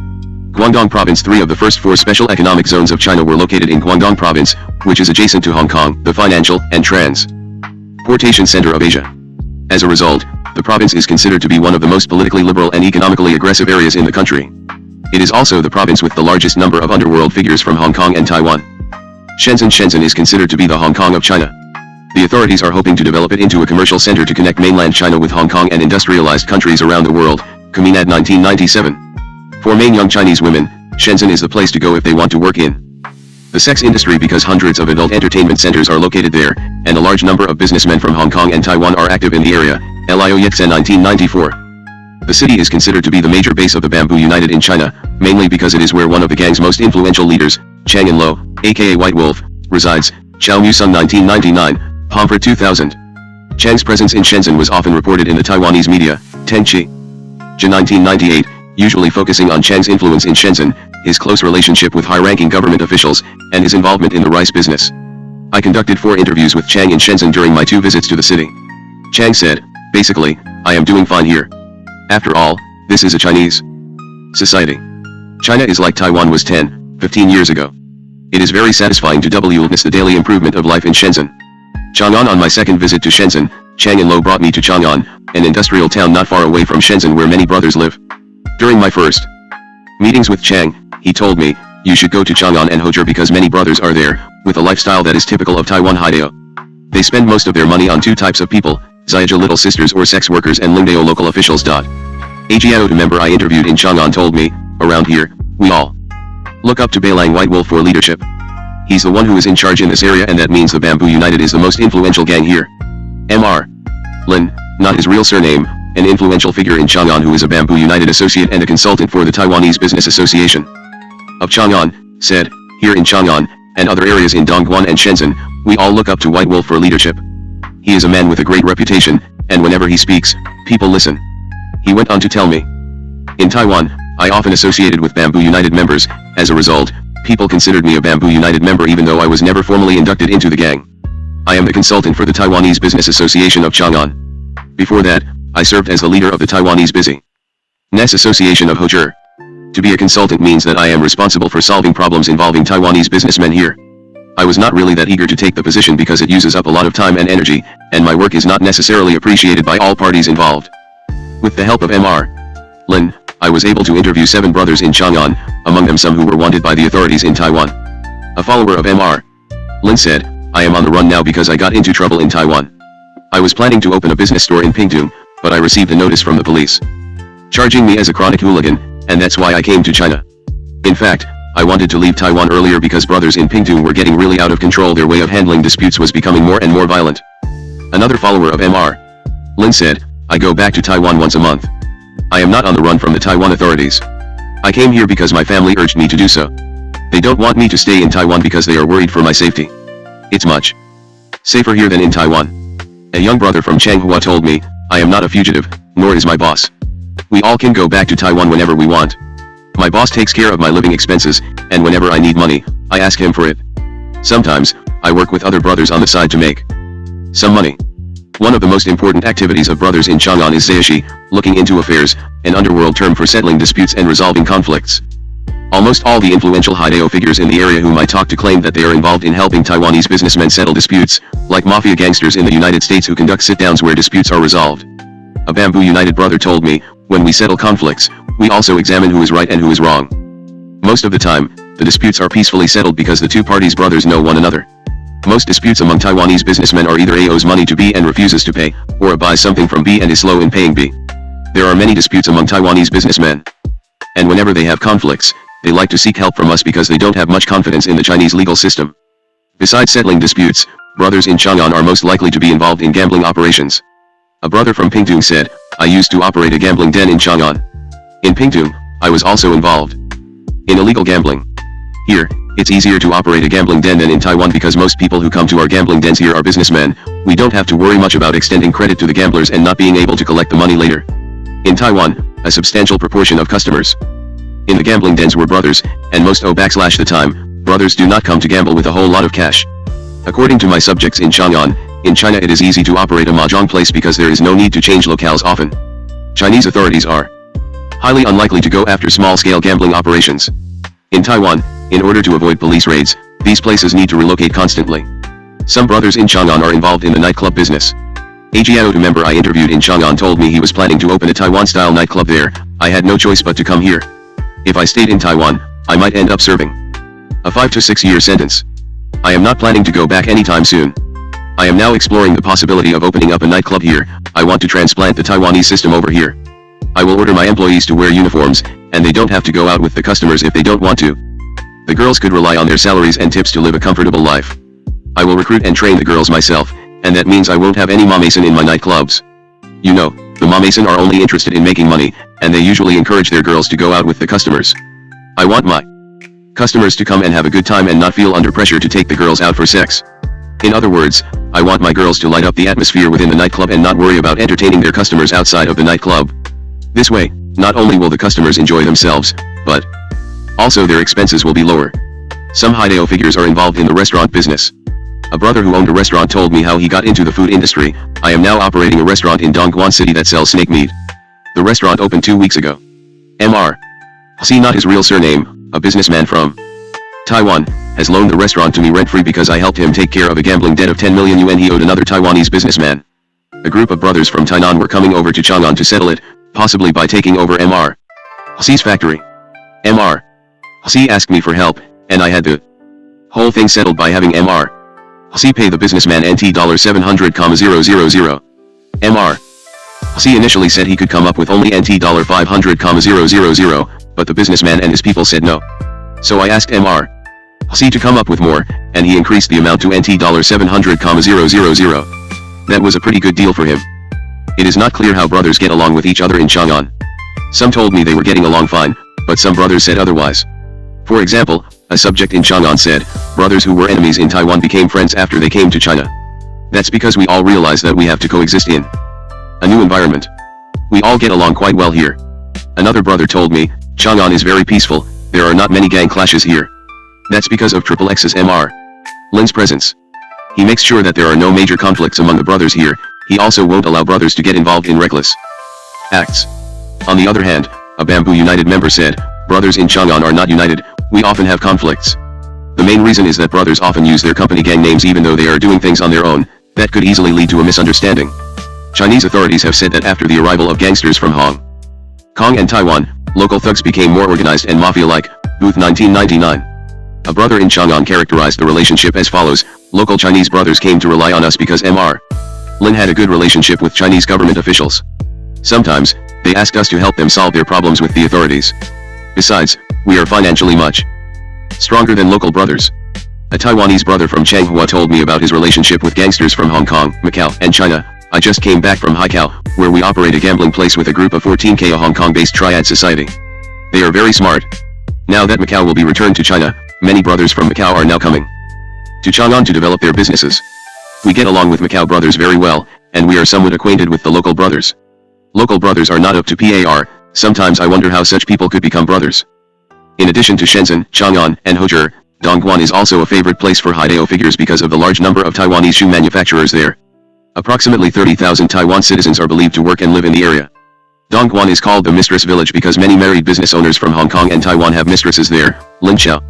Guangdong Province. 3 of the first 4 special economic zones of China were located in Guangdong Province, which is adjacent to Hong Kong, the financial and transportation center of Asia. As a result, the province is considered to be one of the most politically liberal and economically aggressive areas in the country. It is also the province with the largest number of underworld figures from Hong Kong and Taiwan. Shenzhen is considered to be the Hong Kong of China. The authorities are hoping to develop it into a commercial center to connect mainland China with Hong Kong and industrialized countries around the world. Kuminad 1997. For main young Chinese women, Shenzhen is the place to go if they want to work in the sex industry because hundreds of adult entertainment centers are located there, and a large number of businessmen from Hong Kong and Taiwan are active in the area. Lio Yexen 1994. The city is considered to be the major base of the Bamboo United in China, mainly because it is where one of the gang's most influential leaders, Chang In-lo, aka White Wolf, resides. Chao Mu-sung 1999, Pomfret 2000. Chang's presence in Shenzhen was often reported in the Taiwanese media. Tenchi. Jin 1998, usually focusing on Chang's influence in Shenzhen, his close relationship with high-ranking government officials, and his involvement in the rice business. I conducted 4 interviews with Chang in Shenzhen during my 2 visits to the city. Chang said, basically, I am doing fine here. After all, this is a Chinese society. China is like Taiwan was 10, 15 years ago. It is very satisfying to witness the daily improvement of life in Shenzhen. Chang'an. On my second visit to Shenzhen, Chang In-lo brought me to Chang'an, an industrial town not far away from Shenzhen where many brothers live. During my first meetings with Chang, he told me, you should go to Chang'an and Hozhou because many brothers are there, with a lifestyle that is typical of Taiwan Haidao. They spend most of their money on 2 types of people, Xiaja little sisters or sex workers and Lingdao local officials. Ajiao, the member I interviewed in Chang'an, told me, around here, we all look up to Beilang White Wolf for leadership. He's the one who is in charge in this area, and that means the Bamboo United is the most influential gang here. Mr. Lin, not his real surname, an influential figure in Chang'an who is a Bamboo United associate and a consultant for the Taiwanese Business Association of Chang'an, said, "Here in Chang'an, and other areas in Dongguan and Shenzhen, we all look up to White Wolf for leadership. He is a man with a great reputation, and whenever he speaks, people listen." He went on to tell me, "In Taiwan, I often associated with Bamboo United members. As a result, people considered me a Bamboo United member even though I was never formally inducted into the gang. I am the consultant for the Taiwanese Business Association of Chang'an. Before that, I served as the leader of the Taiwanese Business Association of Hozhi. To be a consultant means that I am responsible for solving problems involving Taiwanese businessmen here. I was not really that eager to take the position because it uses up a lot of time and energy, and my work is not necessarily appreciated by all parties involved. With the help of Mr. Lin, I was able to interview 7 brothers in Chang'an, among them some who were wanted by the authorities in Taiwan." A follower of Mr. Lin said, "I am on the run now because I got into trouble in Taiwan. I was planning to open a business store in Pingtung, but I received a notice from the police, charging me as a chronic hooligan, and that's why I came to China. In fact, I wanted to leave Taiwan earlier because brothers in Pingtung were getting really out of control. Their way of handling disputes was becoming more and more violent." Another follower of Mr. Lin said, "I go back to Taiwan once a month. I am not on the run from the Taiwan authorities. I came here because my family urged me to do so. They don't want me to stay in Taiwan because they are worried for my safety. It's much safer here than in Taiwan." A young brother from Changhua told me, "I am not a fugitive, nor is my boss. We all can go back to Taiwan whenever we want. My boss takes care of my living expenses, and whenever I need money, I ask him for it. Sometimes, I work with other brothers on the side to make some money." One of the most important activities of brothers in Chang'an is zaishi, looking into affairs, an underworld term for settling disputes and resolving conflicts. Almost all the influential Haidao figures in the area whom I talked to claim that they are involved in helping Taiwanese businessmen settle disputes, like mafia gangsters in the United States who conduct sit-downs where disputes are resolved. A Bamboo United brother told me, "When we settle conflicts, we also examine who is right and who is wrong. Most of the time, the disputes are peacefully settled because the two parties' brothers know one another. Most disputes among Taiwanese businessmen are either A owes money to B and refuses to pay, or A buys something from B and is slow in paying B. There are many disputes among Taiwanese businessmen. And whenever they have conflicts, they like to seek help from us because they don't have much confidence in the Chinese legal system. Besides settling disputes, brothers in Chang'an are most likely to be involved in gambling operations." A brother from Pingtung said, "I used to operate a gambling den in Chang'an. In Pingtung, I was also involved in illegal gambling. Here, it's easier to operate a gambling den than in Taiwan because most people who come to our gambling dens here are businessmen. We don't have to worry much about extending credit to the gamblers and not being able to collect the money later. In Taiwan, a substantial proportion of customers in the gambling dens were brothers, and most owe / the time. Brothers do not come to gamble with a whole lot of cash. According to my subjects in Chang'an, in China it is easy to operate a mahjong place because there is no need to change locales often. Chinese authorities are highly unlikely to go after small-scale gambling operations. In Taiwan, in order to avoid police raids, these places need to relocate constantly. Some brothers in Chang'an are involved in the nightclub business. A Jiao member I interviewed in Chang'an told me he was planning to open a Taiwan-style nightclub there. I had no choice but to come here. If I stayed in Taiwan, I might end up serving a 5 to 6 year sentence. I am not planning to go back anytime soon. I am now exploring the possibility of opening up a nightclub here. I want to transplant the Taiwanese system over here. I will order my employees to wear uniforms, and they don't have to go out with the customers if they don't want to. The girls could rely on their salaries and tips to live a comfortable life. I will recruit and train the girls myself, and that means I won't have any Mamason in my nightclubs. You know, the Mamason are only interested in making money, and they usually encourage their girls to go out with the customers. I want my customers to come and have a good time and not feel under pressure to take the girls out for sex. In other words, I want my girls to light up the atmosphere within the nightclub and not worry about entertaining their customers outside of the nightclub. This way, not only will the customers enjoy themselves, but also their expenses will be lower." Some Haidao figures are involved in the restaurant business. A brother who owned a restaurant told me how he got into the food industry. "I am now operating a restaurant in Dongguan City that sells snake meat. The restaurant opened 2 weeks ago. Mr. C, not his real surname, a businessman from Taiwan, has loaned the restaurant to me rent-free because I helped him take care of a gambling debt of 10 million yuan he owed another Taiwanese businessman. A group of brothers from Tainan were coming over to Chang'an to settle it, possibly by taking over Mr. C's factory. Mr. C asked me for help, and I had the whole thing settled by having Mr. C pay the businessman NT $700,000. Mr. C initially said he could come up with only NT $500,000, but the businessman and his people said no. So I asked Mr. C to come up with more, and he increased the amount to NT $700,000. That was a pretty good deal for him. It is not clear how brothers get along with each other in Chang'an. Some told me they were getting along fine, but some brothers said otherwise. For example, a subject in Chang'an said, brothers who were enemies in Taiwan became friends after they came to China. That's because we all realize that we have to coexist in a new environment. We all get along quite well here. Another brother told me, Chang'an is very peaceful, there are not many gang clashes here. That's because of XXX's Mr. Lin's presence. He makes sure that there are no major conflicts among the brothers here. He also won't allow brothers to get involved in reckless acts. On the other hand, a Bamboo United member said, brothers in Chang'an are not united, we often have conflicts. The main reason is that brothers often use their company gang names even though they are doing things on their own, that could easily lead to a misunderstanding. Chinese authorities have said that after the arrival of gangsters from Hong Kong and Taiwan, local thugs became more organized and mafia-like. Booth 1999. A brother in Chang'an characterized the relationship as follows, local Chinese brothers came to rely on us because Mr. Lin had a good relationship with Chinese government officials. Sometimes, they asked us to help them solve their problems with the authorities. Besides, we are financially much stronger than local brothers. A Taiwanese brother from Changhua told me about his relationship with gangsters from Hong Kong, Macau, and China. I just came back from Haikou, where we operate a gambling place with a group of 14K, a Hong Kong-based triad society. They are very smart. Now that Macau will be returned to China, many brothers from Macau are now coming to Chang'an to develop their businesses. We get along with Macau brothers very well, and we are somewhat acquainted with the local brothers. Local brothers are not up to par, sometimes I wonder how such people could become brothers. In addition to Shenzhen, Chang'an, and Hozhou, Dongguan is also a favorite place for Haidao figures because of the large number of Taiwanese shoe manufacturers there. Approximately 30,000 Taiwan citizens are believed to work and live in the area. Dongguan is called the Mistress Village because many married business owners from Hong Kong and Taiwan have mistresses there. Lin Xiao.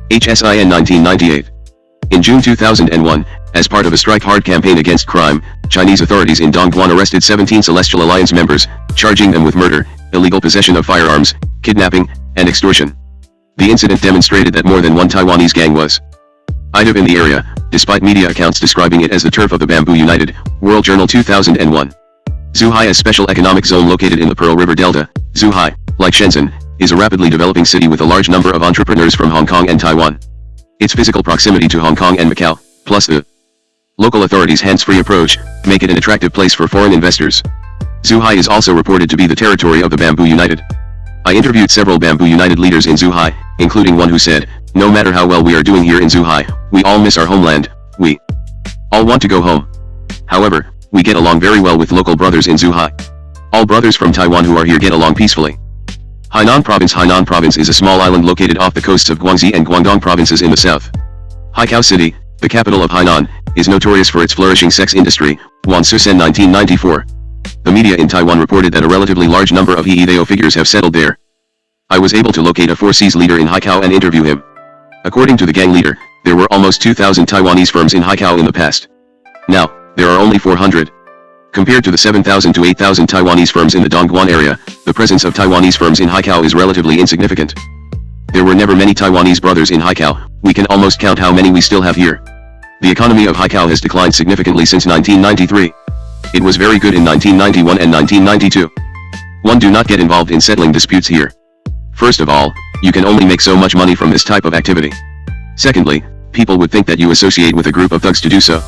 HSIN 1998. In June 2001, as part of a strike hard campaign against crime, Chinese authorities in Dongguan arrested 17 Celestial Alliance members, charging them with murder, illegal possession of firearms, kidnapping, and extortion. The incident demonstrated that more than one Taiwanese gang was active in the area, despite media accounts describing it as the turf of the Bamboo United. World Journal 2001. Zhuhai, a special economic zone located in the Pearl River Delta, Zhuhai, like Shenzhen, is a rapidly developing city with a large number of entrepreneurs from Hong Kong and Taiwan. Its physical proximity to Hong Kong and Macau, plus the local authorities' hands-free approach, make it an attractive place for foreign investors. Zhuhai is also reported to be the territory of the Bamboo United. I interviewed several Bamboo United leaders in Zhuhai, including one who said, no matter how well we are doing here in Zhuhai, we all miss our homeland, we all want to go home. However, we get along very well with local brothers in Zhuhai. All brothers from Taiwan who are here get along peacefully. Hainan Province is a small island located off the coasts of Guangxi and Guangdong provinces in the south. Haikou City, the capital of Hainan, is notorious for its flourishing sex industry. Wan Susen 1994. The media in Taiwan reported that a relatively large number of Heijin figures have settled there. I was able to locate a 4Cs leader in Haikou and interview him. According to the gang leader, there were almost 2,000 Taiwanese firms in Haikou in the past. Now, there are only 400. Compared to the 7,000 to 8,000 Taiwanese firms in the Dongguan area, the presence of Taiwanese firms in Haikou is relatively insignificant. There were never many Taiwanese brothers in Haikou, we can almost count how many we still have here. The economy of Haikou has declined significantly since 1993. It was very good in 1991 and 1992. One, do not get involved in settling disputes here. First of all, you can only make so much money from this type of activity. Secondly, people would think that you associate with a group of thugs to do so.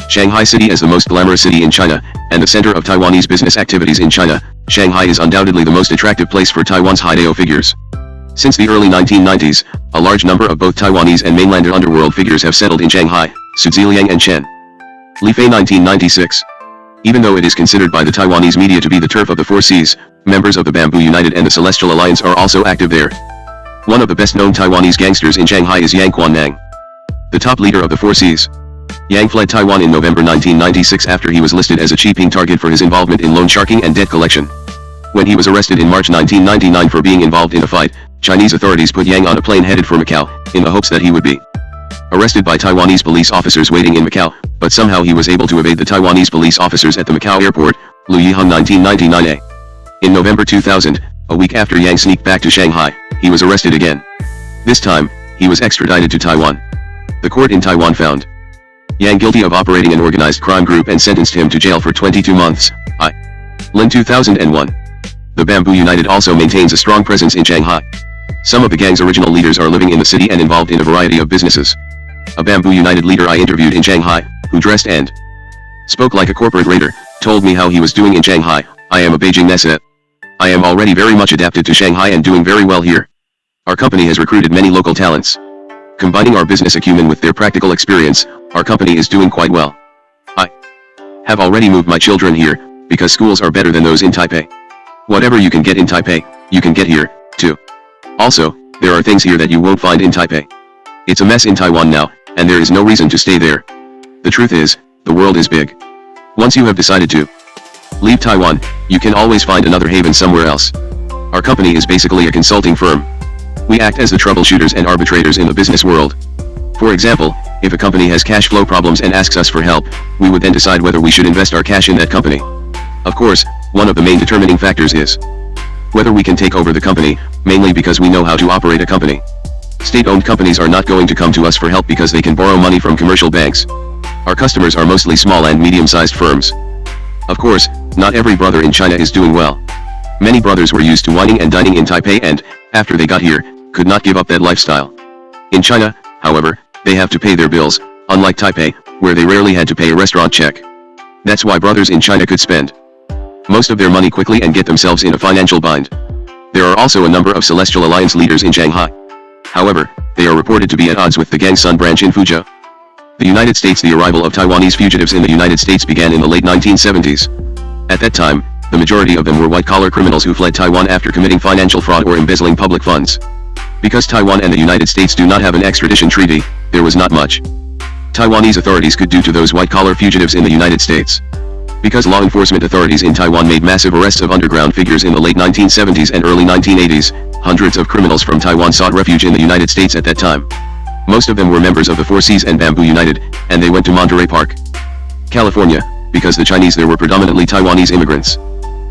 Shanghai City is the most glamorous city in China, and the center of Taiwanese business activities in China. Shanghai is undoubtedly the most attractive place for Taiwan's Haidao figures. Since the early 1990s, a large number of both Taiwanese and mainland underworld figures have settled in Shanghai, Suziliang and Chen. Li Fei 1996. Even though it is considered by the Taiwanese media to be the turf of the 4Cs, members of the Bamboo United and the Celestial Alliance are also active there. One of the best-known Taiwanese gangsters in Shanghai is Yang Quannang, the top leader of the 4Cs. Yang fled Taiwan in November 1996 after he was listed as a cheaping target for his involvement in loan sharking and debt collection. When he was arrested in March 1999 for being involved in a fight, Chinese authorities put Yang on a plane headed for Macau, in the hopes that he would be arrested by Taiwanese police officers waiting in Macau, but somehow he was able to evade the Taiwanese police officers at the Macau airport. Lu Yiheng 1999a. In November 2000, a week after Yang sneaked back to Shanghai, he was arrested again. This time, he was extradited to Taiwan. The court in Taiwan found Yang guilty of operating an organized crime group and sentenced him to jail for 22 months. Lin 2001. The Bamboo United also maintains a strong presence in Shanghai. Some of the gang's original leaders are living in the city and involved in a variety of businesses. A Bamboo United leader I interviewed in Shanghai, who dressed and spoke like a corporate raider, told me how he was doing in Shanghai. I am a Beijing native. I am already very much adapted to Shanghai and doing very well here. Our company has recruited many local talents. Combining our business acumen with their practical experience, our company is doing quite well. I have already moved my children here, because schools are better than those in Taipei. Whatever you can get in Taipei, you can get here, too. Also, there are things here that you won't find in Taipei. It's a mess in Taiwan now, and there is no reason to stay there. The truth is, the world is big. Once you have decided to leave Taiwan, you can always find another haven somewhere else. Our company is basically a consulting firm. We act as the troubleshooters and arbitrators in the business world. For example, if a company has cash flow problems and asks us for help, we would then decide whether we should invest our cash in that company. Of course, one of the main determining factors is whether we can take over the company, mainly because we know how to operate a company. State-owned companies are not going to come to us for help because they can borrow money from commercial banks. Our customers are mostly small and medium-sized firms. Of course, not every brother in China is doing well. Many brothers were used to wining and dining in Taipei and, after they got here, could not give up that lifestyle. In China, however, they have to pay their bills, unlike Taipei, where they rarely had to pay a restaurant check. That's why brothers in China could spend most of their money quickly and get themselves in a financial bind. There are also a number of Celestial Alliance leaders in Shanghai. However, they are reported to be at odds with the Gangsun branch in Fuzhou. The United States. The arrival of Taiwanese fugitives in the United States began in the late 1970s. At that time, the majority of them were white-collar criminals who fled Taiwan after committing financial fraud or embezzling public funds. Because Taiwan and the United States do not have an extradition treaty, there was not much Taiwanese authorities could do to those white-collar fugitives in the United States. Because law enforcement authorities in Taiwan made massive arrests of underground figures in the late 1970s and early 1980s, hundreds of criminals from Taiwan sought refuge in the United States at that time. Most of them were members of the Four Seas and Bamboo United, and they went to Monterey Park, California, because the Chinese there were predominantly Taiwanese immigrants.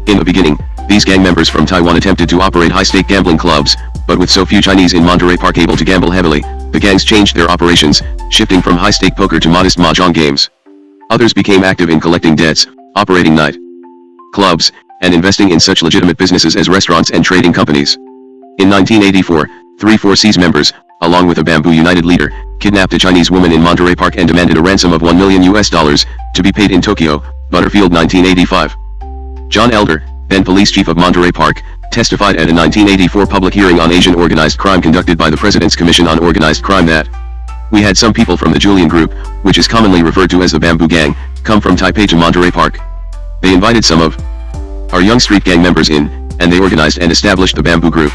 In the beginning, these gang members from Taiwan attempted to operate high-stake gambling clubs, but with so few Chinese in Monterey Park able to gamble heavily, the gangs changed their operations, shifting from high-stake poker to modest mahjong games. Others became active in collecting debts, operating night clubs, and investing in such legitimate businesses as restaurants and trading companies. In 1984, 3 Four Seas members, along with a Bamboo United leader, kidnapped a Chinese woman in Monterey Park and demanded a ransom of $1 million to be paid in Tokyo, Butterfield 1985. John Elder, then police chief of Monterey Park, testified at a 1984 public hearing on Asian organized crime conducted by the President's Commission on Organized Crime that we had some people from the Julian Group, which is commonly referred to as the Bamboo Gang, come from Taipei to Monterey Park. They invited some of our young street gang members in, and they organized and established the Bamboo Group.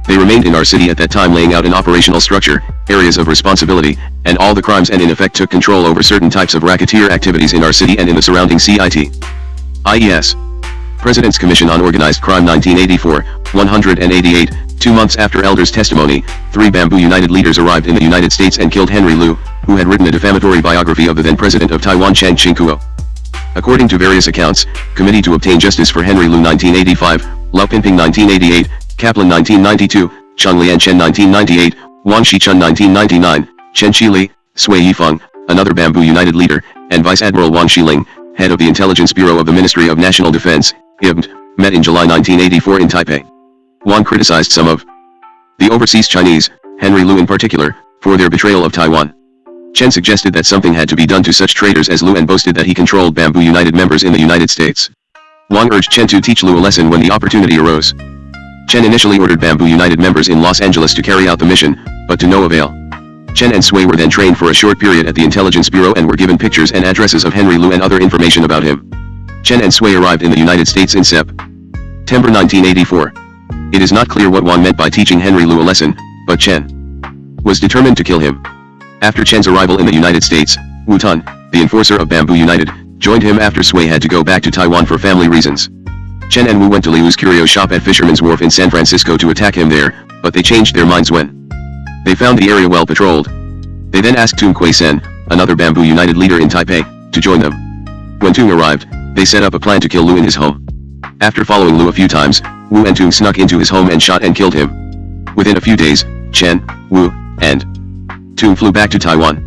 They remained in our city at that time, laying out an operational structure, areas of responsibility, and all the crimes, and in effect took control over certain types of racketeer activities in our city and in the surrounding CIT. IES. President's Commission on Organized Crime 1984, 188, 2 months after Elder's testimony, 3 Bamboo United leaders arrived in the United States and killed Henry Liu, who had written a defamatory biography of the then president of Taiwan Chiang Ching-kuo. According to various accounts, Committee to Obtain Justice for Henry Liu 1985, Lau Pinping 1988, Kaplan 1992, Cheng Lianchen 1998, Wang Shichun 1999, Chen Qili, Sui Yifeng, another Bamboo United leader, and Vice Admiral Wang Xiling, head of the Intelligence Bureau of the Ministry of National Defense, IBND, met in July 1984 in Taipei. Wang criticized some of the overseas Chinese, Henry Liu in particular, for their betrayal of Taiwan. Chen suggested that something had to be done to such traitors as Liu and boasted that he controlled Bamboo United members in the United States. Wang urged Chen to teach Liu a lesson when the opportunity arose. Chen initially ordered Bamboo United members in Los Angeles to carry out the mission, but to no avail. Chen and Sui were then trained for a short period at the Intelligence Bureau and were given pictures and addresses of Henry Liu and other information about him. Chen and Sui arrived in the United States in September 1984. It is not clear what Wang meant by teaching Henry Liu a lesson, but Chen was determined to kill him. After Chen's arrival in the United States, Wu Tun, the enforcer of Bamboo United, joined him after Sui had to go back to Taiwan for family reasons. Chen and Wu went to Liu's curio shop at Fisherman's Wharf in San Francisco to attack him there, but they changed their minds when they found the area well patrolled. They then asked Tung Kui-sen, another Bamboo United leader in Taipei, to join them. When Tung arrived, they set up a plan to kill Liu in his home. After following Liu a few times, Wu and Tung snuck into his home and shot and killed him. Within a few days, Chen, Wu, and Tung flew back to Taiwan.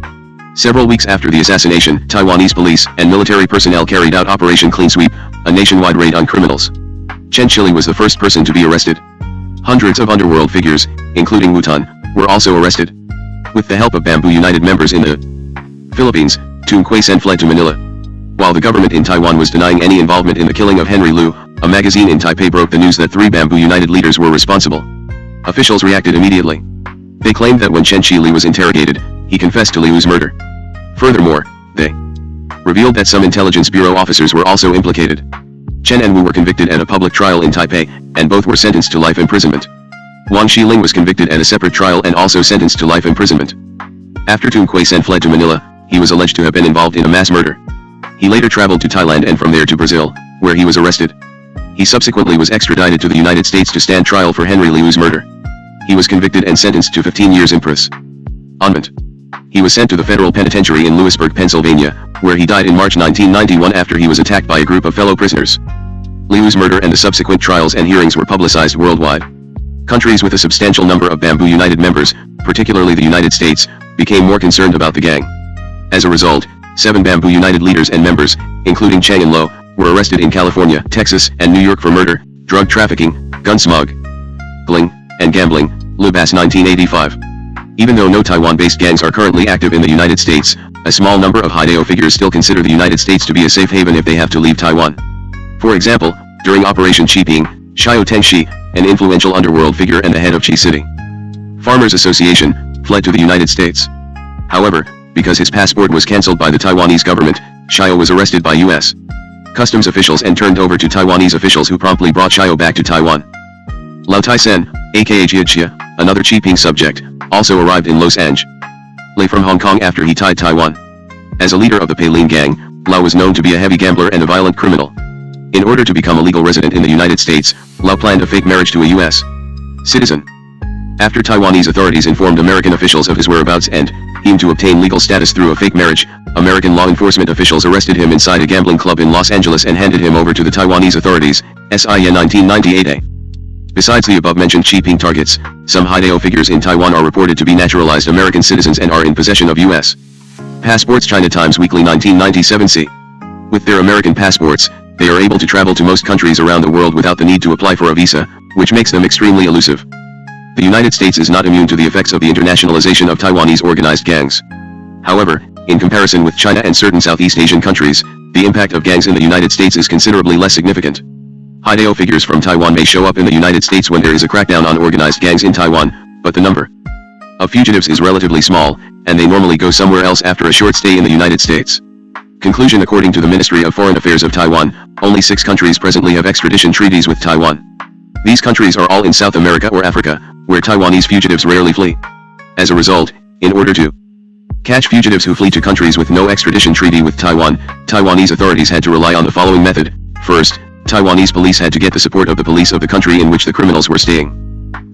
Several weeks after the assassination, Taiwanese police and military personnel carried out Operation Clean Sweep, a nationwide raid on criminals. Chen Qili was the first person to be arrested. Hundreds of underworld figures, including Wu Tun, were also arrested. With the help of Bamboo United members in the Philippines, Tung Kui-sen fled to Manila. While the government in Taiwan was denying any involvement in the killing of Henry Liu, a magazine in Taipei broke the news that 3 Bamboo United leaders were responsible. Officials reacted immediately. They claimed that when Chen Qili was interrogated, he confessed to Liu's murder. Furthermore, they revealed that some intelligence bureau officers were also implicated. Chen and Wu were convicted at a public trial in Taipei, and both were sentenced to life imprisonment. Wang Xiling was convicted at a separate trial and also sentenced to life imprisonment. After Tung Kwei-sen fled to Manila, he was alleged to have been involved in a mass murder. He later traveled to Thailand and from there to Brazil, where he was arrested. He subsequently was extradited to the United States to stand trial for Henry Liu's murder. He was convicted and sentenced to 15 years imprisonment. He was sent to the federal penitentiary in Lewisburg, Pennsylvania, where he died in March 1991 after he was attacked by a group of fellow prisoners. Liu's murder and the subsequent trials and hearings were publicized worldwide. Countries with a substantial number of Bamboo United members, particularly the United States, became more concerned about the gang. As a result, 7 Bamboo United leaders and members, including Chang and Lo, were arrested in California, Texas, and New York for murder, drug trafficking, gun smuggling, and gambling, Libas 1985. Even though no Taiwan-based gangs are currently active in the United States, a small number of Haidao figures still consider the United States to be a safe haven if they have to leave Taiwan. For example, during Operation Qiping, Xiao Tengxi, an influential underworld figure and the head of Qi City Farmers Association, fled to the United States. However, because his passport was cancelled by the Taiwanese government, Xiao was arrested by U.S. customs officials and turned over to Taiwanese officials who promptly brought Xiao back to Taiwan. Lau Tai-sen, aka Jiajia, another Qiping subject, also arrived in Los Angeles from Hong Kong after he tied Taiwan. As a leader of the Ko-lin gang, Lau was known to be a heavy gambler and a violent criminal. In order to become a legal resident in the United States, Lau planned a fake marriage to a U.S. citizen. After Taiwanese authorities informed American officials of his whereabouts and him to obtain legal status through a fake marriage, American law enforcement officials arrested him inside a gambling club in Los Angeles and handed him over to the Taiwanese authorities, SIN 1998A. Besides the above-mentioned Qiping targets, some Haidao figures in Taiwan are reported to be naturalized American citizens and are in possession of U.S. passports. China Times Weekly 1997c. With their American passports, they are able to travel to most countries around the world without the need to apply for a visa, which makes them extremely elusive. The United States is not immune to the effects of the internationalization of Taiwanese organized gangs. However, in comparison with China and certain Southeast Asian countries, the impact of gangs in the United States is considerably less significant. Haidao figures from Taiwan may show up in the United States when there is a crackdown on organized gangs in Taiwan, but the number of fugitives is relatively small, and they normally go somewhere else after a short stay in the United States. Conclusion: according to the Ministry of Foreign Affairs of Taiwan, only 6 countries presently have extradition treaties with Taiwan. These countries are all in South America or Africa, where Taiwanese fugitives rarely flee. As a result, in order to catch fugitives who flee to countries with no extradition treaty with Taiwan, Taiwanese authorities had to rely on the following method. First, Taiwanese police had to get the support of the police of the country in which the criminals were staying.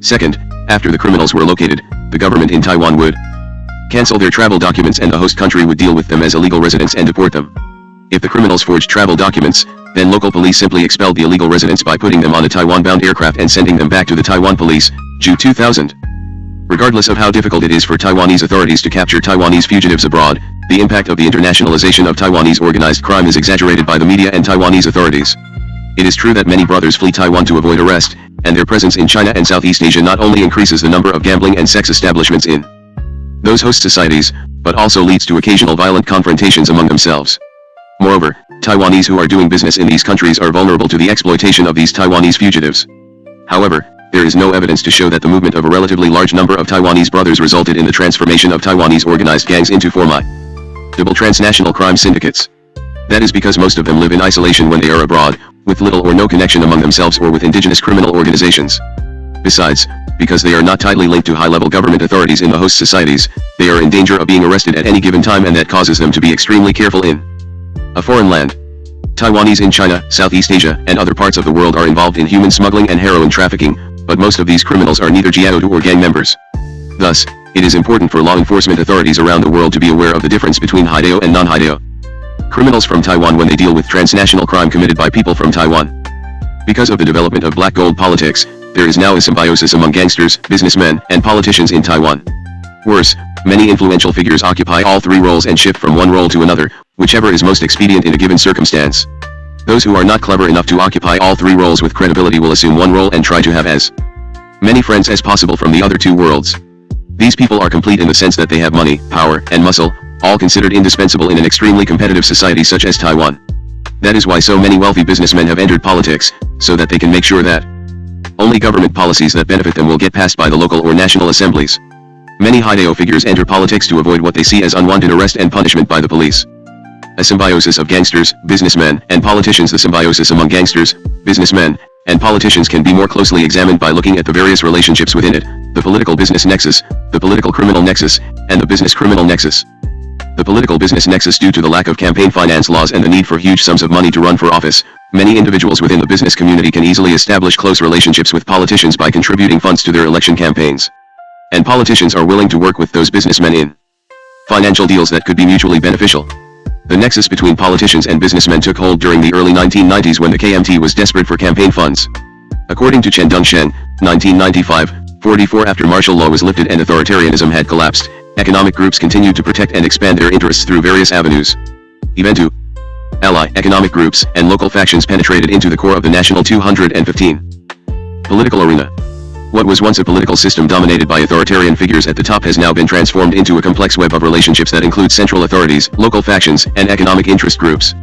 Second, after the criminals were located, the government in Taiwan would cancel their travel documents and the host country would deal with them as illegal residents and deport them. If the criminals forged travel documents, then local police simply expelled the illegal residents by putting them on a Taiwan-bound aircraft and sending them back to the Taiwan police, June 2000. Regardless of how difficult it is for Taiwanese authorities to capture Taiwanese fugitives abroad, the impact of the internationalization of Taiwanese organized crime is exaggerated by the media and Taiwanese authorities. It is true that many brothers flee Taiwan to avoid arrest, and their presence in China and Southeast Asia not only increases the number of gambling and sex establishments in those host societies, but also leads to occasional violent confrontations among themselves. Moreover, Taiwanese who are doing business in these countries are vulnerable to the exploitation of these Taiwanese fugitives. However, there is no evidence to show that the movement of a relatively large number of Taiwanese brothers resulted in the transformation of Taiwanese organized gangs into formidable transnational crime syndicates. That is because most of them live in isolation when they are abroad, with little or no connection among themselves or with indigenous criminal organizations. Besides, because they are not tightly linked to high-level government authorities in the host societies, they are in danger of being arrested at any given time, and that causes them to be extremely careful in a foreign land. Taiwanese in China, Southeast Asia, and other parts of the world are involved in human smuggling and heroin trafficking, but most of these criminals are neither jiaotu or gang members. Thus, it is important for law enforcement authorities around the world to be aware of the difference between Haidao and non-Haidao criminals from Taiwan when they deal with transnational crime committed by people from Taiwan. Because of the development of black gold politics, there is now a symbiosis among gangsters, businessmen, and politicians in Taiwan. Worse, many influential figures occupy all 3 roles and shift from one role to another, whichever is most expedient in a given circumstance. Those who are not clever enough to occupy all 3 roles with credibility will assume one role and try to have as many friends as possible from the other 2 worlds. These people are complete in the sense that they have money, power, and muscle, all considered indispensable in an extremely competitive society such as Taiwan. That is why so many wealthy businessmen have entered politics, so that they can make sure that only government policies that benefit them will get passed by the local or national assemblies. Many Haideo figures enter politics to avoid what they see as unwanted arrest and punishment by the police. A symbiosis of gangsters, businessmen, and politicians. The symbiosis among gangsters, businessmen, and politicians can be more closely examined by looking at the various relationships within it: the political business nexus, the political criminal nexus, and the business criminal nexus. The political business nexus. Due to the lack of campaign finance laws and the need for huge sums of money to run for office, many individuals within the business community can easily establish close relationships with politicians by contributing funds to their election campaigns. And politicians are willing to work with those businessmen in financial deals that could be mutually beneficial. The nexus between politicians and businessmen took hold during the early 1990s when the KMT was desperate for campaign funds. According to Chen Dongsheng, 1995-44, after martial law was lifted and authoritarianism had collapsed, economic groups continued to protect and expand their interests through various avenues. Eventu, ally economic groups and local factions penetrated into the core of the national 215 political arena. What was once a political system dominated by authoritarian figures at the top has now been transformed into a complex web of relationships that includes central authorities, local factions, and economic interest groups.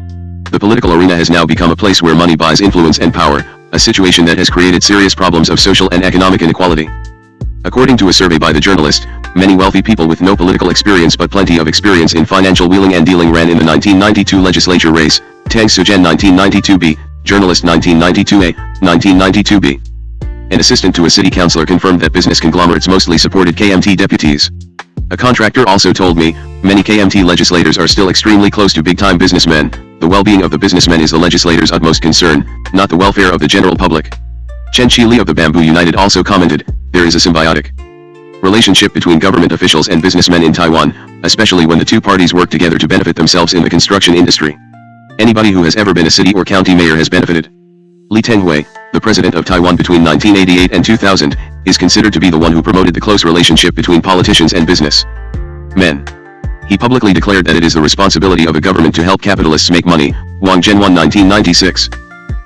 The political arena has now become a place where money buys influence and power, a situation that has created serious problems of social and economic inequality. According to a survey by the journalist, many wealthy people with no political experience but plenty of experience in financial wheeling and dealing ran in the 1992 legislature race. Tang Sujen 1992b, journalist 1992a, 1992b. An assistant to a city councilor confirmed that business conglomerates mostly supported KMT deputies. A contractor also told me, many KMT legislators are still extremely close to big-time businessmen. The well-being of the businessmen is the legislators' utmost concern, not the welfare of the general public. Chen Qili of the Bamboo United also commented, there is a symbiotic relationship between government officials and businessmen in Taiwan, especially when the two parties work together to benefit themselves in the construction industry. Anybody who has ever been a city or county mayor has benefited. Li Tenghui, the president of Taiwan between 1988 and 2000, is considered to be the one who promoted the close relationship between politicians and business men. He publicly declared that it is the responsibility of the government to help capitalists make money. Wang Zhenwan 1996.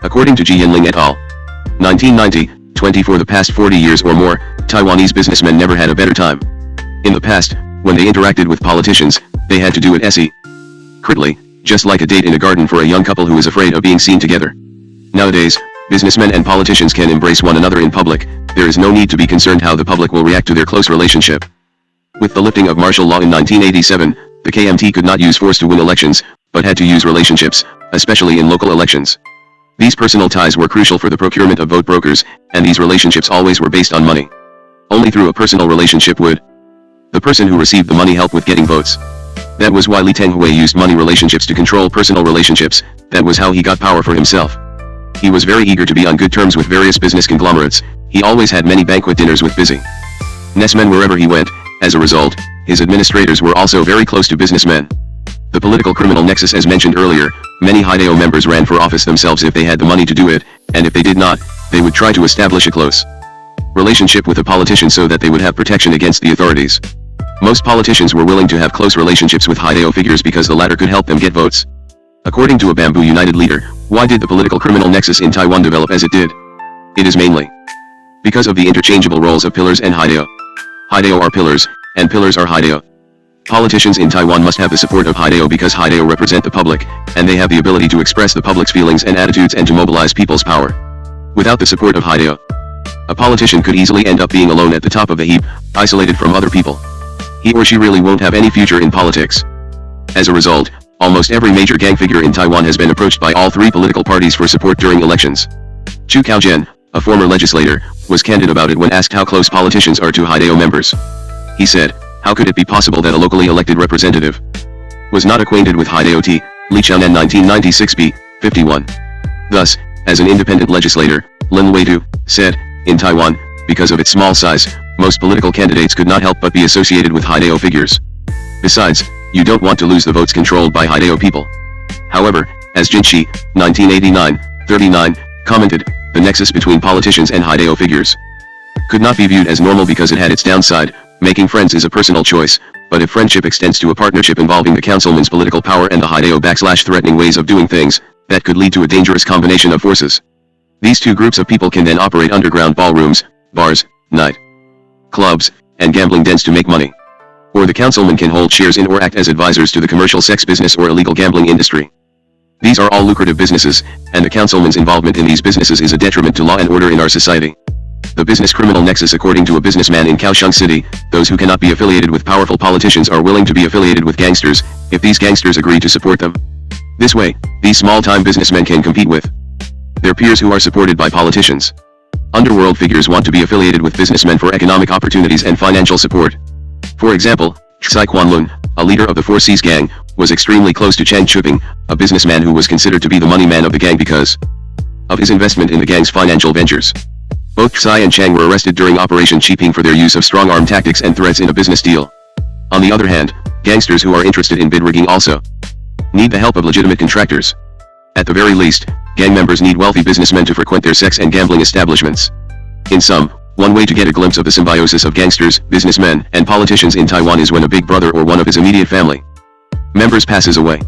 According to Ji Yinling et al. 1990-20, for the past 40 years or more, Taiwanese businessmen never had a better time. In the past, when they interacted with politicians, they had to do it secretly, just like a date in a garden for a young couple who is afraid of being seen together. Nowadays, businessmen and politicians can embrace one another in public. There is no need to be concerned how the public will react to their close relationship. With the lifting of martial law in 1987, the KMT could not use force to win elections, but had to use relationships, especially in local elections. These personal ties were crucial for the procurement of vote brokers, and these relationships always were based on money. Only through a personal relationship would the person who received the money help with getting votes. That was why Li Tenghui used money relationships to control personal relationships. That was how he got power for himself. He was very eager to be on good terms with various business conglomerates. He always had many banquet dinners with businessmen wherever he went. As a result, his administrators were also very close to businessmen. The political criminal nexus, as mentioned earlier, many Haideo members ran for office themselves if they had the money to do it, and if they did not, they would try to establish a close relationship with a politician so that they would have protection against the authorities. Most politicians were willing to have close relationships with Haideo figures because the latter could help them get votes. According to a Bamboo United leader, why did the political criminal nexus in Taiwan develop as it did? It is mainly because of the interchangeable roles of pillars and Haideo. Haideo are pillars, and pillars are Haideo. Politicians in Taiwan must have the support of Haideo because Haideo represent the public, and they have the ability to express the public's feelings and attitudes and to mobilize people's power. Without the support of Haideo, a politician could easily end up being alone at the top of the heap, isolated from other people. He or she really won't have any future in politics. As a result, almost every major gang figure in Taiwan has been approached by all three political parties for support during elections. Chu Kaozhen, a former legislator, was candid about it when asked how close politicians are to Haideo members. He said, "How could it be possible that a locally elected representative was not acquainted with Haideo T. Li Qiaonan 1996b, 51. Thus, as an independent legislator, Lin Weidu said, in Taiwan, because of its small size, most political candidates could not help but be associated with Haideo figures. Besides, you don't want to lose the votes controlled by Haideo people." However, as Jinshi, 1989-39, commented, the nexus between politicians and Haideo figures could not be viewed as normal because it had its downside. Making friends is a personal choice, but if friendship extends to a partnership involving the councilman's political power and the Haideo /threatening ways of doing things, that could lead to a dangerous combination of forces. These two groups of people can then operate underground ballrooms, bars, night clubs, and gambling dens to make money. Or the councilman can hold shares in or act as advisors to the commercial sex business or illegal gambling industry. These are all lucrative businesses, and the councilman's involvement in these businesses is a detriment to law and order in our society. The business criminal nexus. According to a businessman in Kaohsiung City, those who cannot be affiliated with powerful politicians are willing to be affiliated with gangsters, if these gangsters agree to support them. This way, these small-time businessmen can compete with their peers who are supported by politicians. Underworld figures want to be affiliated with businessmen for economic opportunities and financial support. For example, Tsai Kwan-lun, a leader of the Four Seas gang, was extremely close to Chang Chuping, a businessman who was considered to be the money man of the gang because of his investment in the gang's financial ventures. Both Tsai and Chang were arrested during Operation Cheaping for their use of strong-arm tactics and threats in a business deal. On the other hand, gangsters who are interested in bid rigging also need the help of legitimate contractors. At the very least, gang members need wealthy businessmen to frequent their sex and gambling establishments. In sum, one way to get a glimpse of the symbiosis of gangsters, businessmen, and politicians in Taiwan is when a big brother or one of his immediate family members passes away.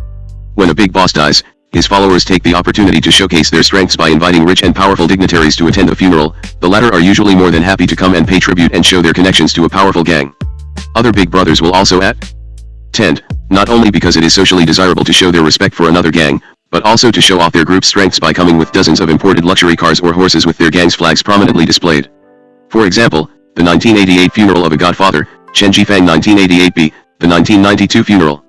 When a big boss dies, his followers take the opportunity to showcase their strengths by inviting rich and powerful dignitaries to attend the funeral. The latter are usually more than happy to come and pay tribute and show their connections to a powerful gang. Other big brothers will also attend, not only because it is socially desirable to show their respect for another gang, but also to show off their group's strengths by coming with dozens of imported luxury cars or horses with their gang's flags prominently displayed. For example, the 1988 funeral of a godfather, Chen Jifang 1988b, the 1992 funeral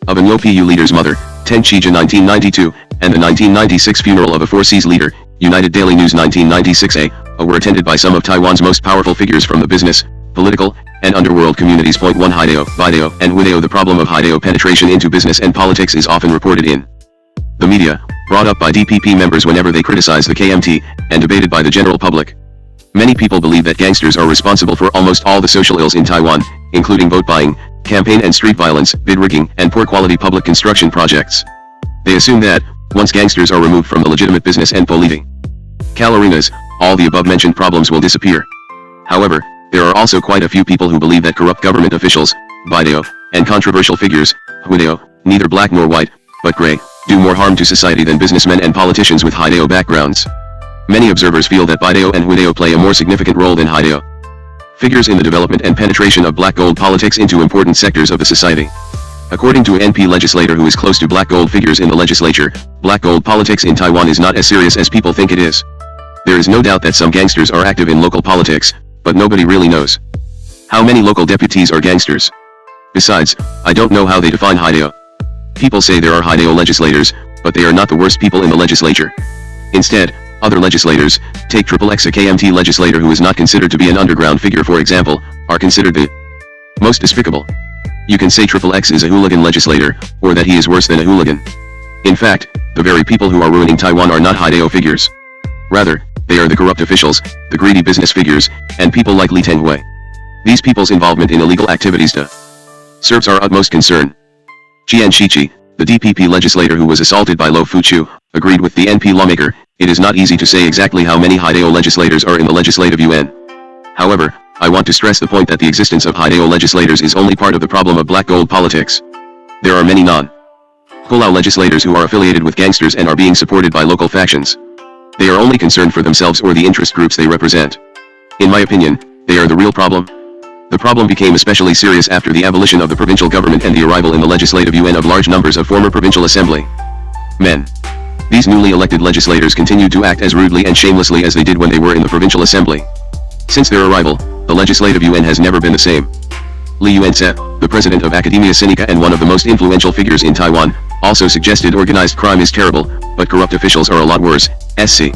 of an OPU leader's mother, Teng Chija 1992, and the 1996 funeral of a Four Seas leader, United Daily News 1996a, were attended by some of Taiwan's most powerful figures from the business, political, and underworld communities. Point 1 Haidao, Video, and Video. The problem of Haidao penetration into business and politics is often reported in the media, brought up by DPP members whenever they criticize the KMT, and debated by the general public. Many people believe that gangsters are responsible for almost all the social ills in Taiwan, including vote buying, campaign and street violence, bid rigging, and poor quality public construction projects. They assume that, once gangsters are removed from the legitimate business and political arenas, all the above-mentioned problems will disappear. However, there are also quite a few people who believe that corrupt government officials, Video, and controversial figures, Huideo, neither black nor white, but gray, do more harm to society than businessmen and politicians with Haidao backgrounds. Many observers feel that Video and Huideo play a more significant role than Haidao figures in the development and penetration of black gold politics into important sectors of the society. According to an NP legislator who is close to black gold figures in the legislature, black gold politics in Taiwan is not as serious as people think it is. There is no doubt that some gangsters are active in local politics, but nobody really knows how many local deputies are gangsters. Besides, I don't know how they define Haidao. People say there are Haidao legislators, but they are not the worst people in the legislature. Instead, other legislators, take XXX, a KMT legislator who is not considered to be an underground figure for example, are considered the most despicable. You can say XXX is a hooligan legislator, or that he is worse than a hooligan. In fact, the very people who are ruining Taiwan are not Haidao figures. Rather, they are the corrupt officials, the greedy business figures, and people like Li Tenghui. These people's involvement in illegal activities serves our utmost concern. Jian Shiqi, the DPP legislator who was assaulted by Lo Fuchu, agreed with the NP lawmaker. It is not easy to say exactly how many Haidao legislators are in the Legislative Yuan. However, I want to stress the point that the existence of Haidao legislators is only part of the problem of black gold politics. There are many non-Hulao legislators who are affiliated with gangsters and are being supported by local factions. They are only concerned for themselves or the interest groups they represent. In my opinion, they are the real problem. The problem became especially serious after the abolition of the provincial government and the arrival in the Legislative Yuan of large numbers of former provincial assembly men. These newly elected legislators continued to act as rudely and shamelessly as they did when they were in the provincial assembly. Since their arrival, the Legislative Yuan has never been the same. Li Yuanse, the president of Academia Sinica and one of the most influential figures in Taiwan, also suggested organized crime is terrible, but corrupt officials are a lot worse. SC.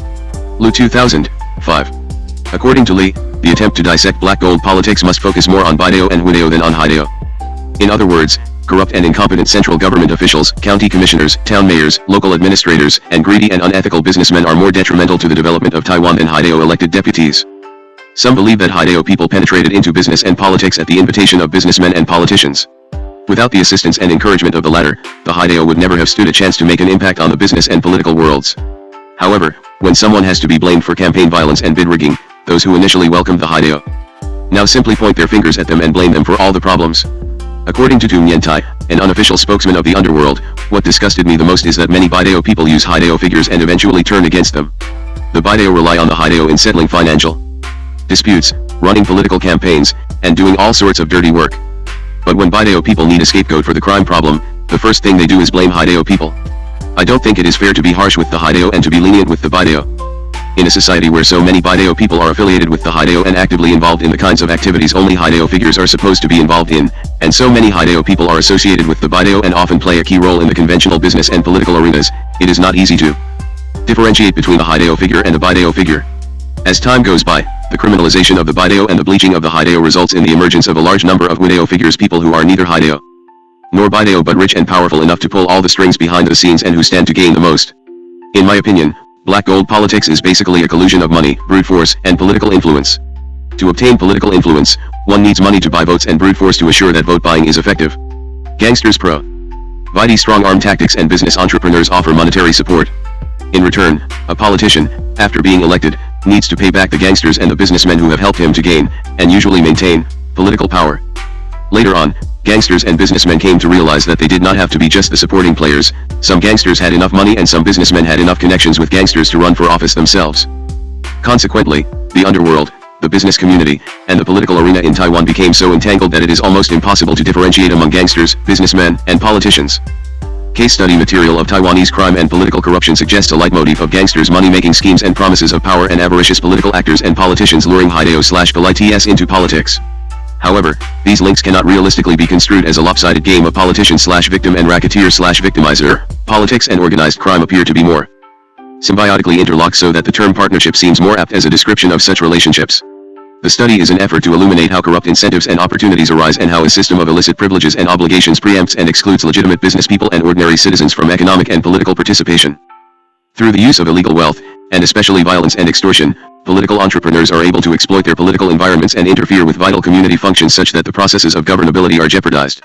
Lu 2005. According to Li, the attempt to dissect black gold politics must focus more on Video and Huideo than on Haidao. In other words, corrupt and incompetent central government officials, county commissioners, town mayors, local administrators, and greedy and unethical businessmen are more detrimental to the development of Taiwan than Haidao elected deputies. Some believe that Haidao people penetrated into business and politics at the invitation of businessmen and politicians. Without the assistance and encouragement of the latter, the Haidao would never have stood a chance to make an impact on the business and political worlds. However, when someone has to be blamed for campaign violence and bid rigging, those who initially welcomed the Haidao now simply point their fingers at them and blame them for all the problems. According to Tu Mientai, an unofficial spokesman of the underworld, what disgusted me the most is that many Video people use Haidao figures and eventually turn against them. The Video rely on the Haidao in settling financial disputes, running political campaigns, and doing all sorts of dirty work. But when Bideo people need a scapegoat for the crime problem, the first thing they do is blame Heideo people. I don't think it is fair to be harsh with the Heideo and to be lenient with the Bideo. In a society where so many Bideo people are affiliated with the Heideo and actively involved in the kinds of activities only Heideo figures are supposed to be involved in, and so many Heideo people are associated with the Bideo and often play a key role in the conventional business and political arenas, it is not easy to differentiate between a Heideo figure and a Bideo figure. As time goes by, the criminalization of the Bideo and the bleaching of the Heideo results in the emergence of a large number of Bideo figures, people who are neither Heideo nor Bideo but rich and powerful enough to pull all the strings behind the scenes and who stand to gain the most. In my opinion, black gold politics is basically a collusion of money, brute force, and political influence. To obtain political influence, one needs money to buy votes and brute force to assure that vote buying is effective. Gangsters provide strong-arm tactics and business entrepreneurs offer monetary support. In return, a politician, after being elected, needs to pay back the gangsters and the businessmen who have helped him to gain, and usually maintain, political power. Later on, gangsters and businessmen came to realize that they did not have to be just the supporting players. Some gangsters had enough money and some businessmen had enough connections with gangsters to run for office themselves. Consequently, the underworld, the business community, and the political arena in Taiwan became so entangled that it is almost impossible to differentiate among gangsters, businessmen, and politicians. Case study material of Taiwanese crime and political corruption suggests a leitmotif of gangsters' money-making schemes and promises of power and avaricious political actors and politicians luring Heideo/polites into politics. However, these links cannot realistically be construed as a lopsided game of politician/victim and racketeer/victimizer. Politics and organized crime appear to be more symbiotically interlocked, so that the term partnership seems more apt as a description of such relationships. The study is an effort to illuminate how corrupt incentives and opportunities arise and how a system of illicit privileges and obligations preempts and excludes legitimate business people and ordinary citizens from economic and political participation. Through the use of illegal wealth, and especially violence and extortion, political entrepreneurs are able to exploit their political environments and interfere with vital community functions such that the processes of governability are jeopardized.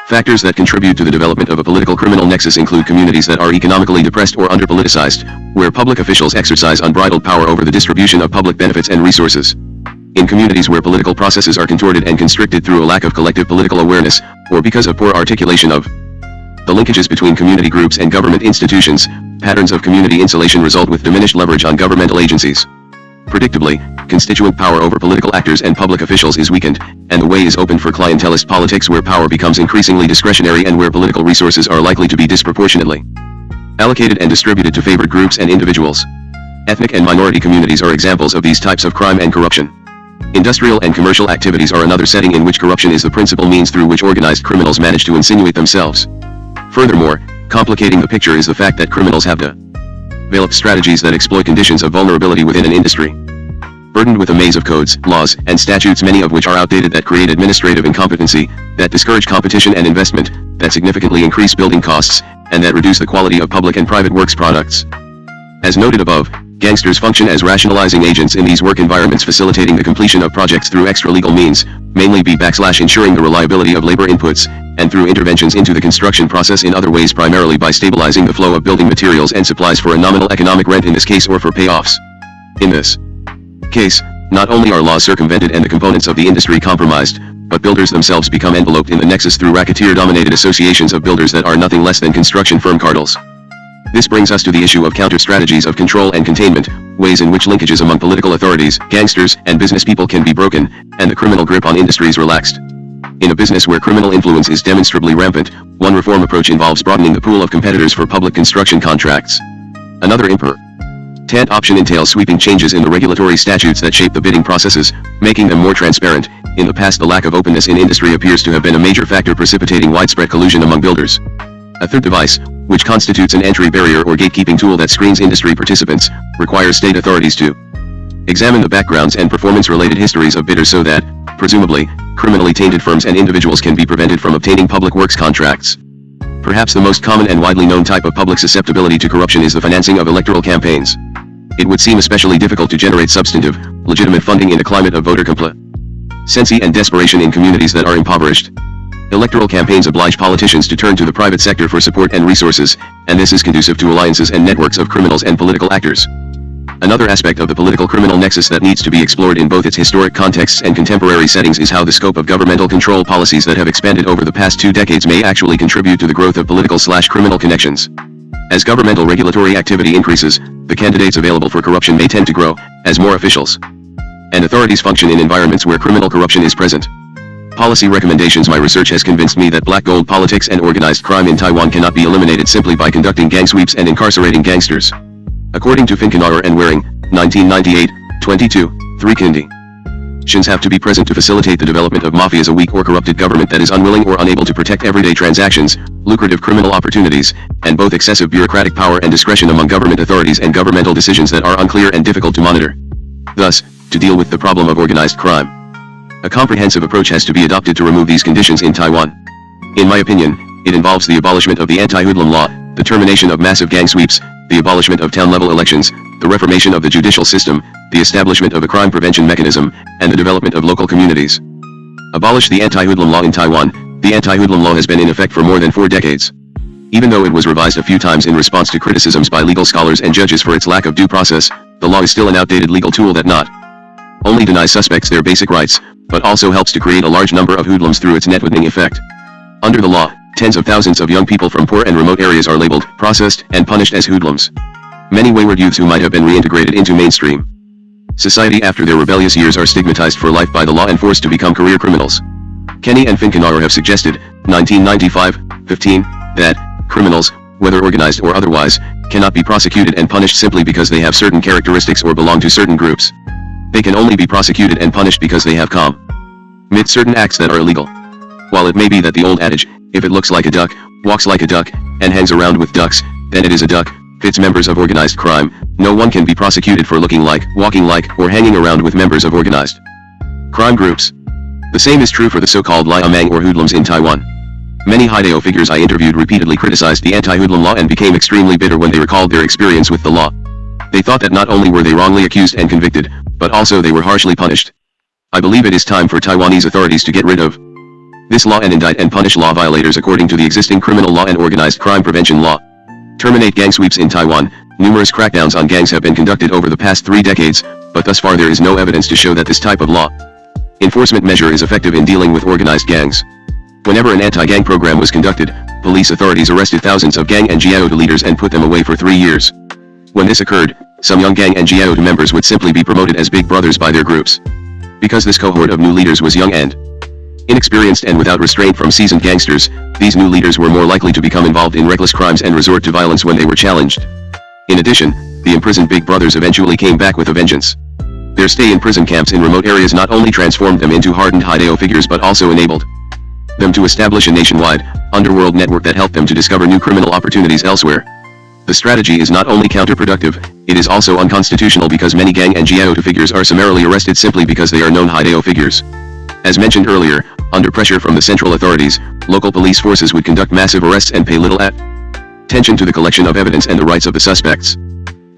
Factors that contribute to the development of a political criminal nexus include communities that are economically depressed or under-politicized, where public officials exercise unbridled power over the distribution of public benefits and resources. In communities where political processes are contorted and constricted through a lack of collective political awareness, or because of poor articulation of the linkages between community groups and government institutions, patterns of community insulation result with diminished leverage on governmental agencies. Predictably, constituent power over political actors and public officials is weakened, and the way is opened for clientelist politics where power becomes increasingly discretionary and where political resources are likely to be disproportionately allocated and distributed to favored groups and individuals. Ethnic and minority communities are examples of these types of crime and corruption. Industrial and commercial activities are another setting in which corruption is the principal means through which organized criminals manage to insinuate themselves. Furthermore, complicating the picture is the fact that criminals have developed strategies that exploit conditions of vulnerability within an industry burdened with a maze of codes, laws, and statutes, many of which are outdated, that create administrative incompetency, that discourage competition and investment, that significantly increase building costs, and that reduce the quality of public and private works products. As noted above, gangsters function as rationalizing agents in these work environments, facilitating the completion of projects through extra-legal means, mainly ensuring the reliability of labor inputs, and through interventions into the construction process in other ways, primarily by stabilizing the flow of building materials and supplies for a nominal economic rent in this case, or for payoffs. In this case, not only are laws circumvented and the components of the industry compromised, but builders themselves become enveloped in the nexus through racketeer-dominated associations of builders that are nothing less than construction firm cartels. This brings us to the issue of counter-strategies of control and containment, ways in which linkages among political authorities, gangsters, and business people can be broken, and the criminal grip on industries relaxed. In a business where criminal influence is demonstrably rampant, one reform approach involves broadening the pool of competitors for public construction contracts. Another important option entails sweeping changes in the regulatory statutes that shape the bidding processes, making them more transparent. In the past, the lack of openness in industry appears to have been a major factor precipitating widespread collusion among builders. A third device, which constitutes an entry barrier or gatekeeping tool that screens industry participants, requires state authorities to examine the backgrounds and performance-related histories of bidders so that, presumably, criminally tainted firms and individuals can be prevented from obtaining public works contracts. Perhaps the most common and widely known type of public susceptibility to corruption is the financing of electoral campaigns. It would seem especially difficult to generate substantive, legitimate funding in a climate of voter complacency and desperation in communities that are impoverished. Electoral campaigns oblige politicians to turn to the private sector for support and resources, and this is conducive to alliances and networks of criminals and political actors. Another aspect of the political criminal nexus that needs to be explored in both its historic contexts and contemporary settings is how the scope of governmental control policies that have expanded over the past 2 decades may actually contribute to the growth of political/criminal connections. As governmental regulatory activity increases, the candidates available for corruption may tend to grow, as more officials and authorities function in environments where criminal corruption is present. Policy recommendations. My research has convinced me that black gold politics and organized crime in Taiwan cannot be eliminated simply by conducting gang sweeps and incarcerating gangsters. According to Finkenauer and Waring, 1998, 22, 3 conditions have to be present to facilitate the development of mafias, a weak or corrupted government that is unwilling or unable to protect everyday transactions, lucrative criminal opportunities, and both excessive bureaucratic power and discretion among government authorities and governmental decisions that are unclear and difficult to monitor. Thus, to deal with the problem of organized crime, a comprehensive approach has to be adopted to remove these conditions in Taiwan. In my opinion, it involves the abolishment of the anti-hoodlum law, the termination of massive gang sweeps, the abolishment of town-level elections, the reformation of the judicial system, the establishment of a crime prevention mechanism, and the development of local communities. Abolish the anti-hoodlum law in Taiwan. The anti-hoodlum law has been in effect for more than 4 decades. Even though it was revised a few times in response to criticisms by legal scholars and judges for its lack of due process, the law is still an outdated legal tool that not only denies suspects their basic rights, but also helps to create a large number of hoodlums through its networking effect. Under the law, tens of thousands of young people from poor and remote areas are labeled, processed, and punished as hoodlums. Many wayward youths who might have been reintegrated into mainstream society after their rebellious years are stigmatized for life by the law and forced to become career criminals. Kenny and Finkenauer have suggested, 1995, 15, that criminals, whether organized or otherwise, cannot be prosecuted and punished simply because they have certain characteristics or belong to certain groups. They can only be prosecuted and punished because they have committed certain acts that are illegal. While it may be that the old adage, if it looks like a duck, walks like a duck, and hangs around with ducks, then it is a duck, fits members of organized crime, no one can be prosecuted for looking like, walking like, or hanging around with members of organized crime groups. The same is true for the so-called liamang or hoodlums in Taiwan. Many Haidao figures I interviewed repeatedly criticized the anti-hoodlum law and became extremely bitter when they recalled their experience with the law. They thought that not only were they wrongly accused and convicted, but also they were harshly punished. I believe it is time for Taiwanese authorities to get rid of this law and indict and punish law violators according to the existing criminal law and organized crime prevention law. Terminate gang sweeps in Taiwan. Numerous crackdowns on gangs have been conducted over the past 3 decades, but thus far there is no evidence to show that this type of law enforcement measure is effective in dealing with organized gangs. Whenever an anti-gang program was conducted, police authorities arrested thousands of gang and Jiaotu leaders and put them away for 3 years. When this occurred, some young gang and Jiaotu members would simply be promoted as big brothers by their groups. Because this cohort of new leaders was young and inexperienced and without restraint from seasoned gangsters, these new leaders were more likely to become involved in reckless crimes and resort to violence when they were challenged. In addition, the imprisoned big brothers eventually came back with a vengeance. Their stay in prison camps in remote areas not only transformed them into hardened Haidao figures but also enabled them to establish a nationwide, underworld network that helped them to discover new criminal opportunities elsewhere. The strategy is not only counterproductive, it is also unconstitutional because many gang and Jiaotu figures are summarily arrested simply because they are known Haidao figures. As mentioned earlier, under pressure from the central authorities, local police forces would conduct massive arrests and pay little attention to the collection of evidence and the rights of the suspects.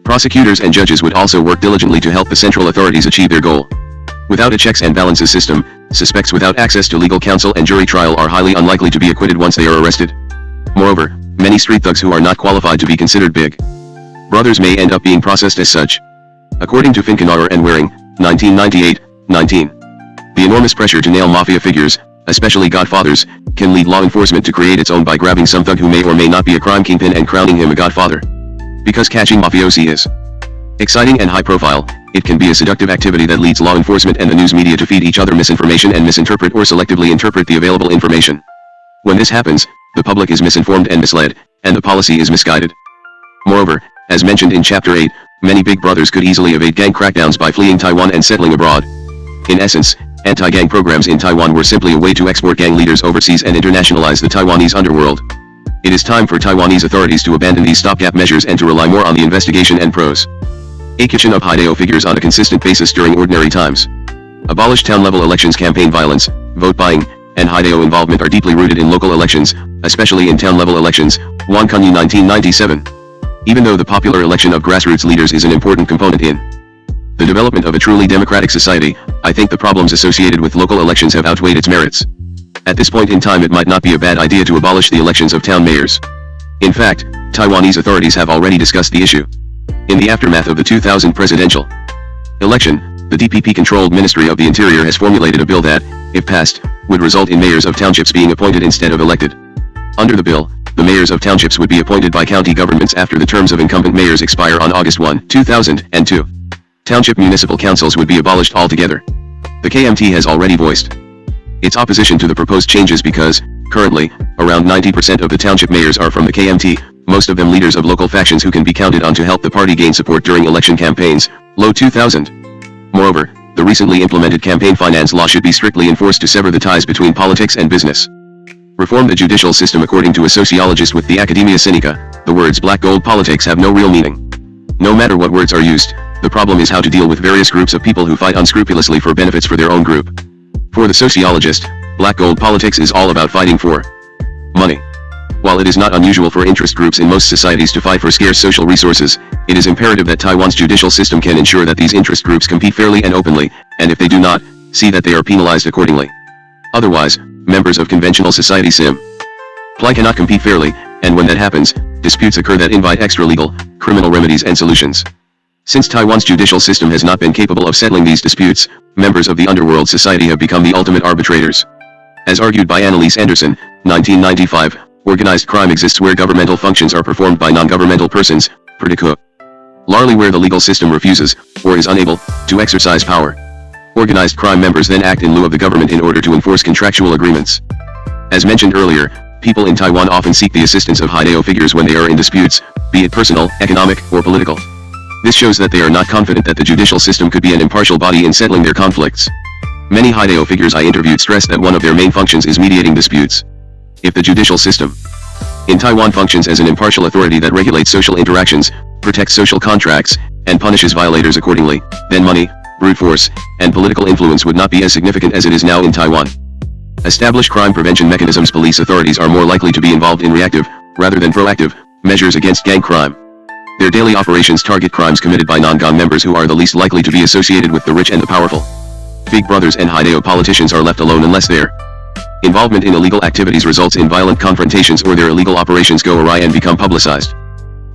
Prosecutors and judges would also work diligently to help the central authorities achieve their goal. Without a checks and balances system, suspects without access to legal counsel and jury trial are highly unlikely to be acquitted once they are arrested. Moreover, many street thugs who are not qualified to be considered big brothers may end up being processed as such. According to Finkenauer and Waring, 1998, 19. The enormous pressure to nail mafia figures, especially godfathers, can lead law enforcement to create its own by grabbing some thug who may or may not be a crime kingpin and crowning him a godfather. Because catching mafiosi is exciting and high profile, it can be a seductive activity that leads law enforcement and the news media to feed each other misinformation and misinterpret or selectively interpret the available information. When this happens, the public is misinformed and misled, and the policy is misguided. Moreover, as mentioned in Chapter 8, many big brothers could easily evade gang crackdowns by fleeing Taiwan and settling abroad. In essence, anti-gang programs in Taiwan were simply a way to export gang leaders overseas and internationalize the Taiwanese underworld. It is time for Taiwanese authorities to abandon these stopgap measures and to rely more on the investigation and prosecution of Haidao figures on a consistent basis during ordinary times. Abolish town-level elections. Campaign violence, vote buying, and Haidao involvement are deeply rooted in local elections, especially in town-level elections. Wan Kunyu 1997. Even though the popular election of grassroots leaders is an important component in the development of a truly democratic society, I think the problems associated with local elections have outweighed its merits. At this point in time it might not be a bad idea to abolish the elections of town mayors. In fact, Taiwanese authorities have already discussed the issue. In the aftermath of the 2000 presidential election, the DPP-controlled Ministry of the Interior has formulated a bill that, if passed, would result in mayors of townships being appointed instead of elected. Under the bill, the mayors of townships would be appointed by county governments after the terms of incumbent mayors expire on August 1, 2002. Township municipal councils would be abolished altogether. The KMT has already voiced its opposition to the proposed changes because, currently, around 90% of the township mayors are from the KMT, most of them leaders of local factions who can be counted on to help the party gain support during election campaigns. Low 2000. Moreover, the recently implemented campaign finance law should be strictly enforced to sever the ties between politics and business. Reform the judicial system. According to a sociologist with the Academia Sinica, the words black gold politics have no real meaning. No matter what words are used, the problem is how to deal with various groups of people who fight unscrupulously for benefits for their own group. For the sociologist, black gold politics is all about fighting for money. While it is not unusual for interest groups in most societies to fight for scarce social resources, it is imperative that Taiwan's judicial system can ensure that these interest groups compete fairly and openly, and if they do not, see that they are penalized accordingly. Otherwise, members of conventional society simply cannot compete fairly, and when that happens, disputes occur that invite extra-legal, criminal remedies and solutions. Since Taiwan's judicial system has not been capable of settling these disputes, members of the underworld society have become the ultimate arbitrators. As argued by Annalise Anderson, 1995, organized crime exists where governmental functions are performed by non-governmental persons, particularly where the legal system refuses, or is unable, to exercise power. Organized crime members then act in lieu of the government in order to enforce contractual agreements. As mentioned earlier, people in Taiwan often seek the assistance of Haidao figures when they are in disputes, be it personal, economic, or political. This shows that they are not confident that the judicial system could be an impartial body in settling their conflicts. Many Haidao figures I interviewed stress that one of their main functions is mediating disputes. If the judicial system in Taiwan functions as an impartial authority that regulates social interactions, protects social contracts, and punishes violators accordingly, then money, brute force, and political influence would not be as significant as it is now in Taiwan. Establish crime prevention mechanisms. Police authorities are more likely to be involved in reactive, rather than proactive, measures against gang crime. Their daily operations target crimes committed by non-gang members who are the least likely to be associated with the rich and the powerful. Big brothers and Haidao politicians are left alone unless their involvement in illegal activities results in violent confrontations or their illegal operations go awry and become publicized.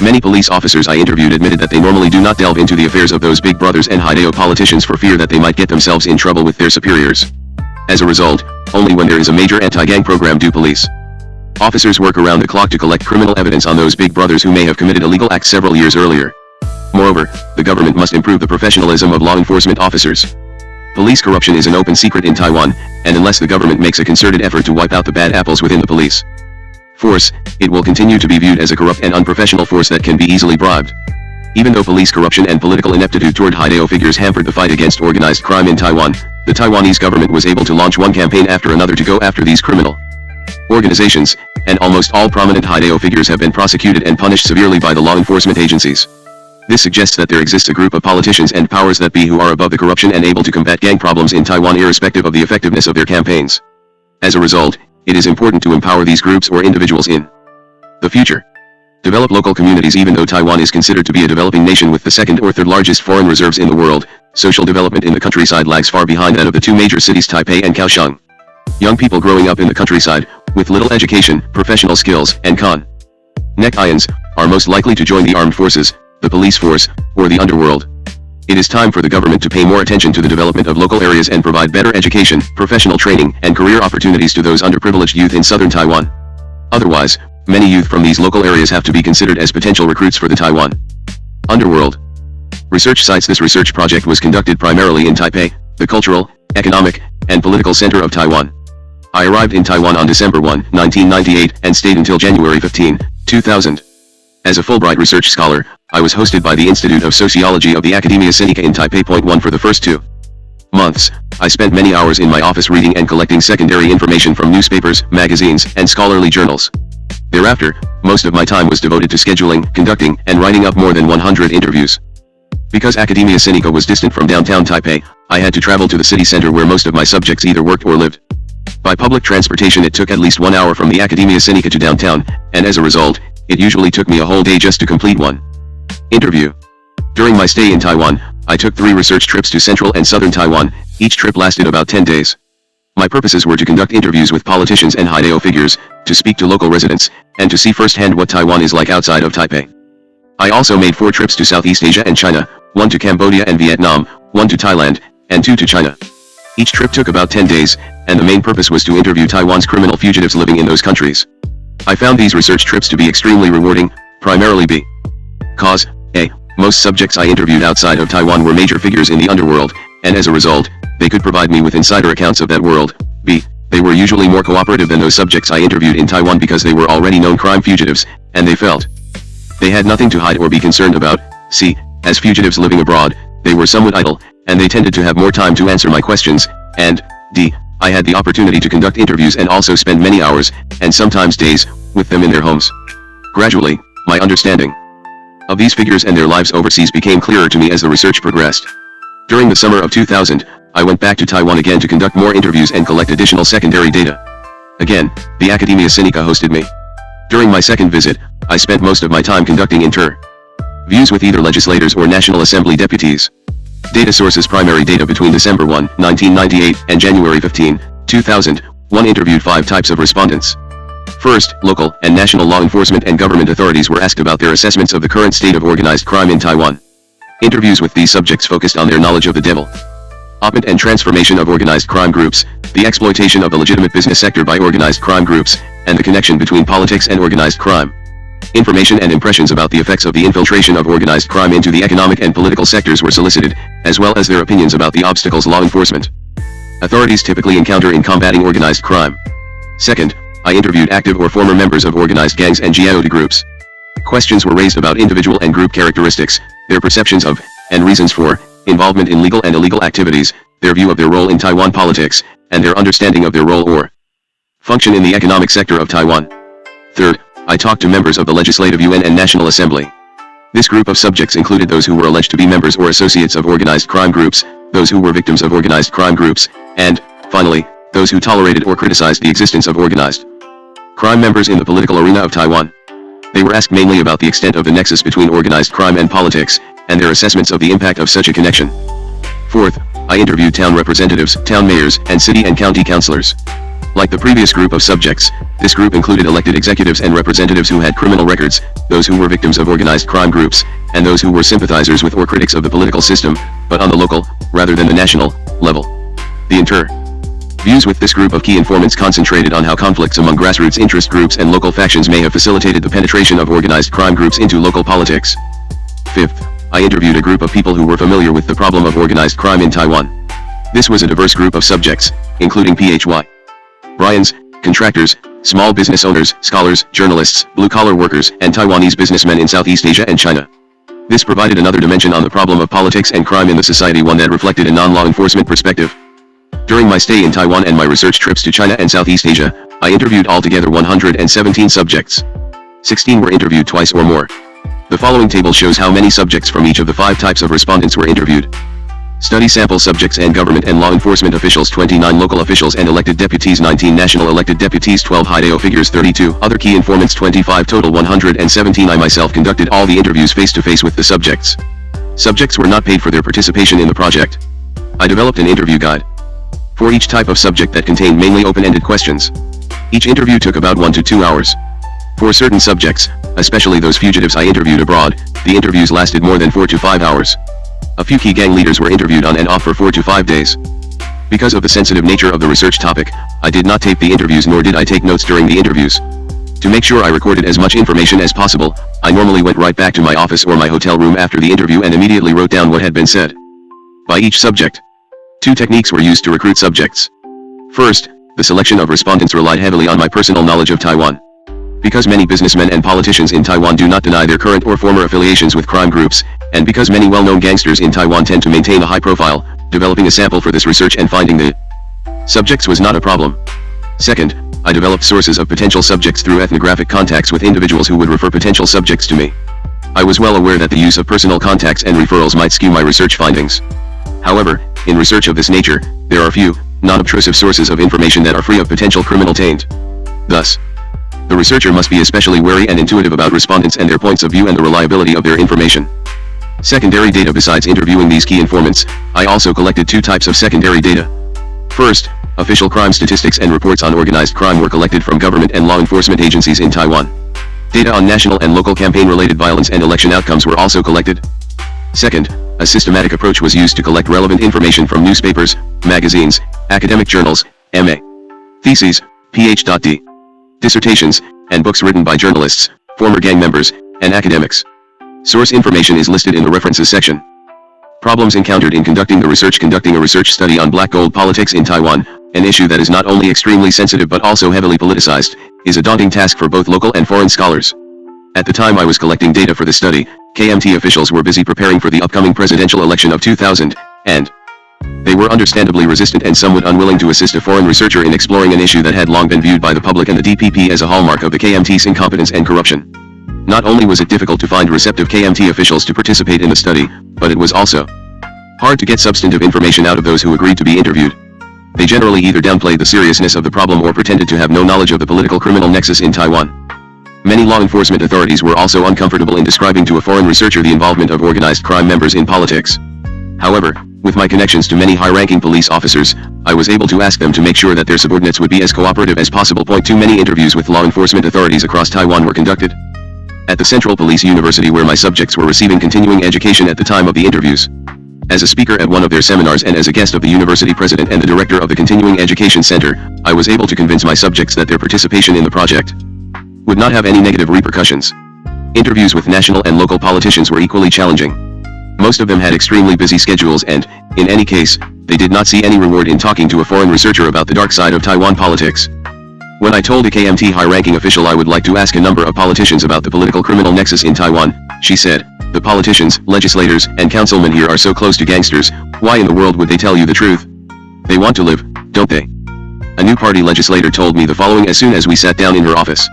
Many police officers I interviewed admitted that they normally do not delve into the affairs of those big brothers and Haidao politicians for fear that they might get themselves in trouble with their superiors. As a result, only when there is a major anti-gang program do police officers work around the clock to collect criminal evidence on those big brothers who may have committed illegal acts several years earlier. Moreover, the government must improve the professionalism of law enforcement officers. Police corruption is an open secret in Taiwan, and unless the government makes a concerted effort to wipe out the bad apples within the police force, it will continue to be viewed as a corrupt and unprofessional force that can be easily bribed. Even though police corruption and political ineptitude toward Haidao figures hampered the fight against organized crime in Taiwan, the Taiwanese government was able to launch one campaign after another to go after these criminal organizations, and almost all prominent Haidao figures have been prosecuted and punished severely by the law enforcement agencies. This suggests that there exists a group of politicians and powers that be who are above the corruption and able to combat gang problems in Taiwan irrespective of the effectiveness of their campaigns. As a result, it is important to empower these groups or individuals in the future. Develop local communities. Even though Taiwan is considered to be a developing nation with the second or third largest foreign reserves in the world, social development in the countryside lags far behind that of the two major cities Taipei and Kaohsiung. Young people growing up in the countryside, with little education, professional skills, and connections, are most likely to join the armed forces, the police force, or the underworld. It is time for the government to pay more attention to the development of local areas and provide better education, professional training, and career opportunities to those underprivileged youth in southern Taiwan. Otherwise, many youth from these local areas have to be considered as potential recruits for the Taiwan underworld. Research sites. This research project was conducted primarily in Taipei, the cultural, economic, and political center of Taiwan. I arrived in Taiwan on December 1, 1998, and stayed until January 15, 2000. As a Fulbright research scholar, I was hosted by the Institute of Sociology of the Academia Sinica in Taipei. 1 For the first 2 months, I spent many hours in my office reading and collecting secondary information from newspapers, magazines, and scholarly journals. Thereafter, most of my time was devoted to scheduling, conducting, and writing up more than 100 interviews. Because Academia Sinica was distant from downtown Taipei, I had to travel to the city center where most of my subjects either worked or lived. By public transportation it took at least 1 hour from the Academia Sinica to downtown, and as a result, it usually took me a whole day just to complete one interview. During my stay in Taiwan, I took 3 research trips to central and southern Taiwan. Each trip lasted about 10 days. My purposes were to conduct interviews with politicians and Haidao figures, to speak to local residents, and to see firsthand what Taiwan is like outside of Taipei. I also made 4 trips to Southeast Asia and China, 1 to Cambodia and Vietnam, 1 to Thailand, and 2 to China. Each trip took about 10 days, and the main purpose was to interview Taiwan's criminal fugitives living in those countries. I found these research trips to be extremely rewarding, primarily because a. Most subjects I interviewed outside of Taiwan were major figures in the underworld, and as a result, they could provide me with insider accounts of that world. B. They were usually more cooperative than those subjects I interviewed in Taiwan because they were already known crime fugitives, and they felt they had nothing to hide or be concerned about. C. As fugitives living abroad, they were somewhat idle, and they tended to have more time to answer my questions, and D. I had the opportunity to conduct interviews and also spend many hours, and sometimes days, with them in their homes. Gradually, my understanding of these figures and their lives overseas became clearer to me as the research progressed. During the summer of 2000, I went back to Taiwan again to conduct more interviews and collect additional secondary data. Again, the Academia Sinica hosted me. During my second visit, I spent most of my time conducting interviews with either legislators or National Assembly deputies. Data sources: primary data between December 1, 1998 and January 15, 2000, one interviewed 5 types of respondents. First, local and national law enforcement and government authorities were asked about their assessments of the current state of organized crime in Taiwan. Interviews with these subjects focused on their knowledge of the development and transformation of organized crime groups, the exploitation of the legitimate business sector by organized crime groups, and the connection between politics and organized crime. Information and impressions about the effects of the infiltration of organized crime into the economic and political sectors were solicited, as well as their opinions about the obstacles law enforcement authorities typically encounter in combating organized crime. Second, I interviewed active or former members of organized gangs and Jiaoda groups. Questions were raised about individual and group characteristics, their perceptions of, and reasons for, involvement in legal and illegal activities, their view of their role in Taiwan politics, and their understanding of their role or function in the economic sector of Taiwan. Third, I talked to members of the Legislative Yuan and National Assembly. This group of subjects included those who were alleged to be members or associates of organized crime groups, those who were victims of organized crime groups, and, finally, those who tolerated or criticized the existence of organized crime members in the political arena of Taiwan. They were asked mainly about the extent of the nexus between organized crime and politics, and their assessments of the impact of such a connection. Fourth, I interviewed town representatives, town mayors, and city and county councilors. Like the previous group of subjects, this group included elected executives and representatives who had criminal records, those who were victims of organized crime groups, and those who were sympathizers with or critics of the political system, but on the local, rather than the national, level. The interviews with this group of key informants concentrated on how conflicts among grassroots interest groups and local factions may have facilitated the penetration of organized crime groups into local politics. Fifth, I interviewed a group of people who were familiar with the problem of organized crime in Taiwan. This was a diverse group of subjects, including PHY Bryans, contractors, small business owners, scholars, journalists, blue-collar workers, and Taiwanese businessmen in Southeast Asia and China. This provided another dimension on the problem of politics and crime in the society, one that reflected a non-law enforcement perspective. During my stay in Taiwan and my research trips to China and Southeast Asia, I interviewed altogether 117 subjects. 16 were interviewed twice or more. The following table shows how many subjects from each of the 5 types of respondents were interviewed. Study sample subjects and government and law enforcement officials 29 local officials and elected deputies 19 national elected deputies 12 Hideo figures 32 other key informants 25 total 117 I myself conducted all the interviews face-to-face with the subjects. Subjects were not paid for their participation in the project. I developed an interview guide for each type of subject that contained mainly open-ended questions. Each interview took about 1 to 2 hours. For certain subjects, especially those fugitives I interviewed abroad, the interviews lasted more than 4 to 5 hours. A few key gang leaders were interviewed on and off for 4 to 5 days. Because of the sensitive nature of the research topic, I did not tape the interviews nor did I take notes during the interviews. To make sure I recorded as much information as possible, I normally went right back to my office or my hotel room after the interview and immediately wrote down what had been said by each subject. 2 techniques were used to recruit subjects. First, the selection of respondents relied heavily on my personal knowledge of Taiwan. Because many businessmen and politicians in Taiwan do not deny their current or former affiliations with crime groups, and because many well-known gangsters in Taiwan tend to maintain a high profile, developing a sample for this research and finding the subjects was not a problem. Second, I developed sources of potential subjects through ethnographic contacts with individuals who would refer potential subjects to me. I was well aware that the use of personal contacts and referrals might skew my research findings. However, in research of this nature, there are few, non-obtrusive sources of information that are free of potential criminal taint. Thus, the researcher must be especially wary and intuitive about respondents and their points of view and the reliability of their information. Secondary data. Besides interviewing these key informants, I also collected 2 types of secondary data. First, official crime statistics and reports on organized crime were collected from government and law enforcement agencies in Taiwan. Data on national and local campaign-related violence and election outcomes were also collected. Second, a systematic approach was used to collect relevant information from newspapers, magazines, academic journals, MA theses, Ph.D. dissertations, and books written by journalists, former gang members, and academics. Source information is listed in the references section. Problems encountered in conducting the research. Conducting a research study on black gold politics in Taiwan, an issue that is not only extremely sensitive but also heavily politicized, is a daunting task for both local and foreign scholars. At the time I was collecting data for the study, KMT officials were busy preparing for the upcoming presidential election of 2000, and they were understandably resistant and somewhat unwilling to assist a foreign researcher in exploring an issue that had long been viewed by the public and the DPP as a hallmark of the KMT's incompetence and corruption. Not only was it difficult to find receptive KMT officials to participate in the study, but it was also hard to get substantive information out of those who agreed to be interviewed. They generally either downplayed the seriousness of the problem or pretended to have no knowledge of the political criminal nexus in Taiwan. Many law enforcement authorities were also uncomfortable in describing to a foreign researcher the involvement of organized crime members in politics. However, with my connections to many high-ranking police officers, I was able to ask them to make sure that their subordinates would be as cooperative as possible. Too many interviews with law enforcement authorities across Taiwan were conducted at the Central Police University, where my subjects were receiving continuing education at the time of the interviews. As a speaker at one of their seminars and as a guest of the university president and the director of the Continuing Education Center, I was able to convince my subjects that their participation in the project would not have any negative repercussions. Interviews with national and local politicians were equally challenging. Most of them had extremely busy schedules and, in any case, they did not see any reward in talking to a foreign researcher about the dark side of Taiwan politics. When I told a KMT high-ranking official I would like to ask a number of politicians about the political criminal nexus in Taiwan, she said, "The politicians, legislators, and councilmen here are so close to gangsters, why in the world would they tell you the truth? They want to live, don't they?" A new party legislator told me the following as soon as we sat down in her office.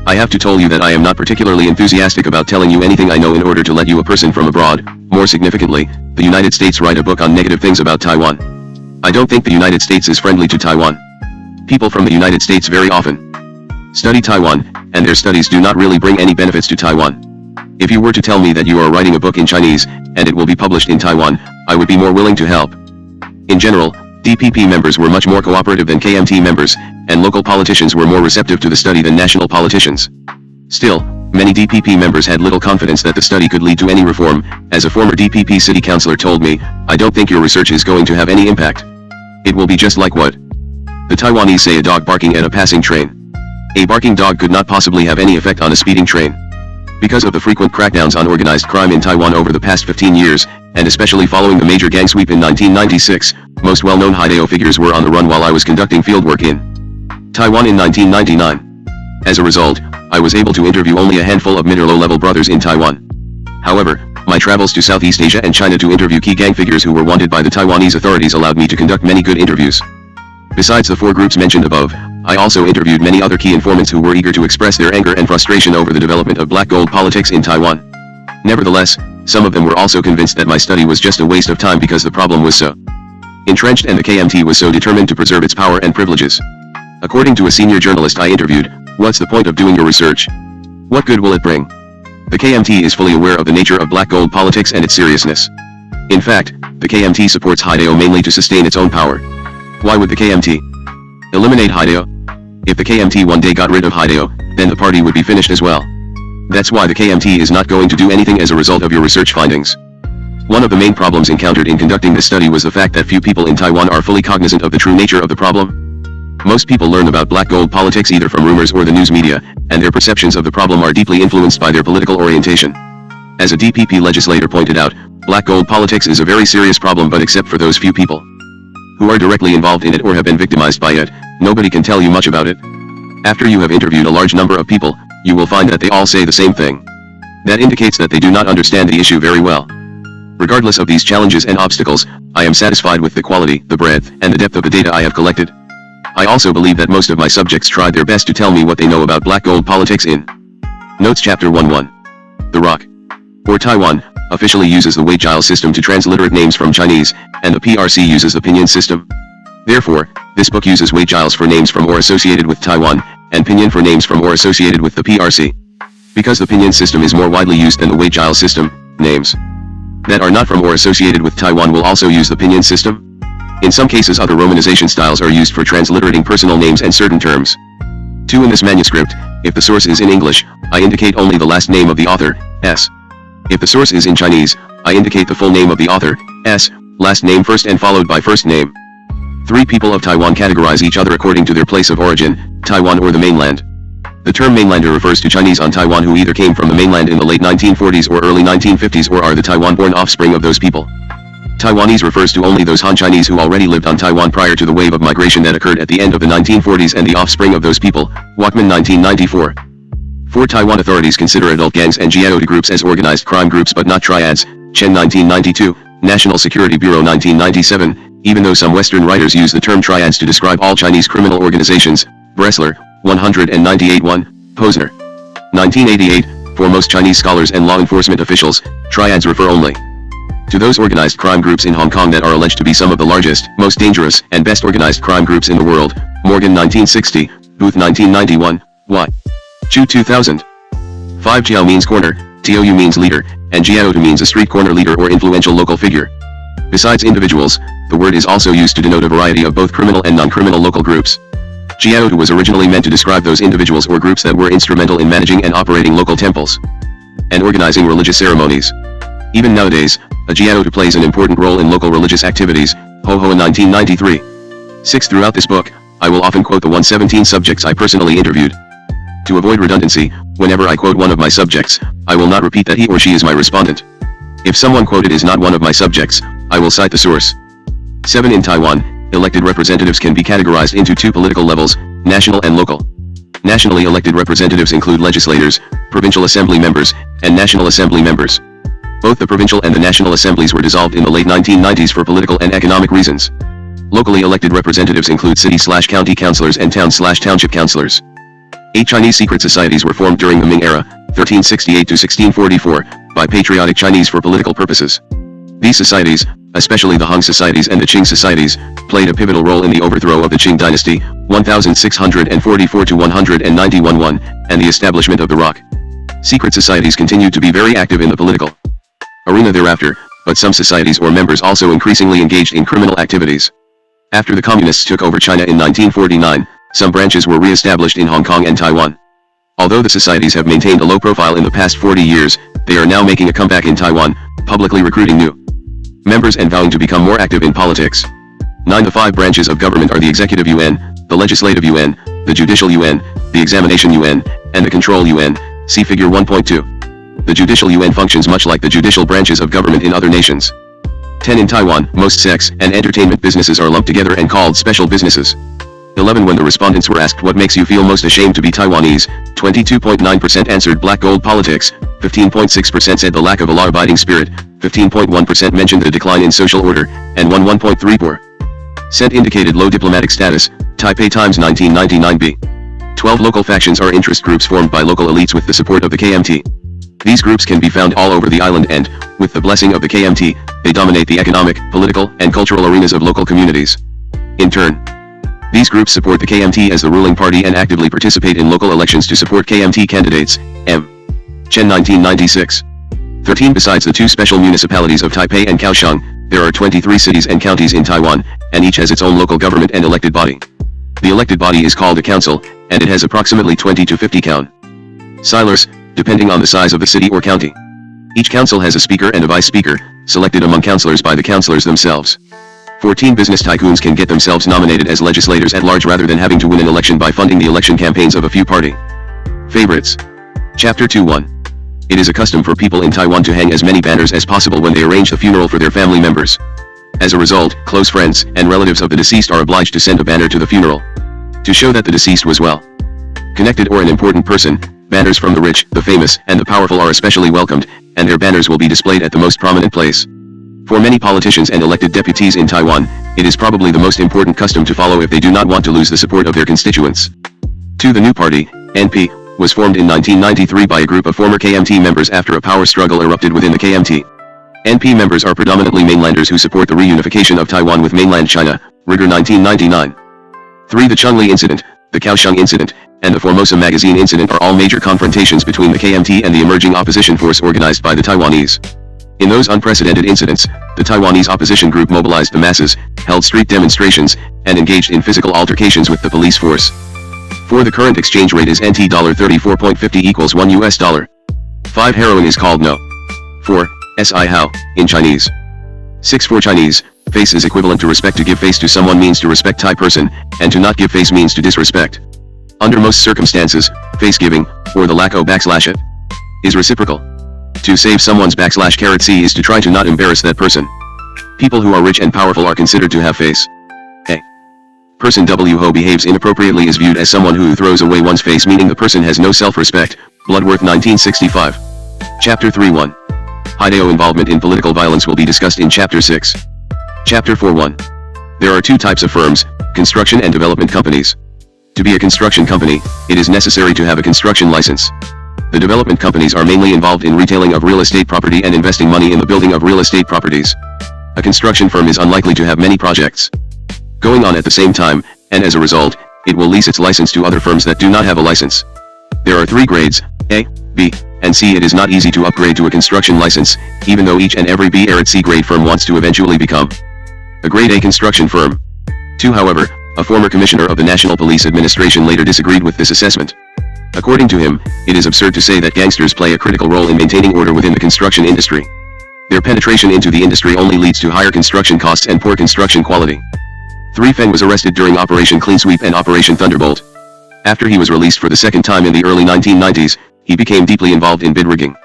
"I have to tell you that I am not particularly enthusiastic about telling you anything I know in order to let you a person from abroad, more significantly, the United States, write a book on negative things about Taiwan. I don't think the United States is friendly to Taiwan. People from the United States very often study Taiwan, and their studies do not really bring any benefits to Taiwan. If you were to tell me that you are writing a book in Chinese, and it will be published in Taiwan, I would be more willing to help." In general, DPP members were much more cooperative than KMT members, and local politicians were more receptive to the study than national politicians. Still, many DPP members had little confidence that the study could lead to any reform. As a former DPP city councilor told me, "I don't think your research is going to have any impact. It will be just like what the Taiwanese say, a dog barking at a passing train. A barking dog could not possibly have any effect on a speeding train." Because of the frequent crackdowns on organized crime in Taiwan over the past 15 years, and especially following the major gang sweep in 1996, most well-known Haidao figures were on the run while I was conducting fieldwork in Taiwan in 1999. As a result, I was able to interview only a handful of mid or low-level brothers in Taiwan. However, my travels to Southeast Asia and China to interview key gang figures who were wanted by the Taiwanese authorities allowed me to conduct many good interviews. Besides the 4 groups mentioned above, I also interviewed many other key informants who were eager to express their anger and frustration over the development of black gold politics in Taiwan. Nevertheless, some of them were also convinced that my study was just a waste of time because the problem was so entrenched and the KMT was so determined to preserve its power and privileges. According to a senior journalist I interviewed, "What's the point of doing your research? What good will it bring? The KMT is fully aware of the nature of black gold politics and its seriousness. In fact, the KMT supports Haidao mainly to sustain its own power. Why would the KMT eliminate Haidao? If the KMT one day got rid of Haidao, then the party would be finished as well. That's why the KMT is not going to do anything as a result of your research findings." One of the main problems encountered in conducting this study was the fact that few people in Taiwan are fully cognizant of the true nature of the problem. Most people learn about black gold politics either from rumors or the news media, and their perceptions of the problem are deeply influenced by their political orientation. As a DPP legislator pointed out, black gold politics is a very serious problem, but except for those few people who are directly involved in it or have been victimized by it, nobody can tell you much about it. After you have interviewed a large number of people, you will find that they all say the same thing. That indicates that they do not understand the issue very well. Regardless of these challenges and obstacles, I am satisfied with the quality, the breadth, and the depth of the data I have collected. I also believe that most of my subjects tried their best to tell me what they know about black gold politics in Notes Chapter 1:1. The ROC, or Taiwan, officially uses the Weijile system to transliterate names from Chinese, and the PRC uses the Pinyin system. Therefore, this book uses Weijiles for names from or associated with Taiwan, and Pinyin for names from or associated with the PRC. Because the Pinyin system is more widely used than the Weijile system, names that are not from or associated with Taiwan will also use the Pinyin system. In some cases other romanization styles are used for transliterating personal names and certain terms. 2. In this manuscript, if the source is in English, I indicate only the last name of the author, S. If the source is in Chinese, I indicate the full name of the author, S, last name first and followed by first name. 3. People of Taiwan categorize each other according to their place of origin, Taiwan or the mainland. The term mainlander refers to Chinese on Taiwan who either came from the mainland in the late 1940s or early 1950s or are the Taiwan-born offspring of those people. Taiwanese refers to only those Han Chinese who already lived on Taiwan prior to the wave of migration that occurred at the end of the 1940s and the offspring of those people. Walkman 1994. 4 Taiwan authorities consider adult gangs and jiaotu groups as organized crime groups but not triads. Chen 1992, National Security Bureau 1997, even though some Western writers use the term triads to describe all Chinese criminal organizations. Bressler, 198-1, Posner. 1988, for most Chinese scholars and law enforcement officials, triads refer only to those organized crime groups in Hong Kong that are alleged to be some of the largest, most dangerous, and best organized crime groups in the world. Morgan 1960, Booth 1991, Y. Chu 2000. 5 Jiao means corner, Tou means leader, and Jiaotu means a street corner leader or influential local figure. Besides individuals, the word is also used to denote a variety of both criminal and non-criminal local groups. Jiaotu was originally meant to describe those individuals or groups that were instrumental in managing and operating local temples and organizing religious ceremonies. Even nowadays, a Jiaotu plays an important role in local religious activities. Ho Ho in 1993. 6. Throughout this book, I will often quote the 117 subjects I personally interviewed. To avoid redundancy, whenever I quote one of my subjects, I will not repeat that he or she is my respondent. If someone quoted is not one of my subjects, I will cite the source. 7. In Taiwan, elected representatives can be categorized into 2 political levels, national and local. Nationally elected representatives include legislators, provincial assembly members, and national assembly members. Both the provincial and the national assemblies were dissolved in the late 1990s for political and economic reasons. Locally elected representatives include city/county councilors and town/township councilors. 8 Chinese secret societies were formed during the Ming era, 1368 to 1644, by patriotic Chinese for political purposes. These societies, especially the Hong societies and the Qing societies, played a pivotal role in the overthrow of the Qing dynasty, 1644 to 191-1, and the establishment of the ROC. Secret societies continued to be very active in the political arena thereafter, but some societies or members also increasingly engaged in criminal activities. After the communists took over China in 1949, some branches were re-established in Hong Kong and Taiwan. Although the societies have maintained a low profile in the past 40 years, they are now making a comeback in Taiwan, publicly recruiting new members and vowing to become more active in politics. 9. The 5 branches of government are the Executive Yuan, the Legislative Yuan, the Judicial Yuan, the Examination Yuan, and the Control Yuan, see Figure 1.2. The Judicial Yuan functions much like the judicial branches of government in other nations. 10. In Taiwan, most sex and entertainment businesses are lumped together and called special businesses. 11. When the respondents were asked what makes you feel most ashamed to be Taiwanese, 22.9% answered black gold politics, 15.6% said the lack of a law-abiding spirit, 15.1% mentioned the decline in social order, and 1.3% indicated low diplomatic status. Taipei Times 1999b. 12 local factions are interest groups formed by local elites with the support of the KMT. These groups can be found all over the island and, with the blessing of the KMT, they dominate the economic, political, and cultural arenas of local communities. In turn, these groups support the KMT as the ruling party and actively participate in local elections to support KMT candidates. M. Chen 1996. 13. Besides the 2 special municipalities of Taipei and Kaohsiung, there are 23 cities and counties in Taiwan, and each has its own local government and elected body. The elected body is called a council, and it has approximately 20 to 50 councilors, depending on the size of the city or county. Each council has a speaker and a vice speaker, selected among councilors by the councilors themselves. 14. Business tycoons can get themselves nominated as legislators at large rather than having to win an election by funding the election campaigns of a few party favorites. Chapter 2:1. It is a custom for people in Taiwan to hang as many banners as possible when they arrange the funeral for their family members. As a result, close friends and relatives of the deceased are obliged to send a banner to the funeral to show that the deceased was well connected or an important person. Banners from the rich, the famous, and the powerful are especially welcomed, and their banners will be displayed at the most prominent place. For many politicians and elected deputies in Taiwan, it is probably the most important custom to follow if they do not want to lose the support of their constituents. 2. The new party, NP, was formed in 1993 by a group of former KMT members after a power struggle erupted within the KMT. NP members are predominantly mainlanders who support the reunification of Taiwan with mainland China, Rigor 1999. 3. The Chungli incident, the Kaohsiung incident, and the Formosa magazine incident are all major confrontations between the KMT and the emerging opposition force organized by the Taiwanese. In those unprecedented incidents, the Taiwanese opposition group mobilized the masses, held street demonstrations, and engaged in physical altercations with the police force. 4. The current exchange rate is NT $34.50 equals $1. 5. Heroin is called no. 4. Si how, in Chinese. 6. For Chinese, face is equivalent to respect. To give face to someone means to respect Thai person, and to not give face means to disrespect. Under most circumstances, face giving, or the lack of /it, is reciprocal. To save someone's /c is to try to not embarrass that person. People who are rich and powerful are considered to have face. A person who behaves inappropriately is viewed as someone who throws away one's face, meaning the person has no self-respect. Bloodworth 1965. Chapter 3:1. Heijin involvement in political violence will be discussed in Chapter 6. Chapter 4:1. There are two types of firms, construction and development companies. To be a construction company, it is necessary to have a construction license. The development companies are mainly involved in retailing of real estate property and investing money in the building of real estate properties. A construction firm is unlikely to have many projects going on at the same time, and as a result, it will lease its license to other firms that do not have a license. There are three grades, A, B, and C. It is not easy to upgrade to a construction license, even though each and every B or C grade firm wants to eventually become a grade A construction firm. 2. However, a former commissioner of the National Police Administration later disagreed with this assessment. According to him, it is absurd to say that gangsters play a critical role in maintaining order within the construction industry. Their penetration into the industry only leads to higher construction costs and poor construction quality. 3. Feng was arrested during Operation Clean Sweep and Operation Thunderbolt. After he was released for the second time in the early 1990s, he became deeply involved in bid rigging.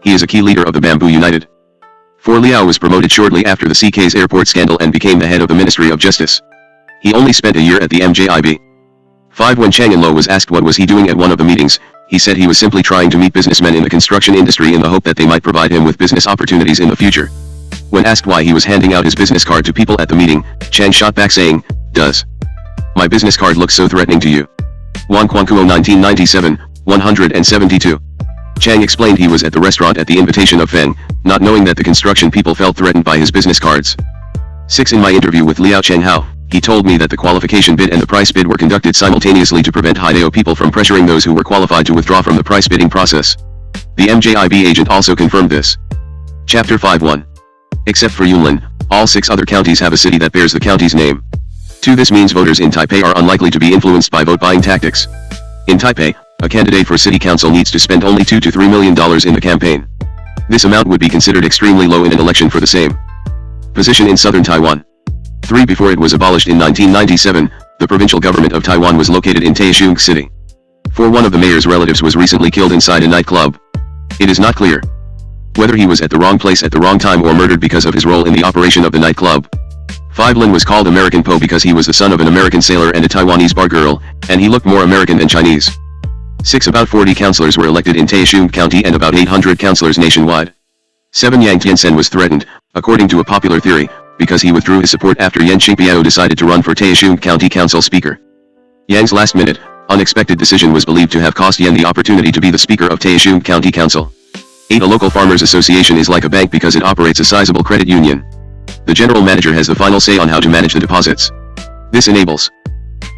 He is a key leader of the Bamboo United. 4. Liao was promoted shortly after the CK's airport scandal and became the head of the Ministry of Justice. He only spent a year at the MJIB. 5. When Chang In-lo was asked what was he doing at one of the meetings, he said he was simply trying to meet businessmen in the construction industry in the hope that they might provide him with business opportunities in the future. When asked why he was handing out his business card to people at the meeting, Chang shot back saying, "Does my business card look so threatening to you?" Wang Quanguo 1997, 172. Chang explained he was at the restaurant at the invitation of Feng, not knowing that the construction people felt threatened by his business cards. 6. In my interview with Liao Chenghao, he told me that the qualification bid and the price bid were conducted simultaneously to prevent Heijin people from pressuring those who were qualified to withdraw from the price bidding process. The MJIB agent also confirmed this. Chapter 5:1. Except for Yunlin, all 6 other counties have a city that bears the county's name. 2. This means voters in Taipei are unlikely to be influenced by vote-buying tactics. In Taipei, a candidate for city council needs to spend only $2 to $3 million in the campaign. This amount would be considered extremely low in an election for the same position in southern Taiwan. 3. Before it was abolished in 1997, the provincial government of Taiwan was located in Taishung City. 4. One of the mayor's relatives was recently killed inside a nightclub. It is not clear whether he was at the wrong place at the wrong time or murdered because of his role in the operation of the nightclub. 5. Lin was called American Po because he was the son of an American sailor and a Taiwanese bar girl, and he looked more American than Chinese. 6. About 40 councillors were elected in Taishung County and about 800 councillors nationwide. 7. Yang Tiansen was threatened, according to a popular theory, because he withdrew his support after Yan Qingpiao decided to run for Taishung County Council Speaker. Yang's last-minute, unexpected decision was believed to have cost Yan the opportunity to be the Speaker of Taishung County Council. 8. A local farmers association is like a bank because it operates a sizable credit union. The general manager has the final say on how to manage the deposits. This enables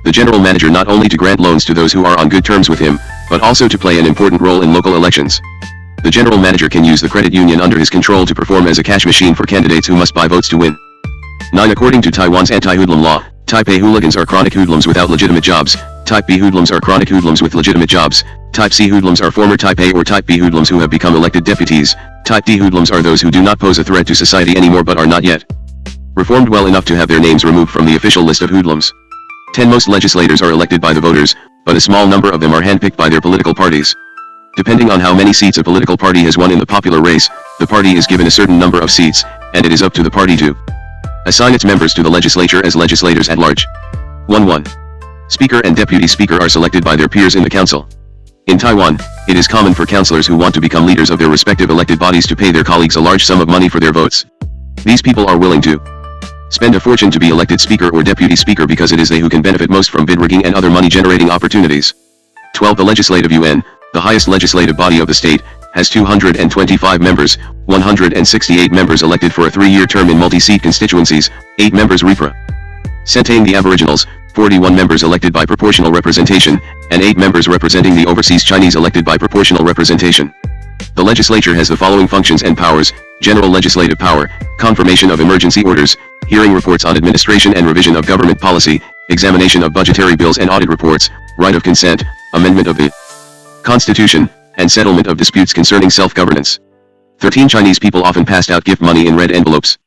the general manager not only to grant loans to those who are on good terms with him, but also to play an important role in local elections. The general manager can use the credit union under his control to perform as a cash machine for candidates who must buy votes to win. 9. According to Taiwan's anti-hoodlum law, Type A hooligans are chronic hoodlums without legitimate jobs, Type B hoodlums are chronic hoodlums with legitimate jobs, Type C hoodlums are former Type A or Type B hoodlums who have become elected deputies, Type D hoodlums are those who do not pose a threat to society anymore but are not yet reformed well enough to have their names removed from the official list of hoodlums. 10. Most legislators are elected by the voters, but a small number of them are handpicked by their political parties. Depending on how many seats a political party has won in the popular race, the party is given a certain number of seats, and it is up to the party to assign its members to the legislature as legislators at large. 1. Speaker and Deputy Speaker are selected by their peers in the council. In Taiwan, it is common for councillors who want to become leaders of their respective elected bodies to pay their colleagues a large sum of money for their votes. These people are willing to spend a fortune to be elected Speaker or Deputy Speaker because it is they who can benefit most from bid rigging and other money-generating opportunities. 12. The Legislative Yuan, the highest legislative body of the state, has 225 members, 168 members elected for a 3-year term in multi-seat constituencies, 8 members representing the Aboriginals, 41 members elected by proportional representation, and 8 members representing the overseas Chinese elected by proportional representation. The legislature has the following functions and powers: general legislative power, confirmation of emergency orders, hearing reports on administration and revision of government policy, examination of budgetary bills and audit reports, right of consent, amendment of the Constitution, and settlement of disputes concerning self-governance. 13. Chinese people often passed out gift money in red envelopes.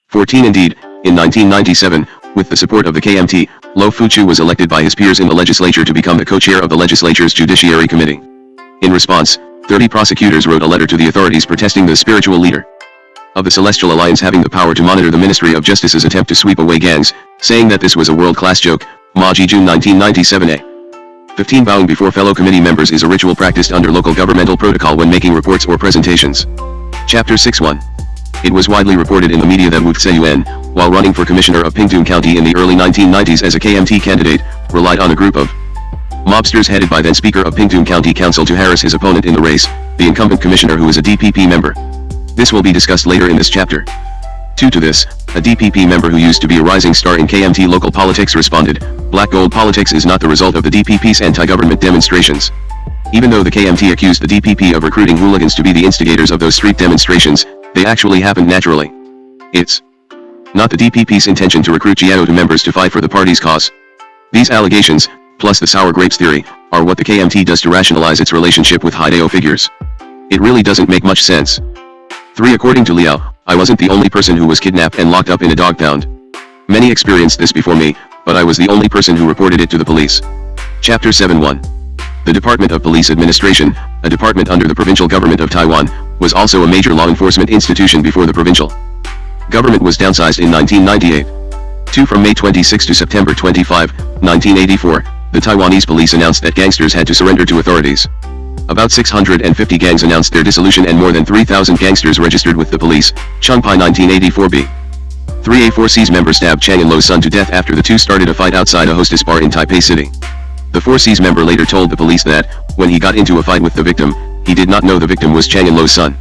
14. Indeed, in 1997, With the support of the KMT, Lo Fuchu was elected by his peers in the legislature to become the co-chair of the legislature's Judiciary Committee. In response, 30 prosecutors wrote a letter to the authorities protesting the spiritual leader of the Celestial Alliance having the power to monitor the Ministry of Justice's attempt to sweep away gangs, saying that this was a world-class joke. Maji, June 1997a. 15 Bowing before fellow committee members is a ritual practiced under local governmental protocol when making reports or presentations. Chapter 6.1. It was widely reported in the media that Wu Tse-yuan, while running for commissioner of Pingtung County in the early 1990s as a KMT candidate, relied on a group of mobsters headed by then Speaker of Pingtung County Council to harass his opponent in the race, the incumbent commissioner who is a DPP member. This will be discussed later in this chapter. 2 to this, a DPP member who used to be a rising star in KMT local politics responded, "Black gold politics is not the result of the DPP's anti-government demonstrations." Even though the KMT accused the DPP of recruiting hooligans to be the instigators of those street demonstrations, they actually happened naturally. It's not the DPP's intention to recruit Jiao members to fight for the party's cause. These allegations, plus the sour grapes theory, are what the KMT does to rationalize its relationship with Haidao figures. It really doesn't make much sense. 3 According to Liao, I wasn't the only person who was kidnapped and locked up in a dog pound. Many experienced this before me, but I was the only person who reported it to the police. Chapter 7.1. The Department of Police Administration, a department under the provincial government of Taiwan, was also a major law enforcement institution before the provincial government was downsized in 1998. 2 From May 26 to September 25, 1984, the Taiwanese police announced that gangsters had to surrender to authorities. About 650 gangs announced their dissolution and more than 3,000 gangsters registered with the police. Chungpai 1984b. 3A4C's member stabbed Chang and Lo's son to death after the two started a fight outside a hostess bar in Taipei City. The 4C's member later told the police that, when he got into a fight with the victim, he did not know the victim was Chang and Lo's son.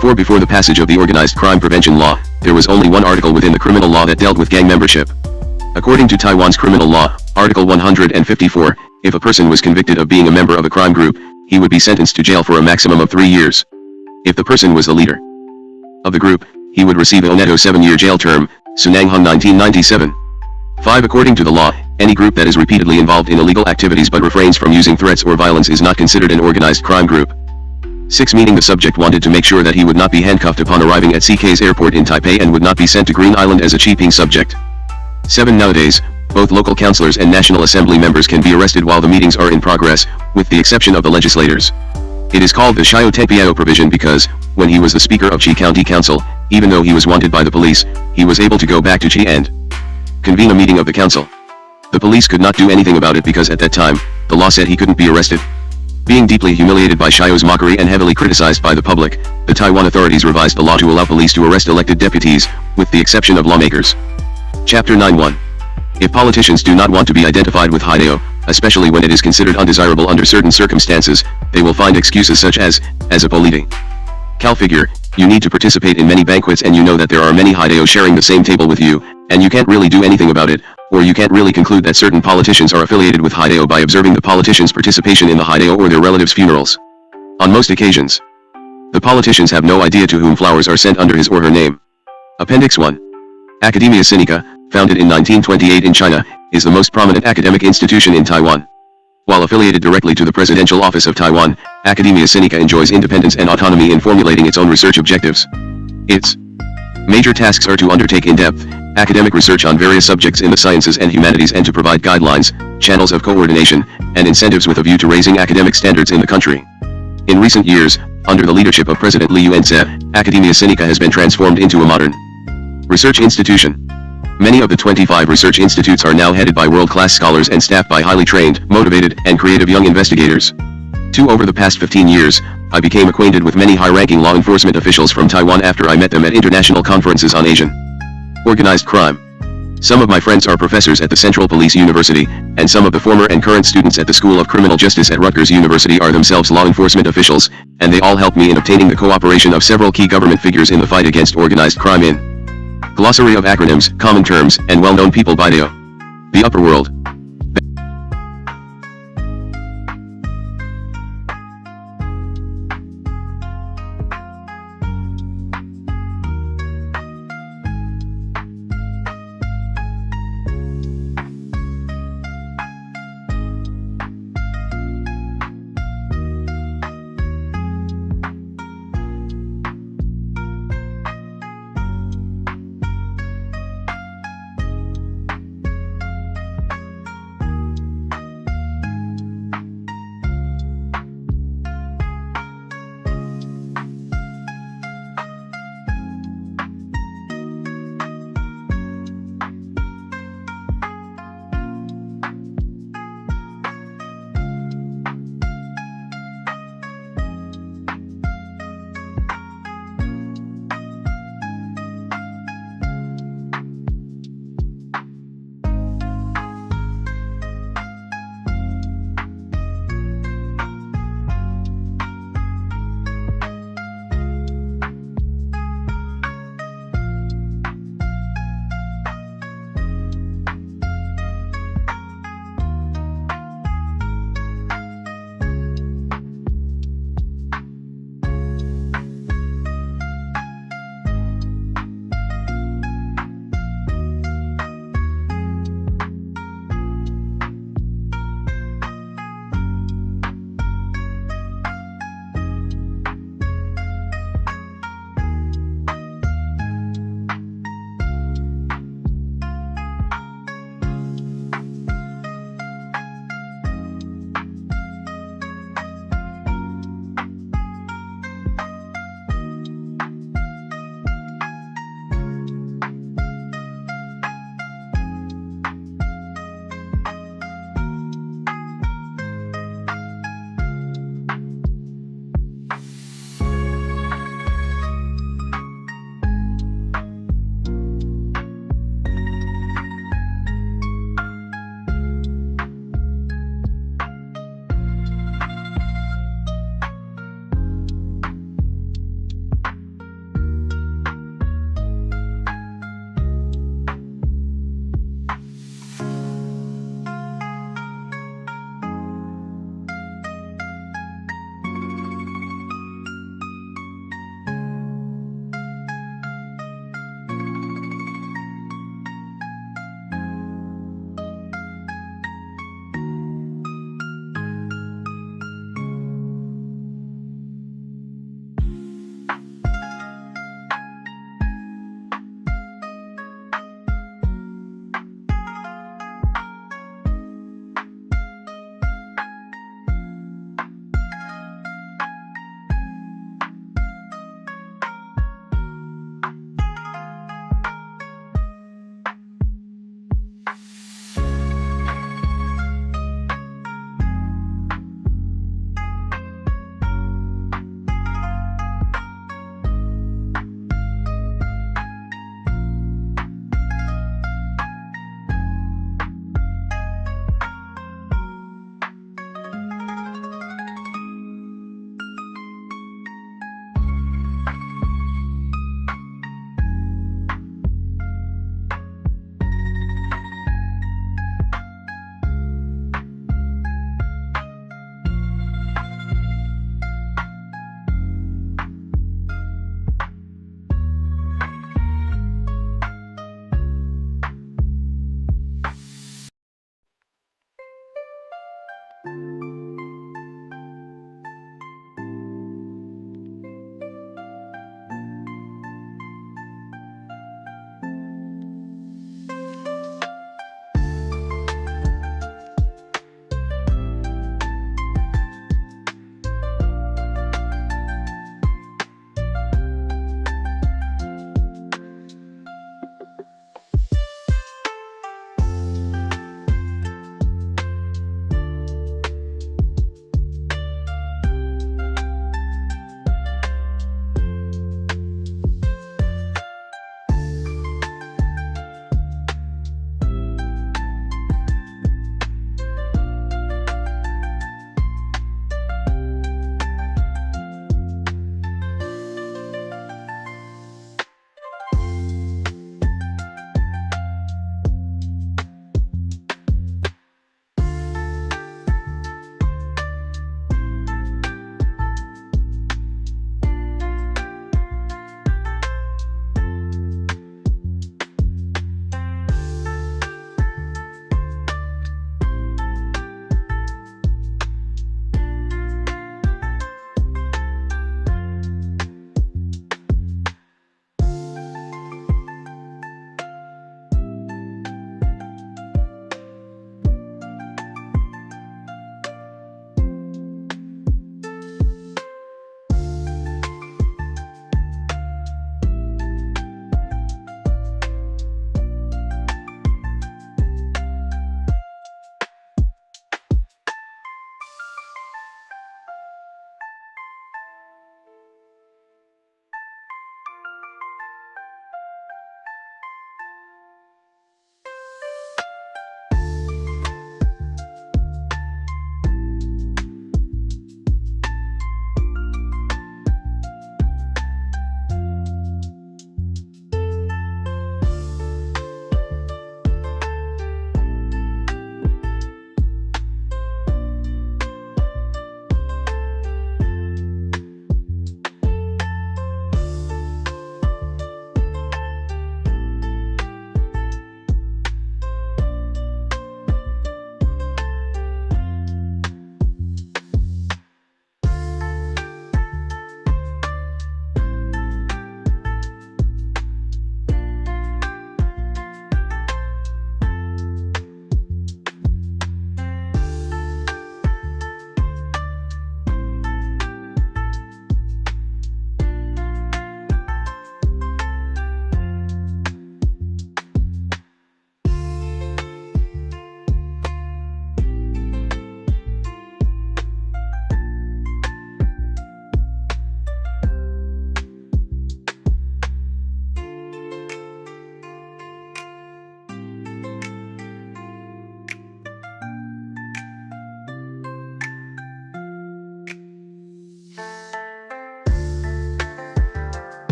4 Before the passage of the Organized Crime Prevention Law, there was only one article within the criminal law that dealt with gang membership. According to Taiwan's criminal law, Article 154, if a person was convicted of being a member of a crime group, he would be sentenced to jail for a maximum of 3 years. If the person was the leader of the group, he would receive a netto 7-year jail term. Sunanghong 1997. 5 According to the law, any group that is repeatedly involved in illegal activities but refrains from using threats or violence is not considered an organized crime group. 6 Meaning the subject wanted to make sure that he would not be handcuffed upon arriving at CK's airport in Taipei and would not be sent to Green Island as a cheating subject. 7 Nowadays, both local councillors and National Assembly members can be arrested while the meetings are in progress, with the exception of the legislators. It is called the Xiao Tenpiao provision because, when he was the Speaker of Chi County Council, even though he was wanted by the police, he was able to go back to Chi and convene a meeting of the council. The police could not do anything about it because at that time, the law said he couldn't be arrested. Being deeply humiliated by Xiao's mockery and heavily criticized by the public, the Taiwan authorities revised the law to allow police to arrest elected deputies, with the exception of lawmakers. Chapter 9.1. If politicians do not want to be identified with Haidao, especially when it is considered undesirable under certain circumstances, they will find excuses such as a politi cal figure, you need to participate in many banquets and you know that there are many Haidao sharing the same table with you, and you can't really do anything about it, or you can't really conclude that certain politicians are affiliated with Haidao by observing the politicians' participation in the Haidao or their relatives' funerals. On most occasions, the politicians have no idea to whom flowers are sent under his or her name. Appendix 1. Academia Sinica, founded in 1928 in China, is the most prominent academic institution in Taiwan. While affiliated directly to the Presidential Office of Taiwan, Academia Sinica enjoys independence and autonomy in formulating its own research objectives. Its major tasks are to undertake in-depth, academic research on various subjects in the sciences and humanities and to provide guidelines, channels of coordination, and incentives with a view to raising academic standards in the country. In recent years, under the leadership of President Li Yuanze, Academia Sinica has been transformed into a modern research institution. Many of the 25 research institutes are now headed by world-class scholars and staffed by highly trained, motivated, and creative young investigators. Over the past 15 years, I became acquainted with many high-ranking law enforcement officials from Taiwan after I met them at international conferences on Asian organized crime. Some of my friends are professors at the Central Police University, and some of the former and current students at the School of Criminal Justice at Rutgers University are themselves law enforcement officials, and they all helped me in obtaining the cooperation of several key government figures in the fight against organized crime in Glossary of acronyms, common terms, and well-known people. Video. The Upper World.